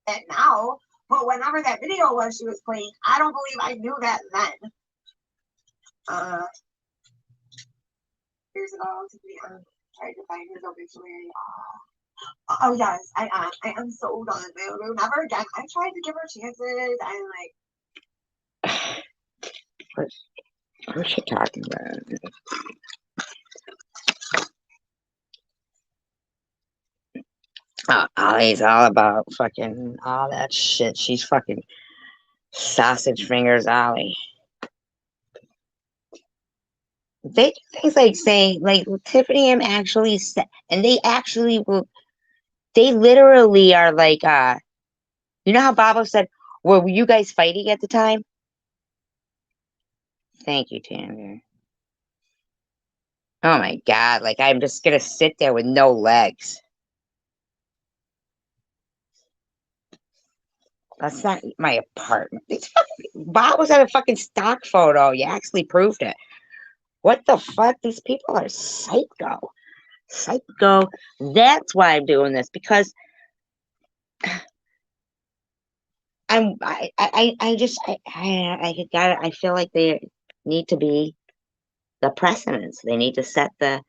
That now, but whenever that video was she was playing, I don't believe I knew that then. Here's it all to be tried to find his obituary. Oh yes, I am so done. Never again. I tried to give her chances. I'm like, What's she talking about? Oh, Ollie's all about fucking all that shit. She's fucking sausage fingers, Ollie. They do things like saying, like Tiffany and actually said, and they actually will. They literally are like, you know how Bobo said, "Were you guys fighting at the time?" Thank you, Tanner. Oh my god! Like I'm just gonna sit there with no legs. That's not my apartment. Bob was at a fucking stock photo. You actually proved it. What the fuck? These people are psycho. Psycho. That's why I'm doing this, because I feel like they need to be the precedents. They need to set the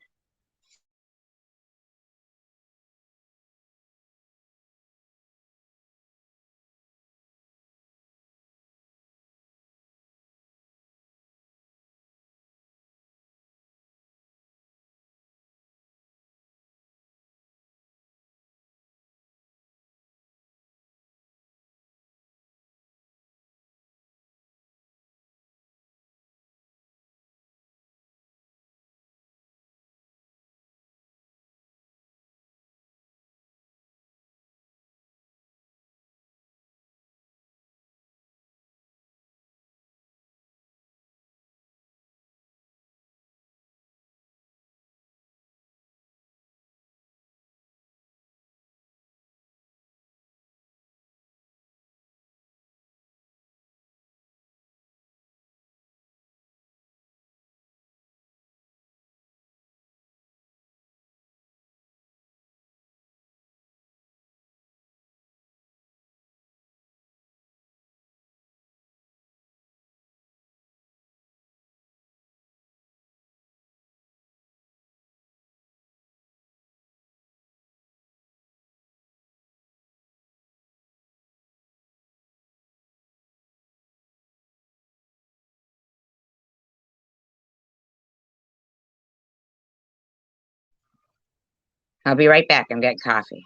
I'll be right back. I'm getting coffee.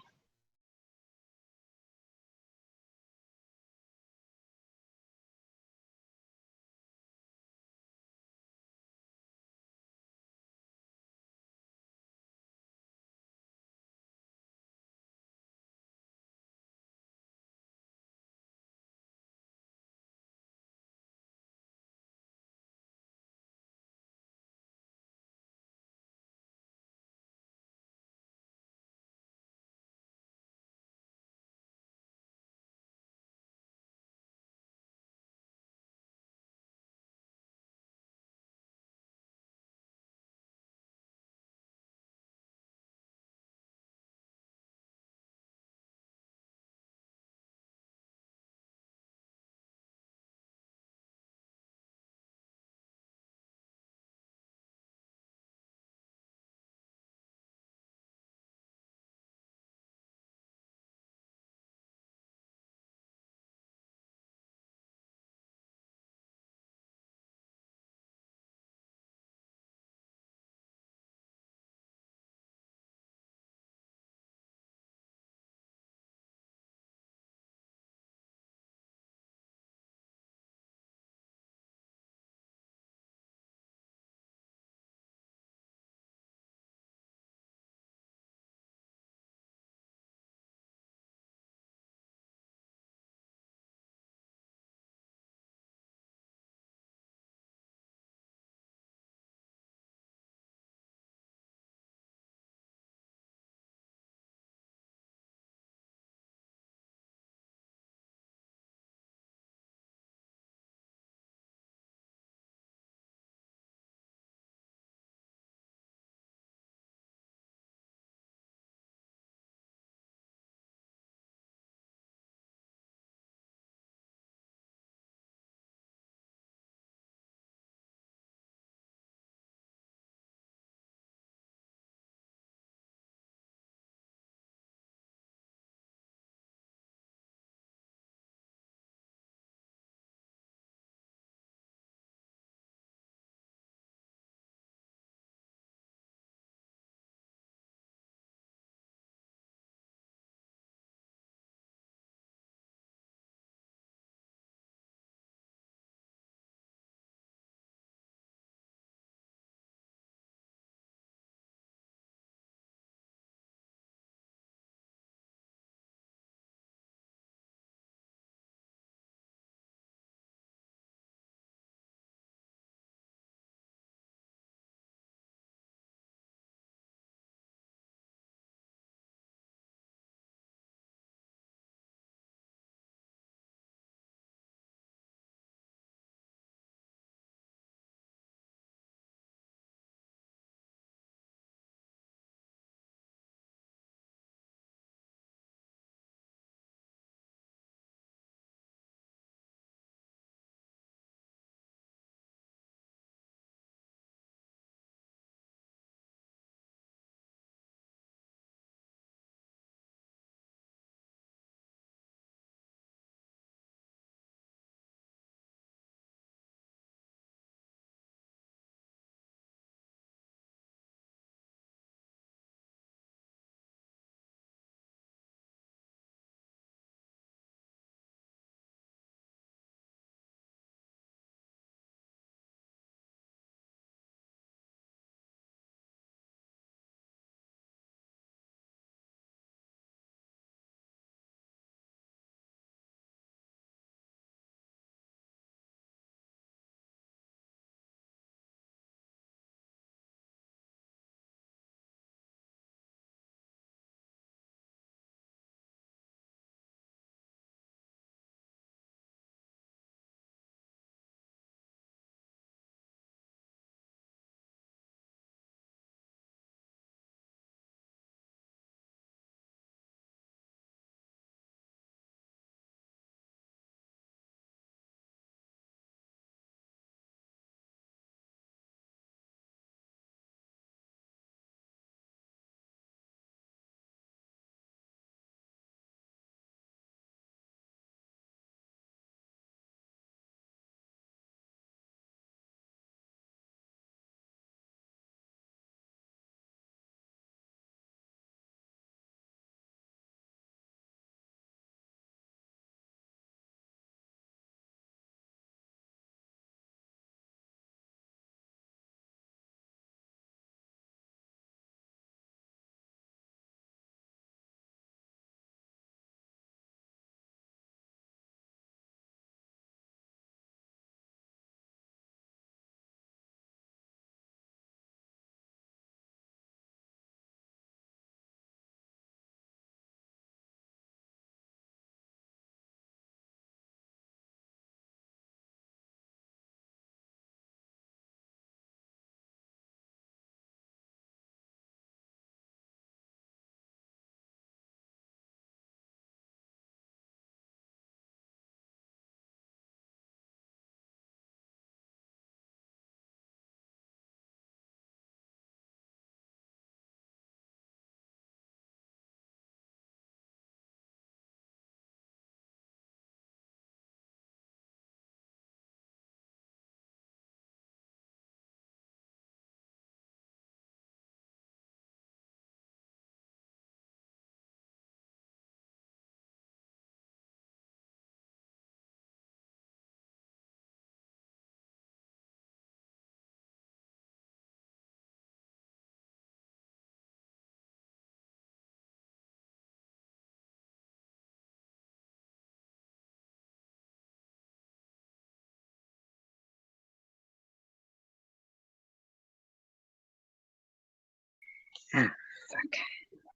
Ah, fuck.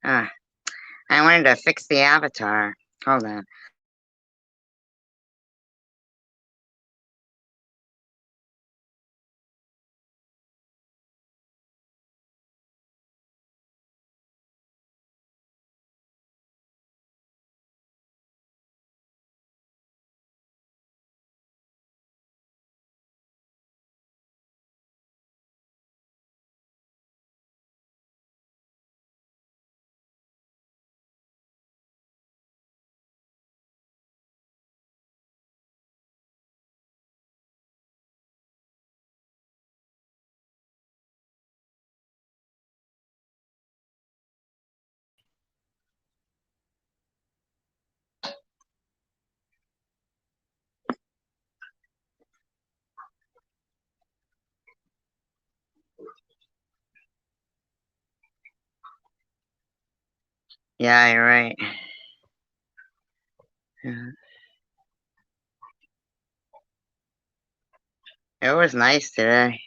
Ah, I wanted to fix the avatar. Hold on. Yeah, you're right. Yeah. It was nice today.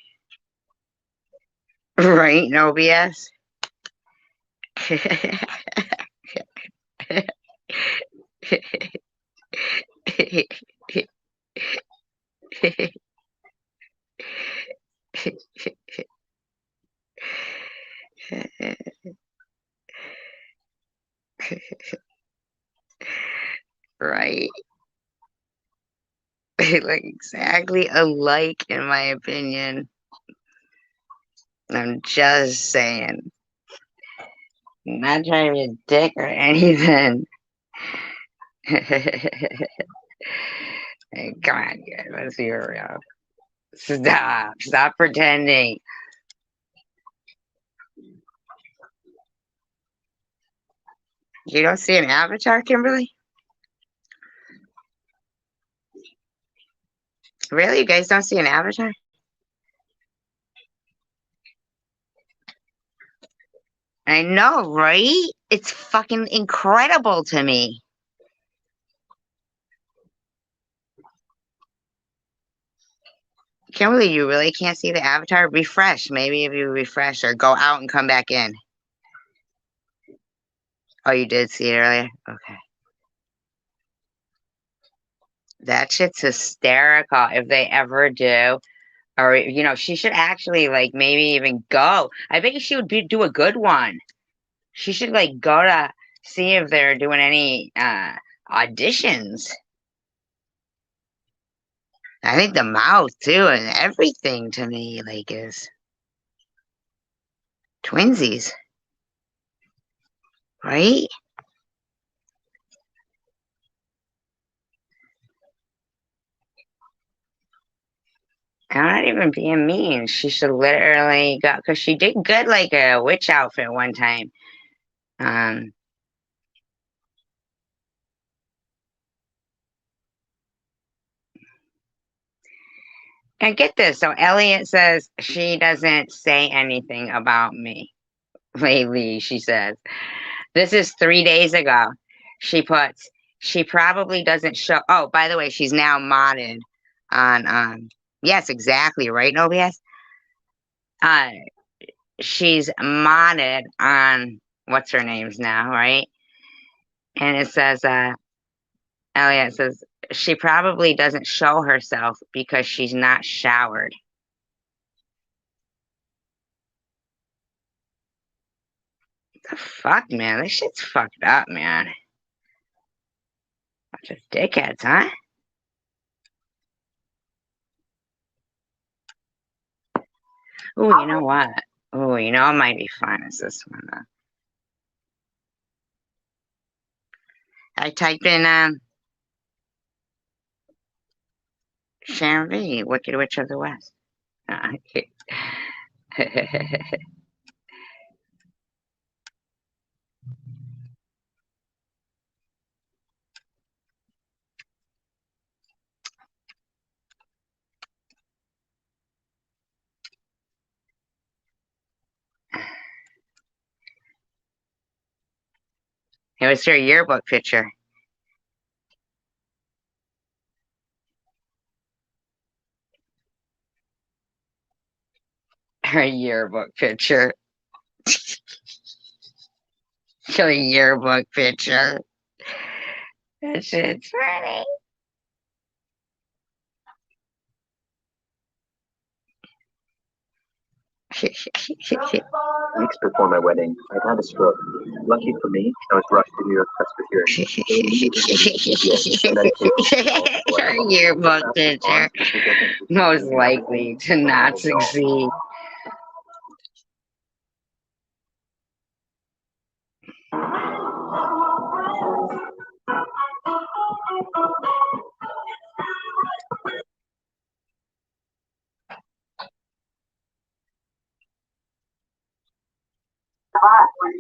Right? No BS. Right? They look exactly alike, in my opinion. I'm just saying. Not trying to be a dick or anything. Hey, come on, guys. Let's be real. Stop. Stop pretending. You don't see an avatar, Kimberly? Really? You guys don't see an avatar? I know, right? It's fucking incredible to me. Kimberly, you really can't see the avatar? Refresh. Maybe if you refresh or go out and come back in. Oh, you did see it earlier? Okay. That shit's hysterical if they ever do. Or, she should actually, like, maybe even go. I bet you she would do a good one. She should, like, go to see if they're doing any auditions. I think the mouth, too, and everything to me, like, is twinsies. Right? I'm not even being mean. She should literally go, because she did good, like, a witch outfit one time. And get this. So Elliot says she doesn't say anything about me lately, she says. This is 3 days ago. She puts, she probably doesn't show. Oh, by the way, she's now modded on, yes, exactly, right, Nobias? She's modded on, what's her name's now, right? And it says, Elliot says, she probably doesn't show herself because she's not showered. The fuck, man? This shit's fucked up, man. Bunch of dickheads, huh? Ooh, you know what? Ooh, it might be fun as this one, though. I typed in, Sharon V, Wicked Witch of the West. It was her yearbook picture. Her yearbook picture. Your yearbook picture. That shit's funny. Weeks before my wedding, I'd had a stroke. Lucky for me, I was rushed to New York Presbyterian. Your yearbook picture. Most likely to not succeed.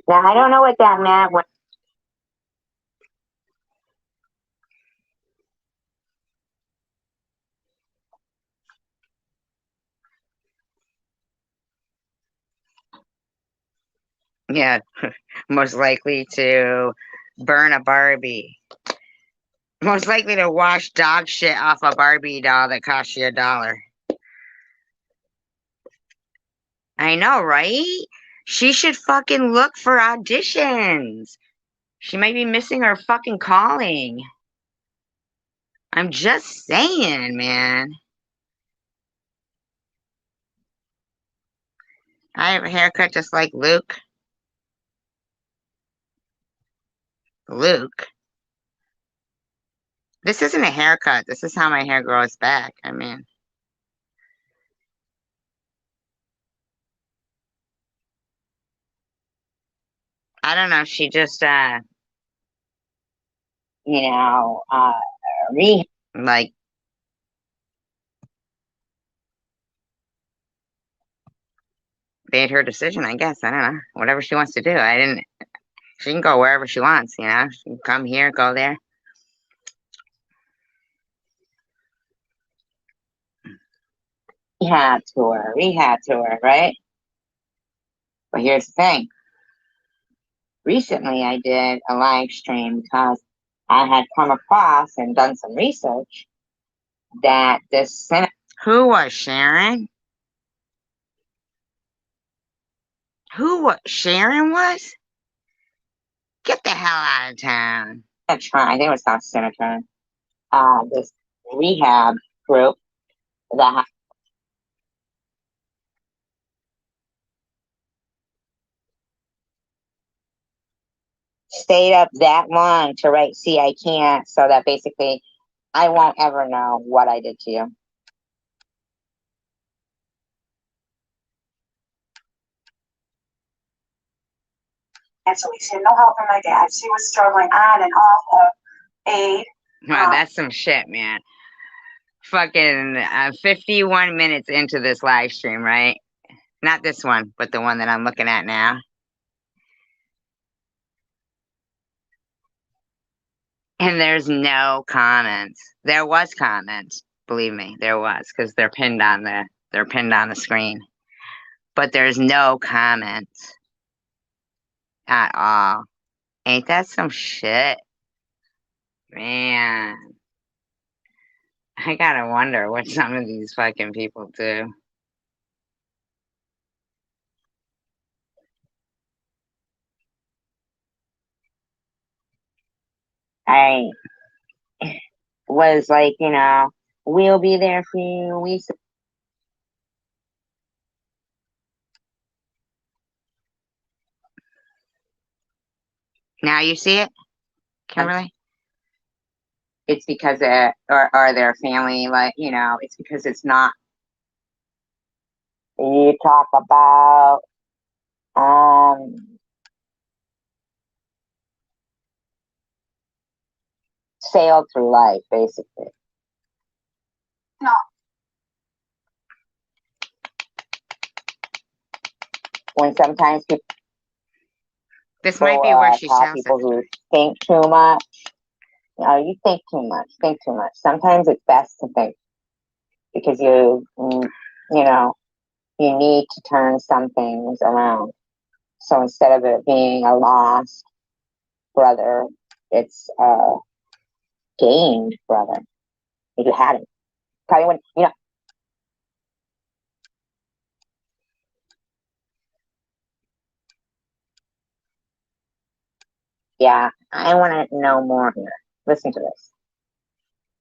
Now, I don't know what that meant. Yeah, most likely to burn a Barbie. Most likely to wash dog shit off a Barbie doll that costs you $1. I know, right? She should fucking look for auditions. She might be missing her fucking calling. I'm just saying, man. I have a haircut just like Luke. Luke? This isn't a haircut. This is how my hair grows back. I mean, I don't know. She just, like, made her decision, I guess. I don't know. Whatever she wants to do. She can go wherever she wants, you know? She can come here, go there. Rehab tour, right? But here's the thing. Recently, I did a live stream because I had come across and done some research that this Who was Sharon? Who was Sharon was? Get the hell out of town. I think it was called Sinatron. This rehab group that stayed up that long to write See I Can't, so that basically I won't ever know what I did to you. Financially, she had no help from my dad. She was struggling on and off of aid. Wow, that's some shit, man. Fucking 51 minutes into this live stream, right? Not this one, but the one that I'm looking at now. And there's no comments. There was comments, believe me, there was, because they're pinned on the screen. But there's no comments at all. Ain't that some shit? Man. I gotta wonder what some of these fucking people do. I was like, we'll be there for you. Now you see it, Kimberly? It's because or their family, like, it's because it's not. You talk about sailed through life, basically. No. When sometimes people. This might be where she sounds people who think too much. You think too much. Think too much. Sometimes it's best to think because you need to turn some things around. So instead of it being a lost brother, it's a gained brother. If you had it, probably wouldn't. Yeah, I want to know more here. Listen to this.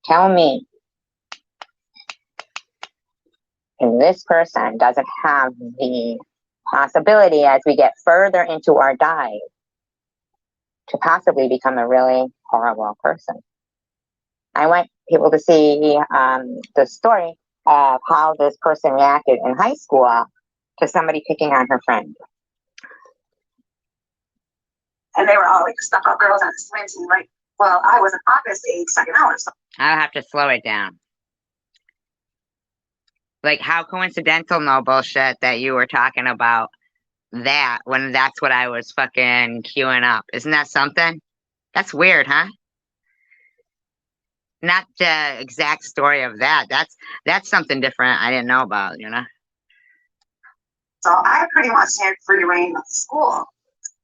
Tell me if this person doesn't have the possibility as we get further into our dive to possibly become a really horrible person. I want people to see the story of how this person reacted in high school to somebody picking on her friend. And they were all like stuck up girls on the swim team. Like, well, I was an office age second hour. So I'll have to slow it down. Like, how coincidental, no bullshit, that you were talking about that when that's what I was fucking queuing up. Isn't that something? That's weird, huh? Not the exact story of that. That's something different I didn't know about, you know? So I pretty much had free reign of the school.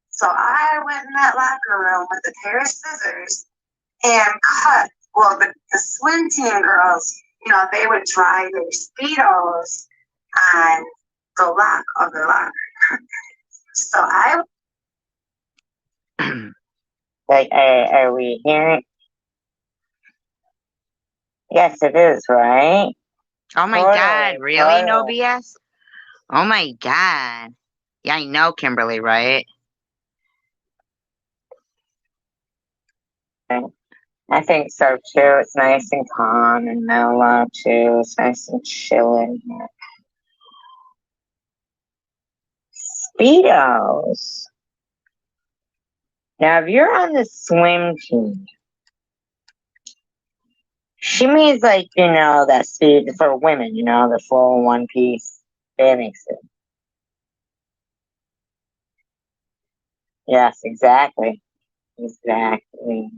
So I went in that locker room with a pair of scissors and cut. Well, the swim team girls, you know, they would dry their Speedos on the lock of their locker. So I. Like, are we hearing? Yes, it is, right? Oh my God, really? No BS? Oh my God. Yeah, I know, Kimberly, right? I think so too. It's nice and calm and mellow too. It's nice and chill in here. Speedos. Now, if you're on the swim team, she means like, you know, that speed for women, you know, the full one piece bathing suit. Yes, exactly. Exactly.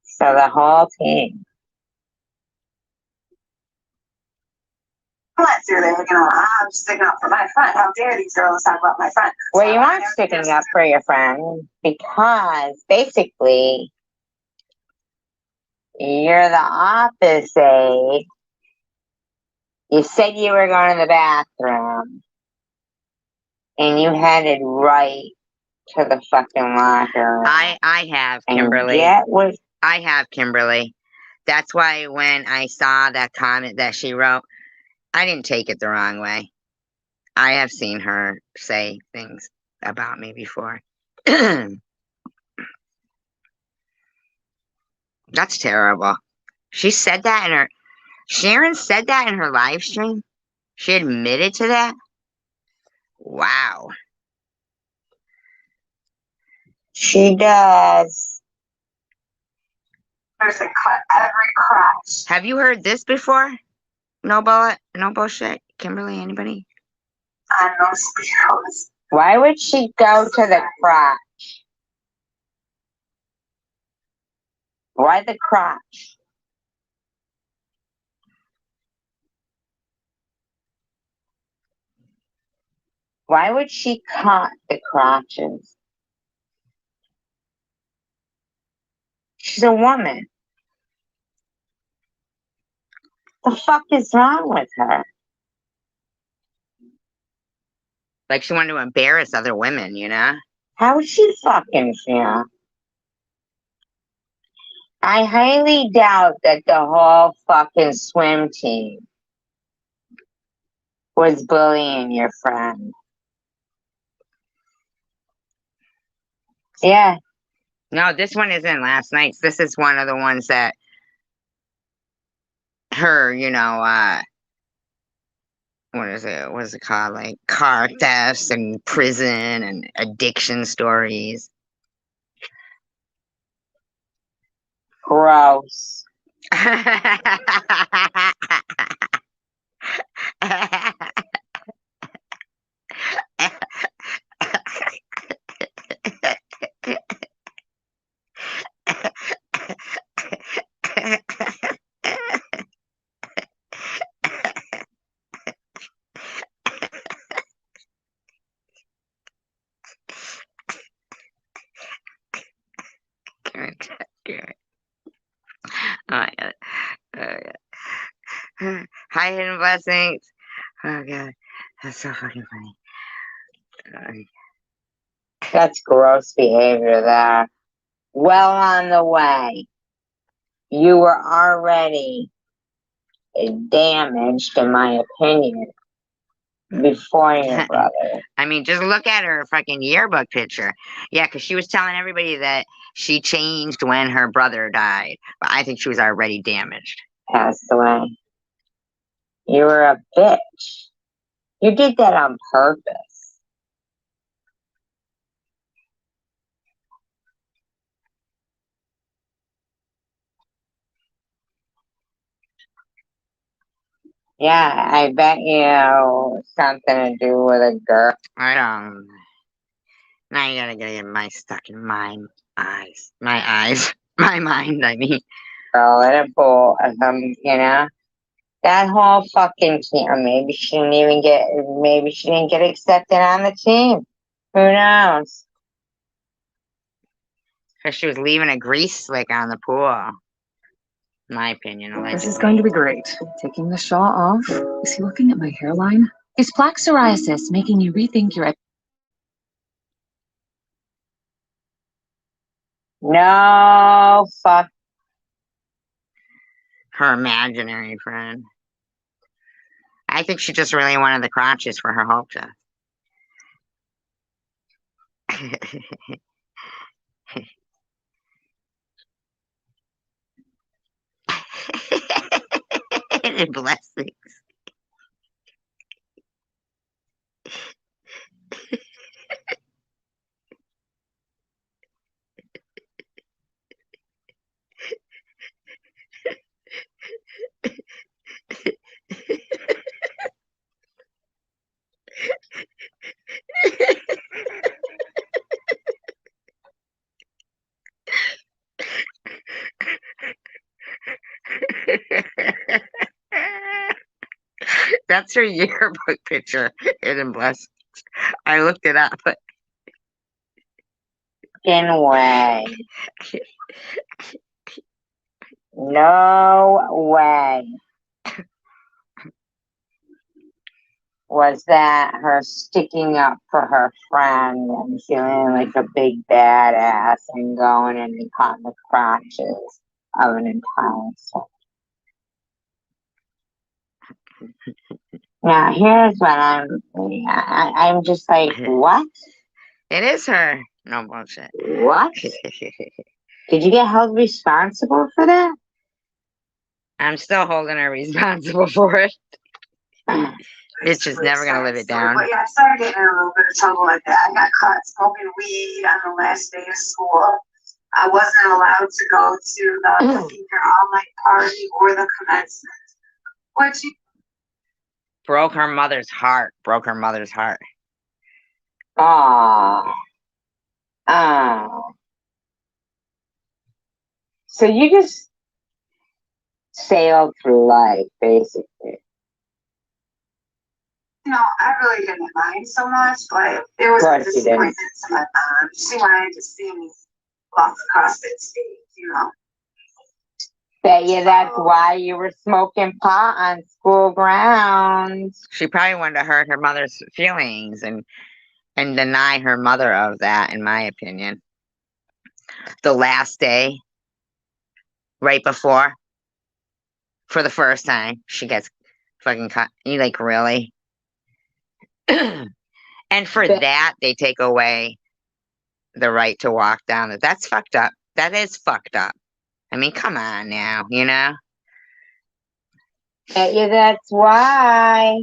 So the whole team. I went through there, you know, I'm sticking up for my friend. How dare these girls talk about my friend? Well, you aren't sticking up for your friend because basically you're the opposite. You said you were going to the bathroom and you headed right to the fucking locker. I have, Kimberly. I have, Kimberly. That's why when I saw that comment that she wrote, I didn't take it the wrong way. I have seen her say things about me before. That's terrible. She said that in her. Sharon said that in her live stream. She admitted to that. Wow. She does. There's a cut every crotch. Have you heard this before? No bullet, no bullshit. Kimberly, anybody? On those Speedos. Why would she go to the crotch? Why the crotch? Why would she cut the crotches? She's a woman. The fuck is wrong with her? Like she wanted to embarrass other women, you know? How would she fucking feel? I highly doubt that the whole fucking swim team was bullying your friend. Yeah. No, this one isn't last night's. This is one of the ones that her, you know, what is it? What is it called? Like car thefts and prison and addiction stories. Gross. Oh my God. Oh God. Hi, hidden blessings. Oh God, that's so fucking funny. That's gross behavior there. Well on the way. You were already damaged, in my opinion, before your brother. I mean, just look at her fucking yearbook picture. Yeah, because she was telling everybody that she changed when her brother died. But I think she was already damaged. Passed away. You were a bitch. You did that on purpose. Yeah, I bet you something to do with a girl. I don't. Now you gotta get my stuck in my eyes. My eyes. My mind, I mean. Girl in a pool, you know? That whole fucking team. Or maybe she didn't even get, maybe she didn't get accepted on the team. Who knows? Because she was leaving a grease slick on the pool. In my opinion, allegedly. This is going to be great. Taking the shawl off. Is he looking at my hairline? Is plaque psoriasis making you rethink your... No, fuck. Her imaginary friend. I think she just really wanted the crotches for her hope to. Blessings. That's her yearbook picture. Hidden blessings. I looked it up. In way. No way. Was that her sticking up for her friend and feeling like a big badass and going and caught the crotches of an entire set. Now here's what I'm just like, what? It is her. No bullshit. What? Did you get held responsible for that? I'm still holding her responsible for it. It's just never gonna live it down. But yeah, I started getting in a little bit of trouble like that. I got caught smoking weed on the last day of school. I wasn't allowed to go to the either all-night party or the commencement. Which Broke her mother's heart. Broke her mother's heart. Oh. Oh. So you just sailed through life, basically. you know, I really didn't mind so much, but it was a disappointment to my mom. She wanted to see me walk across that stage, you know. Bet you that's why you were smoking pot on school grounds. She probably wanted to hurt her mother's feelings and deny her mother of that, in my opinion. The last day, right before, for the first time, she gets fucking cut. You like, really? And for that, they take away the right to walk down. That's fucked up. That is fucked up. I mean, come on now, you know? Yeah, that's why.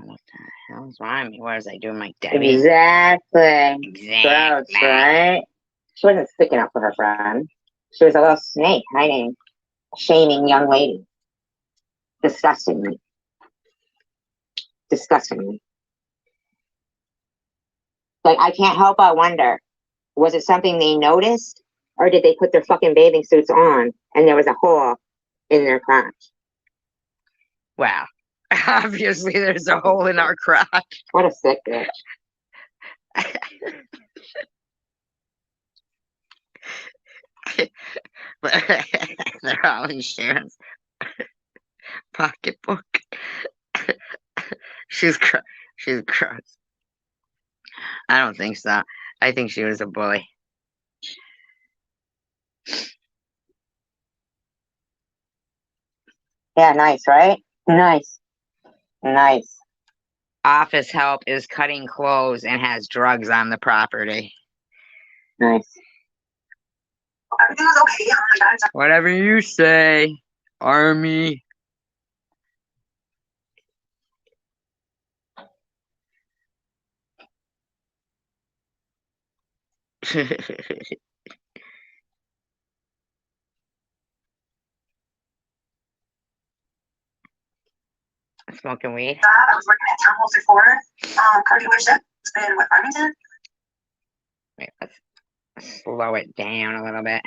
What the hell's wrong with me? What was I doing, Mike Debbie? Exactly. Gross, right? She wasn't sticking up for her friend. She was a little snake hiding, shaming young lady. Disgusting me. Disgusting me. Like, I can't help but wonder, was it something they noticed? Or did they put their fucking bathing suits on and there was a hole in their crotch? Wow. Obviously, there's a hole in our crotch. What a sick bitch. But they're all in Sharon's pocketbook. She's gross. I don't think so. I think she was a bully. Yeah, nice, right? Nice. Nice. Office help is cutting clothes and has drugs on the property. Nice. Everything was okay. Oh my God. Whatever you say, Army. Smoking weed. I was working at Terminal 34 car dealership in Farmington. Wait, let's slow it down a little bit.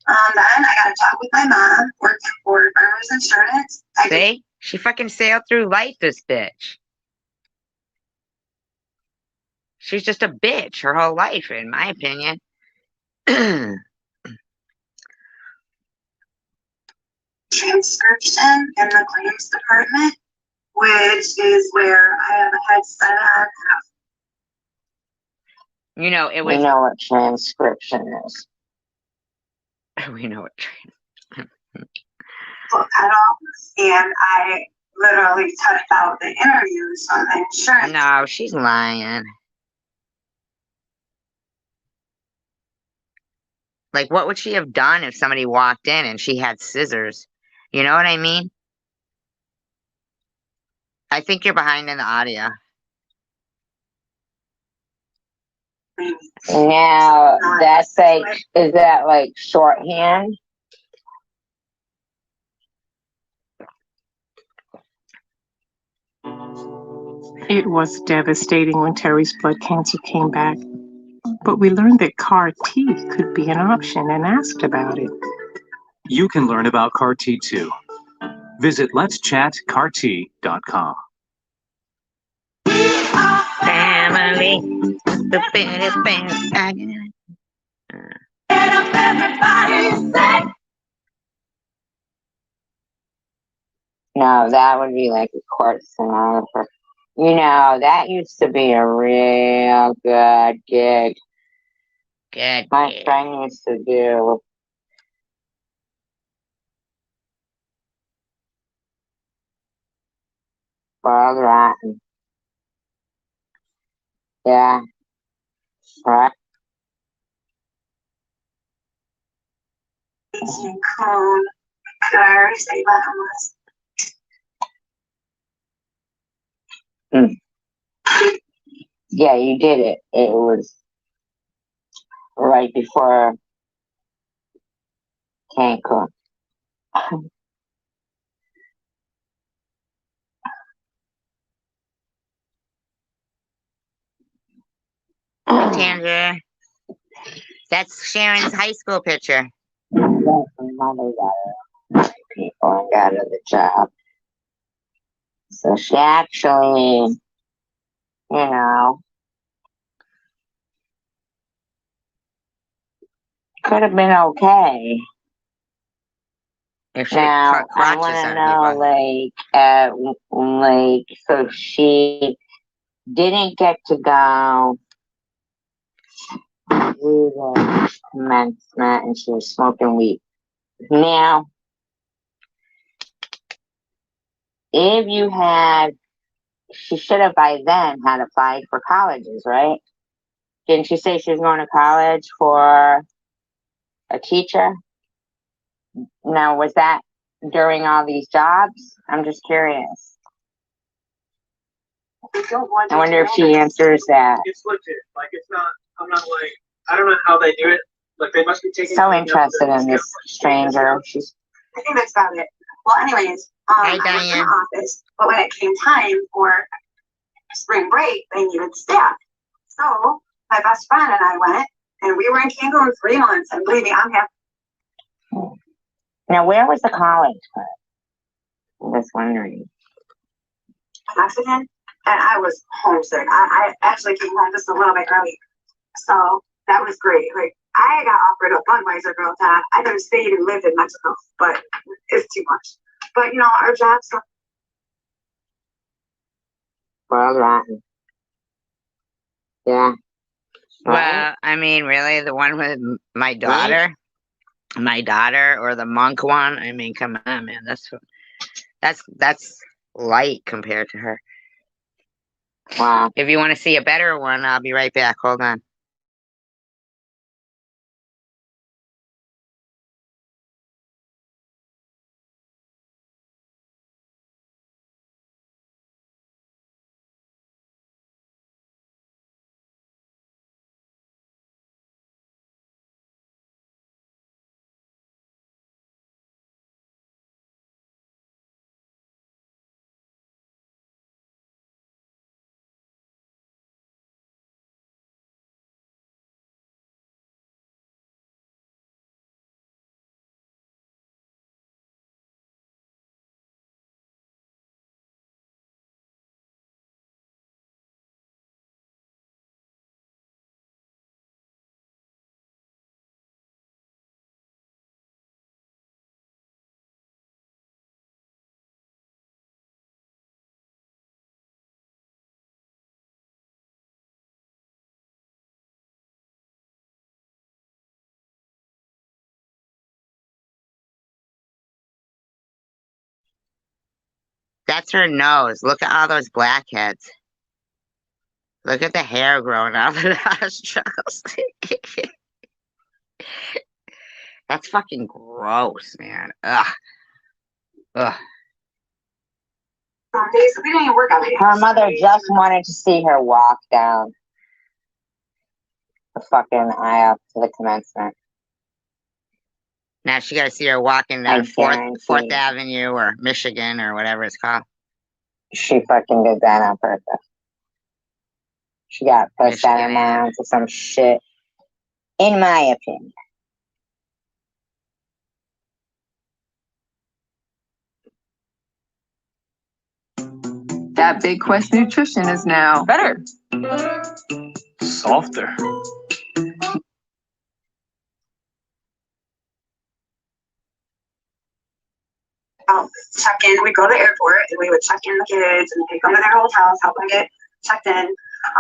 Then I got a job with my mom working for Farmers Insurance. See? She fucking sailed through life, this bitch. She's just a bitch her whole life, in my opinion. Transcription in the claims department, which is where I have a head start on. You know, it We was. know what transcription is. We know what. Book at all, and I literally typed out the interviews on the insurance. No, she's lying. Like, what would she have done if somebody walked in and she had scissors? You know what I mean? I think you're behind in the audio. Now, that's like, is that like shorthand? It was devastating when Terry's blood cancer came back, but we learned that CAR T could be an option and asked about it. You can learn about CAR T too. Visit letschatcart.com. Family, the biggest family. No, that would be like a court stenographer. You know, that used to be a real good gig. My friend used to do. World rotten. Yeah. Right. Cone. Could I already say that on this? Yeah, you did it. It was right before Cancun. Tandra. That's Sharon's high school picture. Mother got people and got her the job. So she actually, you know, could have been okay. If she now, cut I crotches want to on know, people. So she didn't get to go through the commencement and she was smoking weed. Now, if you had, she should have by then had applied for colleges, right? Didn't she say she was going to college for a teacher? Now, was that during all these jobs? I'm just curious. I wonder if she answers that. It's legit. Like, it's not, I'm not like, I don't know how they do it. Like, they must be taking. So interested in this stranger. She's. I think that's about it. Well, anyways, I worked in the office, but when it came time for spring break, they needed staff. So my best friend and I went, and we were in Cancun 3 months. And believe me, I'm happy. Now, where was the college? I'm just wondering. Mexican, and I was homesick. I actually came home just a little bit early. So that was great. Like I got offered a Budweiser girl tab. I could have stayed and lived in Mexico, but it's too much. But you know, our jobs. Well, rotten. Yeah. Well, I mean, really, the one with my daughter, or the monk one. I mean, come on, man. That's light compared to her. Wow. If you want to see a better one, I'll be right back. Hold on. That's her nose. Look at all those blackheads. Look at the hair growing out of the nostrils. That's fucking gross, man. Ugh. Ugh. Some days we didn't even work out. Her mother just wanted to see her walk down the fucking aisle to the commencement. Now she got to see her walking down I Fourth guarantee. Avenue or Michigan or whatever it's called. She fucking did that on purpose. She got pushed out of Michigan, mind to some shit, in my opinion. That Big Quest nutrition is now better. Softer. Check in. We go to the airport and we would check in the kids and take them to their hotels, help them get checked in.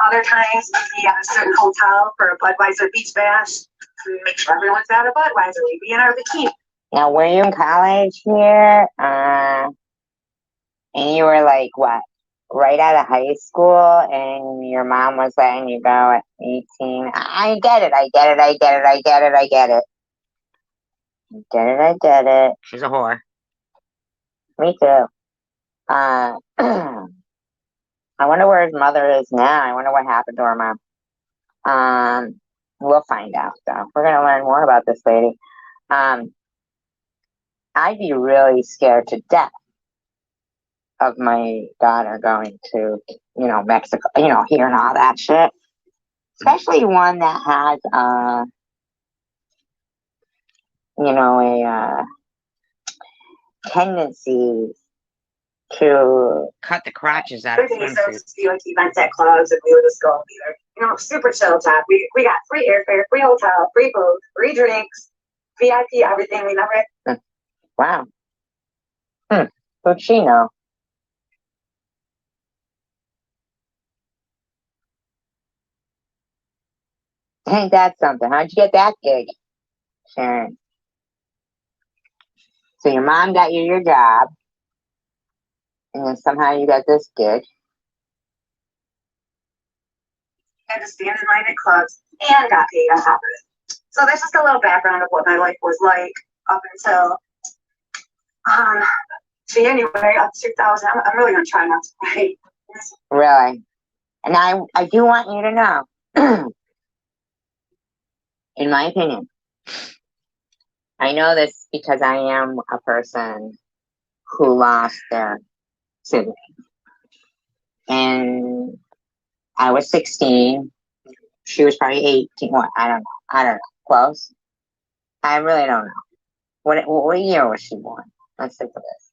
Other times we'd be at a certain hotel for a Budweiser beach bash. We make sure everyone's at a Budweiser. We'd be in our bikini. Now, were you in college here? And you were like, what, right out of high school, and your mom was letting you go at 18? I get it. I get it. I get it. I get it. I get it. I get it. I get it. She's a whore. Me too. I wonder where his mother is now. I wonder what happened to her mom. We'll find out, though. We're gonna learn more about this lady. I'd be really scared to death of my daughter going to, Mexico, hearing all that shit. Especially one that has, a tendency to cut the crotches out of There swimsuits. would be like events at clubs and we would just go and be there. Super chill job. We got free airfare, free hotel, free food, free drinks, VIP, everything. We never. Wow. Who'd she know? Ain't that something? How'd you get that gig, Sharon? So your mom got you your job, and then somehow you got this gig. Had to stand in line at clubs and got paid on top of it. So that's just a little background of what my life was like up until January of 2000. I'm really gonna try not to cry. Really? And I do want you to know, in my opinion, I know this because I am a person who lost their sibling. And I was 16. She was probably 18. What? I don't know. Close. I really don't know. What year was she born? Let's think of this.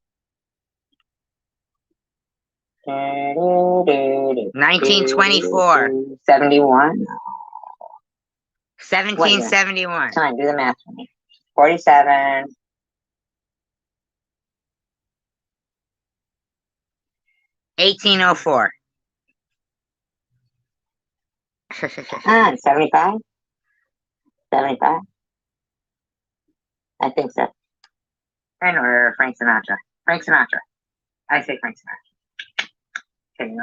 1924. 71. 1771. Come on, do the math for me. 47. 1804. 75? 75? I think so. And or Frank Sinatra. Frank Sinatra. I say Frank Sinatra. Okay,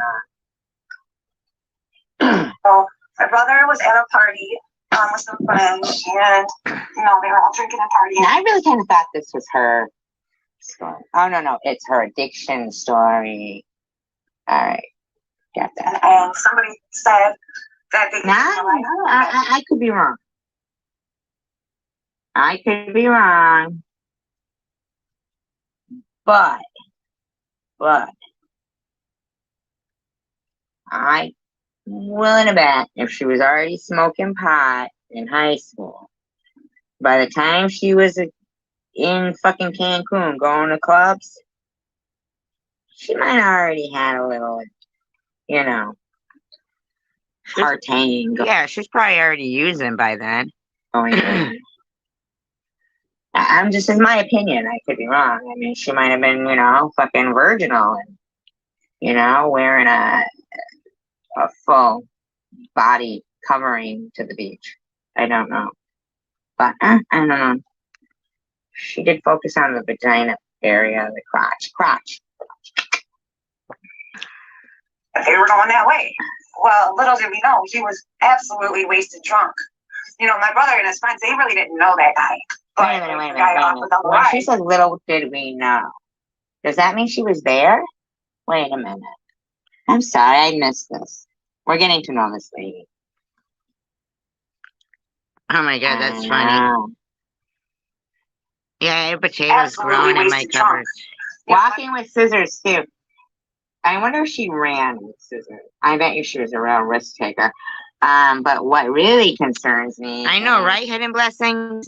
So my brother was at a party with some friends, and they were all drinking and partying. I really kind of thought this was her story. Oh no, it's her addiction story. All right, got that. And somebody said that they I could be wrong. I could be wrong. But I'm willing to bet if she was already smoking pot in high school, by the time she was in fucking Cancun going to clubs, she might have already had a little, partying. Yeah, she's probably already using by then. I'm just, in my opinion, I could be wrong. I mean, she might have been, fucking virginal and, wearing a full body covering to the beach. I don't know. But, I don't know. She did focus on the vagina area, the crotch. They were going that way. Well, little did we know, he was absolutely wasted drunk. My brother and his friends, they really didn't know that guy. Wait a minute. When she said little did we know, does that mean she was there? Wait a minute. I'm sorry, I missed this. We're getting to know this lady. Oh my god, that's funny. Yeah, I have potatoes growing in my cupboard. Walking with scissors, too. I wonder if she ran with scissors. I bet you she was a real risk taker. But what really concerns me... I know, right, Hidden Blessings?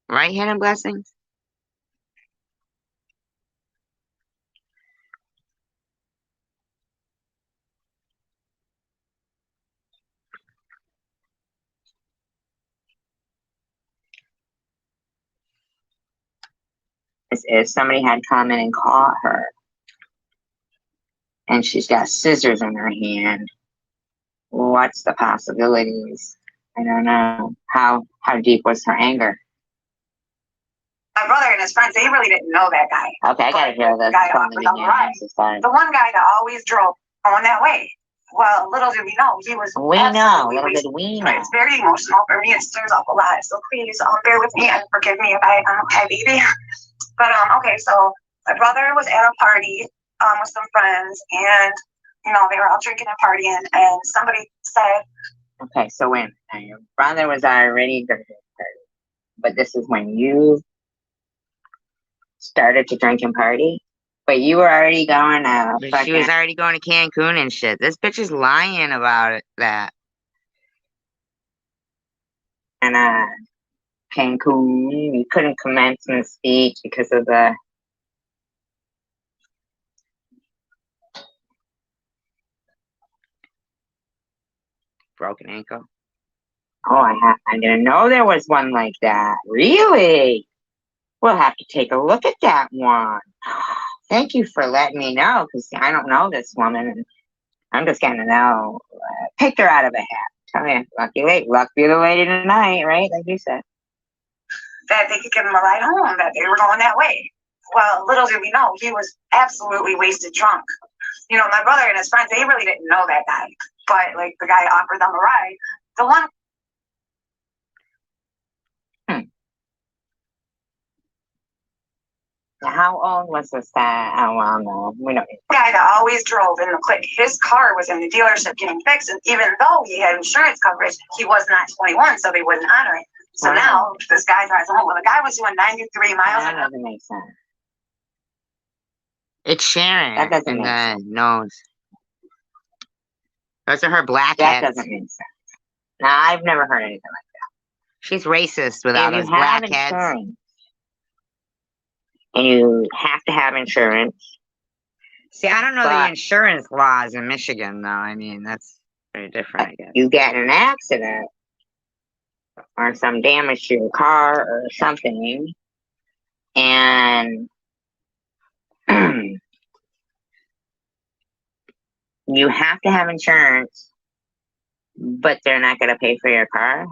Right, Hidden Blessings? If somebody had come in and caught her, and she's got scissors in her hand, what's the possibilities? I don't know. How deep was her anger? My brother and his friends, they really didn't know that guy. Okay, I gotta hear this from the beginning. The one guy that always drove on that way. Well, little did we know, he was Little did we know. It's very emotional for me. It stirs up a lot. So please bear with me and forgive me if I have baby. But okay, so my brother was at a party with some friends, and they were all drinking and partying, and somebody said, okay, so when your brother was already drinking, but this is when you started to drink and party? But you were already going to... She was already going to Cancun and shit. This bitch is lying about that. And Cancun, you couldn't commence in the speech because of the... Broken ankle. Oh, I didn't know there was one like that. Really? We'll have to take a look at that one. Thank you for letting me know, because I don't know this woman, and I'm just getting to know. Picked her out of a hat. Tell me, luck be the lady tonight, right? Like you said. That they could give him a ride home, that they were going that way. Well, little did we know, he was absolutely wasted drunk. My brother and his friends, they really didn't know that guy. But, the guy offered them a ride. The one... How old was this guy? Oh, well, no, we don't. Guy that always drove in the clique. His car was in the dealership getting fixed, and even though he had insurance coverage, he was not 21, so they wouldn't honor it. So now this guy drives home. Well, the guy was doing 93 miles an hour. That doesn't make sense. It's Sharon. That doesn't make sense. Nose. Those are her blackheads. That doesn't make sense. No, I've never heard anything like that. She's racist with all those blackheads. And you have to have insurance. See, I don't know the insurance laws in Michigan, though. I mean, that's very different, I guess. You get in an accident, or some damage to your car or something, and you have to have insurance, but they're not going to pay for your car.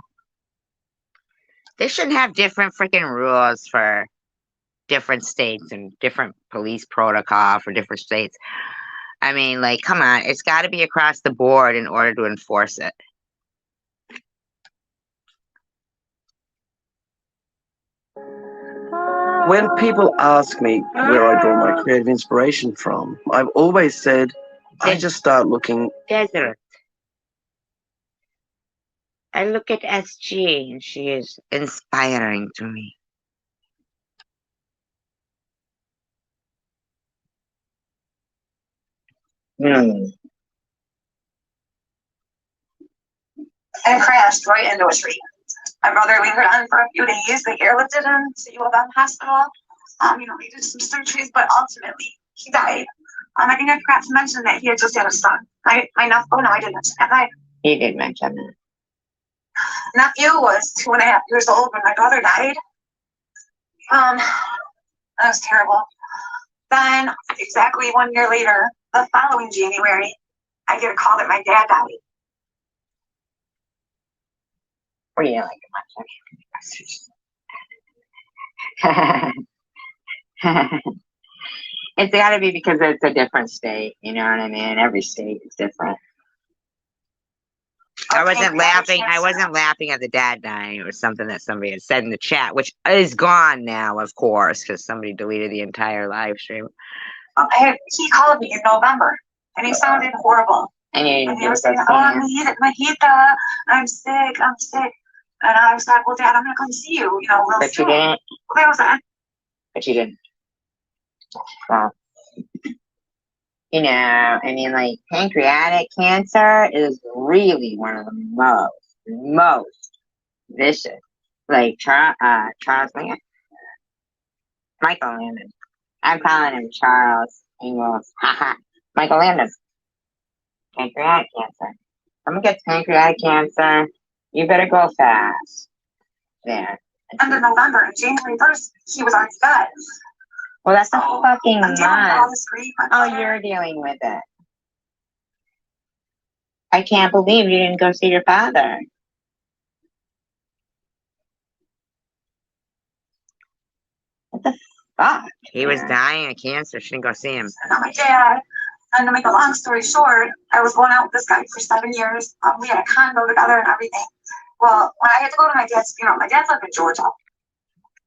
They shouldn't have different freaking rules for different states and different police protocol for different states. I mean, like, come on, it's got to be across the board in order to enforce it. When people ask me where I draw my creative inspiration from, I've always said I just start looking. Desert. I look at SG and she is inspiring to me. And crashed right into a tree. My brother lingered on for a few days. They airlifted him to U of M hospital. They did some surgeries, but ultimately he died. I think I forgot to mention that he had just had a son. I didn't mention that. You did mention that. Nephew was 2.5 years old when my brother died. That was terrible. Then, exactly 1 year later, the following January, I get a call that my dad died. What do you like much? It's got to be because it's a different state. You know what I mean? Every state is different. I wasn't laughing. I wasn't laughing at the dad dying. It was something that somebody had said in the chat, which is gone now, of course, because somebody deleted the entire live stream. He called me in November, and he sounded horrible. And he was saying, Mahita, I'm sick. And I was like, well, Dad, I'm going to come see you, real But soon. you didn't. What was that? But you didn't. Well, like pancreatic cancer is really one of the most vicious. Like Charles Landon. Michael Landon. I'm calling him Charles Ingalls. Haha. Michael Landon. Pancreatic cancer. Someone gets pancreatic cancer, you better go fast. There. End of November, and January 1st, he was on his bed. Well, that's a fucking month. All this grief. Oh, you're dealing with it. I can't believe you didn't go see your father. What the fuck? He was dying of cancer. She didn't go see him. And I'm my dad. And to make a long story short, I was going out with this guy for 7 years. We had a condo together and everything. Well, when I had to go to my dad's funeral, my dad lived in Georgia.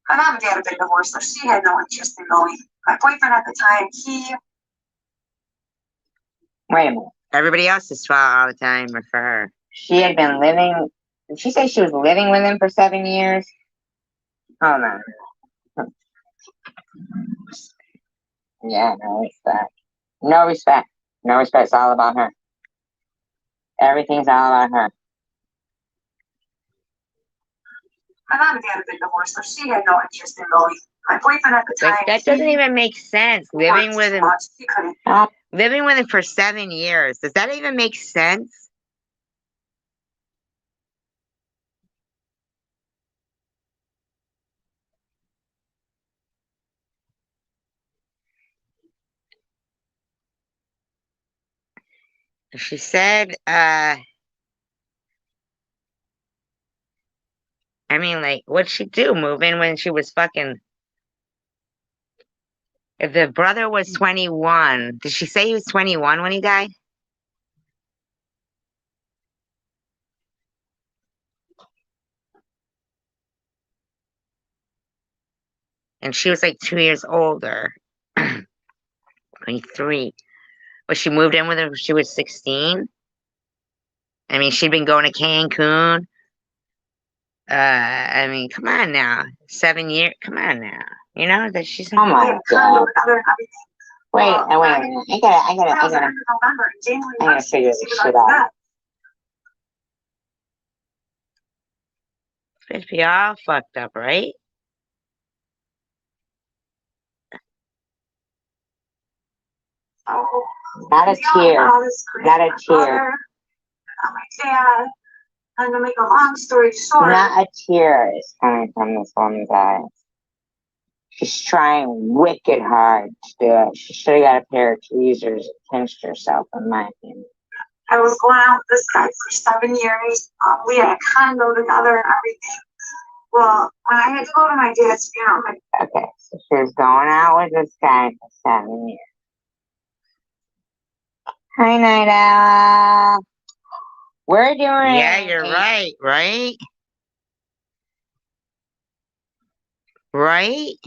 My mom and dad had been divorced, so she had no interest in going. My boyfriend at the time, Wait a minute. Everybody else is fault all the time for her. She had been living. Did she say she was living with him for 7 years? Hold on. Yeah, no respect. No respect. No respect. It's all about her. Everything's all about her. my mom and dad had been divorced, so she had no interest in going. My boyfriend at the time. That doesn't even make sense. Living with him. Living with him for 7 years. Does that even make sense? She said, I mean, like, what'd she do? Move in when she was fucking... If the brother was 21, did she say he was 21 when he died? And she was like 2 years older. 23. But she moved in with him when she was 16? I mean, she'd been going to Cancun. I mean, come on now. 7 years. Come on now. You know that she's. Oh my god. Wait, wait a minute. I gotta figure this shit out. It's be all fucked up, right? Not a tear. Not a tear. My dad. And to make a long story short, Not a tear is coming from this woman's eyes. She's trying wicked hard to do it. She should have got a pair of tweezers and pinched herself, in my opinion. I was going out with this guy for 7 years. We had a condo together and everything. Well, when I had to go to my dad's funeral, Okay, so she was going out with this guy for 7 years. Hi, Night Owl. We're doing Yeah, you're right, right? Right?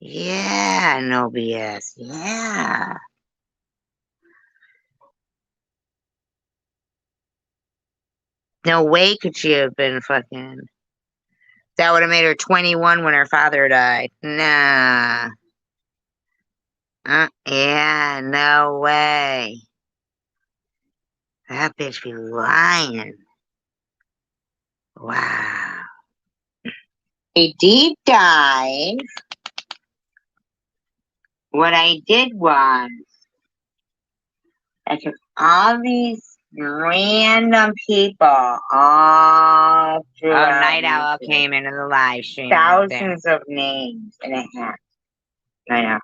Yeah, no BS. Yeah. No way could she have been fucking. That would have made her 21 when her father died. Nah. Yeah, no way. That bitch be lying. Wow. A deep dive. What I did was I took all these random people all throughout. Night Owl came into the live stream. Thousands of names in a hat. I know.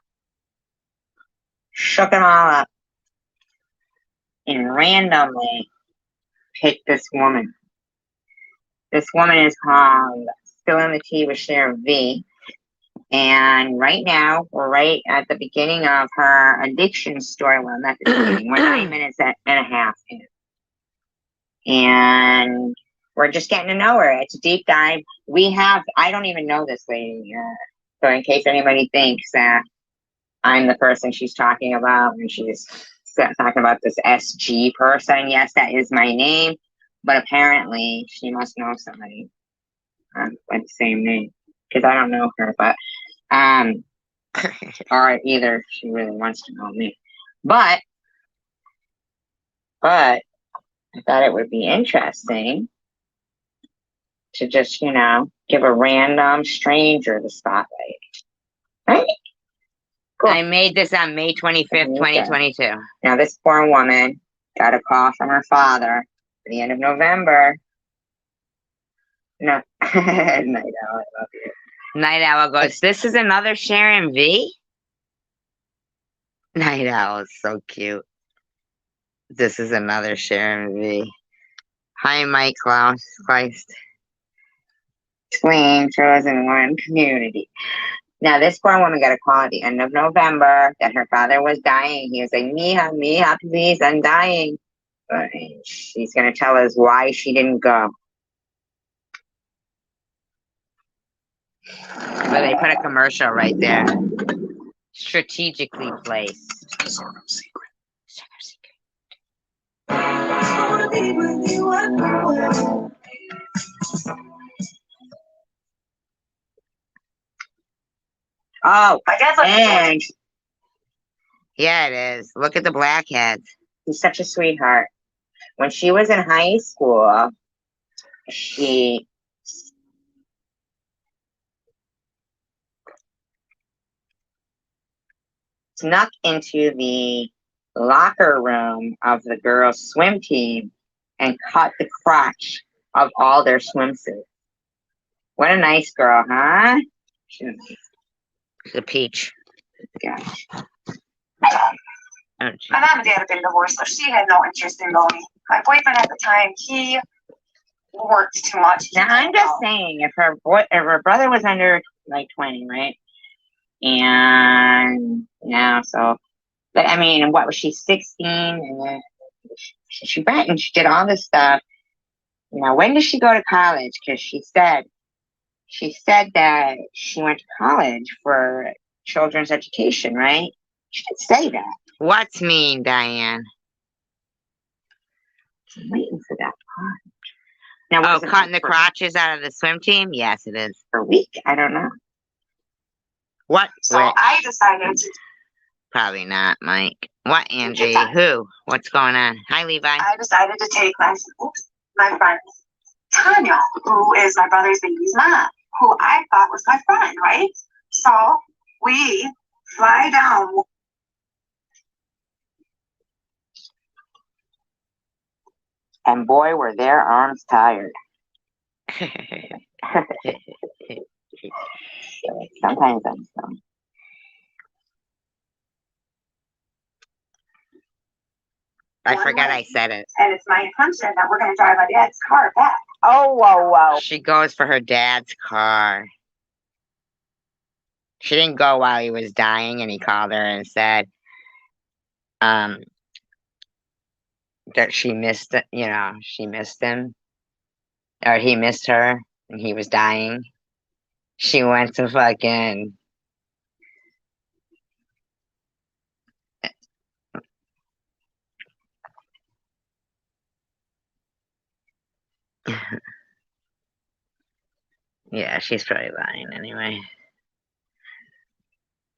Shook them all up and randomly picked this woman. This woman is called Still in the Tea with Sheriff V. And right now, we're right at the beginning of her addiction story. Well, not the beginning. We're 9 minutes and a half in. And we're just getting to know her. It's a deep dive. I don't even know this lady. So in case anybody thinks that I'm the person she's talking about when she's talking about this SG person, yes, that is my name. But apparently, she must know somebody with the same name. Because I don't know her, but or either she really wants to know me. But I thought it would be interesting to just, give a random stranger the spotlight. Right? Cool. I made this on May 25th, 2022. Now, this poor woman got a call from her father at the end of November. No, Night Owl, I love you. Night Owl goes, this is another Sharon V? Night Owl is so cute. This is another Sharon V. Hi, Mike Klaus. Christ. Between chosen one community. Now, this poor woman got a call at the end of November that her father was dying. He was like, Mija, please, I'm dying. But she's going to tell us why she didn't go. But they put a commercial right there. Strategically placed. Sort of secret. Oh, and yeah, it is. Look at the blackheads. He's such a sweetheart. When she was in high school, she snuck into the locker room of the girls' swim team and cut the crotch of all their swimsuits. What a nice girl, huh? She's a peach. Gosh. my mom and dad have been divorced, so she had no interest in going. My boyfriend at the time, he worked too much. Now, I'm just saying, if her brother was under like 20, right? And but I mean, what was she, 16? And then she went and she did all this stuff. Now, when did she go to college? Because she said that she went to college for children's education, right? She didn't say that. What's mean, Diane? I'm waiting for that part. Now, cutting the crotches out of the swim team? Yes, it is. For a week? I don't know. What? So I decided to. Probably not, Mike. What, Angie? Who? What's going on? Hi, Levi. I decided to take my friend Tanya, who is my brother's baby's mom, who I thought was my friend, right? So we fly down And boy, were their arms tired. Sometimes I'm stoned. I forgot I said it. And it's my intention that we're going to drive my dad's car back. Oh, whoa, whoa. She goes for her dad's car. She didn't go while he was dying, and he called her and said, that she missed it, she missed him, or he missed her, and he was dying. She went to fucking yeah, she's probably lying anyway.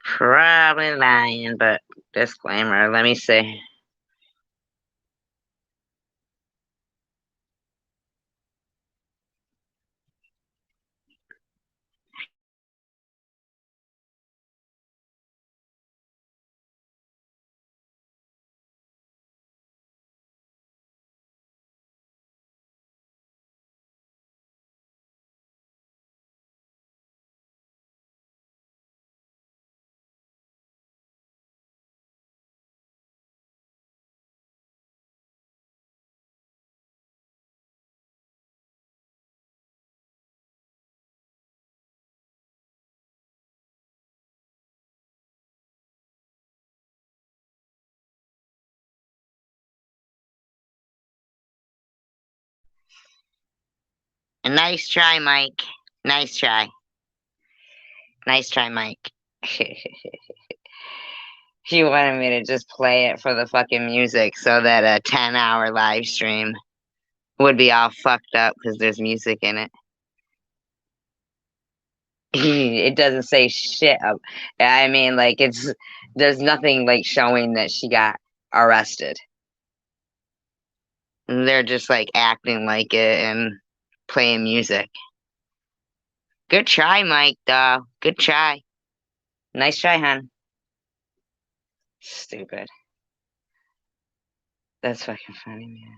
Probably lying, but disclaimer, let me see. Nice try, Mike. Nice try. Nice try, Mike. He wanted me to just play it for the fucking music so that a 10-hour live stream would be all fucked up because there's music in it. It doesn't say shit. I mean, like, there's nothing like showing that she got arrested. They're just like acting like it and playing music. Good try, Mike, though. Good try. Nice try, hon. Stupid. That's fucking funny, man.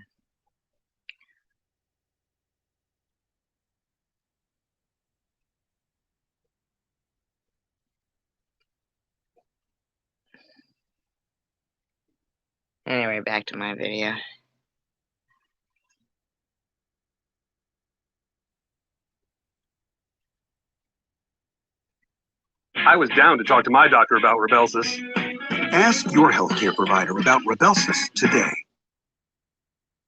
Anyway, back to my video. I was down to talk to my doctor about Rybelsus. Ask your healthcare provider about Rybelsus today.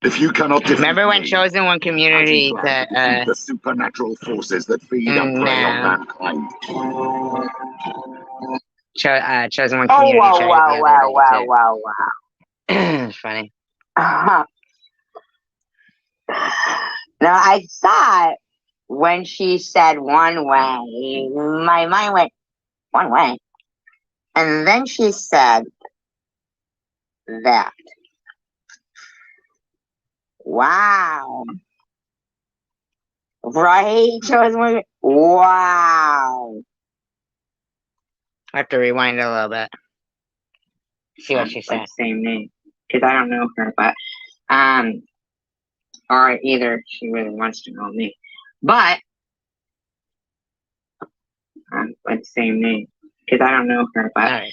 If you cannot remember when Chosen One community the supernatural forces that feed and prey on mankind. Chosen One Oh, community. wow. It's funny. Now, I thought when she said one way, my mind went one way. And then she said that. Wow. Right? Wow. I have to rewind it a little bit. See what she said. Like same name. Because I don't know her, but or either she really wants to know me. But like same name. Because I don't know her, but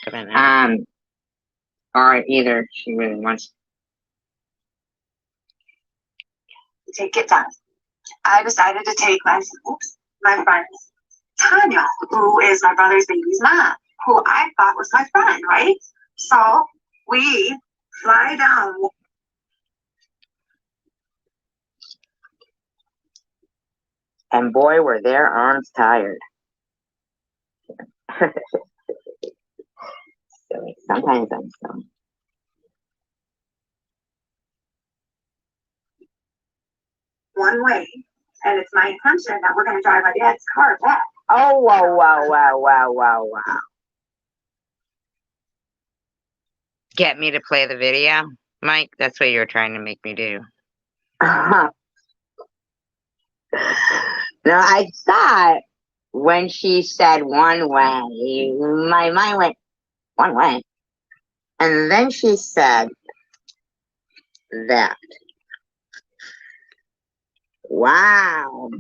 or either she really wants Take it down. I decided to take my friend Tanya, who is my brother's baby's mom, who I thought was my friend, right? So we fly down. And boy, were their arms tired. Silly. Sometimes I'm stoned. One way, and it's my intention that we're going to drive my dad's car back. Oh, wow. Get me to play the video, Mike? That's what you're trying to make me do. Now, I thought when she said one way, my mind went one way. And then she said that. Wow.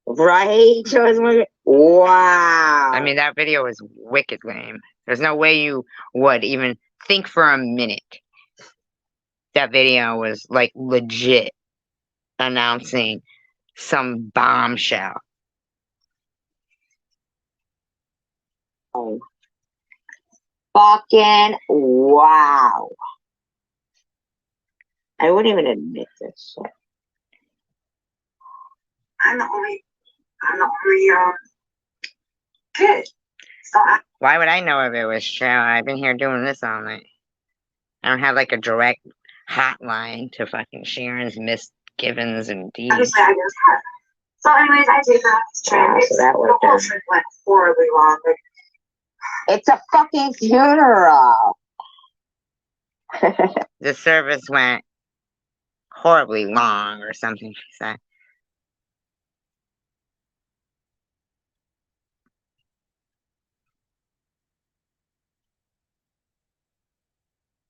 Right? Wow. I mean, that video was wicked lame. There's no way you would even think for a minute that video was like legit announcing some bombshell. Oh. Fucking wow. I wouldn't even admit this shit. I'm the only kid. So Why would I know if it was true? I've been here doing this all night. I don't have like a direct hotline to fucking Sharon's misgivings and deeds. obviously I just had. So anyways, I take her on this trip. So that The worked whole out. trip went horribly wrong. Like, It's a fucking funeral. The service went horribly long or something, she said.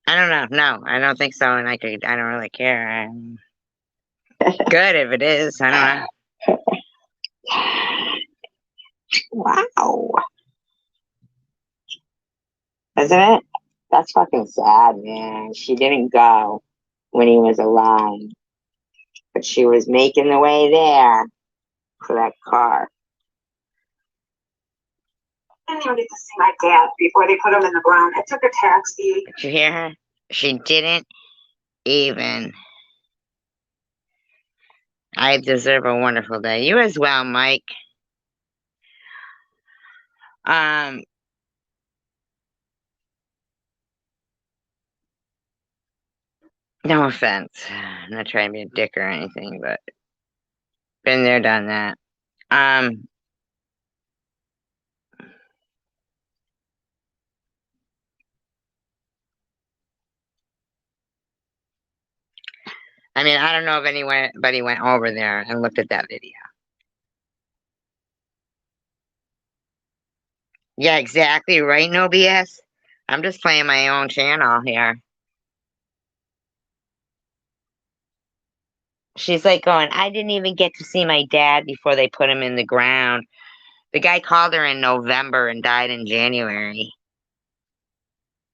I don't know. No, I don't think so, and I don't really care. Good if it is. I don't know. Wow. Isn't it? That's fucking sad, man. She didn't go when he was alive, but she was making the way there for that car. I didn't even get to see my dad before they put him in the ground. I took a taxi. Did you hear her? She didn't even. I deserve a wonderful day. You as well, Mike. No offense. I'm not trying to be a dick or anything, but been there, done that. I mean, I don't know if anybody went over there and looked at that video. Yeah, exactly right, no BS. I'm just playing my own channel here. She's like going, I didn't even get to see my dad before they put him in the ground. The guy called her in November and died in January.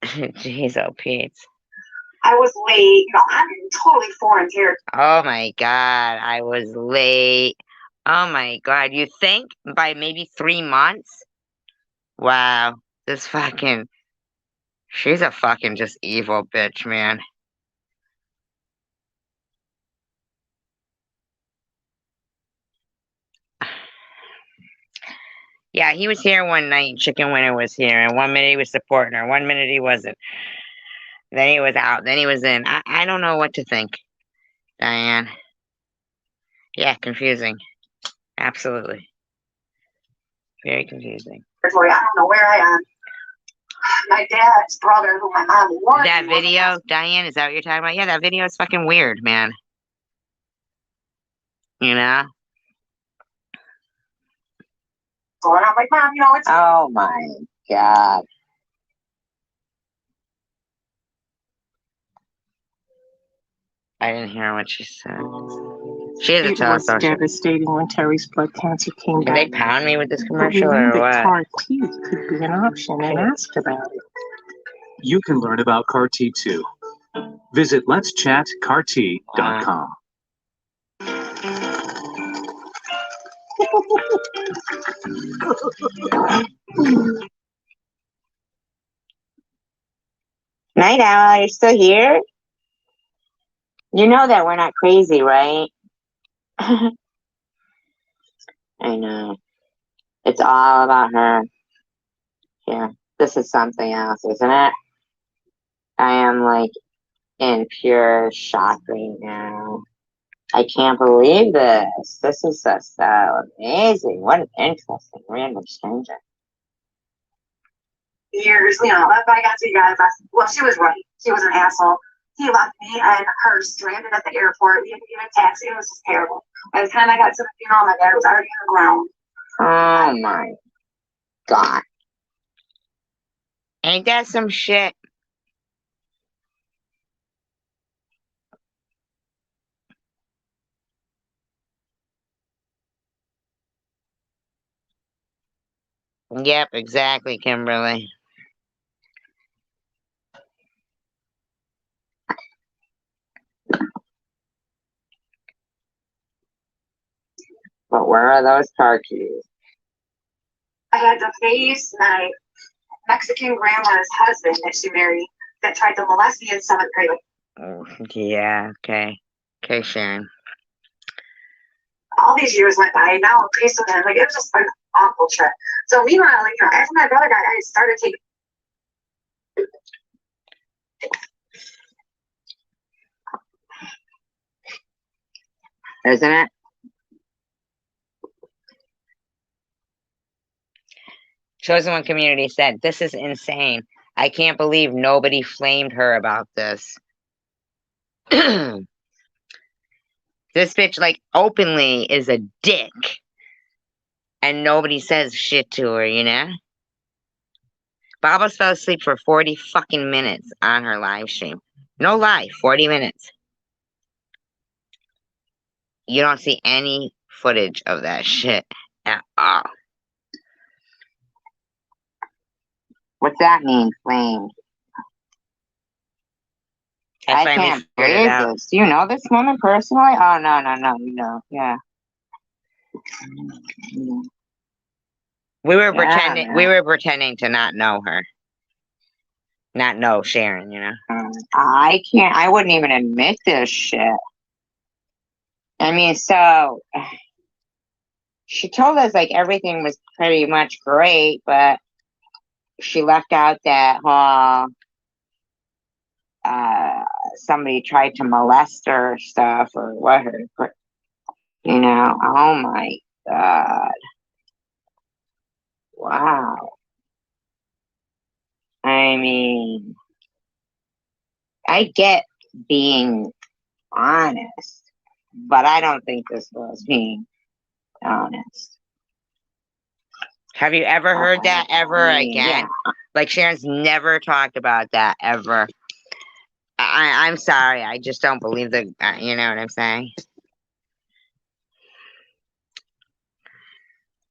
Jeez, oh Pete. I was late. You know, I'm in totally foreign territory. Oh my God, I was late. Oh my God, you think by maybe 3 months? Wow, this fucking, she's a fucking just evil bitch, man. Yeah, he was here one night, Chicken Winter was here, and 1 minute he was supporting her, 1 minute he wasn't. Then he was out, then he was in. I don't know what to think, Diane. Yeah, confusing. Absolutely. Very confusing. I don't know where I am. My dad's brother, who my mom warned That me wasn't video, Diane, is that what you're talking about? Yeah, that video is fucking weird, man. You know? So I'm like, Mom, you know, it's. Oh my God. I didn't hear what she said. She is a It was telesocial. devastating when Terry's blood cancer came Did they back. pound me with this But we commercial learned or that what? CAR T could be an option and asked about it. You can learn about CAR T too. Visit letschatcart.com. Night Owl, you're still here? You know that we're not crazy, right? I know. It's all about her. Here, this is something else, isn't it? I am like in pure shock right now. I can't believe this. This is just so amazing. What an interesting random stranger. Years, you know, that's why I got to you guys. Well, she was right. She was an asshole. He left me and her stranded at the airport. We had to give a taxi. It was just terrible. By the time I got to the funeral, my dad was already on the ground. Oh my God. Ain't that some shit? Yep, exactly, Kimberly. But where are those car keys? I had to face my Mexican grandma's husband that she married that tried to molest me in 7th grade. Oh, yeah, okay. Okay, Sharon. All these years went by, and now I'm faced with him. Like, it was just an awful trip. So meanwhile, like, after my brother died, I started taking. Isn't it? Chosen One Community said, "This is insane. I can't believe nobody flamed her about this." This bitch, like, openly is a dick. And nobody says shit to her, you know? Baba fell asleep for 40 fucking minutes on her live stream. No lie, 40 minutes. You don't see any footage of that shit at all. What's that mean, flame? I can't believe this. Do you know this woman personally? Oh, no, you know, yeah. We were pretending to not know her. Not know Sharon, you know? I wouldn't even admit this shit. I mean, so she told us like everything was pretty much great, but she left out that somebody tried to molest her stuff or what you know. Oh my God. Wow. I mean, I get being honest, but I don't think this was being honest. Have you ever heard that ever again? Yeah. Like Sharon's never talked about that ever. I'm sorry. I just don't believe the. You know what I'm saying?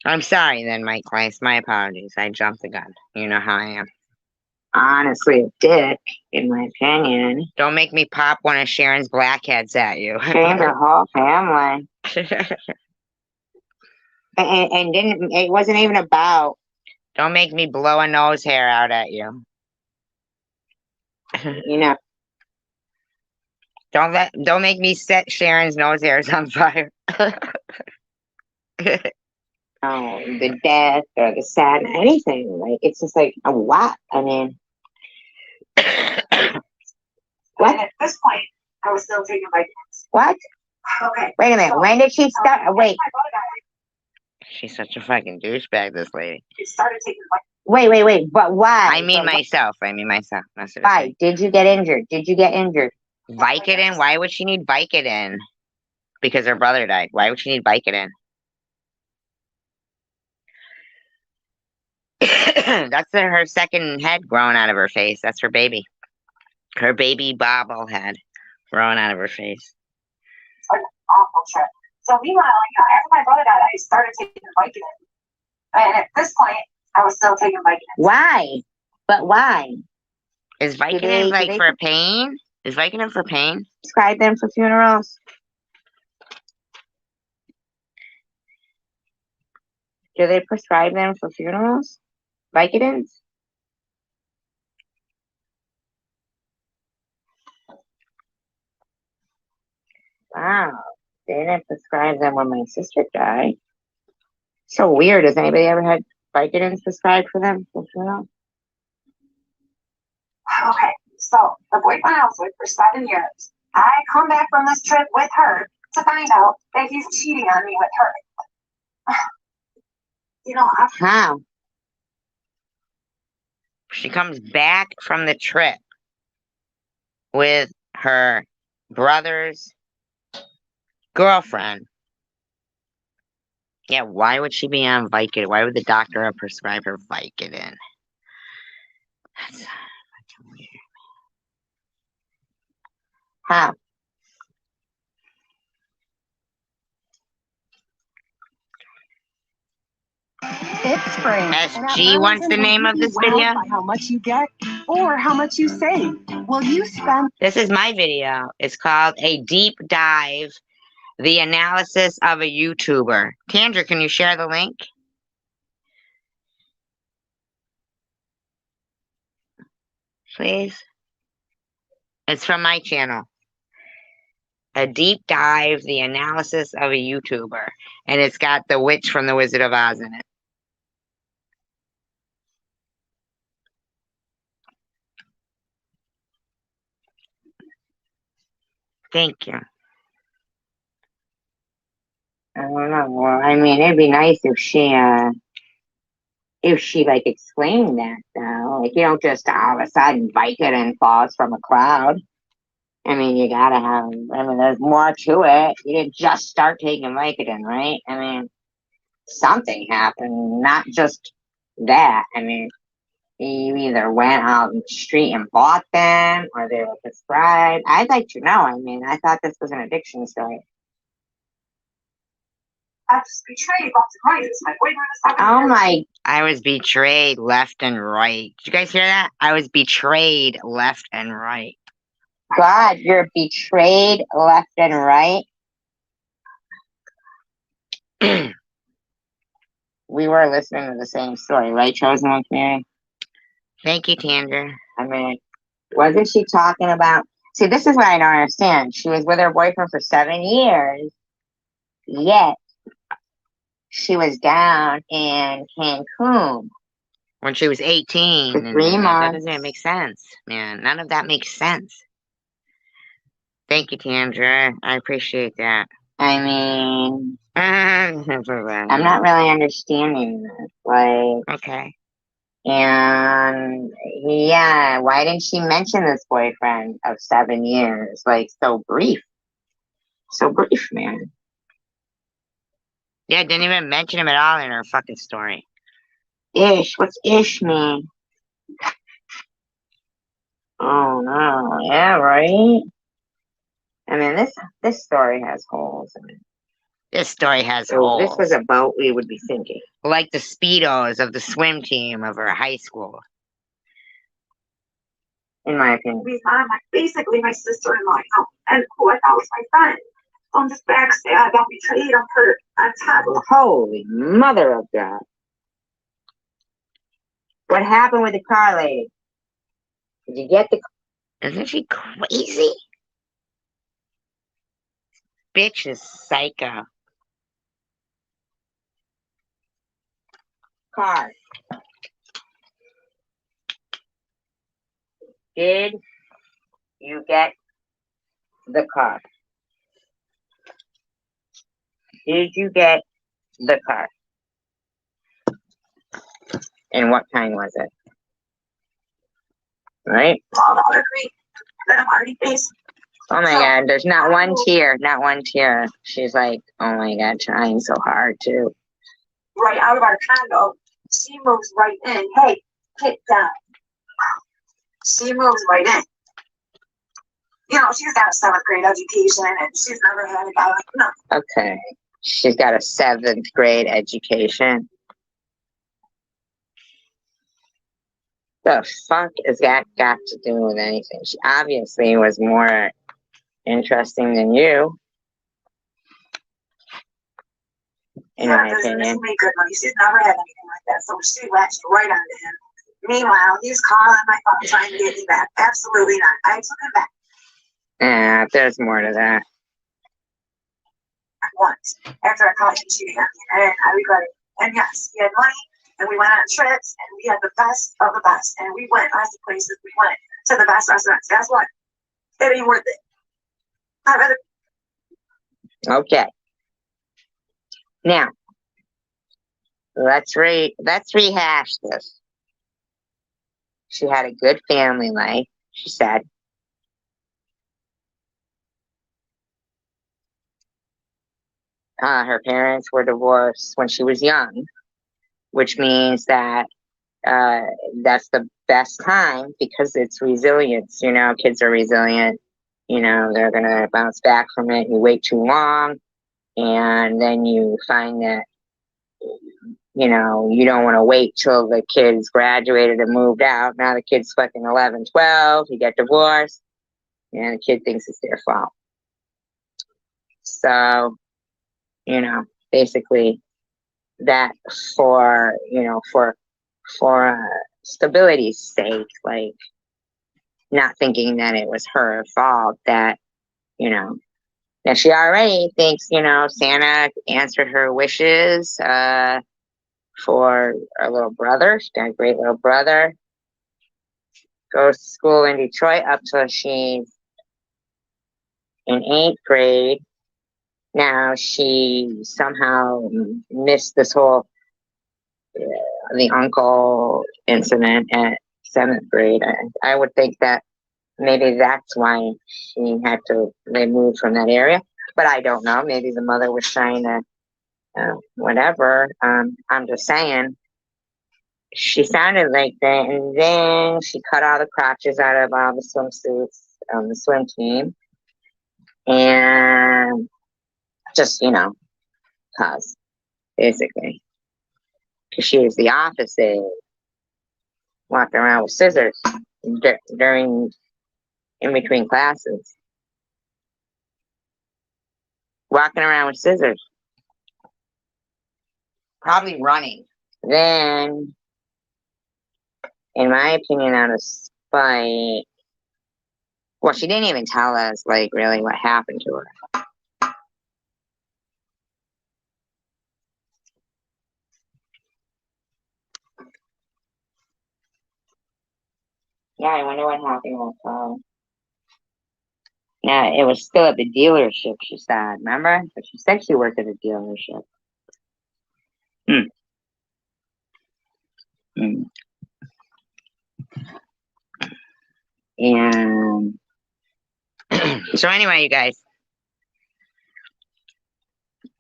I'm sorry then, Mike Weiss. My apologies. I jumped the gun. You know how I am. Honestly, a dick, in my opinion. Don't make me pop one of Sharon's blackheads at you. Shamed her whole family. and didn't. It wasn't even about. Don't make me blow a nose hair out at you. You know. Don't make me set Sharon's nose hairs on fire. Oh, the death or the sad, anything. Like it's just like a what? I mean, what? At this point, I was still taking vitamins. What? Okay. Wait a minute. So, when did she start? Wait. My brother died. She's such a fucking douchebag, this lady. She started taking vitamins. Wait. But why? I mean myself. Why? Did you get injured? Vicodin? Why would she need Vicodin? Because her brother died. Why would she need Vicodin? That's her second head growing out of her face. That's her baby. Her baby bobblehead growing out of her face. It's like an awful trip. So meanwhile, like, after my brother died, I started taking Vicodin. And at this point, I was still taking Vicodin. Why? But why? Is Vicodin for pain? Is Vicodin for pain? Prescribe them for funerals? Do they prescribe them for funerals? Vicodins? Wow. They didn't prescribe them when my sister died. So weird. Has anybody ever had Vicodins prescribed for them for funerals? Okay, so the boyfriend I was with for 7 years, I come back from this trip with her to find out that he's cheating on me with her. You know, how? She comes back from the trip with her brother's girlfriend. Yeah, why would she be on Vicodin? Why would the doctor have prescribed her Vicodin? That's fucking weird. How? It's spring. SG wants the name of this video. By how much you get or how much you save. Will you spend? This is my video. It's called A Deep Dive, the analysis of a YouTuber. Tandra, can you share the link? Please. It's from my channel. A Deep Dive, the analysis of a YouTuber. And it's got the witch from the Wizard of Oz in it. Thank you. I don't know. Well, I mean, it'd be nice if she like explained that though. Like you don't just all of a sudden Vicodin falls from a cloud. I mean, you gotta have. I mean, there's more to it. You didn't just start taking Vicodin, right? I mean, something happened, not just that. I mean, you either went out in the street and bought them, or they were prescribed. I'd like to know. I mean, I thought this was an addiction story. I was betrayed left and right. It's my boyfriend was talking Oh to my, I was betrayed left and right. Did you guys hear that? I was betrayed left and right. God, you're betrayed left and right. We were listening to the same story, right, Chosen One Community? Thank you, Tandra. I mean, wasn't she talking about... See, this is what I don't understand. She was with her boyfriend for 7 years, yet she was down in Cancun when she was 18 for 3 months. That doesn't make sense, man. None of that makes sense. Thank you, Tandra. I appreciate that. I mean, I'm not really understanding this. Like, okay. And yeah, why didn't she mention this boyfriend of 7 years? Like, so brief. So brief, man. Yeah, didn't even mention him at all in her fucking story. Ish, what's ish mean? Oh no, yeah, right? I mean, this story has holes in it. This story has holes. This was a boat we would be sinking. Like the Speedos of the swim team of her high school. In my opinion. basically my sister-in-law, and who I thought was my friend. On this backstage, I got betrayed. I'm hurt. I'm tired. Holy mother of God. What happened with the car lady? Did you get the... Isn't she crazy? Bitch is psycho. Car. Did you get the car? Did you get the car? And what kind was it? Right? I'm already faced. Oh my God, there's not one tear, not one tear. She's like, oh my God, trying so hard too. Right out of our condo, she moves right in. Hey, get down. She moves right in. You know, she's got a 7th grade education and she's never had a guy like no. Okay. She's got a 7th grade education. The fuck is that got to do with anything? She obviously was more interesting than you. In my opinion. Make good money. She's never had anything like that, so she latched right onto him. Meanwhile, he's calling my phone trying to get me back. Absolutely not. I took him back. Yeah, there's more to that. Once after I caught him cheating on me, and I regret it. And yes, he had money, and we went on trips, and we had the best of the best, and we went lots of places. We went to the best restaurants. Guess what? It ain't worth it. I'd rather. Okay. Now, let's rehash this. She had a good family life, she said. Her parents were divorced when she was young, which means that that's the best time because it's resilience. You know, kids are resilient. You know, they're going to bounce back from it. You wait too long, and then you find that you know, you don't want to wait till the kids graduated and moved out. Now the kid's fucking 11, 12, you get divorced, and the kid thinks it's their fault. So, you know, basically that for, you know, for stability's sake, like not thinking that it was her fault, that, you know, that she already thinks, you know, Santa answered her wishes, for our little brother. She's got a great little brother. Goes to school in Detroit up till she's in 8th grade. Now she somehow missed this whole the uncle incident at 7th grade. I would think that maybe that's why they moved from that area. But I don't know. Maybe the mother was trying to, whatever. I'm just saying. She sounded like that, and then she cut all the crotches out of all the swimsuits on the swim team. And just, you know, cause, basically. Because she was the opposite. Walking around with scissors in between classes. Walking around with scissors. Probably running. Then, in my opinion, out of spite, well, she didn't even tell us, like, really what happened to her. Yeah, I wonder what happened with her. Yeah, it was still at the dealership, she said, remember? But she said she worked at a dealership. And so anyway, you guys,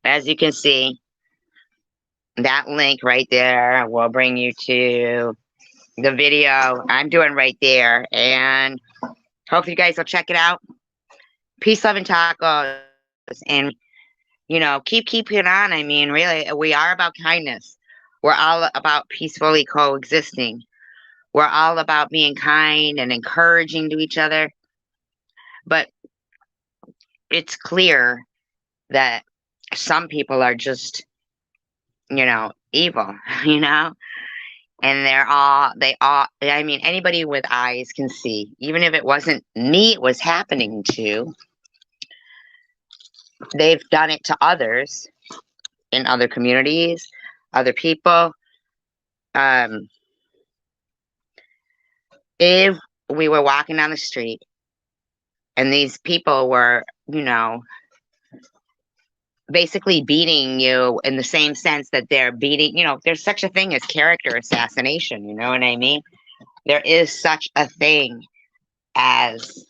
as you can see, that link right there will bring you to the video I'm doing right there. And hopefully you guys will check it out. Peace, love, and tacos. And, you know, keep it on. I mean, really, we are about kindness. We're all about peacefully coexisting. We're all about being kind and encouraging to each other. But it's clear that some people are just, you know, evil, you know? And I mean, anybody with eyes can see. Even if it wasn't me it was happening to, they've done it to others in other communities, other people. If we were walking down the street and these people were, you know, basically beating you in the same sense that they're beating, you know, there's such a thing as character assassination, you know what I mean? There is such a thing as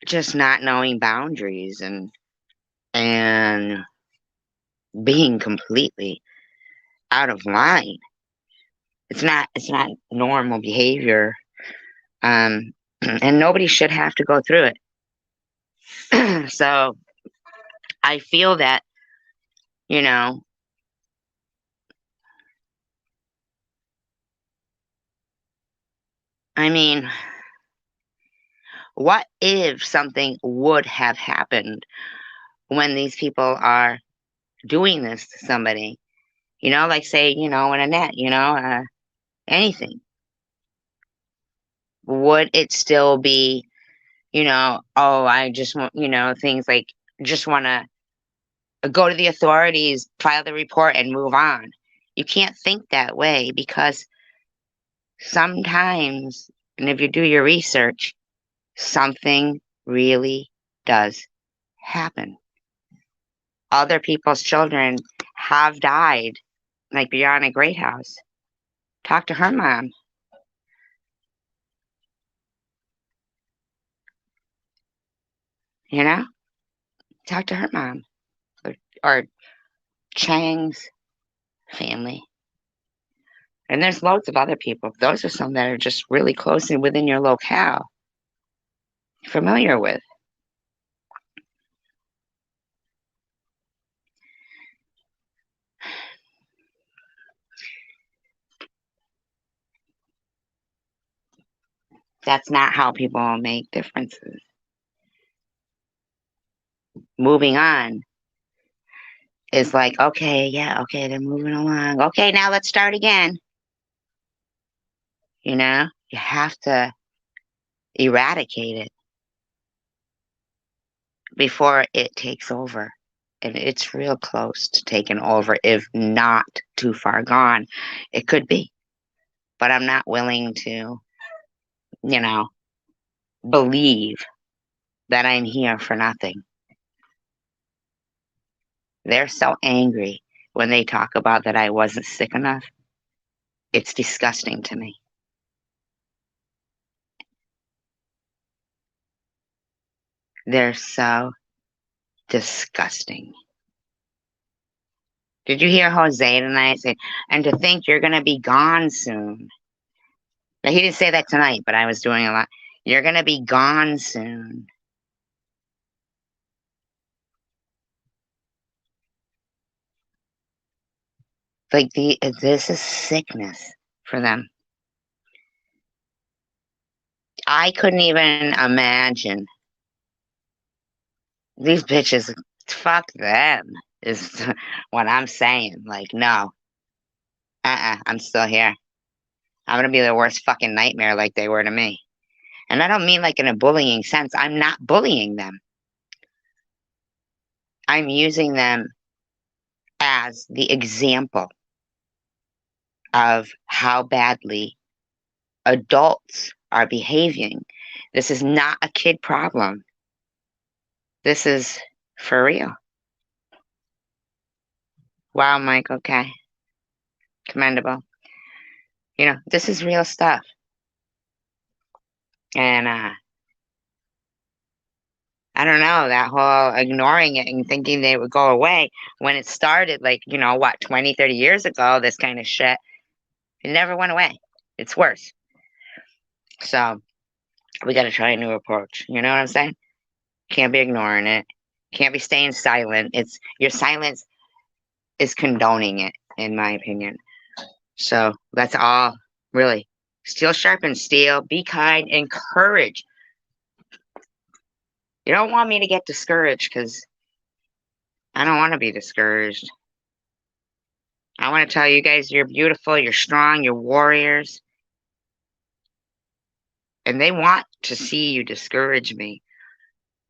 just not knowing boundaries and being completely out of line. It's not normal behavior. And nobody should have to go through it. So I feel that, you know, I mean, what if something would have happened when these people are doing this to somebody? You know, like say, you know, in a net, you know, anything. Would it still be, you know, oh, I just want, you know, things like just want to go to the authorities, file the report, and move on? You can't think that way because sometimes, and if you do your research, something really does happen. Other people's children have died, like Brianna Greathouse. Talk to her mom. You know? Talk to her mom. Or Chang's family. And there's loads of other people. Those are some that are just really close and within your locale. Familiar with. That's not how people make differences. Moving on is like, okay, yeah, okay, they're moving along. Okay, now let's start again. You know, you have to eradicate it before it takes over. And it's real close to taking over, if not too far gone. It could be. But I'm not willing to, you know, believe that I'm here for nothing. They're so angry when they talk about that I wasn't sick enough. It's disgusting to me. They're so disgusting. Did you hear Jose tonight say, and to think you're going to be gone soon? Now, he didn't say that tonight, but I was doing a lot. You're going to be gone soon. Like, this is sickness for them. I couldn't even imagine. These bitches, fuck them, is what I'm saying. Like, no. I'm still here. I'm gonna be the worst fucking nightmare like they were to me. And I don't mean like in a bullying sense. I'm not bullying them. I'm using them as the example of how badly adults are behaving. This is not a kid problem. This is for real. Wow, Mike, okay. Commendable. You know, this is real stuff. And I don't know, that whole ignoring it and thinking they would go away when it started, like, you know, what, 20, 30 years ago, this kind of shit, it never went away. It's worse. So we got to try a new approach. You know what I'm saying? Can't be ignoring it. Can't be staying silent. It's your silence is condoning it, in my opinion. So that's all, really. Steel sharpens steel. Be kind. Encourage. You don't want me to get discouraged because I don't want to be discouraged. I want to tell you guys you're beautiful, you're strong, you're warriors. And they want to see you discourage me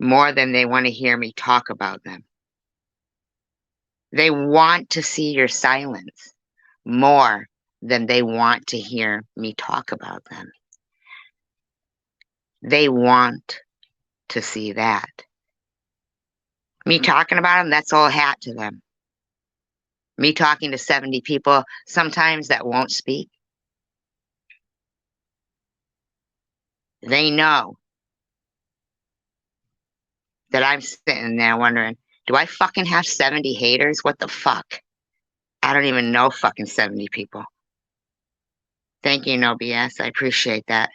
more than they want to hear me talk about them. They want to see your silence more than they want to hear me talk about them. They want to see that. Me talking about them, that's all hat to them. Me talking to 70 people sometimes that won't speak. They know that I'm sitting there wondering, do I fucking have 70 haters? What the fuck? I don't even know fucking 70 people. Thank you, No BS. I appreciate that.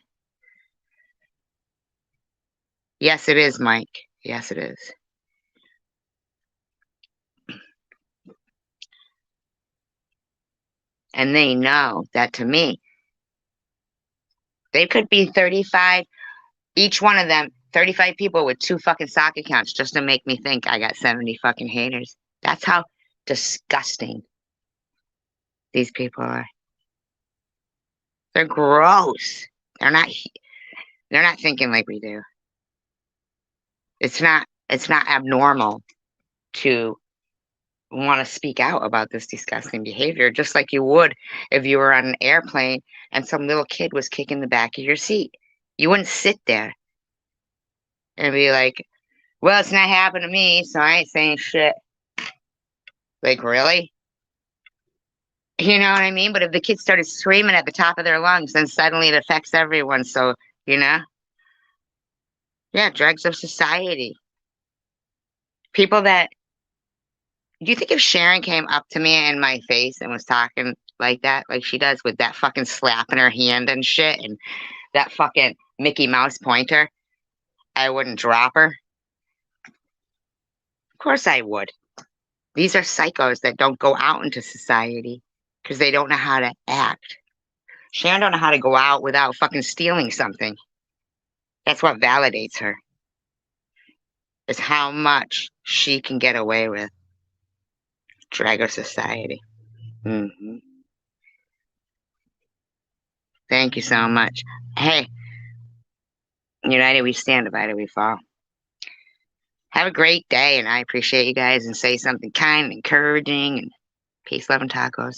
Yes, it is, Mike. Yes, it is. And they know that to me, they could be 35, each one of them, 35 people with 2 fucking sock accounts just to make me think I got 70 fucking haters. That's how disgusting these people are. They're gross. They're not thinking like we do. It's not abnormal to want to speak out about this disgusting behavior, just like you would if you were on an airplane and some little kid was kicking the back of your seat. You wouldn't sit there and be like, well, it's not happened to me, so I ain't saying shit. Like, really? You know what I mean? But if the kids started screaming at the top of their lungs, then suddenly it affects everyone. So, you know? Yeah, dregs of society. People that, do you think if Sharon came up to me in my face and was talking like that, like she does with that fucking slap in her hand and shit, and that fucking Mickey Mouse pointer, I wouldn't drop her? Of course I would. These are psychos that don't go out into society because they don't know how to act. Sharon don't know how to go out without fucking stealing something. That's what validates her, is how much she can get away with. Drag her society. Thank you so much. Hey, united we stand, divided we fall. Have a great day, and I appreciate you guys, and say something kind and encouraging, and peace, love, and tacos.